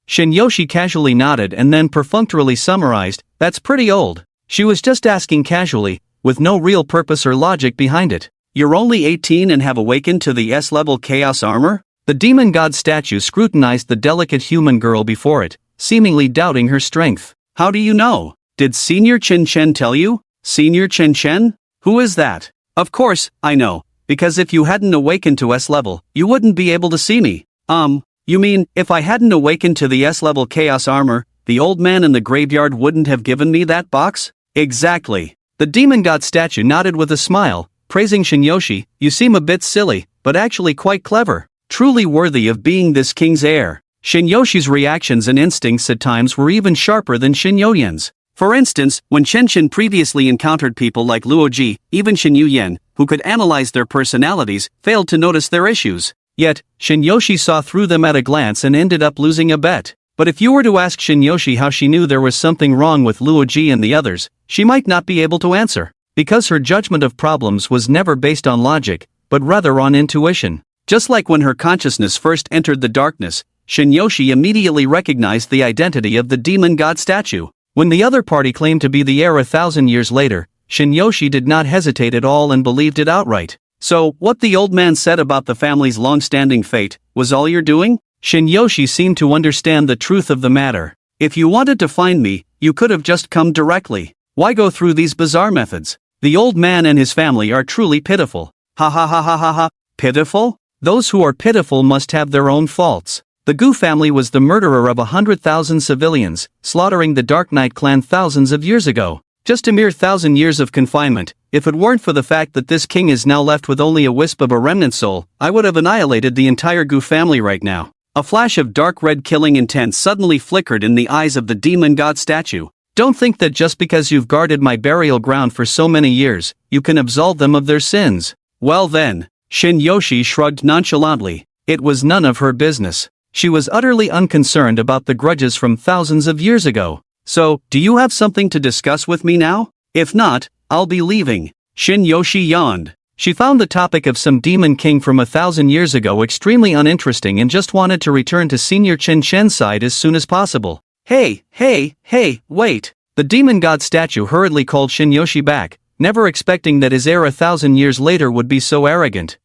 Shinyoshi casually nodded and then perfunctorily summarized, "That's pretty old." She was just asking casually, with no real purpose or logic behind it. "You're only 18 and have awakened to the S-level chaos armor? The demon god statue scrutinized the delicate human girl before it, seemingly doubting her strength. How do you know? Did Senior Chen Chen tell you? Senior Chen Chen? Who is that? Of course, I know. Because if you hadn't awakened to S level, you wouldn't be able to see me. You mean, if I hadn't awakened to the S level chaos armor, the old man in the graveyard wouldn't have given me that box? Exactly. The demon god statue nodded with a smile, praising Shinyoshi. You seem a bit silly, but actually quite clever. Truly worthy of being this king's heir. Shinyoshi's reactions and instincts at times were even sharper than Shinyoyen's. For instance, when Chen Chen previously encountered people like Luoji, even Shinyu who could analyze their personalities, failed to notice their issues. Yet, Shinyoshi saw through them at a glance and ended up losing a bet. But if you were to ask Shinyoshi how she knew there was something wrong with Luoji and the others, she might not be able to answer. Because her judgment of problems was never based on logic, but rather on intuition. Just like when her consciousness first entered the darkness, Shinyoshi immediately recognized the identity of the demon god statue. When the other party claimed to be the heir 1,000 years later, Shinyoshi did not hesitate at all and believed it outright. So, what the old man said about the family's long-standing fate, was all you're doing? Shinyoshi seemed to understand the truth of the matter. If you wanted to find me, you could have just come directly. Why go through these bizarre methods? The old man and his family are truly pitiful. Ha ha ha ha ha ha. Pitiful? Those who are pitiful must have their own faults. The Gu family was the murderer of 100,000 civilians, slaughtering the Dark Knight clan thousands of years ago. Just a mere 1,000 years of confinement. If it weren't for the fact that this king is now left with only a wisp of a remnant soul, I would have annihilated the entire Gu family right now. A flash of dark red killing intent suddenly flickered in the eyes of the demon god statue. Don't think that just because you've guarded my burial ground for so many years, you can absolve them of their sins. Well then, Shinyoshi shrugged nonchalantly. It was none of her business. She was utterly unconcerned about the grudges from thousands of years ago. So, do you have something to discuss with me now? If not, I'll be leaving. Shinyoshi yawned. She found the topic of some demon king from 1,000 years ago extremely uninteresting and just wanted to return to Senior Chen Chen's side as soon as possible. Hey, wait. The demon god statue hurriedly called Shinyoshi back, never expecting that his heir 1,000 years later would be so arrogant.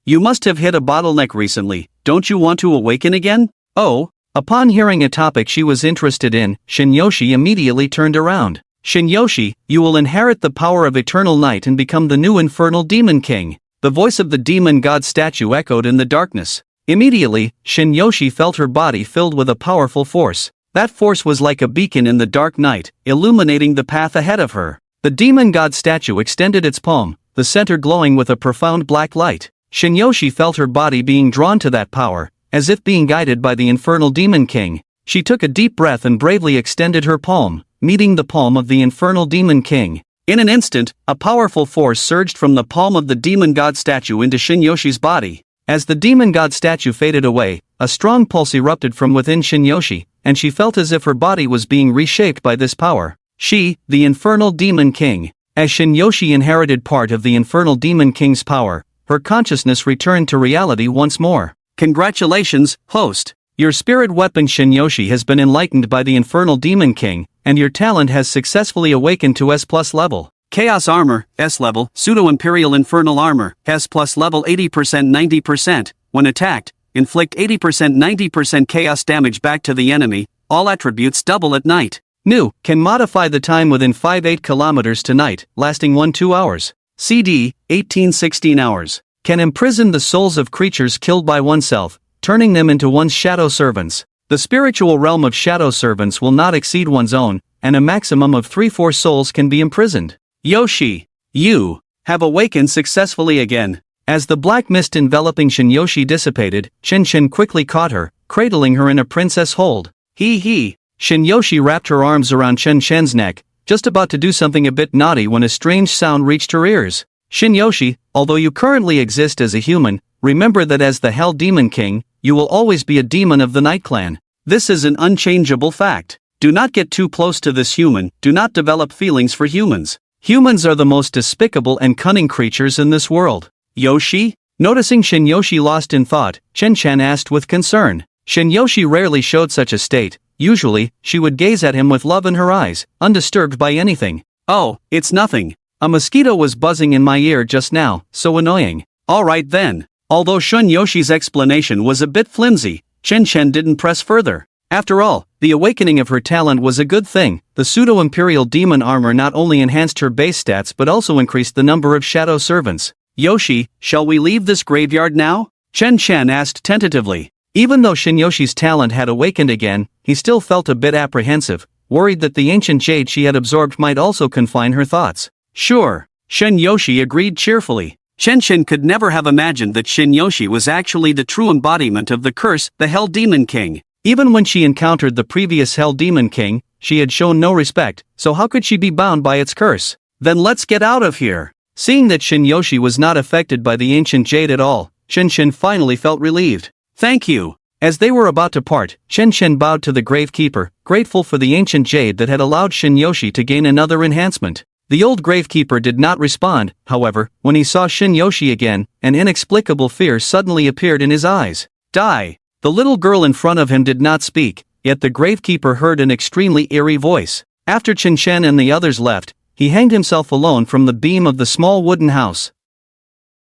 You must have hit a bottleneck recently. Don't you want to awaken again? Oh. Upon hearing a topic she was interested in, Shinyoshi immediately turned around. Shinyoshi, you will inherit the power of eternal night and become the new infernal demon king. The voice of the demon god statue echoed in the darkness. Immediately, Shinyoshi felt her body filled with a powerful force. That force was like a beacon in the dark night, illuminating the path ahead of her. The demon god statue extended its palm, the center glowing with a profound black light. Shinyoshi felt her body being drawn to that power, as if being guided by the infernal demon king. She took a deep breath and bravely extended her palm, meeting the palm of the infernal demon king. In an instant, a powerful force surged from the palm of the demon god statue into Shinyoshi's body. As the demon god statue faded away, a strong pulse erupted from within Shinyoshi, and she felt as if her body was being reshaped by this power. She, the infernal demon king. As Shinyoshi inherited part of the infernal demon king's power, her consciousness returned to reality once more. Congratulations, host. Your spirit weapon Shinyoshi has been enlightened by the infernal demon king, and your talent has successfully awakened to S+ level. Chaos armor, S level, pseudo-imperial infernal armor, S+ level 80% 90%. When attacked, inflict 80% 90% chaos damage back to the enemy, all attributes double at night. New, can modify the time within 5-8 kilometers to night, lasting 1-2 hours. CD, 18-16 hours. Can imprison the souls of creatures killed by oneself, turning them into one's shadow servants. The spiritual realm of shadow servants will not exceed one's own, and a maximum of 3-4 souls can be imprisoned. Yoshi, you have awakened successfully again. As the black mist enveloping Shinyoshi dissipated, Chen Chen quickly caught her, cradling her in a princess hold. Hee. Shinyoshi wrapped her arms around Chen Chen's neck, just about to do something a bit naughty when a strange sound reached her ears. Shinyoshi, although you currently exist as a human, remember that as the Hell Demon King, you will always be a demon of the Night Clan. This is an unchangeable fact. Do not get too close to this human, do not develop feelings for humans. Humans are the most despicable and cunning creatures in this world. Yoshi? Noticing Shinyoshi lost in thought, Chen Chen asked with concern. Shinyoshi rarely showed such a state. Usually, she would gaze at him with love in her eyes, undisturbed by anything. Oh, it's nothing. A mosquito was buzzing in my ear just now, so annoying. Alright then. Although Shun Yoshi's explanation was a bit flimsy, Chen Chen didn't press further. After all, the awakening of her talent was a good thing. The pseudo-imperial demon armor not only enhanced her base stats but also increased the number of shadow servants. Yoshi, shall we leave this graveyard now? Chen Chen asked tentatively. Even though Shin Yoshi's talent had awakened again, he still felt a bit apprehensive, worried that the ancient jade she had absorbed might also confine her thoughts. Sure. Shin Yoshi agreed cheerfully. Chen Chen could never have imagined that Shin Yoshi was actually the true embodiment of the curse, the Hell Demon King. Even when she encountered the previous Hell Demon King, she had shown no respect, so how could she be bound by its curse? Then let's get out of here. Seeing that Shin Yoshi was not affected by the ancient jade at all, Chen Chen finally felt relieved. Thank you. As they were about to part, Chen Chen bowed to the Gravekeeper, grateful for the ancient jade that had allowed Shin Yoshi to gain another enhancement. The old Gravekeeper did not respond, however, when he saw Shin Yoshi again, an inexplicable fear suddenly appeared in his eyes. Die! The little girl in front of him did not speak, yet the Gravekeeper heard an extremely eerie voice. After Chen Chen and the others left, he hanged himself alone from the beam of the small wooden house.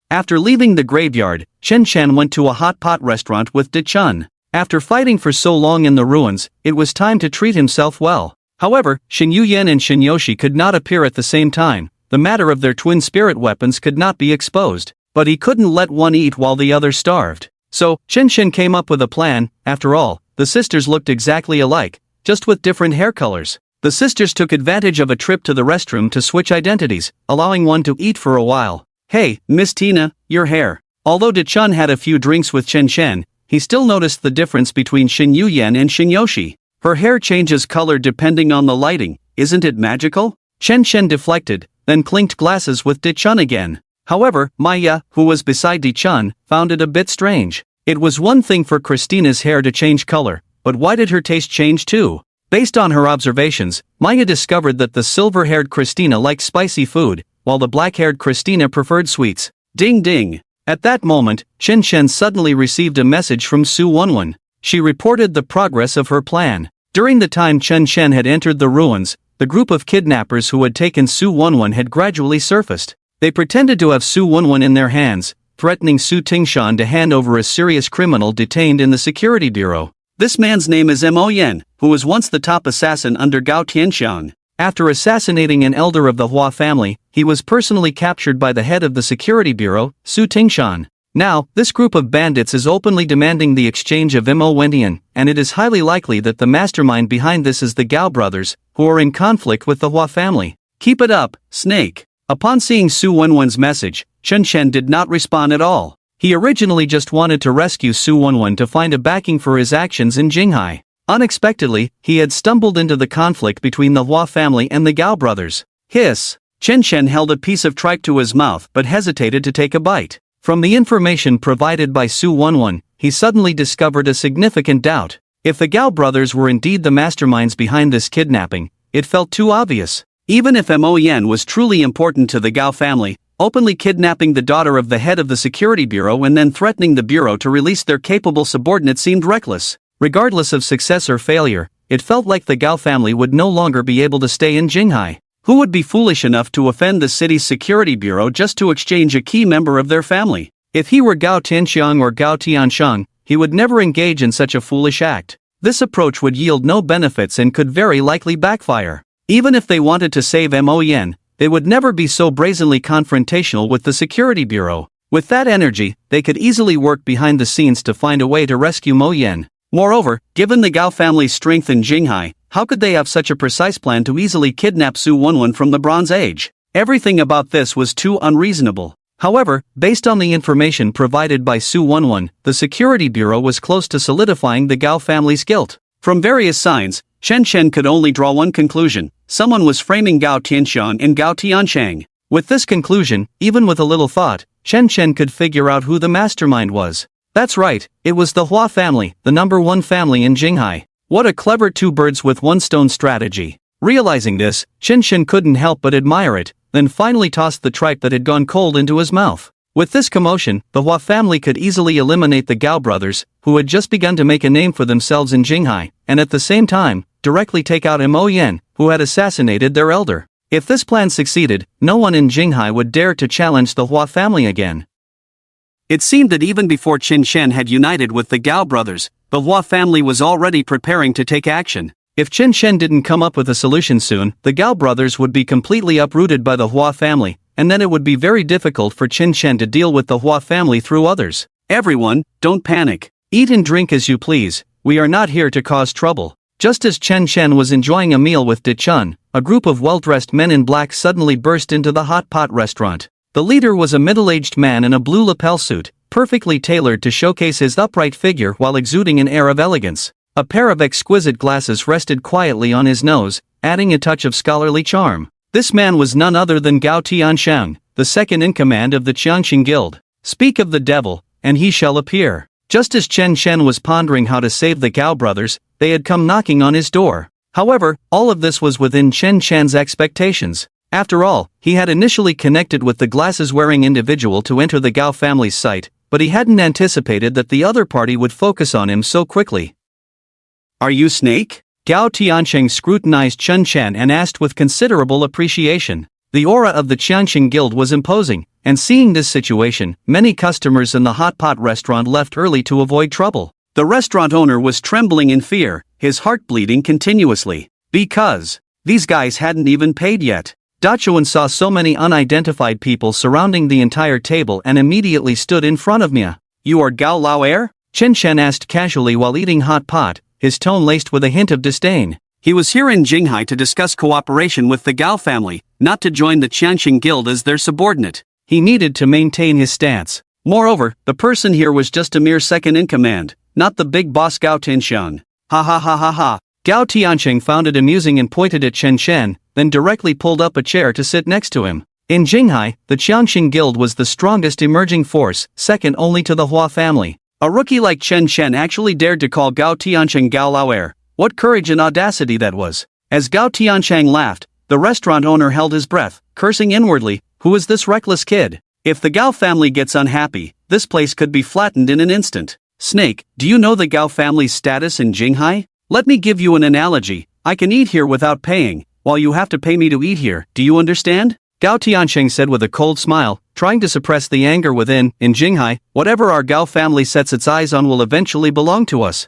After leaving the graveyard, Chen Chen went to a hot pot restaurant with De Chun. After fighting for so long in the ruins, it was time to treat himself well. However, Shin Yuyen and Shin Yoshi could not appear at the same time. The matter of their twin spirit weapons could not be exposed, but he couldn't let one eat while the other starved. So, Chen Chen came up with a plan. After all, the sisters looked exactly alike, just with different hair colors. The sisters took advantage of a trip to the restroom to switch identities, allowing one to eat for a while. Hey, Miss Tina, your hair. Although De Chun had a few drinks with Chen Chen, he still noticed the difference between Shin Yuyen and Shin Yoshi. Her hair changes color depending on the lighting, isn't it magical? Chen Chen deflected, then clinked glasses with De Chun again. However, Maya, who was beside De Chun, found it a bit strange. It was one thing for Christina's hair to change color, but why did her taste change too? Based on her observations, Maya discovered that the silver-haired Christina liked spicy food, while the black-haired Christina preferred sweets. Ding ding! At that moment, Chen Chen suddenly received a message from Su Wenwen. She reported the progress of her plan. During the time Chen Chen had entered the ruins, the group of kidnappers who had taken Su Wenwen had gradually surfaced. They pretended to have Su Wenwen in their hands, threatening Su Tingshan to hand over a serious criminal detained in the security bureau. This man's name is Mo Yen, who was once the top assassin under Gao Tianxiang. After assassinating an elder of the Hua family, he was personally captured by the head of the security bureau, Su Tingshan. Now, this group of bandits is openly demanding the exchange of Mo Wentian, and it is highly likely that the mastermind behind this is the Gao brothers, who are in conflict with the Hua family. Keep it up, Snake. Upon seeing Su Wenwen's message, Chen Chen did not respond at all. He originally just wanted to rescue Su Wenwen to find a backing for his actions in Jinghai. Unexpectedly, he had stumbled into the conflict between the Hua family and the Gao brothers. Hiss! Chen Chen held a piece of tripe to his mouth but hesitated to take a bite. From the information provided by Su Wenwen, he suddenly discovered a significant doubt. If the Gao brothers were indeed the masterminds behind this kidnapping, it felt too obvious. Even if Mo Yen was truly important to the Gao family, openly kidnapping the daughter of the head of the security bureau and then threatening the bureau to release their capable subordinate seemed reckless. Regardless of success or failure, it felt like the Gao family would no longer be able to stay in Jinghai. Who would be foolish enough to offend the city's security bureau just to exchange a key member of their family? If he were Gao Tianxiang or Gao Tianshang, he would never engage in such a foolish act. This approach would yield no benefits and could very likely backfire. Even if they wanted to save Mo Yen, they would never be so brazenly confrontational with the security bureau. With that energy, they could easily work behind the scenes to find a way to rescue Mo Yen. Moreover, given the Gao family's strength in Jinghai, how could they have such a precise plan to easily kidnap Su Wenwen from the Bronze Age? Everything about this was too unreasonable. However, based on the information provided by Su Wenwen, the security bureau was close to solidifying the Gao family's guilt. From various signs, Chen Chen could only draw one conclusion: someone was framing Gao Tianxiang and Gao Tianchang. With this conclusion, even with a little thought, Chen Chen could figure out who the mastermind was. That's right, it was the Hua family, the #1 family in Jinghai. What a clever two birds with one stone strategy. Realizing this, Chen Chen couldn't help but admire it, then finally tossed the tripe that had gone cold into his mouth. With this commotion, the Hua family could easily eliminate the Gao brothers, who had just begun to make a name for themselves in Jinghai, and at the same time, directly take out Mo Yen, who had assassinated their elder. If this plan succeeded, no one in Jinghai would dare to challenge the Hua family again. It seemed that even before Qin Shen had united with the Gao brothers, the Hua family was already preparing to take action. If Qin Shen didn't come up with a solution soon, the Gao brothers would be completely uprooted by the Hua family, and then it would be very difficult for Qin Shen to deal with the Hua family through others. Everyone, don't panic. Eat and drink as you please, we are not here to cause trouble. Just as Chen Shen was enjoying a meal with De Chun, a group of well-dressed men in black suddenly burst into the hot pot restaurant. The leader was a middle-aged man in a blue lapel suit, perfectly tailored to showcase his upright figure while exuding an air of elegance. A pair of exquisite glasses rested quietly on his nose, adding a touch of scholarly charm. This man was none other than Gao Tiansheng, the second in command of the Qiangqing Guild. Speak of the devil, and he shall appear. Just as Chen Shen was pondering how to save the Gao brothers, they had come knocking on his door. However, all of this was within Chen Shen's expectations. After all, he had initially connected with the glasses-wearing individual to enter the Gao family's sight, but he hadn't anticipated that the other party would focus on him so quickly. Are you Snake? Gao Tiansheng scrutinized Chen Shen and asked with considerable appreciation. The aura of the Qiangqing Guild was imposing, and seeing this situation, many customers in the hot pot restaurant left early to avoid trouble. The restaurant owner was trembling in fear, his heart bleeding continuously. Because these guys hadn't even paid yet. Dachuan saw so many unidentified people surrounding the entire table and immediately stood in front of me. You are Gao Lao? Chen Shen asked casually while eating hot pot, his tone laced with a hint of disdain. He was here in Jinghai to discuss cooperation with the Gao family, not to join the Qiangqing Guild as their subordinate. He needed to maintain his stance. Moreover, the person here was just a mere second in command, not the big boss Gao Tiansheng. Ha ha ha ha ha. Gao Tiansheng found it amusing and pointed at Chen Shen, then directly pulled up a chair to sit next to him. In Jinghai, the Qiangqing Guild was the strongest emerging force, second only to the Hua family. A rookie like Chen Shen actually dared to call Gao Tiansheng Gao Lao. What courage and audacity that was. As Gao Tiansheng laughed, the restaurant owner held his breath, cursing inwardly, who is this reckless kid? If the Gao family gets unhappy, this place could be flattened in an instant. Snake, do you know the Gao family's status in Jinghai? Let me give you an analogy. I can eat here without paying, while you have to pay me to eat here, do you understand? Gao Tiansheng said with a cold smile, trying to suppress the anger within. In Jinghai, whatever our Gao family sets its eyes on will eventually belong to us.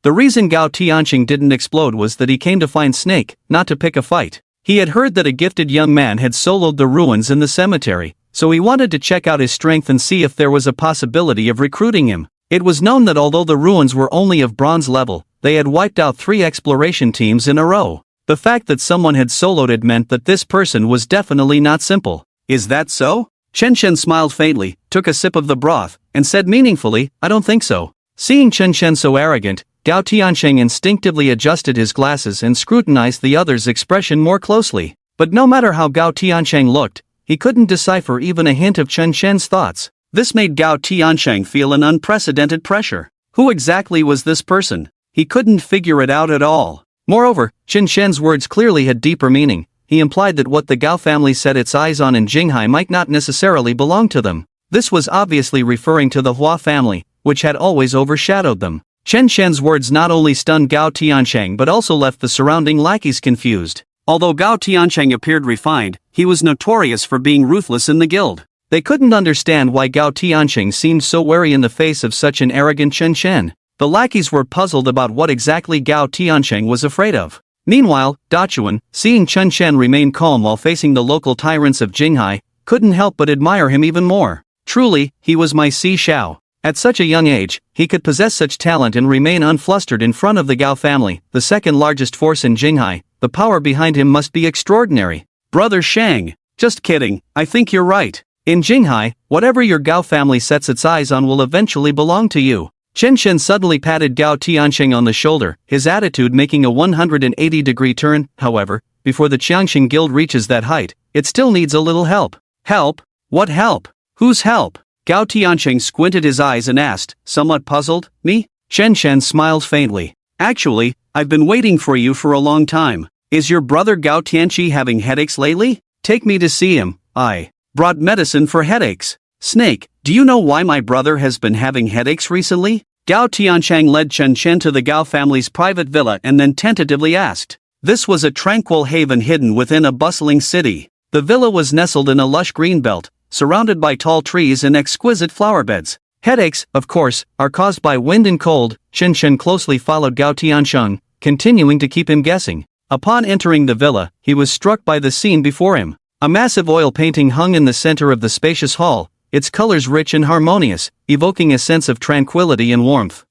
The reason Gao Tiansheng didn't explode was that he came to find Snake, not to pick a fight. He had heard that a gifted young man had soloed the ruins in the cemetery, so he wanted to check out his strength and see if there was a possibility of recruiting him. It was known that although the ruins were only of bronze level, they had wiped out 3 exploration teams in a row. The fact that someone had soloed it meant that this person was definitely not simple. Is that so? Chen Shen smiled faintly, took a sip of the broth, and said meaningfully, I don't think so. Seeing Chen Shen so arrogant, Gao Tiansheng instinctively adjusted his glasses and scrutinized the other's expression more closely. But no matter how Gao Tiansheng looked, he couldn't decipher even a hint of Chen Shen's thoughts. This made Gao Tiansheng feel an unprecedented pressure. Who exactly was this person? He couldn't figure it out at all. Moreover, Chen Shen's words clearly had deeper meaning. He implied that what the Gao family set its eyes on in Jinghai might not necessarily belong to them. This was obviously referring to the Hua family, which had always overshadowed them. Chen Shen's words not only stunned Gao Tiansheng but also left the surrounding lackeys confused. Although Gao Tiansheng appeared refined, he was notorious for being ruthless in the guild. They couldn't understand why Gao Tiansheng seemed so wary in the face of such an arrogant Chen Shen. The lackeys were puzzled about what exactly Gao Tiansheng was afraid of. Meanwhile, Dachuan, seeing Chen Shen remain calm while facing the local tyrants of Jinghai, couldn't help but admire him even more. Truly, he was my Si Shao. At such a young age, he could possess such talent and remain unflustered in front of the Gao family, the second largest force in Jinghai. The power behind him must be extraordinary. Brother Shang. Just kidding, I think you're right. In Jinghai, whatever your Gao family sets its eyes on will eventually belong to you. Chen Shen suddenly patted Gao Tiansheng on the shoulder, his attitude making a 180-degree turn. However, before the Qiangqing Guild reaches that height, it still needs a little help. Help? What help? Whose help? Gao Tiansheng squinted his eyes and asked, somewhat puzzled, me? Chen Shen smiled faintly. Actually, I've been waiting for you for a long time. Is your brother Gao Tianqi having headaches lately? Take me to see him. I brought medicine for headaches. Snake, do you know why my brother has been having headaches recently? Gao Tiansheng led Chen Shen to the Gao family's private villa and then tentatively asked. This was a tranquil haven hidden within a bustling city. The villa was nestled in a lush green belt, surrounded by tall trees and exquisite flower beds. Headaches, of course, are caused by wind and cold. Chen Shen closely followed Gao Tiansheng, continuing to keep him guessing. Upon entering the villa, he was struck by the scene before him. A massive oil painting hung in the center of the spacious hall, its colors rich and harmonious, evoking a sense of tranquility and warmth.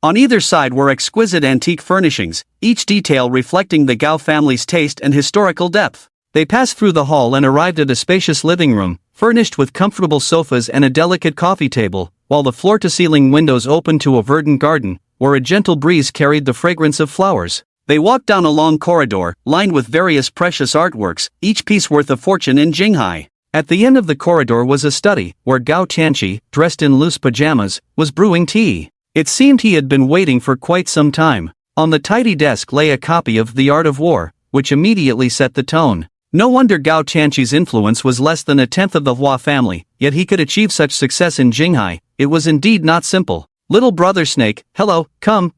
On either side were exquisite antique furnishings, each detail reflecting the Gao family's taste and historical depth. They passed through the hall and arrived at a spacious living room, furnished with comfortable sofas and a delicate coffee table, while the floor-to-ceiling windows opened to a verdant garden, where a gentle breeze carried the fragrance of flowers. They walked down a long corridor, lined with various precious artworks, each piece worth a fortune in Jinghai. At the end of the corridor was a study, where Gao Tianqi, dressed in loose pajamas, was brewing tea. It seemed he had been waiting for quite some time. On the tidy desk lay a copy of The Art of War, which immediately set the tone. No wonder Gao Tianqi's influence was less than a tenth of the Hua family, yet he could achieve such success in Jinghai. It was indeed not simple. Little brother Snake, hello, come,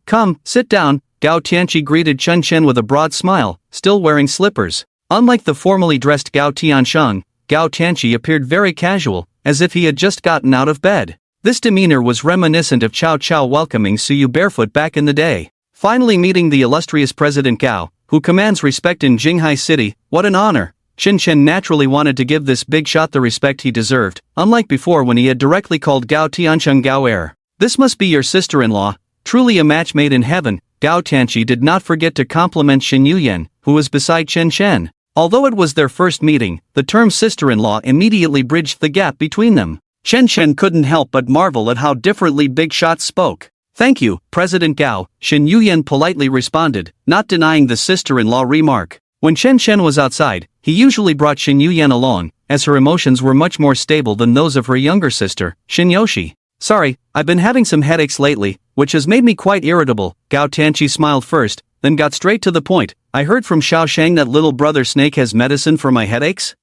sit down. Gao Tianqi greeted Chen Shen with a broad smile, still wearing slippers. Unlike the formally dressed Gao Tiansheng, Gao Tianqi appeared very casual, as if he had just gotten out of bed. This demeanor was reminiscent of Cao Cao welcoming Su Yu barefoot back in the day. Finally meeting the illustrious President Gao, who commands respect in Jinghai City, what an honor. Chen Shen naturally wanted to give this big shot the respect he deserved, unlike before when he had directly called Gao Tiansheng Gao Er. This must be your sister-in-law, truly a match made in heaven. Gao Tianqi did not forget to compliment Shen Yuyan, who was beside Chen Shen. Although it was their first meeting, the term sister-in-law immediately bridged the gap between them. Chen Shen couldn't help but marvel at how differently Big Shot spoke. Thank you, President Gao, Shen Yuyan politely responded, not denying the sister-in-law remark. When Chen Shen was outside, he usually brought Shen Yuyan along, as her emotions were much more stable than those of her younger sister, Shen Yoshi. Sorry, I've been having some headaches lately, which has made me quite irritable. Gao Tianqi smiled first, then got straight to the point. I heard from Xiao Shang that little brother Snake has medicine for my headaches?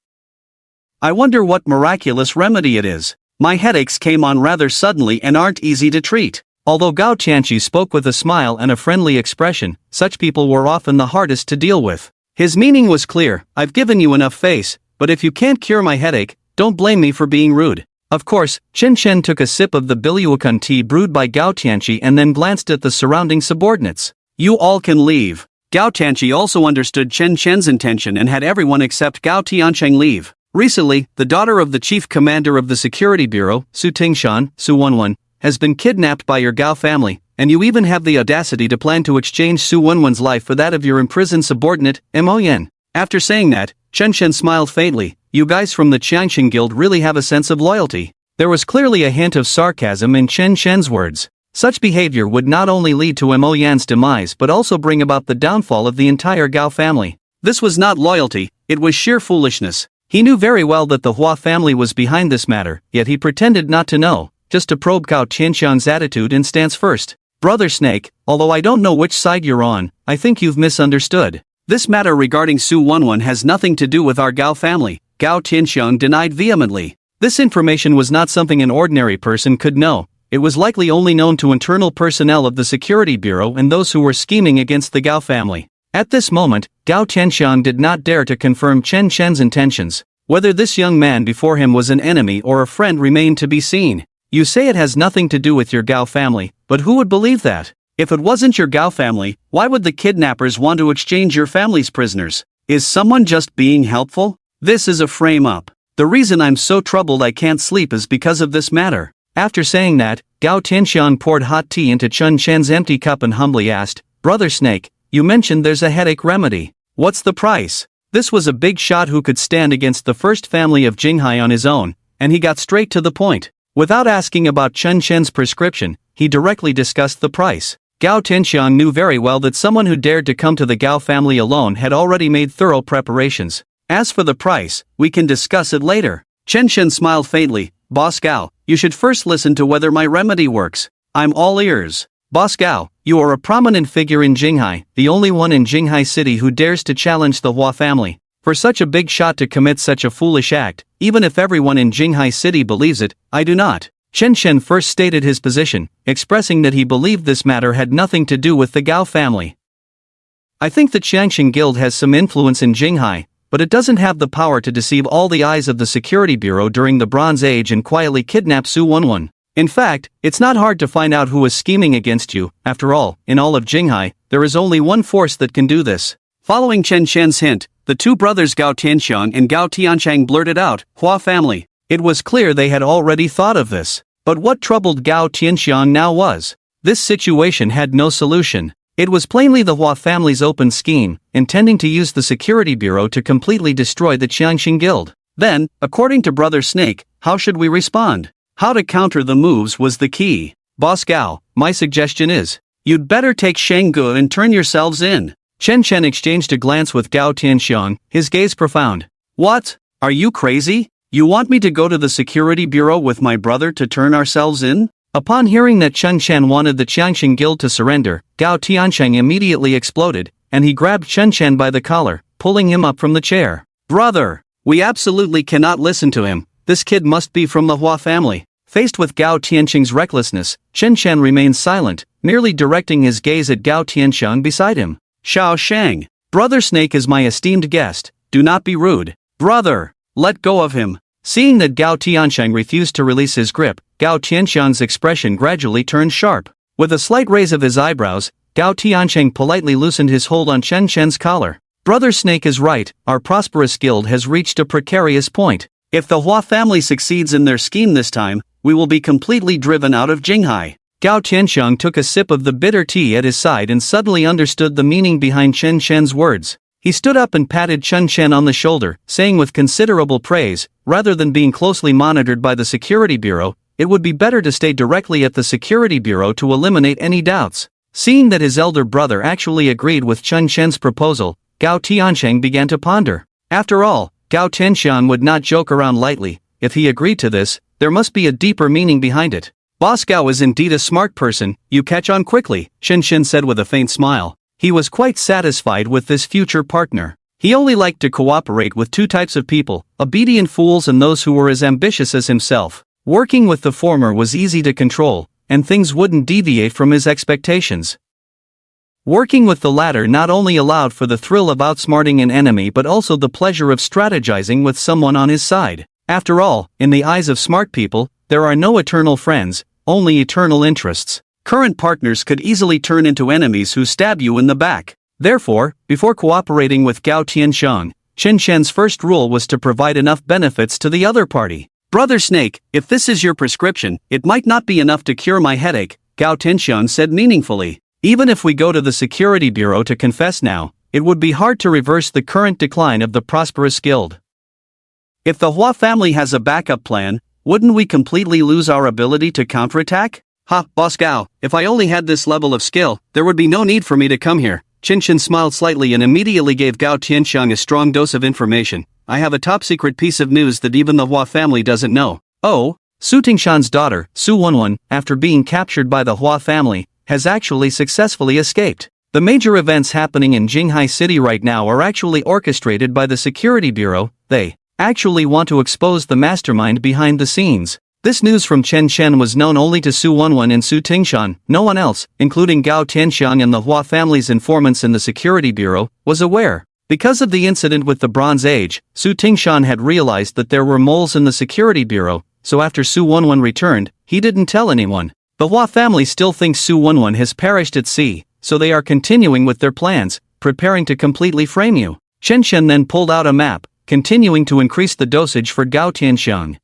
I wonder what miraculous remedy it is. My headaches came on rather suddenly and aren't easy to treat. Although Gao Tianqi spoke with a smile and a friendly expression, such people were often the hardest to deal with. His meaning was clear: I've given you enough face, but if you can't cure my headache, don't blame me for being rude. Of course, Chen Shen took a sip of the Biluokan tea brewed by Gao Tianqi and then glanced at the surrounding subordinates. You all can leave. Gao Tianqi also understood Chen Shen's intention and had everyone except Gao Tiansheng leave. Recently, the daughter of the chief commander of the security bureau, Su Tingshan, Su Wenwen, has been kidnapped by your Gao family, and you even have the audacity to plan to exchange Su Wenwen's life for that of your imprisoned subordinate, Mo Yen. After saying that, Chen Shen smiled faintly. You guys from the Qianxin Guild really have a sense of loyalty. There was clearly a hint of sarcasm in Chen Shen's words. Such behavior would not only lead to Mo Yan's demise but also bring about the downfall of the entire Gao family. This was not loyalty, it was sheer foolishness. He knew very well that the Hua family was behind this matter, yet he pretended not to know, just to probe Gao Tianxiang's attitude and stance first. Brother Snake, although I don't know which side you're on, I think you've misunderstood. This matter regarding Su Wenwen has nothing to do with our Gao family, Gao Tianxiang denied vehemently. This information was not something an ordinary person could know. It was likely only known to internal personnel of the Security Bureau and those who were scheming against the Gao family. At this moment, Gao Tianxiang did not dare to confirm Chen Shen's intentions. Whether this young man before him was an enemy or a friend remained to be seen. You say it has nothing to do with your Gao family, but who would believe that? If it wasn't your Gao family, why would the kidnappers want to exchange your family's prisoners? Is someone just being helpful? This is a frame-up. The reason I'm so troubled I can't sleep is because of this matter. After saying that, Gao Tianxiang poured hot tea into Chen Shen's empty cup and humbly asked, Brother Snake, you mentioned there's a headache remedy. What's the price? This was a big shot who could stand against the first family of Jinghai on his own, and he got straight to the point. Without asking about Chen Shen's prescription, he directly discussed the price. Gao Tianxiang knew very well that someone who dared to come to the Gao family alone had already made thorough preparations. As for the price, we can discuss it later. Chen Shen smiled faintly. Boss Gao, you should first listen to whether my remedy works. I'm all ears. Boss Gao, you are a prominent figure in Jinghai, the only one in Jinghai City who dares to challenge the Hua family. For such a big shot to commit such a foolish act, even if everyone in Jinghai City believes it, I do not. Chen Shen first stated his position, expressing that he believed this matter had nothing to do with the Gao family. I think the Qianxin Guild has some influence in Jinghai, but it doesn't have the power to deceive all the eyes of the Security Bureau during the Bronze Age and quietly kidnap Su 11. In fact, it's not hard to find out who is scheming against you. After all, in all of Jinghai, there is only one force that can do this. Following Chen Shen's hint, the two brothers Gao Tianxiang and Gao Tianchang blurted out, "Hua family." It was clear they had already thought of this. But what troubled Gao Tianxiang now was, this situation had no solution. It was plainly the Hua family's open scheme, intending to use the Security Bureau to completely destroy the Qiangxing Guild. Then, according to Brother Snake, how should we respond? How to counter the moves was the key. Boss Gao, my suggestion is, you'd better take Shenggu and turn yourselves in. Chen Chen exchanged a glance with Gao Tianxiang, his gaze profound. What? Are you crazy? You want me to go to the Security Bureau with my brother to turn ourselves in? Upon hearing that Chen Chen wanted the Qiangxing Guild to surrender, Gao Tiancheng immediately exploded, and he grabbed Chen Chen by the collar, pulling him up from the chair. Brother! We absolutely cannot listen to him. This kid must be from the Hua family. Faced with Gao Tiancheng's recklessness, Chen Chen remained silent, merely directing his gaze at Gao Tianxiang beside him. Xiao Shang, Brother Snake is my esteemed guest, do not be rude. Brother, let go of him. Seeing that Gao Tiancheng refused to release his grip, Gao Tianxiang's expression gradually turned sharp. With a slight raise of his eyebrows, Gao Tiancheng politely loosened his hold on Chen Chen's collar. Brother Snake is right, our prosperous guild has reached a precarious point. If the Hua family succeeds in their scheme this time, we will be completely driven out of Jinghai. Gao Tianxiang took a sip of the bitter tea at his side and suddenly understood the meaning behind Chen Chen's words. He stood up and patted Chen Chen on the shoulder, saying with considerable praise, rather than being closely monitored by the Security Bureau, it would be better to stay directly at the Security Bureau to eliminate any doubts. Seeing that his elder brother actually agreed with Chen Chen's proposal, Gao Tiancheng began to ponder. After all, Gao Tianxiang would not joke around lightly. If he agreed to this, there must be a deeper meaning behind it. Boss Gao is indeed a smart person, you catch on quickly, Chen Chen said with a faint smile. He was quite satisfied with this future partner. He only liked to cooperate with two types of people, obedient fools and those who were as ambitious as himself. Working with the former was easy to control, and things wouldn't deviate from his expectations. Working with the latter not only allowed for the thrill of outsmarting an enemy but also the pleasure of strategizing with someone on his side. After all, in the eyes of smart people, there are no eternal friends, only eternal interests. Current partners could easily turn into enemies who stab you in the back. Therefore, before cooperating with Gao Tianxiang, Chen Chen's first rule was to provide enough benefits to the other party. Brother Snake, if this is your prescription, it might not be enough to cure my headache, Gao Tianxiang said meaningfully. Even if we go to the Security Bureau to confess now, it would be hard to reverse the current decline of the prosperous guild. If the Hua family has a backup plan, wouldn't we completely lose our ability to counterattack? Ha, Boss Gao, if I only had this level of skill, there would be no need for me to come here. Chen Chen smiled slightly and immediately gave Gao Tianxiang a strong dose of information. I have a top-secret piece of news that even the Hua family doesn't know. Oh, Su Tingshan's daughter, Su 11, after being captured by the Hua family, has actually successfully escaped. The major events happening in Jinghai City right now are actually orchestrated by the Security Bureau. They actually want to expose the mastermind behind the scenes. This news from Chen Chen was known only to Su 11 and Su Tingshan. No one else, including Gao Tianxiang and the Hua family's informants in the Security Bureau, was aware. Because of the incident with the Bronze Age, Su Tingshan had realized that there were moles in the Security Bureau, so after Su 11 returned, he didn't tell anyone. The Hua family still thinks Su 11 has perished at sea, so they are continuing with their plans, preparing to completely frame you. Chen Chen then pulled out a map, continuing to increase the dosage for Gao Tianxiang.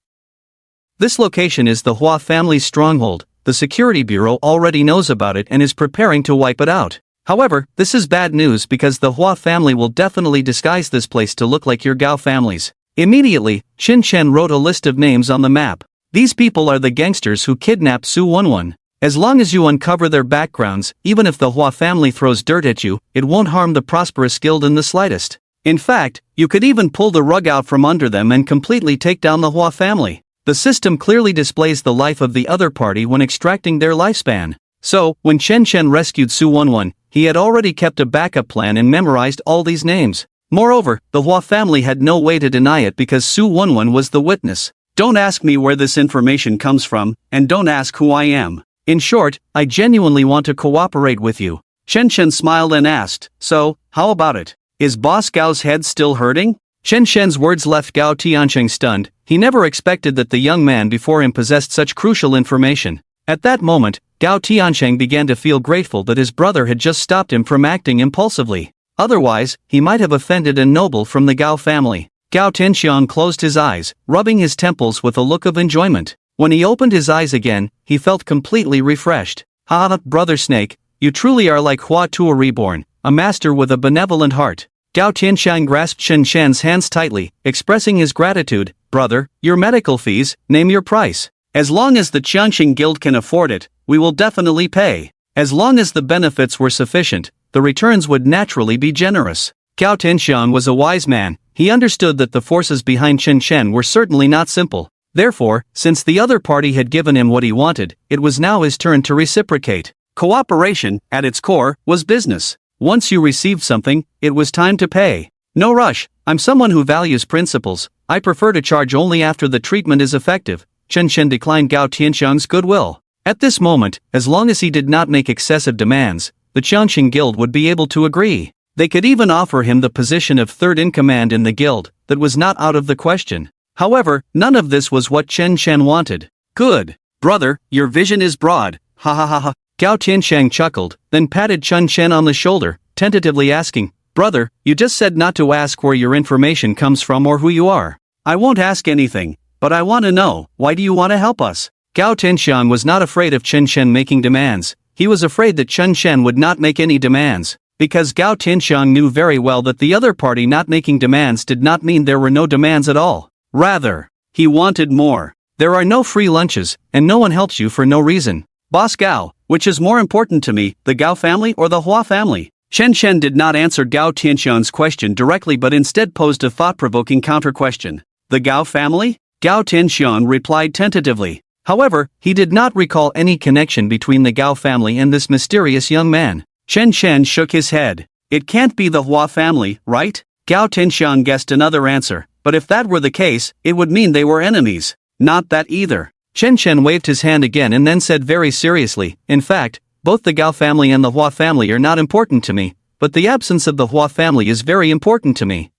This location is the Hua family's stronghold. The Security Bureau already knows about it and is preparing to wipe it out. However, this is bad news because the Hua family will definitely disguise this place to look like your Gao families. Immediately, Chen Chen wrote a list of names on the map. These people are the gangsters who kidnapped Su 11. As long as you uncover their backgrounds, even if the Hua family throws dirt at you, it won't harm the prosperous guild in the slightest. In fact, you could even pull the rug out from under them and completely take down the Hua family. The system clearly displays the life of the other party when extracting their lifespan. So, when Chen Chen rescued Su 11, he had already kept a backup plan and memorized all these names. Moreover, the Hua family had no way to deny it because Su 11 was the witness. Don't ask me where this information comes from, and don't ask who I am. In short, I genuinely want to cooperate with you. Chen Chen smiled and asked, so, how about it? Is Boss Gao's head still hurting? Chen Shen's words left Gao Tiancheng stunned. He never expected that the young man before him possessed such crucial information. At that moment, Gao Tiancheng began to feel grateful that his brother had just stopped him from acting impulsively. Otherwise, he might have offended a noble from the Gao family. Gao Tianxiang closed his eyes, rubbing his temples with a look of enjoyment. When he opened his eyes again, he felt completely refreshed. "Ha, brother Snake, you truly are like Hua Tuo reborn, a master with a benevolent heart." Gao Tianxiang grasped Chen Shen's hands tightly, expressing his gratitude. "Brother, your medical fees, name your price. As long as the Qiangxing Guild can afford it, we will definitely pay. As long as the benefits were sufficient, the returns would naturally be generous." Gao Tianxiang was a wise man. He understood that the forces behind Chen Shen were certainly not simple. Therefore, since the other party had given him what he wanted, it was now his turn to reciprocate. Cooperation, at its core, was business. Once you received something, it was time to pay. No rush. I'm someone who values principles. I prefer to charge only after the treatment is effective. Chen Shen declined Gao Tianxiang's goodwill. At this moment, as long as he did not make excessive demands, the Qiangxing Guild would be able to agree. They could even offer him the position of third-in-command in the guild. That was not out of the question. However, none of this was what Chen Shen wanted. "Good. Brother, your vision is broad. Ha ha ha ha." Gao Tianxiang chuckled, then patted Chen Shen on the shoulder, tentatively asking, "Brother, you just said not to ask where your information comes from or who you are." "I won't ask anything, but I want to know, why do you want to help us?" Gao Tianxiang was not afraid of Chen Shen making demands. He was afraid that Chen Shen would not make any demands. Because Gao Tianxiang knew very well that the other party not making demands did not mean there were no demands at all. Rather, he wanted more. There are no free lunches, and no one helps you for no reason. "Boss Gao, which is more important to me, the Gao family or the Hua family?" Chen Shen did not answer Gao Tianxiang's question directly but instead posed a thought-provoking counter-question. "The Gao family?" Gao Tianxiang replied tentatively. However, he did not recall any connection between the Gao family and this mysterious young man. Chen Shen shook his head. "It can't be the Hua family, right?" Gao Tianxiang guessed another answer, but if that were the case, it would mean they were enemies. "Not that either." Chen Shen waved his hand again and then said very seriously, "In fact, both the Gao family and the Hua family are not important to me, but the absence of the Hua family is very important to me."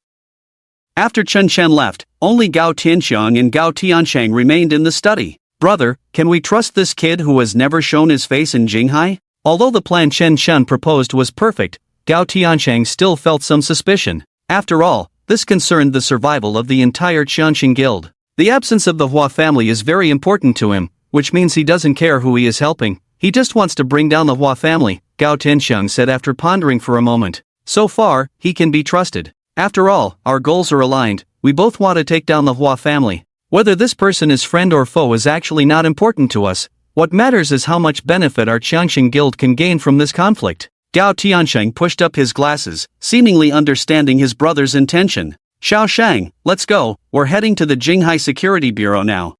After Chen Shen left, only Gao Tianxiang and Gao Tiancheng remained in the study. "Brother, can we trust this kid who has never shown his face in Jinghai?" Although the plan Chen Shen proposed was perfect, Gao Tiancheng still felt some suspicion. After all, this concerned the survival of the entire Qiangxing Guild. The absence of the Hua family is very important to him, which means he doesn't care who he is helping. He just wants to bring down the Hua family, Gao Tianxiang said after pondering for a moment. So far, he can be trusted. After all, our goals are aligned. We both want to take down the Hua family. Whether this person is friend or foe is actually not important to us. What matters is how much benefit our Qiangxing Guild can gain from this conflict. Gao Tiancheng pushed up his glasses, seemingly understanding his brother's intention. "Xiao Shang, let's go, we're heading to the Jinghai Security Bureau now."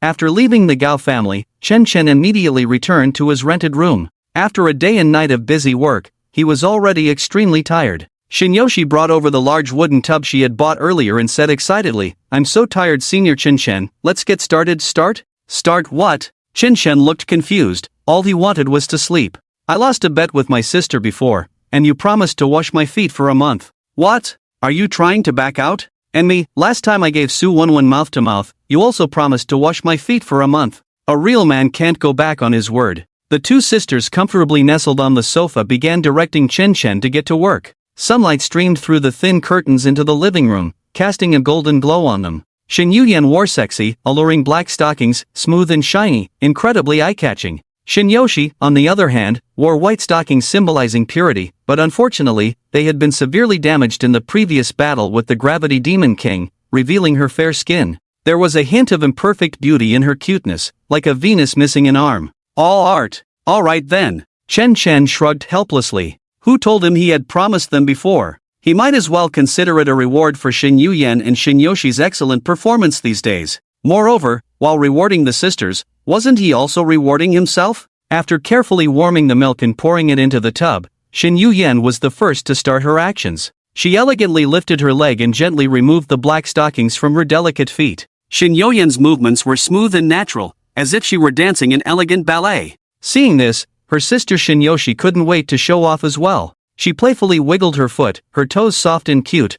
After leaving the Gao family, Chen Shen immediately returned to his rented room. After a day and night of busy work, he was already extremely tired. Shinyoshi brought over the large wooden tub she had bought earlier and said excitedly, "I'm so tired, Senior Chen Shen, let's get started." "Start? Start what?" Chen Shen looked confused. All he wanted was to sleep. "I lost a bet with my sister before, and you promised to wash my feet for a month." "What? Are you trying to back out?" "And me, last time I gave Su Wenwen mouth to mouth, you also promised to wash my feet for a month." A real man can't go back on his word. The two sisters comfortably nestled on the sofa began directing Chen Shen to get to work. Sunlight streamed through the thin curtains into the living room, casting a golden glow on them. Shen Yuyan wore sexy, alluring black stockings, smooth and shiny, incredibly eye-catching. Shinyoshi, on the other hand, wore white stockings symbolizing purity, but unfortunately, they had been severely damaged in the previous battle with the Gravity Demon King, revealing her fair skin. There was a hint of imperfect beauty in her cuteness, like a Venus missing an arm. "All art. All right then." Chen Shen shrugged helplessly. Who told him he had promised them before? He might as well consider it a reward for Shin Yuyan and Shinyoshi's excellent performance these days. Moreover, while rewarding the sisters, wasn't he also rewarding himself? After carefully warming the milk and pouring it into the tub, Shin Yuyan was the first to start her actions. She elegantly lifted her leg and gently removed the black stockings from her delicate feet. Shin Yuyan's movements were smooth and natural, as if she were dancing an elegant ballet. Seeing this, her sister Shinyoshi couldn't wait to show off as well. She playfully wiggled her foot, her toes soft and cute,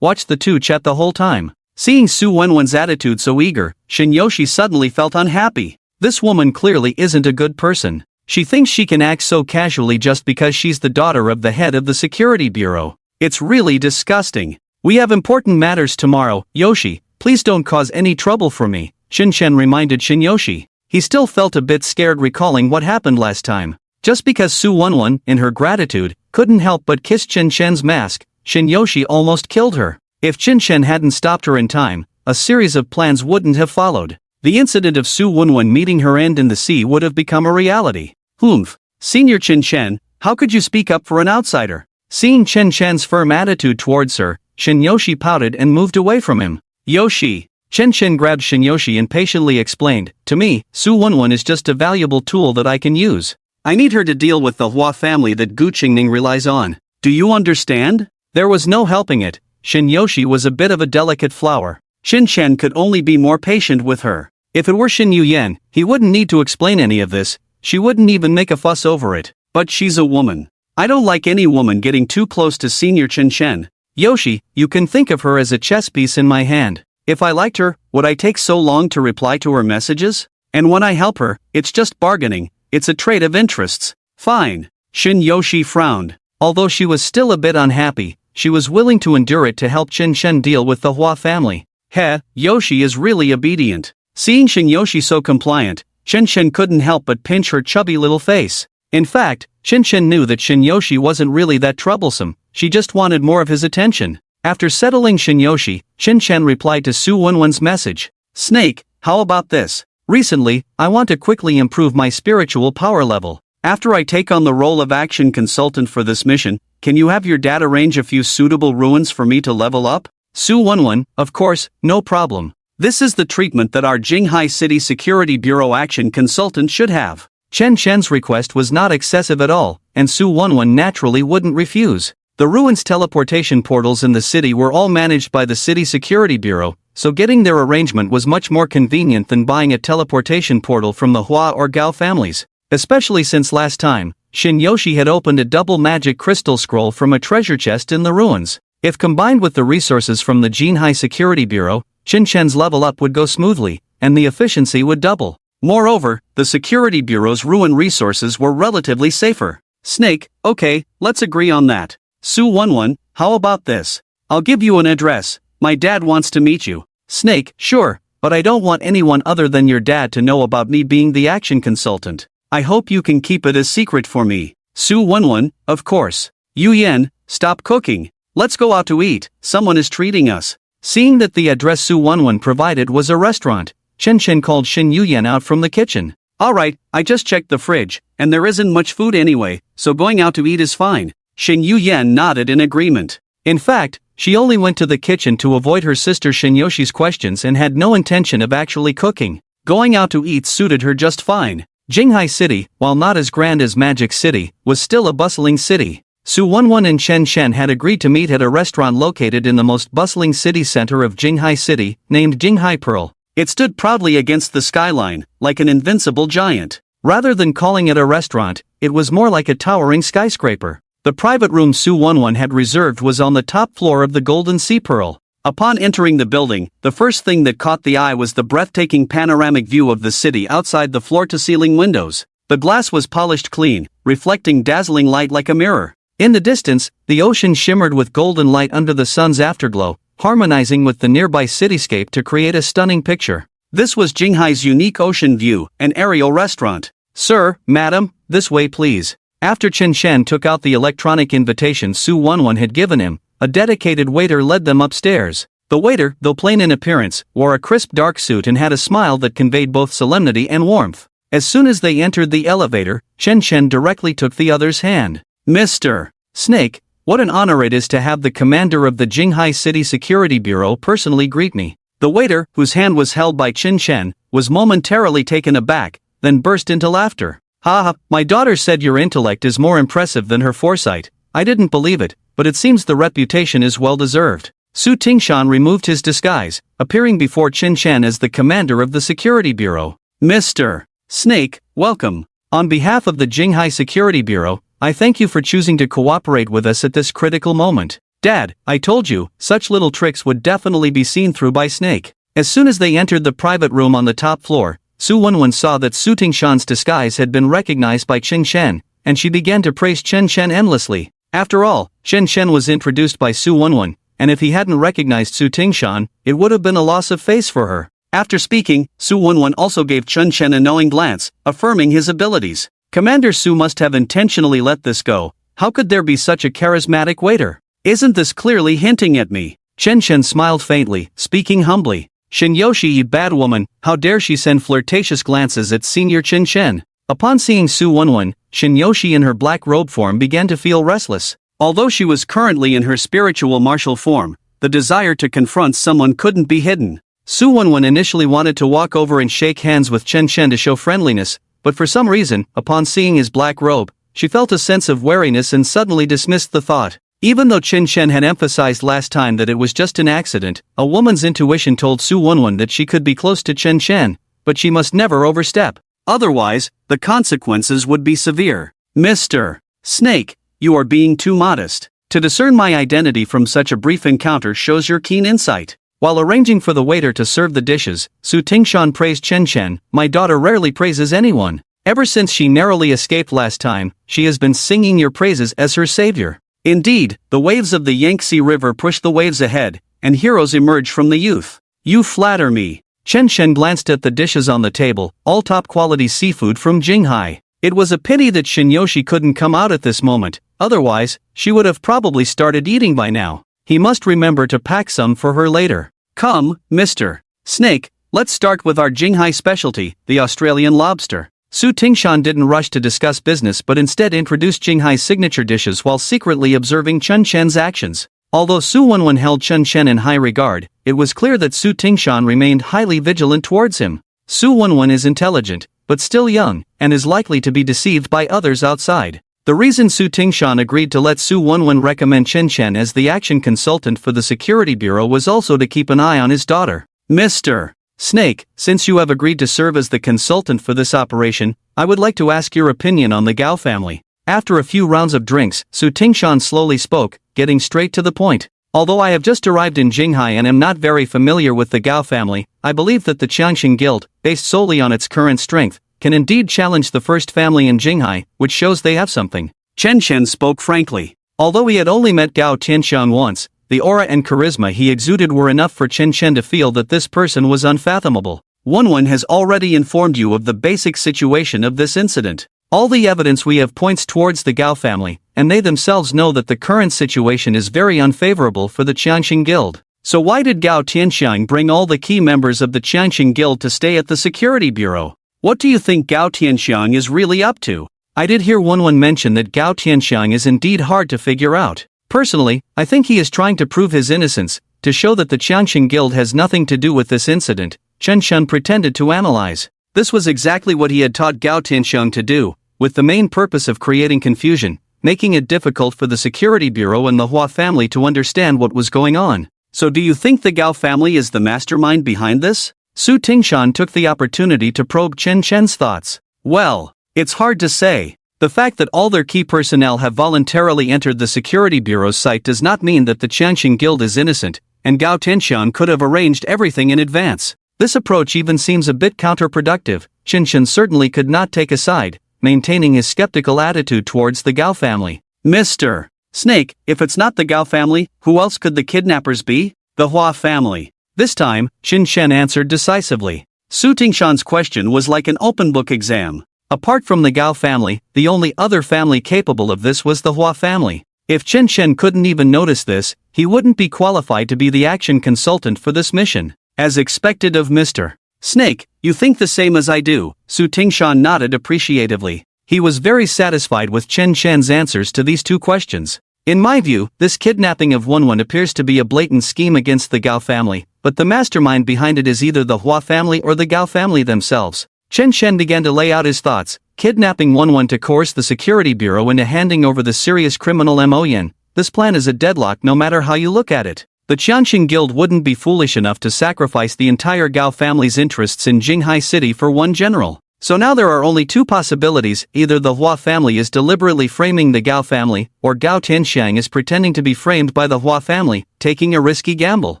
watched the two chat the whole time. Seeing Su Wenwen's attitude so eager, Shinyoshi suddenly felt unhappy. This woman clearly isn't a good person. She thinks she can act so casually just because she's the daughter of the head of the security bureau. It's really disgusting. We have important matters tomorrow, Yoshi. Please don't cause any trouble for me, Shinshen reminded Shinyoshi. He still felt a bit scared recalling what happened last time. Just because Su Wenwen, in her gratitude, couldn't help but kiss Shinshen's mask, Shinyoshi almost killed her. If Shinshen hadn't stopped her in time, a series of plans wouldn't have followed. The incident of Su Wenwen meeting her end in the sea would have become a reality. Humph. Senior Shinshen, how could you speak up for an outsider? Seeing Shinshen's firm attitude towards her, Shinyoshi pouted and moved away from him. Yoshi. Shinshen grabbed Shinyoshi and patiently explained, to me, Su Wenwen is just a valuable tool that I can use. I need her to deal with the Hua family that Gu Qingning relies on. Do you understand? There was no helping it. Shinyoshi was a bit of a delicate flower. Shinshen could only be more patient with her. If it were Shin Yuyan, he wouldn't need to explain any of this. She wouldn't even make a fuss over it. But she's a woman. I don't like any woman getting too close to Senior Shinshen. Yoshi, you can think of her as a chess piece in my hand. If I liked her, would I take so long to reply to her messages? And when I help her, it's just bargaining. It's a trade of interests. Fine. Shinyoshi frowned. Although she was still a bit unhappy, she was willing to endure it to help Shinshen deal with the Hua family. Heh, Yoshi is really obedient. Seeing Shinyoshi so compliant, Shinshen couldn't help but pinch her chubby little face. In fact, Shinshen knew that Shinyoshi wasn't really that troublesome, she just wanted more of his attention. After settling Shinyoshi, Shinshen replied to Su Wenwen's message. Snake, how about this? Recently, I want to quickly improve my spiritual power level. After I take on the role of action consultant for this mission, can you have your dad arrange a few suitable ruins for me to level up? Su Wenwen, of course, no problem. This is the treatment that our Jinghai City Security Bureau action consultant should have. Chen Shen's request was not excessive at all, and Su Wenwen naturally wouldn't refuse. The ruins teleportation portals in the city were all managed by the City Security Bureau, so getting their arrangement was much more convenient than buying a teleportation portal from the Hua or Gao families. Especially since last time, Shinyoshi had opened a double magic crystal scroll from a treasure chest in the ruins. If combined with the resources from the Jinghai Security Bureau, Shinshen's level up would go smoothly, and the efficiency would double. Moreover, the Security Bureau's ruin resources were relatively safer. Snake, okay, let's agree on that. Su Wenwen, how about this? I'll give you an address. My dad wants to meet you. Snake, sure, but I don't want anyone other than your dad to know about me being the action consultant. I hope you can keep it a secret for me. Su Wenwen, of course. Yu Yan, stop cooking. Let's go out to eat, someone is treating us. Seeing that the address Su Wenwen provided was a restaurant, Shinshen called Shin Yuyan out from the kitchen. Alright, I just checked the fridge, and there isn't much food anyway, so going out to eat is fine. Shin Yuyan nodded in agreement. In fact, she only went to the kitchen to avoid her sister Shinyoshi's questions and had no intention of actually cooking. Going out to eat suited her just fine. Jinghai City, while not as grand as Magic City, was still a bustling city. Su Wenwen and Chen Shen had agreed to meet at a restaurant located in the most bustling city center of Jinghai City, named Jinghai Pearl. It stood proudly against the skyline, like an invincible giant. Rather than calling it a restaurant, it was more like a towering skyscraper. The private room Su Wenwen had reserved was on the top floor of the Golden Sea Pearl. Upon entering the building, the first thing that caught the eye was the breathtaking panoramic view of the city outside the floor-to-ceiling windows. The glass was polished clean, reflecting dazzling light like a mirror. In the distance, the ocean shimmered with golden light under the sun's afterglow, harmonizing with the nearby cityscape to create a stunning picture. This was Jinghai's unique ocean view, an aerial restaurant. Sir, madam, this way please. After Chen Shen took out the electronic invitation Su Wenwen had given him, a dedicated waiter led them upstairs. The waiter, though plain in appearance, wore a crisp dark suit and had a smile that conveyed both solemnity and warmth. As soon as they entered the elevator, Chen Shen directly took the other's hand. Mr. Snake, what an honor it is to have the commander of the Jinghai City Security Bureau personally greet me. The waiter, whose hand was held by Chen Shen, was momentarily taken aback, then burst into laughter. Ha, my daughter said your intellect is more impressive than her foresight. I didn't believe it, but it seems the reputation is well deserved. Su Tingshan removed his disguise, appearing before Chen Shen as the commander of the Security Bureau. Mr. Snake, welcome. On behalf of the Jinghai Security Bureau, I thank you for choosing to cooperate with us at this critical moment. Dad, I told you, such little tricks would definitely be seen through by Snake. As soon as they entered the private room on the top floor, Su Wenwen saw that Su Tingshan's disguise had been recognized by Chen Shen, and she began to praise Chen Shen endlessly. After all, Chen Shen was introduced by Su Wenwen, and if he hadn't recognized Su Tingshan, it would have been a loss of face for her. After speaking, Su Wenwen also gave Chen Shen a knowing glance, affirming his abilities. Commander Su must have intentionally let this go. How could there be such a charismatic waiter? Isn't this clearly hinting at me? Chen Shen smiled faintly, speaking humbly. Shinyoshi, you bad woman, how dare she send flirtatious glances at Senior Chen Shen? Upon seeing Su Wenwen, Shinyoshi in her black robe form began to feel restless. Although she was currently in her spiritual martial form, the desire to confront someone couldn't be hidden. Su Wenwen initially wanted to walk over and shake hands with Chen Shen to show friendliness, but for some reason, upon seeing his black robe, she felt a sense of wariness and suddenly dismissed the thought. Even though Chen Shen had emphasized last time that it was just an accident, a woman's intuition told Su Wenwen that she could be close to Chen Shen, but she must never overstep. Otherwise, the consequences would be severe. Mr. Snake, you are being too modest. To discern my identity from such a brief encounter shows your keen insight. While arranging for the waiter to serve the dishes, Su Tingshan praised Chen Shen. My daughter rarely praises anyone. Ever since she narrowly escaped last time, she has been singing your praises as her savior. Indeed, the waves of the Yangtze River push the waves ahead, and heroes emerge from the youth. You flatter me. Chen Shen glanced at the dishes on the table, all top-quality seafood from Jinghai. It was a pity that Shinyoshi couldn't come out at this moment, otherwise, she would have probably started eating by now. He must remember to pack some for her later. Come, Mr. Snake, let's start with our Jinghai specialty, the Australian lobster. Su Tingshan didn't rush to discuss business but instead introduced Jinghai's signature dishes while secretly observing Chen Shen's actions. Although Su Wenwen held Chen Shen in high regard, it was clear that Su Tingshan remained highly vigilant towards him. Su Wenwen is intelligent, but still young, and is likely to be deceived by others outside. The reason Su Tingshan agreed to let Su Wenwen recommend Chen Shen as the action consultant for the security bureau was also to keep an eye on his daughter. Mr. Snake, since you have agreed to serve as the consultant for this operation, I would like to ask your opinion on the Gao family. After a few rounds of drinks, Su Tingshan slowly spoke, getting straight to the point. Although I have just arrived in Jinghai and am not very familiar with the Gao family, I believe that the Qiangxing Guild, based solely on its current strength, can indeed challenge the first family in Jinghai, which shows they have something. Chen Shen spoke frankly. Although he had only met Gao Tianxiang once, the aura and charisma he exuded were enough for Chen Shen to feel that this person was unfathomable. Wenwen has already informed you of the basic situation of this incident. All the evidence we have points towards the Gao family, and they themselves know that the current situation is very unfavorable for the Qiangxing Guild. So why did Gao Tianxiang bring all the key members of the Qiangxing Guild to stay at the security bureau? What do you think Gao Tianxiang is really up to? I did hear Wenwen mention that Gao Tianxiang is indeed hard to figure out. Personally, I think he is trying to prove his innocence, to show that the Qiangxing Guild has nothing to do with this incident. Chen Shen pretended to analyze. This was exactly what he had taught Gao Tianxiang to do, with the main purpose of creating confusion, making it difficult for the security bureau and the Hua family to understand what was going on. So do you think the Gao family is the mastermind behind this? Su Tingshan took the opportunity to probe Chen Shen's thoughts. Well, it's hard to say. The fact that all their key personnel have voluntarily entered the security bureau's site does not mean that the Qiangxing Guild is innocent, and Gao Tianxiang could have arranged everything in advance. This approach even seems a bit counterproductive. Chen Shen certainly could not take a side, maintaining his skeptical attitude towards the Gao family. Mr. Snake, if it's not the Gao family, who else could the kidnappers be? The Hua family. This time, Chen Shen answered decisively. Su Tingshan's question was like an open book exam. Apart from the Gao family, the only other family capable of this was the Hua family. If Chen Shen couldn't even notice this, he wouldn't be qualified to be the action consultant for this mission. As expected of Mr. Snake, you think the same as I do. Su Tingshan nodded appreciatively. He was very satisfied with Chen Shen's answers to these two questions. In my view, this kidnapping of Wenwen appears to be a blatant scheme against the Gao family, but the mastermind behind it is either the Hua family or the Gao family themselves. Chen Shen began to lay out his thoughts, kidnapping Wenwen to coerce the security bureau into handing over the serious criminal Mo. This plan is a deadlock no matter how you look at it. The Qiangxing Guild wouldn't be foolish enough to sacrifice the entire Gao family's interests in Jinghai City for one general. So now there are only two possibilities: either the Hua family is deliberately framing the Gao family, or Gao Tianxiang is pretending to be framed by the Hua family, taking a risky gamble.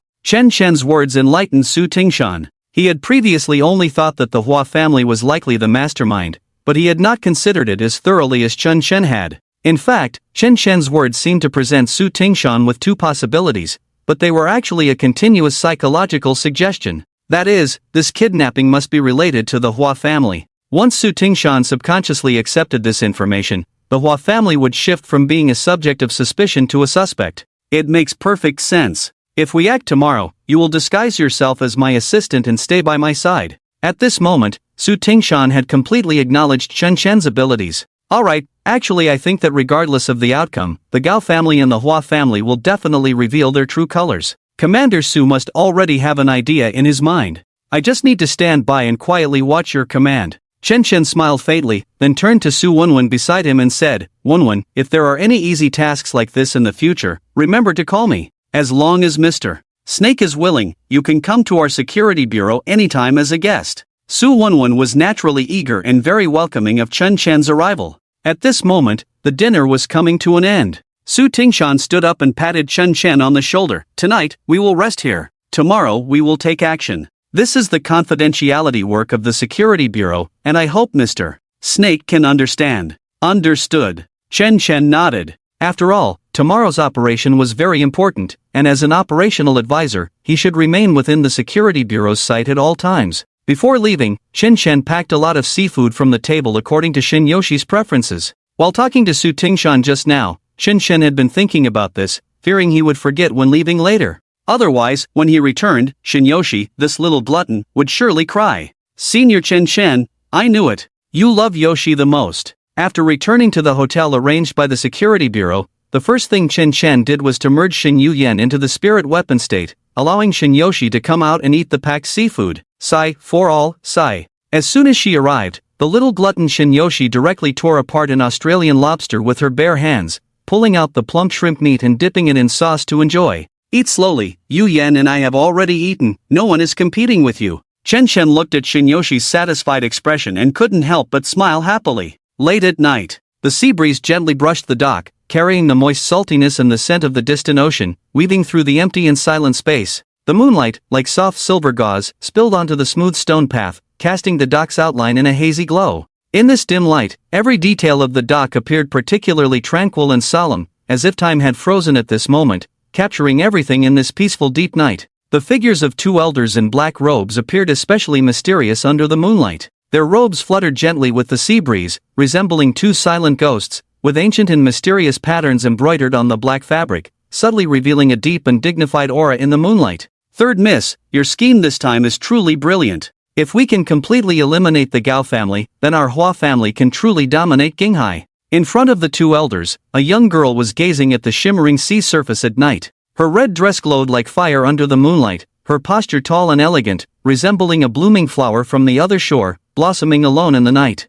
Chen Shen's words enlightened Su Tingshan. He had previously only thought that the Hua family was likely the mastermind, but he had not considered it as thoroughly as Chen Shen had. In fact, Chen Shen's words seemed to present Su Tingshan with two possibilities, but they were actually a continuous psychological suggestion. That is, this kidnapping must be related to the Hua family. Once Su Tingshan subconsciously accepted this information, the Hua family would shift from being a subject of suspicion to a suspect. It makes perfect sense. If we act tomorrow, you will disguise yourself as my assistant and stay by my side. At this moment, Su Tingshan had completely acknowledged Chen Shen's abilities. Alright, actually I think that regardless of the outcome, the Gao family and the Hua family will definitely reveal their true colors. Commander Su must already have an idea in his mind. I just need to stand by and quietly watch your command. Chen Shen smiled faintly, then turned to Su Wenwen beside him and said, Wenwen, if there are any easy tasks like this in the future, remember to call me. As long as Mr. Snake is willing, you can come to our security bureau anytime as a guest. Su Wenwen was naturally eager and very welcoming of Chen Shen's arrival. At this moment, the dinner was coming to an end. Su Tingshan stood up and patted Chen Shen on the shoulder. Tonight, we will rest here. Tomorrow, we will take action. This is the confidentiality work of the Security Bureau, and I hope Mr. Snake can understand. Understood. Chen Shen nodded. After all, tomorrow's operation was very important, and as an operational advisor, he should remain within the Security Bureau's sight at all times. Before leaving, Chen Shen packed a lot of seafood from the table according to Shin Yoshi's preferences. While talking to Su Tingshan just now, Chen Shen had been thinking about this, fearing he would forget when leaving later. Otherwise, when he returned, Shin Yoshi, this little glutton, would surely cry. Senior Chen Shen, I knew it. You love Yoshi the most. After returning to the hotel arranged by the Security Bureau, the first thing Chen Shen did was to merge Shin Yuyen into the spirit weapon state, allowing Shin Yoshi to come out and eat the packed seafood. Sigh, for all, sigh. As soon as she arrived, the little glutton Shin Yoshi directly tore apart an Australian lobster with her bare hands, pulling out the plump shrimp meat and dipping it in sauce to enjoy. Eat slowly, Yu Yan and I have already eaten, no one is competing with you. Chen Shen looked at Shin Yoshi's satisfied expression and couldn't help but smile happily. Late at night, the sea breeze gently brushed the dock, carrying the moist saltiness and the scent of the distant ocean, weaving through the empty and silent space. The moonlight, like soft silver gauze, spilled onto the smooth stone path, casting the dock's outline in a hazy glow. In this dim light, every detail of the dock appeared particularly tranquil and solemn, as if time had frozen at this moment, capturing everything in this peaceful deep night. The figures of two elders in black robes appeared especially mysterious under the moonlight. Their robes fluttered gently with the sea breeze, resembling two silent ghosts, with ancient and mysterious patterns embroidered on the black fabric, subtly revealing a deep and dignified aura in the moonlight. Third Miss, your scheme this time is truly brilliant. If we can completely eliminate the Gao family, then our Hua family can truly dominate Qinghai. In front of the two elders, a young girl was gazing at the shimmering sea surface at night. Her red dress glowed like fire under the moonlight, her posture tall and elegant, resembling a blooming flower from the other shore, blossoming alone in the night.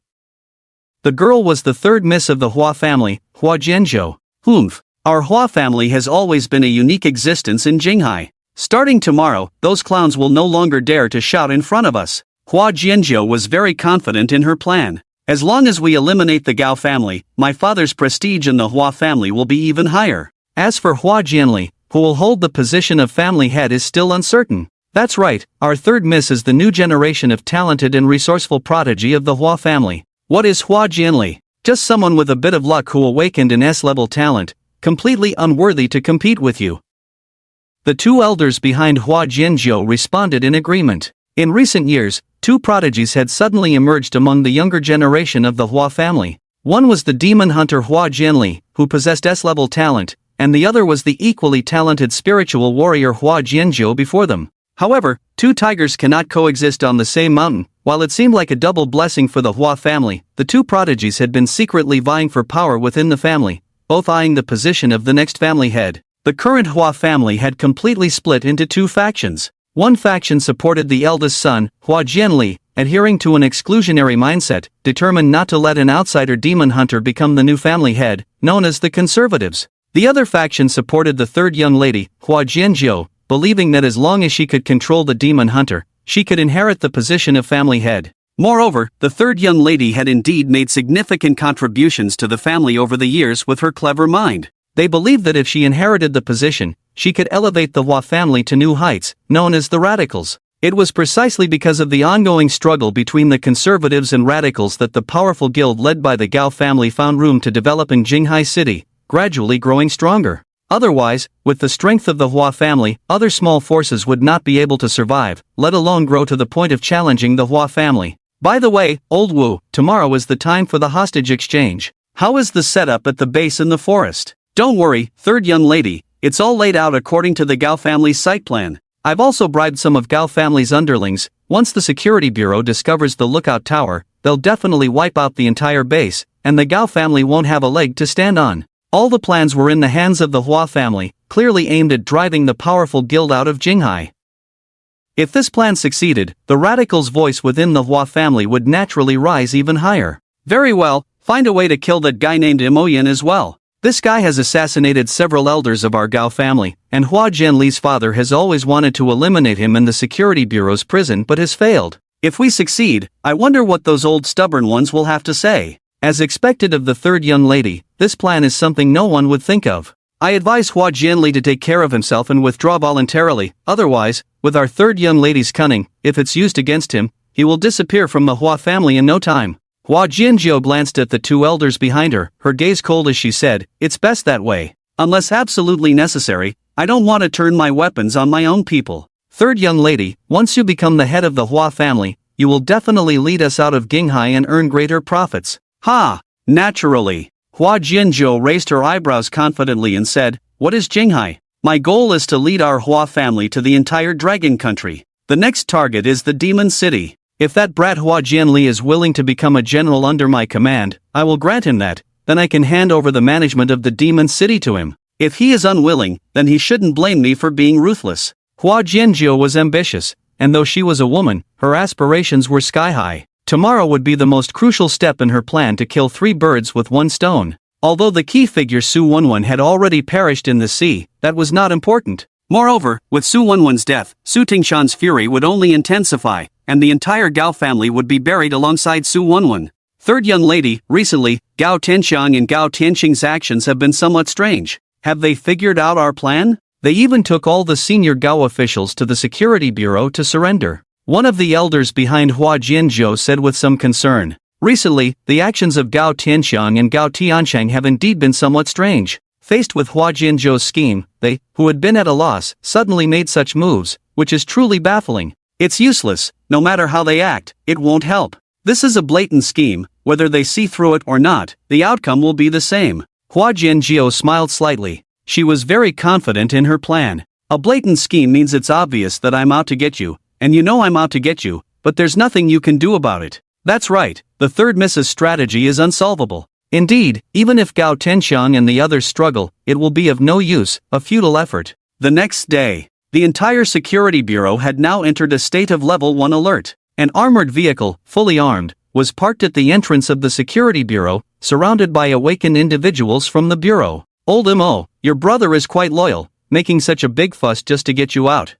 The girl was the third miss of the Hua family, Hua Jianzhou. Humph. Our Hua family has always been a unique existence in Qinghai. Starting tomorrow, those clowns will no longer dare to shout in front of us. Hua Jianzhou was very confident in her plan. As long as we eliminate the Gao family, my father's prestige in the Hua family will be even higher. As for Hua Jianli, who will hold the position of family head, is still uncertain. That's right, our third miss is the new generation of talented and resourceful prodigy of the Hua family. What is Hua Jianli? Just someone with a bit of luck who awakened an S-level talent, completely unworthy to compete with you. The two elders behind Hua Jianzhou responded in agreement. In recent years, two prodigies had suddenly emerged among the younger generation of the Hua family. One was the demon hunter Hua Jianli, who possessed S-level talent, and the other was the equally talented spiritual warrior Hua Jianzhou before them. However, two tigers cannot coexist on the same mountain. While it seemed like a double blessing for the Hua family, the two prodigies had been secretly vying for power within the family, both eyeing the position of the next family head. The current Hua family had completely split into two factions. One faction supported the eldest son, Hua Jianli, adhering to an exclusionary mindset, determined not to let an outsider demon hunter become the new family head, known as the conservatives. The other faction supported the third young lady, Hua Jianzhou, believing that as long as she could control the demon hunter, she could inherit the position of family head. Moreover, the third young lady had indeed made significant contributions to the family over the years with her clever mind. They believed that if she inherited the position, she could elevate the Hua family to new heights, known as the Radicals. It was precisely because of the ongoing struggle between the conservatives and radicals that the powerful guild led by the Gao family found room to develop in Jinghai City, gradually growing stronger. Otherwise, with the strength of the Hua family, other small forces would not be able to survive, let alone grow to the point of challenging the Hua family. By the way, Old Wu, tomorrow is the time for the hostage exchange. How is the setup at the base in the forest? Don't worry, third young lady, it's all laid out according to the Gao family's site plan. I've also bribed some of Gao family's underlings. Once the security bureau discovers the lookout tower, they'll definitely wipe out the entire base, and the Gao family won't have a leg to stand on. All the plans were in the hands of the Hua family, clearly aimed at driving the powerful guild out of Jinghai. If this plan succeeded, the radicals' voice within the Hua family would naturally rise even higher. Very well, find a way to kill that guy named Imoyan as well. This guy has assassinated several elders of our Gao family, and Hua Jianli's father has always wanted to eliminate him in the security bureau's prison but has failed. If we succeed, I wonder what those old stubborn ones will have to say. As expected of the third young lady, this plan is something no one would think of. I advise Hua Jianli to take care of himself and withdraw voluntarily, otherwise, with our third young lady's cunning, if it's used against him, he will disappear from the Hua family in no time. Hua Jianjiu glanced at the two elders behind her gaze cold as she said, "It's best that way. Unless absolutely necessary, I don't want to turn my weapons on my own people. Third young lady, once you become the head of the Hua family, you will definitely lead us out of Jinghai and earn greater profits." Ha! Naturally. Hua Jianjiu raised her eyebrows confidently and said, "What is Jinghai? My goal is to lead our Hua family to the entire dragon country. The next target is the demon city. If that brat Hua Jianli is willing to become a general under my command, I will grant him that, then I can hand over the management of the demon city to him. If he is unwilling, then he shouldn't blame me for being ruthless." Hua Jianjiu was ambitious, and though she was a woman, her aspirations were sky-high. Tomorrow would be the most crucial step in her plan to kill 3 birds with 1 stone. Although the key figure Su Wenwen had already perished in the sea, that was not important. Moreover, with Su Wenwen's death, Su Tingshan's fury would only intensify, and the entire Gao family would be buried alongside Su Wenwen. Third young lady, recently, Gao Tenxiang and Gao Tianqing's actions have been somewhat strange. Have they figured out our plan? They even took all the senior Gao officials to the security bureau to surrender. One of the elders behind Hua Jianjiu said with some concern. Recently, the actions of Gao Tianxiang and Gao Tianshang have indeed been somewhat strange. Faced with Hua Jianjiu's scheme, they, who had been at a loss, suddenly made such moves, which is truly baffling. It's useless, no matter how they act, it won't help. This is a blatant scheme, whether they see through it or not, the outcome will be the same. Hua Jianjiu smiled slightly. She was very confident in her plan. A blatant scheme means it's obvious that I'm out to get you, and you know I'm out to get you, but there's nothing you can do about it. That's right, the third Mrs. strategy is unsolvable. Indeed, even if Gao Tenxiang and the others struggle, it will be of no use, a futile effort. The next day, the entire security bureau had now entered a state of level 1 alert. An armored vehicle, fully armed, was parked at the entrance of the security bureau, surrounded by awakened individuals from the bureau. "Old Mo, your brother is quite loyal, making such a big fuss just to get you out."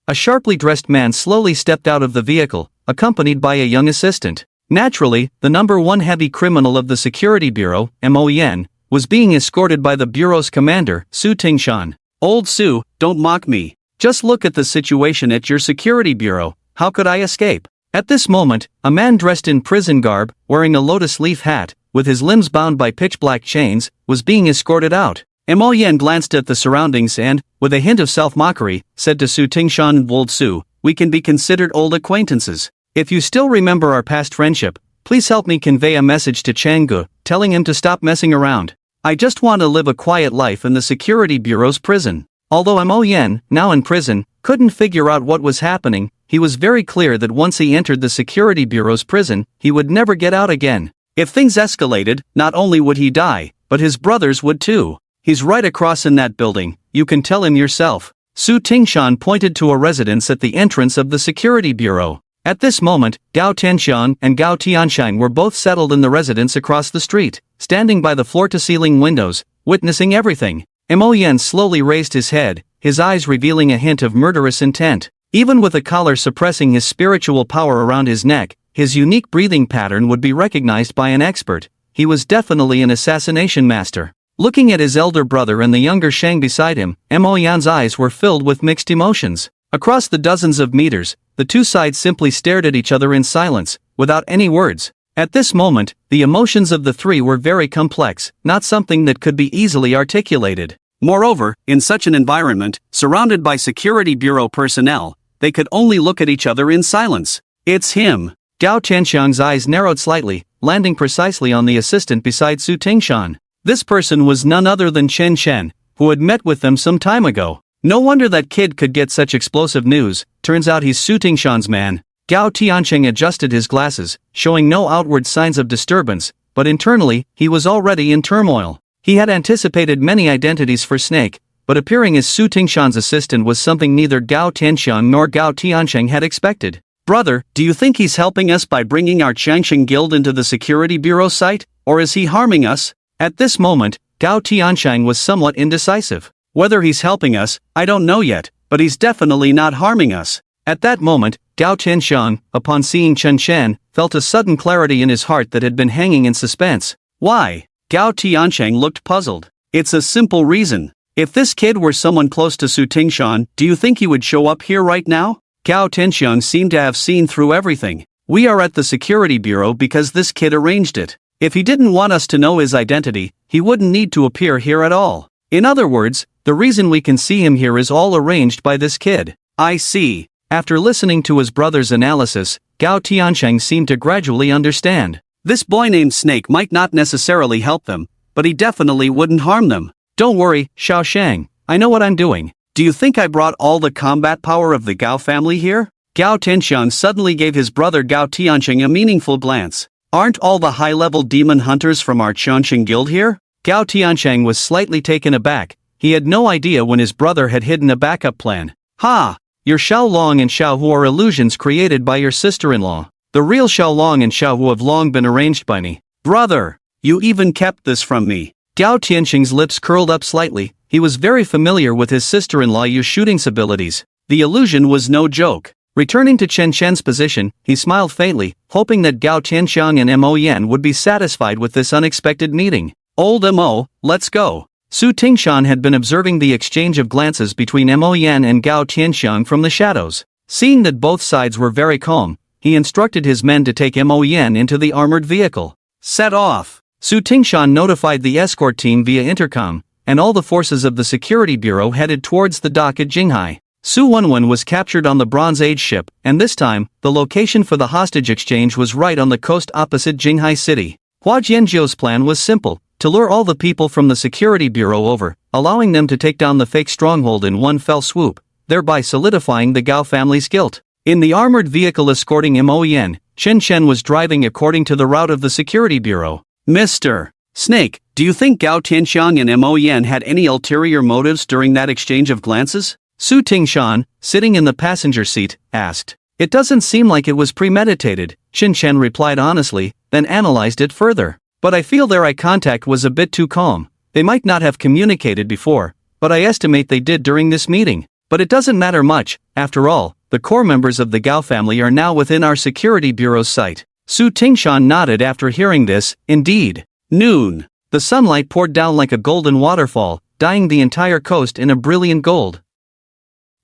A sharply dressed man slowly stepped out of the vehicle, accompanied by a young assistant. Naturally, the number 1 heavy criminal of the security bureau, Moyen, was being escorted by the bureau's commander, Su Tingshan. "Old Su, don't mock me. Just look at the situation at your security bureau, how could I escape?" At this moment, a man dressed in prison garb, wearing a lotus leaf hat, with his limbs bound by pitch-black chains, was being escorted out. Moyen glanced at the surroundings and, with a hint of self-mockery, said to Su Tingshan, "Old Su, we can be considered old acquaintances. If you still remember our past friendship, please help me convey a message to Changgu, telling him to stop messing around. I just want to live a quiet life in the security bureau's prison." Although Moyen, now in prison, couldn't figure out what was happening, he was very clear that once he entered the security bureau's prison, he would never get out again. If things escalated, not only would he die, but his brothers would too. "He's right across in that building, you can tell him yourself." Su Tingshan pointed to a residence at the entrance of the security bureau. At this moment, Gao Tenxiang and Gao Tianshang were both settled in the residence across the street, standing by the floor-to-ceiling windows, witnessing everything. Moyen slowly raised his head, his eyes revealing a hint of murderous intent. Even with a collar suppressing his spiritual power around his neck, his unique breathing pattern would be recognized by an expert. He was definitely an assassination master. Looking at his elder brother and the younger Shang beside him, Mo Yan's eyes were filled with mixed emotions. Across the dozens of meters, the two sides simply stared at each other in silence, without any words. At this moment, the emotions of the three were very complex, not something that could be easily articulated. Moreover, in such an environment, surrounded by Security Bureau personnel, they could only look at each other in silence. It's him. Gao Tianxiang's eyes narrowed slightly, landing precisely on the assistant beside Su Tingshan. This person was none other than Chen Chen, who had met with them some time ago. No wonder that kid could get such explosive news. Turns out he's Su Tingshan's man. Gao Tianxiang adjusted his glasses, showing no outward signs of disturbance, but internally, he was already in turmoil. He had anticipated many identities for Snake, but appearing as Su Tingshan's assistant was something neither Gao Tianxiang nor Gao Tianxiang had expected. Brother, do you think he's helping us by bringing our Changsheng Guild into the Security Bureau site, or is he harming us? At this moment, Gao Tianxiang was somewhat indecisive. Whether he's helping us, I don't know yet, but he's definitely not harming us. At that moment, Gao Tianxiang, upon seeing Chen Chen, felt a sudden clarity in his heart that had been hanging in suspense. Why? Gao Tianxiang looked puzzled. It's a simple reason. If this kid were someone close to Su Tingshan, do you think he would show up here right now? Gao Tianxiang seemed to have seen through everything. We are at the Security Bureau because this kid arranged it. If he didn't want us to know his identity, he wouldn't need to appear here at all. In other words, the reason we can see him here is all arranged by this kid. I see. After listening to his brother's analysis, Gao Tianxiang seemed to gradually understand. This boy named Snake might not necessarily help them, but he definitely wouldn't harm them. Don't worry, Xiao Shang, I know what I'm doing. Do you think I brought all the combat power of the Gao family here? Gao Tianxiang suddenly gave his brother Gao Tianxiang a meaningful glance. Aren't all the high-level demon hunters from our Changsheng Guild here? Gao Tianxiang was slightly taken aback. He had no idea when his brother had hidden a backup plan. Ha! Your Xiao Long and Xiao Hu are illusions created by your sister-in-law. The real Xiao Long and Xiao Hu have long been arranged by me. Brother! You even kept this from me. Gao Tianxiang's lips curled up slightly. He was very familiar with his sister-in-law Yu's shooting abilities. The illusion was no joke. Returning to Chen Chen's position, he smiled faintly, hoping that Gao Tianxiang and Mo Yan would be satisfied with this unexpected meeting. Old Mo, let's go. Su Tingshan had been observing the exchange of glances between Mo Yan and Gao Tianxiang from the shadows. Seeing that both sides were very calm, he instructed his men to take Mo Yan into the armored vehicle. Set off. Su Tingshan notified the escort team via intercom, and all the forces of the Security Bureau headed towards the dock at Jinghai. Su Wenwen was captured on the Bronze Age ship, and this time, the location for the hostage exchange was right on the coast opposite Jinghai City. Hua Jianzhou's plan was simple, to lure all the people from the Security Bureau over, allowing them to take down the fake stronghold in one fell swoop, thereby solidifying the Gao family's guilt. In the armored vehicle escorting Mo Yan, Chen Chen was driving according to the route of the Security Bureau. Mr. Snake, do you think Gao Tianxiang and Mo Yan had any ulterior motives during that exchange of glances? Su Tingshan, sitting in the passenger seat, asked. It doesn't seem like it was premeditated, Chen Chen replied honestly, then analyzed it further. But I feel their eye contact was a bit too calm. They might not have communicated before, but I estimate they did during this meeting. But it doesn't matter much, after all, the core members of the Gao family are now within our Security Bureau's sight. Su Tingshan nodded after hearing this. Indeed. Noon. The sunlight poured down like a golden waterfall, dyeing the entire coast in a brilliant gold.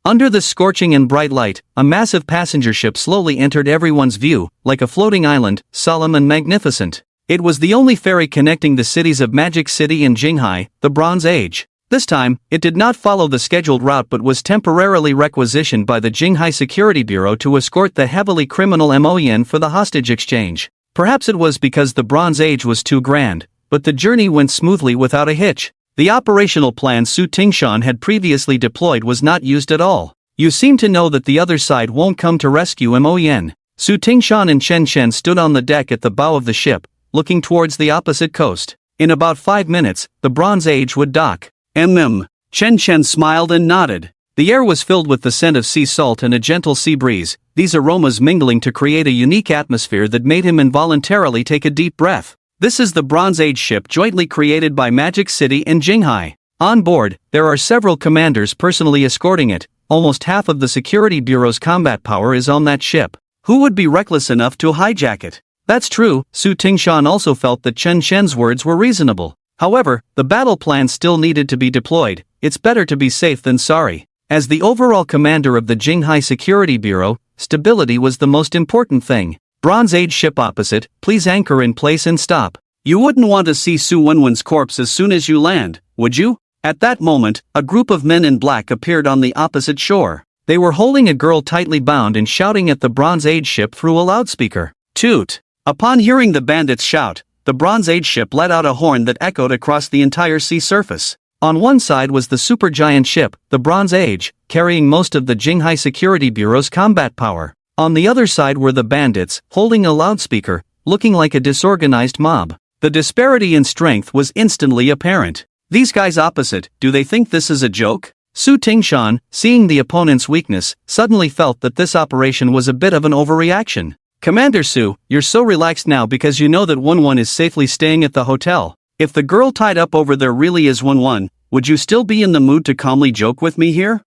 Under the scorching and bright light, a massive passenger ship slowly entered everyone's view, like a floating island, solemn and magnificent. It was the only ferry connecting the cities of Magic City and Jinghai, the Bronze Age. This time, it did not follow the scheduled route but was temporarily requisitioned by the Jinghai Security Bureau to escort the heavily criminal Mo Yan for the hostage exchange. Perhaps it was because the Bronze Age was too grand, but the journey went smoothly without a hitch. The operational plan Su Tingshan had previously deployed was not used at all. You seem to know that the other side won't come to rescue Mo Yan. Su Tingshan and Chen Chen stood on the deck at the bow of the ship, looking towards the opposite coast. In about 5 minutes, the Bronze Age would dock. Chen Chen smiled and nodded. The air was filled with the scent of sea salt and a gentle sea breeze, these aromas mingling to create a unique atmosphere that made him involuntarily take a deep breath. This is the Bronze Age ship jointly created by Magic City and Jinghai. On board, there are several commanders personally escorting it. Almost half of the Security Bureau's combat power is on that ship. Who would be reckless enough to hijack it? That's true, Su Tingshan also felt that Chen Shen's words were reasonable. However, the battle plan still needed to be deployed. It's better to be safe than sorry. As the overall commander of the Jinghai Security Bureau, stability was the most important thing. Bronze Age ship opposite, please anchor in place and stop. You wouldn't want to see Su Wenwen's corpse as soon as you land, would you? At that moment, a group of men in black appeared on the opposite shore. They were holding a girl tightly bound and shouting at the Bronze Age ship through a loudspeaker. Toot! Upon hearing the bandits shout, the Bronze Age ship let out a horn that echoed across the entire sea surface. On one side was the supergiant ship, the Bronze Age, carrying most of the Jinghai Security Bureau's combat power. On the other side were the bandits, holding a loudspeaker, looking like a disorganized mob. The disparity in strength was instantly apparent. These guys opposite, do they think this is a joke? Su Tingshan, seeing the opponent's weakness, suddenly felt that this operation was a bit of an overreaction. Commander Su, you're so relaxed now because you know that Wenwen is safely staying at the hotel. If the girl tied up over there really is Wenwen, would you still be in the mood to calmly joke with me here?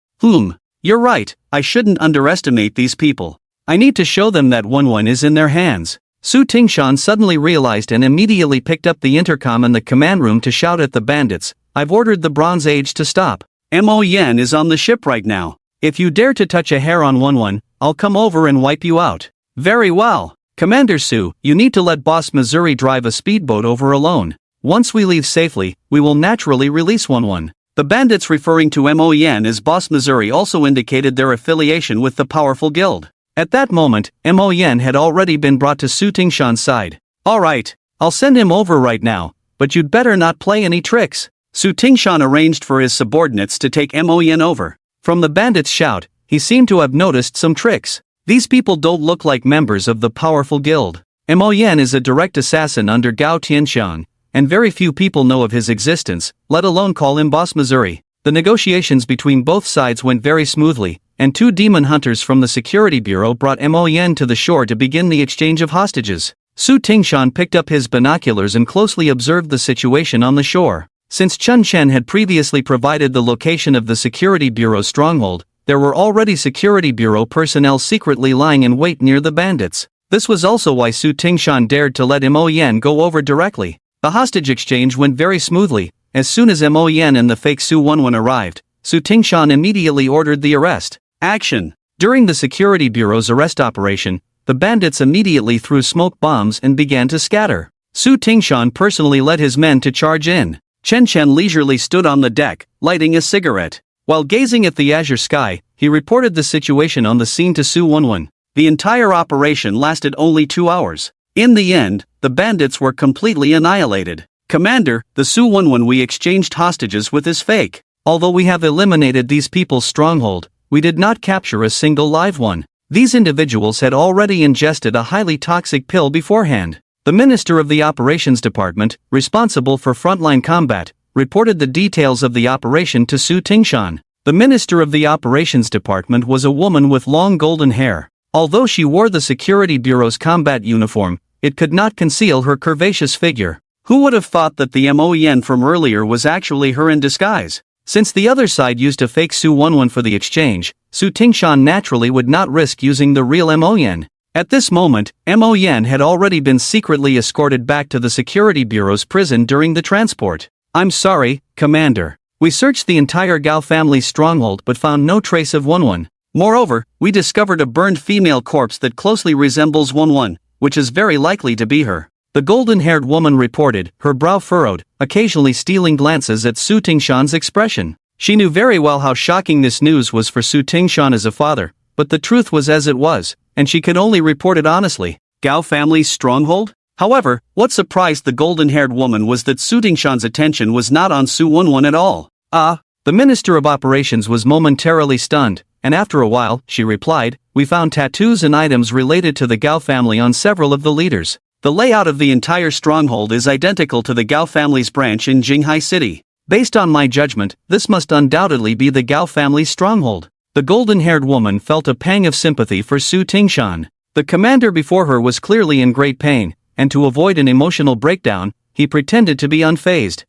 You're right, I shouldn't underestimate these people. I need to show them that Wenwen is in their hands. Su Tingshan suddenly realized and immediately picked up the intercom in the command room to shout at the bandits, I've ordered the Bronze Age to stop. Mo Yen is on the ship right now. If you dare to touch a hair on Wenwen, I'll come over and wipe you out. Very well. Commander Su, you need to let Boss Missouri drive a speedboat over alone. Once we leave safely, we will naturally release Wenwen. The bandits referring to Mo Yen as Boss Missouri also indicated their affiliation with the powerful guild. At that moment, Mo Yen had already been brought to Su Tingshan's side. Alright, I'll send him over right now, but you'd better not play any tricks. Su Tingshan arranged for his subordinates to take Mo Yen over. From the bandits' shout, he seemed to have noticed some tricks. These people don't look like members of the powerful guild. Mo Yen is a direct assassin under Gao Tianxiang, and very few people know of his existence, let alone call him Boss Missouri. The negotiations between both sides went very smoothly, and two demon hunters from the security bureau brought Mo Yen to the shore to begin the exchange of hostages. Su Tingshan picked up his binoculars and closely observed the situation on the shore. Since Chun Chen had previously provided the location of the security bureau's stronghold, there were already security bureau personnel secretly lying in wait near the bandits. This was also why Su Tingshan dared to let Mo Yen go over directly. The hostage exchange went very smoothly. As soon as Mo Yen and the fake Su Wenwen arrived, Su Tingshan immediately ordered the arrest. Action! During the security bureau's arrest operation, the bandits immediately threw smoke bombs and began to scatter. Su Tingshan personally led his men to charge in. Chen Chen leisurely stood on the deck, lighting a cigarette. While gazing at the azure sky, he reported the situation on the scene to Su Wenwen. The entire operation lasted only 2 hours. In the end, the bandits were completely annihilated. Commander, the Su Wenwen we exchanged hostages with is fake. Although we have eliminated these people's stronghold, we did not capture a single live one. These individuals had already ingested a highly toxic pill beforehand. The Minister of the Operations Department, responsible for frontline combat, reported the details of the operation to Su Tingshan. The Minister of the Operations Department was a woman with long golden hair. Although she wore the Security Bureau's combat uniform, it could not conceal her curvaceous figure. Who would have thought that the Mo Yen from earlier was actually her in disguise? Since the other side used a fake Su Wenwen for the exchange, Su Tingshan naturally would not risk using the real Mo Yen. At this moment, Mo Yen had already been secretly escorted back to the Security Bureau's prison during the transport. I'm sorry, Commander. We searched the entire Gao family's stronghold but found no trace of Wenwen. Moreover, we discovered a burned female corpse that closely resembles Wenwen, which is very likely to be her. The golden-haired woman reported, her brow furrowed, occasionally stealing glances at Su Tingshan's expression. She knew very well how shocking this news was for Su Tingshan as a father, but the truth was as it was, and she could only report it honestly. Gao family's stronghold? However, what surprised the golden-haired woman was that Su Tingshan's attention was not on Su Wenwen at all. The Minister of Operations was momentarily stunned, and after a while, she replied, we found tattoos and items related to the Gao family on several of the leaders. The layout of the entire stronghold is identical to the Gao family's branch in Jinghai City. Based on my judgment, this must undoubtedly be the Gao family's stronghold. The golden-haired woman felt a pang of sympathy for Su Tingshan. The commander before her was clearly in great pain, and to avoid an emotional breakdown, he pretended to be unfazed.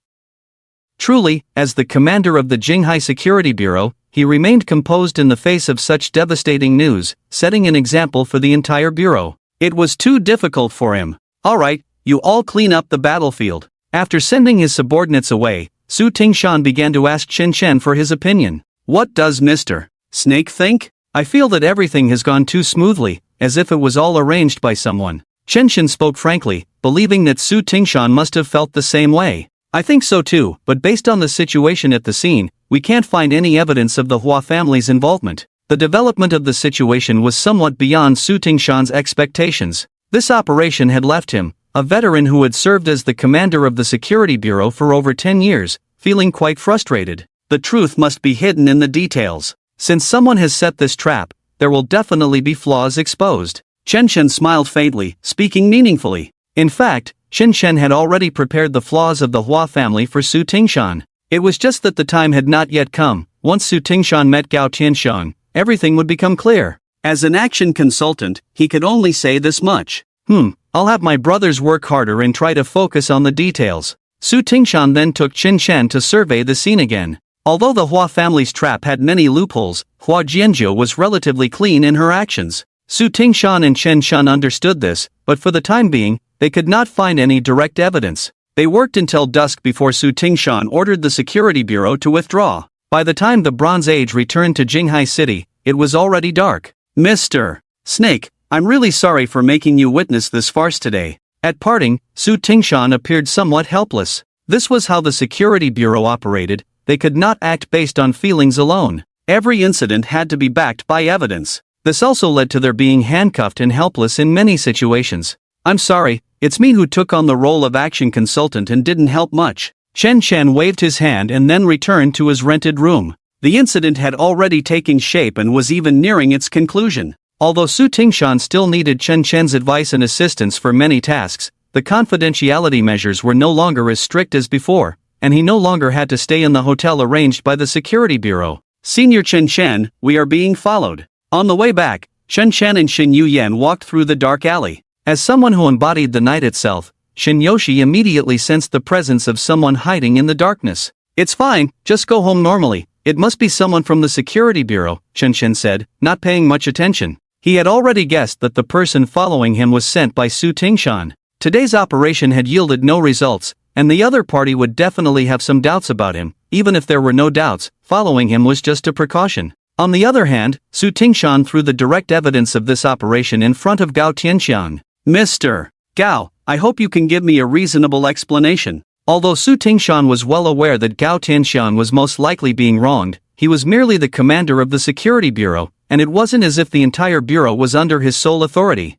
Truly, as the commander of the Jinghai Security Bureau, he remained composed in the face of such devastating news, setting an example for the entire bureau. It was too difficult for him. "Alright, you all clean up the battlefield." After sending his subordinates away, Su Tingshan began to ask Chen Chen for his opinion. "What does Mr. Snake think? I feel that everything has gone too smoothly, as if it was all arranged by someone." Chen Chen spoke frankly, believing that Su Tingshan must have felt the same way. "I think so too, but based on the situation at the scene, we can't find any evidence of the Hua family's involvement." The development of the situation was somewhat beyond Su Tingshan's expectations. This operation had left him, a veteran who had served as the commander of the security bureau for over 10 years, feeling quite frustrated. The truth must be hidden in the details. Since someone has set this trap, there will definitely be flaws exposed. Chen Chen smiled faintly, speaking meaningfully. In fact, Chen Chen had already prepared the flaws of the Hua family for Su Tingshan. It was just that the time had not yet come. Once Su Tingshan met Gao Tianxiang, everything would become clear. As an action consultant, he could only say this much. I'll have my brothers work harder and try to focus on the details." Su Tingshan then took Chen Chen to survey the scene again. Although the Hua family's trap had many loopholes, Hua Jianzhou was relatively clean in her actions. Su Tingshan and Chen Chen understood this, but for the time being, they could not find any direct evidence. They worked until dusk before Su Tingshan ordered the security bureau to withdraw. By the time the Bronze Age returned to Jinghai City, it was already dark. "Mr. Snake, I'm really sorry for making you witness this farce today." At parting, Su Tingshan appeared somewhat helpless. This was how the security bureau operated. They could not act based on feelings alone. Every incident had to be backed by evidence. This also led to their being handcuffed and helpless in many situations. "I'm sorry, it's me who took on the role of action consultant and didn't help much." Chen Chen waved his hand and then returned to his rented room. The incident had already taken shape and was even nearing its conclusion. Although Su Tingshan still needed Chen Chen's advice and assistance for many tasks, the confidentiality measures were no longer as strict as before, and he no longer had to stay in the hotel arranged by the security bureau. "Senior Chen Chen, we are being followed." On the way back, Chen Chen and Shin Yuyan walked through the dark alley. As someone who embodied the night itself, Shin Yoshi immediately sensed the presence of someone hiding in the darkness. "It's fine, just go home normally. It must be someone from the security bureau," Chen Chen said, not paying much attention. He had already guessed that the person following him was sent by Su Tingshan. Today's operation had yielded no results, and the other party would definitely have some doubts about him. Even if there were no doubts, following him was just a precaution. On the other hand, Su Tingshan threw the direct evidence of this operation in front of Gao Tianxiang. "Mr. Gao, I hope you can give me a reasonable explanation." Although Su Tingshan was well aware that Gao Tianxiang was most likely being wronged, he was merely the commander of the security bureau, and it wasn't as if the entire bureau was under his sole authority.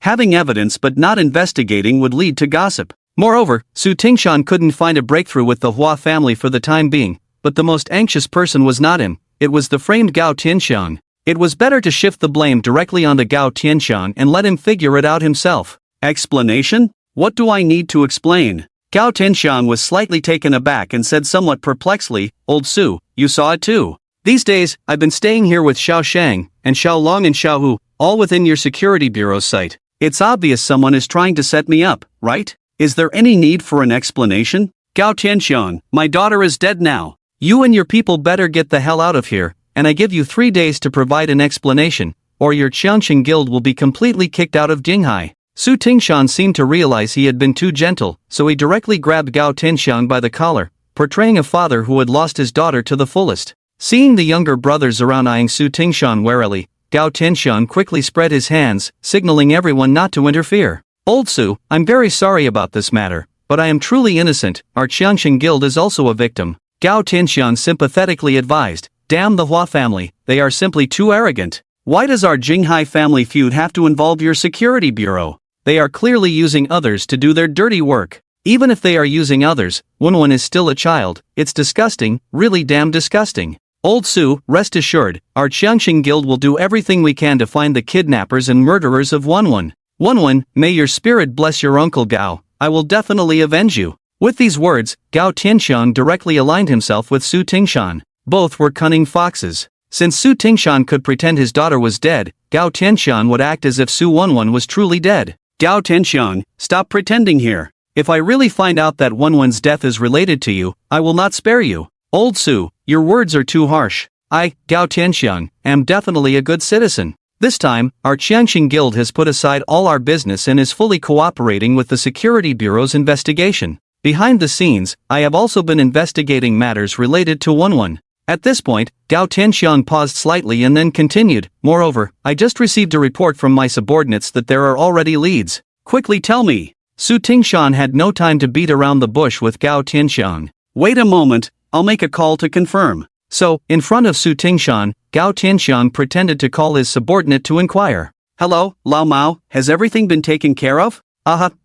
Having evidence but not investigating would lead to gossip. Moreover, Su Tingshan couldn't find a breakthrough with the Hua family for the time being, but the most anxious person was not him, it was the framed Gao Tianxiang. It was better to shift the blame directly onto Gao Tianxiang and let him figure it out himself. "Explanation? What do I need to explain?" Gao Tianxiang was slightly taken aback and said somewhat perplexedly, "Old Su, you saw it too. These days, I've been staying here with Xiao Shang, and Xiao Long and Xiao Hu, all within your security bureau's sight. It's obvious someone is trying to set me up, right? Is there any need for an explanation?" "Gao Tianxiang, my daughter is dead now. You and your people better get the hell out of here, and I give you 3 days to provide an explanation, or your Qiangqing guild will be completely kicked out of Jinghai." Su Tingshan seemed to realize he had been too gentle, so he directly grabbed Gao Tianxiang by the collar, portraying a father who had lost his daughter to the fullest. Seeing the younger brothers around eyeing Su Tingshan warily, Gao Tianxiang quickly spread his hands, signaling everyone not to interfere. "Old Su, I'm very sorry about this matter, but I am truly innocent. Our Qiangqing guild is also a victim," Gao Tianxiang sympathetically advised. "Damn the Hua family, they are simply too arrogant. Why does our Jinghai family feud have to involve your security bureau? They are clearly using others to do their dirty work. Even if they are using others, Wenwen is still a child. It's disgusting, really damn disgusting. Old Su, rest assured, our Qiangqing guild will do everything we can to find the kidnappers and murderers of Wenwen. Wenwen, may your spirit bless your uncle Gao. I will definitely avenge you." With these words, Gao Tianxiang directly aligned himself with Su Tingshan. Both were cunning foxes. Since Su Tingshan could pretend his daughter was dead, Gao Tianxiang would act as if Su Wenwen was truly dead. "Gao Tianxiang, stop pretending here. If I really find out that Wenwen's death is related to you, I will not spare you." Old Su, your words are too harsh. I, Gao Tianxiang, am definitely a good citizen. This time, our Qiangxing Guild has put aside all our business and is fully cooperating with the Security Bureau's investigation. Behind the scenes, I have also been investigating matters related to Wenwen. At this point, Gao Tianxiang paused slightly and then continued, moreover, I just received a report from my subordinates that there are already leads. Quickly tell me. Su Tingshan had no time to beat around the bush with Gao Tianxiang. Wait a moment, I'll make a call to confirm. So, in front of Su Tingshan, Gao Tianxiang pretended to call his subordinate to inquire. Hello, Lao Mao, has everything been taken care of?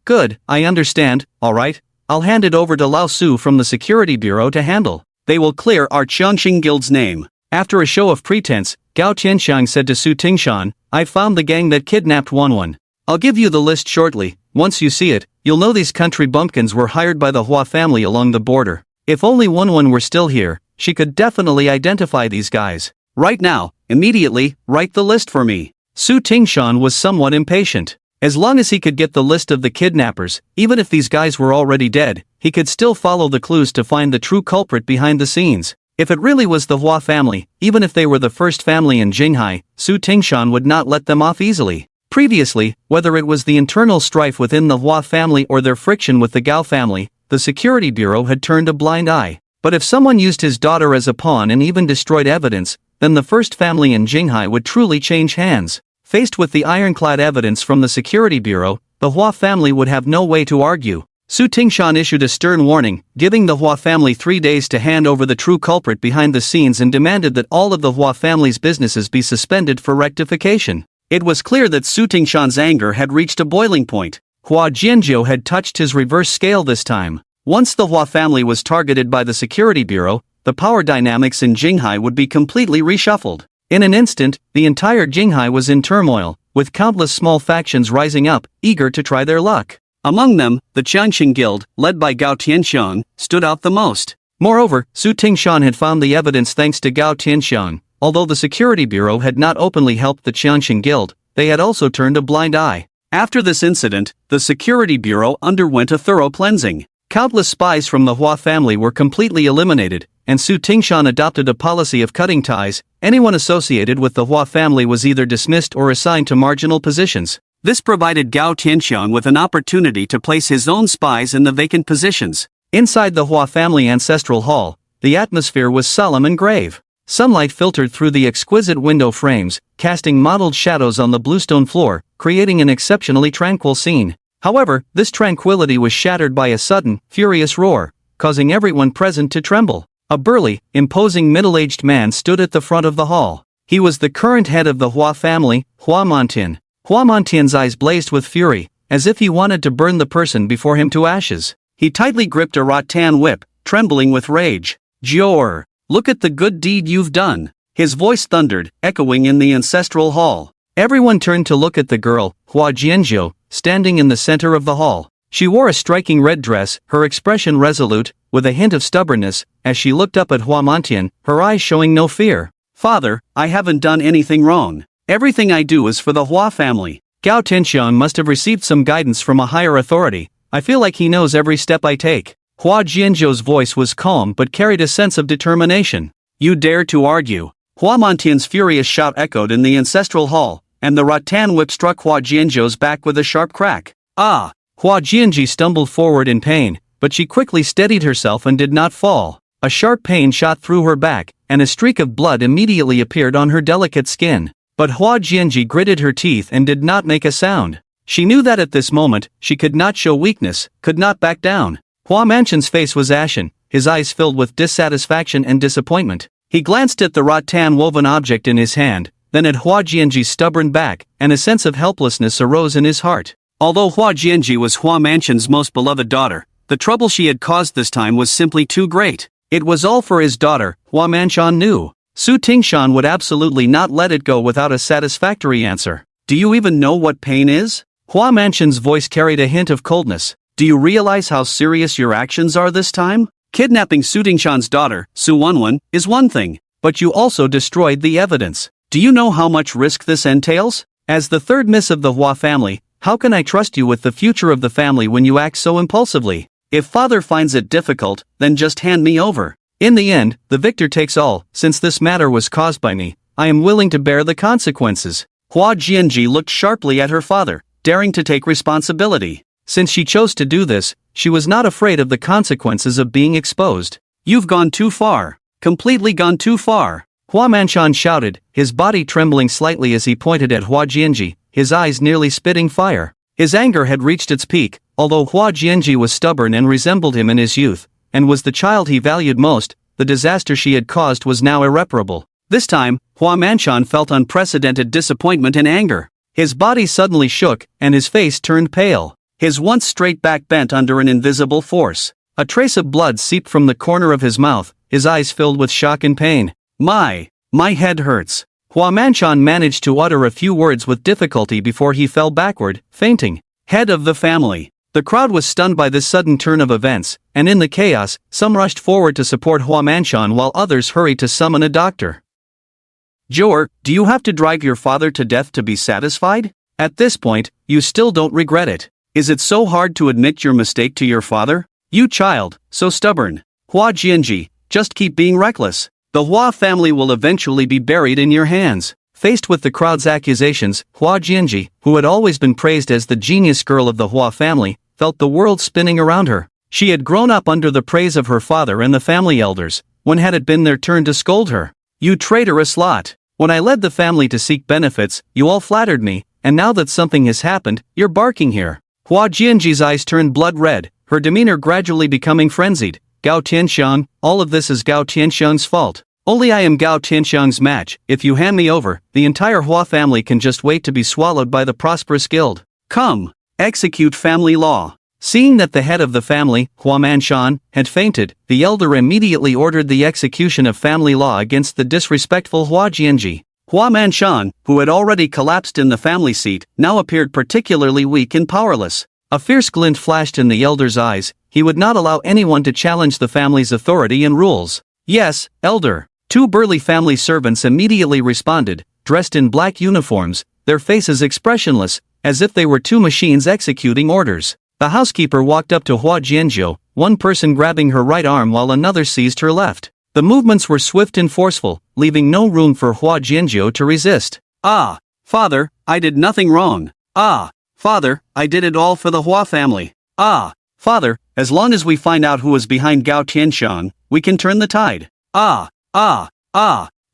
Good, I understand, alright. I'll hand it over to Lao Su from the Security Bureau to handle. They will clear our Qiangxing Guild's name. After a show of pretense, Gao Tianxiang said to Su Tingshan, I've found the gang that kidnapped Wenwen. I'll give you the list shortly. Once you see it, you'll know these country bumpkins were hired by the Hua family along the border. If only Wenwen were still here, she could definitely identify these guys. Right now, immediately, write the list for me. Su Tingshan was somewhat impatient. As long as he could get the list of the kidnappers, even if these guys were already dead, he could still follow the clues to find the true culprit behind the scenes. If it really was the Hua family, even if they were the first family in Jinghai, Su Tingshan would not let them off easily. Previously, whether it was the internal strife within the Hua family or their friction with the Gao family, the Security Bureau had turned a blind eye. But if someone used his daughter as a pawn and even destroyed evidence, then the first family in Jinghai would truly change hands. Faced with the ironclad evidence from the Security Bureau, the Hua family would have no way to argue. Su Tingshan issued a stern warning, giving the Hua family 3 days to hand over the true culprit behind the scenes and demanded that all of the Hua family's businesses be suspended for rectification. It was clear that Su Tingshan's anger had reached a boiling point. Hua Jianzhou had touched his reverse scale this time. Once the Hua family was targeted by the Security Bureau, the power dynamics in Jinghai would be completely reshuffled. In an instant, the entire Jinghai was in turmoil, with countless small factions rising up, eager to try their luck. Among them, the Qiangxing Guild, led by Gao Tianxiang, stood out the most. Moreover, Su Tingshan had found the evidence thanks to Gao Tianxiang. Although the Security Bureau had not openly helped the Qiangxing Guild, they had also turned a blind eye. After this incident, the Security Bureau underwent a thorough cleansing. Countless spies from the Hua family were completely eliminated, and Su Tingshan adopted a policy of cutting ties. Anyone associated with the Hua family was either dismissed or assigned to marginal positions. This provided Gao Tianxiang with an opportunity to place his own spies in the vacant positions. Inside the Hua family ancestral hall, the atmosphere was solemn and grave. Sunlight filtered through the exquisite window frames, casting mottled shadows on the bluestone floor, creating an exceptionally tranquil scene. However, this tranquility was shattered by a sudden, furious roar, causing everyone present to tremble. A burly, imposing middle-aged man stood at the front of the hall. He was the current head of the Hua family, Hua Montian. Hua Montian's eyes blazed with fury, as if he wanted to burn the person before him to ashes. He tightly gripped a rattan whip, trembling with rage. Jior! Look at the good deed you've done. His voice thundered, echoing in the ancestral hall. Everyone turned to look at the girl, Hua Jianzhou, standing in the center of the hall. She wore a striking red dress, her expression resolute, with a hint of stubbornness, as she looked up at Hua Montian, her eyes showing no fear. Father, I haven't done anything wrong. Everything I do is for the Hua family. Gao Tianxiang must have received some guidance from a higher authority. I feel like he knows every step I take. Hua Jianzhou's voice was calm but carried a sense of determination. You dare to argue? Hua Montian's furious shout echoed in the ancestral hall, and the rattan whip struck Hua Jianzhou's back with a sharp crack. Ah! Hua Jianzhou stumbled forward in pain, but she quickly steadied herself and did not fall. A sharp pain shot through her back, and a streak of blood immediately appeared on her delicate skin. But Hua Jianzhou gritted her teeth and did not make a sound. She knew that at this moment, she could not show weakness, could not back down. Hua Mansion's face was ashen, his eyes filled with dissatisfaction and disappointment. He glanced at the rattan-woven object in his hand, then at Hua Jianzhi's stubborn back, and a sense of helplessness arose in his heart. Although Hua Jianzhi was Hua Mansion's most beloved daughter, the trouble she had caused this time was simply too great. It was all for his daughter, Hua Mansion knew. Su Tingshan would absolutely not let it go without a satisfactory answer. Do you even know what pain is? Hua Mansion's voice carried a hint of coldness. Do you realize how serious your actions are this time? Kidnapping Su Tingshan's daughter, Su Wenwen, is one thing, but you also destroyed the evidence. Do you know how much risk this entails? As the third miss of the Hua family, how can I trust you with the future of the family when you act so impulsively? If father finds it difficult, then just hand me over. In the end, the victor takes all. Since this matter was caused by me, I am willing to bear the consequences. Hua Jianji looked sharply at her father, daring to take responsibility. Since she chose to do this, she was not afraid of the consequences of being exposed. You've gone too far. Completely gone too far. Hua Manshan shouted, his body trembling slightly as he pointed at Hua Jianji, his eyes nearly spitting fire. His anger had reached its peak, although Hua Jianji was stubborn and resembled him in his youth, and was the child he valued most, the disaster she had caused was now irreparable. This time, Hua Manshan felt unprecedented disappointment and anger. His body suddenly shook, and his face turned pale. His once straight back bent under an invisible force. A trace of blood seeped from the corner of his mouth, his eyes filled with shock and pain. My head hurts. Hua Manshan managed to utter a few words with difficulty before he fell backward, fainting. Head of the family. The crowd was stunned by this sudden turn of events, and in the chaos, some rushed forward to support Hua Manshan while others hurried to summon a doctor. Joer, do you have to drive your father to death to be satisfied? At this point, you still don't regret it. Is it so hard to admit your mistake to your father? You child, so stubborn. Hua Jianji, just keep being reckless. The Hua family will eventually be buried in your hands. Faced with the crowd's accusations, Hua Jianji, who had always been praised as the genius girl of the Hua family, felt the world spinning around her. She had grown up under the praise of her father and the family elders. When had it been their turn to scold her? You traitorous lot. When I led the family to seek benefits, you all flattered me, and now that something has happened, you're barking here. Hua Jianji's eyes turned blood red, her demeanor gradually becoming frenzied. Gao Tianxiang, all of this is Gao Tianxiang's fault. Only I am Gao Tianxiang's match. If you hand me over, the entire Hua family can just wait to be swallowed by the prosperous guild. Come, execute family law. Seeing that the head of the family, Hua Manshan, had fainted, the elder immediately ordered the execution of family law against the disrespectful Hua Jianji. Hua Manshan, who had already collapsed in the family seat, now appeared particularly weak and powerless. A fierce glint flashed in the elder's eyes. He would not allow anyone to challenge the family's authority and rules. Yes, elder. Two burly family servants immediately responded, dressed in black uniforms, their faces expressionless, as if they were two machines executing orders. The housekeeper walked up to Hua Jianjiu, one person grabbing her right arm while another seized her left. The movements were swift and forceful, leaving no room for Hua Jianjiu to resist. Ah, father, I did nothing wrong. Ah, father, I did it all for the Hua family. Ah, father, as long as we find out who is behind Gao Tianxiang, we can turn the tide. Ah.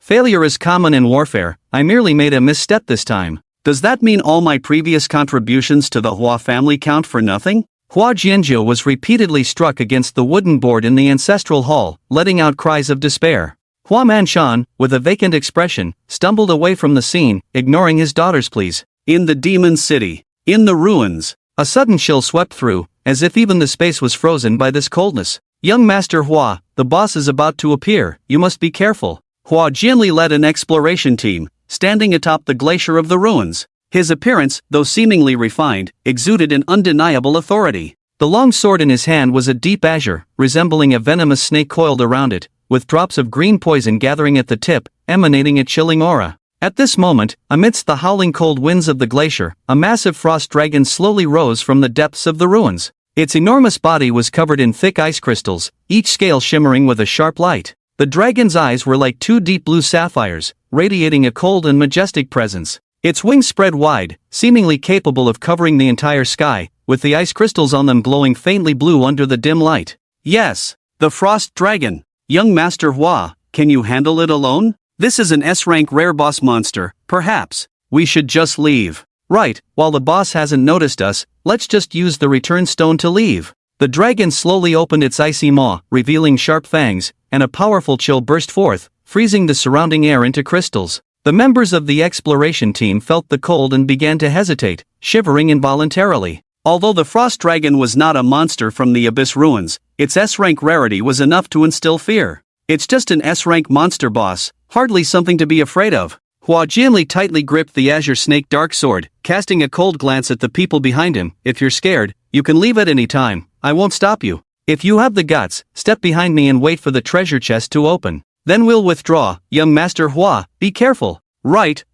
Failure is common in warfare. I merely made a misstep this time. Does that mean all my previous contributions to the Hua family count for nothing? Hua Jianjiu was repeatedly struck against the wooden board in the ancestral hall, letting out cries of despair. Hua Manshan, with a vacant expression, stumbled away from the scene, ignoring his daughter's pleas. In the demon city. In the ruins. A sudden chill swept through, as if even the space was frozen by this coldness. Young Master Hua, the boss is about to appear, you must be careful. Hua Jianli led an exploration team, standing atop the glacier of the ruins. His appearance, though seemingly refined, exuded an undeniable authority. The long sword in his hand was a deep azure, resembling a venomous snake coiled around it, with drops of green poison gathering at the tip, emanating a chilling aura. At this moment, amidst the howling cold winds of the glacier, a massive frost dragon slowly rose from the depths of the ruins. Its enormous body was covered in thick ice crystals, each scale shimmering with a sharp light. The dragon's eyes were like two deep blue sapphires, radiating a cold and majestic presence. Its wings spread wide, seemingly capable of covering the entire sky, with the ice crystals on them glowing faintly blue under the dim light. Yes, the frost dragon. Young Master Hua, can you handle it alone? This is an S-rank rare boss monster, perhaps. We should just leave. Right, while the boss hasn't noticed us, let's just use the return stone to leave. The dragon slowly opened its icy maw, revealing sharp fangs, and a powerful chill burst forth, freezing the surrounding air into crystals. The members of the exploration team felt the cold and began to hesitate, shivering involuntarily. Although the frost dragon was not a monster from the abyss ruins, its S-rank rarity was enough to instill fear. It's just an S-rank monster boss, hardly something to be afraid of. Hua Jianli tightly gripped the azure snake dark sword, casting a cold glance at the people behind him. If you're scared, you can leave at any time, I won't stop you. If you have the guts, step behind me and wait for the treasure chest to open. Then we'll withdraw. Young Master Hua, be careful. Right.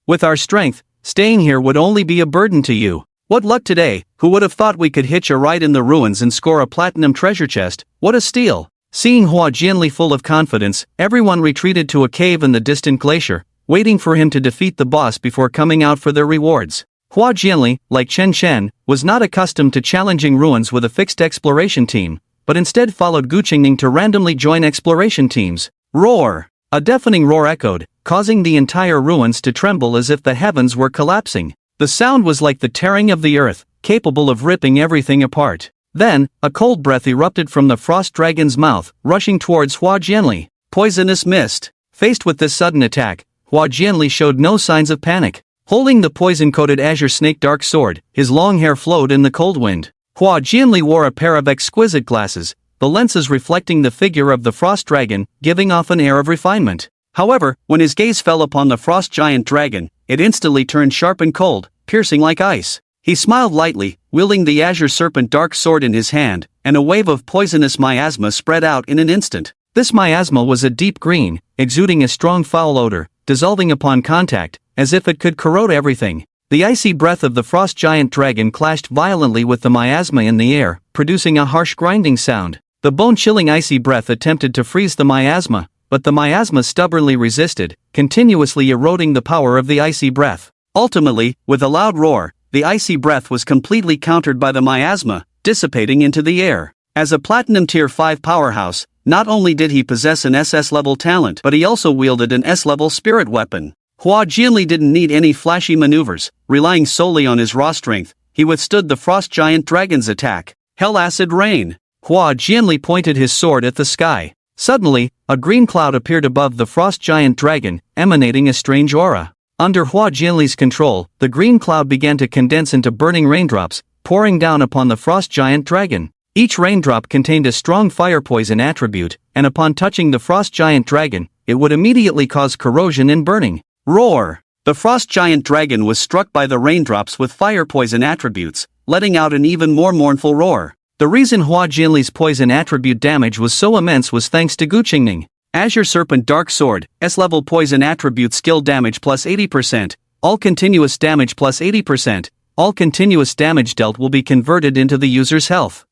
With our strength, staying here would only be a burden to you. What luck today, who would have thought we could hitch a ride in the ruins and score a platinum treasure chest? What a steal. Seeing Hua Jianli full of confidence, everyone retreated to a cave in the distant glacier, waiting for him to defeat the boss before coming out for their rewards. Hua Jianli, like Chen Shen, was not accustomed to challenging ruins with a fixed exploration team, but instead followed Gu Qingning to randomly join exploration teams. Roar! A deafening roar echoed, causing the entire ruins to tremble as if the heavens were collapsing. The sound was like the tearing of the earth, capable of ripping everything apart. Then, a cold breath erupted from the frost dragon's mouth, rushing towards Hua Jianli. Poisonous mist. Faced with this sudden attack, Hua Jianli showed no signs of panic. Holding the poison-coated azure snake dark sword, his long hair flowed in the cold wind. Hua Jianli wore a pair of exquisite glasses, the lenses reflecting the figure of the frost dragon, giving off an air of refinement. However, when his gaze fell upon the frost giant dragon, it instantly turned sharp and cold, piercing like ice. He smiled lightly, wielding the azure serpent dark sword in his hand, and a wave of poisonous miasma spread out in an instant. This miasma was a deep green, exuding a strong foul odor, dissolving upon contact, as if it could corrode everything. The icy breath of the frost giant dragon clashed violently with the miasma in the air, producing a harsh grinding sound. The bone-chilling icy breath attempted to freeze the miasma, but the miasma stubbornly resisted, continuously eroding the power of the icy breath. Ultimately, with a loud roar, the icy breath was completely countered by the miasma, dissipating into the air. As a Platinum Tier 5 powerhouse, not only did he possess an SS-level talent, but he also wielded an S-level spirit weapon. Hua Jianli didn't need any flashy maneuvers, relying solely on his raw strength, he withstood the frost giant dragon's attack. Hell Acid Rain. Hua Jianli pointed his sword at the sky. Suddenly, a green cloud appeared above the frost giant dragon, emanating a strange aura. Under Hua Jianli's control, the green cloud began to condense into burning raindrops, pouring down upon the frost giant dragon. Each raindrop contained a strong fire poison attribute, and upon touching the frost giant dragon, it would immediately cause corrosion and burning. Roar! The frost giant dragon was struck by the raindrops with fire poison attributes, letting out an even more mournful roar. The reason Hua Jianli's poison attribute damage was so immense was thanks to Gu Qingning. Azure Serpent Dark Sword, S-level poison attribute skill damage plus 80%, all continuous damage plus 80%, all continuous damage dealt will be converted into the user's health.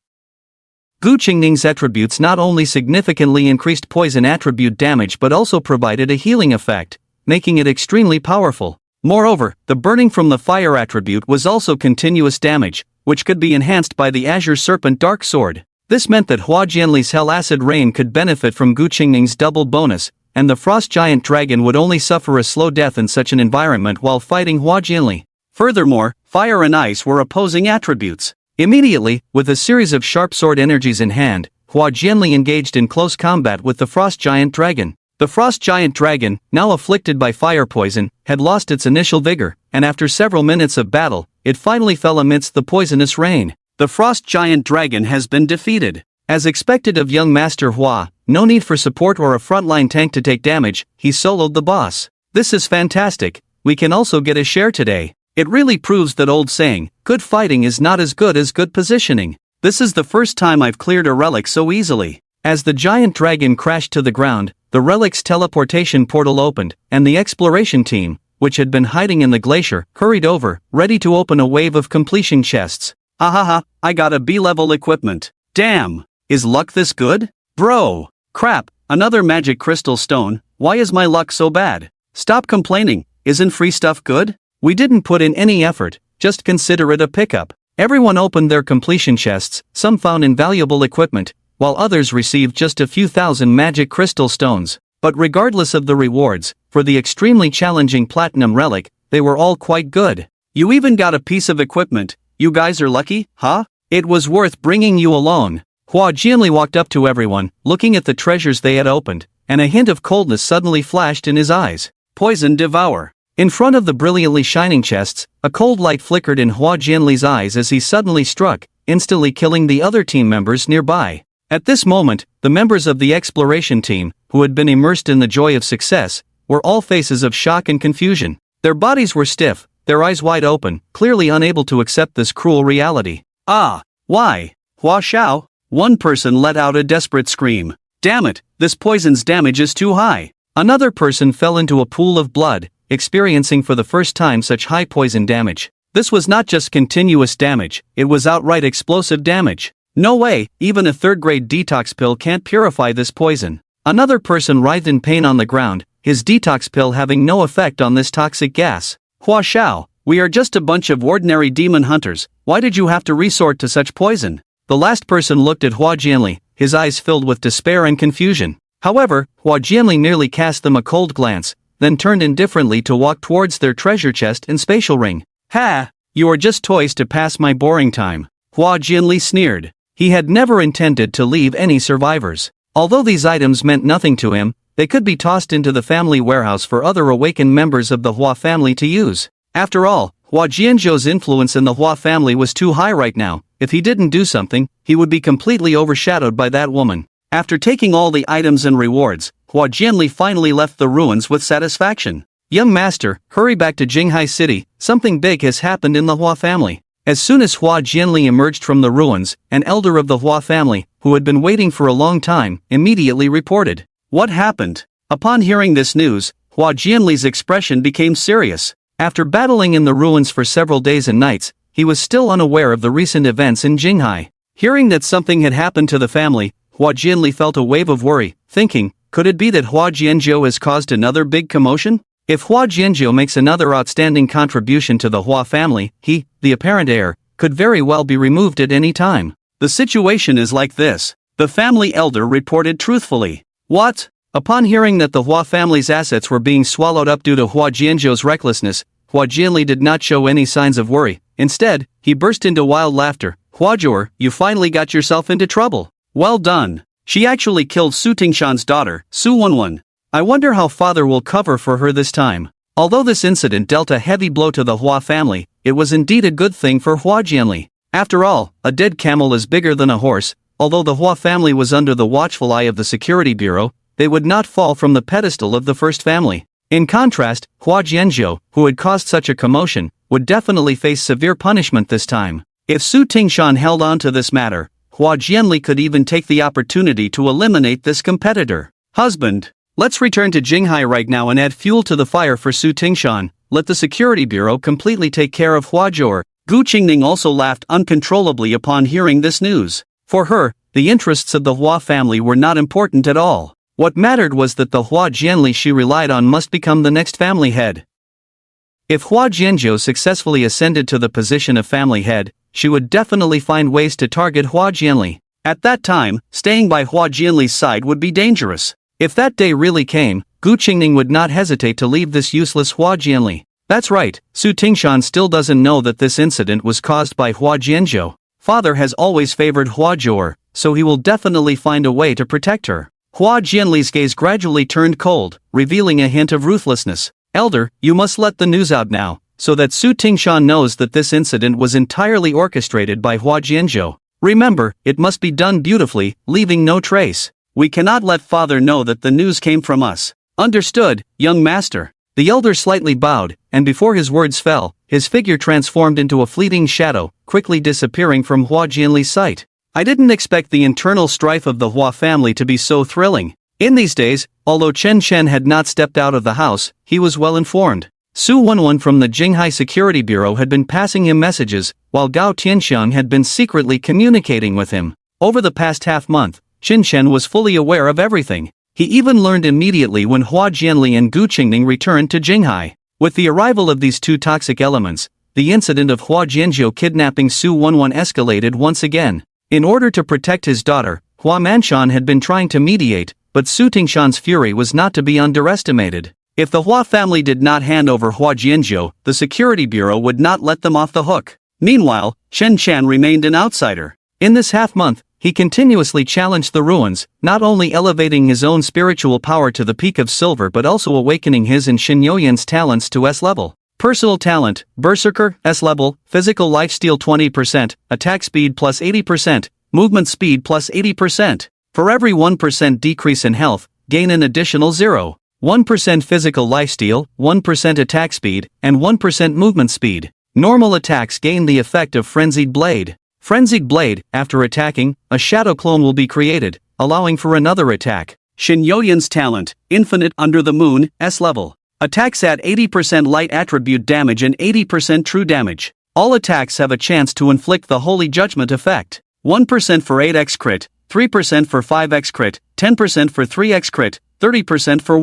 Gu Qingning's attributes not only significantly increased poison attribute damage but also provided a healing effect, making it extremely powerful. Moreover, the burning from the fire attribute was also continuous damage, which could be enhanced by the Azure Serpent Dark Sword. This meant that Hua Jianli's Hell Acid Rain could benefit from Gu Qingning's double bonus, and the frost giant dragon would only suffer a slow death in such an environment while fighting Hua Jianli. Furthermore, fire and ice were opposing attributes. Immediately, with a series of sharp sword energies in hand, Hua Jianli engaged in close combat with the frost giant dragon. The frost giant dragon, now afflicted by fire poison, had lost its initial vigor, and after several minutes of battle, it finally fell amidst the poisonous rain. The frost giant dragon has been defeated. As expected of young Master Hua, no need for support or a frontline tank to take damage, he soloed the boss. This is fantastic, we can also get a share today. It really proves that old saying, good fighting is not as good positioning. This is the first time I've cleared a relic so easily. As the giant dragon crashed to the ground, the relic's teleportation portal opened, and the exploration team, which had been hiding in the glacier, hurried over, ready to open a wave of completion chests. Hahaha, I got a B-level equipment. Damn! Is luck this good? Bro! Crap, another magic crystal stone, why is my luck so bad? Stop complaining, isn't free stuff good? We didn't put in any effort, just consider it a pickup. Everyone opened their completion chests, some found invaluable equipment, while others received just a few thousand magic crystal stones. But regardless of the rewards, for the extremely challenging platinum relic, they were all quite good. You even got a piece of equipment. You guys are lucky, huh? It was worth bringing you along. Hua Jianli walked up to everyone, looking at the treasures they had opened, and a hint of coldness suddenly flashed in his eyes. Poison Devour. In front of the brilliantly shining chests, a cold light flickered in Hua Jianli's eyes as he suddenly struck, instantly killing the other team members nearby. At this moment, the members of the exploration team, who had been immersed in the joy of success, were all faces of shock and confusion. Their bodies were stiff, their eyes wide open, clearly unable to accept this cruel reality. Ah, why? Hua Xiao? One person let out a desperate scream. Damn it, this poison's damage is too high. Another person fell into a pool of blood, experiencing for the first time such high poison damage. This was not just continuous damage, it was outright explosive damage. No way, even a third-grade detox pill can't purify this poison. Another person writhed in pain on the ground, his detox pill having no effect on this toxic gas. Hua Xiao, we are just a bunch of ordinary demon hunters, why did you have to resort to such poison? The last person looked at Hua Jianli, his eyes filled with despair and confusion. However, Hua Jianli merely cast them a cold glance, then turned indifferently to walk towards their treasure chest and spatial ring. Ha! You are just toys to pass my boring time. Hua Jianli sneered. He had never intended to leave any survivors. Although these items meant nothing to him, they could be tossed into the family warehouse for other awakened members of the Hua family to use. After all, Hua Jianzhou's influence in the Hua family was too high right now. If he didn't do something, he would be completely overshadowed by that woman. After taking all the items and rewards, Hua Jianli finally left the ruins with satisfaction. Young master, hurry back to Jinghai City, something big has happened in the Hua family. As soon as Hua Jianli emerged from the ruins, an elder of the Hua family, who had been waiting for a long time, immediately reported. What happened? Upon hearing this news, Hua Jianli's expression became serious. After battling in the ruins for several days and nights, he was still unaware of the recent events in Jinghai. Hearing that something had happened to the family, Hua Jianli felt a wave of worry, thinking, could it be that Hua Jianzhou has caused another big commotion? If Hua Jianzhou makes another outstanding contribution to the Hua family, he, the apparent heir, could very well be removed at any time. The situation is like this. The family elder reported truthfully. What? Upon hearing that the Hua family's assets were being swallowed up due to Hua Jianzhou's recklessness, Hua Jianli did not show any signs of worry. Instead, he burst into wild laughter. Hua Zhuo, you finally got yourself into trouble. Well done. She actually killed Su Tingshan's daughter, Su Wenwen. I wonder how father will cover for her this time. Although this incident dealt a heavy blow to the Hua family, it was indeed a good thing for Hua Jianli. After all, a dead camel is bigger than a horse. Although the Hua family was under the watchful eye of the security bureau, they would not fall from the pedestal of the first family. In contrast, Hua Jianzhou, who had caused such a commotion, would definitely face severe punishment this time. If Su Tingshan held on to this matter, Hua Jianli could even take the opportunity to eliminate this competitor. Husband, let's return to Jinghai right now and add fuel to the fire for Su Tingshan. Let the security bureau completely take care of Hua Zhuo. Gu Qingning also laughed uncontrollably upon hearing this news. For her, the interests of the Hua family were not important at all. What mattered was that the Hua Jianli she relied on must become the next family head. If Hua Jianzhou successfully ascended to the position of family head, she would definitely find ways to target Hua Jianli. At that time, staying by Hua Jianli's side would be dangerous. If that day really came, Gu Qingning would not hesitate to leave this useless Hua Jianli. That's right, Su Tingshan still doesn't know that this incident was caused by Hua Jianzhou. Father has always favored Hua Zhuo, so he will definitely find a way to protect her. Hua Jianli's gaze gradually turned cold, revealing a hint of ruthlessness. Elder, you must let the news out now, so that Su Tingshan knows that this incident was entirely orchestrated by Hua Jianzhou. Remember, it must be done beautifully, leaving no trace. We cannot let father know that the news came from us. Understood, young master. The elder slightly bowed, and before his words fell, his figure transformed into a fleeting shadow, quickly disappearing from Hua Jianli's sight. I didn't expect the internal strife of the Hua family to be so thrilling. In these days, although Chen Chen had not stepped out of the house, he was well informed. Su Wenwen from the Jinghai Security Bureau had been passing him messages, while Gao Tianxiang had been secretly communicating with him. Over the past half-month, Chen Chen was fully aware of everything. He even learned immediately when Hua Jianli and Gu Qingning returned to Jinghai. With the arrival of these two toxic elements, the incident of Hua Jianzhou kidnapping Su Wenwen escalated once again. In order to protect his daughter, Hua Manshan had been trying to mediate, but Su Tingshan's fury was not to be underestimated. If the Hua family did not hand over Hua Jianzhou, the security bureau would not let them off the hook. Meanwhile, Chen Chan remained an outsider. In this half-month, he continuously challenged the ruins, not only elevating his own spiritual power to the peak of silver but also awakening his and Shin Youyan's talents to S level. Personal talent, Berserker, S level, physical lifesteal 20%, attack speed plus 80%, movement speed plus 80%. For every 1% decrease in health, gain an additional 0.1% physical lifesteal, 1% attack speed, and 1% movement speed. Normal attacks gain the effect of Frenzied Blade. Frenzied Blade, after attacking, a shadow clone will be created, allowing for another attack. Shin Youyan's talent, Infinite Under the Moon, S level. Attacks add 80% light attribute damage and 80% true damage. All attacks have a chance to inflict the Holy Judgment effect. 1% for 8x crit, 3% for 5x crit, 10% for 3x crit, 30% for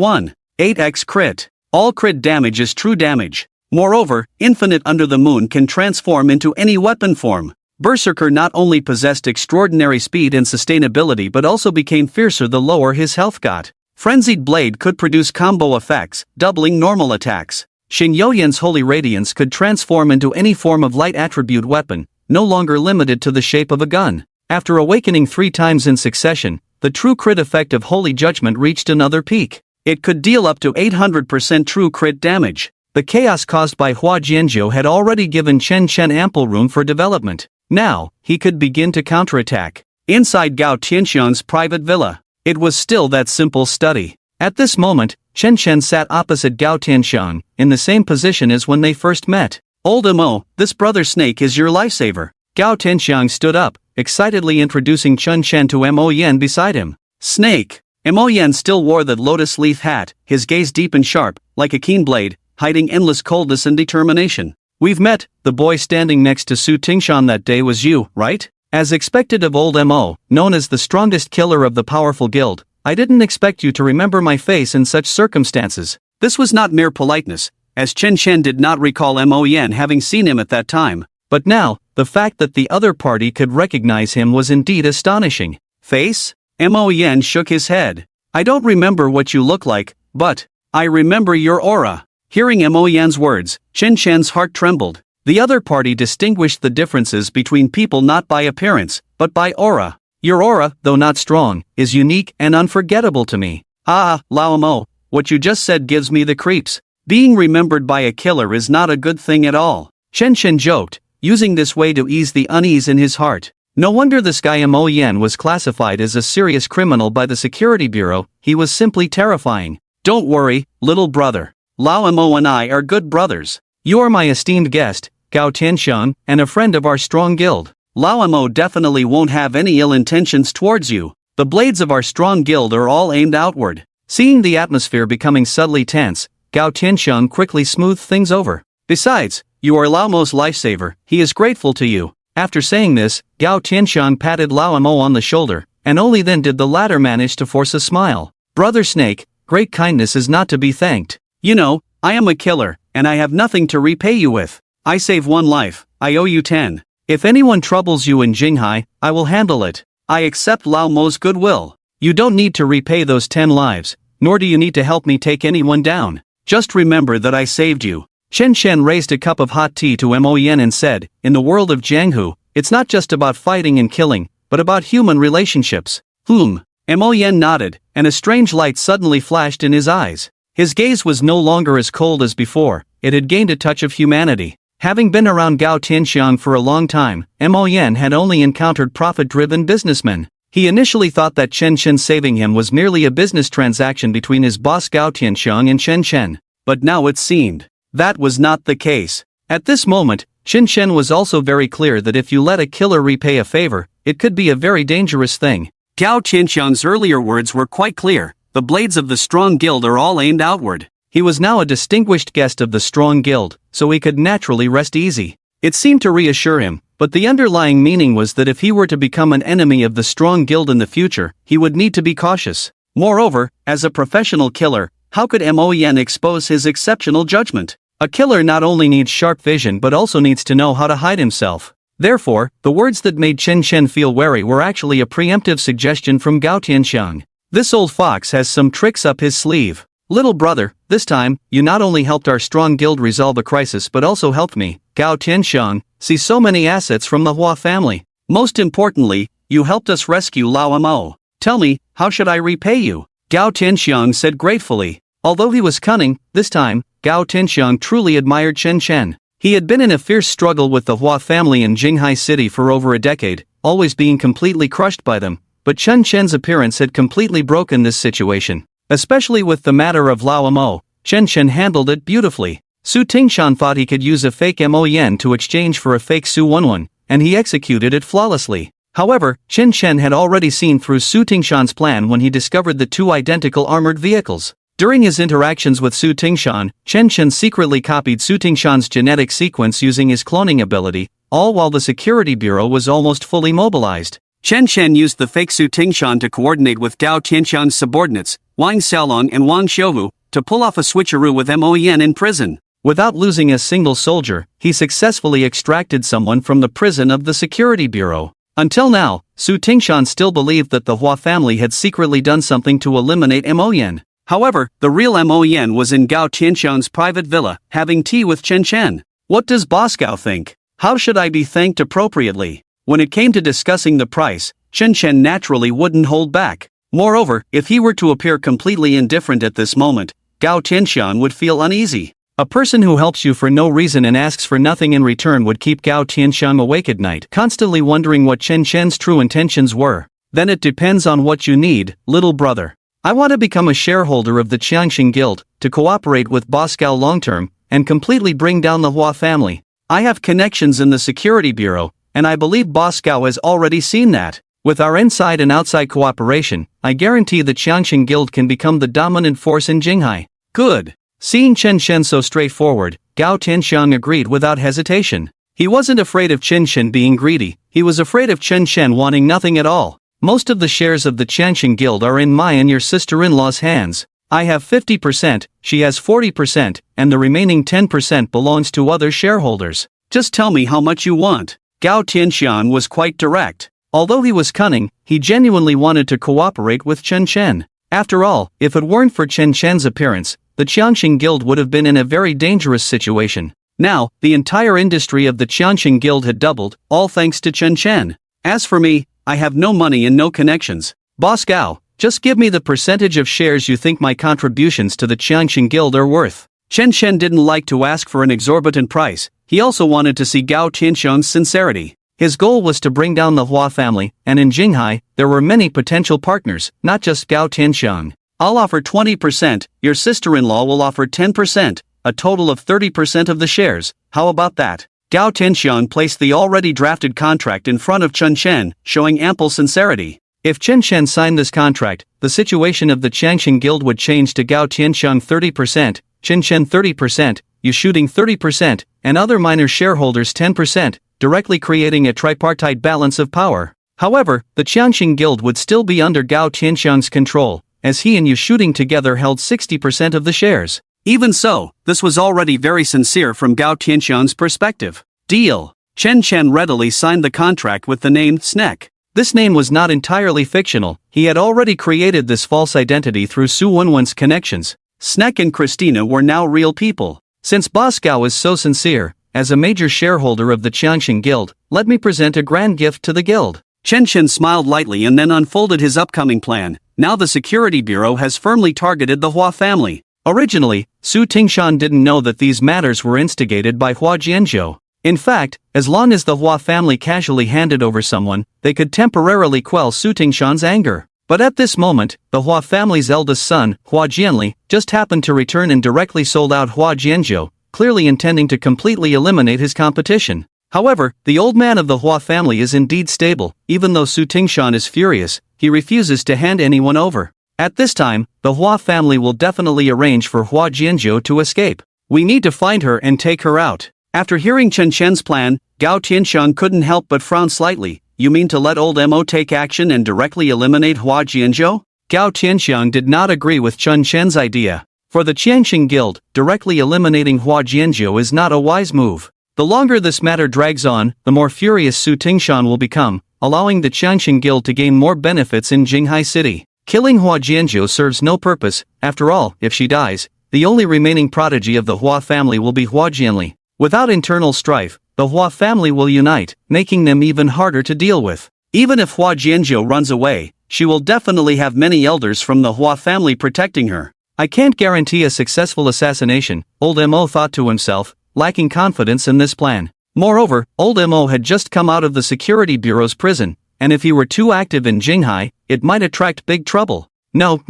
8x crit. All crit damage is true damage. Moreover, Infinite Under the Moon can transform into any weapon form. Berserker not only possessed extraordinary speed and sustainability but also became fiercer the lower his health got. Frenzied Blade could produce combo effects, doubling normal attacks. Xing Youyan's Holy Radiance could transform into any form of light attribute weapon, no longer limited to the shape of a gun. After awakening 3 times in succession, the true crit effect of Holy Judgment reached another peak. It could deal up to 800% true crit damage. The chaos caused by Hua Jianzhou had already given Chen Chen ample room for development. Now, he could begin to counterattack. Inside Gao Tianxiang's private villa, it was still that simple study. At this moment, Chen Chen sat opposite Gao Tianxiang, in the same position as when they first met. Old Mo, this brother snake is your lifesaver. Gao Tianxiang stood up, excitedly introducing Chen Chen to Mo Yan beside him. Snake. Mo Yan still wore the lotus leaf hat, his gaze deep and sharp, like a keen blade, hiding endless coldness and determination. We've met. The boy standing next to Su Tingshan that day was you, right? As expected of old Mo, known as the strongest killer of the powerful guild, I didn't expect you to remember my face in such circumstances. This was not mere politeness, as Chen Chen did not recall Mo Yan having seen him at that time. But now, the fact that the other party could recognize him was indeed astonishing. Face? Mo Yan shook his head. I don't remember what you look like, but I remember your aura. Hearing Mo Yan's words, Chen Chen's heart trembled. The other party distinguished the differences between people not by appearance, but by aura. Your aura, though not strong, is unique and unforgettable to me. Ah, Lao Mo, what you just said gives me the creeps. Being remembered by a killer is not a good thing at all. Chen Chen joked, using this way to ease the unease in his heart. No wonder this guy Mo Yan was classified as a serious criminal by the Security Bureau, he was simply terrifying. Don't worry, little brother. Lao Mo and I are good brothers. You are my esteemed guest, Gao Tianxiang, and a friend of our strong guild. Lao Mo definitely won't have any ill intentions towards you. The blades of our strong guild are all aimed outward. Seeing the atmosphere becoming subtly tense, Gao Tianxiang quickly smoothed things over. Besides, you are Lao Mo's lifesaver, he is grateful to you. After saying this, Gao Tianxiang patted Lao Mo on the shoulder, and only then did the latter manage to force a smile. Brother Snake, great kindness is not to be thanked. You know, I am a killer, and I have nothing to repay you with. I save 1 life, I owe you 10. If anyone troubles you in Jinghai, I will handle it. I accept Lao Mo's goodwill. You don't need to repay those 10 lives, nor do you need to help me take anyone down. Just remember that I saved you. Chen Chen raised a cup of hot tea to Mo Yan and said, in the world of Jianghu, it's not just about fighting and killing, but about human relationships. Mo Yan nodded, and a strange light suddenly flashed in his eyes. His gaze was no longer as cold as before, it had gained a touch of humanity. Having been around Gao Tianxiang for a long time, Mo Yan had only encountered profit-driven businessmen. He initially thought that Chen Chen saving him was merely a business transaction between his boss Gao Tianxiang and Chen Chen. But now it seemed that was not the case. At this moment, Chen Chen was also very clear that if you let a killer repay a favor, it could be a very dangerous thing. Gao Tianxiang's earlier words were quite clear. The blades of the strong guild are all aimed outward. He was now a distinguished guest of the strong guild, so he could naturally rest easy. It seemed to reassure him, but the underlying meaning was that if he were to become an enemy of the strong guild in the future, he would need to be cautious. Moreover, as a professional killer, how could Mo Yan expose his exceptional judgment? A killer not only needs sharp vision but also needs to know how to hide himself. Therefore, the words that made Chen Chen feel wary were actually a preemptive suggestion from Gao Tianxiang. This old fox has some tricks up his sleeve. Little brother, this time, you not only helped our strong guild resolve a crisis but also helped me, Gao Tianxiang, see so many assets from the Hua family. Most importantly, you helped us rescue Lao Mo. Tell me, how should I repay you? Gao Tianxiang said gratefully. Although he was cunning, this time, Gao Tianxiang truly admired Chen Chen. He had been in a fierce struggle with the Hua family in Jinghai City for over a decade, always being completely crushed by them. But Chen Chen's appearance had completely broken this situation. Especially with the matter of Lao Mo, Chen Chen handled it beautifully. Su Tingshan thought he could use a fake Mo Yan to exchange for a fake Su Wenwen, and he executed it flawlessly. However, Chen Chen had already seen through Su Tingshan's plan when he discovered the 2 identical armored vehicles. During his interactions with Su Tingshan, Chen Chen secretly copied Su Tingshan's genetic sequence using his cloning ability, all while the security bureau was almost fully mobilized. Chen Chen used the fake Su Tingshan to coordinate with Gao Tianxiang's subordinates, Wang Xiaolong and Wang Xiuhu, to pull off a switcheroo with Mo Yan in prison. Without losing a single soldier, he successfully extracted someone from the prison of the security bureau. Until now, Su Tingshan still believed that the Hua family had secretly done something to eliminate Mo Yan. However, the real Mo Yan was in Gao Tianxiang's private villa, having tea with Chen Chen. What does Boss Gao think? How should I be thanked appropriately? When it came to discussing the price, Chen Chen naturally wouldn't hold back. Moreover, if he were to appear completely indifferent at this moment, Gao Tianxiang would feel uneasy. A person who helps you for no reason and asks for nothing in return would keep Gao Tianxiang awake at night, constantly wondering what Chen Chen's true intentions were. Then it depends on what you need, little brother. I want to become a shareholder of the Qiangxing Guild, to cooperate with Boss Gao long-term, and completely bring down the Hua family. I have connections in the security bureau, and I believe Boss Gao has already seen that. With our inside and outside cooperation, I guarantee the Qiangxing Guild can become the dominant force in Jinghai. Good. Seeing Chen Chen so straightforward, Gao Tianxiang agreed without hesitation. He wasn't afraid of Chen Chen being greedy, he was afraid of Chen Chen wanting nothing at all. Most of the shares of the Qiangxing Guild are in my and your sister-in-law's hands. I have 50%, she has 40%, and the remaining 10% belongs to other shareholders. Just tell me how much you want. Gao Tianxiang was quite direct. Although he was cunning, he genuinely wanted to cooperate with Chen Chen. After all, if it weren't for Chen Chen's appearance, the Qiangxing Guild would have been in a very dangerous situation. Now, the entire industry of the Qiangxing Guild had doubled, all thanks to Chen Chen. As for me, I have no money and no connections. Boss Gao, just give me the percentage of shares you think my contributions to the Qiangxing Guild are worth. Chen Chen didn't like to ask for an exorbitant price, he also wanted to see Gao Tianxiang's sincerity. His goal was to bring down the Hua family, and in Jinghai, there were many potential partners, not just Gao Tianxiang. I'll offer 20%, your sister-in-law will offer 10%, a total of 30% of the shares, how about that? Gao Tianxiang placed the already drafted contract in front of Chen Chen, showing ample sincerity. If Chen Chen signed this contract, the situation of the Qiangxing Guild would change to Gao Tianxiang 30%, Chen Chen 30%, Yu Shooting 30%, and other minor shareholders 10%, directly creating a tripartite balance of power. However, the Qiangxing Guild would still be under Gao Tianxiang's control, as he and Yu Shooting together held 60% of the shares. Even so, this was already very sincere from Gao Tianxiang's perspective. Deal. Chen Chen readily signed the contract with the name Snek. This name was not entirely fictional, he had already created this false identity through Su Wenwen's connections. Snek and Christina were now real people. Since Boss Gao is so sincere, as a major shareholder of the Qiangxing Guild, let me present a grand gift to the guild. Chen Chen smiled lightly and then unfolded his upcoming plan. Now the security bureau has firmly targeted the Hua family. Originally, Su Tingshan didn't know that these matters were instigated by Hua Jianzhou. In fact, as long as the Hua family casually handed over someone, they could temporarily quell Su Tingshan's anger. But at this moment, the Hua family's eldest son, Hua Jianli, just happened to return and directly sold out Hua Jianzhou, clearly intending to completely eliminate his competition. However, the old man of the Hua family is indeed stable. Even though Su Tingshan is furious, he refuses to hand anyone over. At this time, the Hua family will definitely arrange for Hua Jianzhou to escape. We need to find her and take her out. After hearing Chen Chen's plan, Gao Tianxiang couldn't help but frown slightly. You mean to let old Mo take action and directly eliminate Hua Jianzhou? Gao Tianxiang did not agree with Chen Chen's idea. For the Qiangxing Guild, directly eliminating Hua Jianzhou is not a wise move. The longer this matter drags on, the more furious Su Tingshan will become, allowing the Qiangxing Guild to gain more benefits in Jinghai City. Killing Hua Jianzhou serves no purpose. After all, if she dies, the only remaining prodigy of the Hua family will be Hua Jianli. Without internal strife, the Hua family will unite, making them even harder to deal with. Even if Hua Jianzhou runs away, she will definitely have many elders from the Hua family protecting her. I can't guarantee a successful assassination, old Mo thought to himself, lacking confidence in this plan. Moreover, old Mo had just come out of the security bureau's prison, and if he were too active in Jinghai, it might attract big trouble. No,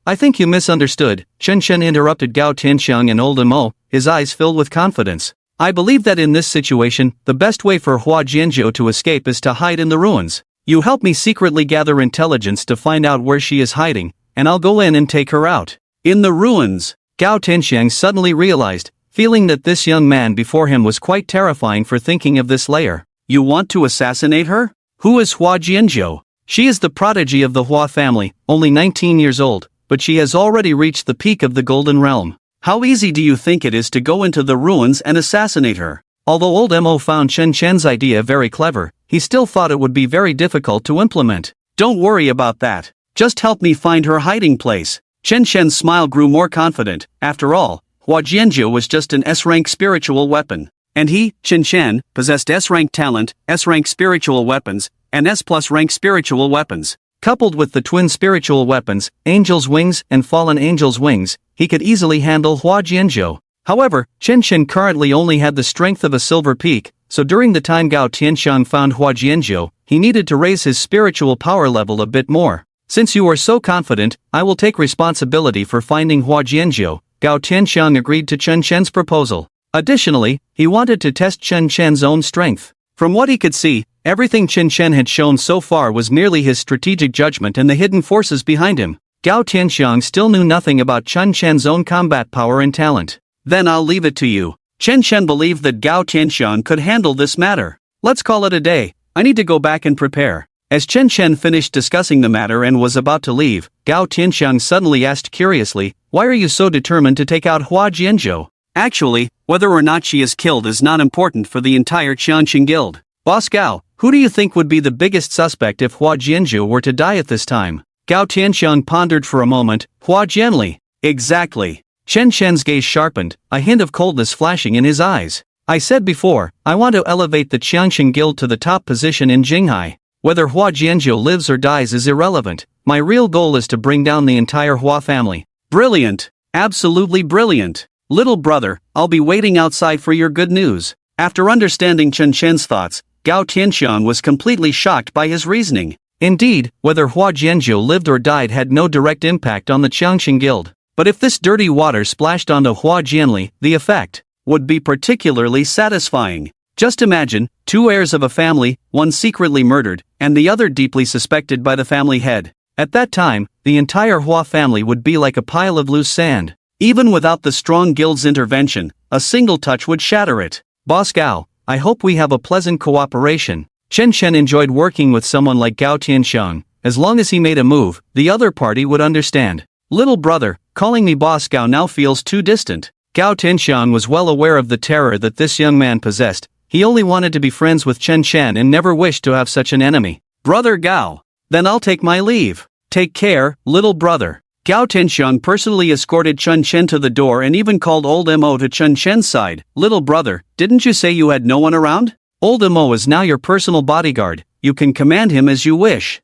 I think you misunderstood, Chen Chen interrupted Gao Tianxiang and old Mo, his eyes filled with confidence. I believe that in this situation, the best way for Hua Jianzhou to escape is to hide in the ruins. You help me secretly gather intelligence to find out where she is hiding, and I'll go in and take her out. In the ruins, Gao Tianxiang suddenly realized, feeling that this young man before him was quite terrifying for thinking of this layer. You want to assassinate her? Who is Hua Jianzhou? She is the prodigy of the Hua family, only 19 years old, but she has already reached the peak of the Golden Realm. How easy do you think it is to go into the ruins and assassinate her? Although old Mo found Chen Chen's idea very clever, he still thought it would be very difficult to implement. Don't worry about that. Just help me find her hiding place. Chen Chen's smile grew more confident. After all, Hua Jianzhou was just an S-rank spiritual weapon. And he, Chen Chen, possessed S-rank talent, S-rank spiritual weapons, and S+ rank spiritual weapons. Coupled with the twin spiritual weapons, Angel's Wings and Fallen Angel's Wings, he could easily handle Hua Jianzhou. However, Chen Chen currently only had the strength of a silver peak, so during the time Gao Tianxiang found Hua Jianzhou, he needed to raise his spiritual power level a bit more. Since you are so confident, I will take responsibility for finding Hua Jianzhou. Gao Tianxiang agreed to Chen Chen's proposal. Additionally, he wanted to test Chen Chen's own strength. From what he could see, everything Chen Chen had shown so far was merely his strategic judgment and the hidden forces behind him. Gao Tianxiang still knew nothing about Chen Chen's own combat power and talent. Then I'll leave it to you. Chen Chen believed that Gao Tianxiang could handle this matter. Let's call it a day. I need to go back and prepare. As Chen Chen finished discussing the matter and was about to leave, Gao Tianxiang suddenly asked curiously, "Why are you so determined to take out Hua Jianzhou?" Actually, whether or not she is killed is not important for the entire Qianqing Guild. Boss Gao, who do you think would be the biggest suspect if Hua Jianzhou were to die at this time? Gao Tianxiang pondered for a moment. Hua Jianli. Exactly. Chen Chen's gaze sharpened, a hint of coldness flashing in his eyes. I said before, I want to elevate the Qianqing Guild to the top position in Jinghai. Whether Hua Jianzhou lives or dies is irrelevant. My real goal is to bring down the entire Hua family. Brilliant. Absolutely brilliant. Little brother, I'll be waiting outside for your good news. After understanding Chen Chen's thoughts, Gao Tianxiang was completely shocked by his reasoning. Indeed, whether Hua Jianzhou lived or died had no direct impact on the Qianqing Guild. But if this dirty water splashed onto Hua Jianli, the effect would be particularly satisfying. Just imagine, two heirs of a family, one secretly murdered, and the other deeply suspected by the family head. At that time, the entire Hua family would be like a pile of loose sand. Even without the strong guild's intervention, a single touch would shatter it. Boss Gao, I hope we have a pleasant cooperation. Chen Chen enjoyed working with someone like Gao Tianxiang. As long as he made a move, the other party would understand. Little brother, calling me Boss Gao now feels too distant. Gao Tianxiang was well aware of the terror that this young man possessed. He only wanted to be friends with Chen Chen and never wished to have such an enemy. Brother Gao. Then I'll take my leave. Take care, little brother. Gao Tianxiang personally escorted Chen Chen to the door and even called old Mo to Chen Chen's side. Little brother, didn't you say you had no one around? Old Mo is now your personal bodyguard. You can command him as you wish.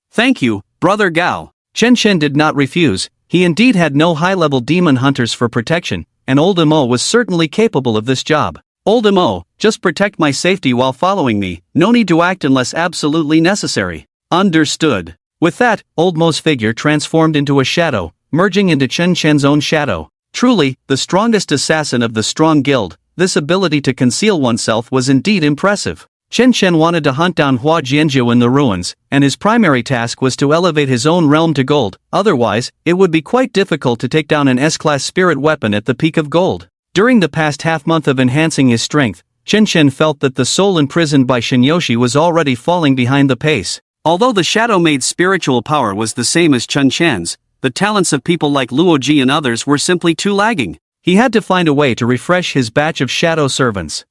Thank you, brother Gao. Chen Chen did not refuse. He indeed had no high-level demon hunters for protection, and old Mo was certainly capable of this job. Old Mo, just protect my safety while following me. No need to act unless absolutely necessary. Understood. With that, old Mo's figure transformed into a shadow, merging into Chen Chen's own shadow. Truly, the strongest assassin of the strong guild, this ability to conceal oneself was indeed impressive. Chen Chen wanted to hunt down Hua Jianzhou in the ruins, and his primary task was to elevate his own realm to gold. Otherwise, it would be quite difficult to take down an S-class spirit weapon at the peak of gold. During the past half-month of enhancing his strength, Chen Chen felt that the soul imprisoned by Shinyoshi was already falling behind the pace. Although the Shadow-Maid's spiritual power was the same as Chen Chen's, the talents of people like Luoji and others were simply too lagging. He had to find a way to refresh his batch of shadow servants.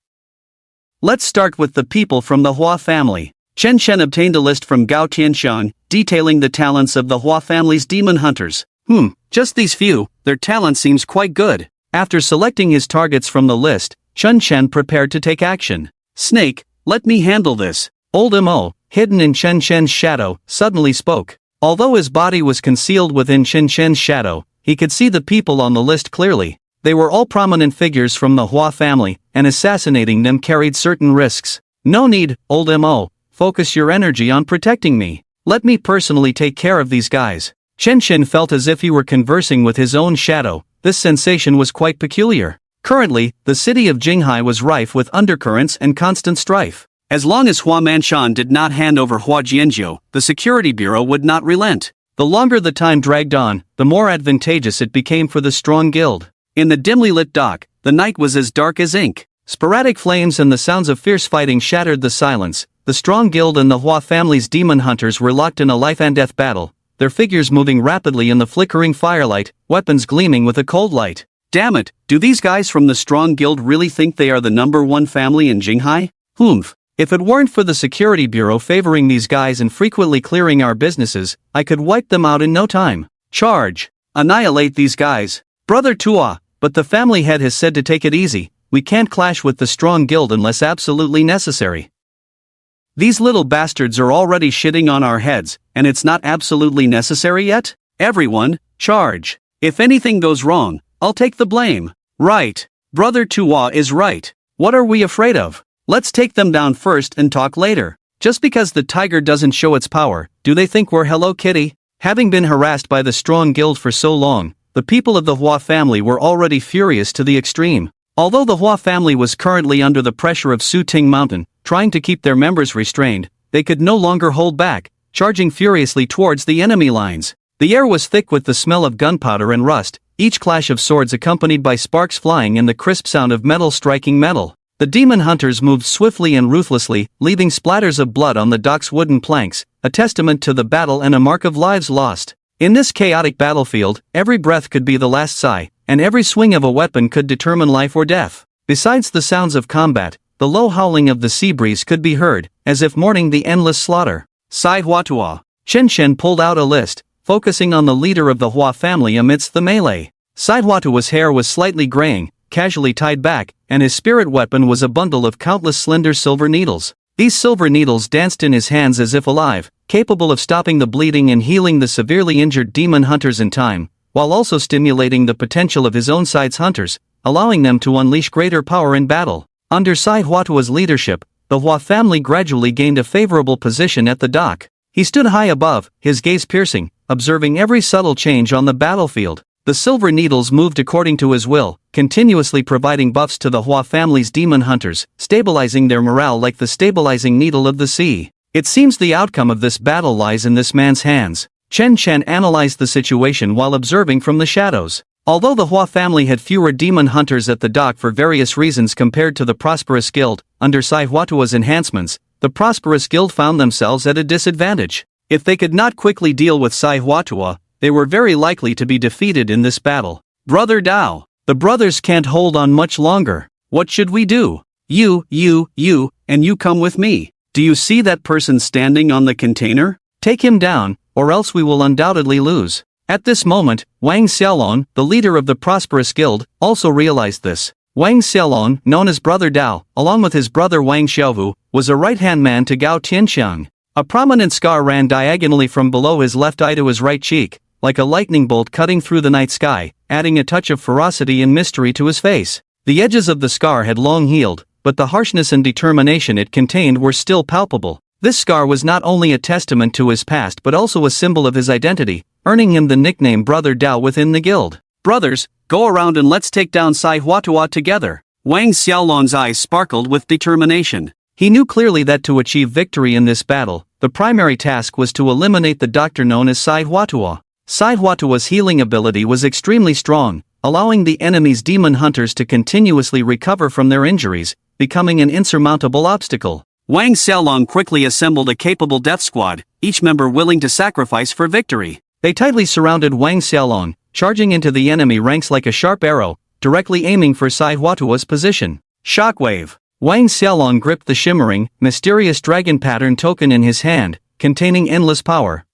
Let's start with the people from the Hua family. Chen Chen obtained a list from Gao Tianxiang, detailing the talents of the Hua family's demon hunters. Just these few, their talent seems quite good. After selecting his targets from the list, Chen Chen prepared to take action. Snake, let me handle this. Old Mo, hidden in Chen Chen's shadow, suddenly spoke. Although his body was concealed within Chen Chen's shadow, he could see the people on the list clearly. They were all prominent figures from the Hua family, and assassinating them carried certain risks. No need, old Mo, focus your energy on protecting me. Let me personally take care of these guys. Chen Chen felt as if he were conversing with his own shadow. This sensation was quite peculiar. Currently, the city of Jinghai was rife with undercurrents and constant strife. As long as Hua Manshan did not hand over Hua Jianzhou, the security bureau would not relent. The longer the time dragged on, the more advantageous it became for the strong guild. In the dimly lit dock, The night was as dark as ink. Sporadic flames and the sounds of fierce fighting shattered the silence. The Strong Guild and the Hua family's demon hunters were locked in a life-and-death battle, their figures moving rapidly in the flickering firelight, weapons gleaming with a cold light. Damn it, do these guys from the Strong Guild really think they are the #1 family in Jinghai? Humph. If it weren't for the security bureau favoring these guys and frequently clearing our businesses, I could wipe them out in no time. Charge. Annihilate these guys. Brother Tua, but the family head has said to take it easy. We can't clash with the Strong Guild unless absolutely necessary. These little bastards are already shitting on our heads, and it's not absolutely necessary yet? Everyone, charge. If anything goes wrong, I'll take the blame. Right. Brother Tua is right. What are we afraid of? Let's take them down first and talk later. Just because the tiger doesn't show its power, do they think we're Hello Kitty? Having been harassed by the Strong Guild for so long, the people of the Hua family were already furious to the extreme. Although the Hua family was currently under the pressure of Su Ting Mountain, trying to keep their members restrained, they could no longer hold back, charging furiously towards the enemy lines. The air was thick with the smell of gunpowder and rust, each clash of swords accompanied by sparks flying and the crisp sound of metal striking metal. The demon hunters moved swiftly and ruthlessly, leaving splatters of blood on the dock's wooden planks, a testament to the battle and a mark of lives lost. In this chaotic battlefield, every breath could be the last sigh, and every swing of a weapon could determine life or death. Besides the sounds of combat, the low howling of the sea breeze could be heard, as if mourning the endless slaughter. Sai Huatua. Chen Shen pulled out a list, focusing on the leader of the Hua family amidst the melee. Sai Huatua's hair was slightly graying, casually tied back, and his spirit weapon was a bundle of countless slender silver needles. These silver needles danced in his hands as if alive, capable of stopping the bleeding and healing the severely injured demon hunters in time, while also stimulating the potential of his own side's hunters, allowing them to unleash greater power in battle. Under Sai Huatua's leadership, the Hua family gradually gained a favorable position at the dock. He stood high above, his gaze piercing, observing every subtle change on the battlefield. The silver needles moved according to his will, continuously providing buffs to the Hua family's demon hunters, stabilizing their morale like the stabilizing needle of the sea. It seems the outcome of this battle lies in this man's hands. Chen Chen analyzed the situation while observing from the shadows. Although the Hua family had fewer demon hunters at the dock for various reasons compared to the Prosperous Guild, under Sai Huatua's enhancements, the Prosperous Guild found themselves at a disadvantage. If they could not quickly deal with Sai Huatua, they were very likely to be defeated in this battle. Brother Dao, the brothers can't hold on much longer. What should we do? You, and you come with me. Do you see that person standing on the container? Take him down, or else we will undoubtedly lose. At this moment, Wang Xiaolong, the leader of the Prosperous Guild, also realized this. Wang Xiaolong, known as Brother Dao, along with his brother Wang Xiaovu, was a right-hand man to Gao Tianxiang. A prominent scar ran diagonally from below his left eye to his right cheek, like a lightning bolt cutting through the night sky, adding a touch of ferocity and mystery to his face. The edges of the scar had long healed, but the harshness and determination it contained were still palpable. This scar was not only a testament to his past but also a symbol of his identity, earning him the nickname Brother Dao within the guild. Brothers, go around and let's take down Sai Huatua together. Wang Xiaolong's eyes sparkled with determination. He knew clearly that to achieve victory in this battle, the primary task was to eliminate the doctor known as Sai Huatua. Sai Huatua's healing ability was extremely strong, allowing the enemy's demon hunters to continuously recover from their injuries, becoming an insurmountable obstacle. Wang Xiaolong quickly assembled a capable death squad, each member willing to sacrifice for victory. They tightly surrounded Wang Xiaolong, charging into the enemy ranks like a sharp arrow, directly aiming for Sai Huatua's position. Shockwave. Wang Xiaolong gripped the shimmering, mysterious dragon pattern token in his hand, containing endless power.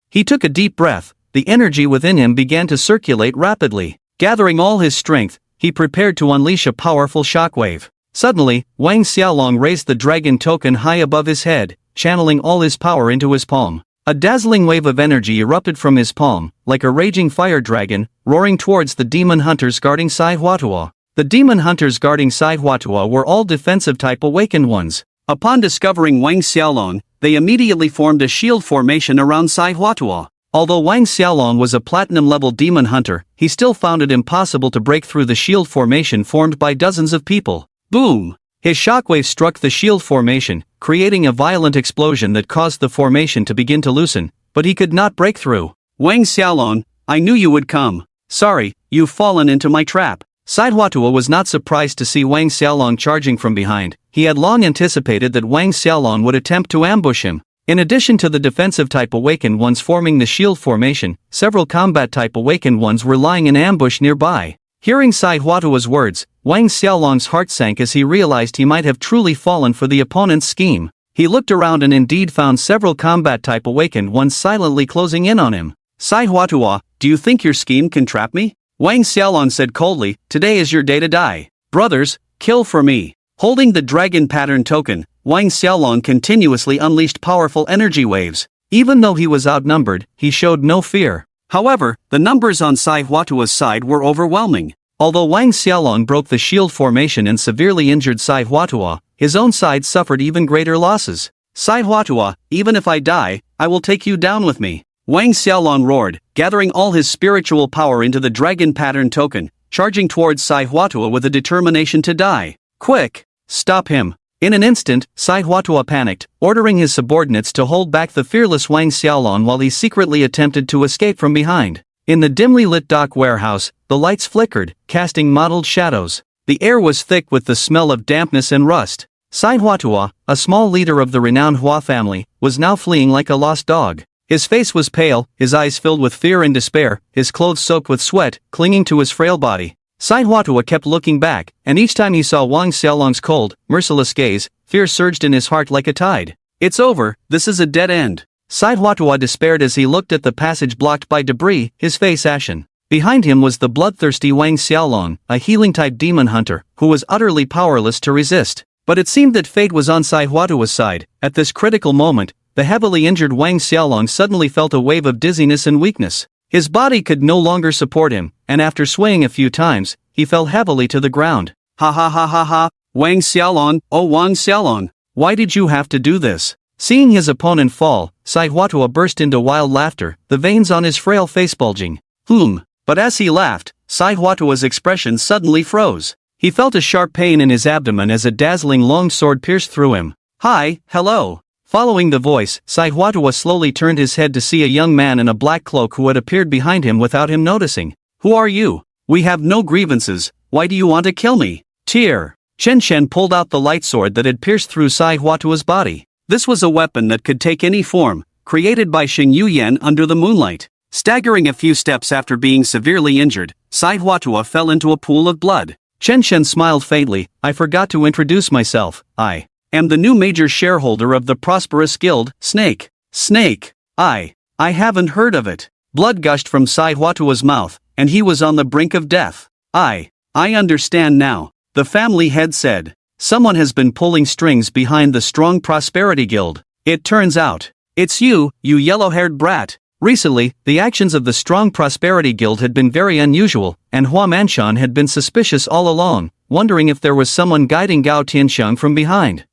He took a deep breath, the energy within him began to circulate rapidly. Gathering all his strength, he prepared to unleash a powerful shockwave. Suddenly, Wang Xiaolong raised the dragon token high above his head, channeling all his power into his palm. A dazzling wave of energy erupted from his palm, like a raging fire dragon, roaring towards the demon hunters guarding Sai Huatua. The demon hunters guarding Sai Huatua were all defensive-type awakened ones. Upon discovering Wang Xiaolong, they immediately formed a shield formation around Sai Huatua. Although Wang Xiaolong was a platinum-level demon hunter, he still found it impossible to break through the shield formation formed by dozens of people. Boom! His shockwave struck the shield formation, creating a violent explosion that caused the formation to begin to loosen, but he could not break through. Wang Xiaolong, I knew you would come. Sorry, you've fallen into my trap. Sai Huatua was not surprised to see Wang Xiaolong charging from behind. He had long anticipated that Wang Xiaolong would attempt to ambush him. In addition to the defensive type awakened ones forming the shield formation, several combat type awakened ones were lying in ambush nearby. Hearing Sai Huatua's words, Wang Xiaolong's heart sank as he realized he might have truly fallen for the opponent's scheme. He looked around and indeed found several combat type awakened ones silently closing in on him. Sai Huatua, do you think your scheme can trap me? Wang Xiaolong said coldly, today is your day to die. Brothers, kill for me. Holding the dragon pattern token, Wang Xiaolong continuously unleashed powerful energy waves. Even though he was outnumbered, he showed no fear. However, the numbers on Sai Huatua's side were overwhelming. Although Wang Xiaolong broke the shield formation and severely injured Sai Huatua, his own side suffered even greater losses. Sai Huatua, even if I die, I will take you down with me. Wang Xiaolong roared, gathering all his spiritual power into the dragon pattern token, charging towards Sai Huatua with a determination to die. Quick! Stop him! In an instant, Sai Huatua panicked, ordering his subordinates to hold back the fearless Wang Xiaolong while he secretly attempted to escape from behind. In the dimly lit dock warehouse, the lights flickered, casting mottled shadows. The air was thick with the smell of dampness and rust. Sai Huatua, a small leader of the renowned Hua family, was now fleeing like a lost dog. His face was pale, his eyes filled with fear and despair, his clothes soaked with sweat, clinging to his frail body. Sai Huatua kept looking back, and each time he saw Wang Xiaolong's cold, merciless gaze, fear surged in his heart like a tide. It's over, this is a dead end. Sai Huatua despaired as he looked at the passage blocked by debris, his face ashen. Behind him was the bloodthirsty Wang Xiaolong, a healing-type demon hunter, who was utterly powerless to resist. But it seemed that fate was on Sai Huatua's side. At this critical moment, the heavily injured Wang Xiaolong suddenly felt a wave of dizziness and weakness. His body could no longer support him, and after swaying a few times, he fell heavily to the ground. Ha ha ha ha ha, Wang Xiaolong, oh Wang Xiaolong, why did you have to do this? Seeing his opponent fall, Sai Huatua burst into wild laughter, the veins on his frail face bulging. But as he laughed, Sai Huatua's expression suddenly froze. He felt a sharp pain in his abdomen as a dazzling long sword pierced through him. Hi, hello. Following the voice, Sai Huatua slowly turned his head to see a young man in a black cloak who had appeared behind him without him noticing. Who are you? We have no grievances, why do you want to kill me? Tear. Chen Shen pulled out the light sword that had pierced through Sai Huatua's body. This was a weapon that could take any form, created by Xing Yuyan under the moonlight. Staggering a few steps after being severely injured, Sai Huatua fell into a pool of blood. Chen Shen smiled faintly, I forgot to introduce myself, I am the new major shareholder of the prosperous guild, Snake. Snake. I haven't heard of it. Blood gushed from Sai Huatua's mouth, and he was on the brink of death. I understand now, the family head said. Someone has been pulling strings behind the strong prosperity guild. It turns out, it's you yellow-haired brat. Recently, the actions of the Strong Prosperity Guild had been very unusual, and Hua Manshan had been suspicious all along, wondering if there was someone guiding Gao Tianxiang from behind.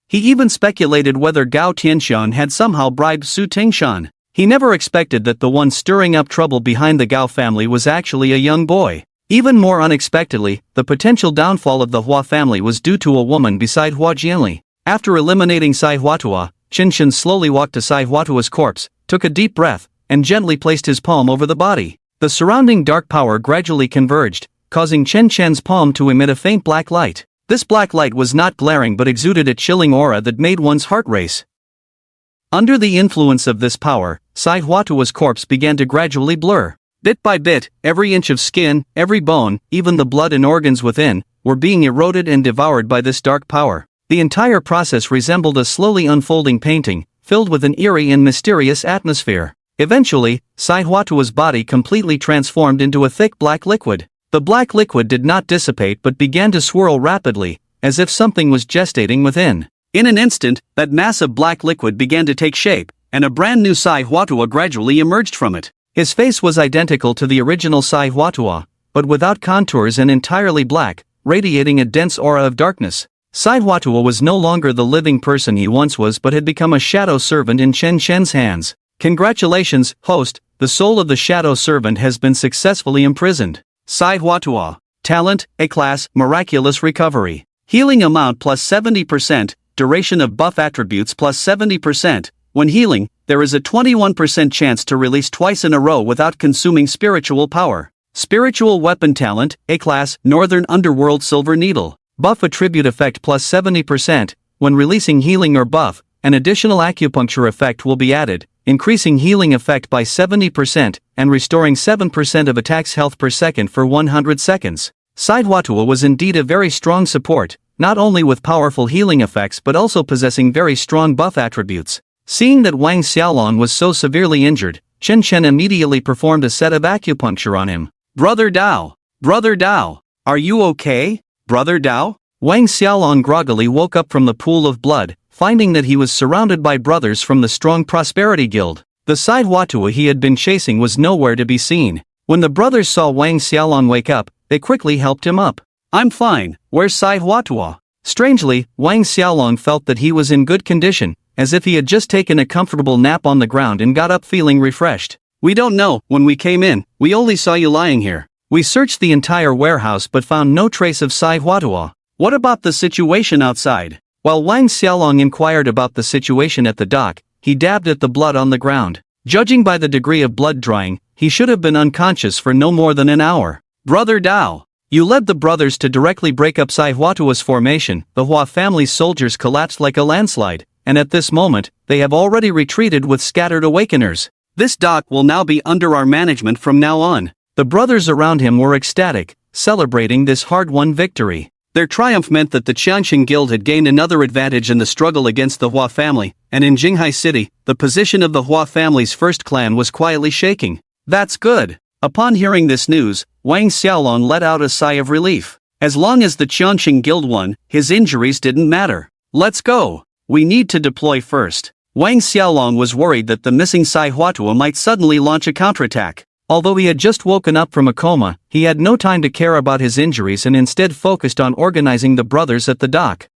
He even speculated whether Gao Tianxiang had somehow bribed Su Tingshan. He never expected that the one stirring up trouble behind the Gao family was actually a young boy. Even more unexpectedly, the potential downfall of the Hua family was due to a woman beside Hua Jianli. After eliminating Sai Huatua, Chen Shen slowly walked to Sai Huatua's corpse, took a deep breath, and gently placed his palm over the body. The surrounding dark power gradually converged, causing Chen Shen's palm to emit a faint black light. This black light was not glaring but exuded a chilling aura that made one's heart race. Under the influence of this power, Sai Huatua's corpse began to gradually blur. Bit by bit, every inch of skin, every bone, even the blood and organs within, were being eroded and devoured by this dark power. The entire process resembled a slowly unfolding painting, filled with an eerie and mysterious atmosphere. Eventually, Sai Huatua's body completely transformed into a thick black liquid. The black liquid did not dissipate but began to swirl rapidly, as if something was gestating within. In an instant, that mass of black liquid began to take shape, and a brand new Sai Huatua gradually emerged from it. His face was identical to the original Sai Huatua, but without contours and entirely black, radiating a dense aura of darkness. Sai Huatua was no longer the living person he once was but had become a shadow servant in Chen Shen's hands. Congratulations, host, the soul of the shadow servant has been successfully imprisoned. Sai Huatua. Talent, A-class, miraculous recovery. Healing amount plus 70%, duration of buff attributes plus 70%. When healing, there is a 21% chance to release twice in a row without consuming spiritual power. Spiritual Weapon Talent, A-Class, Northern Underworld Silver Needle. Buff Attribute Effect plus 70%. When releasing healing or buff, an additional acupuncture effect will be added, increasing healing effect by 70% and restoring 7% of attack's health per second for 100 seconds. Sidhuatua was indeed a very strong support, not only with powerful healing effects but also possessing very strong buff attributes. Seeing that Wang Xiaolong was so severely injured, Chen Chen immediately performed a set of acupuncture on him. Brother Dao! Brother Dao! Are you okay? Brother Dao? Wang Xiaolong groggily woke up from the pool of blood, finding that he was surrounded by brothers from the Strong Prosperity Guild. The Sidhuatua he had been chasing was nowhere to be seen. When the brothers saw Wang Xiaolong wake up, they quickly helped him up. I'm fine, where's Sidhuatua? Strangely, Wang Xiaolong felt that he was in good condition, as if he had just taken a comfortable nap on the ground and got up feeling refreshed. We don't know, when we came in, we only saw you lying here. We searched the entire warehouse but found no trace of Sidhuatua. What about the situation outside? While Wang Xiaolong inquired about the situation at the dock, he dabbed at the blood on the ground. Judging by the degree of blood drying, he should have been unconscious for no more than an hour. Brother Dao, you led the brothers to directly break up Sidhuatua's formation. The Hua family's soldiers collapsed like a landslide, and at this moment, they have already retreated with scattered awakeners. This dock will now be under our management from now on. The brothers around him were ecstatic, celebrating this hard-won victory. Their triumph meant that the Qianxing Guild had gained another advantage in the struggle against the Hua family, and in Jinghai City, the position of the Hua family's first clan was quietly shaking. That's good. Upon hearing this news, Wang Xiaolong let out a sigh of relief. As long as the Qianxing Guild won, his injuries didn't matter. Let's go. We need to deploy first. Wang Xiaolong was worried that the missing Sidhuatua might suddenly launch a counterattack. Although he had just woken up from a coma, he had no time to care about his injuries and instead focused on organizing the brothers at the dock.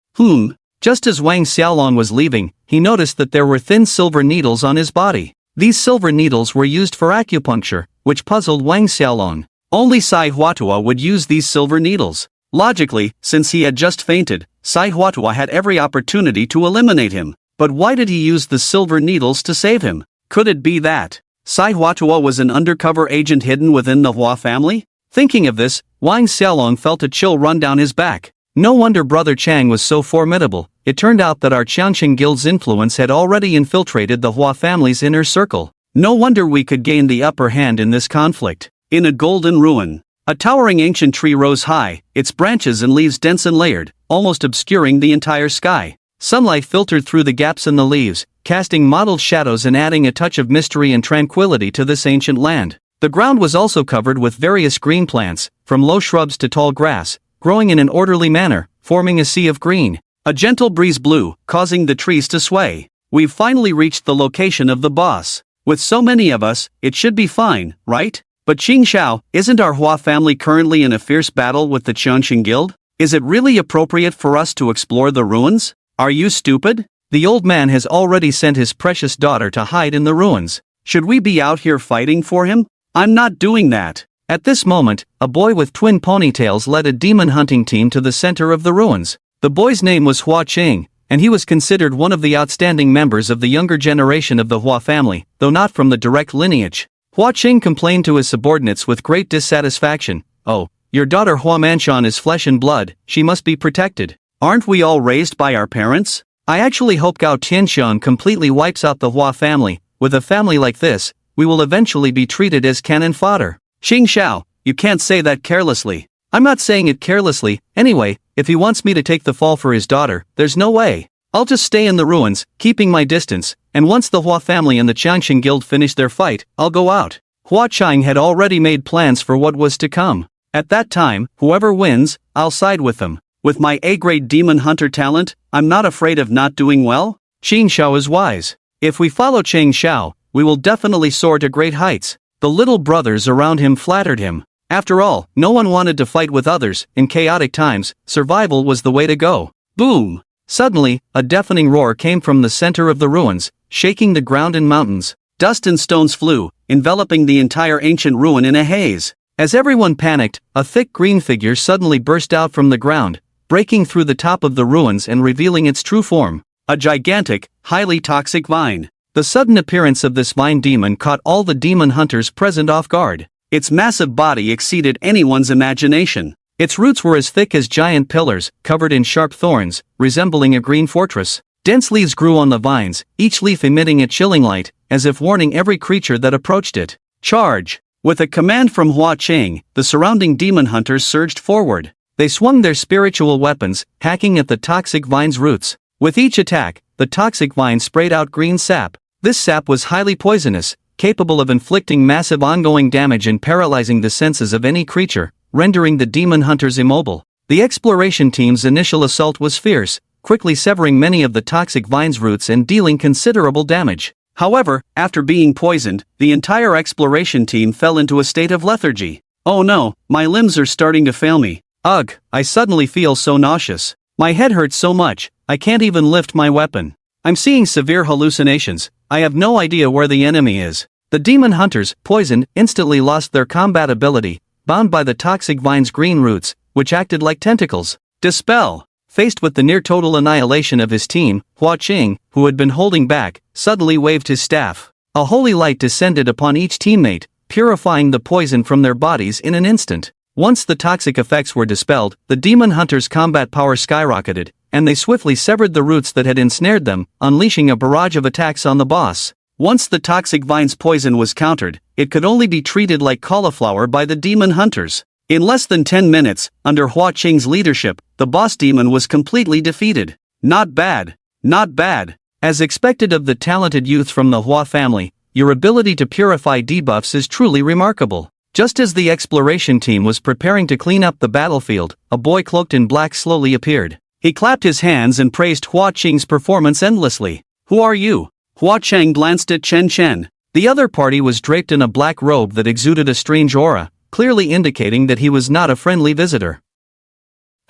Just as Wang Xiaolong was leaving, he noticed that there were thin silver needles on his body. These silver needles were used for acupuncture, which puzzled Wang Xiaolong. Only Sidhuatua would use these silver needles. Logically, since he had just fainted, Sidhuatua had every opportunity to eliminate him. But why did he use the silver needles to save him? Could it be that Sidhuatua was an undercover agent hidden within the Hua family? Thinking of this, Wang Xiaolong felt a chill run down his back. No wonder Brother Chang was so formidable. It turned out that our Qianxing Guild's influence had already infiltrated the Hua family's inner circle. No wonder we could gain the upper hand in this conflict. In a golden ruin, a towering ancient tree rose high, its branches and leaves dense and layered, almost obscuring the entire sky. Sunlight filtered through the gaps in the leaves, casting mottled shadows and adding a touch of mystery and tranquility to this ancient land. The ground was also covered with various green plants, from low shrubs to tall grass, growing in an orderly manner, forming a sea of green. A gentle breeze blew, causing the trees to sway. We've finally reached the location of the boss. With so many of us, it should be fine, right? But Qing Xiao, isn't our Hua family currently in a fierce battle with the Qianxing Guild? Is it really appropriate for us to explore the ruins? Are you stupid? The old man has already sent his precious daughter to hide in the ruins. Should we be out here fighting for him? I'm not doing that. At this moment, a boy with twin ponytails led a demon hunting team to the center of the ruins. The boy's name was Hua Qing, and he was considered one of the outstanding members of the younger generation of the Hua family, though not from the direct lineage. Hua Qing complained to his subordinates with great dissatisfaction. Oh, your daughter Hua Manshan is flesh and blood, she must be protected. Aren't we all raised by our parents? I actually hope Gao Tianxiang completely wipes out the Hua family. With a family like this, we will eventually be treated as cannon fodder. Qing Xiao, you can't say that carelessly. I'm not saying it carelessly. Anyway, if he wants me to take the fall for his daughter, there's no way. I'll just stay in the ruins, keeping my distance, and once the Hua family and the Qianxing Guild finish their fight, I'll go out. Hua Qing had already made plans for what was to come. At that time, whoever wins, I'll side with them. With my A-grade demon hunter talent, I'm not afraid of not doing well. Qing Xiao is wise. If we follow Qing Xiao, we will definitely soar to great heights. The little brothers around him flattered him. After all, no one wanted to fight with others. In chaotic times, survival was the way to go. Boom! Suddenly, a deafening roar came from the center of the ruins, shaking the ground and mountains. Dust and stones flew, enveloping the entire ancient ruin in a haze. As everyone panicked, a thick green figure suddenly burst out from the ground, breaking through the top of the ruins and revealing its true form. A gigantic, highly toxic vine. The sudden appearance of this vine demon caught all the demon hunters present off guard. Its massive body exceeded anyone's imagination. Its roots were as thick as giant pillars, covered in sharp thorns, resembling a green fortress. Dense leaves grew on the vines, each leaf emitting a chilling light, as if warning every creature that approached it. Charge! With a command from Hua Qing, the surrounding demon hunters surged forward. They swung their spiritual weapons, hacking at the toxic vine's roots. With each attack, the toxic vine sprayed out green sap. This sap was highly poisonous, capable of inflicting massive ongoing damage and paralyzing the senses of any creature, rendering the demon hunters immobile. The exploration team's initial assault was fierce, quickly severing many of the toxic vine's roots and dealing considerable damage. However, after being poisoned, the entire exploration team fell into a state of lethargy. Oh no, my limbs are starting to fail me. Ugh, I suddenly feel so nauseous. My head hurts so much, I can't even lift my weapon. I'm seeing severe hallucinations. I have no idea where the enemy is. The demon hunters, poisoned, instantly lost their combat ability, bound by the toxic vine's green roots, which acted like tentacles. Dispel! Faced with the near-total annihilation of his team, Hua Qing, who had been holding back, suddenly waved his staff. A holy light descended upon each teammate, purifying the poison from their bodies in an instant. Once the toxic effects were dispelled, the demon hunters' combat power skyrocketed, and they swiftly severed the roots that had ensnared them, unleashing a barrage of attacks on the boss. Once the toxic vine's poison was countered, it could only be treated like cauliflower by the demon hunters. In less than 10 minutes, under Hua Qing's leadership, the boss demon was completely defeated. Not bad. Not bad. As expected of the talented youth from the Hua family, your ability to purify debuffs is truly remarkable. Just as the exploration team was preparing to clean up the battlefield, a boy cloaked in black slowly appeared. He clapped his hands and praised Hua Qing's performance endlessly. Who are you? Hua Qing glanced at Chen Chen. The other party was draped in a black robe that exuded a strange aura, clearly indicating that he was not a friendly visitor.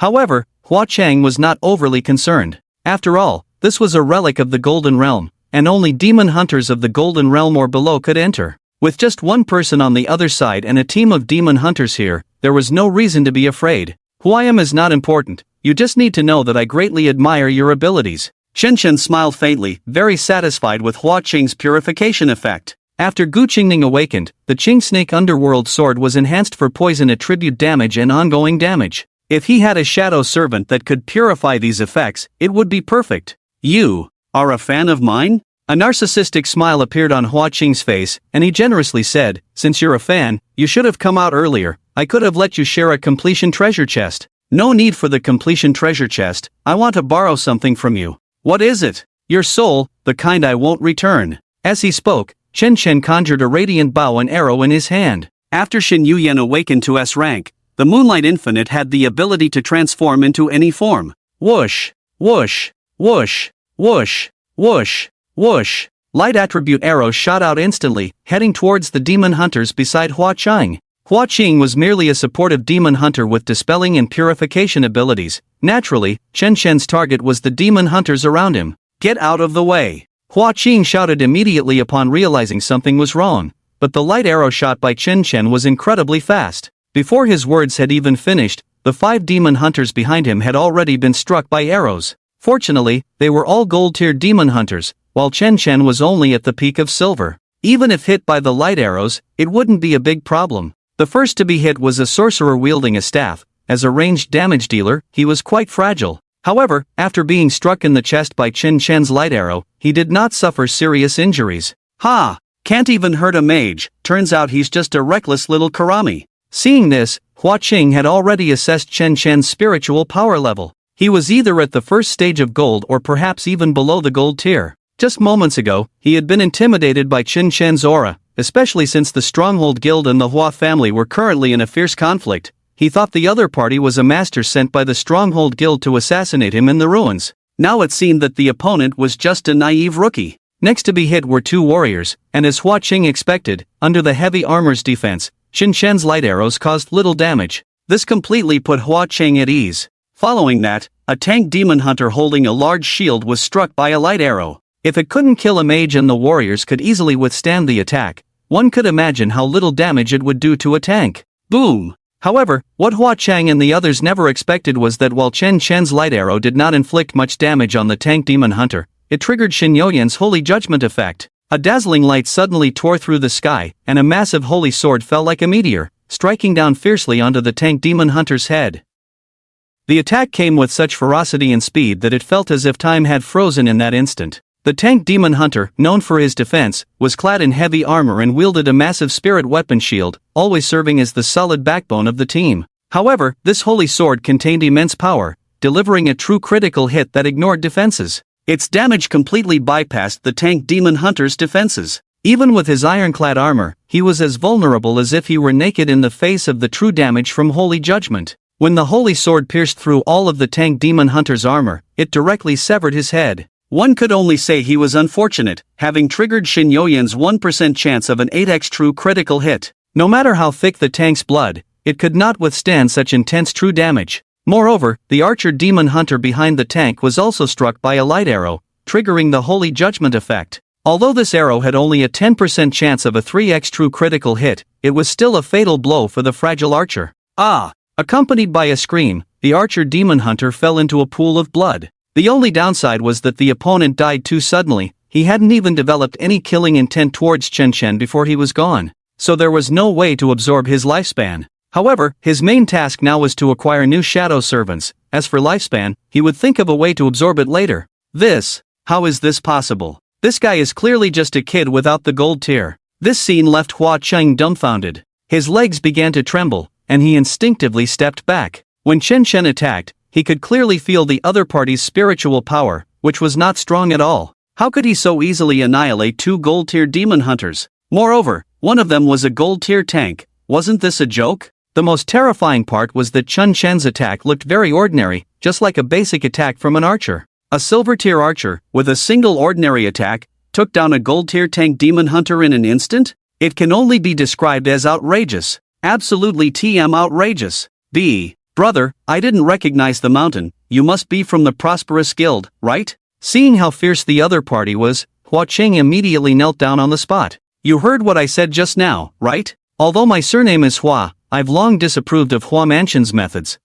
However, Hua Qing was not overly concerned. After all, this was a relic of the Golden Realm, and only demon hunters of the Golden Realm or below could enter. With just one person on the other side and a team of demon hunters here, there was no reason to be afraid. Who I am is not important, you just need to know that I greatly admire your abilities. Chen Chen smiled faintly, very satisfied with Hua Qing's purification effect. After Gu Qingning awakened, the Qing Snake Underworld Sword was enhanced for poison attribute damage and ongoing damage. If he had a shadow servant that could purify these effects, it would be perfect. You are a fan of mine? A narcissistic smile appeared on Hua Qing's face, and he generously said, since you're a fan, you should have come out earlier. I could have let you share a completion treasure chest. No need for the completion treasure chest, I want to borrow something from you. What is it? Your soul, the kind I won't return. As he spoke, Chen Chen conjured a radiant bow and arrow in his hand. After Xin Yuyan awakened to S rank, the Moonlight Infinite had the ability to transform into any form. Whoosh, whoosh, whoosh, whoosh, whoosh, whoosh. Light attribute arrows shot out instantly, heading towards the demon hunters beside Hua Qing. Hua Qing was merely a supportive demon hunter with dispelling and purification abilities. Naturally, Chen Chen's target was the demon hunters around him. Get out of the way! Hua Qing shouted immediately upon realizing something was wrong, but the light arrow shot by Chen Chen was incredibly fast. Before his words had even finished, the 5 demon hunters behind him had already been struck by arrows. Fortunately, they were all gold-tier demon hunters, while Chen Chen was only at the peak of silver. Even if hit by the light arrows, it wouldn't be a big problem. The first to be hit was a sorcerer wielding a staff. As a ranged damage dealer, he was quite fragile. However, after being struck in the chest by Chen Chen's light arrow, he did not suffer serious injuries. Ha! Can't even hurt a mage, turns out he's just a reckless little karami. Seeing this, Hua Qing had already assessed Chen Chen's spiritual power level. He was either at the first stage of gold or perhaps even below the gold tier. Just moments ago, he had been intimidated by Chen Chen's aura, especially since the Stronghold Guild and the Hua family were currently in a fierce conflict. He thought the other party was a master sent by the Stronghold Guild to assassinate him in the ruins. Now it seemed that the opponent was just a naive rookie. Next to be hit were 2 warriors, and as Hua Qing expected, under the heavy armor's defense, Chen Chen's light arrows caused little damage. This completely put Hua Qing at ease. Following that, a tank demon hunter holding a large shield was struck by a light arrow. If it couldn't kill a mage and the warriors could easily withstand the attack, one could imagine how little damage it would do to a tank. Boom! However, what Hua Qing and the others never expected was that while Chen Chen's light arrow did not inflict much damage on the tank demon hunter, it triggered Xin Youyan's holy judgment effect. A dazzling light suddenly tore through the sky, and a massive holy sword fell like a meteor, striking down fiercely onto the tank demon hunter's head. The attack came with such ferocity and speed that it felt as if time had frozen in that instant. The tank demon hunter, known for his defense, was clad in heavy armor and wielded a massive spirit weapon shield, always serving as the solid backbone of the team. However, this holy sword contained immense power, delivering a true critical hit that ignored defenses. Its damage completely bypassed the tank demon hunter's defenses. Even with his ironclad armor, he was as vulnerable as if he were naked in the face of the true damage from holy judgment. When the holy sword pierced through all of the tank demon hunter's armor, it directly severed his head. One could only say he was unfortunate, having triggered Shin Yoyen's 1% chance of an 8x true critical hit. No matter how thick the tank's blood, it could not withstand such intense true damage. Moreover, the archer demon hunter behind the tank was also struck by a light arrow, triggering the holy judgment effect. Although this arrow had only a 10% chance of a 3x true critical hit, it was still a fatal blow for the fragile archer. Ah! Accompanied by a scream, the archer demon hunter fell into a pool of blood. The only downside was that the opponent died too suddenly. He hadn't even developed any killing intent towards Chen Chen before he was gone, so there was no way to absorb his lifespan. However, his main task now was to acquire new shadow servants. As for lifespan, he would think of a way to absorb it later. How is this possible? This guy is clearly just a kid without the gold tier. This scene left Hua Cheng dumbfounded. His legs began to tremble, and he instinctively stepped back. When Chen Chen attacked, he could clearly feel the other party's spiritual power, which was not strong at all. How could he so easily annihilate two gold-tier demon hunters? Moreover, one of them was a gold-tier tank. Wasn't this a joke? The most terrifying part was that Chen Chen's attack looked very ordinary, just like a basic attack from an archer. A silver-tier archer, with a single ordinary attack, took down a gold-tier tank demon hunter in an instant? It can only be described as outrageous. Absolutely outrageous. Brother, I didn't recognize the mountain. You must be from the Prosperous Guild, right? Seeing how fierce the other party was, Hua Cheng immediately knelt down on the spot. You heard what I said just now, right? Although my surname is Hua, I've long disapproved of Hua Mansion's methods.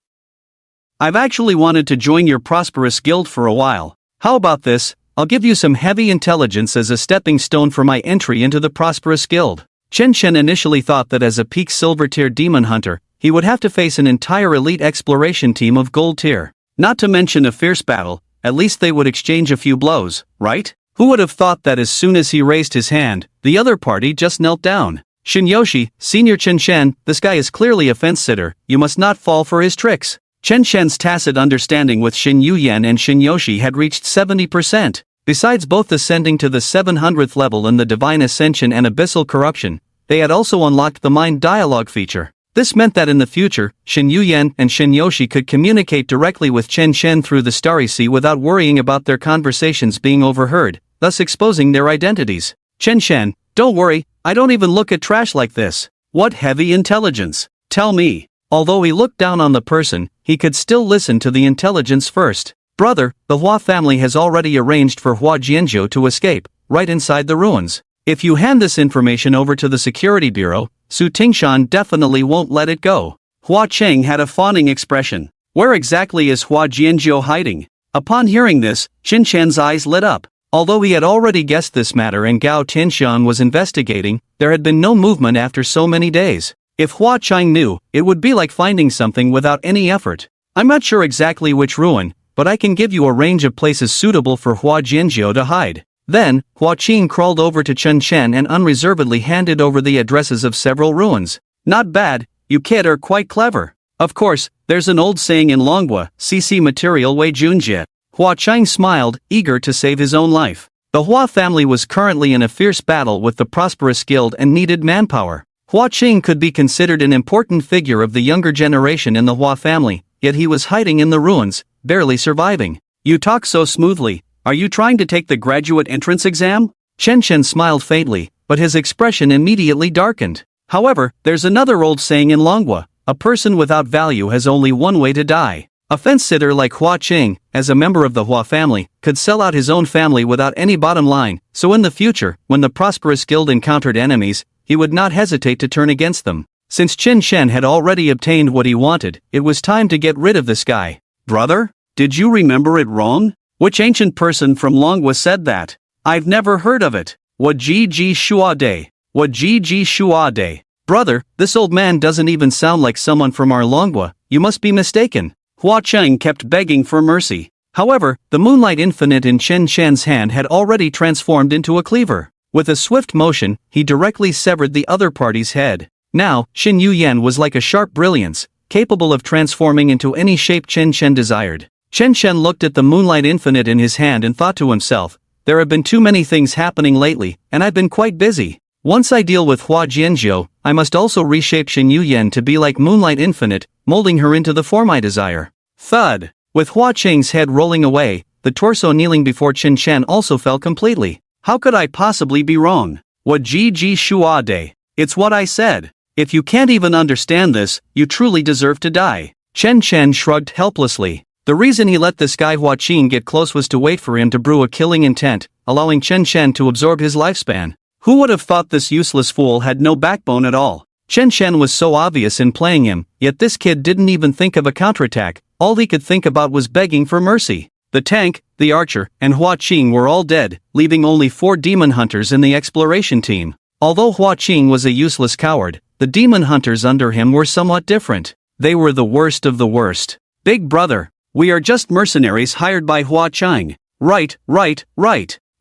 I've actually wanted to join your Prosperous Guild for a while. How about this? I'll give you some heavy intelligence as a stepping stone for my entry into the Prosperous Guild. Chen Chen initially thought that as a peak silver tier demon hunter, he would have to face an entire elite exploration team of gold tier. Not to mention a fierce battle, at least they would exchange a few blows, right? Who would have thought that as soon as he raised his hand, the other party just knelt down? Shinyoshi, Senior Chen Chen, this guy is clearly a fence-sitter, you must not fall for his tricks. Chen Chen's tacit understanding with Shin Yuyan and Shinyoshi had reached 70%. Besides both ascending to the 700th level in the Divine Ascension and Abyssal Corruption, they had also unlocked the Mind Dialogue feature. This meant that in the future, Shin Yuyan and Shinyoshi could communicate directly with Chen Chen through the Starry Sea without worrying about their conversations being overheard, thus exposing their identities. Chen Chen, don't worry, I don't even look at trash like this. What heavy intelligence. Tell me. Although he looked down on the person, he could still listen to the intelligence first. Brother, the Hua family has already arranged for Hua Jianzhou to escape, right inside the ruins. If you hand this information over to the security bureau, Su Tingshan definitely won't let it go. Hua Cheng had a fawning expression. Where exactly is Hua Jianzhou hiding? Upon hearing this, Chen Chen's eyes lit up. Although he had already guessed this matter and Gao Tianxian was investigating, there had been no movement after so many days. If Hua Cheng knew, it would be like finding something without any effort. I'm not sure exactly which ruin, but I can give you a range of places suitable for Hua Jianzhou to hide. Then, Hua Qing crawled over to Chen Chen and unreservedly handed over the addresses of several ruins. Not bad, you kid are quite clever. Of course, there's an old saying in Longhua, CC material Wei Junjie. Hua Cheng smiled, eager to save his own life. The Hua family was currently in a fierce battle with the Prosperous Guild and needed manpower. Hua Qing could be considered an important figure of the younger generation in the Hua family, yet he was hiding in the ruins, barely surviving. You talk so smoothly. Are you trying to take the graduate entrance exam? Chen Chen smiled faintly, but his expression immediately darkened. However, there's another old saying in Longhua, a person without value has only one way to die. A fence-sitter like Hua Qing, as a member of the Hua family, could sell out his own family without any bottom line, so in the future, when the Prosperous Guild encountered enemies, he would not hesitate to turn against them. Since Chen Chen had already obtained what he wanted, it was time to get rid of this guy. Brother? Did you remember it wrong? Which ancient person from Longhua said that? I've never heard of it. What Ji Shua Day? What Ji Shua Day? Brother, this old man doesn't even sound like someone from our Longwa, you must be mistaken. Hua Cheng kept begging for mercy. However, the Moonlight Infinite in Chen Shan's hand had already transformed into a cleaver. With a swift motion, he directly severed the other party's head. Now, Xin Yuyan was like a sharp brilliance, capable of transforming into any shape Chen Shan desired. Chen Shan looked at the Moonlight Infinite in his hand and thought to himself, there have been too many things happening lately, and I've been quite busy. Once I deal with Hua Jianzhou, I must also reshape Xin Yuyan to be like Moonlight Infinite, molding her into the form I desire. Thud! With Hua Cheng's head rolling away, the torso kneeling before Chen Shan also fell completely. How could I possibly be wrong? What Ji Shua Day? It's what I said. If you can't even understand this, you truly deserve to die. Chen Shan shrugged helplessly. The reason he let this guy Hua Qin get close was to wait for him to brew a killing intent, allowing Chen Shan to absorb his lifespan. Who would have thought this useless fool had no backbone at all? Chen Shan was so obvious in playing him, yet this kid didn't even think of a counterattack. All he could think about was begging for mercy. The tank, the archer, and Hua Qing were all dead, leaving only 4 demon hunters in the exploration team. Although Hua Qing was a useless coward, the demon hunters under him were somewhat different. They were the worst of the worst. Big brother, we are just mercenaries hired by Hua Qing. Right.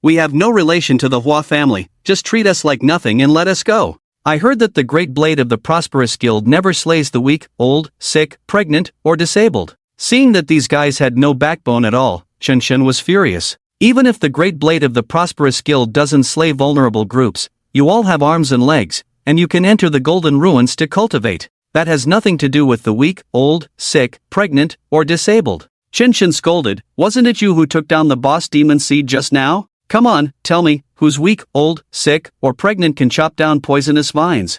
We have no relation to the Hua family, just treat us like nothing and let us go. I heard that the Great Blade of the Prosperous Guild never slays the weak, old, sick, pregnant, or disabled. Seeing that these guys had no backbone at all, Chen Shan was furious. Even if the Great Blade of the Prosperous Guild doesn't slay vulnerable groups, you all have arms and legs, and you can enter the Golden Ruins to cultivate. That has nothing to do with the weak, old, sick, pregnant, or disabled. Chen Shan scolded, wasn't it you who took down the boss demon seed just now? Come on, tell me, who's weak, old, sick, or pregnant can chop down poisonous vines?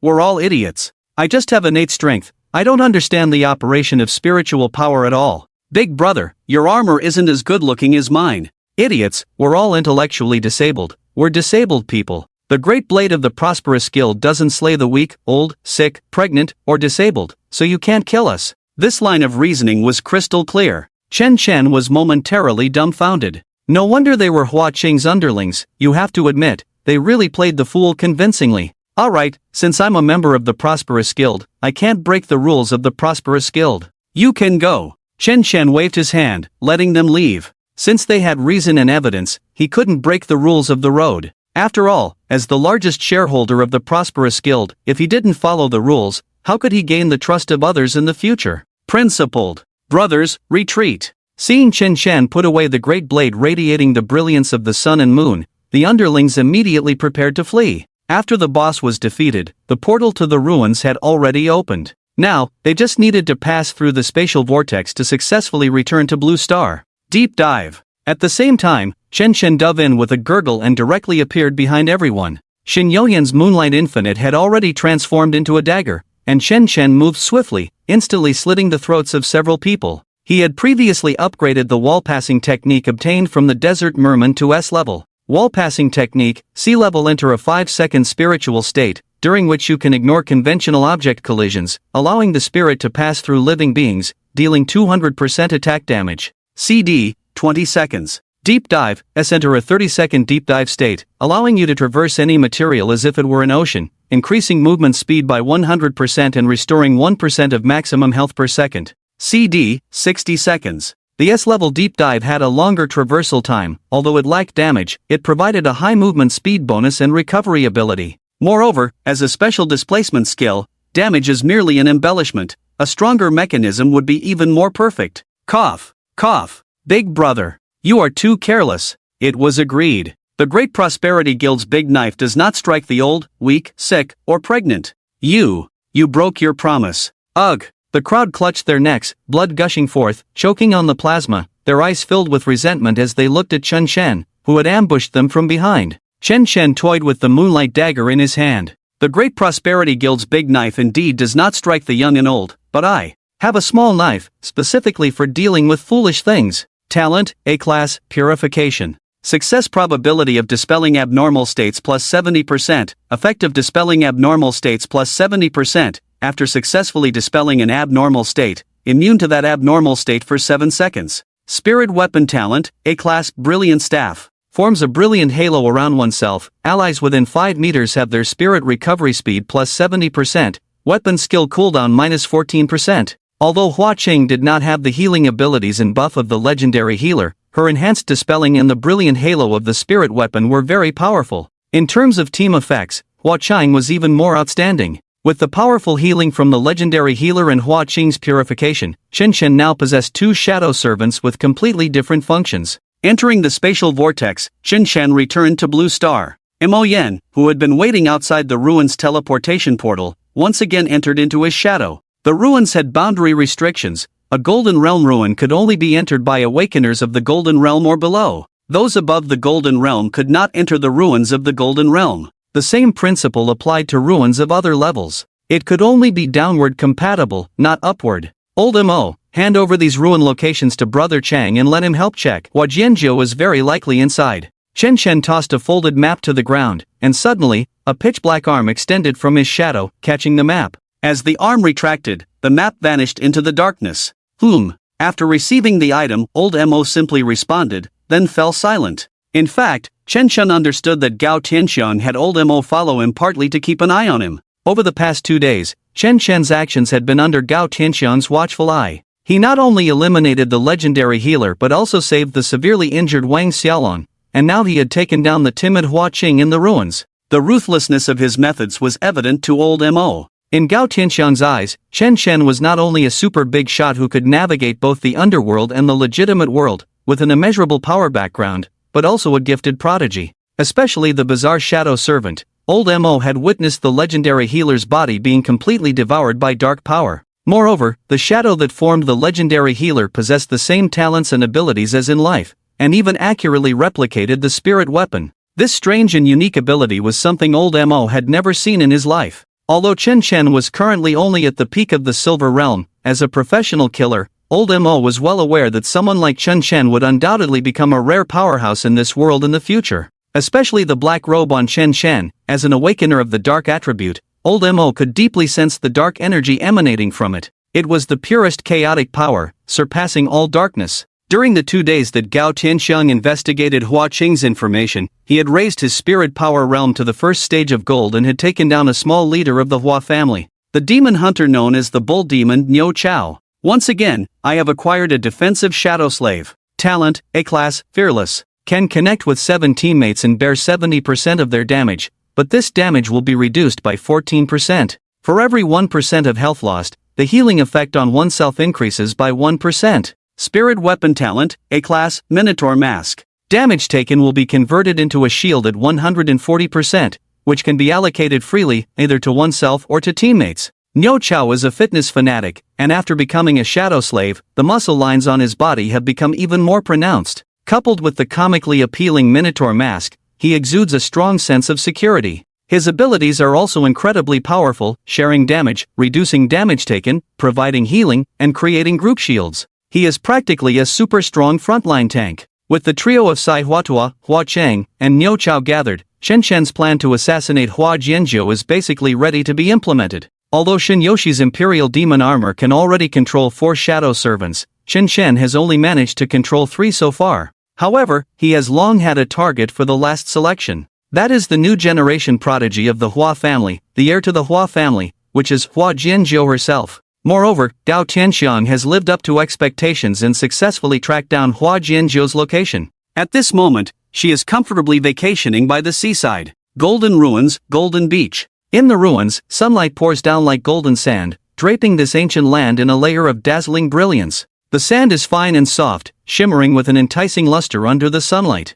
We're all idiots. I just have innate strength. I don't understand the operation of spiritual power at all. Big brother, your armor isn't as good looking as mine. Idiots, we're all intellectually disabled. We're disabled people. The Great Blade of the Prosperous Guild doesn't slay the weak, old, sick, pregnant, or disabled, so you can't kill us. This line of reasoning was crystal clear. Chen Shan was momentarily dumbfounded. No wonder they were Hua Qing's underlings. You have to admit, they really played the fool convincingly. Alright, since I'm a member of the Prosperous Guild, I can't break the rules of the Prosperous Guild. You can go. Chen Shan waved his hand, letting them leave. Since they had reason and evidence, he couldn't break the rules of the road. After all, as the largest shareholder of the Prosperous Guild, if he didn't follow the rules, how could he gain the trust of others in the future? Principled. Brothers, retreat. Seeing Chen Shan put away the great blade radiating the brilliance of the sun and moon, the underlings immediately prepared to flee. After the boss was defeated, the portal to the ruins had already opened. Now, they just needed to pass through the spatial vortex to successfully return to Blue Star. Deep dive. At the same time, Chen Shan dove in with a gurgle and directly appeared behind everyone. Xin Youyan's Moonlight Infinite had already transformed into a dagger, and Chen Shan moved swiftly, instantly slitting the throats of several people. He had previously upgraded the wall-passing technique obtained from the Desert Merman to S level. Wall-passing technique, C-level enter a 5-second spiritual state, during which you can ignore conventional object collisions, allowing the spirit to pass through living beings, dealing 200% attack damage. CD, 20 seconds. Deep dive, S enter a 30-second deep dive state, allowing you to traverse any material as if it were an ocean, increasing movement speed by 100% and restoring 1% of maximum health per second. CD, 60 seconds. The S-level deep dive had a longer traversal time, although it lacked damage, it provided a high movement speed bonus and recovery ability. Moreover, as a special displacement skill, damage is merely an embellishment. A stronger mechanism would be even more perfect. Cough. Cough. Big brother. You are too careless. It was agreed. The Great Prosperity Guild's big knife does not strike the old, weak, sick, or pregnant. You broke your promise. Ugh. The crowd clutched their necks, blood gushing forth, choking on the plasma, their eyes filled with resentment as they looked at Chen Shan, who had ambushed them from behind. Chen Shan toyed with the moonlight dagger in his hand. The Great Prosperity Guild's big knife indeed does not strike the young and old, but I have a small knife, specifically for dealing with foolish things. Talent, A-class, purification. Success probability of dispelling abnormal states plus 70%, effective dispelling abnormal states plus 70%, after successfully dispelling an abnormal state, immune to that abnormal state for 7 seconds. Spirit weapon talent, A-class, brilliant staff. forms a brilliant halo around oneself. Allies within 5 meters have their spirit recovery speed plus 70%, weapon skill cooldown minus 14%. Although Hua Qing did not have the healing abilities and buff of the legendary healer, her enhanced dispelling and the brilliant halo of the spirit weapon were very powerful. In terms of team effects, Hua Qing was even more outstanding. With the powerful healing from the legendary healer and Hua Qing's purification, Chen Chen now possessed 2 shadow servants with completely different functions. Entering the spatial vortex, Chen Chen returned to Blue Star. Mo Yen, who had been waiting outside the ruins' teleportation portal, once again entered into his shadow. The ruins had boundary restrictions. A Golden Realm ruin could only be entered by awakeners of the Golden Realm or below. Those above the Golden Realm could not enter the ruins of the Golden Realm. The same principle applied to ruins of other levels. It could only be downward compatible, not upward. Old Mo, hand over these ruin locations to Brother Chang and let him help check. Hua Jianzhou was very likely inside. Chen Chen tossed a folded map to the ground, and suddenly, a pitch-black arm extended from his shadow, catching the map. As the arm retracted, the map vanished into the darkness. After receiving the item, Old Mo simply responded, then fell silent. In fact, Chen Chen understood that Gao Tianxiang had Old Mo follow him partly to keep an eye on him. Over the past 2 days, Chen Chen's actions had been under Gao Tianxiang's watchful eye. He not only eliminated the legendary healer but also saved the severely injured Wang Xiaolong, and now he had taken down the timid Hua Qing in the ruins. The ruthlessness of his methods was evident to Old Mo. In Gao Tianxiang's eyes, Chen Chen was not only a super big shot who could navigate both the underworld and the legitimate world, with an immeasurable power background, but also a gifted prodigy. Especially the bizarre shadow servant, Old Mo had witnessed the legendary healer's body being completely devoured by dark power. Moreover, the shadow that formed the legendary healer possessed the same talents and abilities as in life, and even accurately replicated the spirit weapon. This strange and unique ability was something Old Mo had never seen in his life. Although Chen Chen was currently only at the peak of the Silver Realm, as a professional killer, Old Mo was well aware that someone like Chen Chen would undoubtedly become a rare powerhouse in this world in the future. Especially the black robe on Chen Chen, as an awakener of the dark attribute, Old Mo could deeply sense the dark energy emanating from it. It was the purest chaotic power, surpassing all darkness. During the 2 days that Gao Tianxiang investigated Hua Qing's information, he had raised his spirit power realm to the first stage of gold and had taken down a small leader of the Hua family, the demon hunter known as the bull demon Niu Chao. Once again, I have acquired a defensive shadow slave. Talent, A-class, fearless. Can connect with 7 teammates and bear 70% of their damage, but this damage will be reduced by 14%. For every 1% of health lost, the healing effect on oneself increases by 1%. Spirit weapon talent, A-class, Minotaur mask. Damage taken will be converted into a shield at 140%, which can be allocated freely, either to oneself or to teammates. Niu Chao is a fitness fanatic, and after becoming a shadow slave, the muscle lines on his body have become even more pronounced. Coupled with the comically appealing Minotaur mask, he exudes a strong sense of security. His abilities are also incredibly powerful, sharing damage, reducing damage taken, providing healing, and creating group shields. He is practically a super strong frontline tank. With the trio of Sai Huatua, Hua Cheng, and Niu Chao gathered, Chen Chen's plan to assassinate Hua Jianzhou is basically ready to be implemented. Although Shin Yoshi's Imperial Demon Armor can already control 4 shadow servants, Chen Chen has only managed to control 3 so far. However, he has long had a target for the last selection. That is the new generation prodigy of the Hua family, the heir to the Hua family, which is Hua Jianzhou herself. Moreover, Gao Tianxiang has lived up to expectations and successfully tracked down Hua Jianzhou's location. At this moment, she is comfortably vacationing by the seaside. Golden ruins, golden beach. In the ruins, sunlight pours down like golden sand, draping this ancient land in a layer of dazzling brilliance. The sand is fine and soft, shimmering with an enticing luster under the sunlight.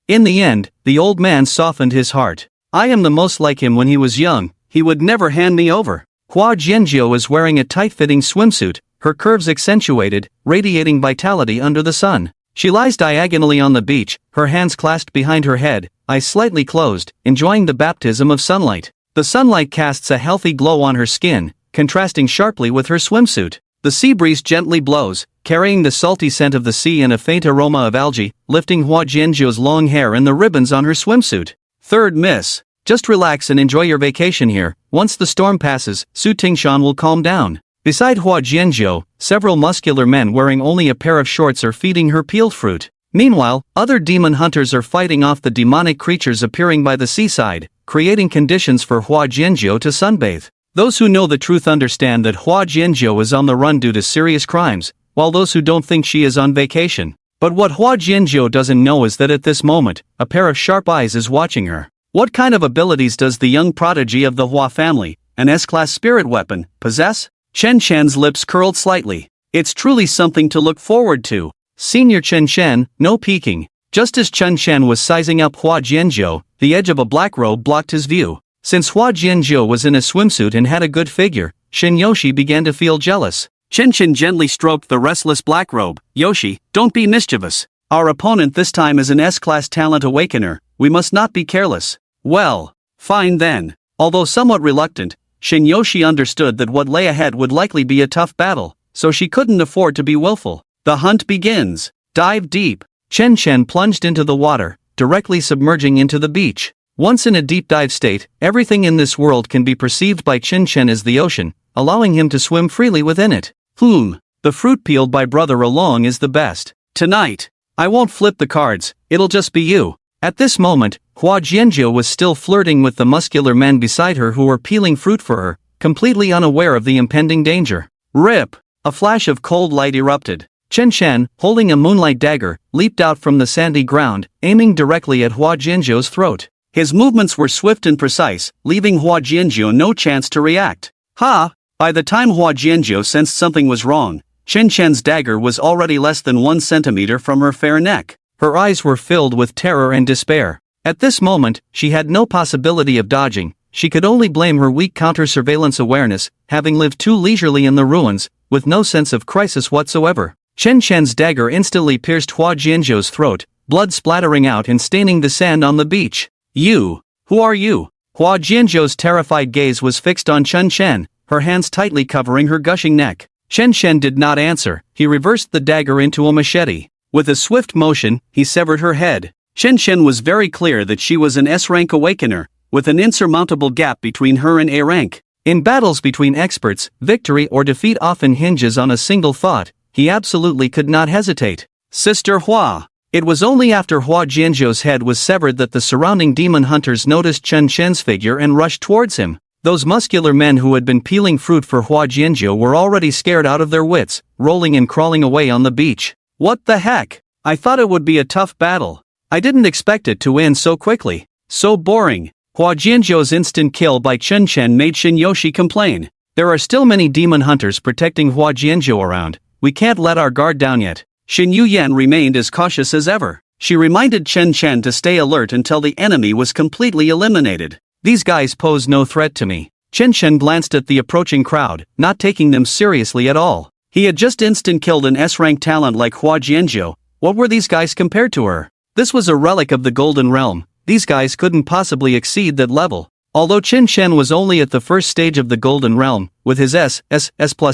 In the end, the old man softened his heart. I am the most like him when he was young, he would never hand me over. Hua Jianzhou is wearing a tight-fitting swimsuit, her curves accentuated, radiating vitality under the sun. She lies diagonally on the beach, her hands clasped behind her head, eyes slightly closed, enjoying the baptism of sunlight. The sunlight casts a healthy glow on her skin, contrasting sharply with her swimsuit. The sea breeze gently blows, carrying the salty scent of the sea and a faint aroma of algae, lifting Hua Jianzhou's long hair and the ribbons on her swimsuit. Third miss. Just relax and enjoy your vacation here. Once the storm passes, Su Tingshan will calm down. Beside Hua Jianzhou, several muscular men wearing only a pair of shorts are feeding her peeled fruit. Meanwhile, other demon hunters are fighting off the demonic creatures appearing by the seaside, creating conditions for Hua Jianzhou to sunbathe. Those who know the truth understand that Hua Jianzhou is on the run due to serious crimes, while those who don't think she is on vacation. But what Hua Jianzhou doesn't know is that at this moment, a pair of sharp eyes is watching her. What kind of abilities does the young prodigy of the Hua family, an S-class spirit weapon, possess? Chen Shen's lips curled slightly. It's truly something to look forward to. Senior Chen Shen, no peeking. Just as Chen Shen was sizing up Hua Jianzhou, the edge of a black robe blocked his view. Since Hua Jianzhou was in a swimsuit and had a good figure, Shin Yoshi began to feel jealous. Chen Shen gently stroked the restless black robe. Yoshi, don't be mischievous. Our opponent this time is an S-class talent awakener, we must not be careless. Well, fine then. Although somewhat reluctant, Shin Yoshi understood that what lay ahead would likely be a tough battle, so she couldn't afford to be willful. The hunt begins. Dive deep. Chen Shen plunged into the water, directly submerging into the beach. Once in a deep dive state, everything in this world can be perceived by Chen Shen as the ocean, allowing him to swim freely within it. The fruit peeled by brother along is the best. Tonight, I won't flip the cards, it'll just be you. At this moment, Hua Jianzhou was still flirting with the muscular men beside her who were peeling fruit for her, completely unaware of the impending danger. Rip! A flash of cold light erupted. Chen Shen, holding a moonlight dagger, leaped out from the sandy ground, aiming directly at Hua Jianzhou's throat. His movements were swift and precise, leaving Hua Jianzhou no chance to react. By the time Hua Jianzhou sensed something was wrong, Chen Shen's dagger was already less than 1 centimeter from her fair neck. Her eyes were filled with terror and despair. At this moment, she had no possibility of dodging. She could only blame her weak counter-surveillance awareness, having lived too leisurely in the ruins, with no sense of crisis whatsoever. Chen Shen's dagger instantly pierced Hua Jianzhou's throat, blood splattering out and staining the sand on the beach. You! Who are you? Hua Jianzhou's terrified gaze was fixed on Chen Shen, her hands tightly covering her gushing neck. Chen Shen did not answer, he reversed the dagger into a machete. With a swift motion, he severed her head. Chen Shen was very clear that she was an S-rank awakener, with an insurmountable gap between her and A rank. In battles between experts, victory or defeat often hinges on a single thought. He absolutely could not hesitate. Sister Hua. It was only after Hua Jianzhou's head was severed that the surrounding demon hunters noticed Chen Shen's figure and rushed towards him. Those muscular men who had been peeling fruit for Hua Jianzhou were already scared out of their wits, rolling and crawling away on the beach. What the heck? I thought it would be a tough battle. I didn't expect it to end so quickly. So boring. Hua Jianzhou's instant kill by Chen Shen made Shin Yoshi complain. There are still many demon hunters protecting Hua Jianzhou around. We can't let our guard down yet. Xin Yuyan remained as cautious as ever. She reminded Chen Shen to stay alert until the enemy was completely eliminated. These guys pose no threat to me. Chen Shen glanced at the approaching crowd, not taking them seriously at all. He had just instant-killed an S-rank talent like Hua Jianzhou. What were these guys compared to her? This was a relic of the Golden Realm. These guys couldn't possibly exceed that level. Although Chen Shen was only at the first stage of the Golden Realm, with his S+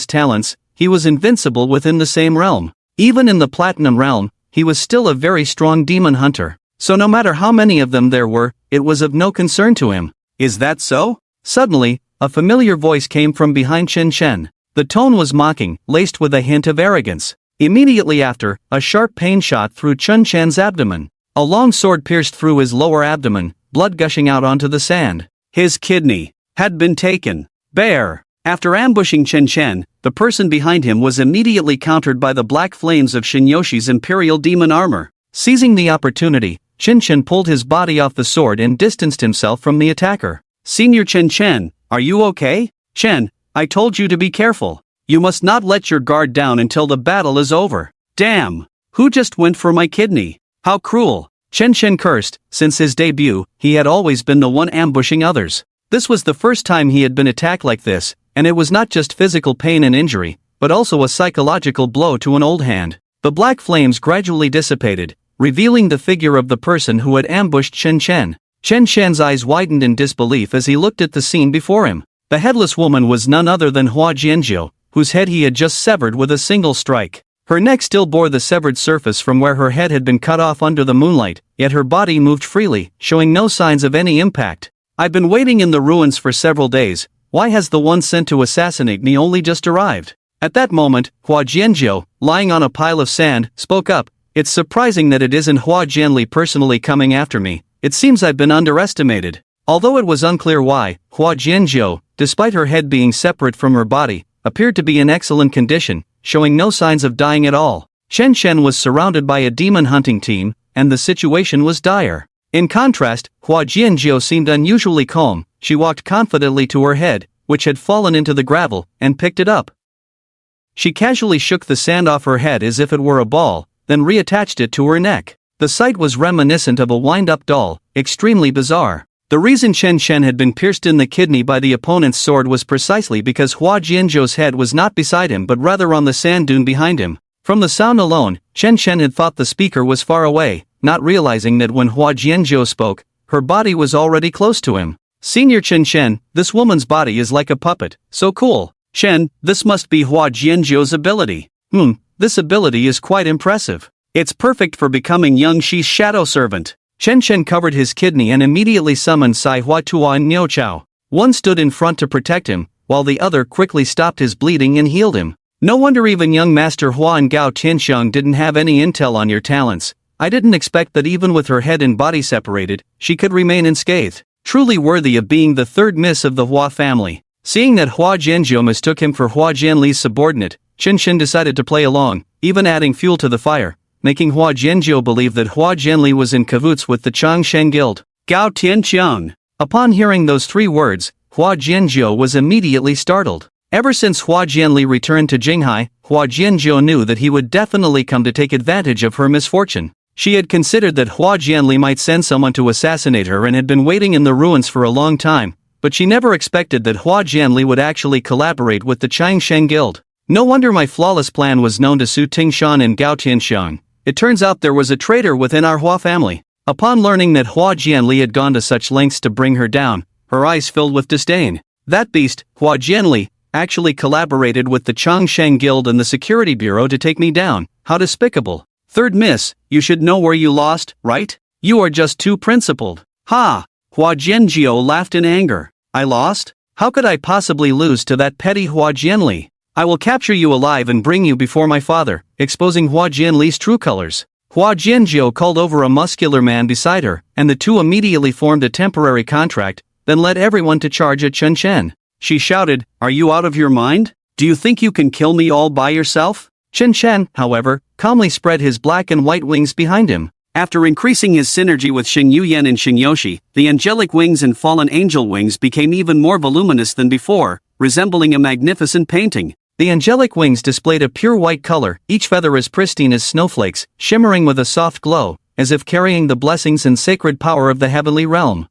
talents, he was invincible within the same realm. Even in the Platinum Realm, he was still a very strong demon hunter. So no matter how many of them there were, it was of no concern to him. Is that so? Suddenly, a familiar voice came from behind Chen Shen. The tone was mocking, laced with a hint of arrogance. Immediately after, a sharp pain shot through Chen Shen's abdomen. A long sword pierced through his lower abdomen, blood gushing out onto the sand. His kidney had been taken. Bear! After ambushing Chen Shen, the person behind him was immediately countered by the black flames of Shin Yoshi's Imperial Demon armor. Seizing the opportunity, Chen Shen pulled his body off the sword and distanced himself from the attacker. Senior Chen Shen, are you okay? Chen, I told you to be careful. You must not let your guard down until the battle is over. Damn! Who just went for my kidney? How cruel! Chen Shen cursed. Since his debut, he had always been the one ambushing others. This was the first time he had been attacked like this, and it was not just physical pain and injury, but also a psychological blow to an old hand. The black flames gradually dissipated, revealing the figure of the person who had ambushed Chen Shen. Chen Shen's eyes widened in disbelief as he looked at the scene before him. The headless woman was none other than Hua Jianzhou, whose head he had just severed with a single strike. Her neck still bore the severed surface from where her head had been cut off under the moonlight, yet her body moved freely, showing no signs of any impact. I've been waiting in the ruins for several days. Why has the one sent to assassinate me only just arrived? At that moment, Hua Jianzhou, lying on a pile of sand, spoke up. It's surprising that it isn't Hua Jianli personally coming after me. It seems I've been underestimated. Although it was unclear why, Hua Jianzhou, despite her head being separate from her body, appeared to be in excellent condition, showing no signs of dying at all. Chen Shen was surrounded by a demon hunting team, and the situation was dire. In contrast, Hua Jianzhou seemed unusually calm. She walked confidently to her head, which had fallen into the gravel, and picked it up. She casually shook the sand off her head as if it were a ball, then reattached it to her neck. The sight was reminiscent of a wind-up doll, extremely bizarre. The reason Chen Shen had been pierced in the kidney by the opponent's sword was precisely because Hua Jianzhou's head was not beside him but rather on the sand dune behind him. From the sound alone, Chen Shen had thought the speaker was far away, not realizing that when Hua Jianzhou spoke, her body was already close to him. Senior Chen Shen, this woman's body is like a puppet, so cool. Shen, this must be Hua Jianzhou's ability. This ability is quite impressive. It's perfect for becoming Young Shi's shadow servant. Chen Shen covered his kidney and immediately summoned Sai Hua Tua and Niu Chao. One stood in front to protect him, while the other quickly stopped his bleeding and healed him. No wonder even young Master Hua and Gao Tianxiang didn't have any intel on your talents. I didn't expect that even with her head and body separated, she could remain unscathed. Truly worthy of being the third miss of the Hua family. Seeing that Hua Jianzhou mistook him for Hua Jianli's subordinate, Chen Shen decided to play along, even adding fuel to the fire, making Hua Jianzhou believe that Hua Jianli was in cahoots with the Changshan Guild. Gao Tianqiang. Upon hearing those three words, Hua Jianzhou was immediately startled. Ever since Hua Jianli returned to Jinghai, Hua Jianzhou knew that he would definitely come to take advantage of her misfortune. She had considered that Hua Jianli might send someone to assassinate her and had been waiting in the ruins for a long time, but she never expected that Hua Jianli would actually collaborate with the Changshan Guild. No wonder my flawless plan was known to Su Tingshan and Gao Tianxiang. It turns out there was a traitor within our Hua family. Upon learning that Hua Jianli had gone to such lengths to bring her down, her eyes filled with disdain. That beast, Hua Jianli, actually collaborated with the Changshan Guild and the Security Bureau to take me down. How despicable. Third miss, you should know where you lost, right? You are just too principled. Ha! Hua Jianzhou laughed in anger. I lost? How could I possibly lose to that petty Hua Jianli? I will capture you alive and bring you before my father, exposing Hua Jianli's true colors. Hua Jianzhou called over a muscular man beside her, and the two immediately formed a temporary contract, then led everyone to charge at Chen Shen. She shouted, "Are you out of your mind? Do you think you can kill me all by yourself?" Chen Shen, however, calmly spread his black and white wings behind him. After increasing his synergy with Xing Yuyan and Xing Yoshi, the angelic wings and fallen angel wings became even more voluminous than before, resembling a magnificent painting. The angelic wings displayed a pure white color, each feather as pristine as snowflakes, shimmering with a soft glow, as if carrying the blessings and sacred power of the heavenly realm.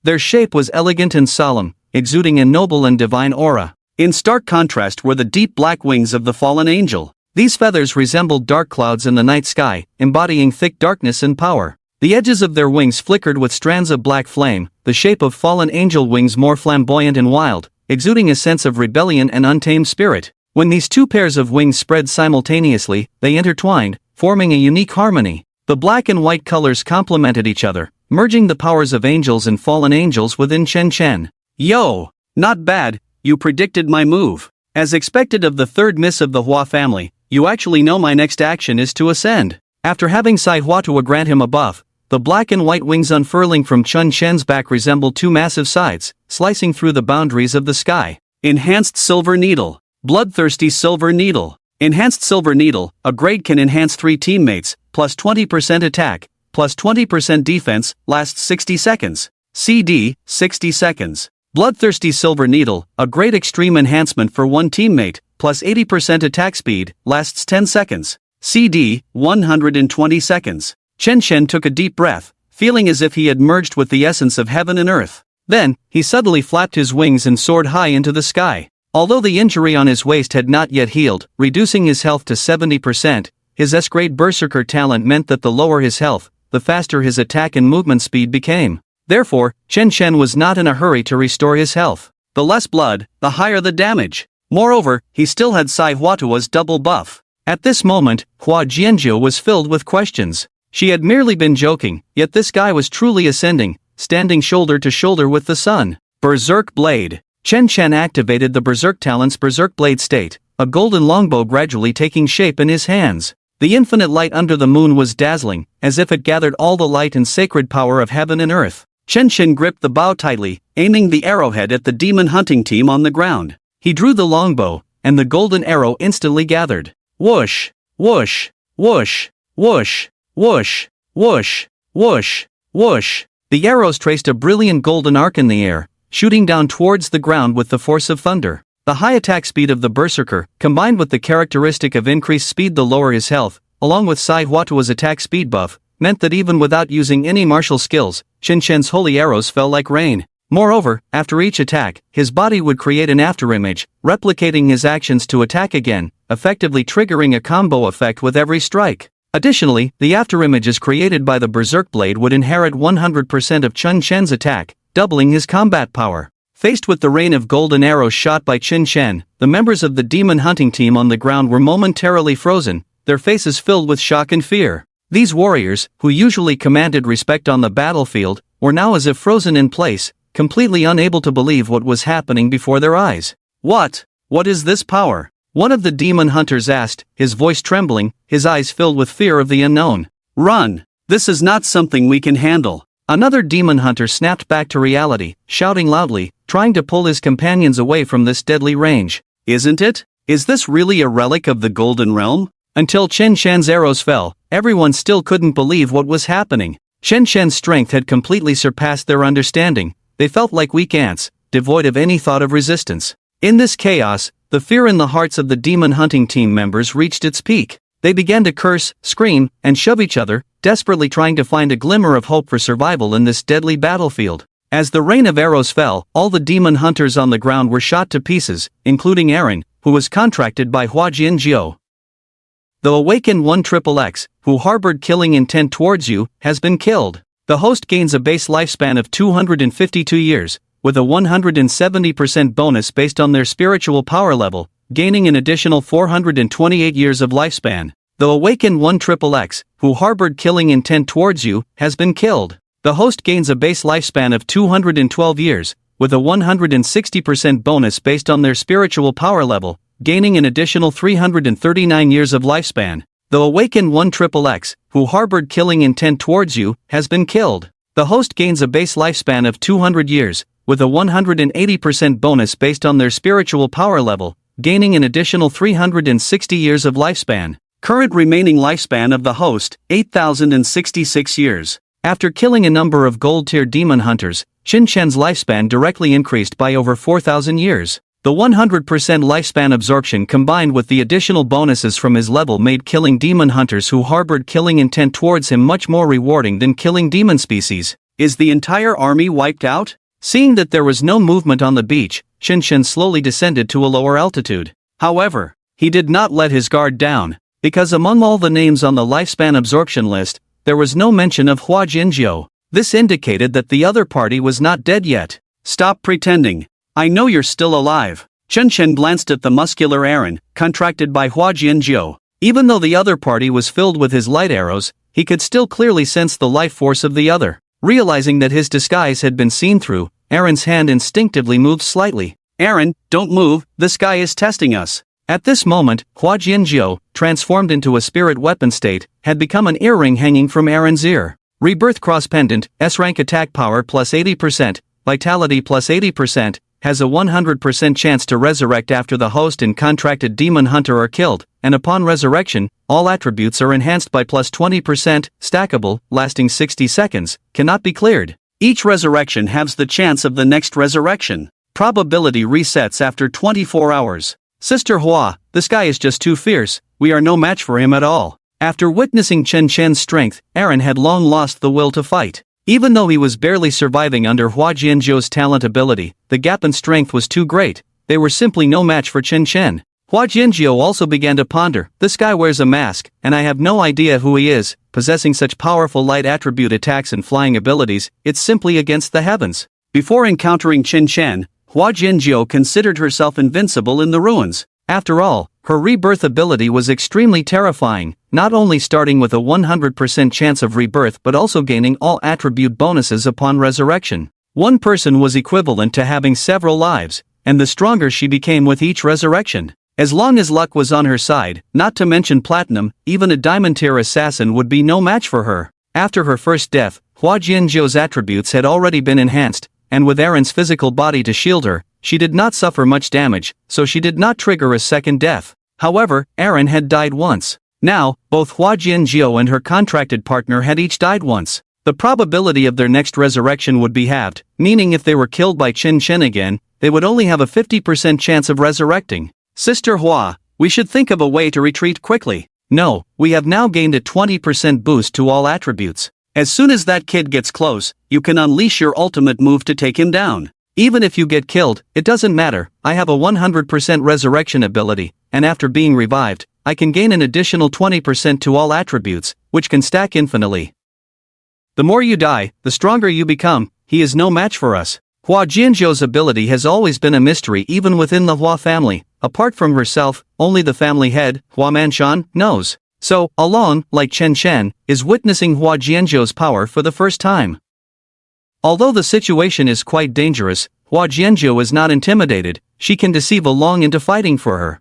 Their shape was elegant and solemn, exuding a noble and divine aura. In stark contrast were the deep black wings of the fallen angel. These feathers resembled dark clouds in the night sky, embodying thick darkness and power. The edges of their wings flickered with strands of black flame, the shape of fallen angel wings more flamboyant and wild, exuding a sense of rebellion and untamed spirit. When these two pairs of wings spread simultaneously, they intertwined, forming a unique harmony. The black and white colors complemented each other, merging the powers of angels and fallen angels within Chen Shen. Yo! Not bad, you predicted my move. As expected of the third miss of the Hua family, you actually know my next action is to ascend. After having Sai Huatua grant him a buff, the black and white wings unfurling from Chen Shen's back resembled two massive scythes, slicing through the boundaries of the sky. Enhanced Silver Needle. Bloodthirsty Silver Needle. Enhanced Silver Needle, a grade can enhance 3 teammates, plus 20% attack, plus 20% defense, lasts 60 seconds. CD, 60 seconds. Bloodthirsty Silver Needle, a great extreme enhancement for one teammate, plus 80% attack speed, lasts 10 seconds. CD, 120 seconds. Chen Shen took a deep breath, feeling as if he had merged with the essence of heaven and earth. Then, he suddenly flapped his wings and soared high into the sky. Although the injury on his waist had not yet healed, reducing his health to 70%, his S-grade Berserker talent meant that the lower his health, the faster his attack and movement speed became. Therefore, Chen Shen was not in a hurry to restore his health. The less blood, the higher the damage. Moreover, he still had Sai Huatua's double buff. At this moment, Hua Jianzhou was filled with questions. She had merely been joking, yet this guy was truly ascending, standing shoulder to shoulder with the sun. Berserk Blade. Chen Shen activated the Berserk talent's Berserk Blade state, a golden longbow gradually taking shape in his hands. The infinite light under the moon was dazzling, as if it gathered all the light and sacred power of heaven and earth. Chen Chen gripped the bow tightly, aiming the arrowhead at the demon hunting team on the ground. He drew the longbow, and the golden arrow instantly gathered. Whoosh! Whoosh! Whoosh! Whoosh! Whoosh! Whoosh! Whoosh! Whoosh! The arrows traced a brilliant golden arc in the air, shooting down towards the ground with the force of thunder. The high attack speed of the berserker, combined with the characteristic of increased speed to lower his health, along with Sai Huatua's attack speed buff, meant that even without using any martial skills, Chen Chen's holy arrows fell like rain. Moreover, after each attack, his body would create an afterimage, replicating his actions to attack again, effectively triggering a combo effect with every strike. Additionally, the afterimages created by the berserk blade would inherit 100% of Chen Chen's attack, doubling his combat power. Faced with the rain of golden arrows shot by Chen Chen, the members of the demon hunting team on the ground were momentarily frozen, their faces filled with shock and fear. These warriors, who usually commanded respect on the battlefield, were now as if frozen in place, completely unable to believe what was happening before their eyes. What is this power? One of the demon hunters asked, his voice trembling, his eyes filled with fear of the unknown. Run! This is not something we can handle. Another demon hunter snapped back to reality, shouting loudly, trying to pull his companions away from this deadly range. Isn't it? Is this really a relic of the Golden Realm? Until Chen Shen's arrows fell, everyone still couldn't believe what was happening. Chen Shen's strength had completely surpassed their understanding. They felt like weak ants, devoid of any thought of resistance. In this chaos, the fear in the hearts of the demon hunting team members reached its peak. They began to curse, scream, and shove each other, desperately trying to find a glimmer of hope for survival in this deadly battlefield. As the rain of arrows fell, all the demon hunters on the ground were shot to pieces, including Aaron, who was contracted by Hua Jianjiu. The Awaken 1XXX, who harbored killing intent towards you, has been killed. The host gains a base lifespan of 252 years, with a 170% bonus based on their spiritual power level, gaining an additional 428 years of lifespan. The Awaken 1XXX, who harbored killing intent towards you, has been killed. The host gains a base lifespan of 212 years, with a 160% bonus based on their spiritual power level, gaining an additional 339 years of lifespan. The Awaken 1XXX, who harbored killing intent towards you, has been killed. The host gains a base lifespan of 200 years, with a 180% bonus based on their spiritual power level, gaining an additional 360 years of lifespan. Current remaining lifespan of the host, 8,066 years. After killing a number of gold-tier demon hunters, Chen Chen's lifespan directly increased by over 4,000 years. The 100% lifespan absorption combined with the additional bonuses from his level made killing demon hunters who harbored killing intent towards him much more rewarding than killing demon species. Is the entire army wiped out? Seeing that there was no movement on the beach, Chen Chen slowly descended to a lower altitude. However, he did not let his guard down, because among all the names on the lifespan absorption list, there was no mention of Hua Jinjiu. This indicated that the other party was not dead yet. Stop pretending. I know you're still alive. Chen Chen glanced at the muscular Aaron, contracted by Hua Jianjiu. Even though the other party was filled with his light arrows, he could still clearly sense the life force of the other. Realizing that his disguise had been seen through, Aaron's hand instinctively moved slightly. Aaron, don't move, this guy is testing us. At this moment, Hua Jianjiu, transformed into a spirit weapon state, had become an earring hanging from Aaron's ear. Rebirth Cross Pendant, S-rank attack power plus 80%, vitality plus 80%, has a 100% chance to resurrect after the host and contracted demon hunter are killed, and upon resurrection, all attributes are enhanced by plus 20%, stackable, lasting 60 seconds, cannot be cleared. Each resurrection halves the chance of the next resurrection. Probability resets after 24 hours. Sister Hua, this guy is just too fierce, we are no match for him at all. After witnessing Chen Chen's strength, Aaron had long lost the will to fight. Even though he was barely surviving under Hua Jianjiu's talent ability, the gap in strength was too great, they were simply no match for Chen Chen. Hua Jianjiu also began to ponder, this guy wears a mask, and I have no idea who he is, possessing such powerful light attribute attacks and flying abilities, it's simply against the heavens. Before encountering Chen Chen, Hua Jianjiu considered herself invincible in the ruins. After all, her rebirth ability was extremely terrifying, not only starting with a 100% chance of rebirth but also gaining all attribute bonuses upon resurrection. One person was equivalent to having several lives, and the stronger she became with each resurrection. As long as luck was on her side, not to mention platinum, even a diamond-tier assassin would be no match for her. After her first death, Hua Jianzhou's attributes had already been enhanced, and with Aaron's physical body to shield her, she did not suffer much damage, so she did not trigger a second death. However, Aaron had died once. Now, both Hua Jianzhou and her contracted partner had each died once. The probability of their next resurrection would be halved, meaning if they were killed by Qin Shen again, they would only have a 50% chance of resurrecting. Sister Hua, we should think of a way to retreat quickly. No, we have now gained a 20% boost to all attributes. As soon as that kid gets close, you can unleash your ultimate move to take him down. Even if you get killed, it doesn't matter, I have a 100% resurrection ability, and after being revived, I can gain an additional 20% to all attributes, which can stack infinitely. The more you die, the stronger you become. He is no match for us. Hua Jianzhou's ability has always been a mystery even within the Hua family. Apart from herself, only the family head, Hua Manshan, knows. So, Along, like Chen Shen, is witnessing Hua Jianzhou's power for the first time. Although the situation is quite dangerous, Hua Jianzhou is not intimidated. She can deceive Along into fighting for her.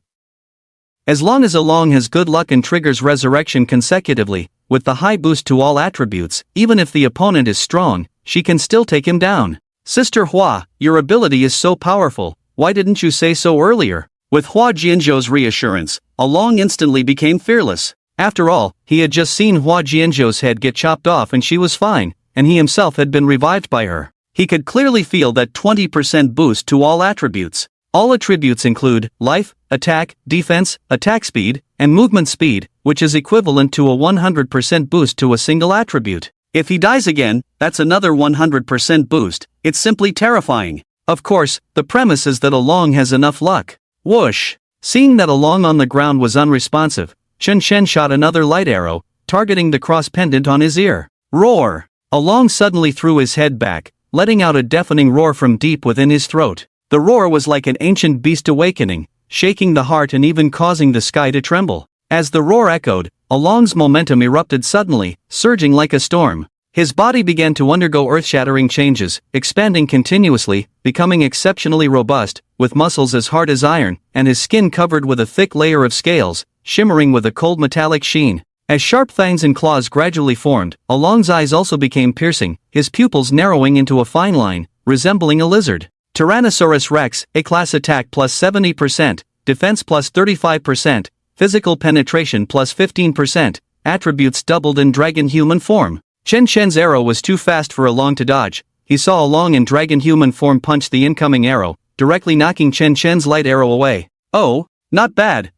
As long as Along has good luck and triggers resurrection consecutively, with the high boost to all attributes, even if the opponent is strong, she can still take him down. Sister Hua, your ability is so powerful, why didn't you say so earlier? With Hua Jianzhou's reassurance, Along instantly became fearless. After all, he had just seen Hua Jianzhou's head get chopped off and she was fine, and he himself had been revived by her. He could clearly feel that 20% boost to all attributes. All attributes include life, attack, defense, attack speed, and movement speed, which is equivalent to a 100% boost to a single attribute. If he dies again, that's another 100% boost. It's simply terrifying. Of course, the premise is that Along has enough luck. Whoosh! Seeing that Along on the ground was unresponsive, Chen Shen shot another light arrow, targeting the cross pendant on his ear. Roar! Along suddenly threw his head back, letting out a deafening roar from deep within his throat. The roar was like an ancient beast awakening, shaking the heart and even causing the sky to tremble. As the roar echoed, Along's momentum erupted suddenly, surging like a storm. His body began to undergo earth-shattering changes, expanding continuously, becoming exceptionally robust, with muscles as hard as iron, and his skin covered with a thick layer of scales, shimmering with a cold metallic sheen. As sharp fangs and claws gradually formed, Along's eyes also became piercing, his pupils narrowing into a fine line, resembling a lizard. Tyrannosaurus Rex, A-class attack plus 70%, defense plus 35%, physical penetration plus 15%, attributes doubled in dragon human form. Chen Shen's arrow was too fast for Along to dodge. He saw Along in dragon human form punch the incoming arrow, directly knocking Chen Shen's light arrow away. Oh, not bad,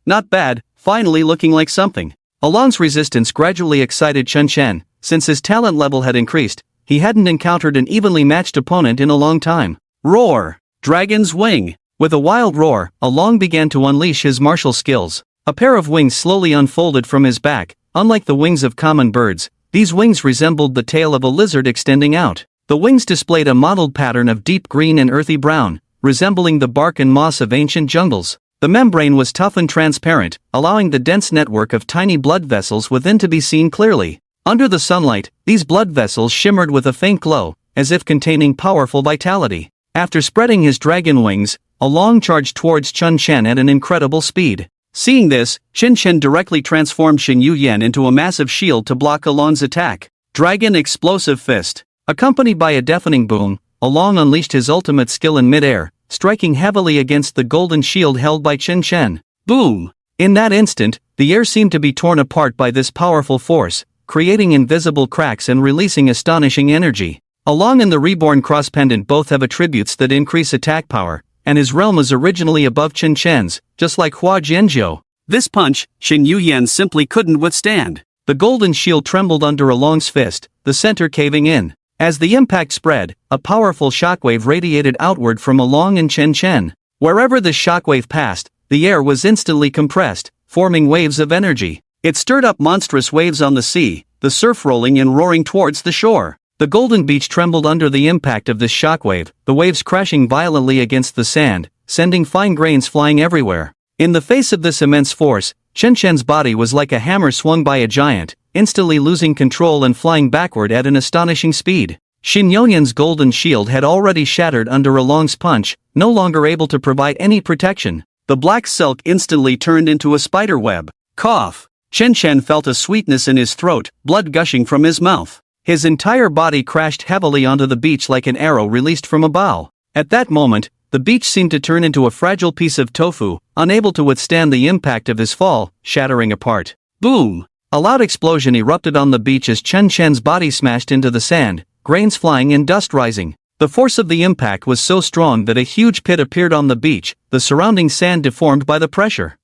finally looking like something. Along's resistance gradually excited Chen Shen. Since his talent level had increased, he hadn't encountered an evenly matched opponent in a long time. Roar! Dragon's wing! With a wild roar, Along began to unleash his martial skills. A pair of wings slowly unfolded from his back. Unlike the wings of common birds, these wings resembled the tail of a lizard extending out. The wings displayed a mottled pattern of deep green and earthy brown, resembling the bark and moss of ancient jungles. The membrane was tough and transparent, allowing the dense network of tiny blood vessels within to be seen clearly. Under the sunlight, these blood vessels shimmered with a faint glow, as if containing powerful vitality. After spreading his dragon wings, Along charged towards Chen Shen at an incredible speed. Seeing this, Chen Shen directly transformed Xin Yuyan into a massive shield to block Along's attack. Dragon Explosive Fist. Accompanied by a deafening boom, Along unleashed his ultimate skill in midair, striking heavily against the golden shield held by Chen Shen. Boom! In that instant, the air seemed to be torn apart by this powerful force, creating invisible cracks and releasing astonishing energy. Along and the reborn cross pendant both have attributes that increase attack power, and his realm is originally above Chen Shen's, just like Hua Jianzhou. This punch, Xin Yuyan simply couldn't withstand. The golden shield trembled under Along's fist, the center caving in. As the impact spread, a powerful shockwave radiated outward from Along and Chen Shen. Wherever the shockwave passed, the air was instantly compressed, forming waves of energy. It stirred up monstrous waves on the sea, the surf rolling and roaring towards the shore. The golden beach trembled under the impact of this shockwave, the waves crashing violently against the sand, sending fine grains flying everywhere. In the face of this immense force, Chen Shen's body was like a hammer swung by a giant, instantly losing control and flying backward at an astonishing speed. Xin Yuyan's golden shield had already shattered under Along's punch, no longer able to provide any protection. the black silk instantly turned into a spider web. Cough. Chen Chen felt a sweetness in his throat, blood gushing from his mouth. His entire body crashed heavily onto the beach like an arrow released from a bow. At that moment, the beach seemed to turn into a fragile piece of tofu, unable to withstand the impact of his fall, shattering apart. Boom! A loud explosion erupted on the beach as Chen Chen's body smashed into the sand, grains flying and dust rising. The force of the impact was so strong that a huge pit appeared on the beach, the surrounding sand deformed by the pressure.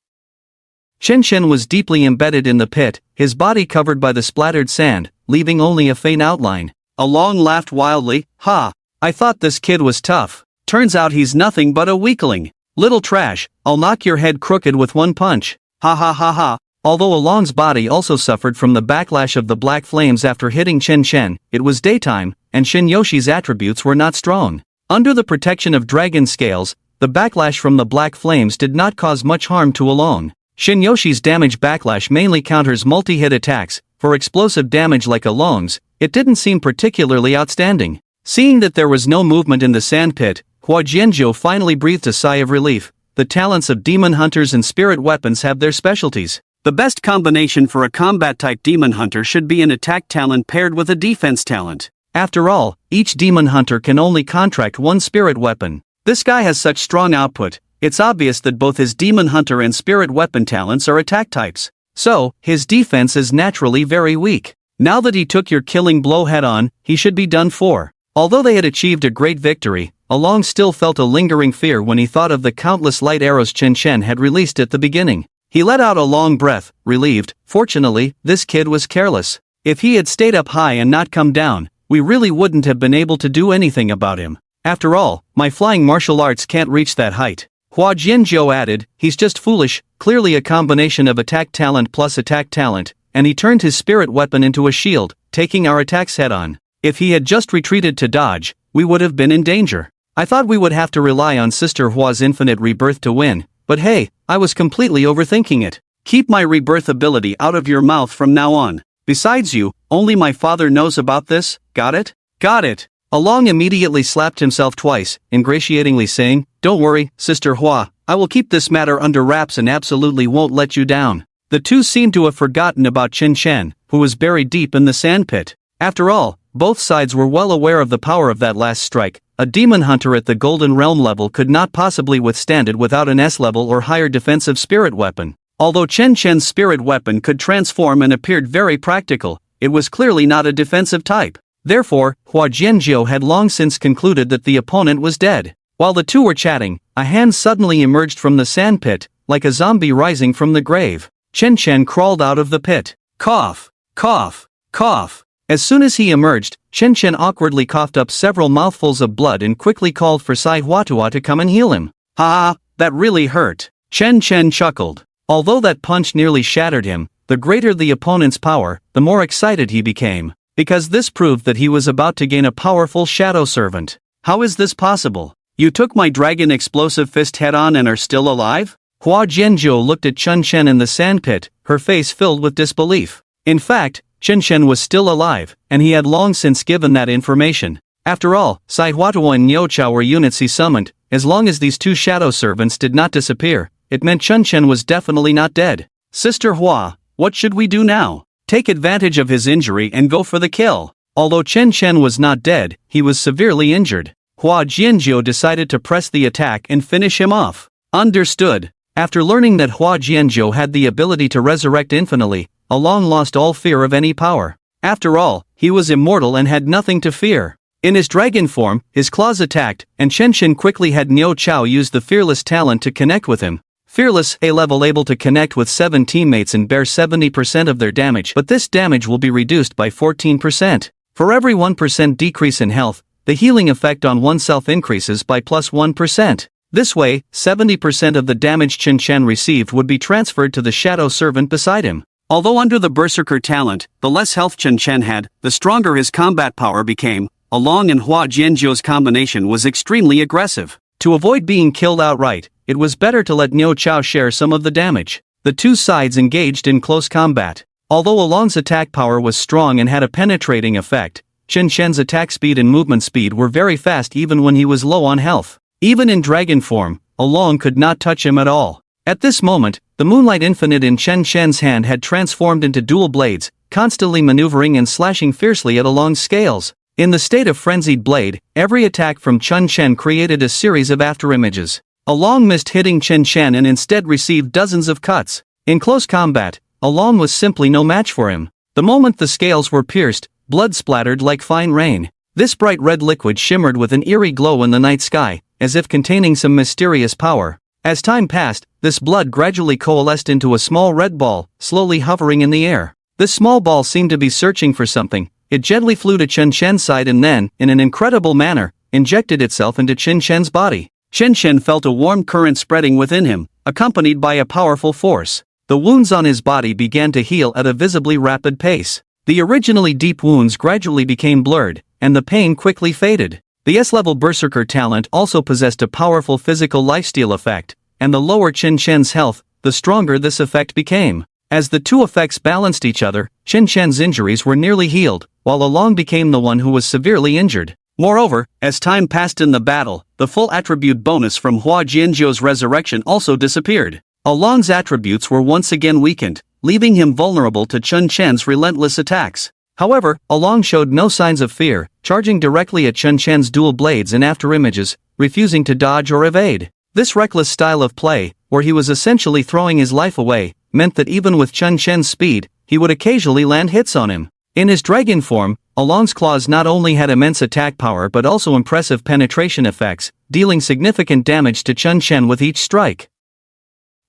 Chen Chen was deeply embedded in the pit, his body covered by the splattered sand, leaving only a faint outline. Along laughed wildly, "Ha! I thought this kid was tough. Turns out he's nothing but a weakling. Little trash, I'll knock your head crooked with one punch. Ha ha ha ha." Although Along's body also suffered from the backlash of the black flames after hitting Chen Chen, it was daytime, and Shin Yoshi's attributes were not strong. Under the protection of dragon scales, the backlash from the black flames did not cause much harm to Along. Shin Yoshi's damage backlash mainly counters multi-hit attacks. For explosive damage like Along's, it didn't seem particularly outstanding. Seeing that there was no movement in the sandpit, Hua Jianzhou finally breathed a sigh of relief. The talents of demon hunters and spirit weapons have their specialties. The best combination for a combat-type demon hunter should be an attack talent paired with a defense talent. After all, each demon hunter can only contract one spirit weapon. This guy has such strong output, it's obvious that both his demon hunter and spirit weapon talents are attack types. So, his defense is naturally very weak. Now that he took your killing blow head-on, he should be done for. Although they had achieved a great victory, Along still felt a lingering fear when he thought of the countless light arrows Chen Chen had released at the beginning. He let out a long breath, relieved. Fortunately, this kid was careless. If he had stayed up high and not come down, we really wouldn't have been able to do anything about him. After all, my flying martial arts can't reach that height. Hua Jianzhou added, he's just foolish, clearly a combination of attack talent plus attack talent, and he turned his spirit weapon into a shield, taking our attacks head-on. If he had just retreated to dodge, we would have been in danger. I thought we would have to rely on Sister Hua's infinite rebirth to win, but hey, I was completely overthinking it. Keep my rebirth ability out of your mouth from now on. Besides you, only my father knows about this, got it? Got it. Along immediately slapped himself twice, ingratiatingly saying, "Don't worry, Sister Hua, I will keep this matter under wraps and absolutely won't let you down." The two seemed to have forgotten about Chen Chen, who was buried deep in the sandpit. After all, both sides were well aware of the power of that last strike. A demon hunter at the Golden Realm level could not possibly withstand it without an S-level or higher defensive spirit weapon. Although Chen Chen's spirit weapon could transform and appeared very practical, it was clearly not a defensive type. Therefore, Hua Jianzhou had long since concluded that the opponent was dead. While the two were chatting, a hand suddenly emerged from the sandpit, like a zombie rising from the grave. Chen Chen crawled out of the pit. Cough, cough, cough. As soon as he emerged, Chen Chen awkwardly coughed up several mouthfuls of blood and quickly called for Sai Huatua to come and heal him. Ha, that really hurt. Chen Chen chuckled. Although that punch nearly shattered him, the greater the opponent's power, the more excited he became. Because this proved that he was about to gain a powerful shadow servant. How is this possible? You took my dragon explosive fist head-on and are still alive? Hua Jianzhou looked at Chen Chen in the sandpit, her face filled with disbelief. In fact, Chen Chen was still alive, and he had long since given that information. After all, Sai Huatua and Niu Chao were units he summoned. As long as these two shadow servants did not disappear, it meant Chen Chen was definitely not dead. Sister Hua, what should we do now? Take advantage of his injury and go for the kill. Although Chen Chen was not dead, he was severely injured. Hua Jianzhou decided to press the attack and finish him off. Understood. After learning that Hua Jianzhou had the ability to resurrect infinitely, Along lost all fear of any power. After all, he was immortal and had nothing to fear. In his dragon form, his claws attacked, and Chen Chen quickly had Niu Chao use the Fearless talent to connect with him. Fearless, a level able to connect with 7 teammates and bear 70% of their damage, but this damage will be reduced by 14%. For every 1% decrease in health, the healing effect on oneself increases by plus 1%. This way, 70% of the damage Chen Chen received would be transferred to the shadow servant beside him. Although under the Berserker talent, the less health Chen Chen had, the stronger his combat power became. Along and Hua Jianzhou's combination was extremely aggressive. To avoid being killed outright, it was better to let Niu Chao share some of the damage. The two sides engaged in close combat. Although Along's attack power was strong and had a penetrating effect, Chen Chen's attack speed and movement speed were very fast even when he was low on health. Even in dragon form, Along could not touch him at all. At this moment, the Moonlight Infinite in Chen Shen's hand had transformed into dual blades, constantly maneuvering and slashing fiercely at Along's scales. In the state of frenzied blade, every attack from Chen Shen created a series of afterimages. Along missed hitting Chen Shen and instead received dozens of cuts. In close combat, Along was simply no match for him. The moment the scales were pierced, blood splattered like fine rain. This bright red liquid shimmered with an eerie glow in the night sky, as if containing some mysterious power. As time passed, this blood gradually coalesced into a small red ball, slowly hovering in the air. This small ball seemed to be searching for something. It gently flew to Chen Shen's side and then, in an incredible manner, injected itself into Chen Shen's body. Chen Shen felt a warm current spreading within him, accompanied by a powerful force. The wounds on his body began to heal at a visibly rapid pace. The originally deep wounds gradually became blurred, and the pain quickly faded. The S-level Berserker talent also possessed a powerful physical lifesteal effect, and the lower Chen Shen's health, the stronger this effect became. As the two effects balanced each other, Chen Shen's injuries were nearly healed, while Along became the one who was severely injured. Moreover, as time passed in the battle, the full attribute bonus from Hua Jianzhou's resurrection also disappeared. Along's attributes were once again weakened, leaving him vulnerable to Chen Shen's relentless attacks. However, Along showed no signs of fear, charging directly at Chen Shen's dual blades and afterimages, refusing to dodge or evade. This reckless style of play, where he was essentially throwing his life away, meant that even with Chen Shen's speed, he would occasionally land hits on him. In his dragon form, Along's claws not only had immense attack power but also impressive penetration effects, dealing significant damage to Chen Shen with each strike.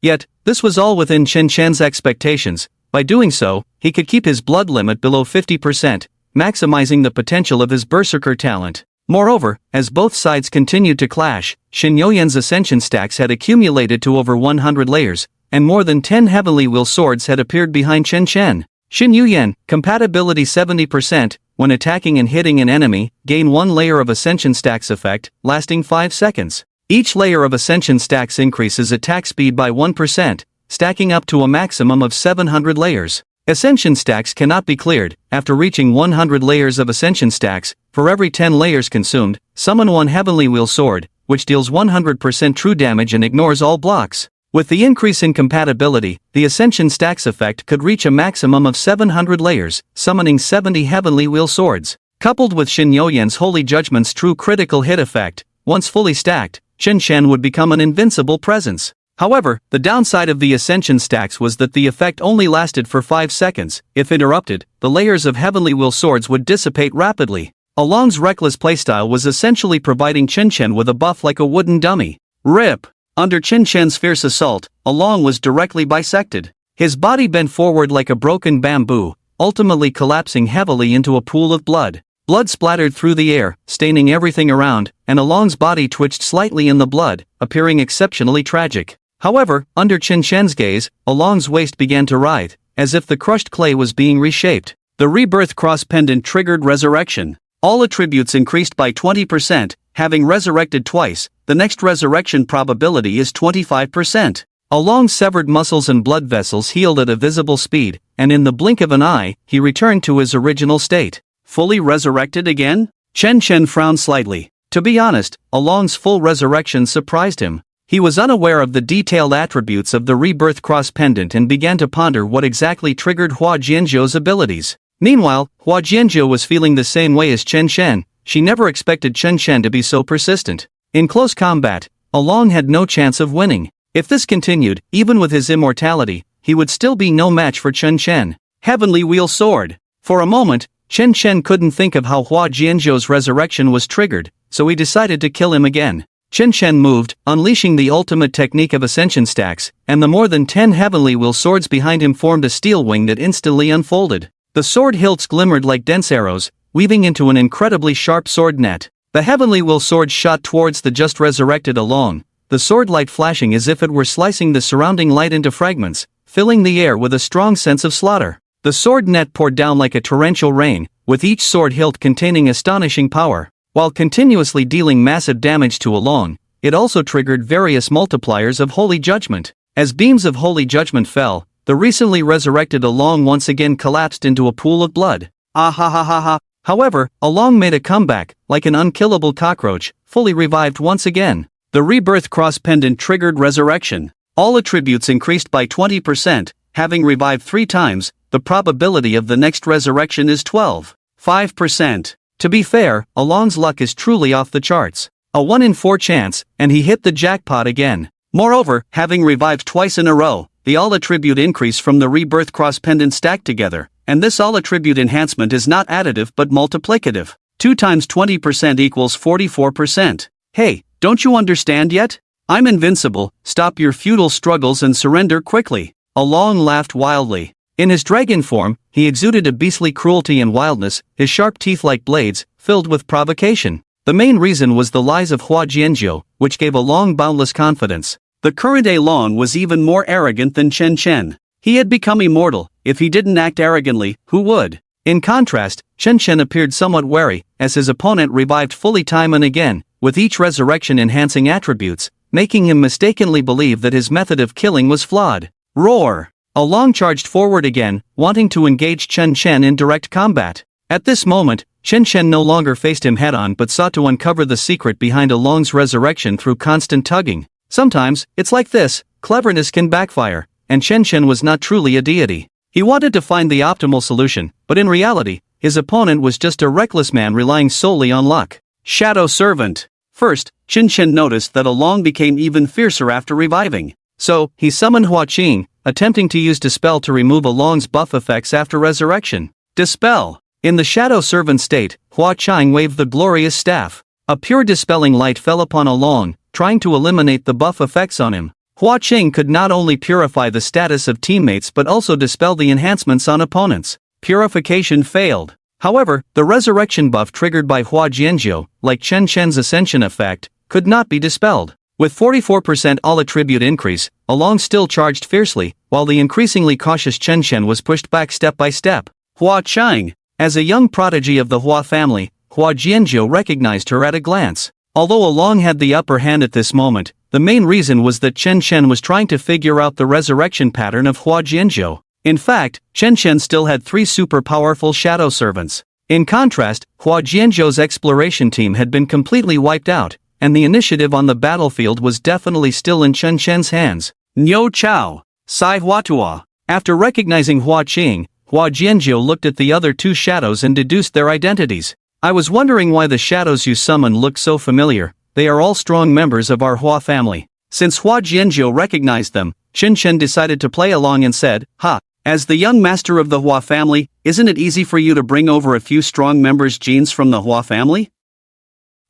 Yet, this was all within Chen Shen's expectations. By doing so, he could keep his blood limit below 50%, maximizing the potential of his Berserker talent. Moreover, as both sides continued to clash, Xin Youyan's ascension stacks had accumulated to over 100 layers, and more than 10 heavenly will swords had appeared behind Chen Shen. Xin Youyan, compatibility 70%, when attacking and hitting an enemy, gain 1 layer of ascension stacks effect, lasting 5 seconds. Each layer of ascension stacks increases attack speed by 1%, stacking up to a maximum of 700 layers. Ascension stacks cannot be cleared. After reaching 100 layers of ascension stacks, for every 10 layers consumed, summon 1 heavenly wheel sword, which deals 100% true damage and ignores all blocks. With the increase in compatibility, the ascension stacks effect could reach a maximum of 700 layers, summoning 70 heavenly wheel swords. Coupled with Xin Youyan's Holy Judgment's true critical hit effect, once fully stacked, Chen Shen would become an invincible presence. However, the downside of the ascension stacks was that the effect only lasted for 5 seconds. If interrupted, the layers of heavenly will swords would dissipate rapidly. Along's reckless playstyle was essentially providing Chen Shen with a buff like a wooden dummy. RIP! Under Chen Shen's fierce assault, Along was directly bisected. His body bent forward like a broken bamboo, ultimately collapsing heavily into a pool of blood. Blood splattered through the air, staining everything around, and Along's body twitched slightly in the blood, appearing exceptionally tragic. However, under Chen Shen's gaze, Along's waist began to writhe, as if the crushed clay was being reshaped. The Rebirth Cross Pendant triggered resurrection. All attributes increased by 20%, having resurrected twice, the next resurrection probability is 25%. Along's severed muscles and blood vessels healed at a visible speed, and in the blink of an eye, he returned to his original state. Fully resurrected again? Chen Shen frowned slightly. To be honest, Along's full resurrection surprised him. He was unaware of the detailed attributes of the Rebirth Cross Pendant and began to ponder what exactly triggered Hua Jianzhou's abilities. Meanwhile, Hua Jianzhou was feeling the same way as Chen Shen. She never expected Chen Shen to be so persistent. In close combat, Along had no chance of winning. If this continued, even with his immortality, he would still be no match for Chen Shen. Heavenly Wheel Sword. For a moment, Chen Shen couldn't think of how Hua Jianzhou's resurrection was triggered, so he decided to kill him again. Chen Shen moved, unleashing the ultimate technique of ascension stacks, and the more than 10 heavenly will swords behind him formed a steel wing that instantly unfolded. The sword hilts glimmered like dense arrows, weaving into an incredibly sharp sword net. The heavenly will sword shot towards the just resurrected Along, the sword light flashing as if it were slicing the surrounding light into fragments, filling the air with a strong sense of slaughter. The sword net poured down like a torrential rain, with each sword hilt containing astonishing power. While continuously dealing massive damage to Along, it also triggered various multipliers of Holy Judgment. As beams of Holy Judgment fell, the recently resurrected Along once again collapsed into a pool of blood. Ah ha ha ha ha. However, Along made a comeback, like an unkillable cockroach, fully revived once again. The rebirth cross pendant triggered resurrection. All attributes increased by 20%, having revived 3 times, the probability of the next resurrection is 12.5%. To be fair, Along's luck is truly off the charts. A 1 in 4 chance, and he hit the jackpot again. Moreover, having revived twice in a row, the all attribute increase from the rebirth cross pendant stacked together, and this all attribute enhancement is not additive but multiplicative. 2 times 20% equals 44%. Hey, don't you understand yet? I'm invincible, stop your futile struggles and surrender quickly. Along laughed wildly. In his dragon form, he exuded a beastly cruelty and wildness, his sharp teeth like blades, filled with provocation. The main reason was the lies of Hua Jianzhou, which gave Along boundless confidence. The current Along was even more arrogant than Chen Chen. He had become immortal, if he didn't act arrogantly, who would? In contrast, Chen Chen appeared somewhat wary, as his opponent revived fully time and again, with each resurrection enhancing attributes, making him mistakenly believe that his method of killing was flawed. Roar! Along charged forward again, wanting to engage Chen Chen in direct combat. At this moment, Chen Chen no longer faced him head-on but sought to uncover the secret behind Along's resurrection through constant tugging. Sometimes, it's like this, cleverness can backfire, and Chen Chen was not truly a deity. He wanted to find the optimal solution, but in reality, his opponent was just a reckless man relying solely on luck. Shadow Servant. First, Chen Chen noticed that Along became even fiercer after reviving. So, he summoned Hua Qing, attempting to use Dispel to remove Along's buff effects after resurrection. Dispel. In the Shadow Servant state, Hua Qing waved the glorious staff. A pure dispelling light fell upon Along, trying to eliminate the buff effects on him. Hua Qing could not only purify the status of teammates but also dispel the enhancements on opponents. Purification failed. However, the resurrection buff triggered by Hua Jianzhou, like Chen Chen's ascension effect, could not be dispelled. With 44% all-attribute increase, Along still charged fiercely, while the increasingly cautious Chen Chen was pushed back step by step. Hua Qing. As a young prodigy of the Hua family, Hua Jianzhou recognized her at a glance. Although Along had the upper hand at this moment, the main reason was that Chen Chen was trying to figure out the resurrection pattern of Hua Jianzhou. In fact, Chen Chen still had 3 super powerful shadow servants. In contrast, Hua Jianzhou's exploration team had been completely wiped out, and the initiative on the battlefield was definitely still in Chen Chen's hands. Niu Chao. Sai Huatua. After recognizing Hua Qing, Hua Jianzhou looked at the other 2 shadows and deduced their identities. I was wondering why the shadows you summoned look so familiar. They are all strong members of our Hua family. Since Hua Jianzhou recognized them, Chen Chen decided to play along and said, "Ha, as the young master of the Hua family, isn't it easy for you to bring over a few strong members' genes from the Hua family?"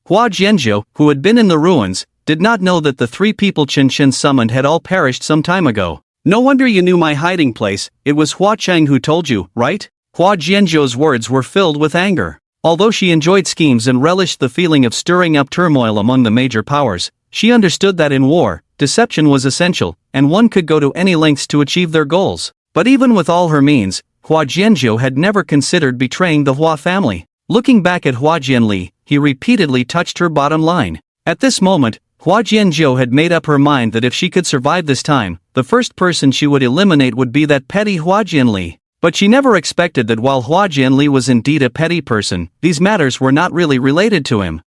Hua Jianzhou, who had been in the ruins, did not know that the 3 people Chen Chen summoned had all perished some time ago. "No wonder you knew my hiding place, it was Hua Qing who told you, right?" Hua Jianzhou's words were filled with anger. Although she enjoyed schemes and relished the feeling of stirring up turmoil among the major powers, she understood that in war, deception was essential, and one could go to any lengths to achieve their goals. But even with all her means, Hua Jianzhou had never considered betraying the Hua family. Looking back at Hua Jianli, he repeatedly touched her bottom line. At this moment, Hua Jianzhou had made up her mind that if she could survive this time, the first person she would eliminate would be that petty Hua Jianli. But she never expected that while Hua Jianli was indeed a petty person, these matters were not really related to him.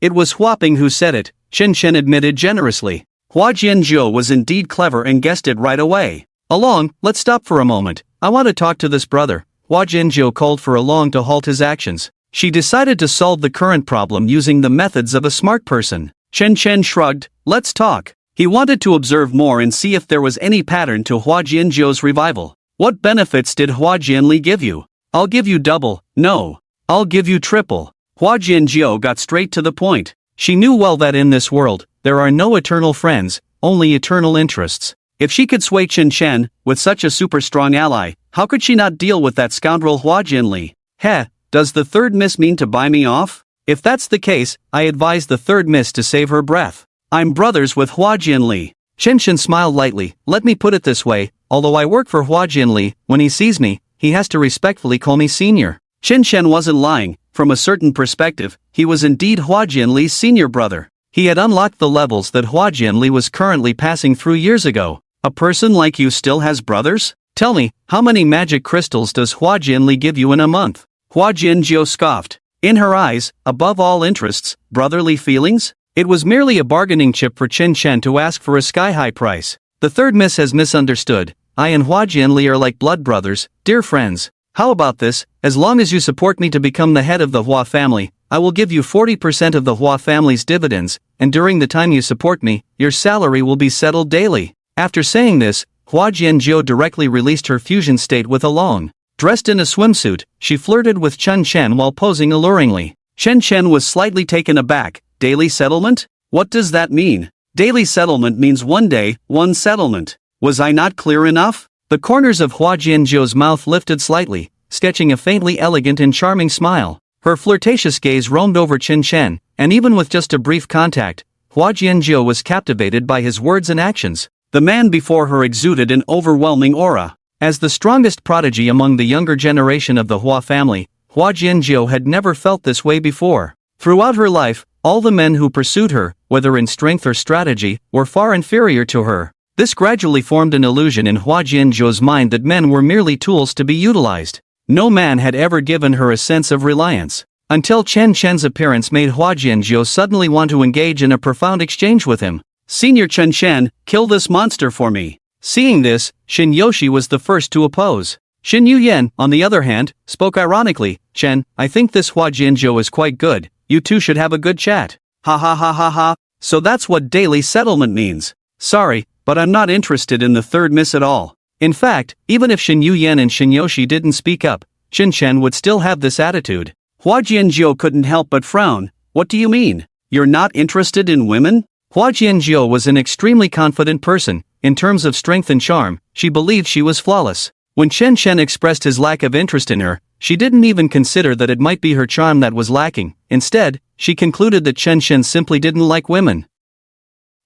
It was Huaping who said it, Chen Chen admitted generously. Hua Jianzhou was indeed clever and guessed it right away. "Along, let's stop for a moment, I want to talk to this brother." Hua Jianzhou called for Along to halt his actions. She decided to solve the current problem using the methods of a smart person. Chen Chen shrugged, "Let's talk." He wanted to observe more and see if there was any pattern to Hua Jianzhou's revival. "What benefits did Hua Jianli give you?" "I'll give you double." "No. I'll give you triple." Hua Jianzhou got straight to the point. She knew well that in this world, there are no eternal friends, only eternal interests. If she could sway Chen Chen, with such a super strong ally, how could she not deal with that scoundrel Hua Jianli? Heh, does the third miss mean to buy me off? If that's the case, I advise the third miss to save her breath. I'm brothers with Hua Jianli. Chen Chen smiled lightly. Let me put it this way, although I work for Hua Jianli, when he sees me, he has to respectfully call me senior. Chen Chen wasn't lying. From a certain perspective, he was indeed Hua Jianli's senior brother. He had unlocked the levels that Hua Jianli was currently passing through years ago. A person like you still has brothers? Tell me, how many magic crystals does Hua Jianli give you in a month? Hua Jianzhou scoffed. In her eyes, above all interests, brotherly feelings? It was merely a bargaining chip for Chen Chen to ask for a sky-high price. The third miss has misunderstood. I and Hua Jianli are like blood brothers, dear friends. How about this? As long as you support me to become the head of the Hua family, I will give you 40% of the Hua family's dividends, and during the time you support me, your salary will be settled daily. After saying this, Hua Jianjiu directly released her fusion state with Along. Dressed in a swimsuit, she flirted with Chen Chen while posing alluringly. Chen Chen was slightly taken aback. Daily settlement? What does that mean? Daily settlement means one day, one settlement. Was I not clear enough? The corners of Hua Jianjiu's mouth lifted slightly, sketching a faintly elegant and charming smile. Her flirtatious gaze roamed over Chen Chen, and even with just a brief contact, Hua Jianjiu was captivated by his words and actions. The man before her exuded an overwhelming aura. As the strongest prodigy among the younger generation of the Hua family, Hua Jianjiu had never felt this way before. Throughout her life, all the men who pursued her, whether in strength or strategy, were far inferior to her. This gradually formed an illusion in Hua Jianjiu's mind that men were merely tools to be utilized. No man had ever given her a sense of reliance. Until Chen Chen's appearance made Hua Jianjiu suddenly want to engage in a profound exchange with him. Senior Chen Chen, kill this monster for me. Seeing this, Xin Yoshi was the first to oppose. Xin Yuyan, on the other hand, spoke ironically, Chen, I think this Hua Jianjiu is quite good. You two should have a good chat. Ha ha ha ha ha. So that's what daily settlement means. Sorry, but I'm not interested in the third miss at all. In fact, even if Xin Yuyan and Xin Yoshi didn't speak up, Chen Chen would still have this attitude. Hua Jianjiu couldn't help but frown. What do you mean? You're not interested in women? Hua Jianjiu was an extremely confident person. In terms of strength and charm, she believed she was flawless. When Chen Chen expressed his lack of interest in her, she didn't even consider that it might be her charm that was lacking. Instead, she concluded that Chen Chen simply didn't like women.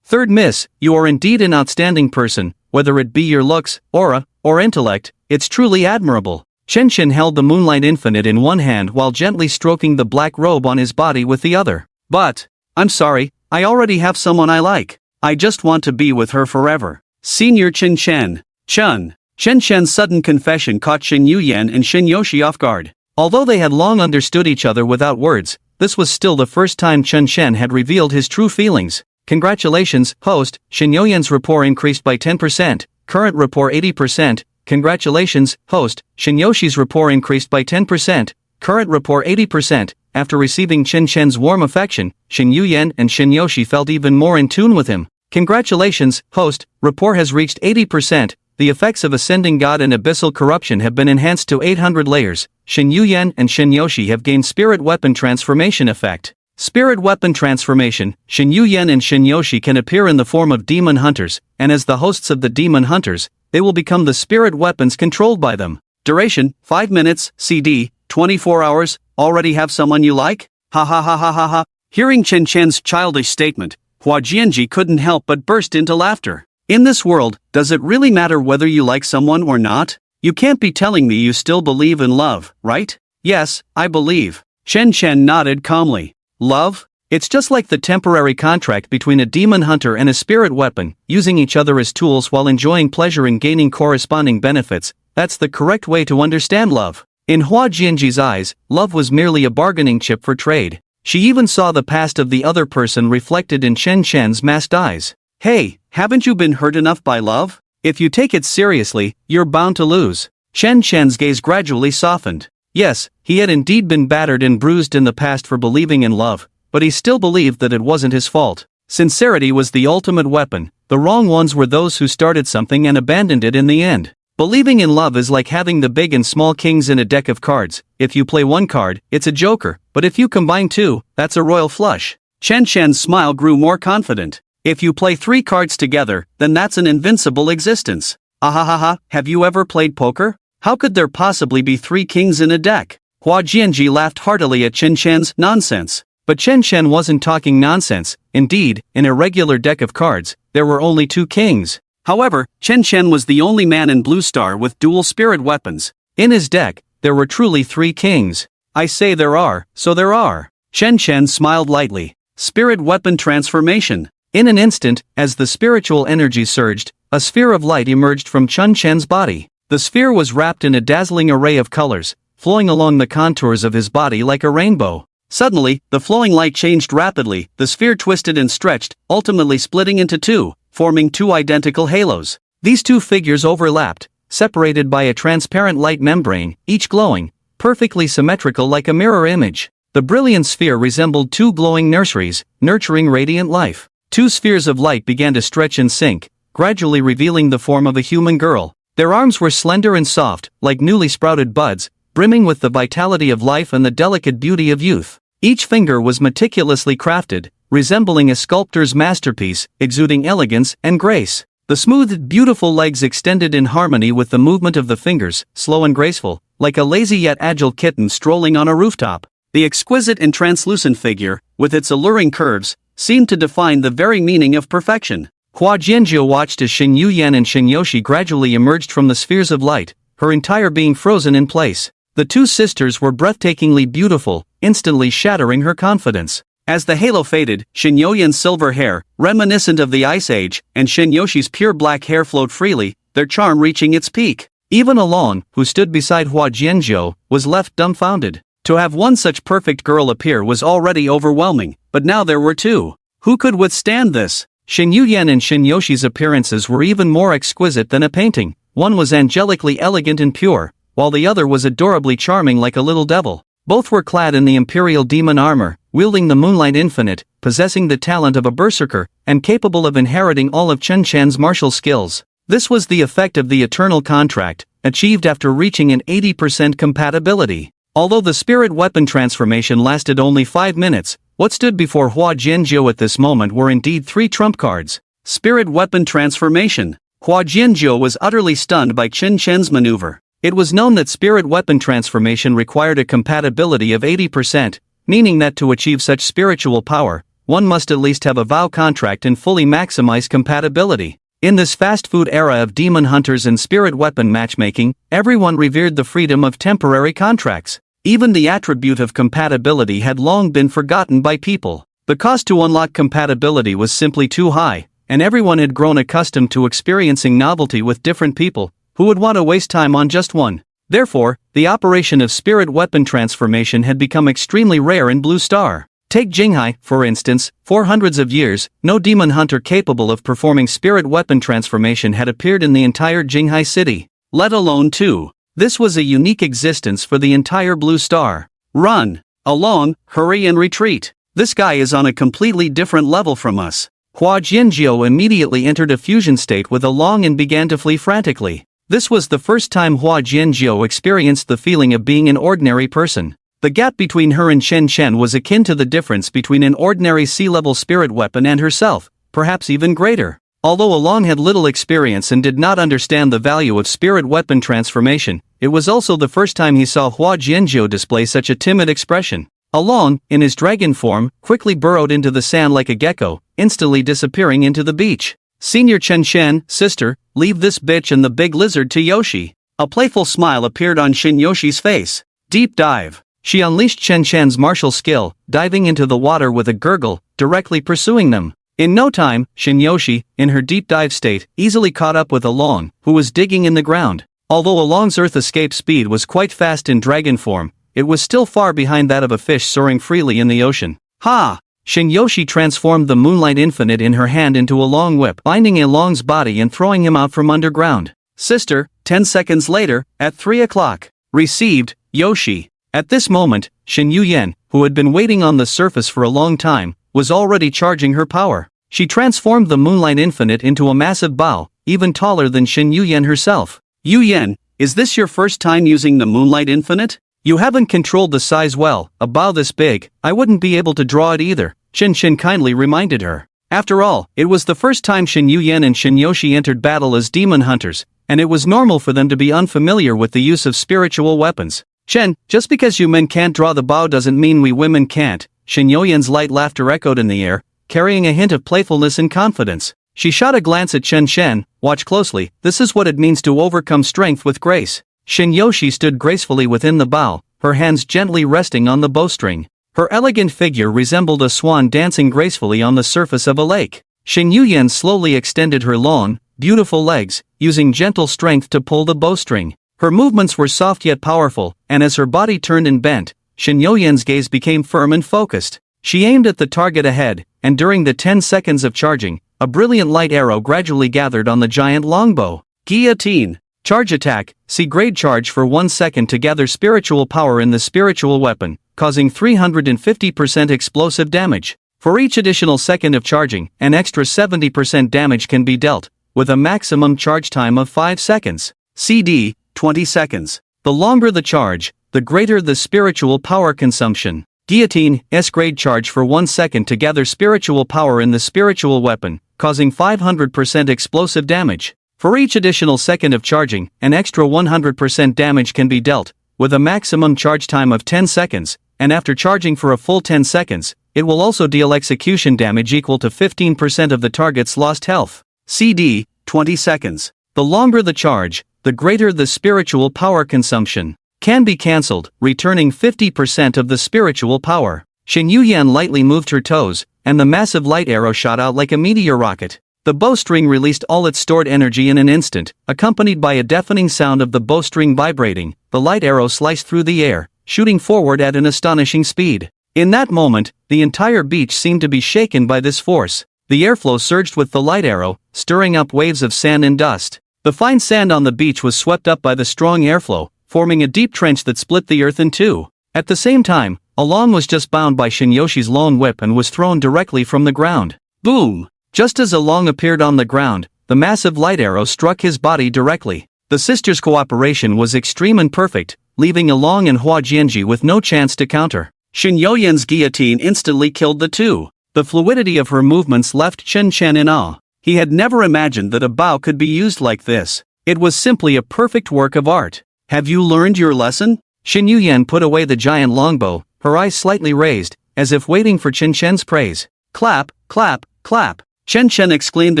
Third miss, you are indeed an outstanding person, whether it be your looks, aura, or intellect, it's truly admirable. Chen Chen held the Moonlight Infinite in one hand while gently stroking the black robe on his body with the other. But, I'm sorry, I already have someone I like. I just want to be with her forever. Senior Chen Chen. Chen Chen's sudden confession caught Xin Yuyan and Xin Yoshi off guard. Although they had long understood each other without words, this was still the first time Chen Chen had revealed his true feelings. Congratulations, host, Xin Yuyan's rapport increased by 10%, current rapport 80%. Congratulations, host, Xin Yoshi's rapport increased by 10%, current rapport 80%. After receiving Chen Chen's warm affection, Xin Yuyan and Xin Yoshi felt even more in tune with him. Congratulations, host, rapport has reached 80%. The effects of Ascending God and Abyssal Corruption have been enhanced to 800 layers. Xin Yuyan and Xin Yoshi have gained Spirit Weapon Transformation effect. Spirit Weapon Transformation, Xin Yuyan and Xin Yoshi can appear in the form of demon hunters, and as the hosts of the demon hunters, they will become the spirit weapons controlled by them. Duration, 5 minutes, CD, 24 hours, already have someone you like? Ha ha ha ha ha ha. Hearing Chen Chen's childish statement, Hua Jianji couldn't help but burst into laughter. In this world, does it really matter whether you like someone or not? You can't be telling me you still believe in love, right? Yes, I believe. Chen Chen nodded calmly. Love? It's just like the temporary contract between a demon hunter and a spirit weapon, using each other as tools while enjoying pleasure and gaining corresponding benefits. That's the correct way to understand love. In Hua Jianji's eyes, love was merely a bargaining chip for trade. She even saw the past of the other person reflected in Chen Chen's masked eyes. Hey, haven't you been hurt enough by love? If you take it seriously, you're bound to lose. Chen Chen's gaze gradually softened. Yes, he had indeed been battered and bruised in the past for believing in love, but he still believed that it wasn't his fault. Sincerity was the ultimate weapon. The wrong ones were those who started something and abandoned it in the end. Believing in love is like having the big and small kings in a deck of cards. If you play one card, it's a joker, but if you combine two, that's a royal flush. Chen Chen's smile grew more confident. If you play 3 cards together, then that's an invincible existence. Ahahaha, have you ever played poker? How could there possibly be 3 kings in a deck? Hua Jianji laughed heartily at Chen Chen's nonsense. But Chen Chen wasn't talking nonsense. Indeed, in a regular deck of cards, there were only 2 kings. However, Chen Chen was the only man in Blue Star with dual spirit weapons. In his deck, there were truly 3 kings. I say there are, so there are. Chen Chen smiled lightly. Spirit weapon transformation. In an instant, as the spiritual energy surged, a sphere of light emerged from Chen Chen's body. The sphere was wrapped in a dazzling array of colors, flowing along the contours of his body like a rainbow. Suddenly, the flowing light changed rapidly, the sphere twisted and stretched, ultimately splitting into two, forming two identical halos. These two figures overlapped, separated by a transparent light membrane, each glowing, perfectly symmetrical like a mirror image. The brilliant sphere resembled two glowing nurseries, nurturing radiant life. Two spheres of light began to stretch and sink, gradually revealing the form of a human girl. Their arms were slender and soft, like newly sprouted buds, brimming with the vitality of life and the delicate beauty of youth. Each finger was meticulously crafted, resembling a sculptor's masterpiece, exuding elegance and grace. The smooth, beautiful legs extended in harmony with the movement of the fingers, slow and graceful, like a lazy yet agile kitten strolling on a rooftop. The exquisite and translucent figure, with its alluring curves, seemed to define the very meaning of perfection. Hua Jianzhou watched as Shen Yuyan and Shen Yoshi gradually emerged from the spheres of light, her entire being frozen in place. The two sisters were breathtakingly beautiful, instantly shattering her confidence. As the halo faded, Shen Yuyan's silver hair, reminiscent of the Ice Age, and Shen Yoshi's pure black hair flowed freely, their charm reaching its peak. Even Along, who stood beside Hua Jianzhou, was left dumbfounded. To have one such perfect girl appear was already overwhelming, but now there were two. Who could withstand this? Shen Yuyan and Shen Yoshi's appearances were even more exquisite than a painting. One was angelically elegant and pure, while the other was adorably charming like a little devil. Both were clad in the imperial demon armor, wielding the Moonlight Infinite, possessing the talent of a berserker, and capable of inheriting all of Chen Chen's martial skills. This was the effect of the eternal contract, achieved after reaching an 80% compatibility. Although the spirit weapon transformation lasted only 5 minutes, what stood before Hua Jianzhou at this moment were indeed 3 trump cards. Spirit weapon transformation. Hua Jianzhou was utterly stunned by Chen Chen's maneuver. It was known that spirit weapon transformation required a compatibility of 80%, meaning that to achieve such spiritual power, one must at least have a vow contract and fully maximize compatibility. In this fast food era of demon hunters and spirit weapon matchmaking, everyone revered the freedom of temporary contracts. Even the attribute of compatibility had long been forgotten by people. The cost to unlock compatibility was simply too high, and everyone had grown accustomed to experiencing novelty with different people, who would want to waste time on just one. Therefore, the operation of spirit weapon transformation had become extremely rare in Blue Star. Take Jinghai, for instance. For hundreds of years, no demon hunter capable of performing spirit weapon transformation had appeared in the entire Jinghai city, let alone two. This was a unique existence for the entire Blue Star. Run! Along, hurry and retreat. This guy is on a completely different level from us. Hua Jianzhou immediately entered a fusion state with Along and began to flee frantically. This was the first time Hua Jianzhou experienced the feeling of being an ordinary person. The gap between her and Chen Chen was akin to the difference between an ordinary sea-level spirit weapon and herself, perhaps even greater. Although Along had little experience and did not understand the value of spirit weapon transformation, it was also the first time he saw Hua Jianzhou display such a timid expression. Along, in his dragon form, quickly burrowed into the sand like a gecko, instantly disappearing into the beach. Senior Chen Chen, sister, leave this bitch and the big lizard to Yoshi. A playful smile appeared on Shin Yoshi's face. Deep dive. She unleashed Chen Chen's martial skill, diving into the water with a gurgle, directly pursuing them. In no time, Shin Yoshi, in her deep dive state, easily caught up with Along, who was digging in the ground. Although Along's earth escape speed was quite fast in dragon form, it was still far behind that of a fish soaring freely in the ocean. Ha! Shin Yoshi transformed the Moonlight Infinite in her hand into a long whip, binding Along's body and throwing him out from underground. Sister, 10 seconds later, at 3 o'clock. Received, Yoshi. At this moment, Shen Yuyan, who had been waiting on the surface for a long time, was already charging her power. She transformed the Moonlight Infinite into a massive bow, even taller than Shen Yuyan herself. Yuyan, is this your first time using the Moonlight Infinite? You haven't controlled the size well. A bow this big, I wouldn't be able to draw it either, Shen Shen kindly reminded her. After all, it was the first time Shen Yuyan and Shen Yoshi entered battle as demon hunters, and it was normal for them to be unfamiliar with the use of spiritual weapons. Shen, just because you men can't draw the bow doesn't mean we women can't. Shen Yuyan's light laughter echoed in the air, carrying a hint of playfulness and confidence. She shot a glance at Chen Shen. Watch closely, this is what it means to overcome strength with grace. Shen Yoshi stood gracefully within the bow, her hands gently resting on the bowstring. Her elegant figure resembled a swan dancing gracefully on the surface of a lake. Shen Yuyan slowly extended her long, beautiful legs, using gentle strength to pull the bowstring. Her movements were soft yet powerful, and as her body turned and bent, Shen Youyan's gaze became firm and focused. She aimed at the target ahead, and during the 10 seconds of charging, a brilliant light arrow gradually gathered on the giant longbow. Guillotine. Charge attack. C-grade charge for 1 second to gather spiritual power in the spiritual weapon, causing 350% explosive damage. For each additional second of charging, an extra 70% damage can be dealt, with a maximum charge time of 5 seconds. CD, 20 seconds. The longer the charge, the greater the spiritual power consumption. Guillotine, S-grade charge for 1 second to gather spiritual power in the spiritual weapon, causing 500% explosive damage. For each additional second of charging, an extra 100% damage can be dealt, with a maximum charge time of 10 seconds, and after charging for a full 10 seconds, it will also deal execution damage equal to 15% of the target's lost health. CD, 20 seconds. The longer the charge, the greater the spiritual power consumption. Can be cancelled, returning 50% of the spiritual power. Shen Youyan lightly moved her toes, and the massive light arrow shot out like a meteor rocket. The bowstring released all its stored energy in an instant, accompanied by a deafening sound of the bowstring vibrating. The light arrow sliced through the air, shooting forward at an astonishing speed. In that moment, the entire beach seemed to be shaken by this force. The airflow surged with the light arrow, stirring up waves of sand and dust. The fine sand on the beach was swept up by the strong airflow, forming a deep trench that split the earth in two. At the same time, Along was just bound by Shinyoshi's lone whip and was thrown directly from the ground. Boom! Just as Along appeared on the ground, the massive light arrow struck his body directly. The sisters' cooperation was extreme and perfect, leaving Along and Hua Jianji with no chance to counter. Shen Youyan's guillotine instantly killed the two. The fluidity of her movements left Chen Chen in awe. He had never imagined that a bow could be used like this. It was simply a perfect work of art. Have you learned your lesson? Shen Youyan put away the giant longbow, her eyes slightly raised, as if waiting for Chen Chen's praise. Clap, clap, clap. Chen Chen exclaimed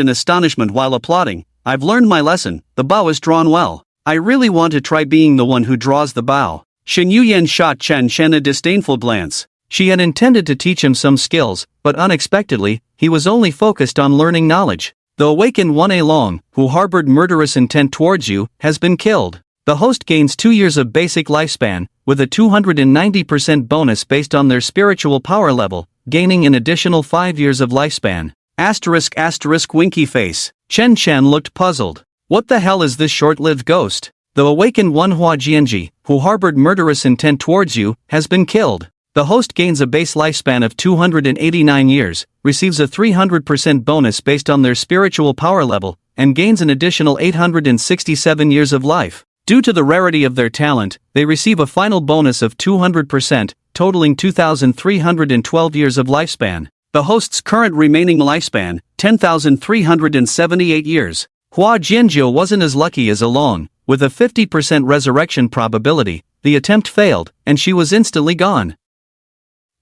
in astonishment while applauding. I've learned my lesson, the bow is drawn well. I really want to try being the one who draws the bow. Shen Youyan shot Chen Chen a disdainful glance. She had intended to teach him some skills, but unexpectedly, he was only focused on learning knowledge. The Awaken 1A Long, who harbored murderous intent towards you, has been killed. The host gains 2 years of basic lifespan, with a 290% bonus based on their spiritual power level, gaining an additional 5 years of lifespan. *** winky face. Chen Chen looked puzzled. What the hell is this short-lived ghost? The Awakened One Hua Jianji, who harbored murderous intent towards you, has been killed. The host gains a base lifespan of 289 years, receives a 300% bonus based on their spiritual power level, and gains an additional 867 years of life. Due to the rarity of their talent, they receive a final bonus of 200%, totaling 2,312 years of lifespan. The host's current remaining lifespan, 10,378 years. Hua Jianjiu wasn't as lucky as Along. With a 50% resurrection probability, the attempt failed, and she was instantly gone.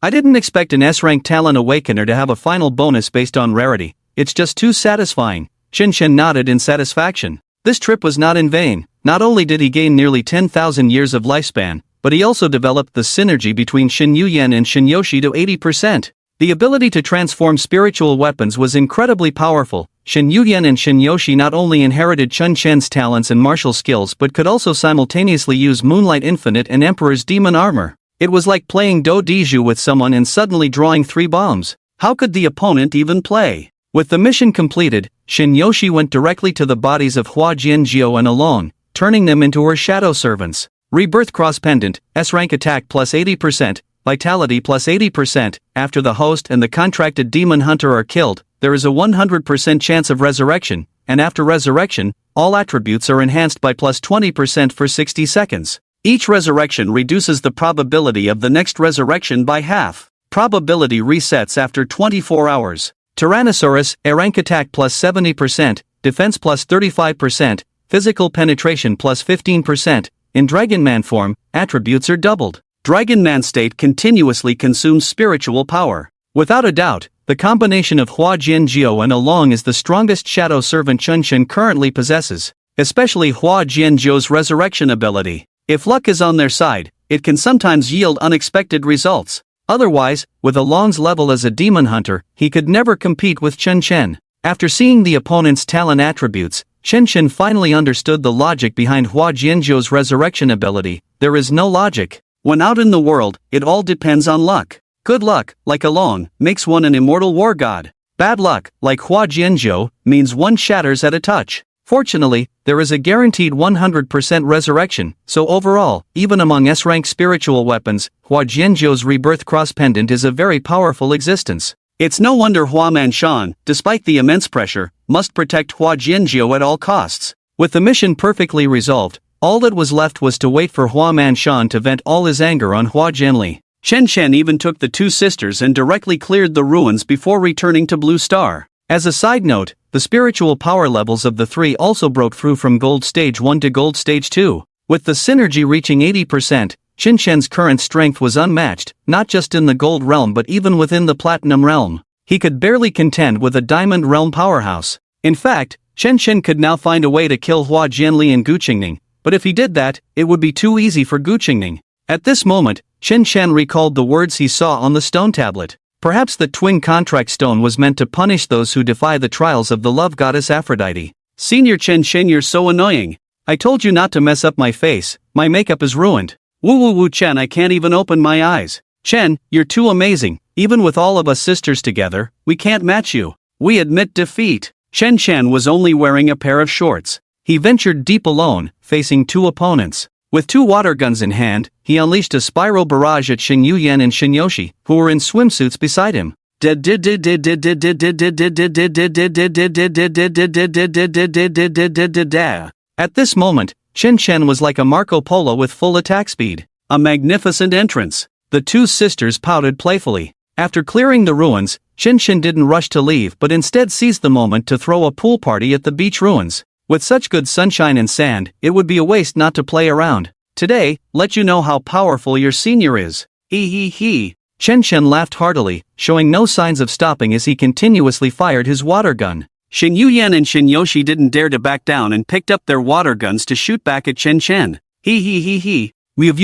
I didn't expect an S-rank talent awakener to have a final bonus based on rarity. It's just too satisfying. Chen Chen nodded in satisfaction. This trip was not in vain. Not only did he gain nearly 10,000 years of lifespan, but he also developed the synergy between Shen Youyan and Shinyoshi to 80%. The ability to transform spiritual weapons was incredibly powerful. Shen Youyan and Shinyoshi not only inherited Chen Chen's talents and martial skills but could also simultaneously use Moonlight Infinite and Emperor's Demon Armor. It was like playing Do Diju with someone and suddenly drawing 3 bombs. How could the opponent even play? With the mission completed, Shinyoshi went directly to the bodies of Hua Jianjiu and Along, turning them into her shadow servants. Rebirth Cross Pendant, S-rank attack plus 80%, vitality plus 80%. After the host and the contracted demon hunter are killed, there is a 100% chance of resurrection, and after resurrection, all attributes are enhanced by plus 20% for 60 seconds. Each resurrection reduces the probability of the next resurrection by half. Probability resets after 24 hours. Tyrannosaurus, A-rank attack plus 70%, defense plus 35%, physical penetration plus 15%. In Dragon Man form, attributes are doubled. Dragon Man state continuously consumes spiritual power. Without a doubt, the combination of Hua Jianjiu and Along is the strongest shadow servant Chen Chen currently possesses, especially Hua Jianjiu's resurrection ability. If luck is on their side, it can sometimes yield unexpected results. Otherwise, with Along's level as a demon hunter, he could never compete with Chen Chen. After seeing the opponent's talent attributes, Chen Chen finally understood the logic behind Hua Jianjiu's resurrection ability. There is no logic. When out in the world, it all depends on luck. Good luck, like Along, makes one an immortal war god. Bad luck, like Hua Jianzhou, means one shatters at a touch. Fortunately, there is a guaranteed 100% resurrection, so overall, even among S-rank spiritual weapons, Hua Jianzhou's rebirth cross pendant is a very powerful existence. It's no wonder Hua Manshan, despite the immense pressure, must protect Hua Jianzhou at all costs. With the mission perfectly resolved, all that was left was to wait for Hua Manshan to vent all his anger on Hua Jianli. Chen Shen even took the two sisters and directly cleared the ruins before returning to Blue Star. As a side note, the spiritual power levels of the three also broke through from Gold Stage 1 to Gold Stage 2. With the synergy reaching 80%, Chen Shen's current strength was unmatched, not just in the Gold Realm but even within the Platinum Realm. He could barely contend with a Diamond Realm powerhouse. In fact, Chen Shen could now find a way to kill Hua Jianli and Gu Qingning, but if he did that, it would be too easy for Gu Qingning. At this moment, Chen Shen recalled the words he saw on the stone tablet. Perhaps the twin contract stone was meant to punish those who defy the trials of the love goddess Aphrodite. Senior Chen Shen, you're so annoying. I told you not to mess up my face, my makeup is ruined. Woo woo woo Chen, I can't even open my eyes. Chen, you're too amazing, even with all of us sisters together, we can't match you. We admit defeat. Chen Shen was only wearing a pair of shorts. He ventured deep alone, facing two opponents. With two water guns in hand, he unleashed a spiral barrage at Xing Yuyan and Xin Yoshi, who were in swimsuits beside him. At this moment, Chen Shen was like a Marco Polo with full attack speed. A magnificent entrance. The two sisters pouted playfully. After clearing the ruins, Chen Shen didn't rush to leave but instead seized the moment to throw a pool party at the beach ruins. With such good sunshine and sand, it would be a waste not to play around. Today, let you know how powerful your senior is. Hee hee hee. Chen Shen laughed heartily, showing no signs of stopping as he continuously fired his water gun. Xing Yuyan and Xin Yoshi didn't dare to back down and picked up their water guns to shoot back at Chen Shen. Hee hee hee hee. With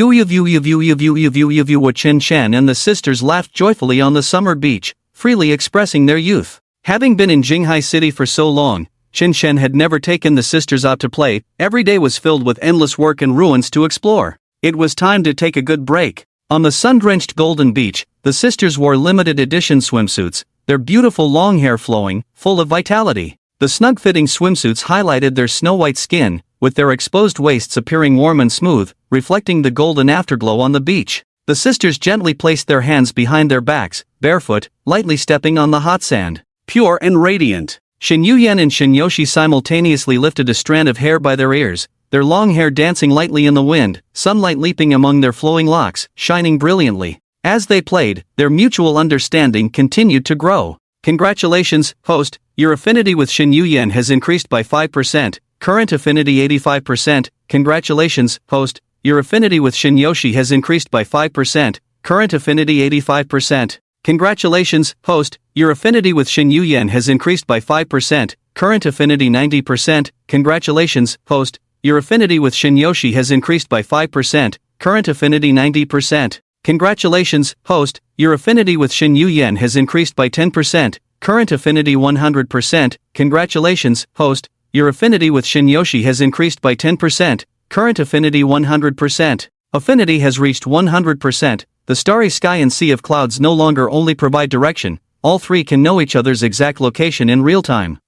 Chen Shen and the sisters laughed joyfully on the summer beach, freely expressing their youth. Having been in Jinghai City for so long, Chen Shen had never taken the sisters out to play. Every day was filled with endless work and ruins to explore. It was time to take a good break. On the sun-drenched golden beach, the sisters wore limited edition swimsuits, their beautiful long hair flowing, full of vitality. The snug-fitting swimsuits highlighted their snow-white skin, with their exposed waists appearing warm and smooth, reflecting the golden afterglow on the beach. The sisters gently placed their hands behind their backs, barefoot, lightly stepping on the hot sand. Pure and radiant. Xin Yuyan and Xin Yoshi simultaneously lifted a strand of hair by their ears, their long hair dancing lightly in the wind, sunlight leaping among their flowing locks, shining brilliantly. As they played, their mutual understanding continued to grow. Congratulations, host, your affinity with Xin Yuyan has increased by 5%, current affinity 85%, congratulations, host, your affinity with Xin Yoshi has increased by 5%, current affinity 85%. Congratulations, host, your affinity with Xin Yuyan has increased by 5%, current affinity 90%, congratulations, host, your affinity with Xin Yoshi has increased by 5%, current affinity 90%. Congratulations, host, your affinity with Xin Yuyan has increased by 10%, current affinity 100%, congratulations, host, your affinity with Xin Yoshi has increased by 10%, current affinity 100%. Affinity has reached 100%. The starry sky and sea of clouds no longer only provide direction, all three can know each other's exact location in real time.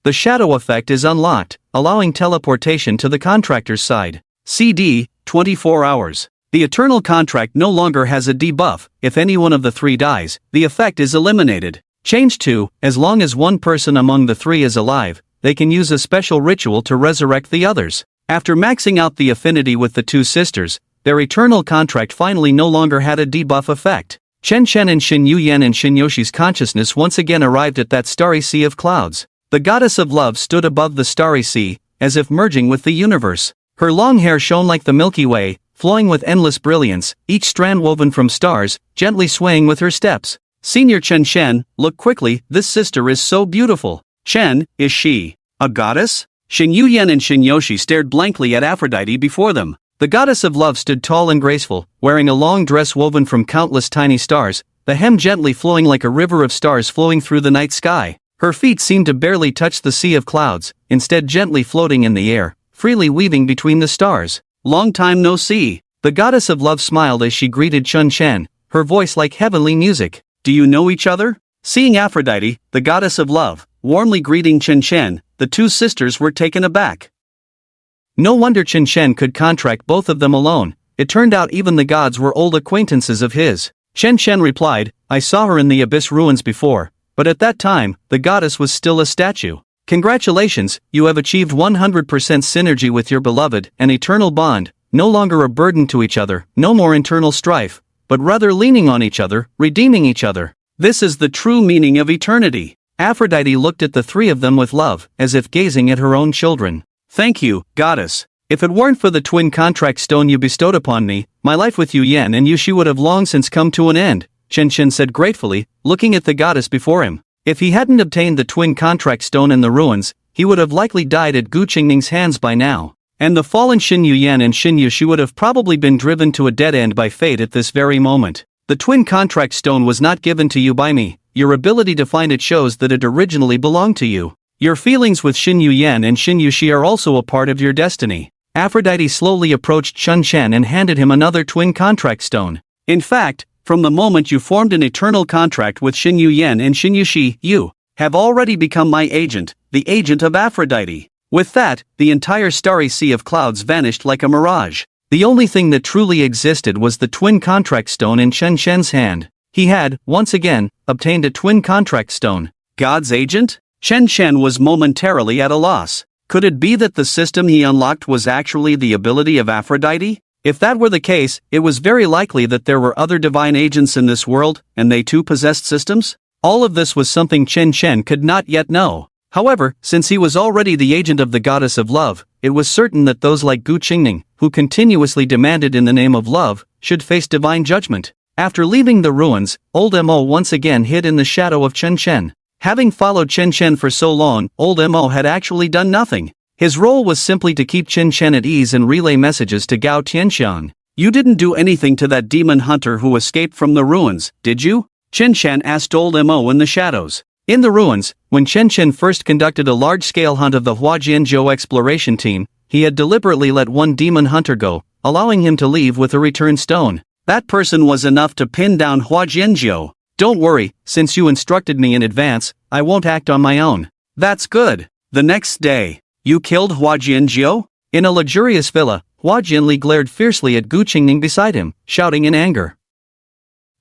The shadow effect is unlocked, allowing teleportation to the contractor's side. CD, 24 hours. The eternal contract no longer has a debuff. If any one of the three dies, the effect is eliminated. Change to, as long as one person among the three is alive, they can use a special ritual to resurrect the others. After maxing out the affinity with the two sisters, their eternal contract finally no longer had a debuff effect. Chen Shen and Xin Yuyan and Xin Yoshi's consciousness once again arrived at that starry sea of clouds. The goddess of love stood above the starry sea, as if merging with the universe. Her long hair shone like the Milky Way, flowing with endless brilliance, each strand woven from stars, gently swaying with her steps. Senior Chen Shen, look quickly, this sister is so beautiful. Chen, is she a goddess? Xing Yuyan and Xin Yoshi stared blankly at Aphrodite before them. The goddess of love stood tall and graceful, wearing a long dress woven from countless tiny stars, the hem gently flowing like a river of stars flowing through the night sky. Her feet seemed to barely touch the sea of clouds, instead gently floating in the air, freely weaving between the stars. Long time no see. The goddess of love smiled as she greeted Chun Chen, her voice like heavenly music. Do you know each other? Seeing Aphrodite, the goddess of love, warmly greeting Chun Chen, the two sisters were taken aback. No wonder Chun Chen could contract both of them alone. It turned out even the gods were old acquaintances of his. Chun Chen replied, I saw her in the abyss ruins before, but at that time, the goddess was still a statue. Congratulations, you have achieved 100% synergy with your beloved, an eternal bond, no longer a burden to each other, no more internal strife, but rather leaning on each other, redeeming each other. This is the true meaning of eternity. Aphrodite looked at the three of them with love, as if gazing at her own children. Thank you, goddess. If it weren't for the twin contract stone you bestowed upon me, my life with Yu Yan and Yushi would have long since come to an end, Chen Chen said gratefully, looking at the goddess before him. If he hadn't obtained the twin contract stone in the ruins, he would have likely died at Gu Qingning's hands by now. And the fallen Xin Yuyan and Xin Yushi would have probably been driven to a dead end by fate at this very moment. The twin contract stone was not given to you by me. Your ability to find it shows that it originally belonged to you. Your feelings with Xin Yuyan and Xin Yushi are also a part of your destiny. Aphrodite slowly approached Chun Chen and handed him another twin contract stone. In fact, from the moment you formed an eternal contract with Xin Yuyan and Xin Yushi, you have already become my agent, the agent of Aphrodite. With that, the entire starry sea of clouds vanished like a mirage. The only thing that truly existed was the twin contract stone in Chun Chen's hand. He had, once again, obtained a twin contract stone. God's agent? Chen Chen was momentarily at a loss. Could it be that the system he unlocked was actually the ability of Aphrodite? If that were the case, it was very likely that there were other divine agents in this world, and they too possessed systems? All of this was something Chen Chen could not yet know. However, since he was already the agent of the goddess of love, it was certain that those like Gu Qingning, who continuously demanded in the name of love, should face divine judgment. After leaving the ruins, old Mo once again hid in the shadow of Chen Chen. Having followed Chen Chen for so long, old Mo had actually done nothing. His role was simply to keep Chen Chen at ease and relay messages to Gao Tianxiang. You didn't do anything to that demon hunter who escaped from the ruins, did you? Chen Chen asked old Mo in the shadows. In the ruins, when Chen Chen first conducted a large-scale hunt of the Huajianzhou exploration team, he had deliberately let one demon hunter go, allowing him to leave with a return stone. That person was enough to pin down Huajianzhou. Don't worry, since you instructed me in advance, I won't act on my own. That's good. The next day, you killed Huajianzhou? In a luxurious villa, Hua Jianli glared fiercely at Gu Qingning beside him, shouting in anger.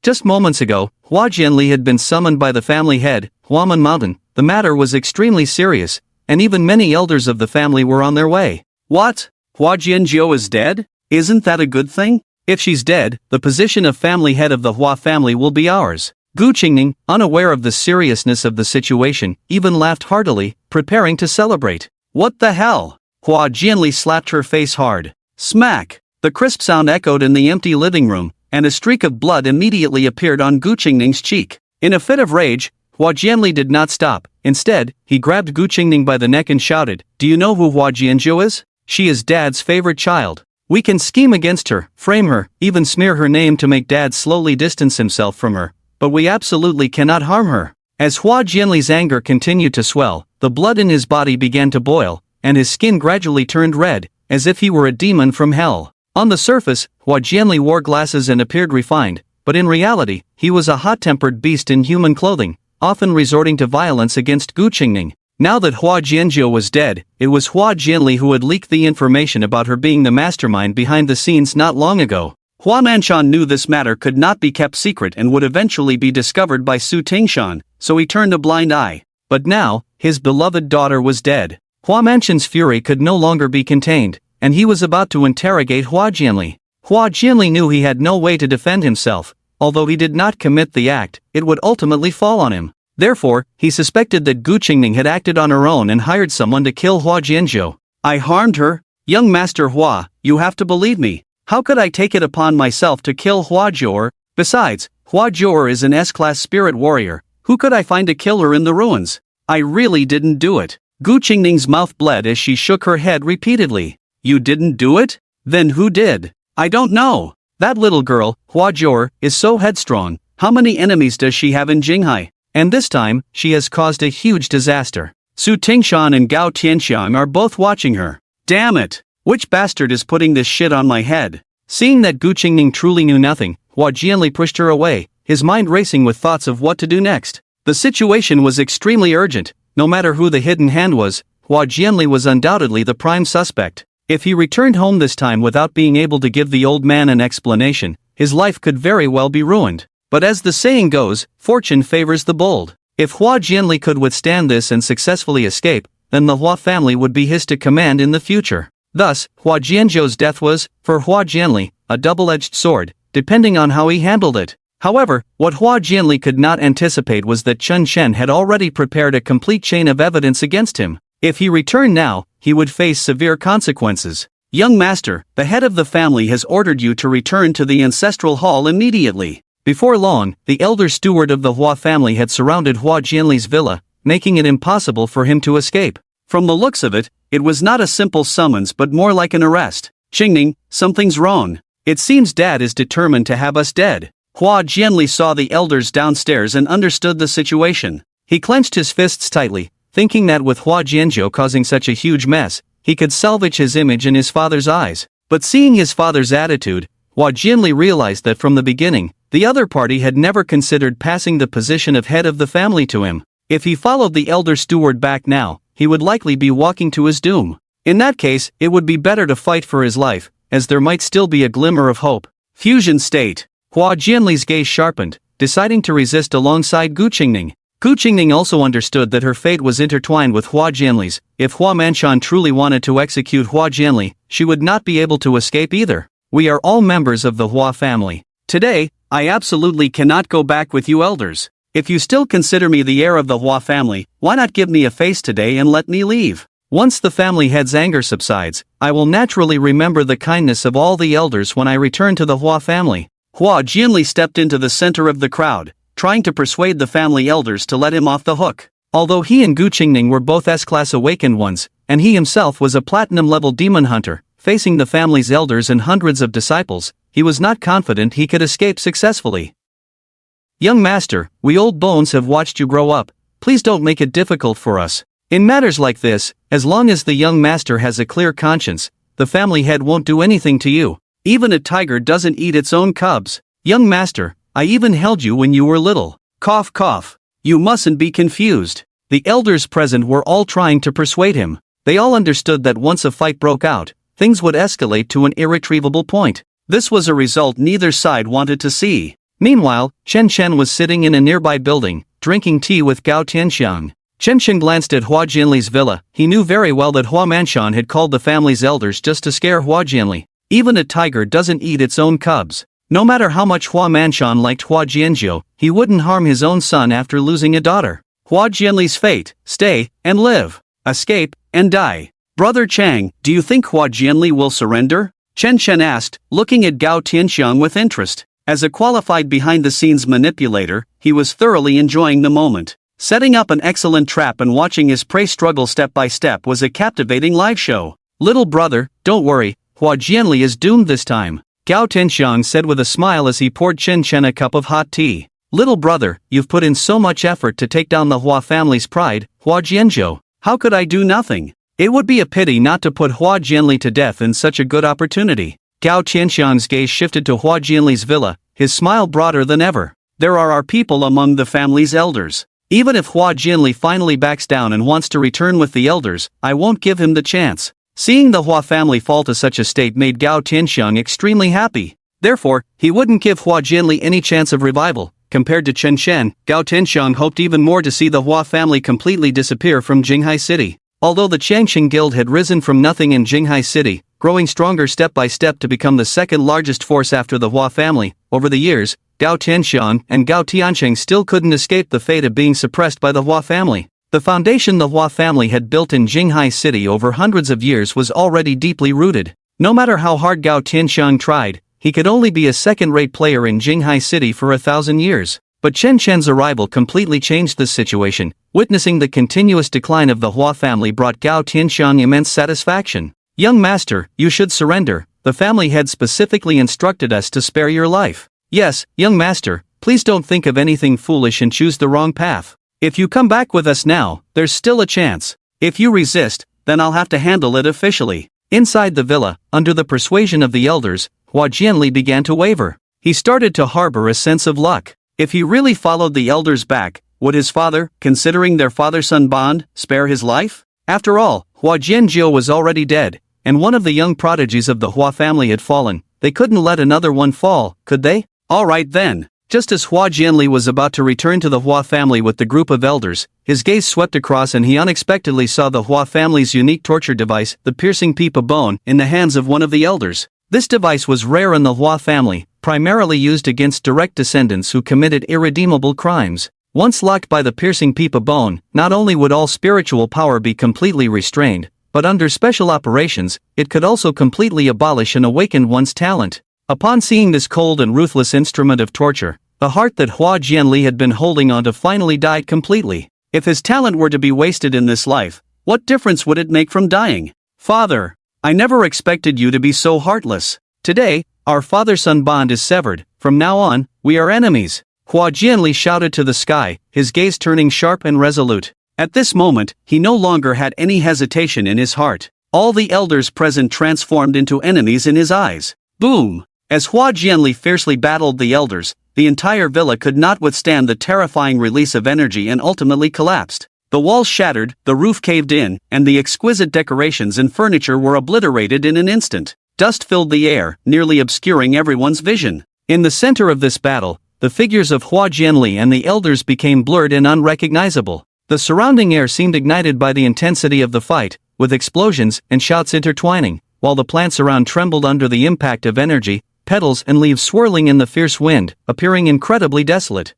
Just moments ago, Hua Jianli had been summoned by the family head, Huaman Mountain. The matter was extremely serious, and even many elders of the family were on their way. What? Hua Jianzhou is dead? Isn't that a good thing? If she's dead, the position of family head of the Hua family will be ours. Gu Qingning, unaware of the seriousness of the situation, even laughed heartily, preparing to celebrate. What the hell? Hua Jianli slapped her face hard. Smack! The crisp sound echoed in the empty living room, and a streak of blood immediately appeared on Gu Qingning's cheek. In a fit of rage, Hua Jianli did not stop. Instead, he grabbed Gu Qingning by the neck and shouted, Do you know who Hua Jianzhou is? She is Dad's favorite child. We can scheme against her, frame her, even smear her name to make Dad slowly distance himself from her. But we absolutely cannot harm her. As Hua Jianli's anger continued to swell, the blood in his body began to boil, and his skin gradually turned red, as if he were a demon from hell. On the surface, Hua Jianli wore glasses and appeared refined, but in reality, he was a hot-tempered beast in human clothing, often resorting to violence against Gu Qingning. Now that Hua Jianzhou was dead, it was Hua Jianli who had leaked the information about her being the mastermind behind the scenes not long ago. Hua Manshan knew this matter could not be kept secret and would eventually be discovered by Su Tingshan, so he turned a blind eye. But now, his beloved daughter was dead. Hua Manshan's fury could no longer be contained, and he was about to interrogate Hua Jianli. Hua Jianli knew he had no way to defend himself. Although he did not commit the act, it would ultimately fall on him. Therefore, he suspected that Gu Qingning had acted on her own and hired someone to kill Hua Jianzhou. I harmed her? Young Master Hua, you have to believe me. How could I take it upon myself to kill Hua Jior? Besides, Hua Jior is an S-class spirit warrior. Who could I find to kill her in the ruins? I really didn't do it. Gu Qingning's mouth bled as she shook her head repeatedly. You didn't do it? Then who did? I don't know. That little girl, Hua Jior, is so headstrong. How many enemies does she have in Jinghai? And this time, she has caused a huge disaster. Su Tingshan and Gao Tianxiang are both watching her. Damn it! Which bastard is putting this shit on my head? Seeing that Gu Qingning truly knew nothing, Hua Jianli pushed her away, his mind racing with thoughts of what to do next. The situation was extremely urgent. No matter who the hidden hand was, Hua Jianli was undoubtedly the prime suspect. If he returned home this time without being able to give the old man an explanation, his life could very well be ruined. But as the saying goes, fortune favors the bold. If Hua Jianli could withstand this and successfully escape, then the Hua family would be his to command in the future. Thus, Hua Jianzhou's death was, for Hua Jianli, a double-edged sword, depending on how he handled it. However, what Hua Jianli could not anticipate was that Chen Shen had already prepared a complete chain of evidence against him. If he returned now, he would face severe consequences. Young master, the head of the family has ordered you to return to the ancestral hall immediately. Before long, the elder steward of the Hua family had surrounded Hua Jianli's villa, making it impossible for him to escape. From the looks of it, it was not a simple summons but more like an arrest. Qingning, something's wrong. It seems Dad is determined to have us dead. Hua Jianli saw the elders downstairs and understood the situation. He clenched his fists tightly, thinking that with Hua Jianzhou causing such a huge mess, he could salvage his image in his father's eyes. But seeing his father's attitude, Hua Jianli realized that from the beginning, the other party had never considered passing the position of head of the family to him. If he followed the elder steward back now, he would likely be walking to his doom. In that case, it would be better to fight for his life, as there might still be a glimmer of hope. Fusion state. Hua Jianli's gaze sharpened, deciding to resist alongside Gu Qingning. Gu Qingning also understood that her fate was intertwined with Hua Jianli's. If Hua Manshan truly wanted to execute Hua Jianli, she would not be able to escape either. We are all members of the Hua family. Today, I absolutely cannot go back with you elders. If you still consider me the heir of the Hua family, why not give me a face today and let me leave? Once the family head's anger subsides, I will naturally remember the kindness of all the elders when I return to the Hua family. Hua Jianli stepped into the center of the crowd, trying to persuade the family elders to let him off the hook. Although he and Gu Qingning were both S-class awakened ones, and he himself was a platinum-level demon hunter, facing the family's elders and hundreds of disciples, he was not confident he could escape successfully. Young master, we old bones have watched you grow up, please don't make it difficult for us. In matters like this, as long as the young master has a clear conscience, the family head won't do anything to you. Even a tiger doesn't eat its own cubs. Young master, I even held you when you were little. Cough cough. You mustn't be confused. The elders present were all trying to persuade him. They all understood that once a fight broke out, things would escalate to an irretrievable point. This was a result neither side wanted to see. Meanwhile, Chen Chen was sitting in a nearby building, drinking tea with Gao Tianxiang. Chen Chen glanced at Hua Jianli's villa. He knew very well that Hua Manshan had called the family's elders just to scare Hua Jianli. Even a tiger doesn't eat its own cubs. No matter how much Hua Manshan liked Hua Jianzhou, he wouldn't harm his own son after losing a daughter. Hua Jianli's fate: stay and live, escape and die. Brother Chang, do you think Hua Jianli will surrender? Chen Chen asked, looking at Gao Tianxiang with interest. As a qualified behind-the-scenes manipulator, he was thoroughly enjoying the moment. Setting up an excellent trap and watching his prey struggle step by step was a captivating live show. Little brother, don't worry, Hua Jianli is doomed this time, Gao Tianxiang said with a smile as he poured Chen Chen a cup of hot tea. Little brother, you've put in so much effort to take down the Hua family's pride, Hua Jianzhou. How could I do nothing? It would be a pity not to put Hua Jianli to death in such a good opportunity. Gao Tianxiang's gaze shifted to Hua Jianli's villa, his smile broader than ever. There are our people among the family's elders. Even if Hua Jianli finally backs down and wants to return with the elders, I won't give him the chance. Seeing the Hua family fall to such a state made Gao Tianxiang extremely happy. Therefore, he wouldn't give Hua Jianli any chance of revival. Compared to Chen Shen, Gao Tianxiang hoped even more to see the Hua family completely disappear from Jinghai City. Although the Changqing Guild had risen from nothing in Jinghai City, growing stronger step by step to become the second largest force after the Hua family, over the years, Gao Tianxiang and Gao Tianqing still couldn't escape the fate of being suppressed by the Hua family. The foundation the Hua family had built in Jinghai City over hundreds of years was already deeply rooted. No matter how hard Gao Tianxiang tried, he could only be a second-rate player in Jinghai City for 1,000 years. But Chen Chen's arrival completely changed this situation. Witnessing the continuous decline of the Hua family brought Gao Tianxiang immense satisfaction. Young master, you should surrender. The family head specifically instructed us to spare your life. Yes, young master, please don't think of anything foolish and choose the wrong path. If you come back with us now, there's still a chance. If you resist, then I'll have to handle it officially. Inside the villa, under the persuasion of the elders, Hua Jianli began to waver. He started to harbor a sense of luck. If he really followed the elders back, would his father, considering their father-son bond, spare his life? After all, Hua Jianjiu was already dead, and one of the young prodigies of the Hua family had fallen. They couldn't let another one fall, could they? Alright then. Just as Hua Jianli was about to return to the Hua family with the group of elders, his gaze swept across and he unexpectedly saw the Hua family's unique torture device, the piercing peepa bone, in the hands of one of the elders. This device was rare in the Hua family, primarily used against direct descendants who committed irredeemable crimes. Once locked by the piercing peepa bone, not only would all spiritual power be completely restrained, but under special operations, it could also completely abolish and awaken one's talent. Upon seeing this cold and ruthless instrument of torture, the heart that Hua Jianli had been holding onto finally died completely. If his talent were to be wasted in this life, what difference would it make from dying? Father, I never expected you to be so heartless. Today, our father-son bond is severed. From now on, we are enemies. Hua Jianli shouted to the sky, his gaze turning sharp and resolute. At this moment, he no longer had any hesitation in his heart. All the elders present transformed into enemies in his eyes. Boom! As Hua Jianli fiercely battled the elders, the entire villa could not withstand the terrifying release of energy and ultimately collapsed. The walls shattered, the roof caved in, and the exquisite decorations and furniture were obliterated in an instant. Dust filled the air, nearly obscuring everyone's vision. In the center of this battle, the figures of Hua Jianli and the elders became blurred and unrecognizable. The surrounding air seemed ignited by the intensity of the fight, with explosions and shouts intertwining, while the plants around trembled under the impact of energy, petals and leaves swirling in the fierce wind, appearing incredibly desolate.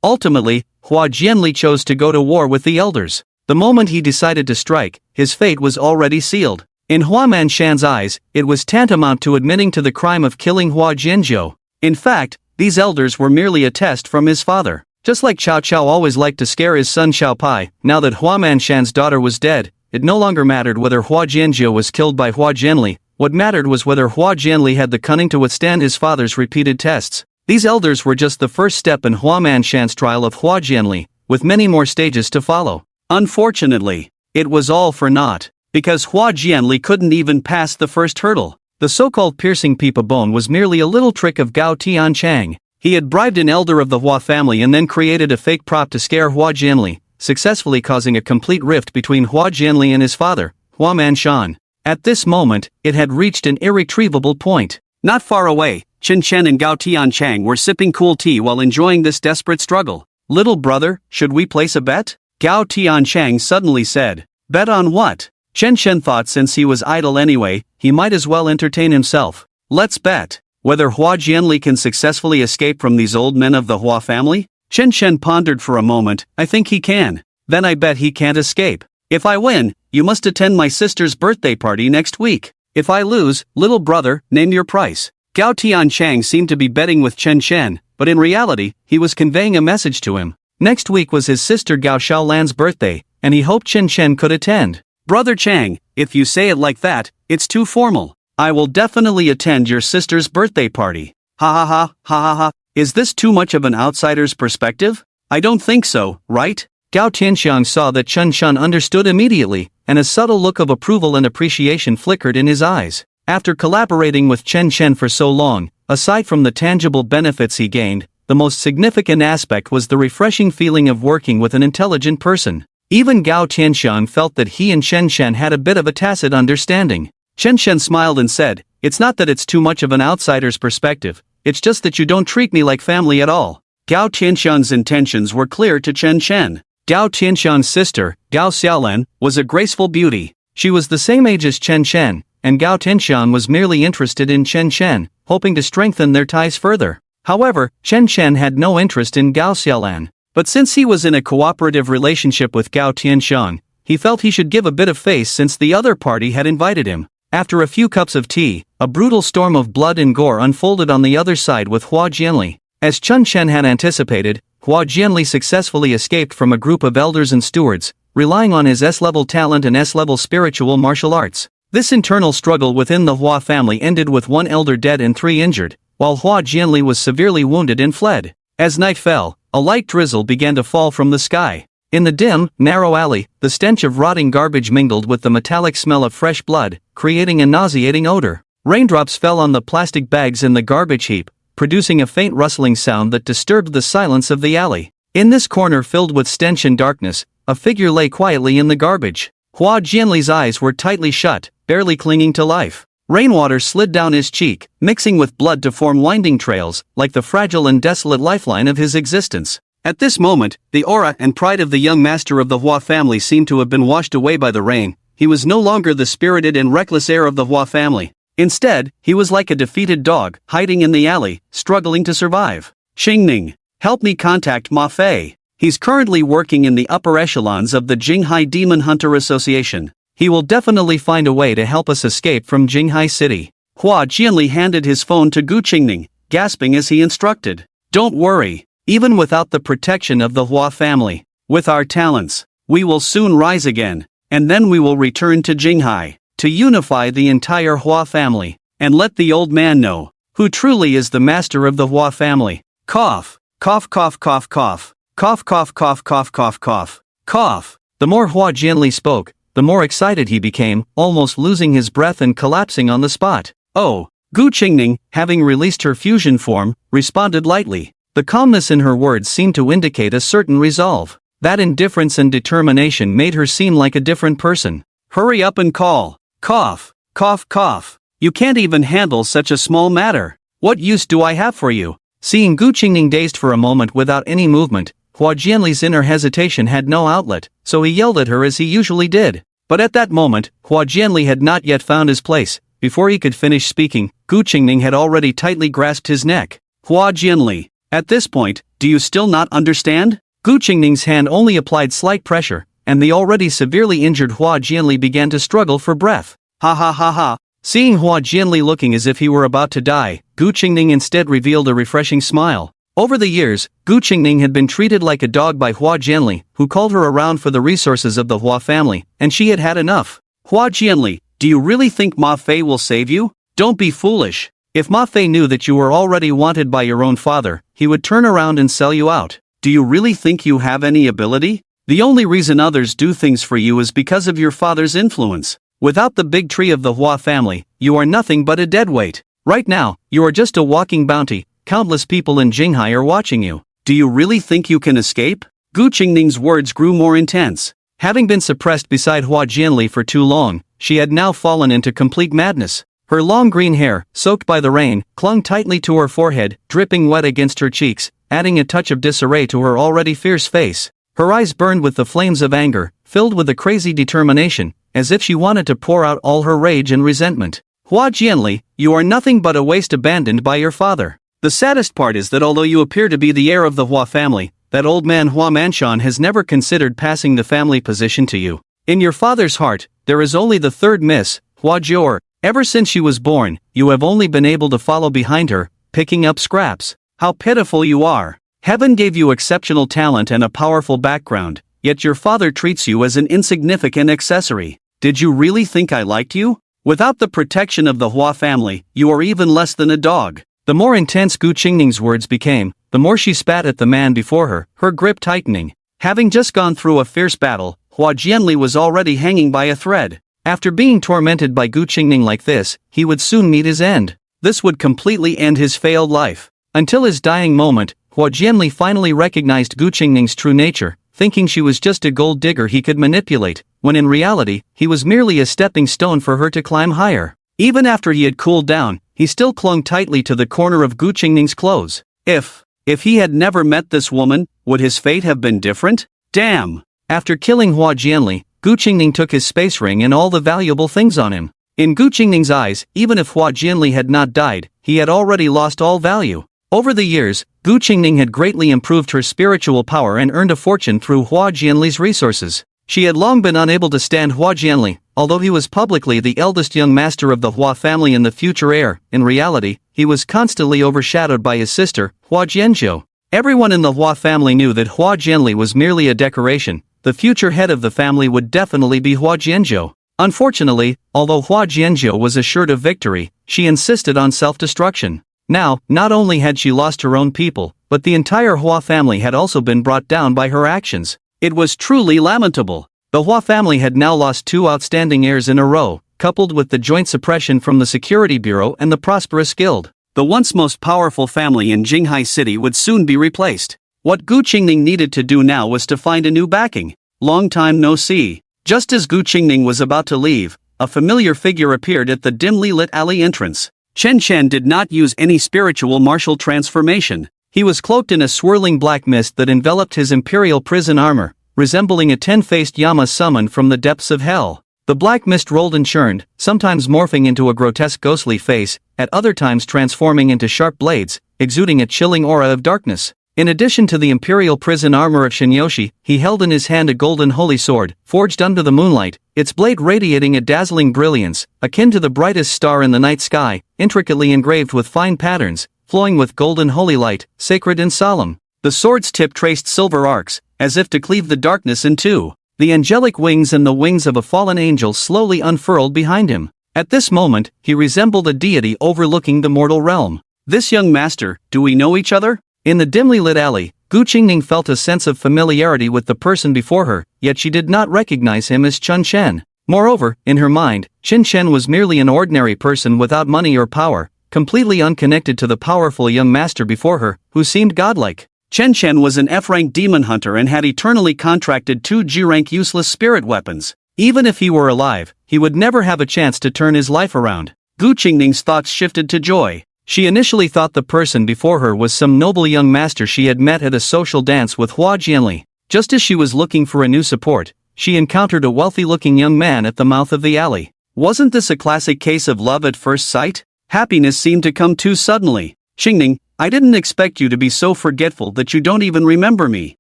Ultimately, Hua Jianli chose to go to war with the elders. The moment he decided to strike, his fate was already sealed. In Hua Manshan's eyes, it was tantamount to admitting to the crime of killing Hua Jianzhou. In fact, these elders were merely a test from his father. Just like Cao Cao always liked to scare his son Xiao Pai, now that Hua Manshan's daughter was dead, it no longer mattered whether Hua Jianzhou was killed by Hua Jianli. What mattered was whether Hua Jianli had the cunning to withstand his father's repeated tests. These elders were just the first step in Hua Manshan's trial of Hua Jianli, with many more stages to follow. Unfortunately, it was all for naught, because Hua Jianli couldn't even pass the first hurdle. The so-called piercing peepa bone was merely a little trick of Gao Tianchang. He had bribed an elder of the Hua family and then created a fake prop to scare Hua Jianli, successfully causing a complete rift between Hua Jianli and his father, Hua Manshan. At this moment, it had reached an irretrievable point. Not far away, Chen Chen and Gao Tianchang were sipping cool tea while enjoying this desperate struggle. "Little brother, should we place a bet?" Gao Tianchang suddenly said. "Bet on what?" Chen Chen thought since he was idle anyway, he might as well entertain himself. "Let's bet whether Hua Jianli can successfully escape from these old men of the Hua family?" Chen Chen pondered for a moment. "I think he can. Then I bet he can't escape. If I win, you must attend my sister's birthday party next week. If I lose, little brother, name your price." Gao Tianchang seemed to be betting with Chen Chen, but in reality, he was conveying a message to him. Next week was his sister Gao Xiaolan's birthday, and he hoped Chen Chen could attend. "Brother Chang, if you say it like that, it's too formal. I will definitely attend your sister's birthday party." Ha ha ha, ha ha ha. Is this too much of an outsider's perspective? I don't think so, right? Gao Tianxiang saw that Chen Chen understood immediately, and a subtle look of approval and appreciation flickered in his eyes. After collaborating with Chen Chen for so long, aside from the tangible benefits he gained, the most significant aspect was the refreshing feeling of working with an intelligent person. Even Gao Tianxiang felt that he and Chen Chen had a bit of a tacit understanding. Chen Chen smiled and said, "It's not that it's too much of an outsider's perspective, it's just that you don't treat me like family at all." Gao Tianxiang's intentions were clear to Chen Chen. Gao Tianxiang's sister, Gao Xiaolan, was a graceful beauty. She was the same age as Chen Chen, and Gao Tianxiang was merely interested in Chen Chen, hoping to strengthen their ties further. However, Chen Chen had no interest in Gao Xiaolan. But since he was in a cooperative relationship with Gao Tianxiang, he felt he should give a bit of face since the other party had invited him. After a few cups of tea, a brutal storm of blood and gore unfolded on the other side with Hua Jianli. As Chen Chen had anticipated, Hua Jianli successfully escaped from a group of elders and stewards, relying on his S-level talent and S-level spiritual martial arts. This internal struggle within the Hua family ended with one elder dead and 3 injured, while Hua Jianli was severely wounded and fled. As night fell, a light drizzle began to fall from the sky. In the dim, narrow alley, the stench of rotting garbage mingled with the metallic smell of fresh blood, creating a nauseating odor. Raindrops fell on the plastic bags in the garbage heap, producing a faint rustling sound that disturbed the silence of the alley. In this corner filled with stench and darkness, a figure lay quietly in the garbage. Hua Jianli's eyes were tightly shut, barely clinging to life. Rainwater slid down his cheek, mixing with blood to form winding trails, like the fragile and desolate lifeline of his existence. At this moment, the aura and pride of the young master of the Hua family seemed to have been washed away by the rain. He was no longer the spirited and reckless heir of the Hua family. Instead, he was like a defeated dog, hiding in the alley, struggling to survive. Qingning, help me contact Ma Fei. He's currently working in the upper echelons of the Jinghai Demon Hunter Association. He will definitely find a way to help us escape from Jinghai City. Hua Jianli handed his phone to Gu Qingning, gasping as he instructed. Don't worry, even without the protection of the Hua family, with our talents, we will soon rise again, and then we will return to Jinghai, to unify the entire Hua family, and let the old man know, who truly is the master of the Hua family. Cough, cough cough cough cough, cough cough cough cough cough cough, cough. The more Hua Jianli spoke, the more excited he became, almost losing his breath and collapsing on the spot. Oh, Gu Qingning, having released her fusion form, responded lightly. The calmness in her words seemed to indicate a certain resolve. That indifference and determination made her seem like a different person. Hurry up and call. Cough, cough cough. You can't even handle such a small matter. What use do I have for you? Seeing Gu Qingning dazed for a moment without any movement, Hua Jianli's inner hesitation had no outlet, so he yelled at her as he usually did. But at that moment, Hua Jianli had not yet found his place. Before he could finish speaking, Gu Qingning had already tightly grasped his neck. Hua Jianli, at this point, do you still not understand? Gu Qingning's hand only applied slight pressure, and the already severely injured Hua Jianli began to struggle for breath. Ha ha ha ha. Seeing Hua Jianli looking as if he were about to die, Gu Qingning instead revealed a refreshing smile. Over the years, Gu Qingning had been treated like a dog by Hua Jianli, who called her around for the resources of the Hua family, and she had had enough. Hua Jianli, do you really think Ma Fei will save you? Don't be foolish. If Ma Fei knew that you were already wanted by your own father, he would turn around and sell you out. Do you really think you have any ability? The only reason others do things for you is because of your father's influence. Without the big tree of the Hua family, you are nothing but a deadweight. Right now, you are just a walking bounty. Countless people in Jinghai are watching you. Do you really think you can escape? Gu Qingning's words grew more intense. Having been suppressed beside Hua Jianli for too long, she had now fallen into complete madness. Her long green hair, soaked by the rain, clung tightly to her forehead, dripping wet against her cheeks, adding a touch of disarray to her already fierce face. Her eyes burned with the flames of anger, filled with a crazy determination, as if she wanted to pour out all her rage and resentment. Hua Jianli, you are nothing but a waste abandoned by your father. The saddest part is that although you appear to be the heir of the Hua family, that old man Hua Manshan has never considered passing the family position to you. In your father's heart, there is only the third Miss, Hua Jior. Ever since she was born, you have only been able to follow behind her, picking up scraps. How pitiful you are. Heaven gave you exceptional talent and a powerful background, yet your father treats you as an insignificant accessory. Did you really think I liked you? Without the protection of the Hua family, you are even less than a dog. The more intense Gu Qingning's words became, the more she spat at the man before her, her grip tightening. Having just gone through a fierce battle, Hua Jianli was already hanging by a thread. After being tormented by Gu Qingning like this, he would soon meet his end. This would completely end his failed life. Until his dying moment, Hua Jianli finally recognized Gu Qingning's true nature, thinking she was just a gold digger he could manipulate, when in reality, he was merely a stepping stone for her to climb higher. Even after he had cooled down, he still clung tightly to the corner of Gu Qingning's clothes. If he had never met this woman, would his fate have been different? Damn! After killing Hua Jianli, Gu Qingning took his space ring and all the valuable things on him. In Gu Qingning's eyes, even if Hua Jianli had not died, he had already lost all value. Over the years, Gu Qingning had greatly improved her spiritual power and earned a fortune through Hua Jianli's resources. She had long been unable to stand Hua Jianli, although he was publicly the eldest young master of the Hua family and the future heir. In reality, he was constantly overshadowed by his sister, Hua Jianzhou. Everyone in the Hua family knew that Hua Jianli was merely a decoration. The future head of the family would definitely be Hua Jianzhou. Unfortunately, although Hua Jianzhou was assured of victory, she insisted on self-destruction. Now, not only had she lost her own people, but the entire Hua family had also been brought down by her actions. It was truly lamentable. The Hua family had now lost two outstanding heirs in a row, coupled with the joint suppression from the Security Bureau and the prosperous guild. The once most powerful family in Jinghai City would soon be replaced. What Gu Qingning needed to do now was to find a new backing. Long time no see. Just as Gu Qingning was about to leave, a familiar figure appeared at the dimly lit alley entrance. Chen Chen did not use any spiritual martial transformation. He was cloaked in a swirling black mist that enveloped his imperial prison armor, resembling a 10-faced Yama summoned from the depths of hell. The black mist rolled and churned, sometimes morphing into a grotesque ghostly face, at other times transforming into sharp blades, exuding a chilling aura of darkness. In addition to the imperial prison armor of Shinyoshi, he held in his hand a golden holy sword, forged under the moonlight, its blade radiating a dazzling brilliance, akin to the brightest star in the night sky, intricately engraved with fine patterns, flowing with golden holy light, sacred and solemn. The sword's tip traced silver arcs, as if to cleave the darkness in two. The angelic wings and the wings of a fallen angel slowly unfurled behind him. At this moment, he resembled a deity overlooking the mortal realm. This young master, do we know each other? In the dimly lit alley, Gu Qingning felt a sense of familiarity with the person before her, yet she did not recognize him as Chen Chen. Moreover, in her mind, Chen Chen was merely an ordinary person without money or power, completely unconnected to the powerful young master before her, who seemed godlike. Chen Chen was an F-rank demon hunter and had eternally contracted 2 G-rank useless spirit weapons. Even if he were alive, he would never have a chance to turn his life around. Gu Qingning's thoughts shifted to joy. She initially thought the person before her was some noble young master she had met at a social dance with Hua Jianli. Just as she was looking for a new support, she encountered a wealthy-looking young man at the mouth of the alley. Wasn't this a classic case of love at first sight? Happiness seemed to come too suddenly. Qingning, I didn't expect you to be so forgetful that you don't even remember me.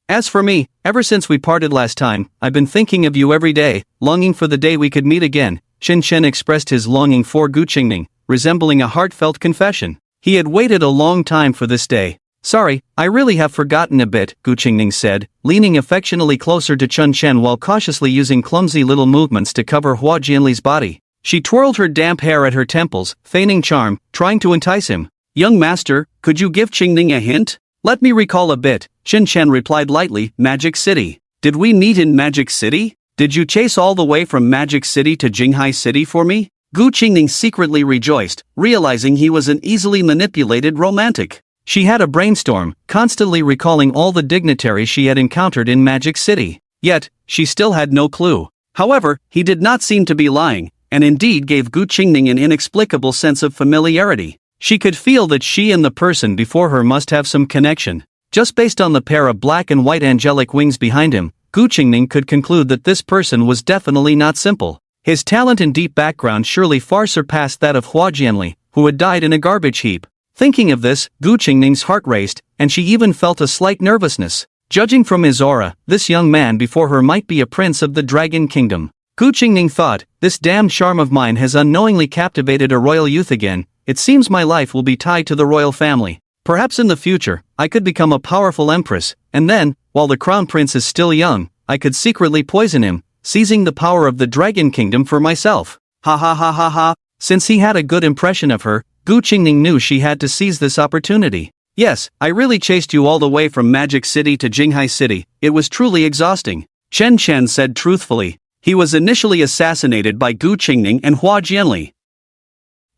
As for me, ever since we parted last time, I've been thinking of you every day, longing for the day we could meet again. Shen Chen expressed his longing for Gu Qingning, resembling a heartfelt confession. He had waited a long time for this day. Sorry, I really have forgotten a bit, Gu Qingning said, leaning affectionately closer to Chen Chen while cautiously using clumsy little movements to cover Hua Jianli's body. She twirled her damp hair at her temples, feigning charm, trying to entice him. Young master, could you give Qingning a hint? Let me recall a bit, Chen Chen replied lightly, Magic City. Did we meet in Magic City? Did you chase all the way from Magic City to Jinghai City for me? Gu Qingning secretly rejoiced, realizing he was an easily manipulated romantic. She had a brainstorm, constantly recalling all the dignitaries she had encountered in Magic City. Yet, she still had no clue. However, he did not seem to be lying, and indeed gave Gu Qingning an inexplicable sense of familiarity. She could feel that she and the person before her must have some connection. Just based on the pair of black and white angelic wings behind him, Gu Qingning could conclude that this person was definitely not simple. His talent and deep background surely far surpassed that of Hua Jianli, who had died in a garbage heap. Thinking of this, Gu Qingning's heart raced, and she even felt a slight nervousness. Judging from his aura, this young man before her might be a prince of the Dragon Kingdom. Gu Qingning thought, this damned charm of mine has unknowingly captivated a royal youth again. It seems my life will be tied to the royal family. Perhaps in the future, I could become a powerful empress, and then, while the crown prince is still young, I could secretly poison him, seizing the power of the Dragon Kingdom for myself. Ha ha ha ha ha. Since he had a good impression of her, Gu Qingning knew she had to seize this opportunity. Yes, I really chased you all the way from Magic City to Jinghai City. It was truly exhausting. Chen Chen said truthfully. He was initially assassinated by Gu Qingning and Hua Jianli.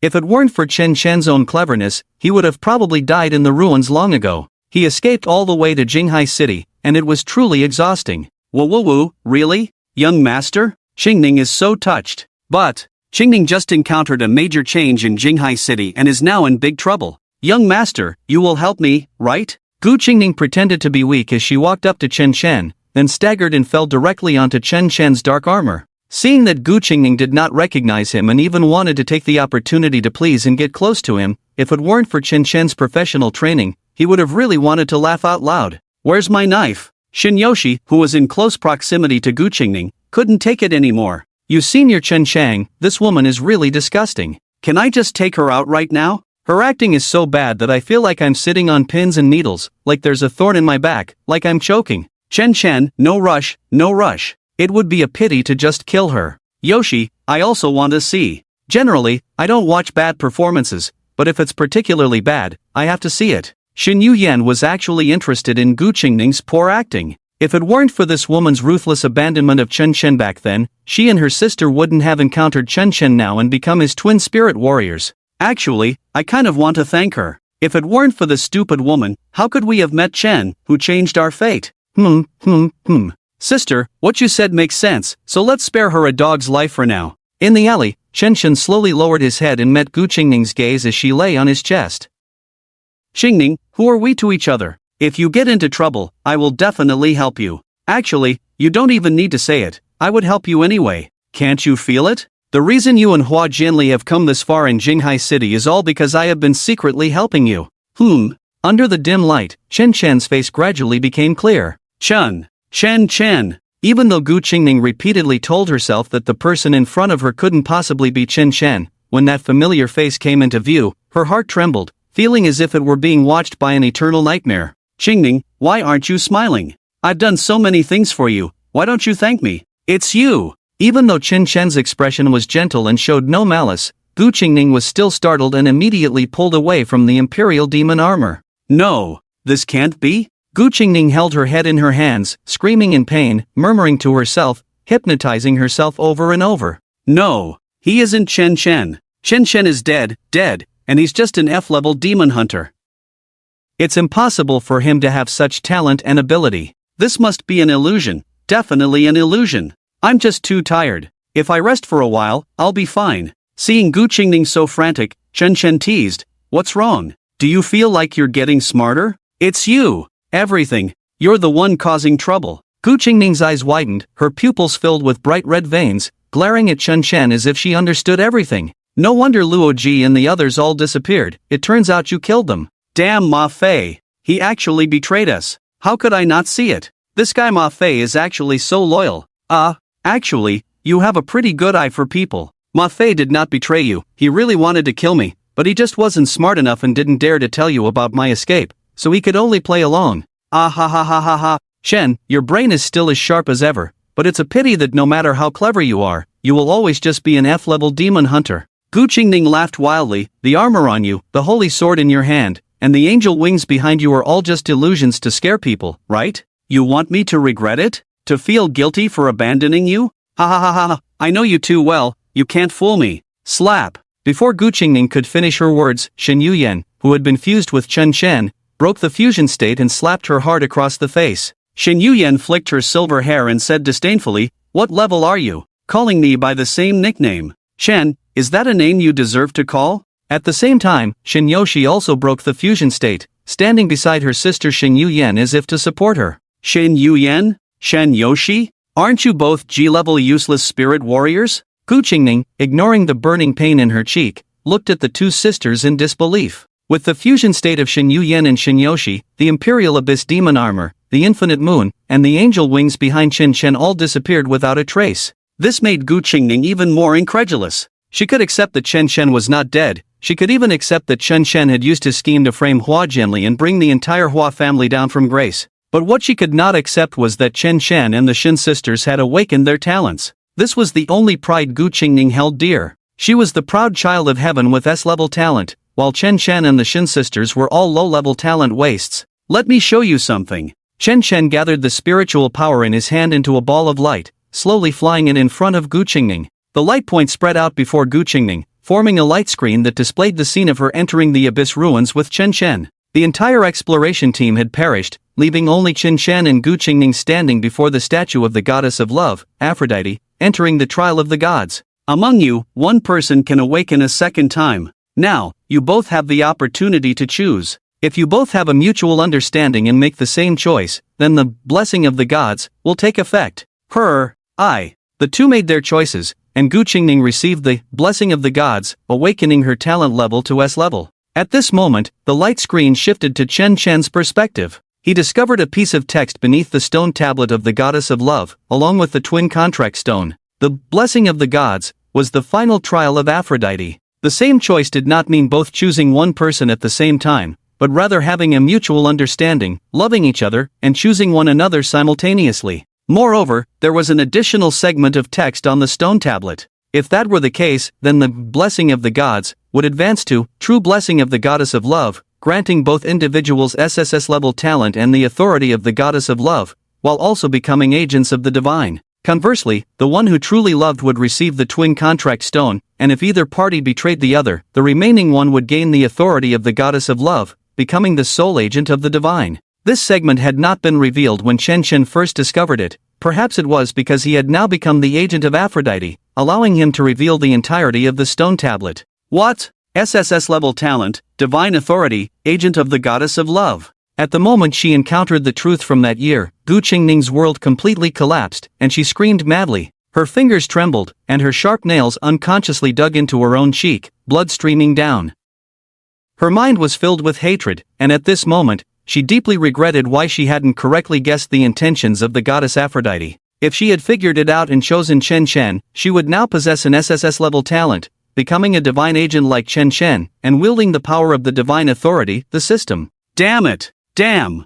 If it weren't for Chen Chen's own cleverness, he would have probably died in the ruins long ago. He escaped all the way to Jinghai City, and it was truly exhausting. Woo, really? Young master? Qingning is so touched. But, Qingning just encountered a major change in Jinghai City and is now in big trouble. Young master, you will help me, right? Gu Qingning pretended to be weak as she walked up to Chen Chen, then staggered and fell directly onto Chen Chen's dark armor. Seeing that Gu Qingning did not recognize him and even wanted to take the opportunity to please and get close to him, if it weren't for Chen Chen's professional training, he would have really wanted to laugh out loud. Where's my knife? Shinyoshi, who was in close proximity to Gu Qingning, couldn't take it anymore. You senior Chen Chang, this woman is really disgusting. Can I just take her out right now? Her acting is so bad that I feel like I'm sitting on pins and needles, like there's a thorn in my back, like I'm choking. Chen Chen, no rush, no rush. It would be a pity to just kill her. Yoshi, I also want to see. Generally, I don't watch bad performances, but if it's particularly bad, I have to see it. Xin Yuyan was actually interested in Gu Qingning's poor acting. If it weren't for this woman's ruthless abandonment of Chen Chen back then, she and her sister wouldn't have encountered Chen Chen now and become his twin spirit warriors. Actually, I kind of want to thank her. If it weren't for this stupid woman, how could we have met Chen, who changed our fate? Sister, what you said makes sense, so let's spare her a dog's life for now. In the alley, Chen Chen slowly lowered his head and met Gu Qingning's gaze as she lay on his chest. Qingning, who are we to each other? If you get into trouble, I will definitely help you. Actually, you don't even need to say it, I would help you anyway. Can't you feel it? The reason you and Hua Jianli have come this far in Jinghai City is all because I have been secretly helping you. Under the dim light, Chen Chen's face gradually became clear. Chen. Even though Gu Qingning repeatedly told herself that the person in front of her couldn't possibly be Chen Chen, when that familiar face came into view, her heart trembled, feeling as if it were being watched by an eternal nightmare. Qingning, why aren't you smiling? I've done so many things for you, why don't you thank me? It's you! Even though Chen Chen's expression was gentle and showed no malice, Gu Qingning was still startled and immediately pulled away from the Imperial Demon armor. No, this can't be? Gu Qingning held her head in her hands, screaming in pain, murmuring to herself, hypnotizing herself over and over. No, he isn't Chen Chen. Chen Chen is dead, and he's just an F-level demon hunter. It's impossible for him to have such talent and ability. This must be an illusion, definitely an illusion. I'm just too tired. If I rest for a while, I'll be fine. Seeing Gu Qingning so frantic, Chen Chen teased, what's wrong? Do you feel like you're getting smarter? It's you. Everything. You're the one causing trouble. Gu Qingning's eyes widened, her pupils filled with bright red veins, glaring at Chen Chen as if she understood everything. No wonder Luo Ji and the others all disappeared. It turns out you killed them. Damn Ma Fei. He actually betrayed us. How could I not see it? This guy Ma Fei is actually so loyal. Actually, you have a pretty good eye for people. Ma Fei did not betray you. He really wanted to kill me, but he just wasn't smart enough and didn't dare to tell you about my escape. So he could only play along. Shen, your brain is still as sharp as ever, but it's a pity that no matter how clever you are, you will always just be an F-level demon hunter. Gu Qingning laughed wildly, the armor on you, the holy sword in your hand, and the angel wings behind you are all just illusions to scare people, right? You want me to regret it? To feel guilty for abandoning you? I know you too well, you can't fool me. Slap. Before Gu Qingning could finish her words, Shen Yuyan, who had been fused with Chen Chen, broke the fusion state and slapped her hard across the face. Shen Yuyan flicked her silver hair and said disdainfully, what level are you? Calling me by the same nickname. Shen, is that a name you deserve to call? At the same time, Shen Yoshi also broke the fusion state, standing beside her sister Shen Yuyan as if to support her. Shen Yuyan? Shen Yoshi? Aren't you both G-level useless spirit warriors? Gu Qingning, ignoring the burning pain in her cheek, looked at the two sisters in disbelief. With the fusion state of Shen Yuyan and Shen Yoshi, the Imperial Abyss Demon Armor, the Infinite Moon, and the Angel Wings behind Chen Chen all disappeared without a trace. This made Gu Qingning even more incredulous. She could accept that Chen Chen was not dead, she could even accept that Chen Chen had used his scheme to frame Hua Jianli and bring the entire Hua family down from grace. But what she could not accept was that Chen Chen and the Shen sisters had awakened their talents. This was the only pride Gu Qingning held dear. She was the proud child of heaven with S-level talent, while Chen Chen and the Shen sisters were all low-level talent wastes. Let me show you something. Chen Chen gathered the spiritual power in his hand into a ball of light, slowly flying it in front of Gu Qingning. The light point spread out before Gu Qingning, forming a light screen that displayed the scene of her entering the abyss ruins with Chen Chen. The entire exploration team had perished, leaving only Chen Chen and Gu Qingning standing before the statue of the goddess of love, Aphrodite, entering the trial of the gods. Among you, one person can awaken a second time. Now, you both have the opportunity to choose. If you both have a mutual understanding and make the same choice, then the blessing of the gods will take effect. The two made their choices, and Gu Qingning received the blessing of the gods, awakening her talent level to S level. At this moment, the light screen shifted to Chen Chen's perspective. He discovered a piece of text beneath the stone tablet of the goddess of love, along with the twin contract stone. The blessing of the gods was the final trial of Aphrodite. The same choice did not mean both choosing one person at the same time, but rather having a mutual understanding, loving each other, and choosing one another simultaneously. Moreover, there was an additional segment of text on the stone tablet. If that were the case, then the blessing of the gods would advance to true blessing of the goddess of love, granting both individuals SSS level talent and the authority of the goddess of love, while also becoming agents of the divine. Conversely, the one who truly loved would receive the twin contract stone, and if either party betrayed the other, the remaining one would gain the authority of the goddess of love, becoming the sole agent of the divine. This segment had not been revealed when Chen Chen first discovered it. Perhaps it was because he had now become the agent of Aphrodite, allowing him to reveal the entirety of the stone tablet. What? SSS level talent, divine authority, agent of the goddess of love. At the moment she encountered the truth from that year, Gu Qingning's world completely collapsed, and she screamed madly. Her fingers trembled, and her sharp nails unconsciously dug into her own cheek, blood streaming down. Her mind was filled with hatred, and at this moment, she deeply regretted why she hadn't correctly guessed the intentions of the goddess Aphrodite. If she had figured it out and chosen Chen Chen, she would now possess an SSS level talent, becoming a divine agent like Chen Chen, and wielding the power of the divine authority, the system. Damn it! Damn!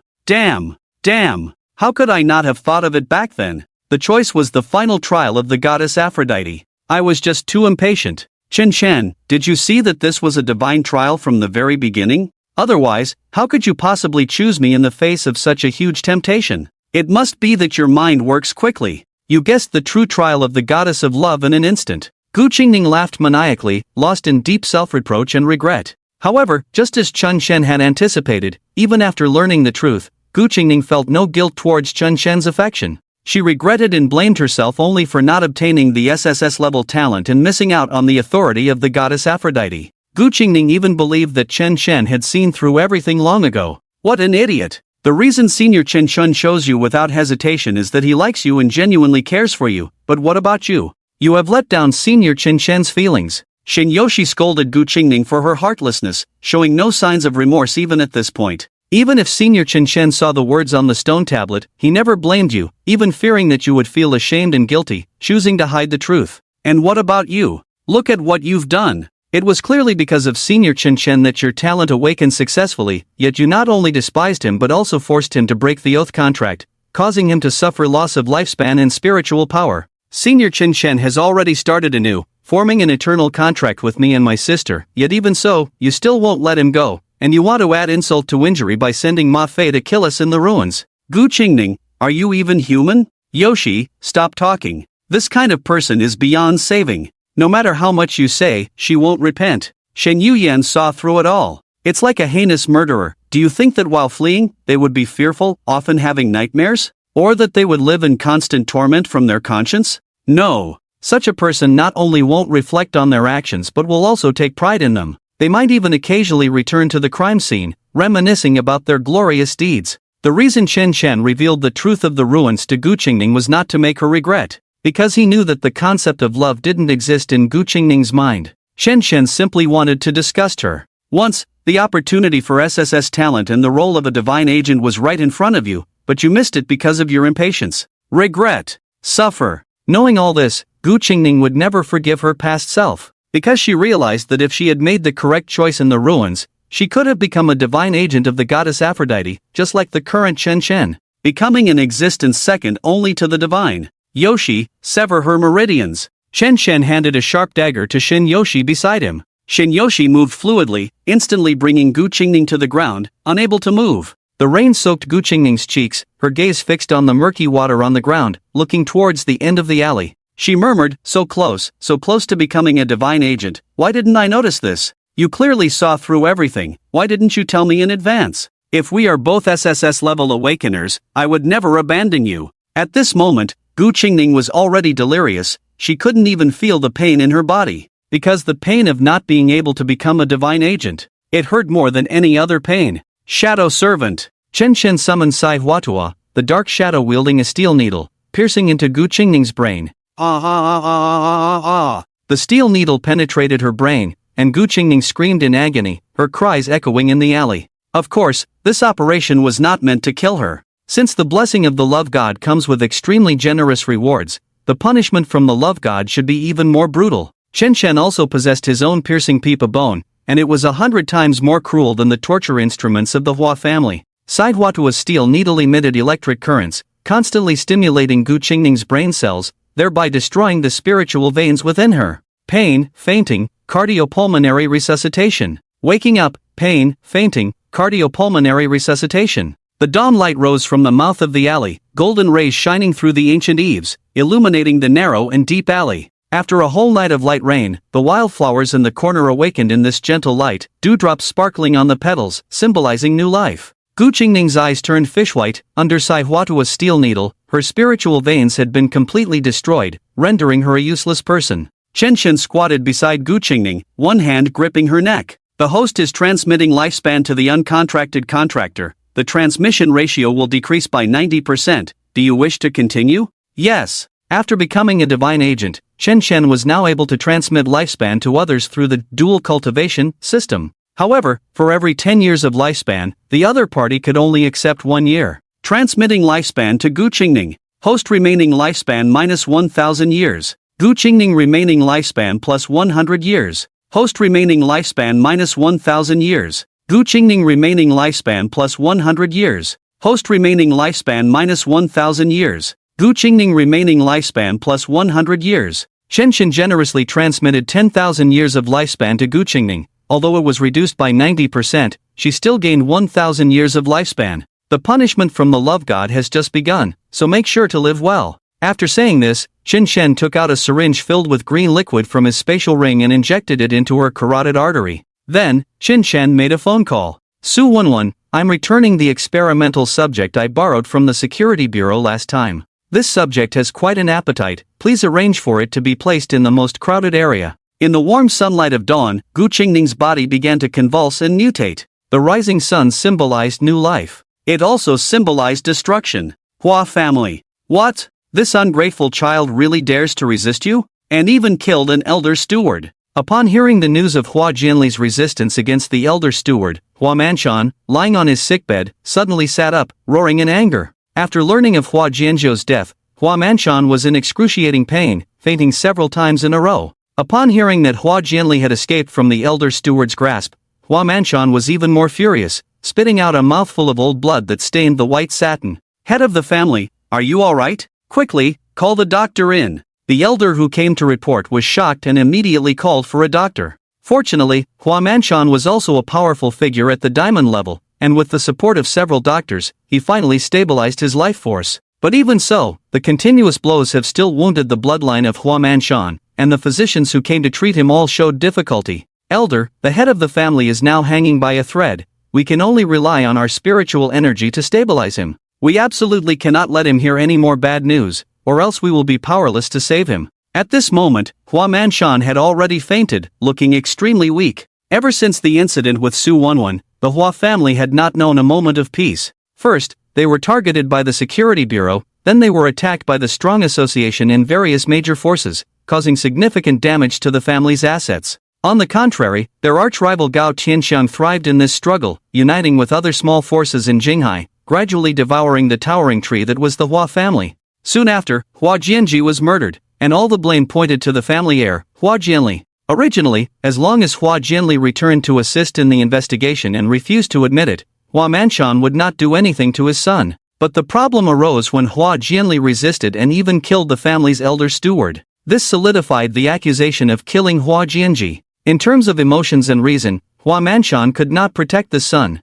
How could I not have thought of it back then? The choice was the final trial of the goddess Aphrodite. I was just too impatient. Chen Chen, did you see that this was a divine trial from the very beginning? Otherwise, how could you possibly choose me in the face of such a huge temptation? It must be that your mind works quickly. You guessed the true trial of the goddess of love in an instant. Gu Qingning laughed maniacally, lost in deep self-reproach and regret. However, just as Chen Chen had anticipated, even after learning the truth, Gu Qingning felt no guilt towards Chen Chen's affection. She regretted and blamed herself only for not obtaining the SSS level talent and missing out on the authority of the goddess Aphrodite. Gu Qingning even believed that Chen Chen had seen through everything long ago. What an idiot! The reason Senior Chen Chen chose you without hesitation is that he likes you and genuinely cares for you, but what about you? You have let down Senior Chen Chen's feelings. Shin Yoshi scolded Gu Qingning for her heartlessness, showing no signs of remorse even at this point. Even if Senior Chen Chen saw the words on the stone tablet, he never blamed you, even fearing that you would feel ashamed and guilty, choosing to hide the truth. And what about you? Look at what you've done. It was clearly because of Senior Chen Chen that your talent awakened successfully, yet you not only despised him but also forced him to break the oath contract, causing him to suffer loss of lifespan and spiritual power. Senior Chen Chen has already started anew, forming an eternal contract with me and my sister, yet even so, you still won't let him go, and you want to add insult to injury by sending Ma Fei to kill us in the ruins. Gu Qingning, are you even human? Yoshi, stop talking. This kind of person is beyond saving. No matter how much you say, she won't repent. Shen Yuyan saw through it all. It's like a heinous murderer. Do you think that while fleeing, they would be fearful, often having nightmares? Or that they would live in constant torment from their conscience? No. Such a person not only won't reflect on their actions but will also take pride in them. They might even occasionally return to the crime scene, reminiscing about their glorious deeds. The reason Chen Chen revealed the truth of the ruins to Gu Qingning was not to make her regret, because he knew that the concept of love didn't exist in Gu Qingning's mind. Chen Chen simply wanted to disgust her. Once, the opportunity for SSS talent and the role of a divine agent was right in front of you, but you missed it because of your impatience. Regret. Suffer. Knowing all this, Gu Qingning would never forgive her past self, because she realized that if she had made the correct choice in the ruins, she could have become a divine agent of the goddess Aphrodite, just like the current Chen Chen, becoming an existence second only to the divine. Yoshi, sever her meridians. Chen Chen handed a sharp dagger to Shin Yoshi beside him. Shin Yoshi moved fluidly, instantly bringing Gu Qingning to the ground, unable to move. The rain soaked Gu Qingning's cheeks, her gaze fixed on the murky water on the ground, looking towards the end of the alley. She murmured, so close to becoming a divine agent. Why didn't I notice this? You clearly saw through everything. Why didn't you tell me in advance? If we are both SSS level awakeners, I would never abandon you. At this moment, Gu Qingning was already delirious. She couldn't even feel the pain in her body, because the pain of not being able to become a divine agent. It hurt more than any other pain. Shadow Servant. Chen Chen summoned Sai Huatua, the dark shadow wielding a steel needle, piercing into Gu Qingning's brain. The steel needle penetrated her brain, and Gu Qingning screamed in agony, her cries echoing in the alley. Of course, this operation was not meant to kill her. Since the blessing of the love god comes with extremely generous rewards, the punishment from the love god should be even more brutal. Chen Chen also possessed his own piercing pipa bone, and it was 100 times more cruel than the torture instruments of the Hua family. Sai Huatua's steel needle emitted electric currents, constantly stimulating Gu Qingning's brain cells, thereby destroying the spiritual veins within her. Pain, fainting, cardiopulmonary resuscitation. Waking up, pain, fainting, cardiopulmonary resuscitation. The dawn light rose from the mouth of the alley, golden rays shining through the ancient eaves, illuminating the narrow and deep alley. After a whole night of light rain, the wildflowers in the corner awakened in this gentle light, dewdrops sparkling on the petals, symbolizing new life. Gu Qingning's eyes turned fish-white, under Sai Hua to a steel needle. Her spiritual veins had been completely destroyed, rendering her a useless person. Chen Shen squatted beside Gu Qingning, one hand gripping her neck. The host is transmitting lifespan to the uncontracted contractor. The transmission ratio will decrease by 90%. Do you wish to continue? Yes. After becoming a divine agent, Chen Shen was now able to transmit lifespan to others through the dual cultivation system. However, for every 10 years of lifespan, the other party could only accept 1 year. Transmitting lifespan to Gu Qingning. Host remaining lifespan minus 1,000 years. Gu Qingning remaining lifespan plus 100 years. Host remaining lifespan minus 1,000 years. Gu Qingning remaining lifespan plus 100 years. Host remaining lifespan minus 1,000 years. Gu Qingning remaining lifespan plus 100 years. Chen Shen generously transmitted 10,000 years of lifespan to Gu Qingning. Although it was reduced by 90%, she still gained 1,000 years of lifespan. The punishment from the love god has just begun, so make sure to live well. After saying this, Chen Shen took out a syringe filled with green liquid from his spatial ring and injected it into her carotid artery. Then, Chen Shen made a phone call. Su Wenwen, I'm returning the experimental subject I borrowed from the security bureau last time. This subject has quite an appetite, please arrange for it to be placed in the most crowded area. In the warm sunlight of dawn, Gu Qingning's body began to convulse and mutate. The rising sun symbolized new life. It also symbolized destruction. Hua family. What? This ungrateful child really dares to resist you? And even killed an elder steward. Upon hearing the news of Hua Jianli's resistance against the elder steward, Hua Manshan, lying on his sickbed, suddenly sat up, roaring in anger. After learning of Hua Jianzhou's death, Hua Manshan was in excruciating pain, fainting several times in a row. Upon hearing that Hua Jianli had escaped from the elder steward's grasp, Hua Manshan was even more furious, spitting out a mouthful of old blood that stained the white satin. Head of the family, are you alright? Quickly, call the doctor in. The elder who came to report was shocked and immediately called for a doctor. Fortunately, Hua Manshan was also a powerful figure at the diamond level, and with the support of several doctors, he finally stabilized his life force. But even so, the continuous blows have still wounded the bloodline of Hua Manshan, and the physicians who came to treat him all showed difficulty. Elder, the head of the family is now hanging by a thread. We can only rely on our spiritual energy to stabilize him. We absolutely cannot let him hear any more bad news, or else we will be powerless to save him. At this moment, Hua Manshan had already fainted, looking extremely weak. Ever since the incident with Su Wenwen, the Hua family had not known a moment of peace. First, they were targeted by the security bureau, then they were attacked by the strong association and various major forces, causing significant damage to the family's assets. On the contrary, their arch-rival Gao Tianxiang thrived in this struggle, uniting with other small forces in Jinghai, gradually devouring the towering tree that was the Hua family. Soon after, Hua Jianji was murdered, and all the blame pointed to the family heir, Hua Jianli. Originally, as long as Hua Jianli returned to assist in the investigation and refused to admit it, Hua Manshan would not do anything to his son. But the problem arose when Hua Jianli resisted and even killed the family's elder steward. This solidified the accusation of killing Hua Jianji. In terms of emotions and reason, Hua Manshan could not protect the son.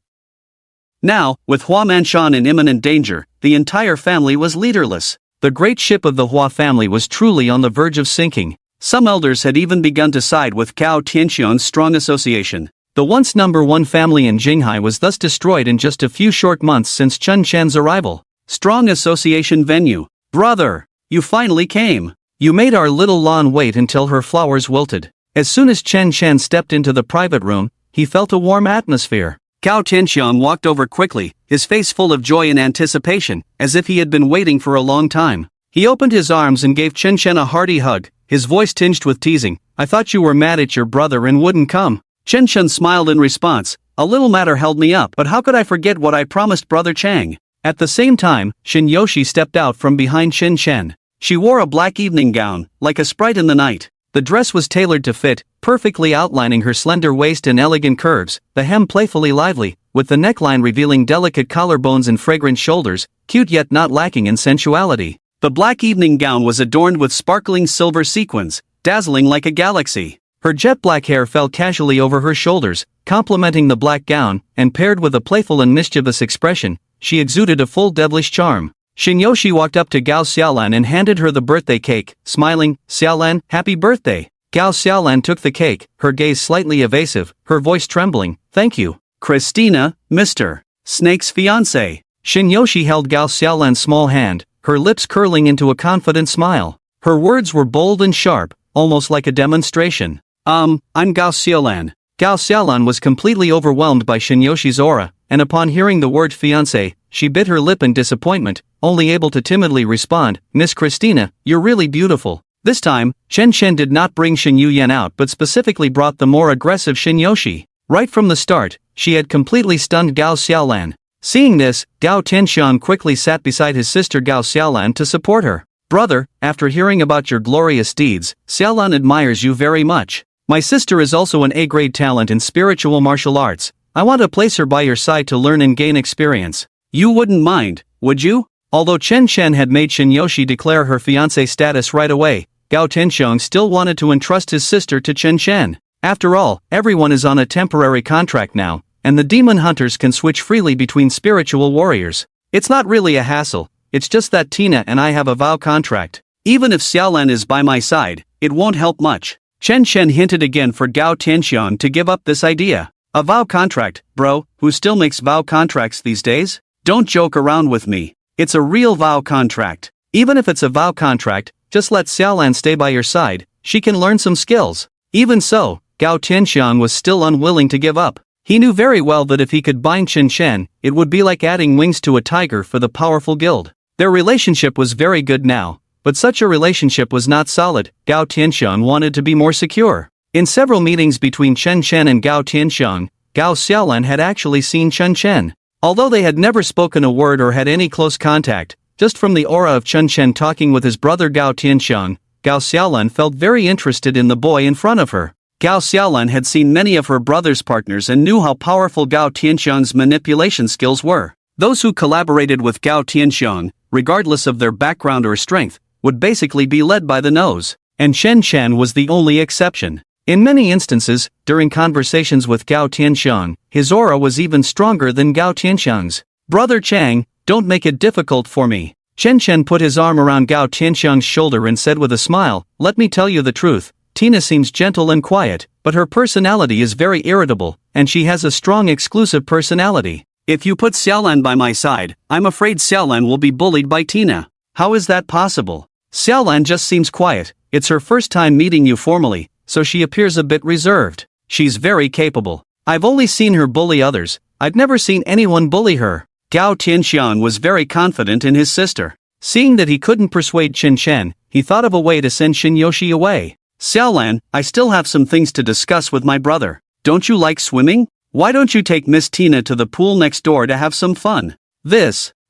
Now, with Hua Manshan in imminent danger, the entire family was leaderless. The great ship of the Hua family was truly on the verge of sinking. Some elders had even begun to side with Gao Tianxiang's strong association. The once number one family in Jinghai was thus destroyed in just a few short months since Chen Shen's arrival. Strong association venue. Brother, you finally came. You made our little lawn wait until her flowers wilted. As soon as Chen Shen stepped into the private room, he felt a warm atmosphere. Gao Tianxiang walked over quickly, his face full of joy and anticipation, as if he had been waiting for a long time. He opened his arms and gave Chen Shen a hearty hug, his voice tinged with teasing. I thought you were mad at your brother and wouldn't come. Chen Shen smiled in response. A little matter held me up, but how could I forget what I promised Brother Chang? At the same time, Shin Yoshi stepped out from behind Chen Shen. She wore a black evening gown, like a sprite in the night. The dress was tailored to fit, perfectly outlining her slender waist and elegant curves, the hem playfully lively, with the neckline revealing delicate collarbones and fragrant shoulders, cute yet not lacking in sensuality. The black evening gown was adorned with sparkling silver sequins, dazzling like a galaxy. Her jet black hair fell casually over her shoulders, complementing the black gown, and paired with a playful and mischievous expression, she exuded a full devilish charm. Shinyoshi walked up to Gao Xiaolan and handed her the birthday cake, smiling, "Xiaolan, happy birthday." Gao Xiaolan took the cake, her gaze slightly evasive, her voice trembling, "Thank you, Christina, Mr. Snake's fiancé." Shinyoshi held Gao Xiaolan's small hand, her lips curling into a confident smile. Her words were bold and sharp, almost like a demonstration. I'm Gao Xiaolan." Gao Xiaolan was completely overwhelmed by Shinyoshi's aura, and upon hearing the word fiancé, she bit her lip in disappointment, only able to timidly respond, "Miss Christina, you're really beautiful." This time, Chen Chen did not bring Shin Yuyan out but specifically brought the more aggressive Shinyoshi. Right from the start, she had completely stunned Gao Xiaolan. Seeing this, Gao Tianxiang quickly sat beside his sister Gao Xiaolan to support her. "Brother, after hearing about your glorious deeds, Xiaolan admires you very much. My sister is also an A-grade talent in spiritual martial arts. I want to place her by your side to learn and gain experience. You wouldn't mind, would you?" Although Chen Chen had made Shinyoshi declare her fiancé status right away, Gao Tianxiang still wanted to entrust his sister to Chen Chen. After all, everyone is on a temporary contract now, and the demon hunters can switch freely between spiritual warriors. It's not really a hassle, it's just that Tina and I have a vow contract. Even if Xiaolan is by my side, it won't help much. Chen Chen hinted again for Gao Tianxiang to give up this idea. A vow contract, bro, who still makes vow contracts these days? Don't joke around with me. It's a real vow contract. Even if it's a vow contract, just let Xiaolan stay by your side, she can learn some skills. Even so, Gao Tianxiang was still unwilling to give up. He knew very well that if he could bind Chen Chen, it would be like adding wings to a tiger for the powerful guild. Their relationship was very good now, but such a relationship was not solid. Gao Tianxiang wanted to be more secure. In several meetings between Chen Chen and Gao Tianxiang, Gao Xiaolan had actually seen Chen Chen. Although they had never spoken a word or had any close contact, just from the aura of Chen Chen talking with his brother Gao Tianxiang, Gao Xiaolan felt very interested in the boy in front of her. Gao Xiaolan had seen many of her brother's partners and knew how powerful Gao Tianxiang's manipulation skills were. Those who collaborated with Gao Tianxiang, regardless of their background or strength, would basically be led by the nose. And Chen Chen was the only exception. In many instances, during conversations with Gao Tianxiang, his aura was even stronger than Gao Tianxiang's. "Brother Chang, don't make it difficult for me." Chen Chen put his arm around Gao Tianxiang's shoulder and said with a smile, "Let me tell you the truth. Tina seems gentle and quiet, but her personality is very irritable, and she has a strong exclusive personality. If you put Xiaolan by my side, I'm afraid Xiaolan will be bullied by Tina." "How is that possible? Xiaolan just seems quiet. It's her first time meeting you formally, so she appears a bit reserved. She's very capable. I've only seen her bully others, I've never seen anyone bully her." Gao Tianxiang was very confident in his sister. Seeing that he couldn't persuade Chen Chen, he thought of a way to send Shinyoshi away. "Xiaolan, I still have some things to discuss with my brother. Don't you like swimming? Why don't you take Miss Tina to the pool next door to have some fun?"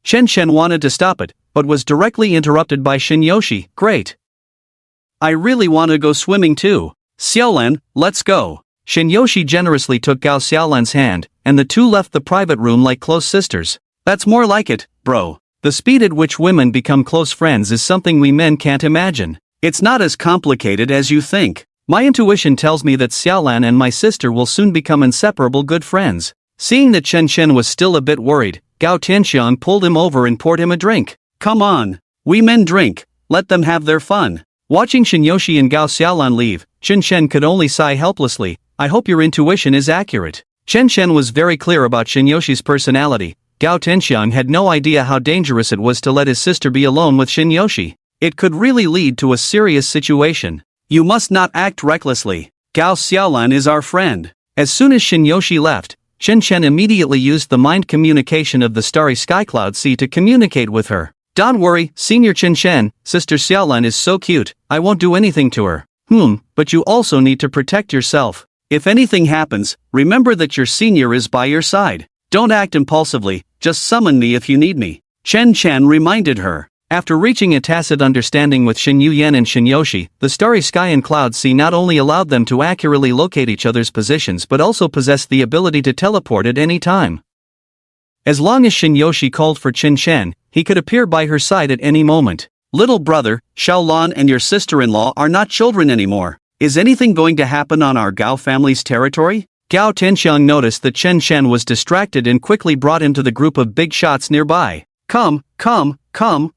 Chen Chen wanted to stop it, but was directly interrupted by Shinyoshi. "Great. I really want to go swimming too. Xiaolan, let's go." Shinyoshi generously took Gao Xiaolan's hand, and the two left the private room like close sisters. That's more like it, bro. The speed at which women become close friends is something we men can't imagine. It's not as complicated as you think. My intuition tells me that Xiaolan and my sister will soon become inseparable good friends. Seeing that Chen Chen was still a bit worried, Gao Tianxiang pulled him over and poured him a drink. "Come on. We men drink. Let them have their fun." Watching Shinyoshi and Gao Xiaolan leave, Chen Chen could only sigh helplessly. "I hope your intuition is accurate." Chen Chen was very clear about Shinyoshi's personality. Gao Tianxiang had no idea how dangerous it was to let his sister be alone with Shinyoshi. It could really lead to a serious situation. "You must not act recklessly. Gao Xiaolan is our friend." As soon as Shinyoshi left, Chen Chen immediately used the mind communication of the starry sky cloud sea to communicate with her. "Don't worry, Senior Chen Chen, Sister Xiaolan is so cute, I won't do anything to her." But you also need to protect yourself. If anything happens, remember that your senior is by your side. Don't act impulsively, just summon me if you need me." Chen Chen reminded her. After reaching a tacit understanding with Shin Yuyan and Shinyoshi, the starry sky and cloud sea not only allowed them to accurately locate each other's positions but also possessed the ability to teleport at any time. As long as Shinyoshi called for Chen Chen, he could appear by her side at any moment. "Little brother, Xiaolan and your sister-in-law are not children anymore. Is anything going to happen on our Gao family's territory? Gao Tianxiang noticed that Chen Shen was distracted and quickly brought him to the group of big shots nearby. Come,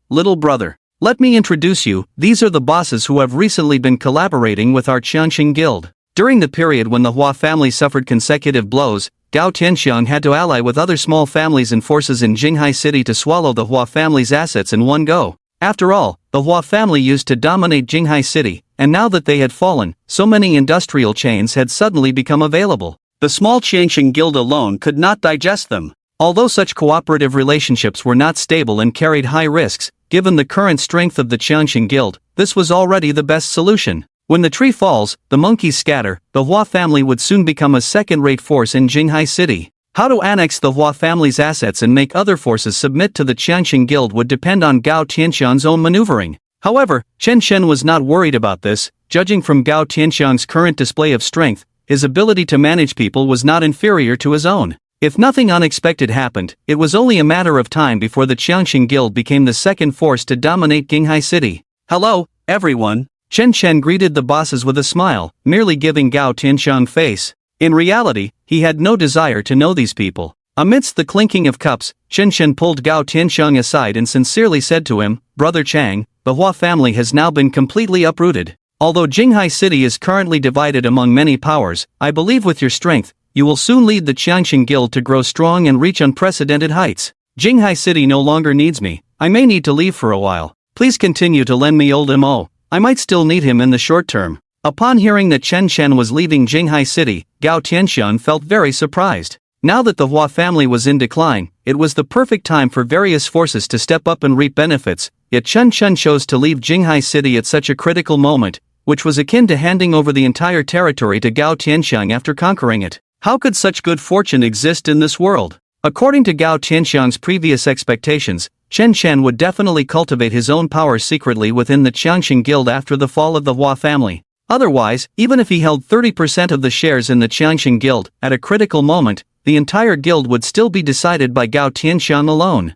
little brother. Let me introduce you, these are the bosses who have recently been collaborating with our Qianxing Guild. During the period when the Hua family suffered consecutive blows, Gao Tianxiang had to ally with other small families and forces in Jinghai City to swallow the Hua family's assets in one go. After all, the Hua family used to dominate Jinghai City, and now that they had fallen, so many industrial chains had suddenly become available. The small Qianxing Guild alone could not digest them. Although such cooperative relationships were not stable and carried high risks, given the current strength of the Qianxing Guild, this was already the best solution. When the tree falls, the monkeys scatter, the Hua family would soon become a second-rate force in Jinghai City. How to annex the Hua family's assets and make other forces submit to the Qianxing Guild would depend on Gao Tianxiang's own maneuvering. However, Chen Shen was not worried about this. Judging from Gao Tianxiang's current display of strength, his ability to manage people was not inferior to his own. If nothing unexpected happened, it was only a matter of time before the Qianxing Guild became the second force to dominate Jinghai City. Hello, everyone. Chen Shen greeted the bosses with a smile, merely giving Gao Tianxiang face. In reality, he had no desire to know these people. Amidst the clinking of cups, Chen Shen pulled Gao Tianxiang aside and sincerely said to him, Brother Chang, the Hua family has now been completely uprooted. Although Jinghai City is currently divided among many powers, I believe with your strength, you will soon lead the Qianxing Guild to grow strong and reach unprecedented heights. Jinghai City no longer needs me. I may need to leave for a while. Please continue to lend me old Mo. I might still need him in the short term. Upon hearing that Chen Shen was leaving Jinghai City, Gao Tianxiang felt very surprised. Now that the Hua family was in decline, it was the perfect time for various forces to step up and reap benefits, yet Chen Shen chose to leave Jinghai City at such a critical moment, which was akin to handing over the entire territory to Gao Tianxiang after conquering it. How could such good fortune exist in this world? According to Gao Tianxiang's previous expectations, Chen Shen would definitely cultivate his own power secretly within the Qianxing Guild after the fall of the Hua family. Otherwise, even if he held 30% of the shares in the Qianxing Guild, at a critical moment, the entire guild would still be decided by Gao Tianxiang alone.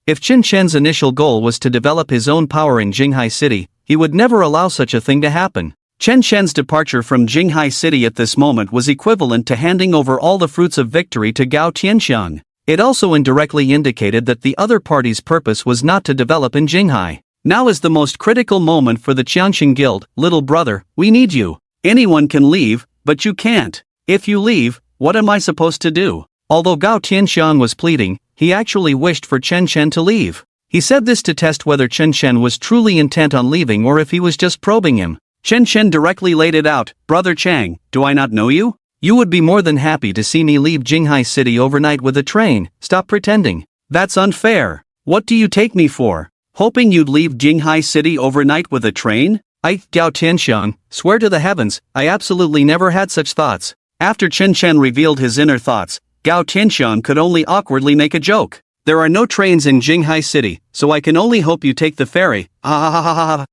If Chen Shen's initial goal was to develop his own power in Jinghai City, he would never allow such a thing to happen. Chen Shen's departure from Jinghai City at this moment was equivalent to handing over all the fruits of victory to Gao Tianxiang. It also indirectly indicated that the other party's purpose was not to develop in Jinghai. Now is the most critical moment for the Qianxing Guild. Little brother, we need you. Anyone can leave, but you can't. If you leave, what am I supposed to do? Although Gao Tianxiang was pleading, he actually wished for Chen Shen to leave. He said this to test whether Chen Shen was truly intent on leaving or if he was just probing him. Chen Shen directly laid it out, Brother Chang, do I not know you? You would be more than happy to see me leave Jinghai City overnight with a train. Stop pretending. That's unfair. What do you take me for? Hoping you'd leave Jinghai City overnight with a train? Gao Tianxiang, swear to the heavens, I absolutely never had such thoughts. After Chen Shen revealed his inner thoughts, Gao Tianxiang could only awkwardly make a joke. There are no trains in Jinghai City, so I can only hope you take the ferry. At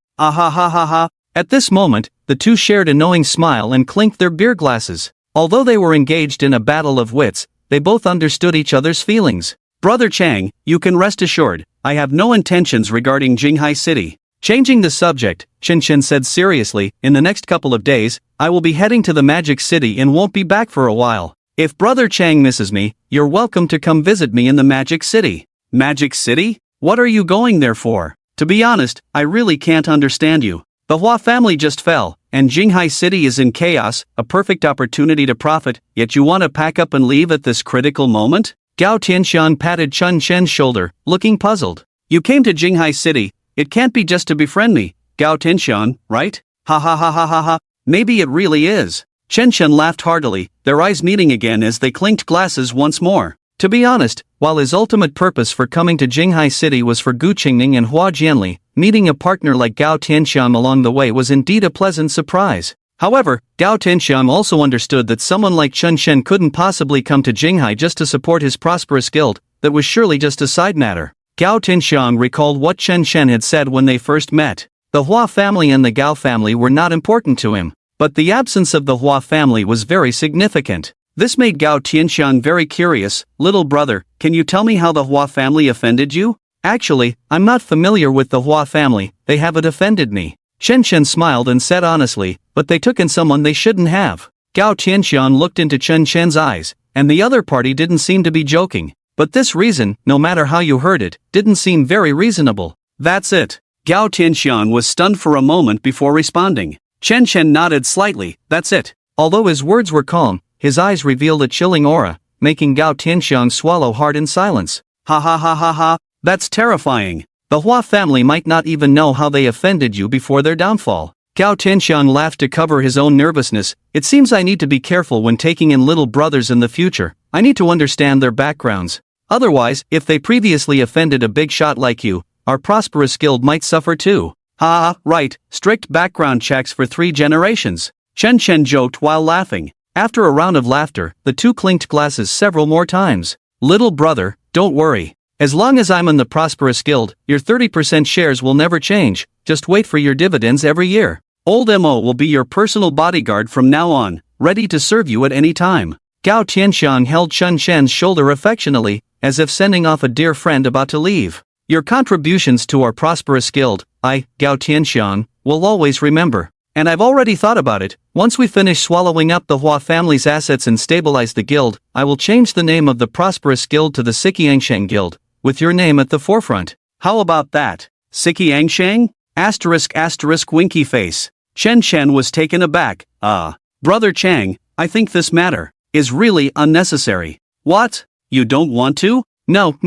this moment, the two shared a knowing smile and clinked their beer glasses. Although they were engaged in a battle of wits, they both understood each other's feelings. Brother Chang, you can rest assured, I have no intentions regarding Jinghai City. Changing the subject, Chen Shen said seriously, in the next couple of days, I will be heading to the Magic City and won't be back for a while. If Brother Chang misses me, you're welcome to come visit me in the Magic City. Magic City? What are you going there for? To be honest, I really can't understand you. The Hua family just fell, and Jinghai City is in chaos, a perfect opportunity to profit, yet you want to pack up and leave at this critical moment? Gao Tianxiang patted Chen Shen's shoulder, looking puzzled. You came to Jinghai City, it can't be just to befriend me, Gao Tianxiang, right? Ha. Maybe it really is. Chen Shen laughed heartily, their eyes meeting again as they clinked glasses once more. To be honest, while his ultimate purpose for coming to Jinghai City was for Gu Qingning and Hua Jianli, meeting a partner like Gao Tianxiang along the way was indeed a pleasant surprise. However, Gao Tianxiang also understood that someone like Chen Shen couldn't possibly come to Jinghai just to support his prosperous guild, that was surely just a side matter. Gao Tianxiang recalled what Chen Shen had said when they first met. The Hua family and the Gao family were not important to him, but the absence of the Hua family was very significant. This made Gao Tianxiang very curious. Little brother, can you tell me how the Hua family offended you? Actually, I'm not familiar with the Hua family, they haven't offended me. Chen Chen smiled and said honestly, but they took in someone they shouldn't have. Gao Tianxian looked into Chen Chen's eyes, and the other party didn't seem to be joking. But this reason, no matter how you heard it, didn't seem very reasonable. That's it. Gao Tianxian was stunned for a moment before responding. Chen Chen nodded slightly, that's it. Although his words were calm, his eyes revealed a chilling aura, making Gao Tianxian swallow hard in silence. Ha ha ha ha ha, that's terrifying. The Hua family might not even know how they offended you before their downfall. Gao Tianxiang laughed to cover his own nervousness. It seems I need to be careful when taking in little brothers in the future. I need to understand their backgrounds. Otherwise, if they previously offended a big shot like you, our prosperous guild might suffer too. Ha, right, strict background checks for 3 generations. Chen Chen joked while laughing. After a round of laughter, the two clinked glasses several more times. Little brother, don't worry. As long as I'm in the prosperous guild, your 30% shares will never change, just wait for your dividends every year. Old Mo will be your personal bodyguard from now on, ready to serve you at any time. Gao Tianxiang held Chen Chen's shoulder affectionately, as if sending off a dear friend about to leave. Your contributions to our prosperous guild, I, Gao Tianxiang, will always remember. And I've already thought about it. Once we finish swallowing up the Hua family's assets and stabilize the guild, I will change the name of the prosperous guild to the Siqiangsheng Guild, with your name at the forefront. How about that? Siqiangsheng? *** winky face. Chen Chen was taken aback. Brother Chang, I think this matter is really unnecessary. What? You don't want to? No,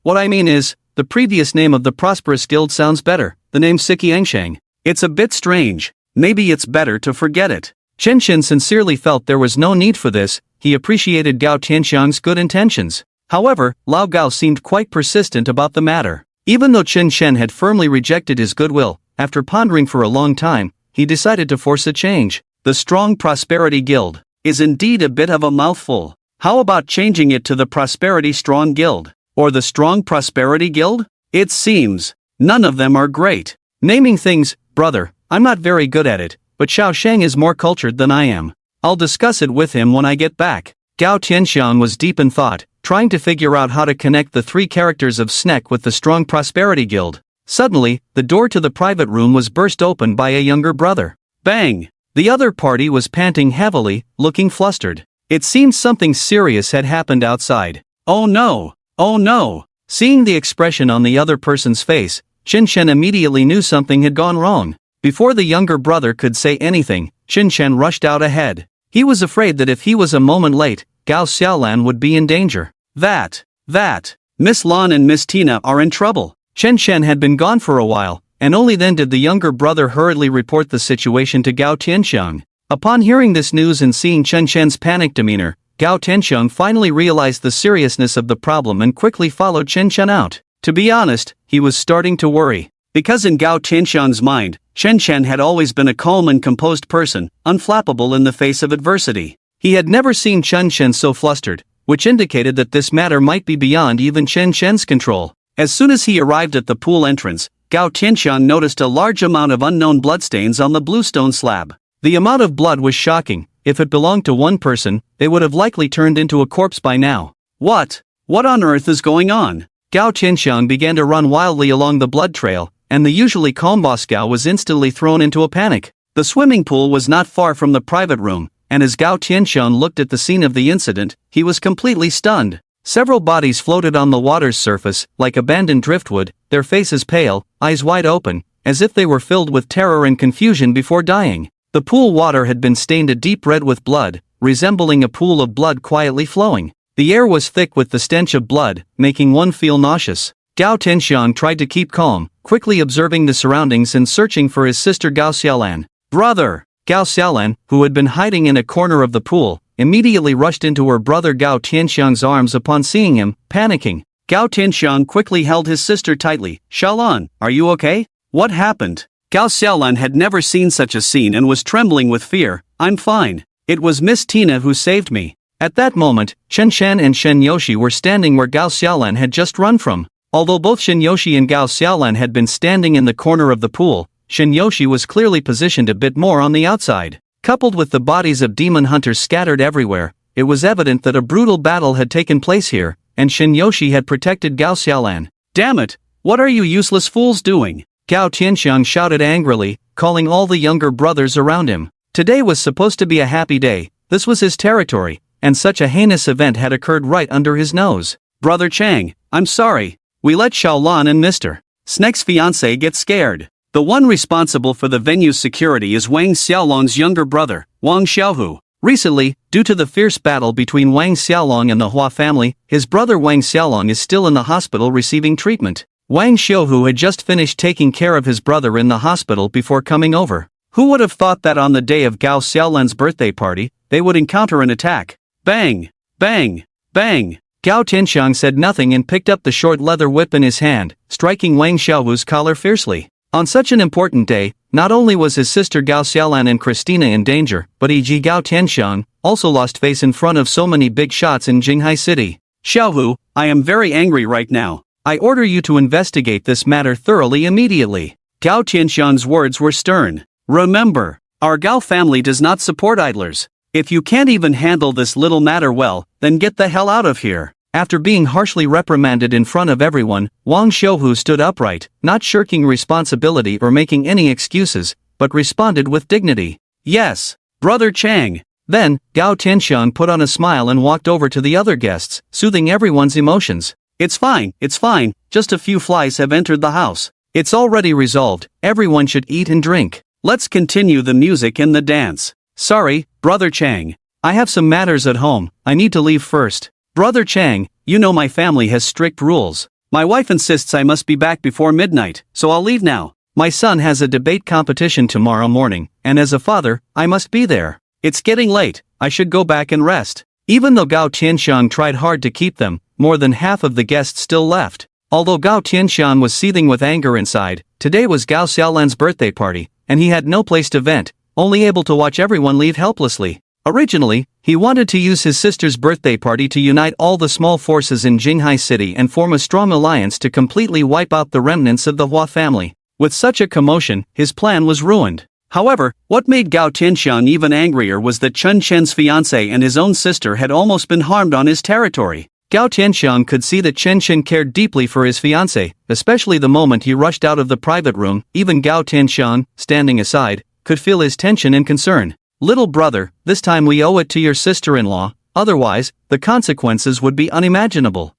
what I mean is, the previous name of the prosperous guild sounds better, the name Siqiangsheng. It's a bit strange. Maybe it's better to forget it. Chen Chen sincerely felt there was no need for this. He appreciated Gao Tianxiang's good intentions. However, Lao Gao seemed quite persistent about the matter. Even though Chen Chen had firmly rejected his goodwill, after pondering for a long time, he decided to force a change. The Strong Prosperity Guild is indeed a bit of a mouthful. How about changing it to the Prosperity Strong Guild? Or the Strong Prosperity Guild? It seems none of them are great. Naming things, brother, I'm not very good at it, but Xiao Sheng is more cultured than I am. I'll discuss it with him when I get back. Gao Tianxiang was deep in thought, trying to figure out how to connect the 3 characters of Snek with the Strong Prosperity Guild. Suddenly, the door to the private room was burst open by a younger brother. Bang! The other party was panting heavily, looking flustered. It seemed something serious had happened outside. Oh no! Oh no! Seeing the expression on the other person's face, Chen Chen immediately knew something had gone wrong. Before the younger brother could say anything, Chen Chen rushed out ahead. He was afraid that if he was a moment late, Gao Xiaolan would be in danger. That, Miss Lan and Miss Tina are in trouble. Chen Chen had been gone for a while, and only then did the younger brother hurriedly report the situation to Gao Tianxiang. Upon hearing this news and seeing Chen Chen's panicked demeanor, Gao Tianxiang finally realized the seriousness of the problem and quickly followed Chen Chen out. To be honest, he was starting to worry. Because in Gao Tianxiang's mind, Chen Chen had always been a calm and composed person, unflappable in the face of adversity. He had never seen Chen Chen so flustered, which indicated that this matter might be beyond even Chen Chen's control. As soon as he arrived at the pool entrance, Gao Tianxiang noticed a large amount of unknown bloodstains on the bluestone slab. The amount of blood was shocking. If it belonged to one person, they would have likely turned into a corpse by now. What on earth is going on? Gao Tianxiang began to run wildly along the blood trail, and the usually calm boss Gao was instantly thrown into a panic. The swimming pool was not far from the private room, and as Gao Tianxiang looked at the scene of the incident, he was completely stunned. Several bodies floated on the water's surface, like abandoned driftwood, their faces pale, eyes wide open, as if they were filled with terror and confusion before dying. The pool water had been stained a deep red with blood, resembling a pool of blood quietly flowing. The air was thick with the stench of blood, making one feel nauseous. Gao Tianxiang tried to keep calm, quickly observing the surroundings and searching for his sister Gao Xiaolan. Brother! Gao Xiaolan, who had been hiding in a corner of the pool, immediately rushed into her brother Gao Tianxiang's arms upon seeing him, panicking. Gao Tianxiang quickly held his sister tightly. Xiaolan, are you okay? What happened? Gao Xiaolan had never seen such a scene and was trembling with fear. I'm fine. It was Miss Tina who saved me. At that moment, Chen Chen and Shen Yoshi were standing where Gao Xiaolan had just run from. Although both Shen Yoshi and Gao Xiaolan had been standing in the corner of the pool, Shen Yoshi was clearly positioned a bit more on the outside. Coupled with the bodies of demon hunters scattered everywhere, it was evident that a brutal battle had taken place here, and Shen Yoshi had protected Gao Xiaolan. Damn it! What are you useless fools doing? Gao Tianxiang shouted angrily, calling all the younger brothers around him. Today was supposed to be a happy day, this was his territory, and such a heinous event had occurred right under his nose. Brother Chang, I'm sorry. We let Xiaolan and Mr. Snek's fiancé get scared. The one responsible for the venue's security is Wang Xiaolong's younger brother, Wang Xiaohu. Recently, due to the fierce battle between Wang Xiaolong and the Hua family, his brother Wang Xiaolong is still in the hospital receiving treatment. Wang Xiaohu had just finished taking care of his brother in the hospital before coming over. Who would have thought that on the day of Gao Xiaolan's birthday party, they would encounter an attack? Bang! Bang! Bang! Gao Tianxiang said nothing and picked up the short leather whip in his hand, striking Wang Xiaohu's collar fiercely. On such an important day, not only was his sister Gao Xiaolan and Christina in danger, but E.G. Gao Tianxiang also lost face in front of so many big shots in Jinghai City. Xiaohu, I am very angry right now. I order you to investigate this matter thoroughly immediately. Gao Tianxiang's words were stern. Remember, our Gao family does not support idlers. If you can't even handle this little matter well, then get the hell out of here. After being harshly reprimanded in front of everyone, Wang Xiaohu stood upright, not shirking responsibility or making any excuses, but responded with dignity. Yes, Brother Chang. Then, Gao Tianxiang put on a smile and walked over to the other guests, soothing everyone's emotions. It's fine, just a few flies have entered the house. It's already resolved, everyone should eat and drink. Let's continue the music and the dance. Sorry, Brother Chang. I have some matters at home, I need to leave first. Brother Chang, you know my family has strict rules. My wife insists I must be back before midnight, so I'll leave now. My son has a debate competition tomorrow morning, and as a father, I must be there. It's getting late, I should go back and rest. Even though Gao Tianxiang tried hard to keep them, more than half of the guests still left. Although Gao Tianxiang was seething with anger inside, today was Gao Xiaolan's birthday party, and he had no place to vent, only able to watch everyone leave helplessly. Originally, he wanted to use his sister's birthday party to unite all the small forces in Jinghai City and form a strong alliance to completely wipe out the remnants of the Hua family. With such a commotion, his plan was ruined. However, what made Gao Tianxiang even angrier was that Chen Chen's fiancé and his own sister had almost been harmed on his territory. Gao Tianxiang could see that Chen Chen cared deeply for his fiancé, especially the moment he rushed out of the private room. Even Gao Tianxiang, standing aside, could feel his tension and concern. Little brother, this time we owe it to your sister-in-law, otherwise, the consequences would be unimaginable.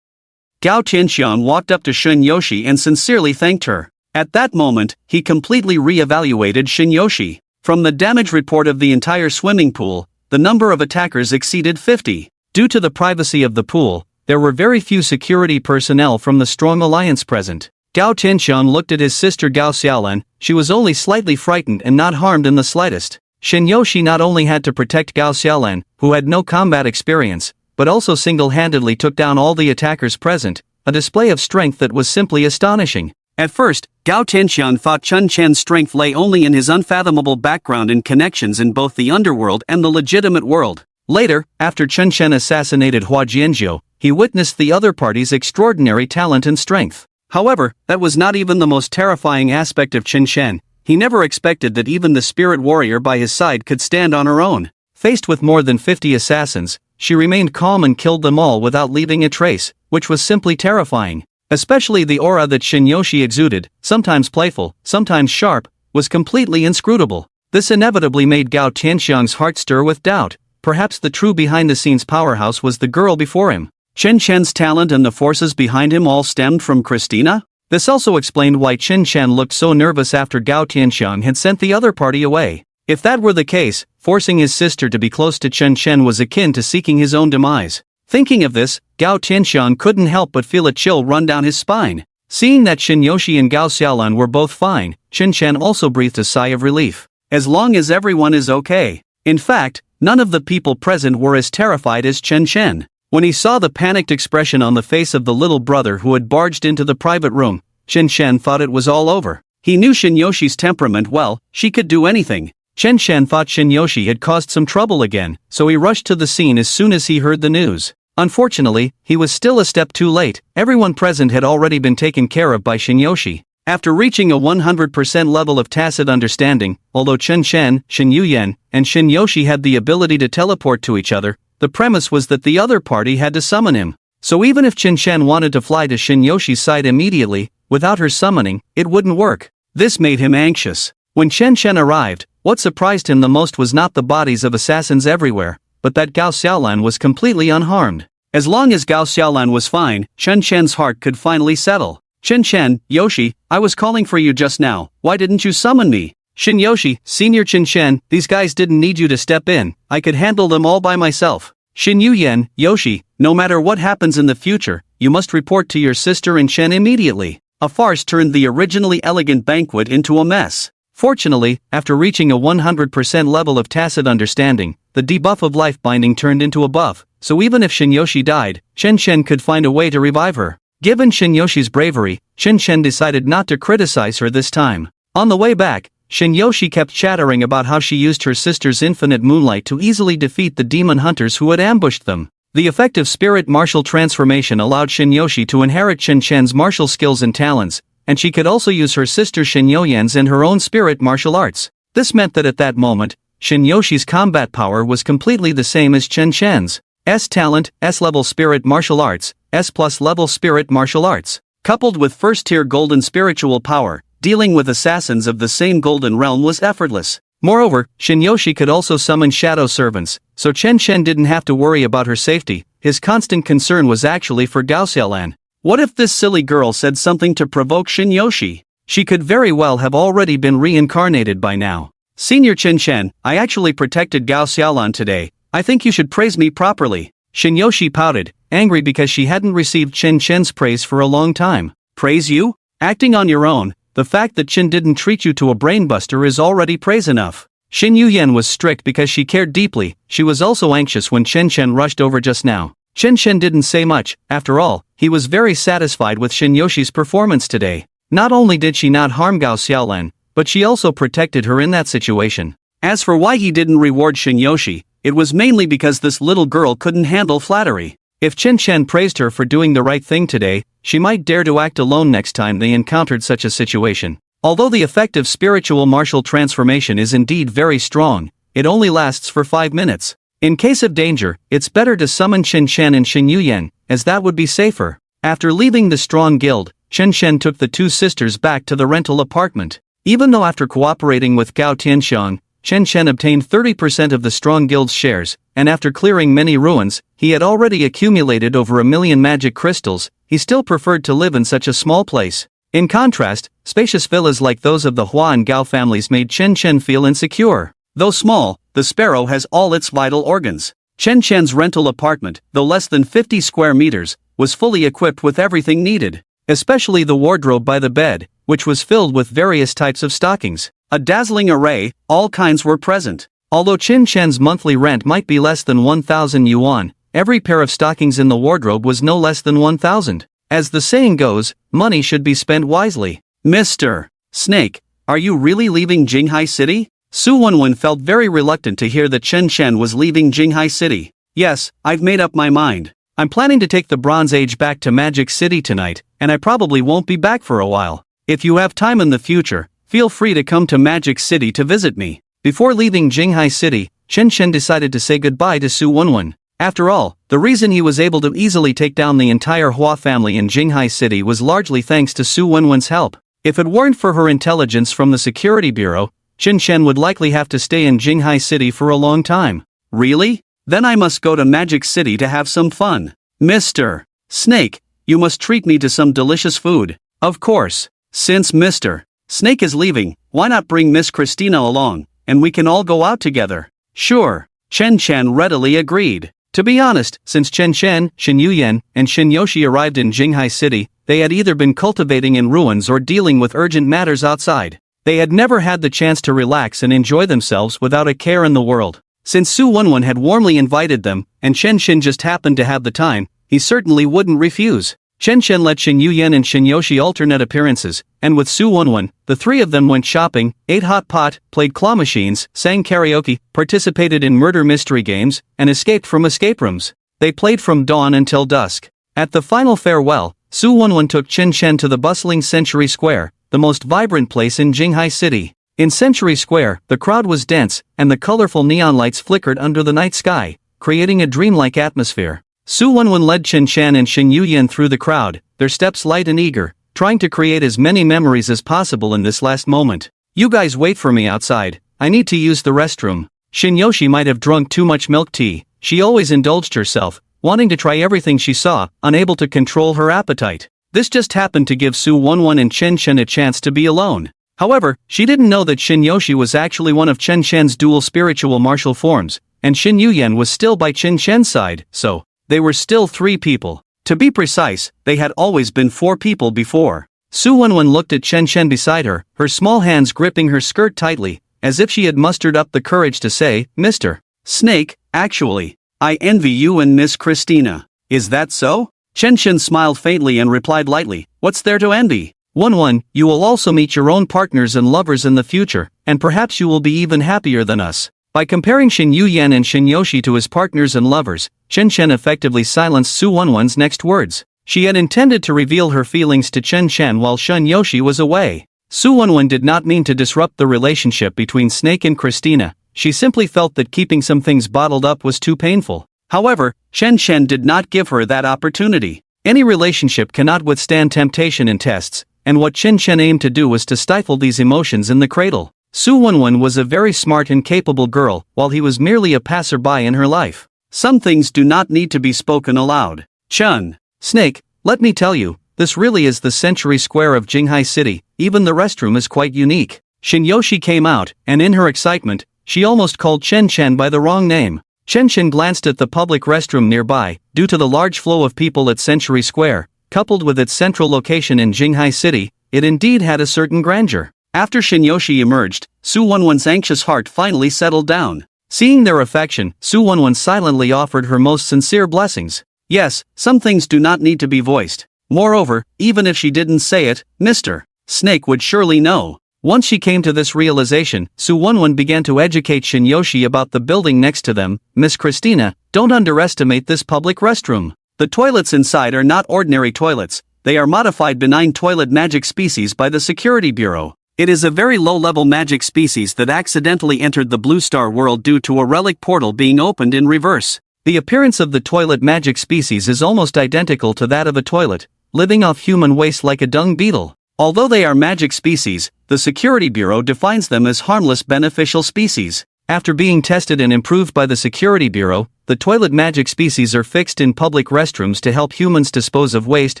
Gao Tianxiang walked up to Shen Yoshi and sincerely thanked her. At that moment, he completely re-evaluated Shen Yoshi. From the damage report of the entire swimming pool, the number of attackers exceeded 50. Due to the privacy of the pool, there were very few security personnel from the strong alliance present. Gao Tianxiang looked at his sister Gao Xiaolan, she was only slightly frightened and not harmed in the slightest. Shen Yoshi not only had to protect Gao Xiaolan, who had no combat experience, but also single-handedly took down all the attackers present, a display of strength that was simply astonishing. At first, Gao Tianxiang thought Chen Chen's strength lay only in his unfathomable background and connections in both the underworld and the legitimate world. Later, after Chen Chen assassinated Hua Jianzhou, he witnessed the other party's extraordinary talent and strength. However, that was not even the most terrifying aspect of Chen Chen. He never expected that even the spirit warrior by his side could stand on her own. Faced with more than 50 assassins, she remained calm and killed them all without leaving a trace, which was simply terrifying. Especially the aura that Shen Yoshi exuded, sometimes playful, sometimes sharp, was completely inscrutable. This inevitably made Gao Tianxiang's heart stir with doubt. Perhaps the true behind-the-scenes powerhouse was the girl before him. Chen Chen's talent and the forces behind him all stemmed from Christina? This also explained why Chen Chen looked so nervous after Gao Tianxiang had sent the other party away. If that were the case, forcing his sister to be close to Chen Chen was akin to seeking his own demise. Thinking of this, Gao Tianxiang couldn't help but feel a chill run down his spine. Seeing that Shen Yoshi and Gao Xiaolan were both fine, Chen Chen also breathed a sigh of relief. As long as everyone is okay. In fact, none of the people present were as terrified as Chen Chen. When he saw the panicked expression on the face of the little brother who had barged into the private room, Chen Chen thought it was all over. He knew Shen Yoshi's temperament well, she could do anything. Chen Chen thought Shen Yoshi had caused some trouble again, so he rushed to the scene as soon as he heard the news. Unfortunately, he was still a step too late. Everyone present had already been taken care of by Shen Yoshi. After reaching a 100% level of tacit understanding, although Chen Chen, Shen Yuyan, and Shen Yoshi had the ability to teleport to each other, the premise was that the other party had to summon him. So even if Chen Chen wanted to fly to Shen Yoshi's side immediately, without her summoning, it wouldn't work. This made him anxious. When Chen Chen arrived, what surprised him the most was not the bodies of assassins everywhere, but that Gao Xiaolan was completely unharmed. As long as Gao Xiaolan was fine, Chen Chen's heart could finally settle. Chen Chen, Yoshi, I was calling for you just now, why didn't you summon me? Shin Yoshi, Senior Chen Chen, these guys didn't need you to step in, I could handle them all by myself. Shin Yuyen, Yoshi, no matter what happens in the future, you must report to your sister and Chen immediately. A farce turned the originally elegant banquet into a mess. Fortunately, after reaching a 100% level of tacit understanding, the debuff of life binding turned into a buff, so even if Shinyoshi died, Chen Chen could find a way to revive her. Given Shinyoshi's bravery, Chen Chen decided not to criticize her this time. On the way back, Shinyoshi kept chattering about how she used her sister's infinite moonlight to easily defeat the demon hunters who had ambushed them. The effective spirit martial transformation allowed Shinyoshi to inherit Chen Chen's martial skills and talents, and she could also use her sister Shinyoyen's and her own spirit martial arts. This meant that at that moment, Shinyoshi's combat power was completely the same as Chen Chen's. S talent, S-level spirit martial arts, S+ level spirit martial arts. Coupled with first-tier golden spiritual power, dealing with assassins of the same golden realm was effortless. Moreover, Shinyoshi could also summon shadow servants, so Chen Chen didn't have to worry about her safety. His constant concern was actually for Gao Xiaolan. What if this silly girl said something to provoke Shinyoshi? She could very well have already been reincarnated by now. Senior Chen Chen, I actually protected Gao Xiaolan today, I think you should praise me properly. Shinyoshi pouted, angry because she hadn't received Chen Chen's praise for a long time. Praise you? Acting on your own, the fact that Chen didn't treat you to a brainbuster is already praise enough. Shin Yuyen was strict because she cared deeply. She was also anxious when Chen Chen rushed over just now. Chen Chen didn't say much, after all, he was very satisfied with Shinyoshi's performance today. Not only did she not harm Gao Xiaolan, but she also protected her in that situation. As for why he didn't reward Shinyoshi, it was mainly because this little girl couldn't handle flattery. If Chen Chen praised her for doing the right thing today, she might dare to act alone next time they encountered such a situation. Although the effective spiritual martial transformation is indeed very strong, it only lasts for 5 minutes. In case of danger, it's better to summon Chen Chen and Shin Yuyen, as that would be safer. After leaving the strong guild, Chen Chen took the two sisters back to the rental apartment. Even though after cooperating with Gao Tianxiang, Chen Chen obtained 30% of the strong guild's shares, and after clearing many ruins, he had already accumulated over 1 million magic crystals, he still preferred to live in such a small place. In contrast, spacious villas like those of the Hua and Gao families made Chen Chen feel insecure. Though small, the sparrow has all its vital organs. Chen Chen's rental apartment, though less than 50 square meters, was fully equipped with everything needed, especially the wardrobe by the bed, which was filled with various types of stockings. A dazzling array, all kinds were present. Although Chen Chen's monthly rent might be less than 1,000 yuan, every pair of stockings in the wardrobe was no less than 1,000. As the saying goes, money should be spent wisely. Mr. Snake, are you really leaving Jinghai City? Su Wenwen felt very reluctant to hear that Chen Chen was leaving Jinghai City. Yes, I've made up my mind. I'm planning to take the Bronze Age back to Magic City tonight, and I probably won't be back for a while. If you have time in the future, feel free to come to Magic City to visit me. Before leaving Jinghai City, Chen Chen decided to say goodbye to Su Wenwen. After all, the reason he was able to easily take down the entire Hua family in Jinghai City was largely thanks to Su Wenwen's help. If it weren't for her intelligence from the security bureau, Chen Chen would likely have to stay in Jinghai City for a long time. Really? Then I must go to Magic City to have some fun. Mr. Snake, you must treat me to some delicious food. Of course. Since Mr. Snake is leaving, why not bring Miss Christina along, and we can all go out together? Sure. Chen Chen readily agreed. To be honest, since Chen Chen, Shin Yuyen, and Shin Yoshi arrived in Jinghai City, they had either been cultivating in ruins or dealing with urgent matters outside. They had never had the chance to relax and enjoy themselves without a care in the world. Since Su Wenwen had warmly invited them, and Chen Chen just happened to have the time, he certainly wouldn't refuse. Chen Chen let Shin Yuyen and Shin Yoshi alternate appearances, and with Su Wenwen, the three of them went shopping, ate hot pot, played claw machines, sang karaoke, participated in murder mystery games, and escaped from escape rooms. They played from dawn until dusk. At the final farewell, Su Wenwen took Chen Chen to the bustling Century Square, the most vibrant place in Jinghai City. In Century Square, the crowd was dense, and the colorful neon lights flickered under the night sky, creating a dreamlike atmosphere. Su Wenwen led Chen Chen and Shin Yuyen through the crowd, their steps light and eager, trying to create as many memories as possible in this last moment. You guys wait for me outside, I need to use the restroom. Shinyoshi might have drunk too much milk tea, she always indulged herself, wanting to try everything she saw, unable to control her appetite. This just happened to give Su Wenwen and Chen Shen a chance to be alone. However, she didn't know that Shinyoshi was actually one of Chen Shen's dual spiritual martial forms, and Shin Yuyan was still by Chen Shen's side, so they were still 3 people. To be precise, they had always been 4 people before. Su Wenwen looked at Chen Shen beside her, her small hands gripping her skirt tightly, as if she had mustered up the courage to say, "Mr. Snake, actually, I envy you and Miss Christina. Is that so?" Chen Shen smiled faintly and replied lightly, "What's there to envy? Wenwen, you will also meet your own partners and lovers in the future, and perhaps you will be even happier than us." By comparing Shin Yuyan and Shinyoshi to his partners and lovers, Chen Shen effectively silenced Su Wenwen's next words. She had intended to reveal her feelings to Chen Shen while Shinyoshi was away. Su Wenwen did not mean to disrupt the relationship between Snake and Christina, she simply felt that keeping some things bottled up was too painful. However, Chen Shen did not give her that opportunity. Any relationship cannot withstand temptation and tests, and what Chen Shen aimed to do was to stifle these emotions in the cradle. Su Wenwen was a very smart and capable girl, while he was merely a passerby in her life. Some things do not need to be spoken aloud. Chun. Snake, let me tell you, this really is the Century Square of Jinghai City, even the restroom is quite unique. Shinyoshi came out, and in her excitement, she almost called Chen Shen by the wrong name. Chen Shen glanced at the public restroom nearby. Due to the large flow of people at Century Square, coupled with its central location in Jinghai City, it indeed had a certain grandeur. After Shinyoshi emerged, Su Wenwen's anxious heart finally settled down. Seeing their affection, Su Wenwen silently offered her most sincere blessings. Yes, some things do not need to be voiced. Moreover, even if she didn't say it, Mr. Snake would surely know. Once she came to this realization, Su Wenwen began to educate Shinyoshi about the building next to them. "Miss Christina, don't underestimate this public restroom. The toilets inside are not ordinary toilets, they are modified benign toilet magic species by the Security Bureau. It is a very low-level magic species that accidentally entered the Blue Star world due to a relic portal being opened in reverse. The appearance of the toilet magic species is almost identical to that of a toilet, living off human waste like a dung beetle. Although they are magic species, the Security Bureau defines them as harmless beneficial species. After being tested and improved by the Security Bureau, the toilet magic species are fixed in public restrooms to help humans dispose of waste,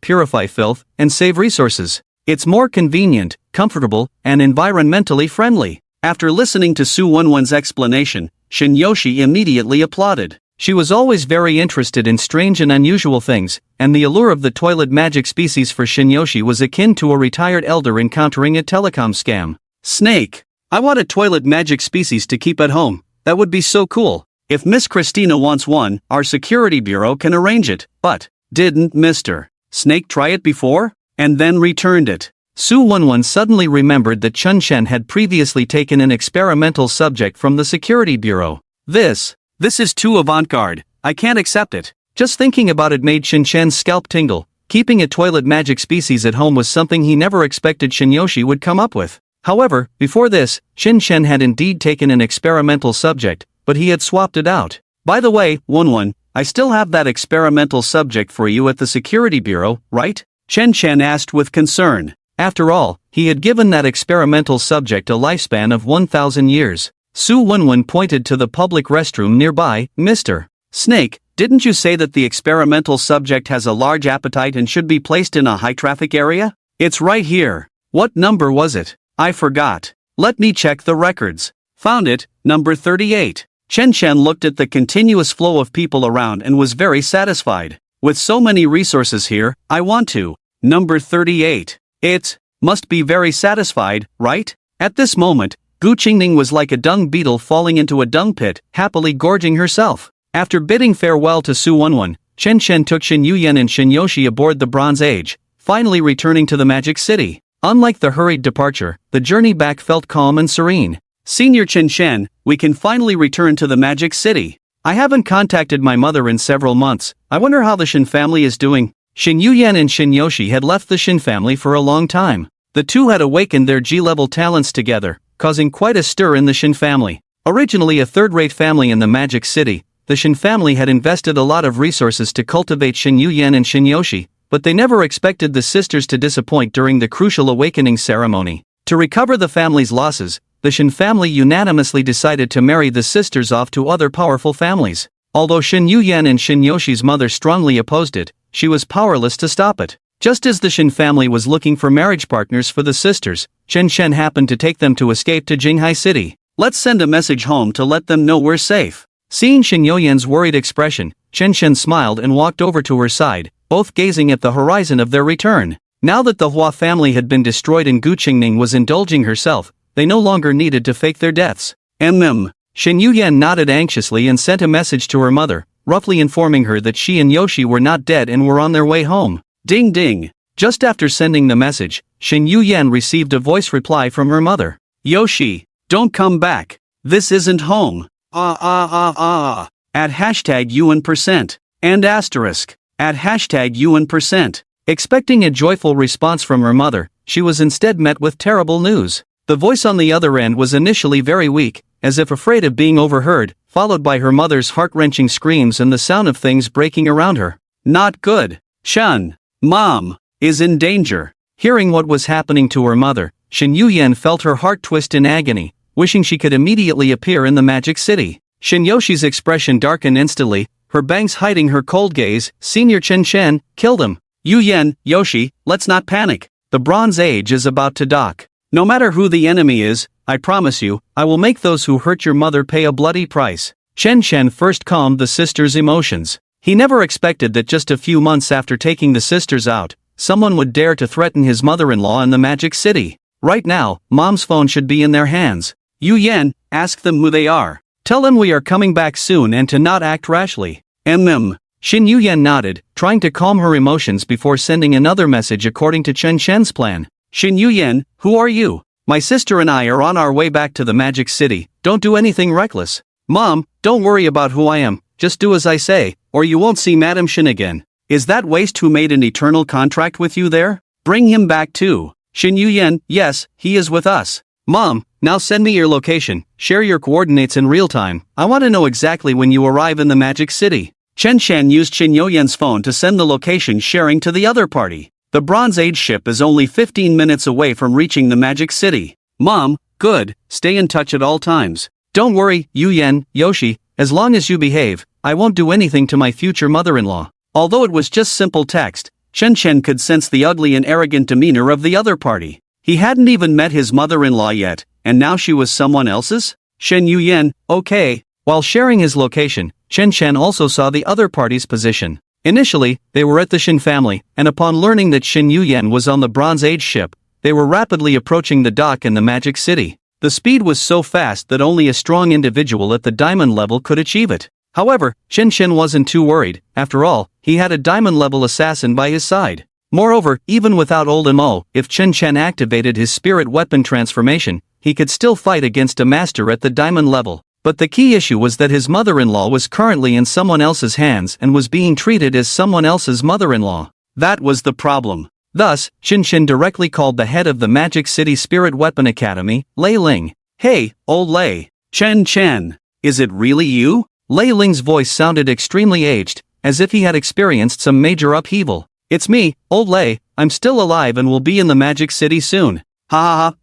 purify filth, and save resources. It's more convenient, comfortable, and environmentally friendly. After listening to Su Wenwen's explanation, Shinyoshi immediately applauded. She was always very interested in strange and unusual things, and the allure of the toilet magic species for Shinyoshi was akin to a retired elder encountering a telecom scam. "Snake, I want a toilet magic species to keep at home, that would be so cool. If Miss Christina wants one, our Security Bureau can arrange it." But didn't Mr. Snake try it before? And then returned it. Su Wenwen suddenly remembered that Chen Shen had previously taken an experimental subject from the Security Bureau. This is too avant-garde, I can't accept it. Just thinking about it made Chen Shen's scalp tingle. Keeping a toilet magic species at home was something he never expected Shinyoshi would come up with. However, before this, Chen Shen had indeed taken an experimental subject, but he had swapped it out. "By the way, Wenwen, I still have that experimental subject for you at the Security Bureau, right?" Chen Shen asked with concern. After all, he had given that experimental subject a lifespan of 1,000 years. Su Wenwen pointed to the public restroom nearby. "Mr. Snake, didn't you say that the experimental subject has a large appetite and should be placed in a high-traffic area? It's right here. What number was it? I forgot. Let me check the records." Found it, number 38. Chen Shen looked at the continuous flow of people around and was very satisfied. "With so many resources here, I want to. Number 38. It must be very satisfied, right?" At this moment, Gu Qingning was like a dung beetle falling into a dung pit, happily gorging herself. After bidding farewell to Su Wenwen, Chen Shen took Shin Yuyan and Shinyoshi aboard the Bronze Age, finally returning to the Magic City. Unlike the hurried departure, the journey back felt calm and serene. "Senior Chen Shen, we can finally return to the Magic City. I haven't contacted my mother in several months, I wonder how the Shin family is doing." Shin Yuyan and Shinyoshi had left the Shin family for a long time. The two had awakened their G-level talents together, causing quite a stir in the Shin family. Originally a third-rate family in the Magic City, the Shin family had invested a lot of resources to cultivate Shin Yuyan and Shinyoshi, but they never expected the sisters to disappoint during the crucial awakening ceremony. To recover the family's losses, the Shin family unanimously decided to marry the sisters off to other powerful families. Although Shin Yuyan and Shin Yoshi's mother strongly opposed it, she was powerless to stop it. Just as the Shin family was looking for marriage partners for the sisters, Chen Shen happened to take them to escape to Jinghai City. Let's send a message home to let them know we're safe. Seeing Shin Yuyan's worried expression, Chen Shen smiled and walked over to her side, both gazing at the horizon of their return. Now that the Hua family had been destroyed and Gu Qingning was indulging herself, they no longer needed to fake their deaths. Shin Yuyan nodded anxiously and sent a message to her mother, roughly informing her that she and Yoshi were not dead and were on their way home. Ding ding. Just after sending the message, Shin Yuyan received a voice reply from her mother. Yoshi, don't come back. This isn't home. At hashtag UN%. And asterisk. At hashtag UN%. Expecting a joyful response from her mother, she was instead met with terrible news. The voice on the other end was initially very weak, as if afraid of being overheard, followed by her mother's heart-wrenching screams and the sound of things breaking around her. Not good. Shun. Mom is in danger. Hearing what was happening to her mother, Shin Yuyan felt her heart twist in agony, wishing she could immediately appear in the Magic City. Shin Yoshi's expression darkened instantly, her bangs hiding her cold gaze. Senior Chen Shen, killed him. Yuyan, Yoshi, let's not panic. The Bronze Age is about to dock. No matter who the enemy is, I promise you, I will make those who hurt your mother pay a bloody price. Chen Shen first calmed the sisters' emotions. He never expected that just a few months after taking the sisters out, someone would dare to threaten his mother-in-law in the Magic City. Right now, Mom's phone should be in their hands. Yuyan, ask them who they are. Tell them we are coming back soon and to not act rashly. Shin Yuyan nodded, trying to calm her emotions before sending another message according to Chen Shen's plan. Shin Yuyan, who are you? My sister and I are on our way back to the Magic City. Don't do anything reckless. Mom, don't worry about who I am, just do as I say, or you won't see Madam Shin again. Is that waste who made an eternal contract with you there? Bring him back too. Shin Yuyan, yes, he is with us. Mom, now send me your location, share your coordinates in real time. I want to know exactly when you arrive in the Magic City. Chen Shen used Shin Yuyan's phone to send the location sharing to the other party. The Bronze Age ship is only 15 minutes away from reaching the Magic City. Mom, good, stay in touch at all times. Don't worry, Yuyan, Yoshi, as long as you behave, I won't do anything to my future mother-in-law. Although it was just simple text, Chen Shen could sense the ugly and arrogant demeanor of the other party. He hadn't even met his mother-in-law yet, and now she was someone else's? Shen Yuyan, okay. While sharing his location, Chen Shen also saw the other party's position. Initially, they were at the Shin family, and upon learning that Shin Yuyan was on the Bronze Age ship, they were rapidly approaching the dock in the Magic City. The speed was so fast that only a strong individual at the diamond level could achieve it. However, Chen Shen wasn't too worried. After all, he had a diamond-level assassin by his side. Moreover, even without Old Mo, if Chen Shen activated his spirit weapon transformation, he could still fight against a master at the diamond level. But the key issue was that his mother-in-law was currently in someone else's hands and was being treated as someone else's mother-in-law. That was the problem. Thus, Chen Shen directly called the head of the Magic City Spirit Weapon Academy, Lei Ling. Hey, old Lei. Chen, is it really you? Lei Ling's voice sounded extremely aged, as if he had experienced some major upheaval. It's me, old Lei, I'm still alive and will be in the Magic City soon.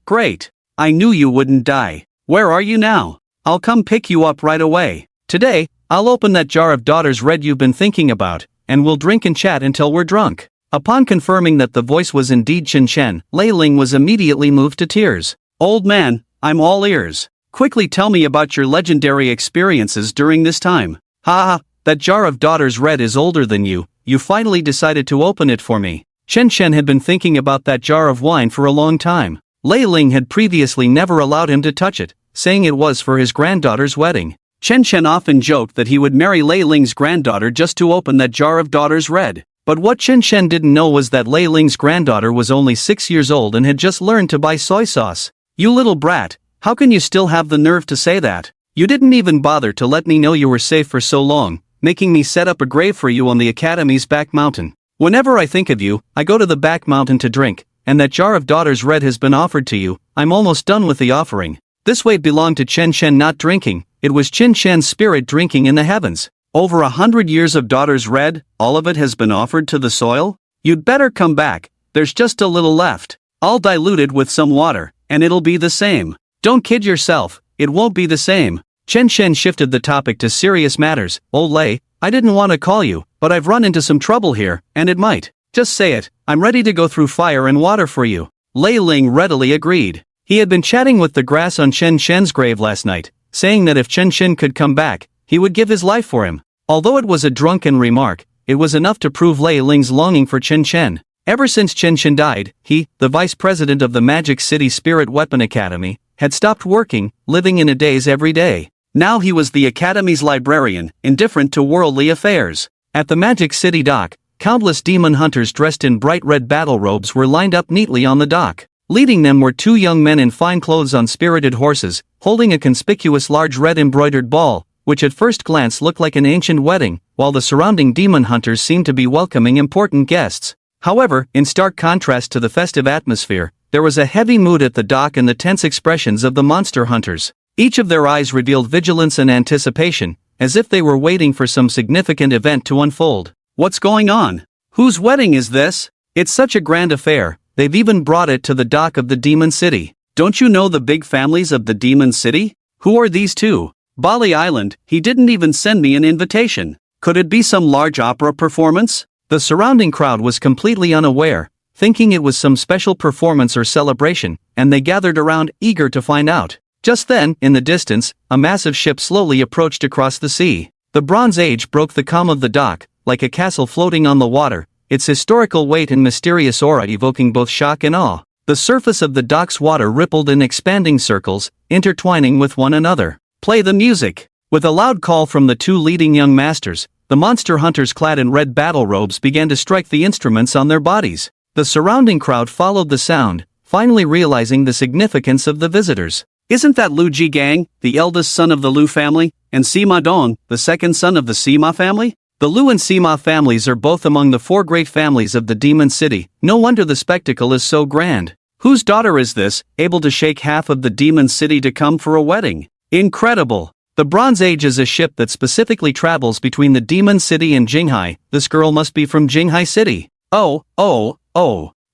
Great. I knew you wouldn't die. Where are you now? I'll come pick you up right away. Today, I'll open that jar of Daughter's Red you've been thinking about, and we'll drink and chat until we're drunk. Upon confirming that the voice was indeed Chen Shen, Lei Ling was immediately moved to tears. Old man, I'm all ears. Quickly tell me about your legendary experiences during this time. That jar of Daughter's Red is older than you. You finally decided to open it for me. Chen Shen had been thinking about that jar of wine for a long time. Lei Ling had previously never allowed him to touch it, saying it was for his granddaughter's wedding. Chen Shen often joked that he would marry Lei Ling's granddaughter just to open that jar of Daughter's Red. But what Chen Shen didn't know was that Lei Ling's granddaughter was only 6 years old and had just learned to buy soy sauce. You little brat, how can you still have the nerve to say that? You didn't even bother to let me know you were safe for so long, making me set up a grave for you on the Academy's back mountain. Whenever I think of you, I go to the back mountain to drink, and that jar of Daughter's Red has been offered to you. I'm almost done with the offering. This weight belonged to Chen Shen not drinking, it was Chen Shen's spirit drinking in the heavens. Over 100 years of Daughter's Red, all of it has been offered to the soil? You'd better come back, there's just a little left. I'll dilute it with some water, and it'll be the same. Don't kid yourself, it won't be the same. Chen Shen shifted the topic to serious matters. Oh Lei, I didn't want to call you, but I've run into some trouble here, and it might. Just say it, I'm ready to go through fire and water for you. Lei Ling readily agreed. He had been chatting with the grass on Chen Shen's grave last night, saying that if Chen Shen could come back, he would give his life for him. Although it was a drunken remark, it was enough to prove Lei Ling's longing for Chen Shen. Ever since Chen Shen died, he, the vice president of the Magic City Spirit Weapon Academy, had stopped working, living in a daze every day. Now he was the Academy's librarian, indifferent to worldly affairs. At the Magic City dock, countless demon hunters dressed in bright red battle robes were lined up neatly on the dock. Leading them were two young men in fine clothes on spirited horses, holding a conspicuous large red embroidered ball, which at first glance looked like an ancient wedding, while the surrounding demon hunters seemed to be welcoming important guests. However, in stark contrast to the festive atmosphere, there was a heavy mood at the dock and the tense expressions of the monster hunters. Each of their eyes revealed vigilance and anticipation, as if they were waiting for some significant event to unfold. What's going on? Whose wedding is this? It's such a grand affair, they've even brought it to the dock of the Demon City. Don't you know the big families of the Demon City? Who are these two? Bali Island, he didn't even send me an invitation. Could it be some large opera performance? The surrounding crowd was completely unaware, thinking it was some special performance or celebration, and they gathered around, eager to find out. Just then, in the distance, a massive ship slowly approached across the sea. The Bronze Age broke the calm of the dock, like a castle floating on the water, its historical weight and mysterious aura evoking both shock and awe. The surface of the dock's water rippled in expanding circles, intertwining with one another. Play the music! With a loud call from the two leading young masters, the monster hunters clad in red battle robes began to strike the instruments on their bodies. The surrounding crowd followed the sound, finally realizing the significance of the visitors. Isn't that Lu Jigang, the eldest son of the Lu family, and Sima Dong, the second son of the Sima family? The Lu and Sima families are both among the four great families of the Demon City. No wonder the spectacle is so grand. Whose daughter is this, able to shake half of the Demon City to come for a wedding? Incredible! The Bronze Age is a ship that specifically travels between the Demon City and Jinghai. This girl must be from Jinghai City. Oh,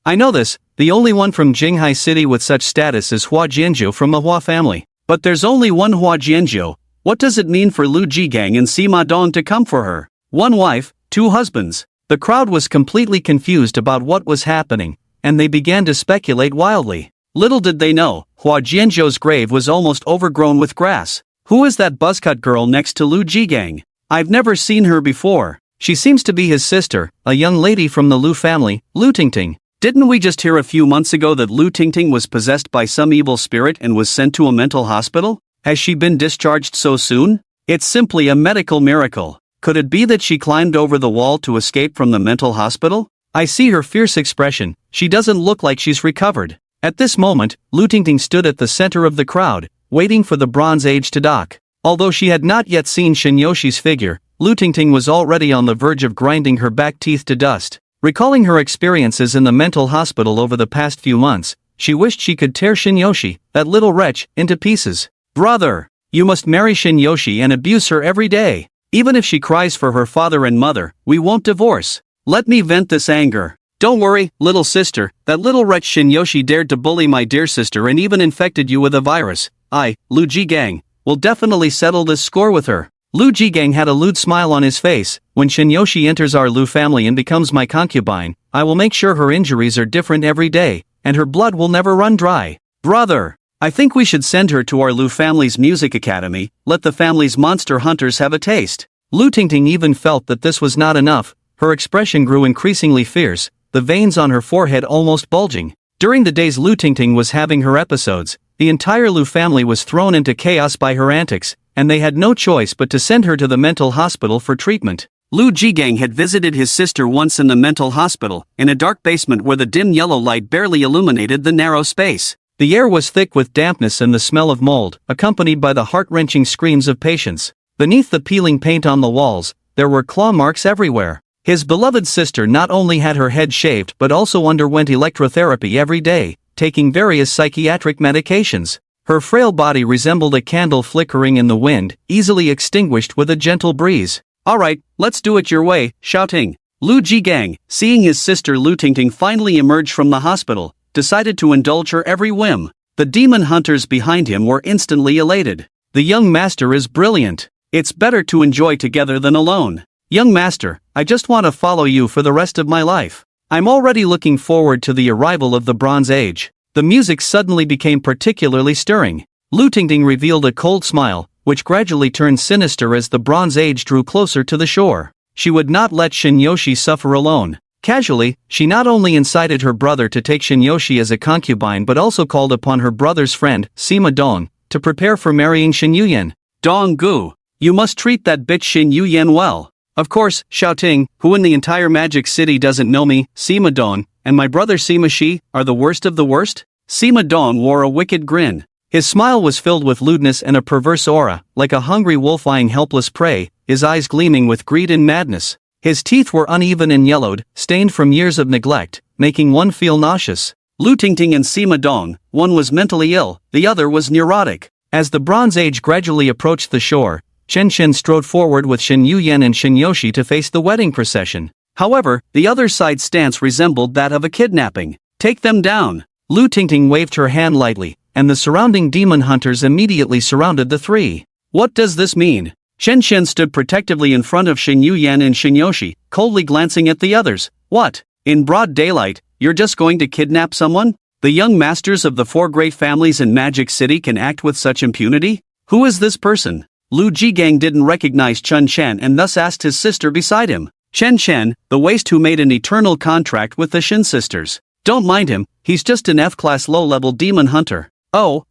I know this, the only one from Jinghai City with such status is Hua Jianzhou from the Hua family. But there's only one Hua Jianzhou. What does it mean for Lu Jigang and Sima Dong to come for her? One wife, two husbands. The crowd was completely confused about what was happening, and they began to speculate wildly. Little did they know, Hua Jianzhou's grave was almost overgrown with grass. Who is that buzzcut girl next to Lu Jigang? I've never seen her before. She seems to be his sister, a young lady from the Lu family, Lu Tingting. Didn't we just hear a few months ago that Lu Tingting was possessed by some evil spirit and was sent to a mental hospital? Has she been discharged so soon? It's simply a medical miracle. Could it be that she climbed over the wall to escape from the mental hospital? I see her fierce expression, she doesn't look like she's recovered. At this moment, Lu Tingting stood at the center of the crowd, waiting for the Bronze Age to dock. Although she had not yet seen Shinyoshi's figure, Lu Tingting was already on the verge of grinding her back teeth to dust. Recalling her experiences in the mental hospital over the past few months, she wished she could tear Shinyoshi, that little wretch, into pieces. Brother! You must marry Shinyoshi and abuse her every day. Even if she cries for her father and mother, we won't divorce. Let me vent this anger. Don't worry, little sister, that little wretch Shinyoshi dared to bully my dear sister and even infected you with a virus. I, Lu Jigang, will definitely settle this score with her. Lu Jigang had a lewd smile on his face. When Shinyoshi enters our Lu family and becomes my concubine, I will make sure her injuries are different every day, and her blood will never run dry. Brother! I think we should send her to our Lu family's music academy, let the family's monster hunters have a taste. Lu Tingting even felt that this was not enough. Her expression grew increasingly fierce, the veins on her forehead almost bulging. During the days Lu Tingting was having her episodes, the entire Lu family was thrown into chaos by her antics, and they had no choice but to send her to the mental hospital for treatment. Lu Jigang had visited his sister once in the mental hospital, in a dark basement where the dim yellow light barely illuminated the narrow space. The air was thick with dampness and the smell of mold, accompanied by the heart-wrenching screams of patients. Beneath the peeling paint on the walls, there were claw marks everywhere. His beloved sister not only had her head shaved but also underwent electrotherapy every day, taking various psychiatric medications. Her frail body resembled a candle flickering in the wind, easily extinguished with a gentle breeze. Alright, let's do it your way, shouting. Lu Jigang, seeing his sister Lu Tingting finally emerge from the hospital, decided to indulge her every whim. The demon hunters behind him were instantly elated. The young master is brilliant. It's better to enjoy together than alone. Young master, I just want to follow you for the rest of my life. I'm already looking forward to the arrival of the Bronze Age. The music suddenly became particularly stirring. Lu Tingting revealed a cold smile, which gradually turned sinister as the Bronze Age drew closer to the shore. She would not let Shinyoshi suffer alone. Casually, she not only incited her brother to take Shinyoshi as a concubine but also called upon her brother's friend, Sima Dong, to prepare for marrying Shin Yuyen. Dong Gu, you must treat that bitch Shin Yuyen well. Of course, Xiaoting, who in the entire Magic City doesn't know me, Sima Dong, and my brother Sima Shi, are the worst of the worst? Sima Dong wore a wicked grin. His smile was filled with lewdness and a perverse aura, like a hungry wolf eyeing helpless prey, his eyes gleaming with greed and madness. His teeth were uneven and yellowed, stained from years of neglect, making one feel nauseous. Lu Tingting and Sima Dong, one was mentally ill, the other was neurotic. As the Bronze Age gradually approached the shore, Chen Shen strode forward with Shin Yuyen and Shinyoshi to face the wedding procession. However, the other side's stance resembled that of a kidnapping. Take them down! Lu Tingting waved her hand lightly, and the surrounding demon hunters immediately surrounded the three. What does this mean? Chen Shen stood protectively in front of Shin Yuyen and Shinyoshi, coldly glancing at the others. What? In broad daylight, you're just going to kidnap someone? The young masters of the four great families in Magic City can act with such impunity? Who is this person? Lu Jigang didn't recognize Chen Shen and thus asked his sister beside him. Chen Shen, the waste who made an eternal contract with the Shin sisters. Don't mind him, he's just an F-class low-level demon hunter. Oh,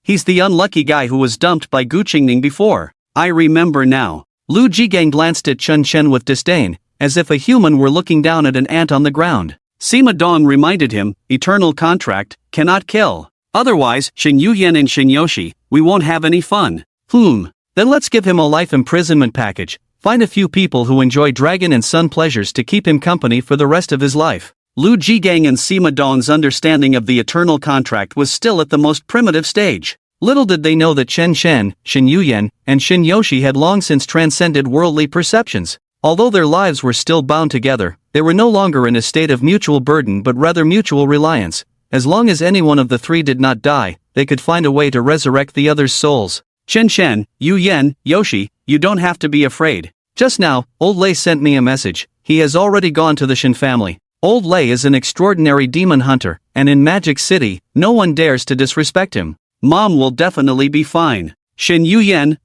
he's the unlucky guy who was dumped by Gu Qingning before. I remember now. Lu Jigang glanced at Chen Shen with disdain, as if a human were looking down at an ant on the ground. Sima Dong reminded him, eternal contract, cannot kill. Otherwise, Shin Yuyen and Shinyoshi, we won't have any fun. Then let's give him a life imprisonment package. Find a few people who enjoy dragon and sun pleasures to keep him company for the rest of his life. Lu Jigang and Sima Dong's understanding of the eternal contract was still at the most primitive stage. Little did they know that Chen Shen, Shin Yuyen, and Shin Yoshi had long since transcended worldly perceptions. Although their lives were still bound together, they were no longer in a state of mutual burden but rather mutual reliance. As long as any one of the three did not die, they could find a way to resurrect the other's souls. Chen Shen, Yuyen, Yoshi, you don't have to be afraid. Just now, Old Lei sent me a message. He has already gone to the Shin family. Old Lei is an extraordinary demon hunter, and in Magic City, no one dares to disrespect him. Mom will definitely be fine. Shin Yuyen,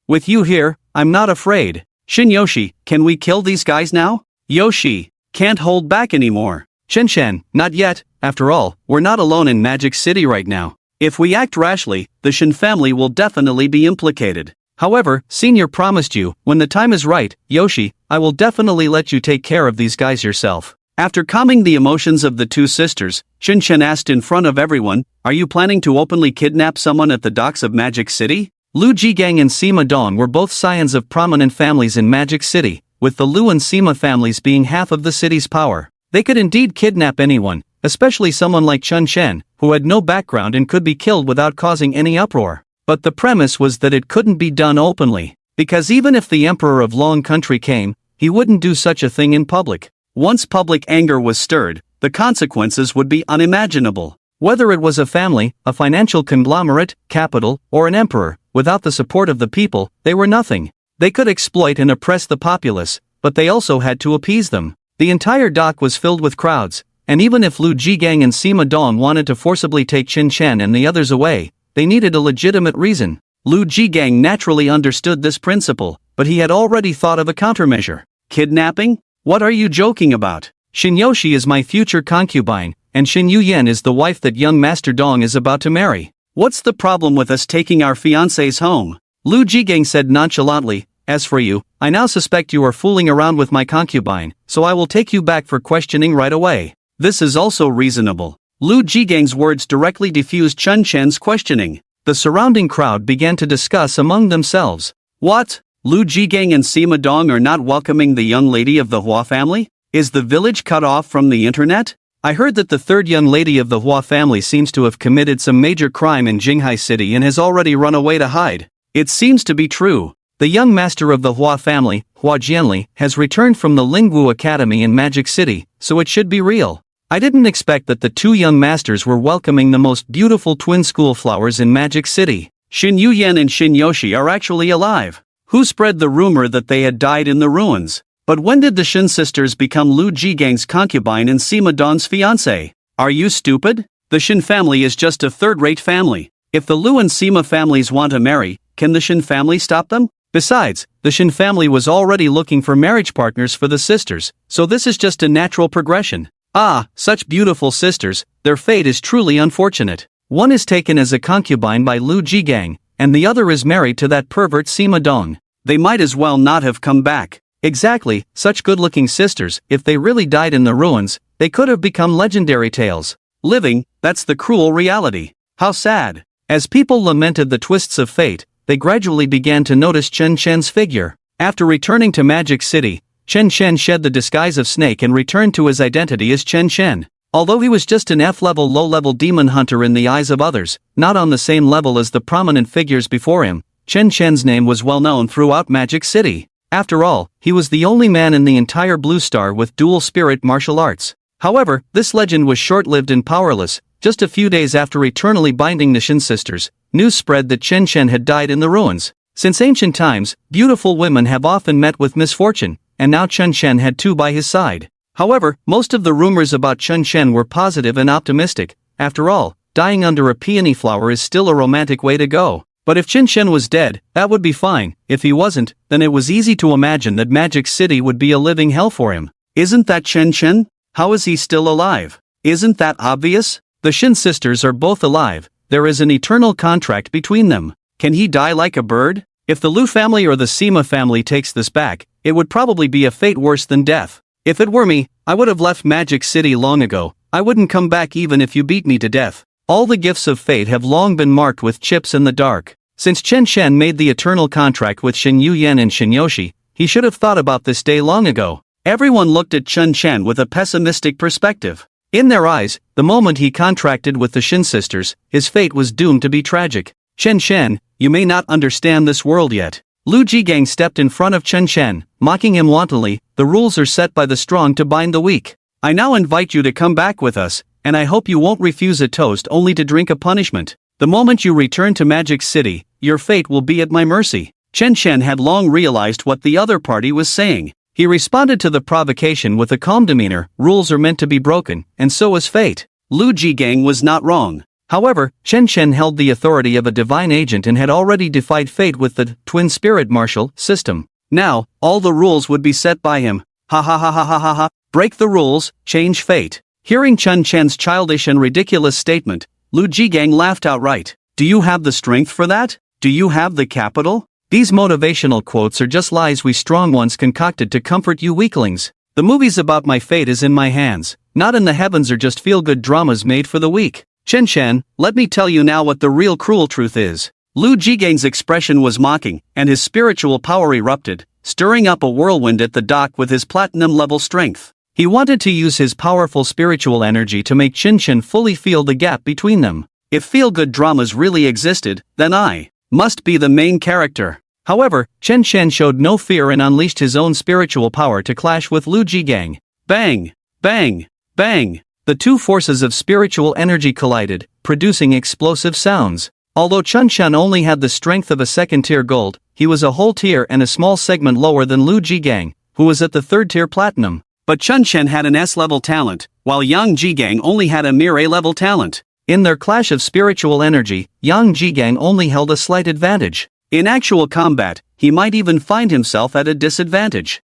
with you here, I'm not afraid. Shin Yoshi, can we kill these guys now? Yoshi, can't hold back anymore. Chen Shen, not yet, after all, we're not alone in Magic City right now. If we act rashly, the Shin family will definitely be implicated. However, Senior promised you, when the time is right, Yoshi, I will definitely let you take care of these guys yourself. After calming the emotions of the two sisters, Shin Shen asked in front of everyone, are you planning to openly kidnap someone at the docks of Magic City? Lu Jigang and Sima Dong were both scions of prominent families in Magic City, with the Lu and Sima families being half of the city's power. They could indeed kidnap anyone, especially someone like Chen Shen, who had no background and could be killed without causing any uproar. But the premise was that it couldn't be done openly, because even if the Emperor of Long Country came, he wouldn't do such a thing in public. Once public anger was stirred, the consequences would be unimaginable. Whether it was a family, a financial conglomerate, capital, or an emperor, without the support of the people, they were nothing. They could exploit and oppress the populace, but they also had to appease them. The entire dock was filled with crowds, and even if Lu Jigang and Sima Dong wanted to forcibly take Chen Shen and the others away, they needed a legitimate reason. Lu Jigang naturally understood this principle, but he had already thought of a countermeasure. Kidnapping? What are you joking about? Shin Yoshi is my future concubine, and Shin Yuyen is the wife that young Master Dong is about to marry. What's the problem with us taking our fiancés home? Lu Jigang said nonchalantly, as for you, I now suspect you are fooling around with my concubine, so I will take you back for questioning right away. This is also reasonable. Lu Jigang's words directly diffused Chen Shen's questioning. The surrounding crowd began to discuss among themselves. What? Lu Jigang and Sima Dong are not welcoming the young lady of the Hua family? Is the village cut off from the internet? I heard that the third young lady of the Hua family seems to have committed some major crime in Jinghai City and has already run away to hide. It seems to be true. The young master of the Hua family, Hua Jianli, has returned from the Lingwu Academy in Magic City, so it should be real. I didn't expect that the two young masters were welcoming the most beautiful twin school flowers in Magic City. Shin Yuyen and Shin Yoshi are actually alive. Who spread the rumor that they had died in the ruins? But when did the Shin sisters become Lu Jigang's concubine and Sima Dong's fiancé? Are you stupid? The Shin family is just a third-rate family. If the Lu and Sima families want to marry, can the Shin family stop them? Besides, the Shin family was already looking for marriage partners for the sisters, so this is just a natural progression. Ah, such beautiful sisters, their fate is truly unfortunate. One is taken as a concubine by Lu Jigang, and the other is married to that pervert Sima Dong. They might as well not have come back. Exactly, such good-looking sisters, if they really died in the ruins, they could have become legendary tales. Living, that's the cruel reality. How sad. As people lamented the twists of fate, they gradually began to notice Chen Shen's figure. After returning to Magic City, Chen Shen shed the disguise of Snake and returned to his identity as Chen Shen. Although he was just an F-level low-level demon hunter in the eyes of others, not on the same level as the prominent figures before him, Chen Shen's name was well known throughout Magic City. After all, he was the only man in the entire Blue Star with dual spirit martial arts. However, this legend was short-lived and powerless. Just a few days after eternally binding the Shin sisters, news spread that Chen Shen had died in the ruins. Since ancient times, beautiful women have often met with misfortune, and now Chen Shen had two by his side. However, most of the rumors about Chen Shen were positive and optimistic. After all, dying under a peony flower is still a romantic way to go. But if Chen Shen was dead, that would be fine. If he wasn't, then it was easy to imagine that Magic City would be a living hell for him. Isn't that Chen Shen? How is he still alive? Isn't that obvious? The Shin sisters are both alive. There is an eternal contract between them. Can he die like a bird? If the Lu family or the Sima family takes this back, it would probably be a fate worse than death. If it were me, I would have left Magic City long ago. I wouldn't come back even if you beat me to death. All the gifts of fate have long been marked with chips in the dark. Since Chen Shen made the eternal contract with Shin Yuyen and Shin Yoshi, he should have thought about this day long ago. Everyone looked at Chen Shen with a pessimistic perspective. In their eyes, the moment he contracted with the Shin sisters, his fate was doomed to be tragic. Chen Shen, you may not understand this world yet. Lu Jigang stepped in front of Chen Shen, mocking him wantonly. The rules are set by the strong to bind the weak. I now invite you to come back with us, and I hope you won't refuse a toast only to drink a punishment. The moment you return to Magic City, your fate will be at my mercy. Chen Shen had long realized what the other party was saying. He responded to the provocation with a calm demeanor. Rules are meant to be broken, and so is fate. Lu Jigang was not wrong. However, Chen Shen held the authority of a divine agent and had already defied fate with the twin spirit martial system. Now, all the rules would be set by him. Ha ha ha ha ha ha ha. Break the rules, change fate. Hearing Chen Shen's childish and ridiculous statement, Lu Jigang laughed outright. Do you have the strength for that? Do you have the capital? These motivational quotes are just lies we strong ones concocted to comfort you weaklings. The movies about my fate is in my hands. Not in the heavens are just feel-good dramas made for the weak. Chen Shen, let me tell you now what the real cruel truth is. Lu Jigang's expression was mocking, and his spiritual power erupted, stirring up a whirlwind at the dock with his platinum-level strength. He wanted to use his powerful spiritual energy to make Chen Shen fully feel the gap between them. If feel-good dramas really existed, then I must be the main character. However, Chen Shen showed no fear and unleashed his own spiritual power to clash with Lu Jigang. Bang! Bang! Bang! The two forces of spiritual energy collided, producing explosive sounds. Although Chen Shen only had the strength of a second-tier gold, he was a whole tier and a small segment lower than Lu Jigang, who was at the third-tier platinum. But Chen Shen had an S-level talent, while Yang Jigang only had a mere A-level talent. In their clash of spiritual energy, Yang Jigang only held a slight advantage. In actual combat, he might even find himself at a disadvantage.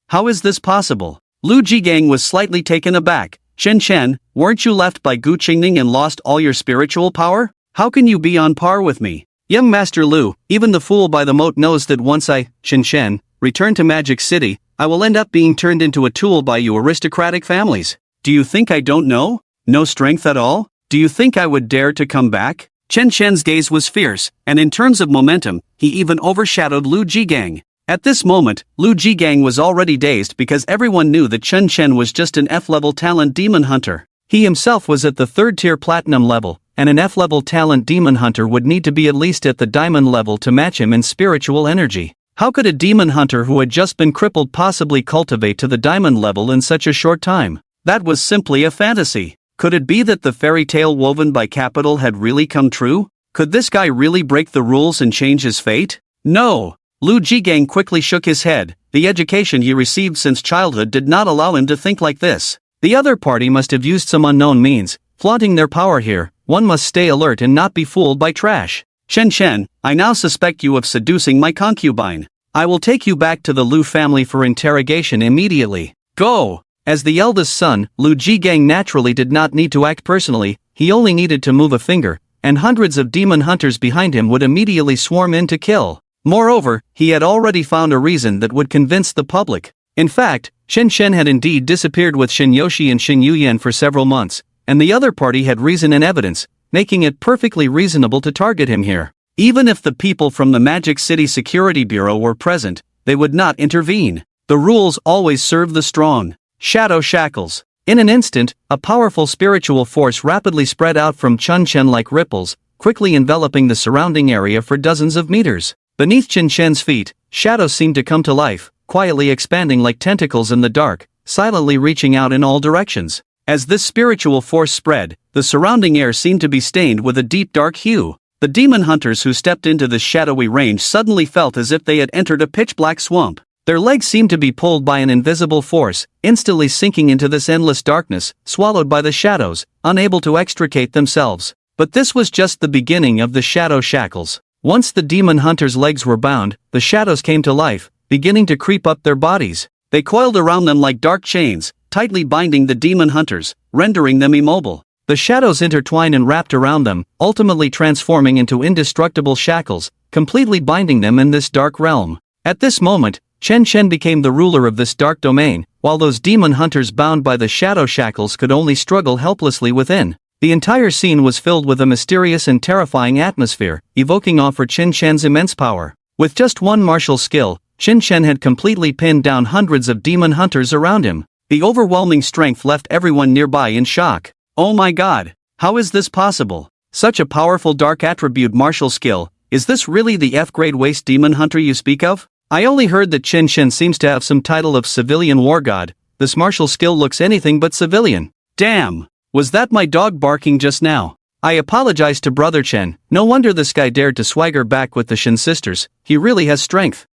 How is this possible? Lu Jigang was slightly taken aback. Chen Shen, weren't you left by Gu Qingning and lost all your spiritual power? How can you be on par with me? Young Master Lu, even the fool by the moat knows that once I, Chen Shen, return to Magic City, I will end up being turned into a tool by you aristocratic families. Do you think I don't know? No strength at all? Do you think I would dare to come back? Chen Shen's gaze was fierce, and in terms of momentum, he even overshadowed Lu Jigang. At this moment, Lu Jigang was already dazed because everyone knew that Chen Shen was just an F-level talent demon hunter. He himself was at the third-tier platinum level, and an F-level talent demon hunter would need to be at least at the diamond level to match him in spiritual energy. How could a demon hunter who had just been crippled possibly cultivate to the diamond level in such a short time? That was simply a fantasy. Could it be that the fairy tale woven by Capital had really come true? Could this guy really break the rules and change his fate? No. Lu Jigang quickly shook his head. The education he received since childhood did not allow him to think like this. The other party must have used some unknown means, flaunting their power here. One must stay alert and not be fooled by trash. Chen, I now suspect you of seducing my concubine. I will take you back to the Lu family for interrogation immediately. Go! As the eldest son, Lu Jigang naturally did not need to act personally, he only needed to move a finger, and hundreds of demon hunters behind him would immediately swarm in to kill. Moreover, he had already found a reason that would convince the public. In fact, Shen had indeed disappeared with Shen Yoshi and Shen Yuyan for several months, and the other party had reason and evidence, making it perfectly reasonable to target him here. Even if the people from the Magic City Security Bureau were present, they would not intervene. The rules always serve the strong. Shadow shackles. In an instant, a powerful spiritual force rapidly spread out from Chen like ripples, quickly enveloping the surrounding area for dozens of meters. Beneath Chen's feet, shadows seemed to come to life, quietly expanding like tentacles in the dark, silently reaching out in all directions. As this spiritual force spread, the surrounding air seemed to be stained with a deep dark hue. The demon hunters who stepped into this shadowy range suddenly felt as if they had entered a pitch-black swamp. Their legs seemed to be pulled by an invisible force, instantly sinking into this endless darkness, swallowed by the shadows, unable to extricate themselves. But this was just the beginning of the shadow shackles. Once the demon hunters' legs were bound, the shadows came to life, beginning to creep up their bodies. They coiled around them like dark chains, tightly binding the demon hunters, rendering them immobile. The shadows intertwined and wrapped around them, ultimately transforming into indestructible shackles, completely binding them in this dark realm. At this moment, Chen became the ruler of this dark domain, while those demon hunters bound by the shadow shackles could only struggle helplessly within. The entire scene was filled with a mysterious and terrifying atmosphere, evoking awe for Chen's immense power. With just one martial skill, Chen had completely pinned down hundreds of demon hunters around him. The overwhelming strength left everyone nearby in shock. Oh my god, how is this possible? Such a powerful dark attribute martial skill, is this really the F-grade waste demon hunter you speak of? I only heard that Chen seems to have some title of civilian war god. This martial skill looks anything but civilian. Damn! Was that my dog barking just now? I apologize to Brother Chen, no wonder this guy dared to swagger back with the Shen sisters, he really has strength.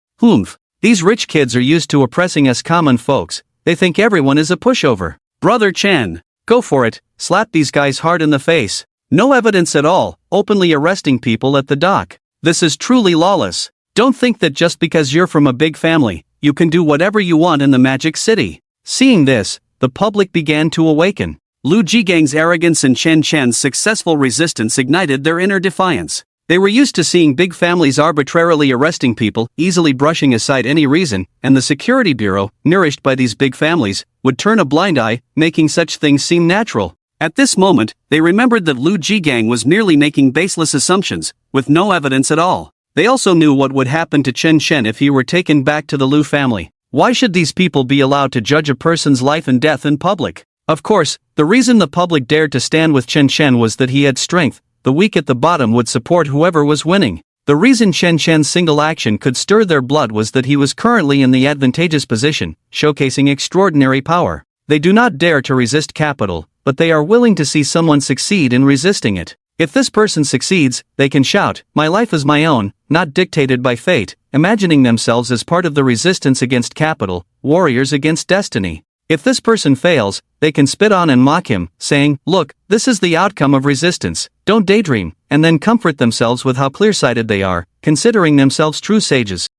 These rich kids are used to oppressing us common folks, they think everyone is a pushover. Brother Chen, go for it, slap these guys hard in the face. No evidence at all, openly arresting people at the dock. This is truly lawless. Don't think that just because you're from a big family, you can do whatever you want in the Magic City. Seeing this, the public began to awaken. Lu Jigang's arrogance and Chen's successful resistance ignited their inner defiance. They were used to seeing big families arbitrarily arresting people, easily brushing aside any reason, and the Security Bureau, nourished by these big families, would turn a blind eye, making such things seem natural. At this moment, they remembered that Lu Jigang was merely making baseless assumptions, with no evidence at all. They also knew what would happen to Chen if he were taken back to the Lu family. Why should these people be allowed to judge a person's life and death in public? Of course, the reason the public dared to stand with Chen was that he had strength. The weak at the bottom would support whoever was winning. The reason Chen's single action could stir their blood was that he was currently in the advantageous position, showcasing extraordinary power. They do not dare to resist capital, but they are willing to see someone succeed in resisting it. If this person succeeds, they can shout, "My life is my own, not dictated by fate," imagining themselves as part of the resistance against capital, warriors against destiny. If this person fails, they can spit on and mock him, saying, "Look, this is the outcome of resistance, don't daydream," and then comfort themselves with how clear-sighted they are, considering themselves true sages.